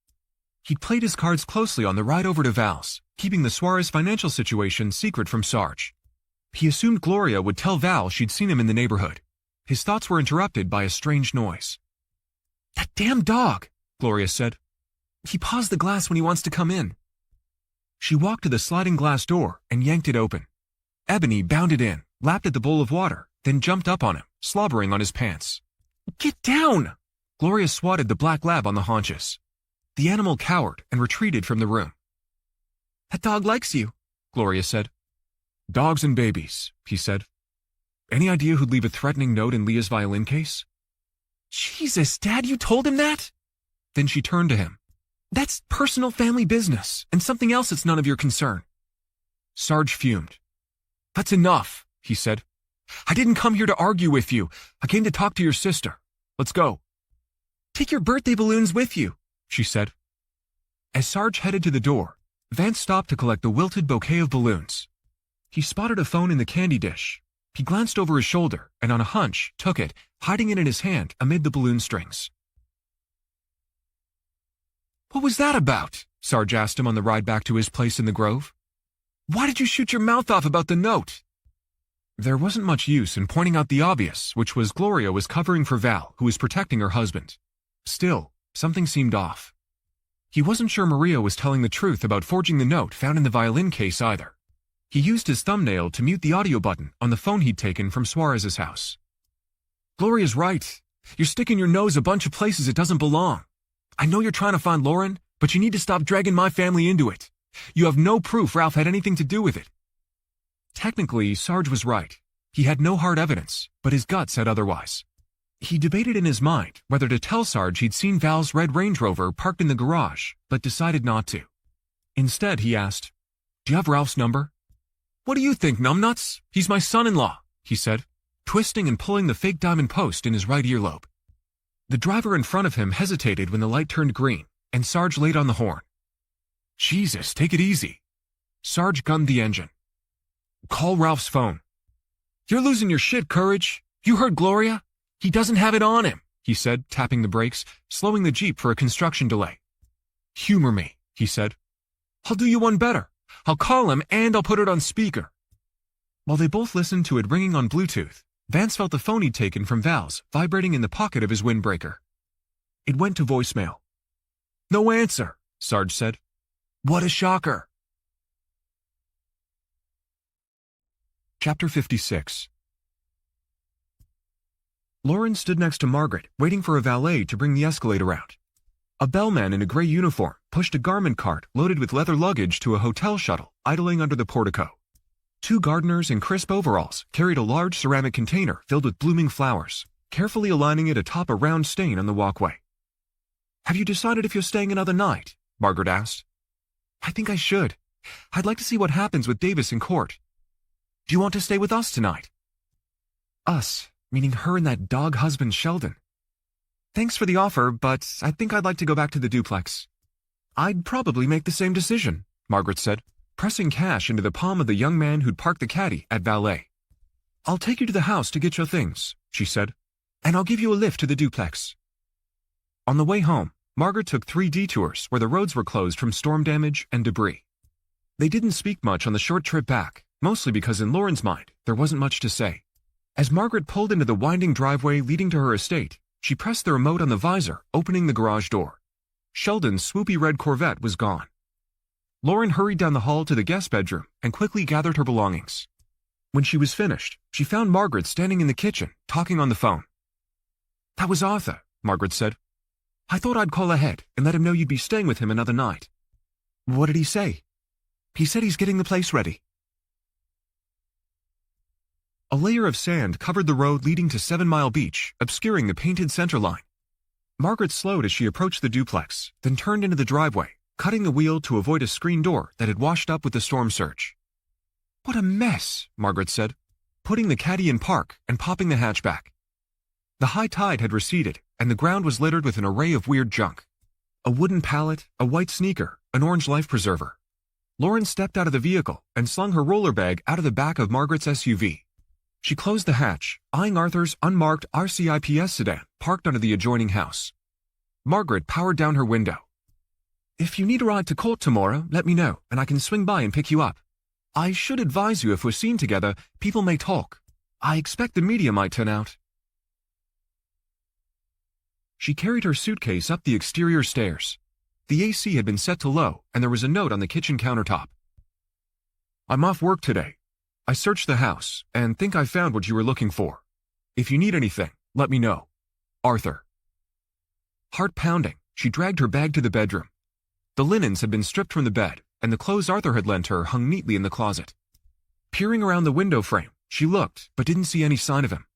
He'd played his cards closely on the ride over to Val's, keeping the Suarez financial situation secret from Sarge. He assumed Gloria would tell Val she'd seen him in the neighborhood. His thoughts were interrupted by a strange noise. "That damn dog," Gloria said. "He paws the glass when he wants to come in." She walked to the sliding glass door and yanked it open. Ebony bounded in, lapped at the bowl of water, then jumped up on him, slobbering on his pants. "Get down!" Gloria swatted the black lab on the haunches. The animal cowered and retreated from the room. "That dog likes you," Gloria said. "Dogs and babies," he said. "Any idea who'd leave a threatening note in Leah's violin case?" "Jesus, Dad, you told him that?" Then she turned to him. "That's personal family business, and something else that's none of your concern." Sarge fumed. "That's enough," he said. "I didn't come here to argue with you. I came to talk to your sister. Let's go." "Take your birthday balloons with you," she said. As Sarge headed to the door, Vance stopped to collect the wilted bouquet of balloons. He spotted a phone in the candy dish. He glanced over his shoulder and on a hunch took it, hiding it in his hand amid the balloon strings. "What was that about?" Sarge asked him on the ride back to his place in the Grove. "Why did you shoot your mouth off about the note?" There wasn't much use in pointing out the obvious, which was Gloria was covering for Val, who was protecting her husband. Still, something seemed off. He wasn't sure Maria was telling the truth about forging the note found in the violin case either. He used his thumbnail to mute the audio button on the phone he'd taken from Suarez's house. "Gloria's right. You're sticking your nose a bunch of places it doesn't belong. I know you're trying to find Lauren, but you need to stop dragging my family into it. You have no proof Ralph had anything to do with it." Technically, Sarge was right. He had no hard evidence, but his gut said otherwise. He debated in his mind whether to tell Sarge he'd seen Val's red Range Rover parked in the garage, but decided not to. Instead, he asked, "Do you have Ralph's number?" "What do you think, numbnuts? He's my son-in-law," he said, twisting and pulling the fake diamond post in his right earlobe. The driver in front of him hesitated when the light turned green, and Sarge laid on the horn. "Jesus, take it easy." Sarge gunned the engine. "Call Ralph's phone." "You're losing your shit, Courage. You heard Gloria? He doesn't have it on him," he said, tapping the brakes, slowing the Jeep for a construction delay. "Humor me," he said. "I'll do you one better. I'll call him and I'll put it on speaker." While they both listened to it ringing on Bluetooth, Vance felt the phone he'd taken from Val's vibrating in the pocket of his windbreaker. It went to voicemail. "No answer," Sarge said. "What a shocker." Chapter 56. Lauren stood next to Margaret, waiting for a valet to bring the escalator out. A bellman in a gray uniform pushed a garment cart loaded with leather luggage to a hotel shuttle idling under the portico. Two gardeners in crisp overalls carried a large ceramic container filled with blooming flowers, carefully aligning it atop a round stain on the walkway. "Have you decided if you're staying another night?" Margaret asked. "I think I should. I'd like to see what happens with Davis in court." "Do you want to stay with us tonight?" "Us, meaning her and that dog husband Sheldon." "Thanks for the offer, but I think I'd like to go back to the duplex." "I'd probably make the same decision," Margaret said, pressing cash into the palm of the young man who'd parked the caddy at valet. "I'll take you to the house to get your things," she said, "and I'll give you a lift to the duplex." On the way home, Margaret took 3 detours where the roads were closed from storm damage and debris. They didn't speak much on the short trip back, mostly because in Lauren's mind, there wasn't much to say. As Margaret pulled into the winding driveway leading to her estate, she pressed the remote on the visor, opening the garage door. Sheldon's swoopy red Corvette was gone. Lauren hurried down the hall to the guest bedroom and quickly gathered her belongings. When she was finished, she found Margaret standing in the kitchen, talking on the phone. "That was Arthur," Margaret said. "I thought I'd call ahead and let him know you'd be staying with him another night." "What did he say?" "He said he's getting the place ready." A layer of sand covered the road leading to 7 Mile Beach, obscuring the painted center line. Margaret slowed as she approached the duplex, then turned into the driveway, cutting the wheel to avoid a screen door that had washed up with the storm surge. "What a mess," Margaret said, putting the caddy in park and popping the hatchback. The high tide had receded, and the ground was littered with an array of weird junk. A wooden pallet, a white sneaker, an orange life preserver. Lauren stepped out of the vehicle and slung her roller bag out of the back of Margaret's SUV. She closed the hatch, eyeing Arthur's unmarked RCIPS sedan parked under the adjoining house. Margaret powered down her window. "If you need a ride to court tomorrow, let me know, and I can swing by and pick you up. I should advise you if we're seen together, people may talk. I expect the media might turn out." She carried her suitcase up the exterior stairs. The AC had been set to low, and there was a note on the kitchen countertop. "I'm off work today. I searched the house, and think I found what you were looking for. If you need anything, let me know. Arthur." Heart pounding, she dragged her bag to the bedroom. The linens had been stripped from the bed, and the clothes Arthur had lent her hung neatly in the closet. Peering around the window frame, she looked, but didn't see any sign of him.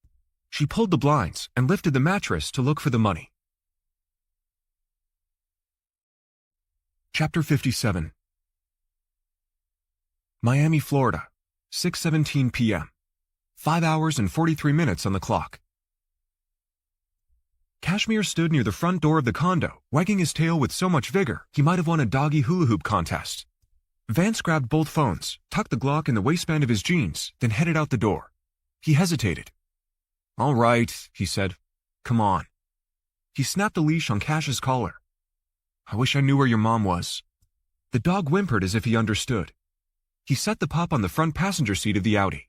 She pulled the blinds and lifted the mattress to look for the money. Chapter 57. Miami, Florida, 6:17 p.m. 5 hours and 43 minutes on the clock. Kashmir stood near the front door of the condo, wagging his tail with so much vigor he might have won a doggy hula hoop contest. Vance grabbed both phones, tucked the Glock in the waistband of his jeans, then headed out the door. He hesitated. "All right," he said. "Come on." He snapped the leash on Cash's collar. "I wish I knew where your mom was." The dog whimpered as if he understood. He set the pup on the front passenger seat of the Audi.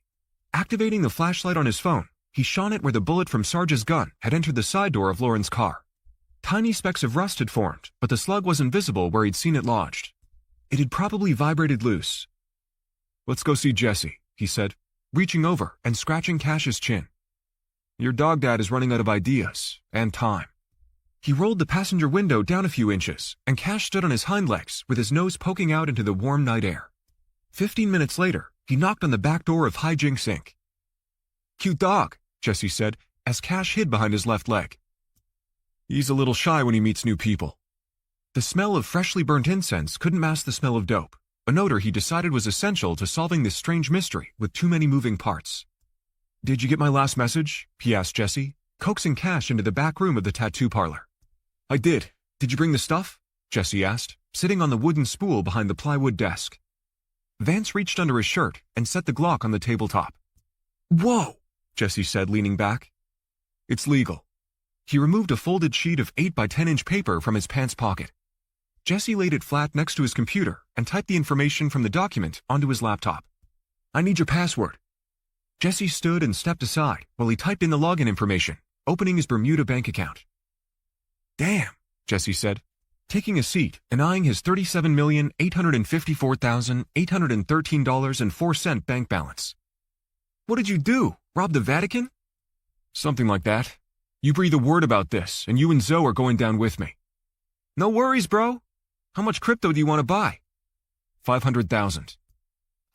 Activating the flashlight on his phone, he shone it where the bullet from Sarge's gun had entered the side door of Lauren's car. Tiny specks of rust had formed, but the slug wasn't visible where he'd seen it lodged. It had probably vibrated loose. "Let's go see Jesse," he said, reaching over and scratching Cash's chin. "Your dog dad is running out of ideas and time." He rolled the passenger window down a few inches, and Cash stood on his hind legs with his nose poking out into the warm night air. 15 minutes later, he knocked on the back door of Hijinks Inc. "Cute dog," Jesse said, as Cash hid behind his left leg. He's a little shy when he meets new people. The smell of freshly burnt incense couldn't mask the smell of dope, an odor he decided was essential to solving this strange mystery with too many moving parts. "Did you get my last message?" he asked Jesse, coaxing Cash into the back room of the tattoo parlor. "I did. Did you bring the stuff?" Jesse asked, sitting on the wooden spool behind the plywood desk. Vance reached under his shirt and set the Glock on the tabletop. "Whoa," Jesse said, leaning back. "It's legal." He removed a folded sheet of 8 by 10-inch paper from his pants pocket. Jesse laid it flat next to his computer and typed the information from the document onto his laptop. "I need your password." Jesse stood and stepped aside while he typed in the login information, opening his Bermuda bank account. "Damn," Jesse said, taking a seat and eyeing his $37,854,813.04 bank balance. "What did you do? Rob the Vatican?" "Something like that. You breathe a word about this, and you and Zoe are going down with me." "No worries, bro. How much crypto do you want to buy?" 500,000.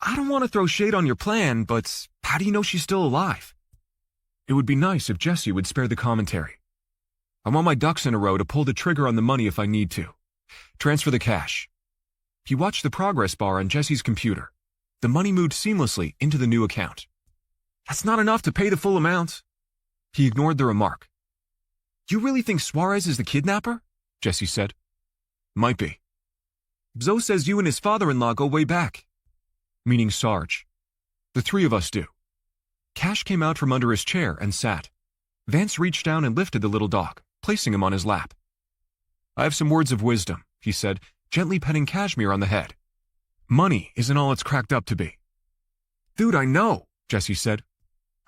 "I don't want to throw shade on your plan, but how do you know she's still alive?" It would be nice if Jesse would spare the commentary. "I want my ducks in a row to pull the trigger on the money if I need to. Transfer the cash." He watched the progress bar on Jesse's computer. The money moved seamlessly into the new account. "That's not enough to pay the full amount." He ignored the remark. "You really think Suarez is the kidnapper?" Jesse said. "Might be." "Zoe says you and his father-in-law go way back." "Meaning Sarge." "The three of us do." Cash came out from under his chair and sat. Vance reached down and lifted the little dog, placing him on his lap. "I have some words of wisdom," he said, gently petting Cashmere on the head. "Money isn't all it's cracked up to be." "Dude, I know," Jesse said.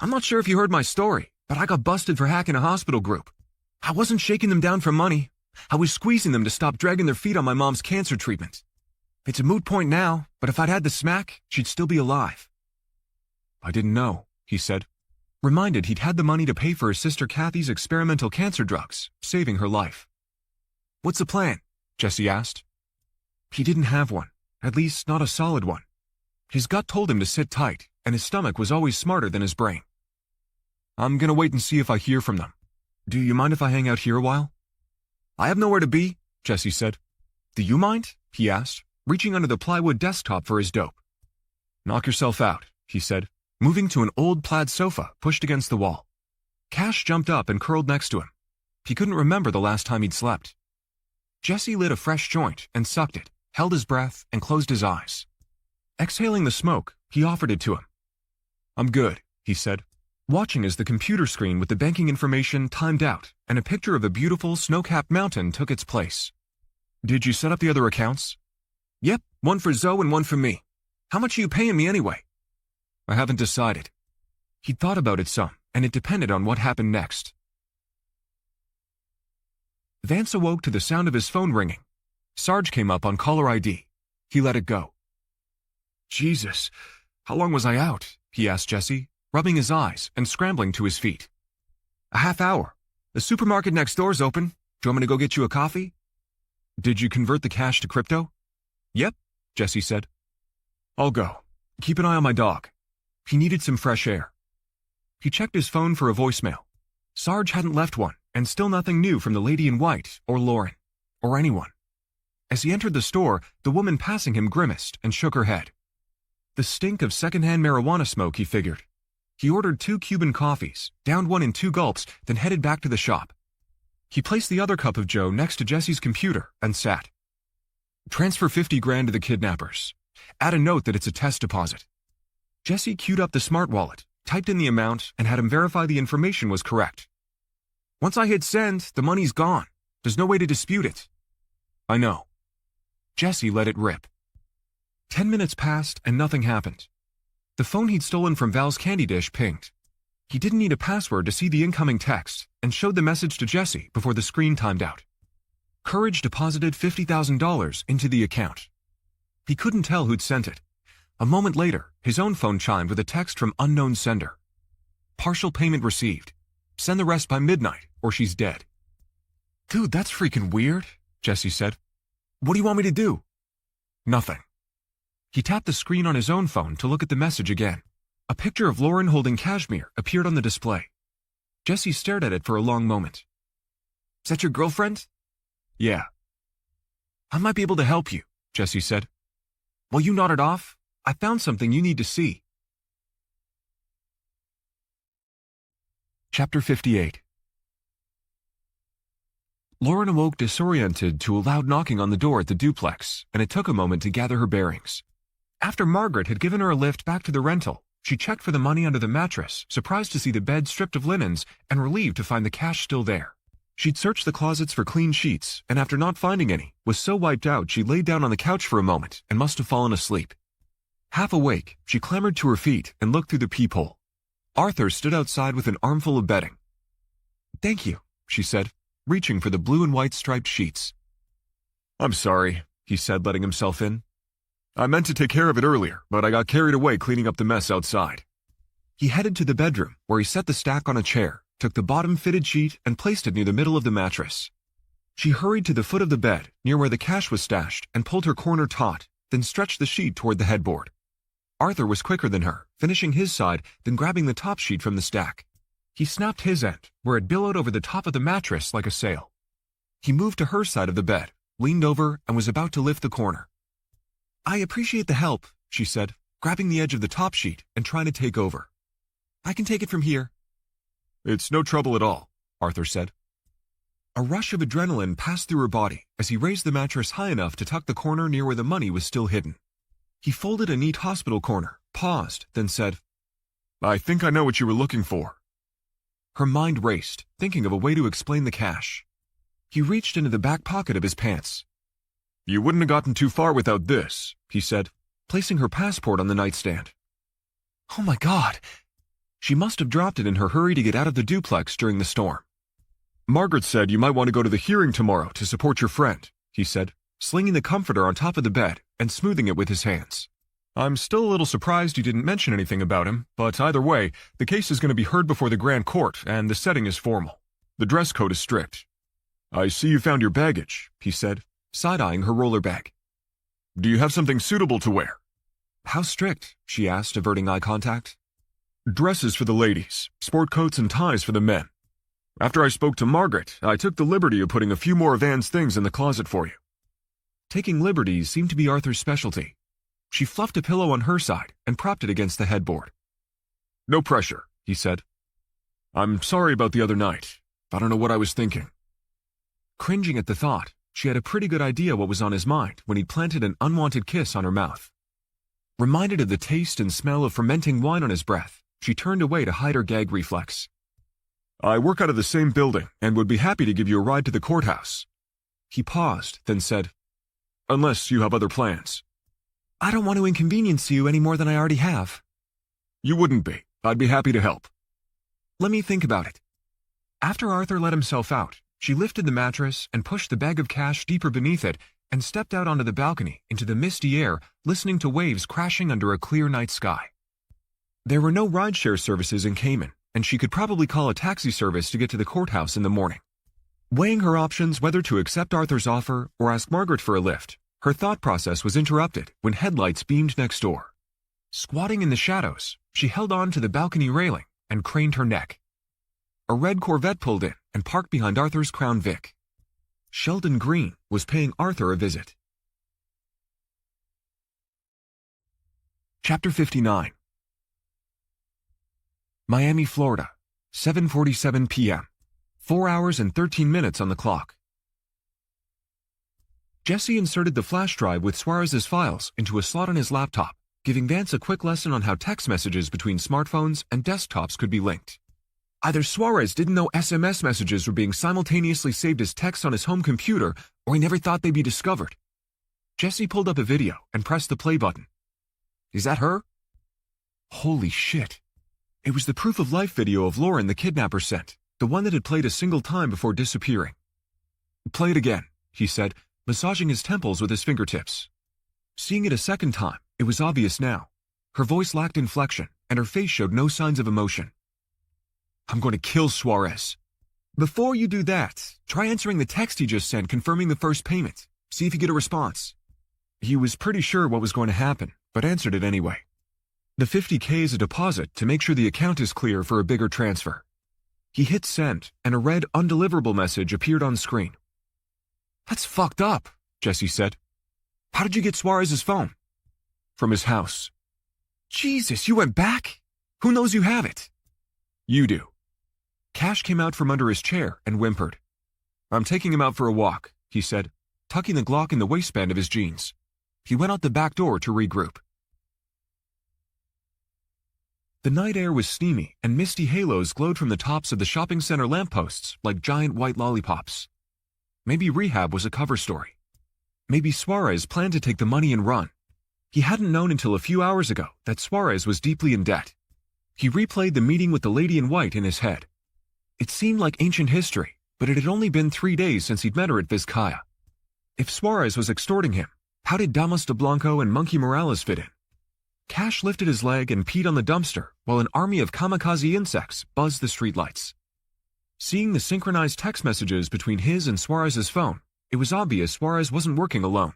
"I'm not sure if you heard my story, but I got busted for hacking a hospital group. I wasn't shaking them down for money. I was squeezing them to stop dragging their feet on my mom's cancer treatment. It's a moot point now, but if I'd had the smack, she'd still be alive." "I didn't know," he said, reminded he'd had the money to pay for his sister Kathy's experimental cancer drugs, saving her life. "What's the plan?" Jesse asked. He didn't have one, at least not a solid one. His gut told him to sit tight, and his stomach was always smarter than his brain. "I'm gonna wait and see if I hear from them. Do you mind if I hang out here a while?" "I have nowhere to be," Jesse said. "Do you mind?" he asked, reaching under the plywood desktop for his dope. "Knock yourself out," he said, moving to an old plaid sofa pushed against the wall. Cash jumped up and curled next to him. He couldn't remember the last time he'd slept. Jesse lit a fresh joint and sucked it, held his breath, and closed his eyes. Exhaling the smoke, he offered it to him. "I'm good," he said, watching as the computer screen with the banking information timed out and a picture of a beautiful snow-capped mountain took its place. "Did you set up the other accounts?" "Yep, one for Zoe and one for me. How much are you paying me anyway?" "I haven't decided." He'd thought about it some, and it depended on what happened next. Vance awoke to the sound of his phone ringing. Sarge came up on caller ID. He let it go. "Jesus, how long was I out?" he asked Jesse, rubbing his eyes and scrambling to his feet. "A half hour. The supermarket next door's open. Do you want me to go get you a coffee?" "Did you convert the cash to crypto?" "Yep," Jesse said. "I'll go. Keep an eye on my dog." He needed some fresh air. He checked his phone for a voicemail. Sarge hadn't left one, and still nothing new from the lady in white, or Lauren, or anyone. As he entered the store, the woman passing him grimaced and shook her head. The stink of secondhand marijuana smoke, he figured. He ordered 2 Cuban coffees, downed one in 2 gulps, then headed back to the shop. He placed the other cup of joe next to Jesse's computer and sat. "Transfer 50 grand to the kidnappers. Add a note that it's a test deposit." Jesse queued up the smart wallet, typed in the amount, and had him verify the information was correct. "Once I hit send, the money's gone. There's no way to dispute it." "I know." Jesse let it rip. 10 minutes passed and nothing happened. The phone he'd stolen from Val's candy dish pinged. He didn't need a password to see the incoming text and showed the message to Jesse before the screen timed out. Courage deposited $50,000 into the account. He couldn't tell who'd sent it. A moment later, his own phone chimed with a text from unknown sender. "Partial payment received. Send the rest by midnight or she's dead." "Dude, that's freaking weird," Jesse said. "What do you want me to do?" "Nothing." He tapped the screen on his own phone to look at the message again. A picture of Lauren holding Cashmere appeared on the display. Jesse stared at it for a long moment. Is that your girlfriend? Yeah. I might be able to help you, Jesse said. While you nodded off, I found something you need to see. Chapter 58. Lauren awoke disoriented to a loud knocking on the door at the duplex, and it took a moment to gather her bearings. After Margaret had given her a lift back to the rental, she checked for the money under the mattress, surprised to see the bed stripped of linens, and relieved to find the cash still there. She'd searched the closets for clean sheets, and after not finding any, was so wiped out she laid down on the couch for a moment and must have fallen asleep. Half awake, she clambered to her feet and looked through the peephole. Arthur stood outside with an armful of bedding. Thank you, she said, reaching for the blue and white striped sheets. I'm sorry, he said, letting himself in. I meant to take care of it earlier, but I got carried away cleaning up the mess outside. He headed to the bedroom, where he set the stack on a chair, took the bottom fitted sheet and placed it near the middle of the mattress. She hurried to the foot of the bed, near where the cash was stashed, and pulled her corner taut, then stretched the sheet toward the headboard. Arthur was quicker than her, finishing his side, then grabbing the top sheet from the stack. He snapped his end, where it billowed over the top of the mattress like a sail. He moved to her side of the bed, leaned over, and was about to lift the corner. I appreciate the help, she said, grabbing the edge of the top sheet and trying to take over. I can take it from here. It's no trouble at all, Arthur said. A rush of adrenaline passed through her body as he raised the mattress high enough to tuck the corner near where the money was still hidden. He folded a neat hospital corner, paused, then said, I think I know what you were looking for. Her mind raced, thinking of a way to explain the cash. He reached into the back pocket of his pants. You wouldn't have gotten too far without this, he said, placing her passport on the nightstand. Oh my God! She must have dropped it in her hurry to get out of the duplex during the storm. Margaret said you might want to go to the hearing tomorrow to support your friend, he said, slinging the comforter on top of the bed and smoothing it with his hands. I'm still a little surprised you didn't mention anything about him, but either way, the case is going to be heard before the Grand Court, and the setting is formal. The dress code is strict. I see you found your baggage, he said, side-eyeing her roller bag. Do you have something suitable to wear? How strict? She asked, averting eye contact. Dresses for the ladies, sport coats and ties for the men. After I spoke to Margaret, I took the liberty of putting a few more of Anne's things in the closet for you. Taking liberties seemed to be Arthur's specialty. She fluffed a pillow on her side and propped it against the headboard. No pressure, he said. I'm sorry about the other night. I don't know what I was thinking. Cringing at the thought, she had a pretty good idea what was on his mind when he planted an unwanted kiss on her mouth. Reminded of the taste and smell of fermenting wine on his breath, she turned away to hide her gag reflex. I work out of the same building and would be happy to give you a ride to the courthouse. He paused, then said, Unless you have other plans. I don't want to inconvenience you any more than I already have. You wouldn't be. I'd be happy to help. Let me think about it. After Arthur let himself out, she lifted the mattress and pushed the bag of cash deeper beneath it and stepped out onto the balcony into the misty air, listening to waves crashing under a clear night sky. There were no rideshare services in Cayman, and she could probably call a taxi service to get to the courthouse in the morning. Weighing her options whether to accept Arthur's offer or ask Margaret for a lift, her thought process was interrupted when headlights beamed next door. Squatting in the shadows, she held on to the balcony railing and craned her neck. A red Corvette pulled in and parked behind Arthur's Crown Vic. Sheldon Green was paying Arthur a visit. Chapter 59. Miami, Florida, 7:47 p.m. 4 hours and 13 minutes on the clock. Jesse inserted the flash drive with Suarez's files into a slot on his laptop, giving Vance a quick lesson on how text messages between smartphones and desktops could be linked. Either Suarez didn't know SMS messages were being simultaneously saved as text on his home computer, or he never thought they'd be discovered. Jesse pulled up a video and pressed the play button. Is that her? Holy shit. It was the proof-of-life video of Lauren the kidnapper sent, the one that had played a single time before disappearing. Play it again, he said, massaging his temples with his fingertips. Seeing it a second time, it was obvious now. Her voice lacked inflection, and her face showed no signs of emotion. I'm going to kill Suarez. Before you do that, try answering the text he just sent confirming the first payment. See if you get a response. He was pretty sure what was going to happen, but answered it anyway. The $50K is a deposit to make sure the account is clear for a bigger transfer. He hit send, and a red undeliverable message appeared on screen. "That's fucked up," Jesse said. "How did you get Suarez's phone?" "From his house." "Jesus, you went back? Who knows you have it?" "You do." Cash came out from under his chair and whimpered. "I'm taking him out for a walk," he said, tucking the Glock in the waistband of his jeans. He went out the back door to regroup. The night air was steamy, and misty halos glowed from the tops of the shopping center lampposts like giant white lollipops. Maybe rehab was a cover story. Maybe Suarez planned to take the money and run. He hadn't known until a few hours ago that Suarez was deeply in debt. He replayed the meeting with the lady in white in his head. It seemed like ancient history, but it had only been 3 days since he'd met her at Vizcaya. If Suarez was extorting him, how did Damas de Blanco and Monkey Morales fit in? Cash lifted his leg and peed on the dumpster while an army of kamikaze insects buzzed the streetlights. Seeing the synchronized text messages between his and Suarez's phone, it was obvious Suarez wasn't working alone.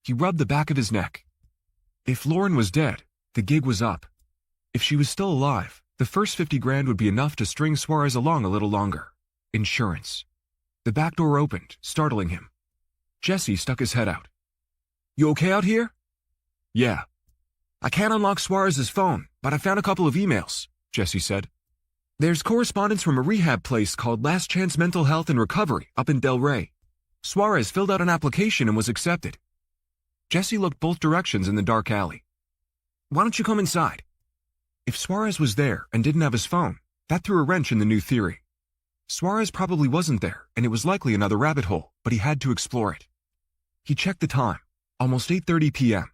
He rubbed the back of his neck. If Lauren was dead, the gig was up. If she was still alive, the first 50 grand would be enough to string Suarez along a little longer. Insurance. The back door opened, startling him. Jesse stuck his head out. "You okay out here?" "Yeah." "I can't unlock Suarez's phone, but I found a couple of emails," Jesse said. "There's correspondence from a rehab place called Last Chance Mental Health and Recovery up in Del Rey. Suarez filled out an application and was accepted." Jesse looked both directions in the dark alley. "Why don't you come inside?" If Suarez was there and didn't have his phone, that threw a wrench in the new theory. Suarez probably wasn't there, and it was likely another rabbit hole, but he had to explore it. He checked the time, almost 8:30 p.m.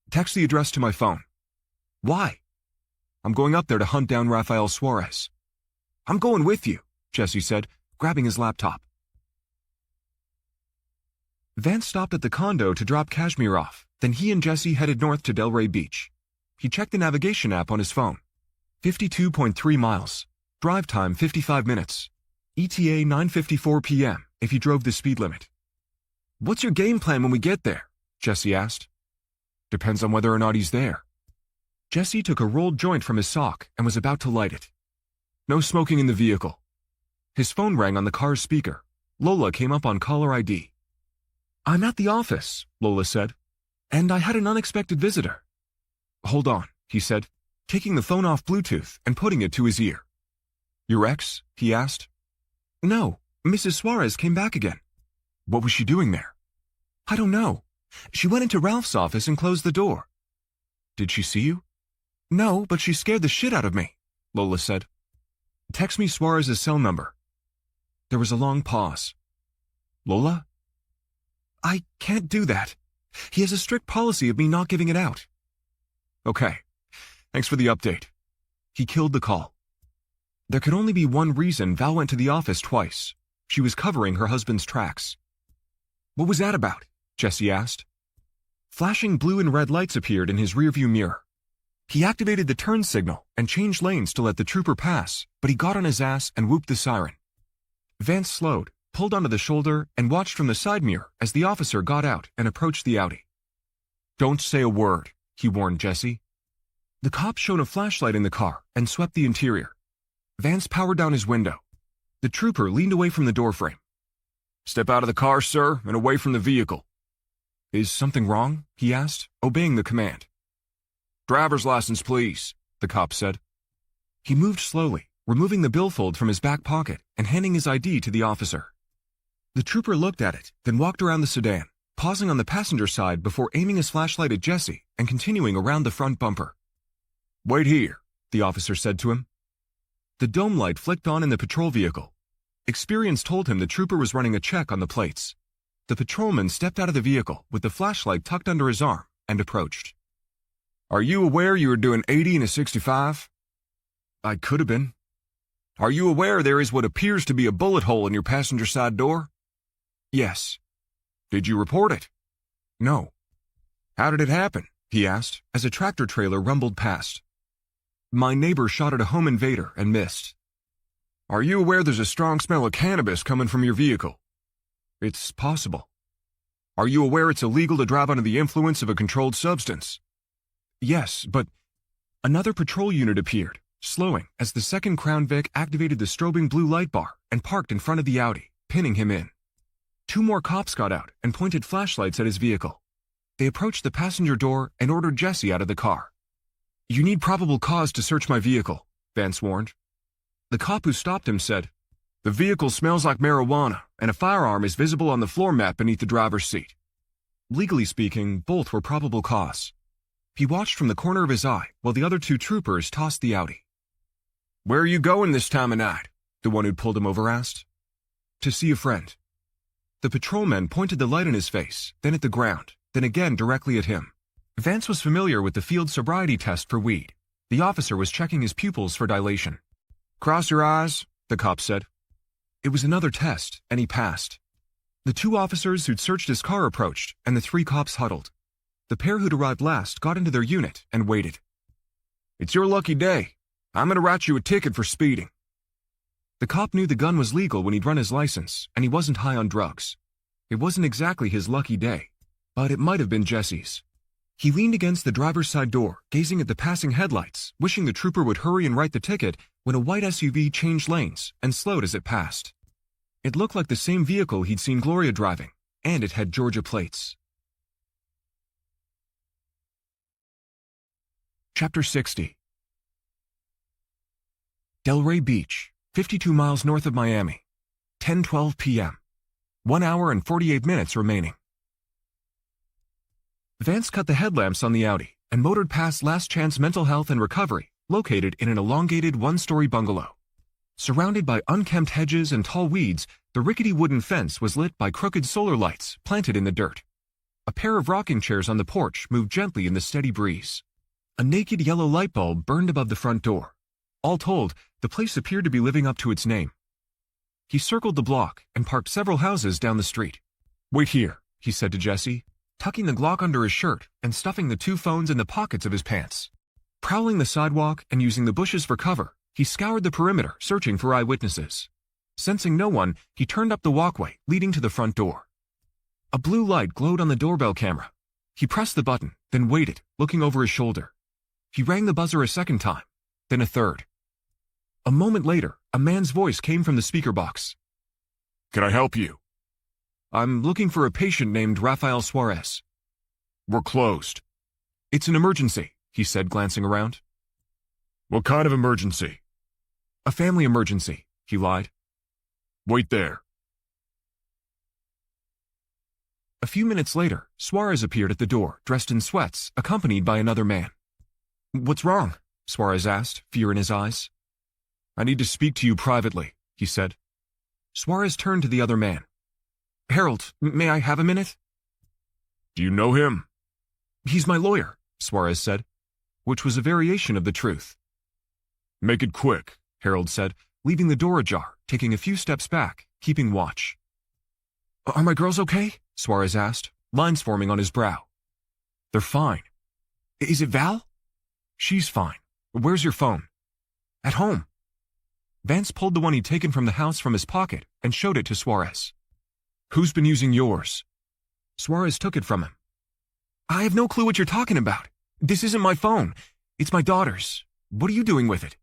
"Text the address to my phone." "Why?" "I'm going up there to hunt down Rafael Suarez." "I'm going with you," Jesse said, grabbing his laptop. Vance stopped at the condo to drop Kashmir off, then he and Jesse headed north to Delray Beach. He checked the navigation app on his phone. 52.3 miles. Drive time 55 minutes. ETA 9:54 p.m. if he drove the speed limit. "What's your game plan when we get there?" Jesse asked. "Depends on whether or not he's there." Jesse took a rolled joint from his sock and was about to light it. "No smoking in the vehicle." His phone rang on the car's speaker. Lola came up on caller ID. "I'm at the office," Lola said, "and I had an unexpected visitor." "Hold on," he said, taking the phone off Bluetooth and putting it to his ear. "Your ex?" he asked. "No, Mrs. Suarez came back again." "What was she doing there?" "I don't know. She went into Ralph's office and closed the door." "Did she see you?" "No, but she scared the shit out of me," Lola said. "Text me Suarez's cell number." There was a long pause. "Lola?" "I can't do that. He has a strict policy of me not giving it out." "Okay. Thanks for the update." He killed the call. There could only be one reason Val went to the office twice. She was covering her husband's tracks. "What was that about?" Jesse asked. Flashing blue and red lights appeared in his rearview mirror. He activated the turn signal and changed lanes to let the trooper pass, but he got on his ass and whooped the siren. Vance slowed, pulled onto the shoulder, and watched from the side mirror as the officer got out and approached the Audi. "Don't say a word," he warned Jesse. The cop shone a flashlight in the car and swept the interior. Vance powered down his window. The trooper leaned away from the doorframe. "Step out of the car, sir, and away from the vehicle." "Is something wrong?" he asked, obeying the command. "Driver's license, please," the cop said. He moved slowly, removing the billfold from his back pocket and handing his ID to the officer. The trooper looked at it, then walked around the sedan, pausing on the passenger side before aiming his flashlight at Jesse and continuing around the front bumper. "Wait here," the officer said to him. The dome light flicked on in the patrol vehicle. Experience told him the trooper was running a check on the plates. The patrolman stepped out of the vehicle with the flashlight tucked under his arm and approached. "Are you aware you were doing 80 in a 65? "I could have been." "Are you aware there is what appears to be a bullet hole in your passenger side door?" "Yes." "Did you report it?" "No." "How did it happen?" he asked as a tractor trailer rumbled past. "My neighbor shot at a home invader and missed." "Are you aware there's a strong smell of cannabis coming from your vehicle?" "It's possible." "Are you aware it's illegal to drive under the influence of a controlled substance?" "Yes, but..." Another patrol unit appeared, slowing as the second Crown Vic activated the strobing blue light bar and parked in front of the Audi, pinning him in. Two more cops got out and pointed flashlights at his vehicle. They approached the passenger door and ordered Jesse out of the car. "You need probable cause to search my vehicle," Vance warned. The cop who stopped him said, "The vehicle smells like marijuana, and a firearm is visible on the floor mat beneath the driver's seat." Legally speaking, both were probable cause. He watched from the corner of his eye while the other two troopers tossed the Audi. "Where are you going this time of night?" the one who'd pulled him over asked. "To see a friend." The patrolman pointed the light in his face, then at the ground, then again directly at him. Vance was familiar with the field sobriety test for weed. The officer was checking his pupils for dilation. "Cross your eyes," the cop said. It was another test, and he passed. The two officers who'd searched his car approached, and the three cops huddled. The pair who'd arrived last got into their unit and waited. "It's your lucky day. I'm going to write you a ticket for speeding." The cop knew the gun was legal when he'd run his license, and he wasn't high on drugs. It wasn't exactly his lucky day, but it might have been Jesse's. He leaned against the driver's side door, gazing at the passing headlights, wishing the trooper would hurry and write the ticket when a white SUV changed lanes and slowed as it passed. It looked like the same vehicle he'd seen Gloria driving, and it had Georgia plates. Chapter 60. Delray Beach, 52 miles north of Miami. 10:12 p.m. 1 hour and 48 minutes remaining. Vance cut the headlamps on the Audi and motored past Last Chance Mental Health and Recovery, located in an elongated one-story bungalow. Surrounded by unkempt hedges and tall weeds, the rickety wooden fence was lit by crooked solar lights planted in the dirt. A pair of rocking chairs on the porch moved gently in the steady breeze. A naked yellow light bulb burned above the front door. All told, the place appeared to be living up to its name. He circled the block and parked several houses down the street. "Wait here," he said to Jesse, tucking the Glock under his shirt and stuffing the two phones in the pockets of his pants. Prowling the sidewalk and using the bushes for cover, he scoured the perimeter, searching for eyewitnesses. Sensing no one, he turned up the walkway leading to the front door. A blue light glowed on the doorbell camera. He pressed the button, then waited, looking over his shoulder. He rang the buzzer a second time, then a third. A moment later, a man's voice came from the speaker box. "Can I help you?" "I'm looking for a patient named Rafael Suarez." "We're closed." "It's an emergency," he said, glancing around. "What kind of emergency?" "A family emergency," he lied. "Wait there." A few minutes later, Suarez appeared at the door, dressed in sweats, accompanied by another man. "What's wrong?" Suarez asked, fear in his eyes. "I need to speak to you privately," he said. Suarez turned to the other man. "Harold, may I have a minute?" "Do you know him?" "He's my lawyer," Suarez said, which was a variation of the truth. "Make it quick," Harold said, leaving the door ajar, taking a few steps back, keeping watch. "Are my girls okay?" Suarez asked, lines forming on his brow. "They're fine." "Is it Val?" "She's fine. Where's your phone?" "At home." Vance pulled the one he'd taken from the house from his pocket and showed it to Suarez. "Who's been using yours?" Suarez took it from him. "I have no clue what you're talking about. This isn't my phone. It's my daughter's. What are you doing with it?"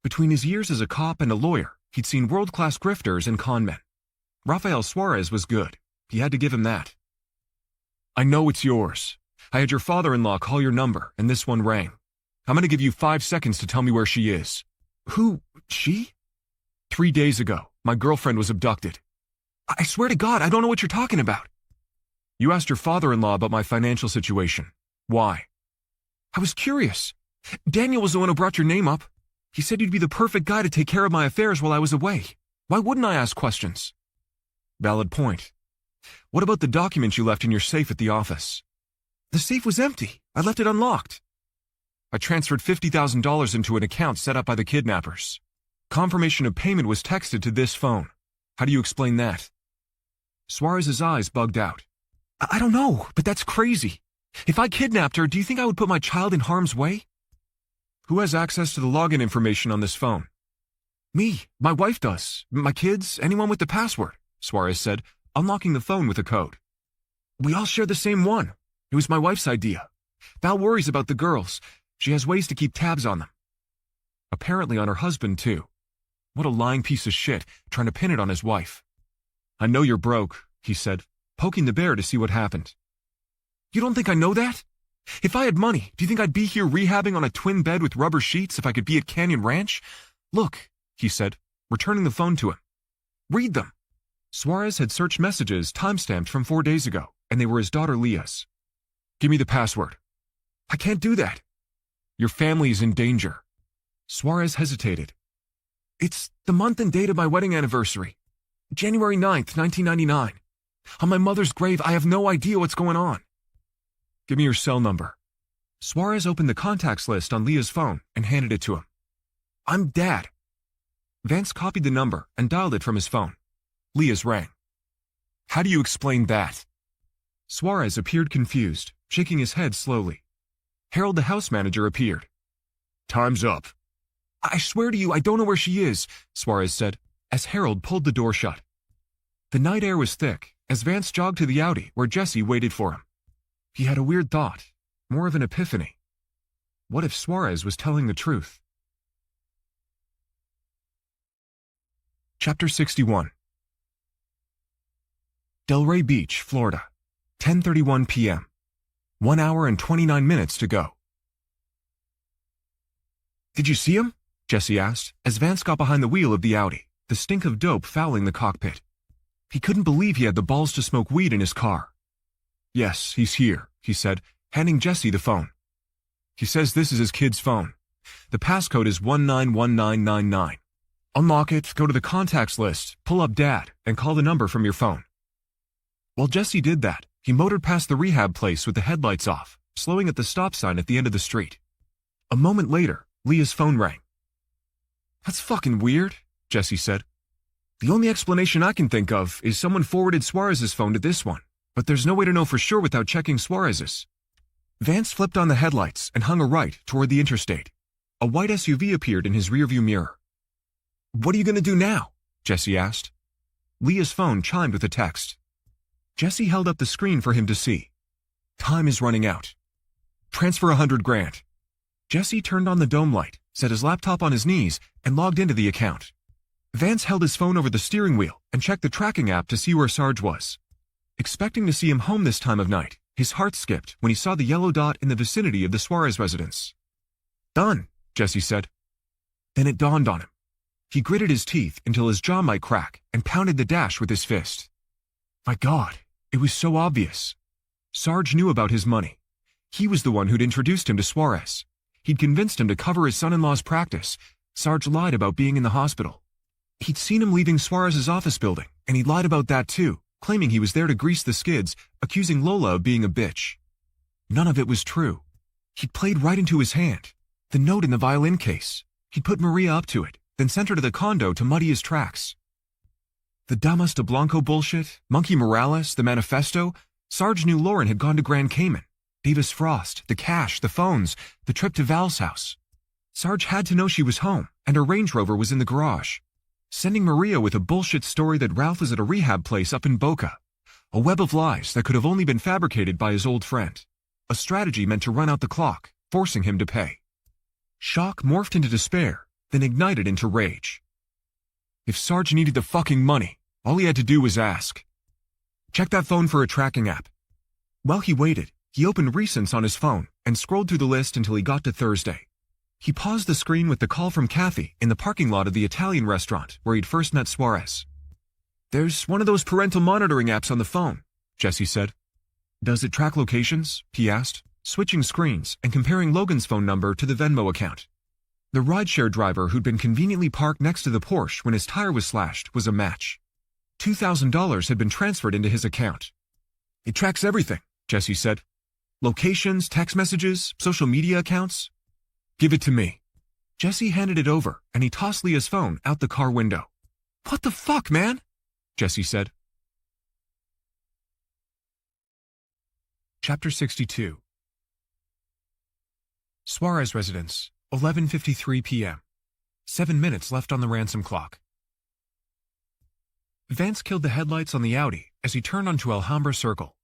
Between his years as a cop and a lawyer, he'd seen world-class grifters and con men. Rafael Suarez was good. He had to give him that. "I know it's yours. I had your father-in-law call your number, and this one rang. I'm going to give you 5 seconds to tell me where she is." "Who? She?" 3 days ago, my girlfriend was abducted." I swear to God, I don't know what you're talking about." "You asked your father-in-law about my financial situation. Why?" "I was curious. Daniel was the one who brought your name up. He said you'd be the perfect guy to take care of my affairs while I was away. Why wouldn't I ask questions?" "Valid point. What about the document you left in your safe at the office?" "The safe was empty. I left it unlocked." "I transferred $50,000 into an account set up by the kidnappers. Confirmation of payment was texted to this phone. How do you explain that?" Suarez's eyes bugged out. I don't know, but that's crazy. If I kidnapped her, do you think I would put my child in harm's way?" "Who has access to the login information on this phone?" "Me. My wife does. My kids, anyone with the password," Suarez said, unlocking the phone with a code. "We all share the same one. It was my wife's idea. Val worries about the girls. She has ways to keep tabs on them." Apparently on her husband, too. What a lying piece of shit, trying to pin it on his wife. I know you're broke, he said, poking the bear to see what happened. You don't think I know that? If I had money, do you think I'd be here rehabbing on a twin bed with rubber sheets if I could be at Canyon Ranch? Look, he said, returning the phone to him. Read them. Suarez had searched messages timestamped from 4 days ago, and they were his daughter Leah's. Give me the password. I can't do that. Your family is in danger. Suarez hesitated. It's the month and date of my wedding anniversary. January 9th, 1999. On my mother's grave, I have no idea what's going on. Give me your cell number. Suarez opened the contacts list on Leah's phone and handed it to him. I'm Dad. Vance copied the number and dialed it from his phone. Leah's rang. How do you explain that? Suarez appeared confused, shaking his head slowly. Harold, the house manager, appeared. Time's up. I swear to you, I don't know where she is, Suarez said, as Harold pulled the door shut. The night air was thick as Vance jogged to the Audi where Jesse waited for him. He had a weird thought, more of an epiphany. What if Suarez was telling the truth? Chapter 61. Delray Beach, Florida, 10:31 p.m. 1 hour and 29 minutes to go. Did you see him? Jesse asked, as Vance got behind the wheel of the Audi, the stink of dope fouling the cockpit. He couldn't believe he had the balls to smoke weed in his car. Yes, he's here, he said, handing Jesse the phone. He says this is his kid's phone. The passcode is 191999. Unlock it, go to the contacts list, pull up Dad, and call the number from your phone. While Jesse did that, he motored past the rehab place with the headlights off, slowing at the stop sign at the end of the street. A moment later, Leah's phone rang. That's fucking weird, Jesse said. The only explanation I can think of is someone forwarded Suarez's phone to this one, but there's no way to know for sure without checking Suarez's. Vance flipped on the headlights and hung a right toward the interstate. A white SUV appeared in his rearview mirror. What are you going to do now? Jesse asked. Leah's phone chimed with a text. Jesse held up the screen for him to see. Time is running out. Transfer $100,000. Jesse turned on the dome light, set his laptop on his knees, and logged into the account. Vance held his phone over the steering wheel and checked the tracking app to see where Sarge was. Expecting to see him home this time of night, his heart skipped when he saw the yellow dot in the vicinity of the Suarez residence. Done, Jesse said. Then it dawned on him. He gritted his teeth until his jaw might crack and pounded the dash with his fist. My God, it was so obvious. Sarge knew about his money. He was the one who'd introduced him to Suarez. He'd convinced him to cover his son-in-law's practice. Sarge lied about being in the hospital. He'd seen him leaving Suarez's office building, and he lied about that too, claiming he was there to grease the skids, accusing Lola of being a bitch. None of it was true. He'd played right into his hand. The note in the violin case. He'd put Maria up to it, then sent her to the condo to muddy his tracks. The Damas de Blanco bullshit, Monkey Morales, the manifesto. Sarge knew Lauren had gone to Grand Cayman. Davis Frost, the cash, the phones, the trip to Val's house. Sarge had to know she was home, and her Range Rover was in the garage. Sending Maria with a bullshit story that Ralph was at a rehab place up in Boca. A web of lies that could have only been fabricated by his old friend. A strategy meant to run out the clock, forcing him to pay. Shock morphed into despair, then ignited into rage. If Sarge needed the fucking money, all he had to do was ask. Check that phone for a tracking app. While he waited, he opened recents on his phone and scrolled through the list until he got to Thursday. He paused the screen with the call from Kathy in the parking lot of the Italian restaurant where he'd first met Suarez. There's one of those parental monitoring apps on the phone, Jesse said. Does it track locations? He asked, switching screens and comparing Logan's phone number to the Venmo account. The rideshare driver who'd been conveniently parked next to the Porsche when his tire was slashed was a match. $2,000 had been transferred into his account. It tracks everything, Jesse said. Locations, text messages, social media accounts. Give it to me. Jesse handed it over, and he tossed Leah's phone out the car window. What the fuck, man? Jesse said. Chapter 62. Suarez residence, 11:53 p.m. 7 minutes left on the ransom clock. Vance killed the headlights on the Audi as he turned onto Alhambra Circle.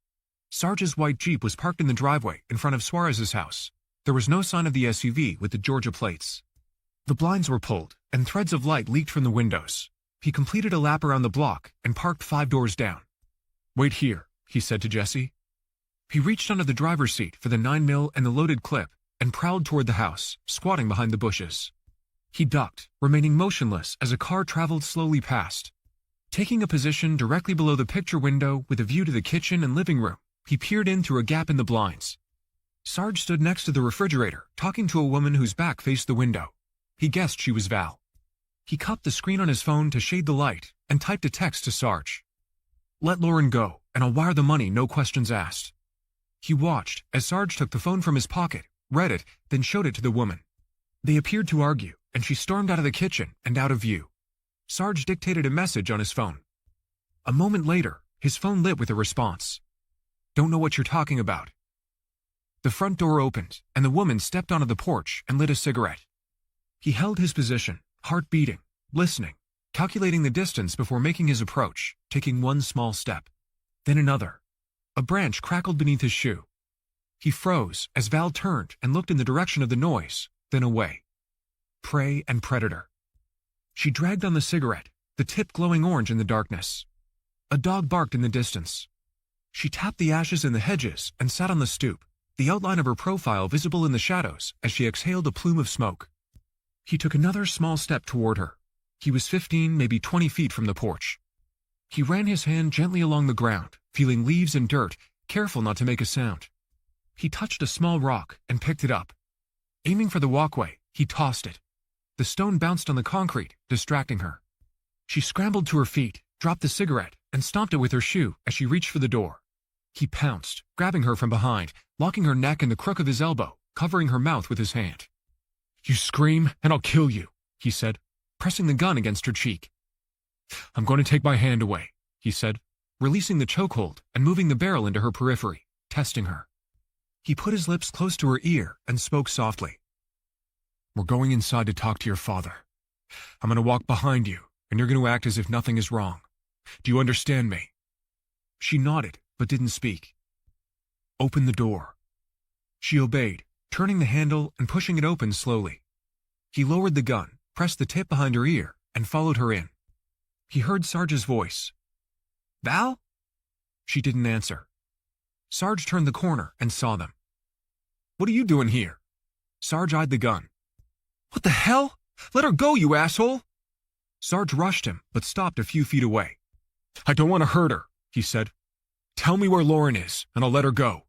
Sarge's white Jeep was parked in the driveway in front of Suarez's house. There was no sign of the SUV with the Georgia plates. The blinds were pulled, and threads of light leaked from the windows. He completed a lap around the block and parked 5 doors down. "Wait here," he said to Jesse. He reached under the driver's seat for the 9mm and the loaded clip and prowled toward the house, squatting behind the bushes. He ducked, remaining motionless as a car traveled slowly past. Taking a position directly below the picture window with a view to the kitchen and living room, he peered in through a gap in the blinds. Sarge stood next to the refrigerator, talking to a woman whose back faced the window. He guessed she was Val. He cupped the screen on his phone to shade the light and typed a text to Sarge. "Let Lauren go, and I'll wire the money, no questions asked." He watched as Sarge took the phone from his pocket, read it, then showed it to the woman. They appeared to argue, and she stormed out of the kitchen and out of view. Sarge dictated a message on his phone. A moment later, his phone lit with a response. "Don't know what you're talking about." The front door opened, and the woman stepped onto the porch and lit a cigarette. He held his position, heart beating, listening, calculating the distance before making his approach, taking one small step. Then another. A branch crackled beneath his shoe. He froze as Val turned and looked in the direction of the noise, then away. Prey and predator. She dragged on the cigarette, the tip glowing orange in the darkness. A dog barked in the distance. She tapped the ashes in the hedges and sat on the stoop, the outline of her profile visible in the shadows as she exhaled a plume of smoke. He took another small step toward her. He was 15, maybe 20 feet from the porch. He ran his hand gently along the ground, feeling leaves and dirt, careful not to make a sound. He touched a small rock and picked it up. Aiming for the walkway, he tossed it. The stone bounced on the concrete, distracting her. She scrambled to her feet, dropped the cigarette, and stomped it with her shoe as she reached for the door. He pounced, grabbing her from behind, locking her neck in the crook of his elbow, covering her mouth with his hand. "You scream, and I'll kill you," he said, pressing the gun against her cheek. "I'm going to take my hand away," he said, releasing the chokehold and moving the barrel into her periphery, testing her. He put his lips close to her ear and spoke softly. "We're going inside to talk to your father. I'm going to walk behind you, and you're going to act as if nothing is wrong. Do you understand me?" She nodded, but didn't speak. "Open the door." She obeyed, turning the handle and pushing it open slowly. He lowered the gun, pressed the tip behind her ear, and followed her in. He heard Sarge's voice. "Val?" She didn't answer. Sarge turned the corner and saw them. "What are you doing here?" Sarge eyed the gun. "What the hell? Let her go, you asshole!" Sarge rushed him, but stopped a few feet away. "I don't want to hurt her," he said. "Tell me where Lauren is, and I'll let her go."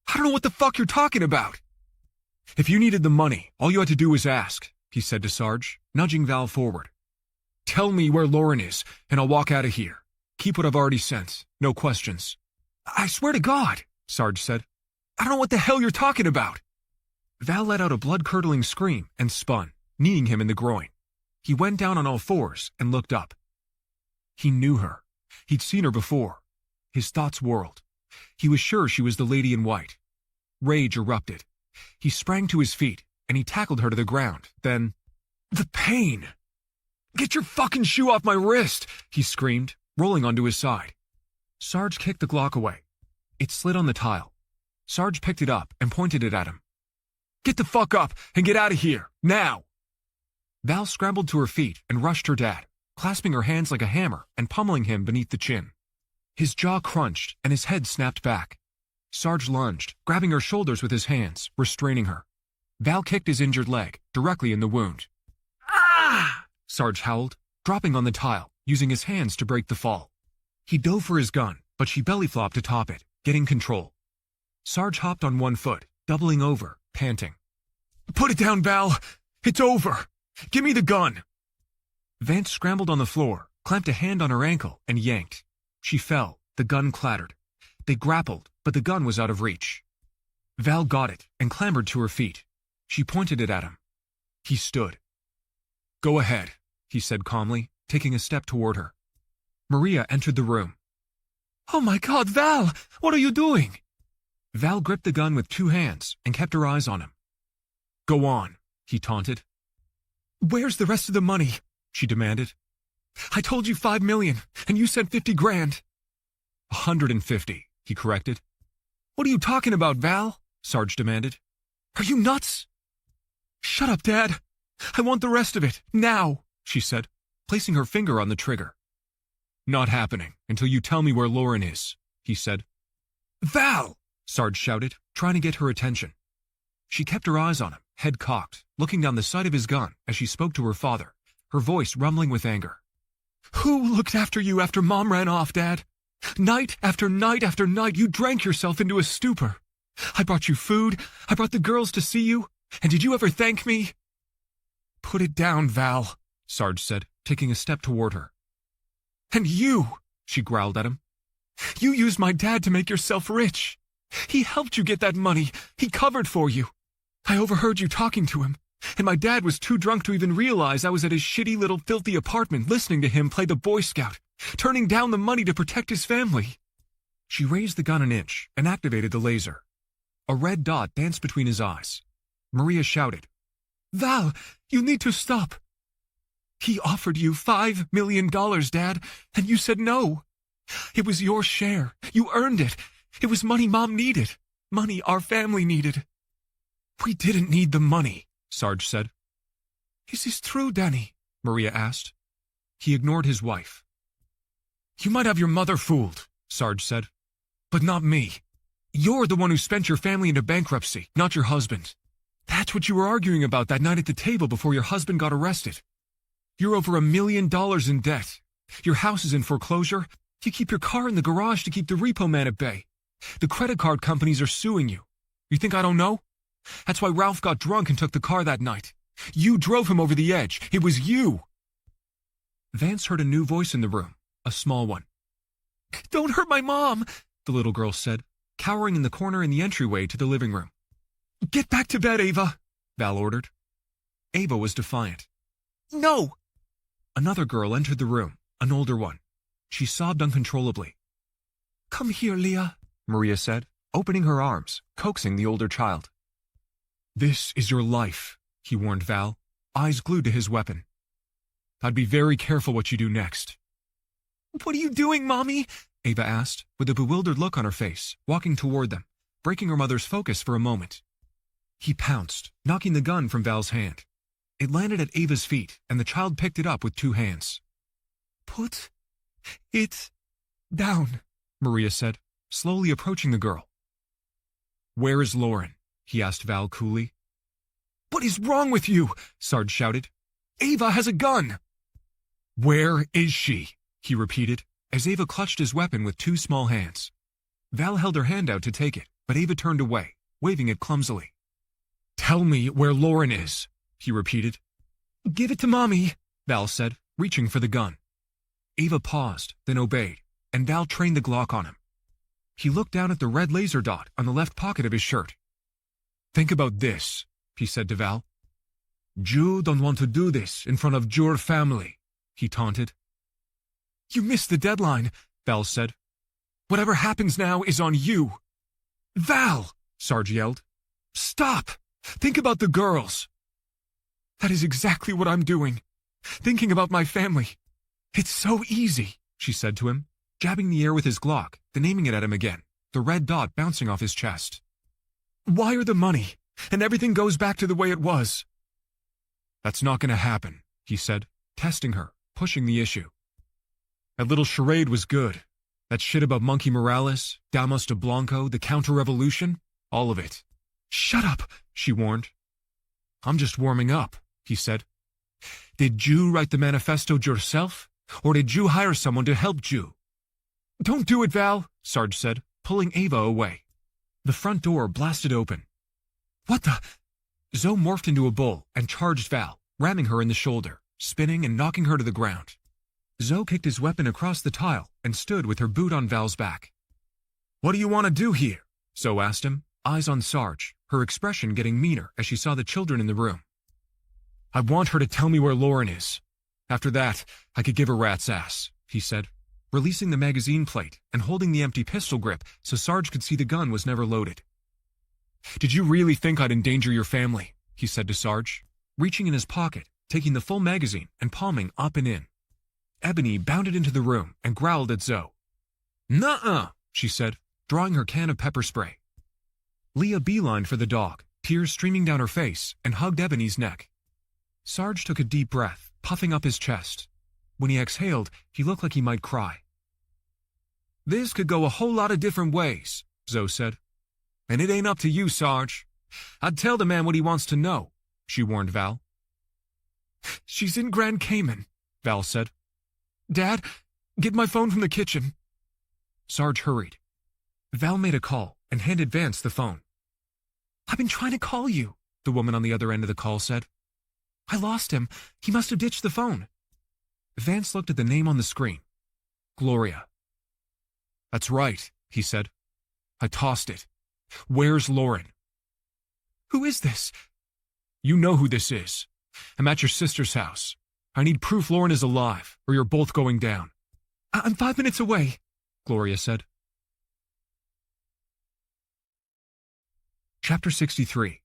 "I don't know what the fuck you're talking about." "If you needed the money, all you had to do was ask," he said to Sarge, nudging Val forward. "Tell me where Lauren is, and I'll walk out of here. Keep what I've already sent. No questions." "I swear to God," Sarge said. "I don't know what the hell you're talking about." Val let out a blood-curdling scream and spun, kneeing him in the groin. He went down on all fours and looked up. He knew her. He'd seen her before. His thoughts whirled. He was sure she was the lady in white. Rage erupted. He sprang to his feet, and he tackled her to the ground. Then, the pain! "Get your fucking shoe off my wrist!" he screamed, rolling onto his side. Sarge kicked the Glock away. It slid on the tile. Sarge picked it up and pointed it at him. "Get the fuck up and get out of here, now!" Val scrambled to her feet and rushed her dad, clasping her hands like a hammer and pummeling him beneath the chin. His jaw crunched and his head snapped back. Sarge lunged, grabbing her shoulders with his hands, restraining her. Val kicked his injured leg, directly in the wound. "Ah!" Sarge howled, dropping on the tile, using his hands to break the fall. He dove for his gun, but she belly-flopped atop it, getting control. Sarge hopped on one foot, doubling over, panting. "Put it down, Val! It's over! Give me the gun!" Vance scrambled on the floor, clamped a hand on her ankle, and yanked. She fell, the gun clattered. They grappled, but the gun was out of reach. Val got it and clambered to her feet. She pointed it at him. He stood. "Go ahead," he said calmly, taking a step toward her. Maria entered the room. "Oh my God, Val! What are you doing?" Val gripped the gun with two hands and kept her eyes on him. "Go on," he taunted. "Where's the rest of the money?" she demanded. "I told you $5 million, and you said 50 grand. 150, he corrected. "What are you talking about, Val?" Sarge demanded. "Are you nuts?" "Shut up, Dad. I want the rest of it, now, she said, placing her finger on the trigger. Not happening until you tell me where Lauren is, he said. Val! Sarge shouted, trying to get her attention. She kept her eyes on him, head cocked, looking down the sight of his gun as she spoke to her father, her voice rumbling with anger. Who looked after you after Mom ran off, Dad? Night after night after night, you drank yourself into a stupor. I brought you food, I brought the girls to see you, and did you ever thank me? Put it down, Val, Sarge said, taking a step toward her. And you, she growled at him. You used my dad to make yourself rich. He helped you get that money. He covered for you. I overheard you talking to him, and my dad was too drunk to even realize I was at his shitty little filthy apartment listening to him play the Boy Scout, turning down the money to protect his family. She raised the gun an inch and activated the laser. A red dot danced between his eyes. Maria shouted, Val, you need to stop. He offered you $5 million, Dad, and you said no. It was your share. You earned it. It was money Mom needed. Money our family needed. We didn't need the money, Sarge said. Is this true, Danny? Maria asked. He ignored his wife. You might have your mother fooled, Sarge said, but not me. You're the one who spent your family into bankruptcy, not your husband. That's what you were arguing about that night at the table before your husband got arrested. You're over $1 million in debt. Your house is in foreclosure. You keep your car in the garage to keep the repo man at bay. The credit card companies are suing you. You think I don't know? That's why Ralph got drunk and took the car that night. You drove him over the edge. It was you. Vance heard a new voice in the room, a small one. Don't hurt my mom, the little girl said, cowering in the corner in the entryway to the living room. Get back to bed, Ava, Val ordered. Ava was defiant. No! Another girl entered the room, an older one. She sobbed uncontrollably. Come here, Leah, Maria said, opening her arms, coaxing the older child. This is your life, he warned Val, eyes glued to his weapon. I'd be very careful what you do next. What are you doing, Mommy? Ava asked, with a bewildered look on her face, walking toward them, breaking her mother's focus for a moment. He pounced, knocking the gun from Val's hand. It landed at Ava's feet, and the child picked it up with 2 hands. Put it down, Maria said, slowly approaching the girl. Where is Lauren? He asked Val coolly. What is wrong with you? Sarge shouted. Ava has a gun! Where is she? He repeated, as Ava clutched his weapon with 2 small hands. Val held her hand out to take it, but Ava turned away, waving it clumsily. Tell me where Lauren is, he repeated. Give it to Mommy, Val said, reaching for the gun. Ava paused, then obeyed, and Val trained the Glock on him. He looked down at the red laser dot on the left pocket of his shirt. Think about this, he said to Val. You don't want to do this in front of your family, he taunted. You missed the deadline, Val said. Whatever happens now is on you. Val, Sarge yelled. Stop! Think about the girls. That is exactly what I'm doing. Thinking about my family. It's so easy, she said to him, jabbing the air with his Glock, then aiming it at him again, the red dot bouncing off his chest. Wire the money, and everything goes back to the way it was. That's not going to happen, he said, testing her, pushing the issue. That little charade was good. That shit about Monkey Morales, Damas de Blanco, the counter-revolution, all of it. Shut up, she warned. I'm just warming up, he said. Did you write the manifesto yourself, or did you hire someone to help you? Don't do it, Val, Sarge said, pulling Ava away. The front door blasted open. What the? Zoe morphed into a bull and charged Val, ramming her in the shoulder, spinning and knocking her to the ground. Zoe kicked his weapon across the tile and stood with her boot on Val's back. What do you want to do here? Zoe asked him, eyes on Sarge, her expression getting meaner as she saw the children in the room. I want her to tell me where Lauren is. After that, I could give a rat's ass, he said, releasing the magazine plate and holding the empty pistol grip so Sarge could see the gun was never loaded. Did you really think I'd endanger your family? He said to Sarge, reaching in his pocket, taking the full magazine and palming up and in. Ebony bounded into the room and growled at Zoe. Nuh-uh, she said, drawing her can of pepper spray. Leah beelined for the dog, tears streaming down her face, and hugged Ebony's neck. Sarge took a deep breath, puffing up his chest. When he exhaled, he looked like he might cry. This could go a whole lot of different ways, Zoe said. And it ain't up to you, Sarge. I'd tell the man what he wants to know, she warned Val. She's in Grand Cayman, Val said. Dad, get my phone from the kitchen. Sarge hurried. Val made a call and handed Vance the phone. I've been trying to call you, the woman on the other end of the call said. I lost him. He must have ditched the phone. Vance looked at the name on the screen. Gloria. That's right, he said. I tossed it. Where's Lauren? Who is this? You know who this is. I'm at your sister's house. I need proof Lauren is alive, or you're both going down. I'm 5 minutes away, Gloria said. Chapter 63.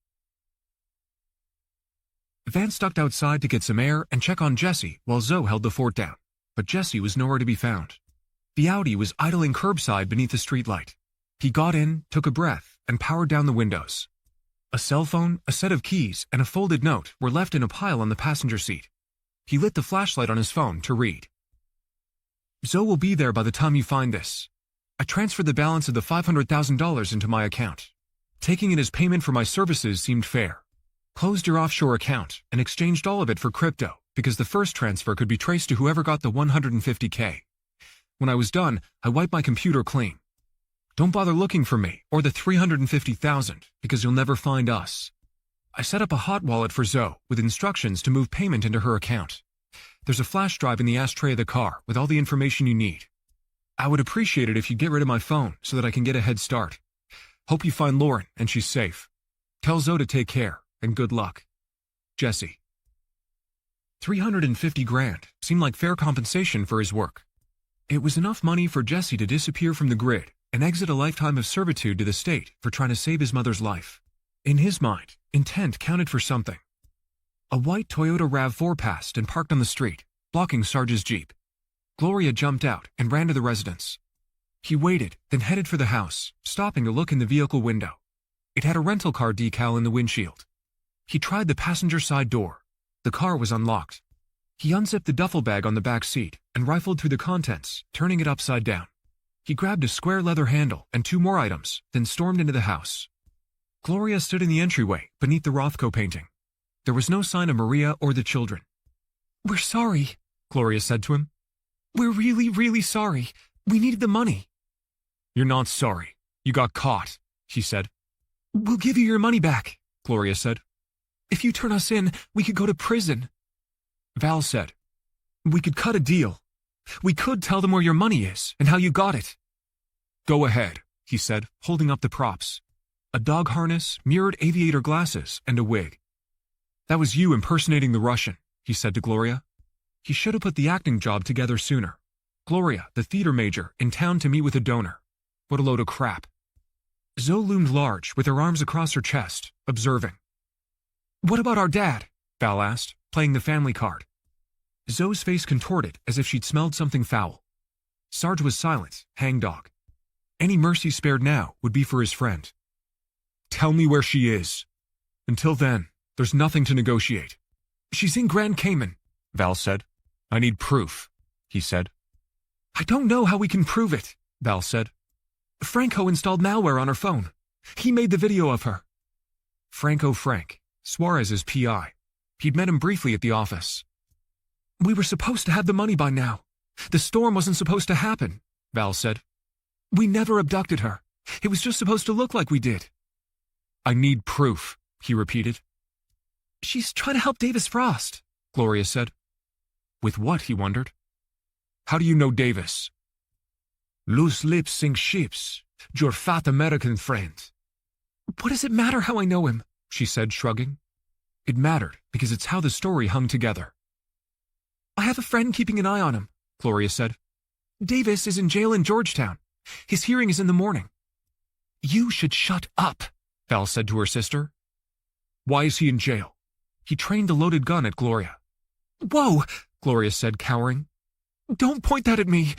Vance ducked outside to get some air and check on Jesse while Zoe held the fort down, but Jesse was nowhere to be found. The Audi was idling curbside beneath the streetlight. He got in, took a breath, and powered down the windows. A cell phone, a set of keys, and a folded note were left in a pile on the passenger seat. He lit the flashlight on his phone to read. Zoe will be there by the time you find this. I transferred the balance of the $500,000 into my account. Taking it as payment for my services seemed fair. Closed your offshore account and exchanged all of it for crypto because the first transfer could be traced to whoever got the $150K. When I was done, I wiped my computer clean. Don't bother looking for me or the $350,000 because you'll never find us. I set up a hot wallet for Zoe with instructions to move payment into her account. There's a flash drive in the ashtray of the car with all the information you need. I would appreciate it if you get rid of my phone so that I can get a head start. Hope you find Lauren and she's safe. Tell Zoe to take care and good luck. Jesse. $350,000 seemed like fair compensation for his work. It was enough money for Jesse to disappear from the grid and exit a lifetime of servitude to the state for trying to save his mother's life. In his mind, intent counted for something. A white Toyota RAV4 passed and parked on the street, blocking Sarge's Jeep. Gloria jumped out and ran to the residence. He waited, then headed for the house, stopping to look in the vehicle window. It had a rental car decal in the windshield. He tried the passenger side door. The car was unlocked. He unzipped the duffel bag on the back seat and rifled through the contents, turning it upside down. He grabbed a square leather handle and 2 more items, then stormed into the house. Gloria stood in the entryway beneath the Rothko painting. There was no sign of Maria or the children. We're sorry, Gloria said to him. We're really, really sorry. We needed the money. You're not sorry. You got caught, he said. We'll give you your money back, Gloria said. If you turn us in, we could go to prison. Val said, we could cut a deal. We could tell them where your money is and how you got it. Go ahead, he said, holding up the props. A dog harness, mirrored aviator glasses, and a wig. That was you impersonating the Russian, he said to Gloria. He should have put the acting job together sooner. Gloria, the theater major, in town to meet with a donor. What a load of crap. Zoe loomed large, with her arms across her chest, observing. What about our dad? Val asked, playing the family card. Zoe's face contorted as if she'd smelled something foul. Sarge was silent, hangdog. Any mercy spared now would be for his friend. Tell me where she is. Until then, there's nothing to negotiate. She's in Grand Cayman, Val said. I need proof, he said. I don't know how we can prove it, Val said. Franco installed malware on her phone. He made the video of her. Frank, Suarez's PI. He'd met him briefly at the office. We were supposed to have the money by now. The storm wasn't supposed to happen, Val said. We never abducted her. It was just supposed to look like we did. I need proof, he repeated. She's trying to help Davis Frost, Gloria said. With what, he wondered. How do you know Davis? Loose lips sink ships, your fat American friend. What does it matter how I know him? She said, shrugging. It mattered because it's how the story hung together. I have a friend keeping an eye on him, Gloria said. Davis is in jail in Georgetown. His hearing is in the morning. You should shut up, Val said to her sister. Why is he in jail? He trained a loaded gun at Gloria. Whoa, Gloria said, cowering. Don't point that at me.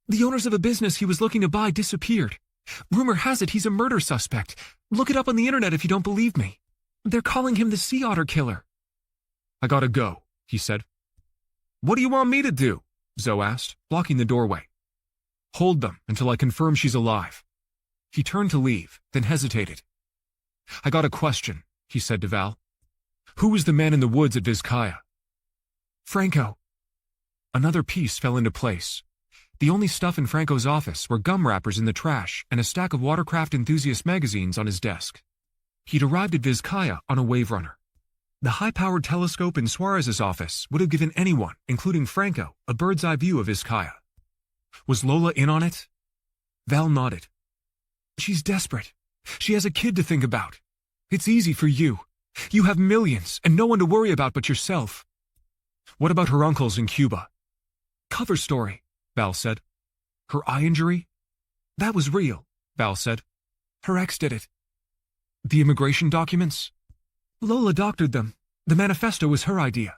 The owners of a business he was looking to buy disappeared. Rumor has it he's a murder suspect. Look it up on the internet if you don't believe me. They're calling him the Sea Otter Killer. I gotta go, he said. What do you want me to do? Zoe asked, blocking the doorway. Hold them until I confirm she's alive. He turned to leave, then hesitated. I got a question, he said to Val. Who was the man in the woods at Vizcaya? Franco. Another piece fell into place. The only stuff in Franco's office were gum wrappers in the trash and a stack of watercraft enthusiast magazines on his desk. He'd arrived at Vizcaya on a wave runner. The high-powered telescope in Suarez's office would have given anyone, including Franco, a bird's-eye view of Vizcaya. Was Lola in on it? Val nodded. She's desperate. She has a kid to think about. It's easy for you. You have millions and no one to worry about but yourself. What about her uncles in Cuba? Cover story, Val said. Her eye injury? That was real, Val said. Her ex did it. The immigration documents? Lola doctored them. The manifesto was her idea.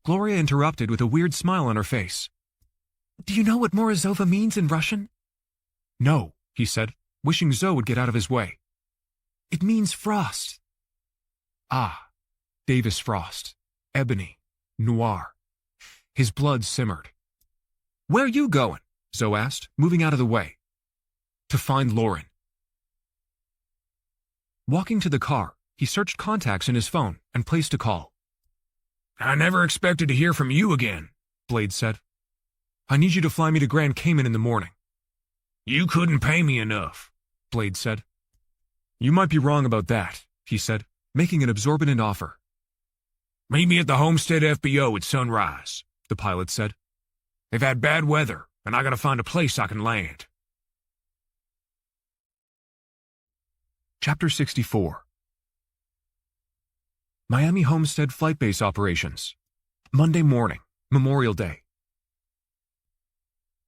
Gloria interrupted with a weird smile on her face. Do you know what Morozova means in Russian? No, he said, wishing Zoe would get out of his way. It means frost. Ah, Davis Frost, ebony, noir. His blood simmered. Where you going? Zoe asked, moving out of the way. To find Lauren. Walking to the car, he searched contacts in his phone and placed a call. I never expected to hear from you again, Blade said. I need you to fly me to Grand Cayman in the morning. You couldn't pay me enough, Blade said. You might be wrong about that, he said, making an absorbent offer. Meet me at the Homestead FBO at sunrise, the pilot said. They've had bad weather, and I gotta find a place I can land. Chapter 64. Miami Homestead Flight Base Operations. Monday morning, Memorial Day.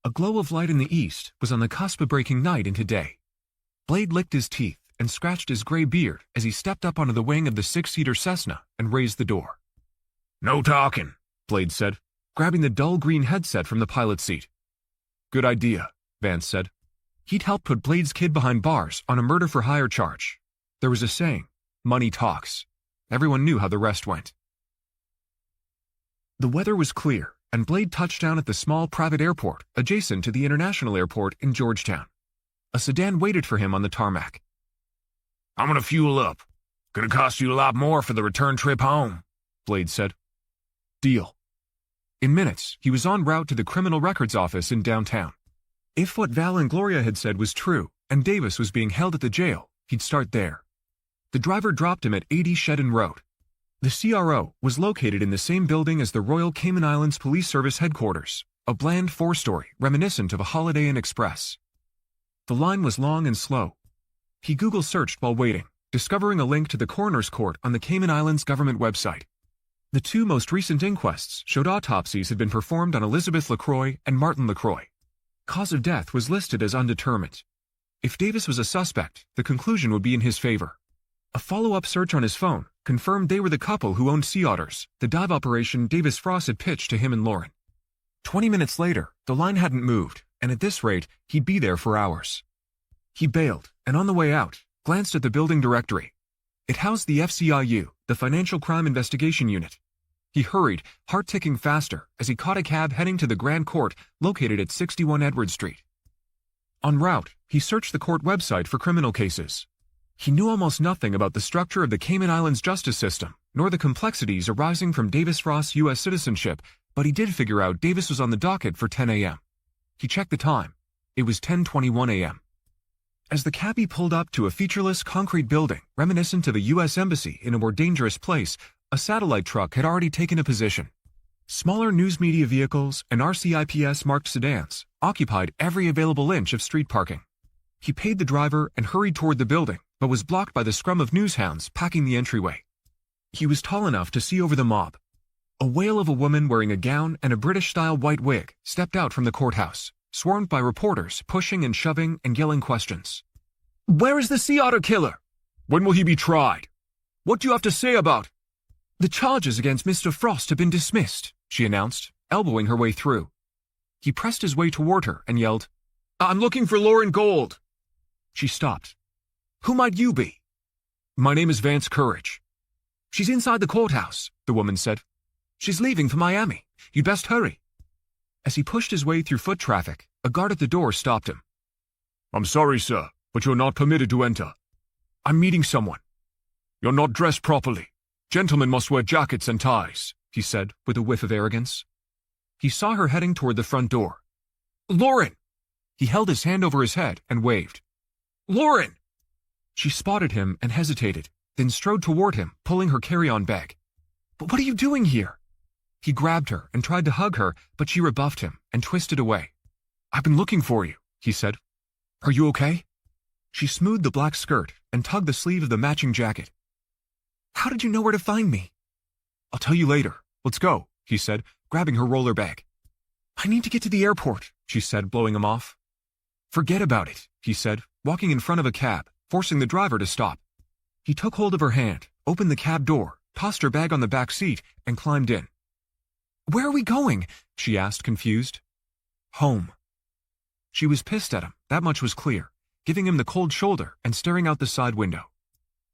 A glow of light in the east was on the cusp of breaking night into day. Blade licked his teeth and scratched his gray beard as he stepped up onto the wing of the six-seater Cessna and raised the door. No talking, Blade said, grabbing the dull green headset from the pilot's seat. Good idea, Vance said. He'd helped put Blade's kid behind bars on a murder-for-hire charge. There was a saying, money talks. Everyone knew how the rest went. The weather was clear, and Blade touched down at the small private airport adjacent to the international airport in Georgetown. A sedan waited for him on the tarmac. I'm gonna fuel up. Gonna cost you a lot more for the return trip home, Blade said. Deal. In minutes, he was en route to the criminal records office in downtown. If what Val and Gloria had said was true, and Davis was being held at the jail, he'd start there. The driver dropped him at 80 Shedden Road. The CRO was located in the same building as the Royal Cayman Islands Police Service headquarters, a bland four-story reminiscent of a Holiday Inn Express. The line was long and slow. He Google searched while waiting, discovering a link to the coroner's court on the Cayman Islands government website. The two most recent inquests showed autopsies had been performed on Elizabeth LaCroix and Martin LaCroix. Cause of death was listed as undetermined. If Davis was a suspect, the conclusion would be in his favor. A follow-up search on his phone confirmed they were the couple who owned Sea Otters, the dive operation Davis Frost had pitched to him and Lauren. 20 minutes later, the line hadn't moved, and at this rate, he'd be there for hours. He bailed, and on the way out, glanced at the building directory. It housed the FCIU, the Financial Crime Investigation Unit. He hurried, heart ticking faster, as he caught a cab heading to the Grand Court located at 61 Edward Street. En route, he searched the court website for criminal cases. He knew almost nothing about the structure of the Cayman Islands justice system, nor the complexities arising from Davis Frost's U.S. citizenship, but he did figure out Davis was on the docket for 10 a.m. He checked the time. It was 10:21 a.m. As the cabbie pulled up to a featureless concrete building reminiscent of a U.S. embassy in a more dangerous place, a satellite truck had already taken a position. Smaller news media vehicles and RCIPS-marked sedans occupied every available inch of street parking. He paid the driver and hurried toward the building, but was blocked by the scrum of newshounds packing the entryway. He was tall enough to see over the mob. A whale of a woman wearing a gown and a British-style white wig stepped out from the courthouse, swarmed by reporters pushing and shoving and yelling questions. Where is the Sea Otter killer? When will he be tried? What do you have to say about? The charges against Mr. Frost have been dismissed, she announced, elbowing her way through. He pressed his way toward her and yelled, I'm looking for Lauren Gold. She stopped. Who might you be? My name is Vance Courage. She's inside the courthouse, the woman said. She's leaving for Miami. You'd best hurry. As he pushed his way through foot traffic, a guard at the door stopped him. I'm sorry, sir, but you're not permitted to enter. I'm meeting someone. You're not dressed properly. Gentlemen must wear jackets and ties, he said with a whiff of arrogance. He saw her heading toward the front door. Lauren! He held his hand over his head and waved. Lauren! She spotted him and hesitated, then strode toward him, pulling her carry-on bag. But what are you doing here? He grabbed her and tried to hug her, but she rebuffed him and twisted away. I've been looking for you, he said. Are you okay? She smoothed the black skirt and tugged the sleeve of the matching jacket. How did you know where to find me? I'll tell you later. Let's go, he said, grabbing her roller bag. I need to get to the airport, she said, blowing him off. Forget about it, he said, walking in front of a cab, forcing the driver to stop. He took hold of her hand, opened the cab door, tossed her bag on the back seat, and climbed in. Where are we going? She asked, confused. Home. She was pissed at him, that much was clear, giving him the cold shoulder and staring out the side window.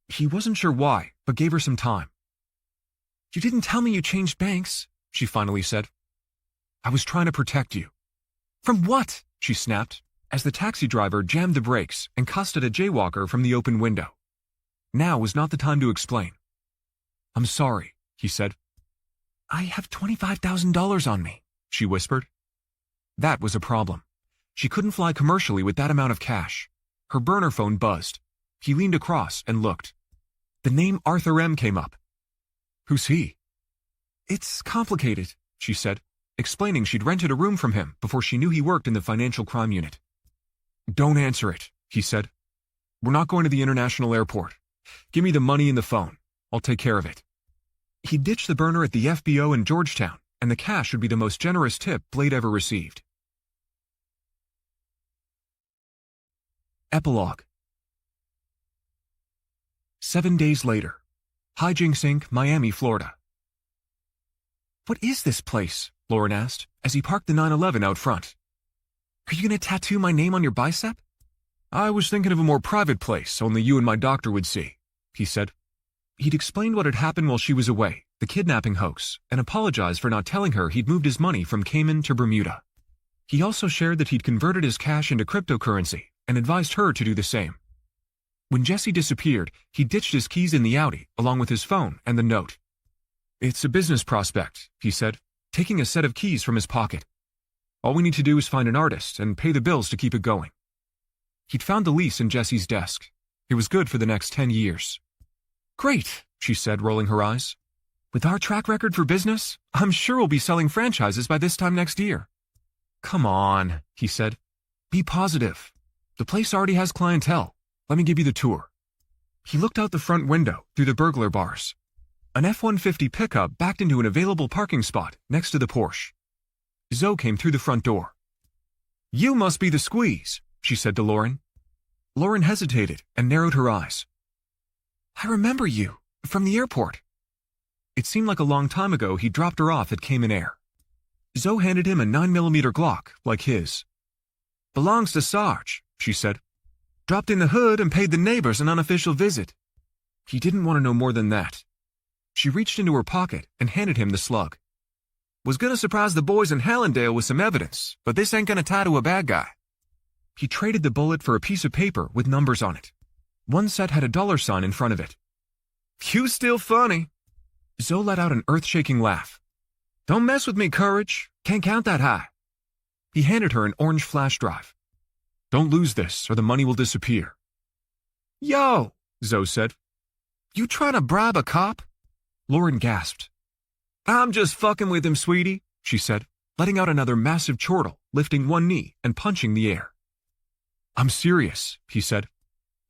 He wasn't sure why, but gave her some time. You didn't tell me you changed banks, she finally said. I was trying to protect you. From what? She snapped, as the taxi driver jammed the brakes and cussed at a jaywalker from the open window. Now was not the time to explain. I'm sorry, he said. I have $25,000 on me, she whispered. That was a problem. She couldn't fly commercially with that amount of cash. Her burner phone buzzed. He leaned across and looked. The name Arthur M. came up. Who's he? It's complicated, she said, explaining she'd rented a room from him before she knew he worked in the financial crime unit. Don't answer it, he said. We're not going to the international airport. Give me the money and the phone. I'll take care of it. He ditched the burner at the FBO in Georgetown, and the cash would be the most generous tip Blade ever received. Epilogue. 7 days later. Hijinks Inc., Miami, Florida. What is this place? Lauren asked, as he parked the 911 out front. Are you going to tattoo my name on your bicep? I was thinking of a more private place only you and my doctor would see, he said. He'd explained what had happened while she was away, the kidnapping hoax, and apologized for not telling her he'd moved his money from Cayman to Bermuda. He also shared that he'd converted his cash into cryptocurrency and advised her to do the same. When Jesse disappeared, he ditched his keys in the Audi, along with his phone and the note. It's a business prospect, he said, taking a set of keys from his pocket. All we need to do is find an artist and pay the bills to keep it going. He'd found the lease in Jesse's desk. It was good for the next 10 years. Great, she said, rolling her eyes. With our track record for business, I'm sure we'll be selling franchises by this time next year. Come on, he said. Be positive. The place already has clientele. Let me give you the tour. He looked out the front window through the burglar bars. An F-150 pickup backed into an available parking spot next to the Porsche. Zoe came through the front door. You must be the squeeze, she said to Lauren. Lauren hesitated and narrowed her eyes. I remember you, from the airport. It seemed like a long time ago he dropped her off at Cayman Air. Zoe handed him a 9mm Glock, like his. Belongs to Sarge, she said. Dropped in the hood and paid the neighbors an unofficial visit. He didn't want to know more than that. She reached into her pocket and handed him the slug. Was gonna surprise the boys in Hallandale with some evidence, but this ain't gonna tie to a bad guy. He traded the bullet for a piece of paper with numbers on it. One set had a $sign in front of it. You still funny. Zoe let out an earth-shaking laugh. Don't mess with me, Courage. Can't count that high. He handed her an orange flash drive. Don't lose this, or the money will disappear. Yo, Zoe said. You trying to bribe a cop? Lauren gasped. I'm just fucking with him, sweetie, she said, letting out another massive chortle, lifting one knee and punching the air. I'm serious, he said.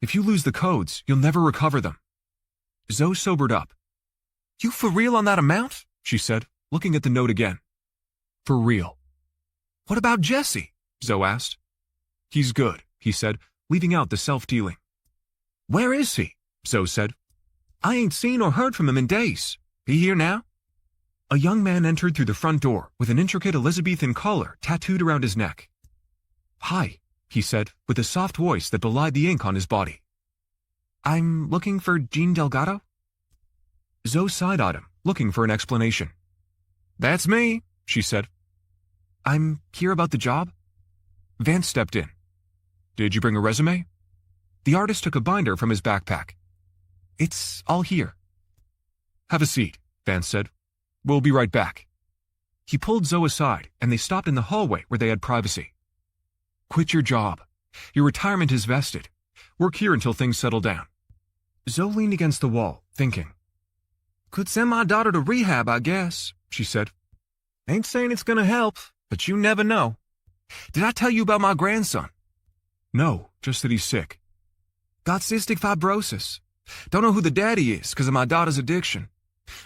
If you lose the codes, you'll never recover them. Zoe sobered up. You for real on that amount? She said, looking at the note again. For real. What about Jesse? Zoe asked. He's good, he said, leaving out the self-dealing. Where is he? Zoe said. I ain't seen or heard from him in days. He here now? A young man entered through the front door with an intricate Elizabethan collar tattooed around his neck. Hi, he said, with a soft voice that belied the ink on his body. I'm looking for Jean Delgado? Zoe side-eyed him, looking for an explanation. "That's me," she said. "I'm here about the job." Vance stepped in. "Did you bring a resume?" The artist took a binder from his backpack. "It's all here." "Have a seat," Vance said. "We'll be right back." He pulled Zoe aside, and they stopped in the hallway where they had privacy. "Quit your job. Your retirement is vested. Work here until things settle down." Zoe leaned against the wall, thinking. "Could send my daughter to rehab, I guess," she said. "Ain't saying it's gonna help, but you never know. Did I tell you about my grandson?" "No, just that he's sick." "Got cystic fibrosis. Don't know who the daddy is because of my daughter's addiction.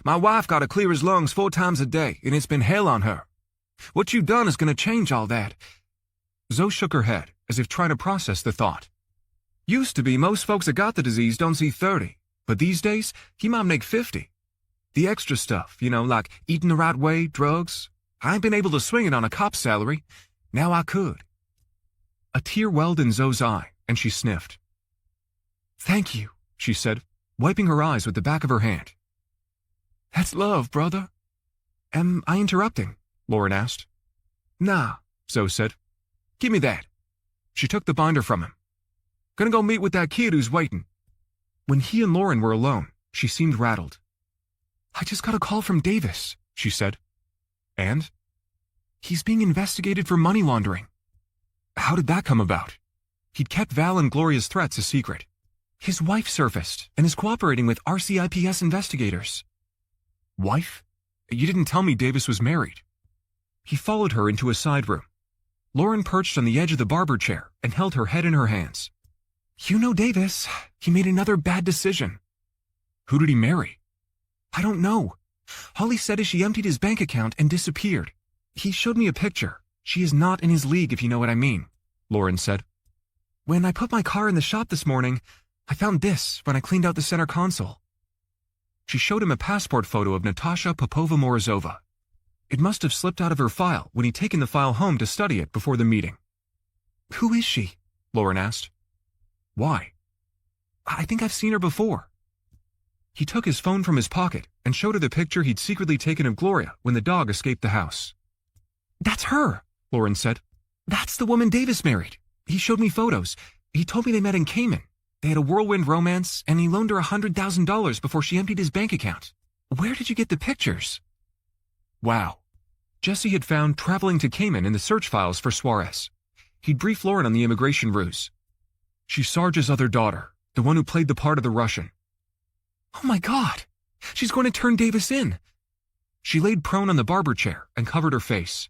My wife got to clear his lungs 4 times a day, and it's been hell on her. What you done is gonna change all that." Zoe shook her head, as if trying to process the thought. "Used to be most folks that got the disease don't see 30, but these days, he might make 50. The extra stuff, like eating the right way, drugs. I ain't been able to swing it on a cop's salary. Now I could." A tear welled in Zoe's eye, and she sniffed. "Thank you," she said, wiping her eyes with the back of her hand. "That's love, brother." "Am I interrupting?" Lauren asked. "Nah," Zoe said. "Give me that." She took the binder from him. "Gonna go meet with that kid who's waiting." When he and Lauren were alone, she seemed rattled. "I just got a call from Davis," she said. "And?" "He's being investigated for money laundering." "How did that come about?" He'd kept Val and Gloria's threats a secret. "His wife surfaced and is cooperating with RCIPS investigators." "Wife? You didn't tell me Davis was married." He followed her into a side room. Lauren perched on the edge of the barber chair and held her head in her hands. "You know Davis. He made another bad decision." "Who did he marry?" "I don't know. All he said is she emptied his bank account and disappeared. He showed me a picture. She is not in his league, if you know what I mean," Lauren said. "When I put my car in the shop this morning, I found this when I cleaned out the center console." She showed him a passport photo of Natasha Popova-Morozova. It must have slipped out of her file when he'd taken the file home to study it before the meeting. "Who is she?" Lauren asked. "Why?" "I think I've seen her before." He took his phone from his pocket and showed her the picture he'd secretly taken of Gloria when the dog escaped the house. "That's her," Lauren said. "That's the woman Davis married. He showed me photos. He told me they met in Cayman. They had a whirlwind romance, and he loaned her $100,000 before she emptied his bank account. Where did you get the pictures?" Wow. Jesse had found traveling to Cayman in the search files for Suarez. He'd briefed Lauren on the immigration ruse. "She's Sarge's other daughter, the one who played the part of the Russian." "Oh my God! She's going to turn Davis in." She laid prone on the barber chair and covered her face.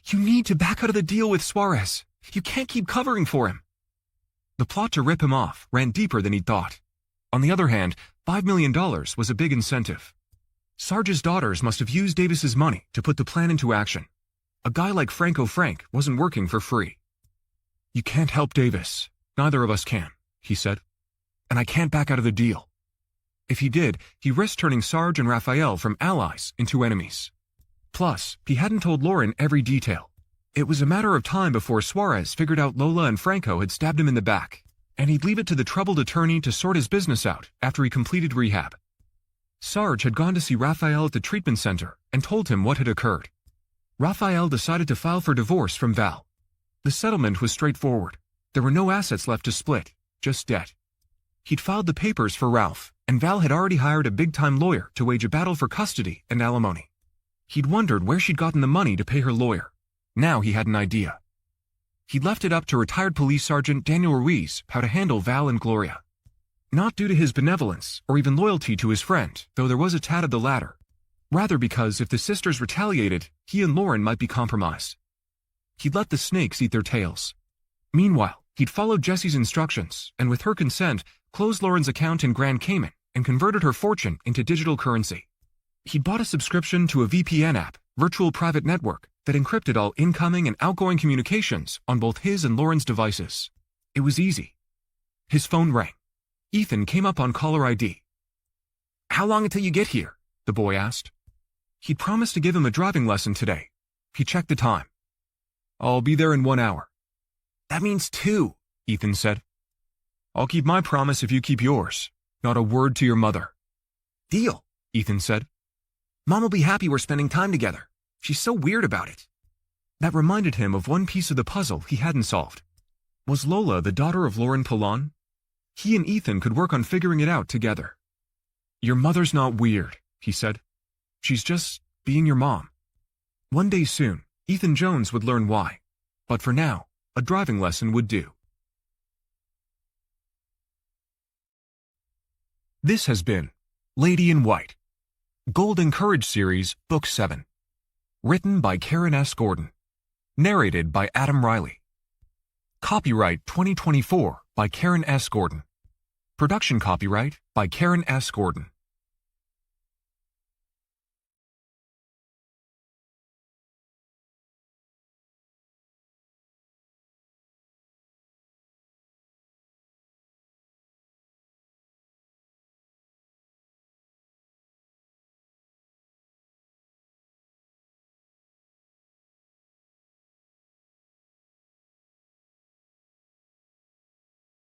"You need to back out of the deal with Suarez. You can't keep covering for him." The plot to rip him off ran deeper than he'd thought. On the other hand, $5 million was a big incentive. Sarge's daughters must have used Davis's money to put the plan into action. A guy like Franco Frank wasn't working for free. "You can't help Davis. Neither of us can," he said. "And I can't back out of the deal." If he did, he risked turning Sarge and Raphael from allies into enemies. Plus, he hadn't told Lauren every detail. It was a matter of time before Suarez figured out Lola and Franco had stabbed him in the back, and he'd leave it to the troubled attorney to sort his business out after he completed rehab. Sarge had gone to see Raphael at the treatment center and told him what had occurred. Raphael decided to file for divorce from Val. The settlement was straightforward. There were no assets left to split, just debt. He'd filed the papers for Ralph, and Val had already hired a big-time lawyer to wage a battle for custody and alimony. He'd wondered where she'd gotten the money to pay her lawyer. Now he had an idea. He'd left it up to retired police sergeant Daniel Ruiz how to handle Val and Gloria. Not due to his benevolence or even loyalty to his friend, though there was a tad of the latter. Rather because if the sisters retaliated, he and Lauren might be compromised. He'd let the snakes eat their tails. Meanwhile, he'd followed Jesse's instructions and with her consent, closed Lauren's account in Grand Cayman and converted her fortune into digital currency. He'd bought a subscription to a VPN app, virtual private network, that encrypted all incoming and outgoing communications on both his and Lauren's devices. It was easy. His phone rang. Ethan came up on caller ID. "How long until you get here?" the boy asked. He'd promised to give him a driving lesson today. He checked the time. "I'll be there in 1 hour." "That means 2, Ethan said. "I'll keep my promise if you keep yours. Not a word to your mother." "Deal. Ethan said. Mom will be happy we're spending time together. She's so weird about it. That reminded him of one piece of the puzzle he hadn't solved. Was Lola the daughter of Lauren Pallon? He and Ethan could work on figuring it out together. Your mother's not weird, he said. She's just being your mom. One day soon, Ethan Jones would learn why. But for now, a driving lesson would do. This has been Lady in White, Golden Courage Series, Book 7. Written by Karen S. Gordon. Narrated by Adam Riley. Copyright 2024 by Karen S. Gordon. Production copyright by Karen S. Gordon.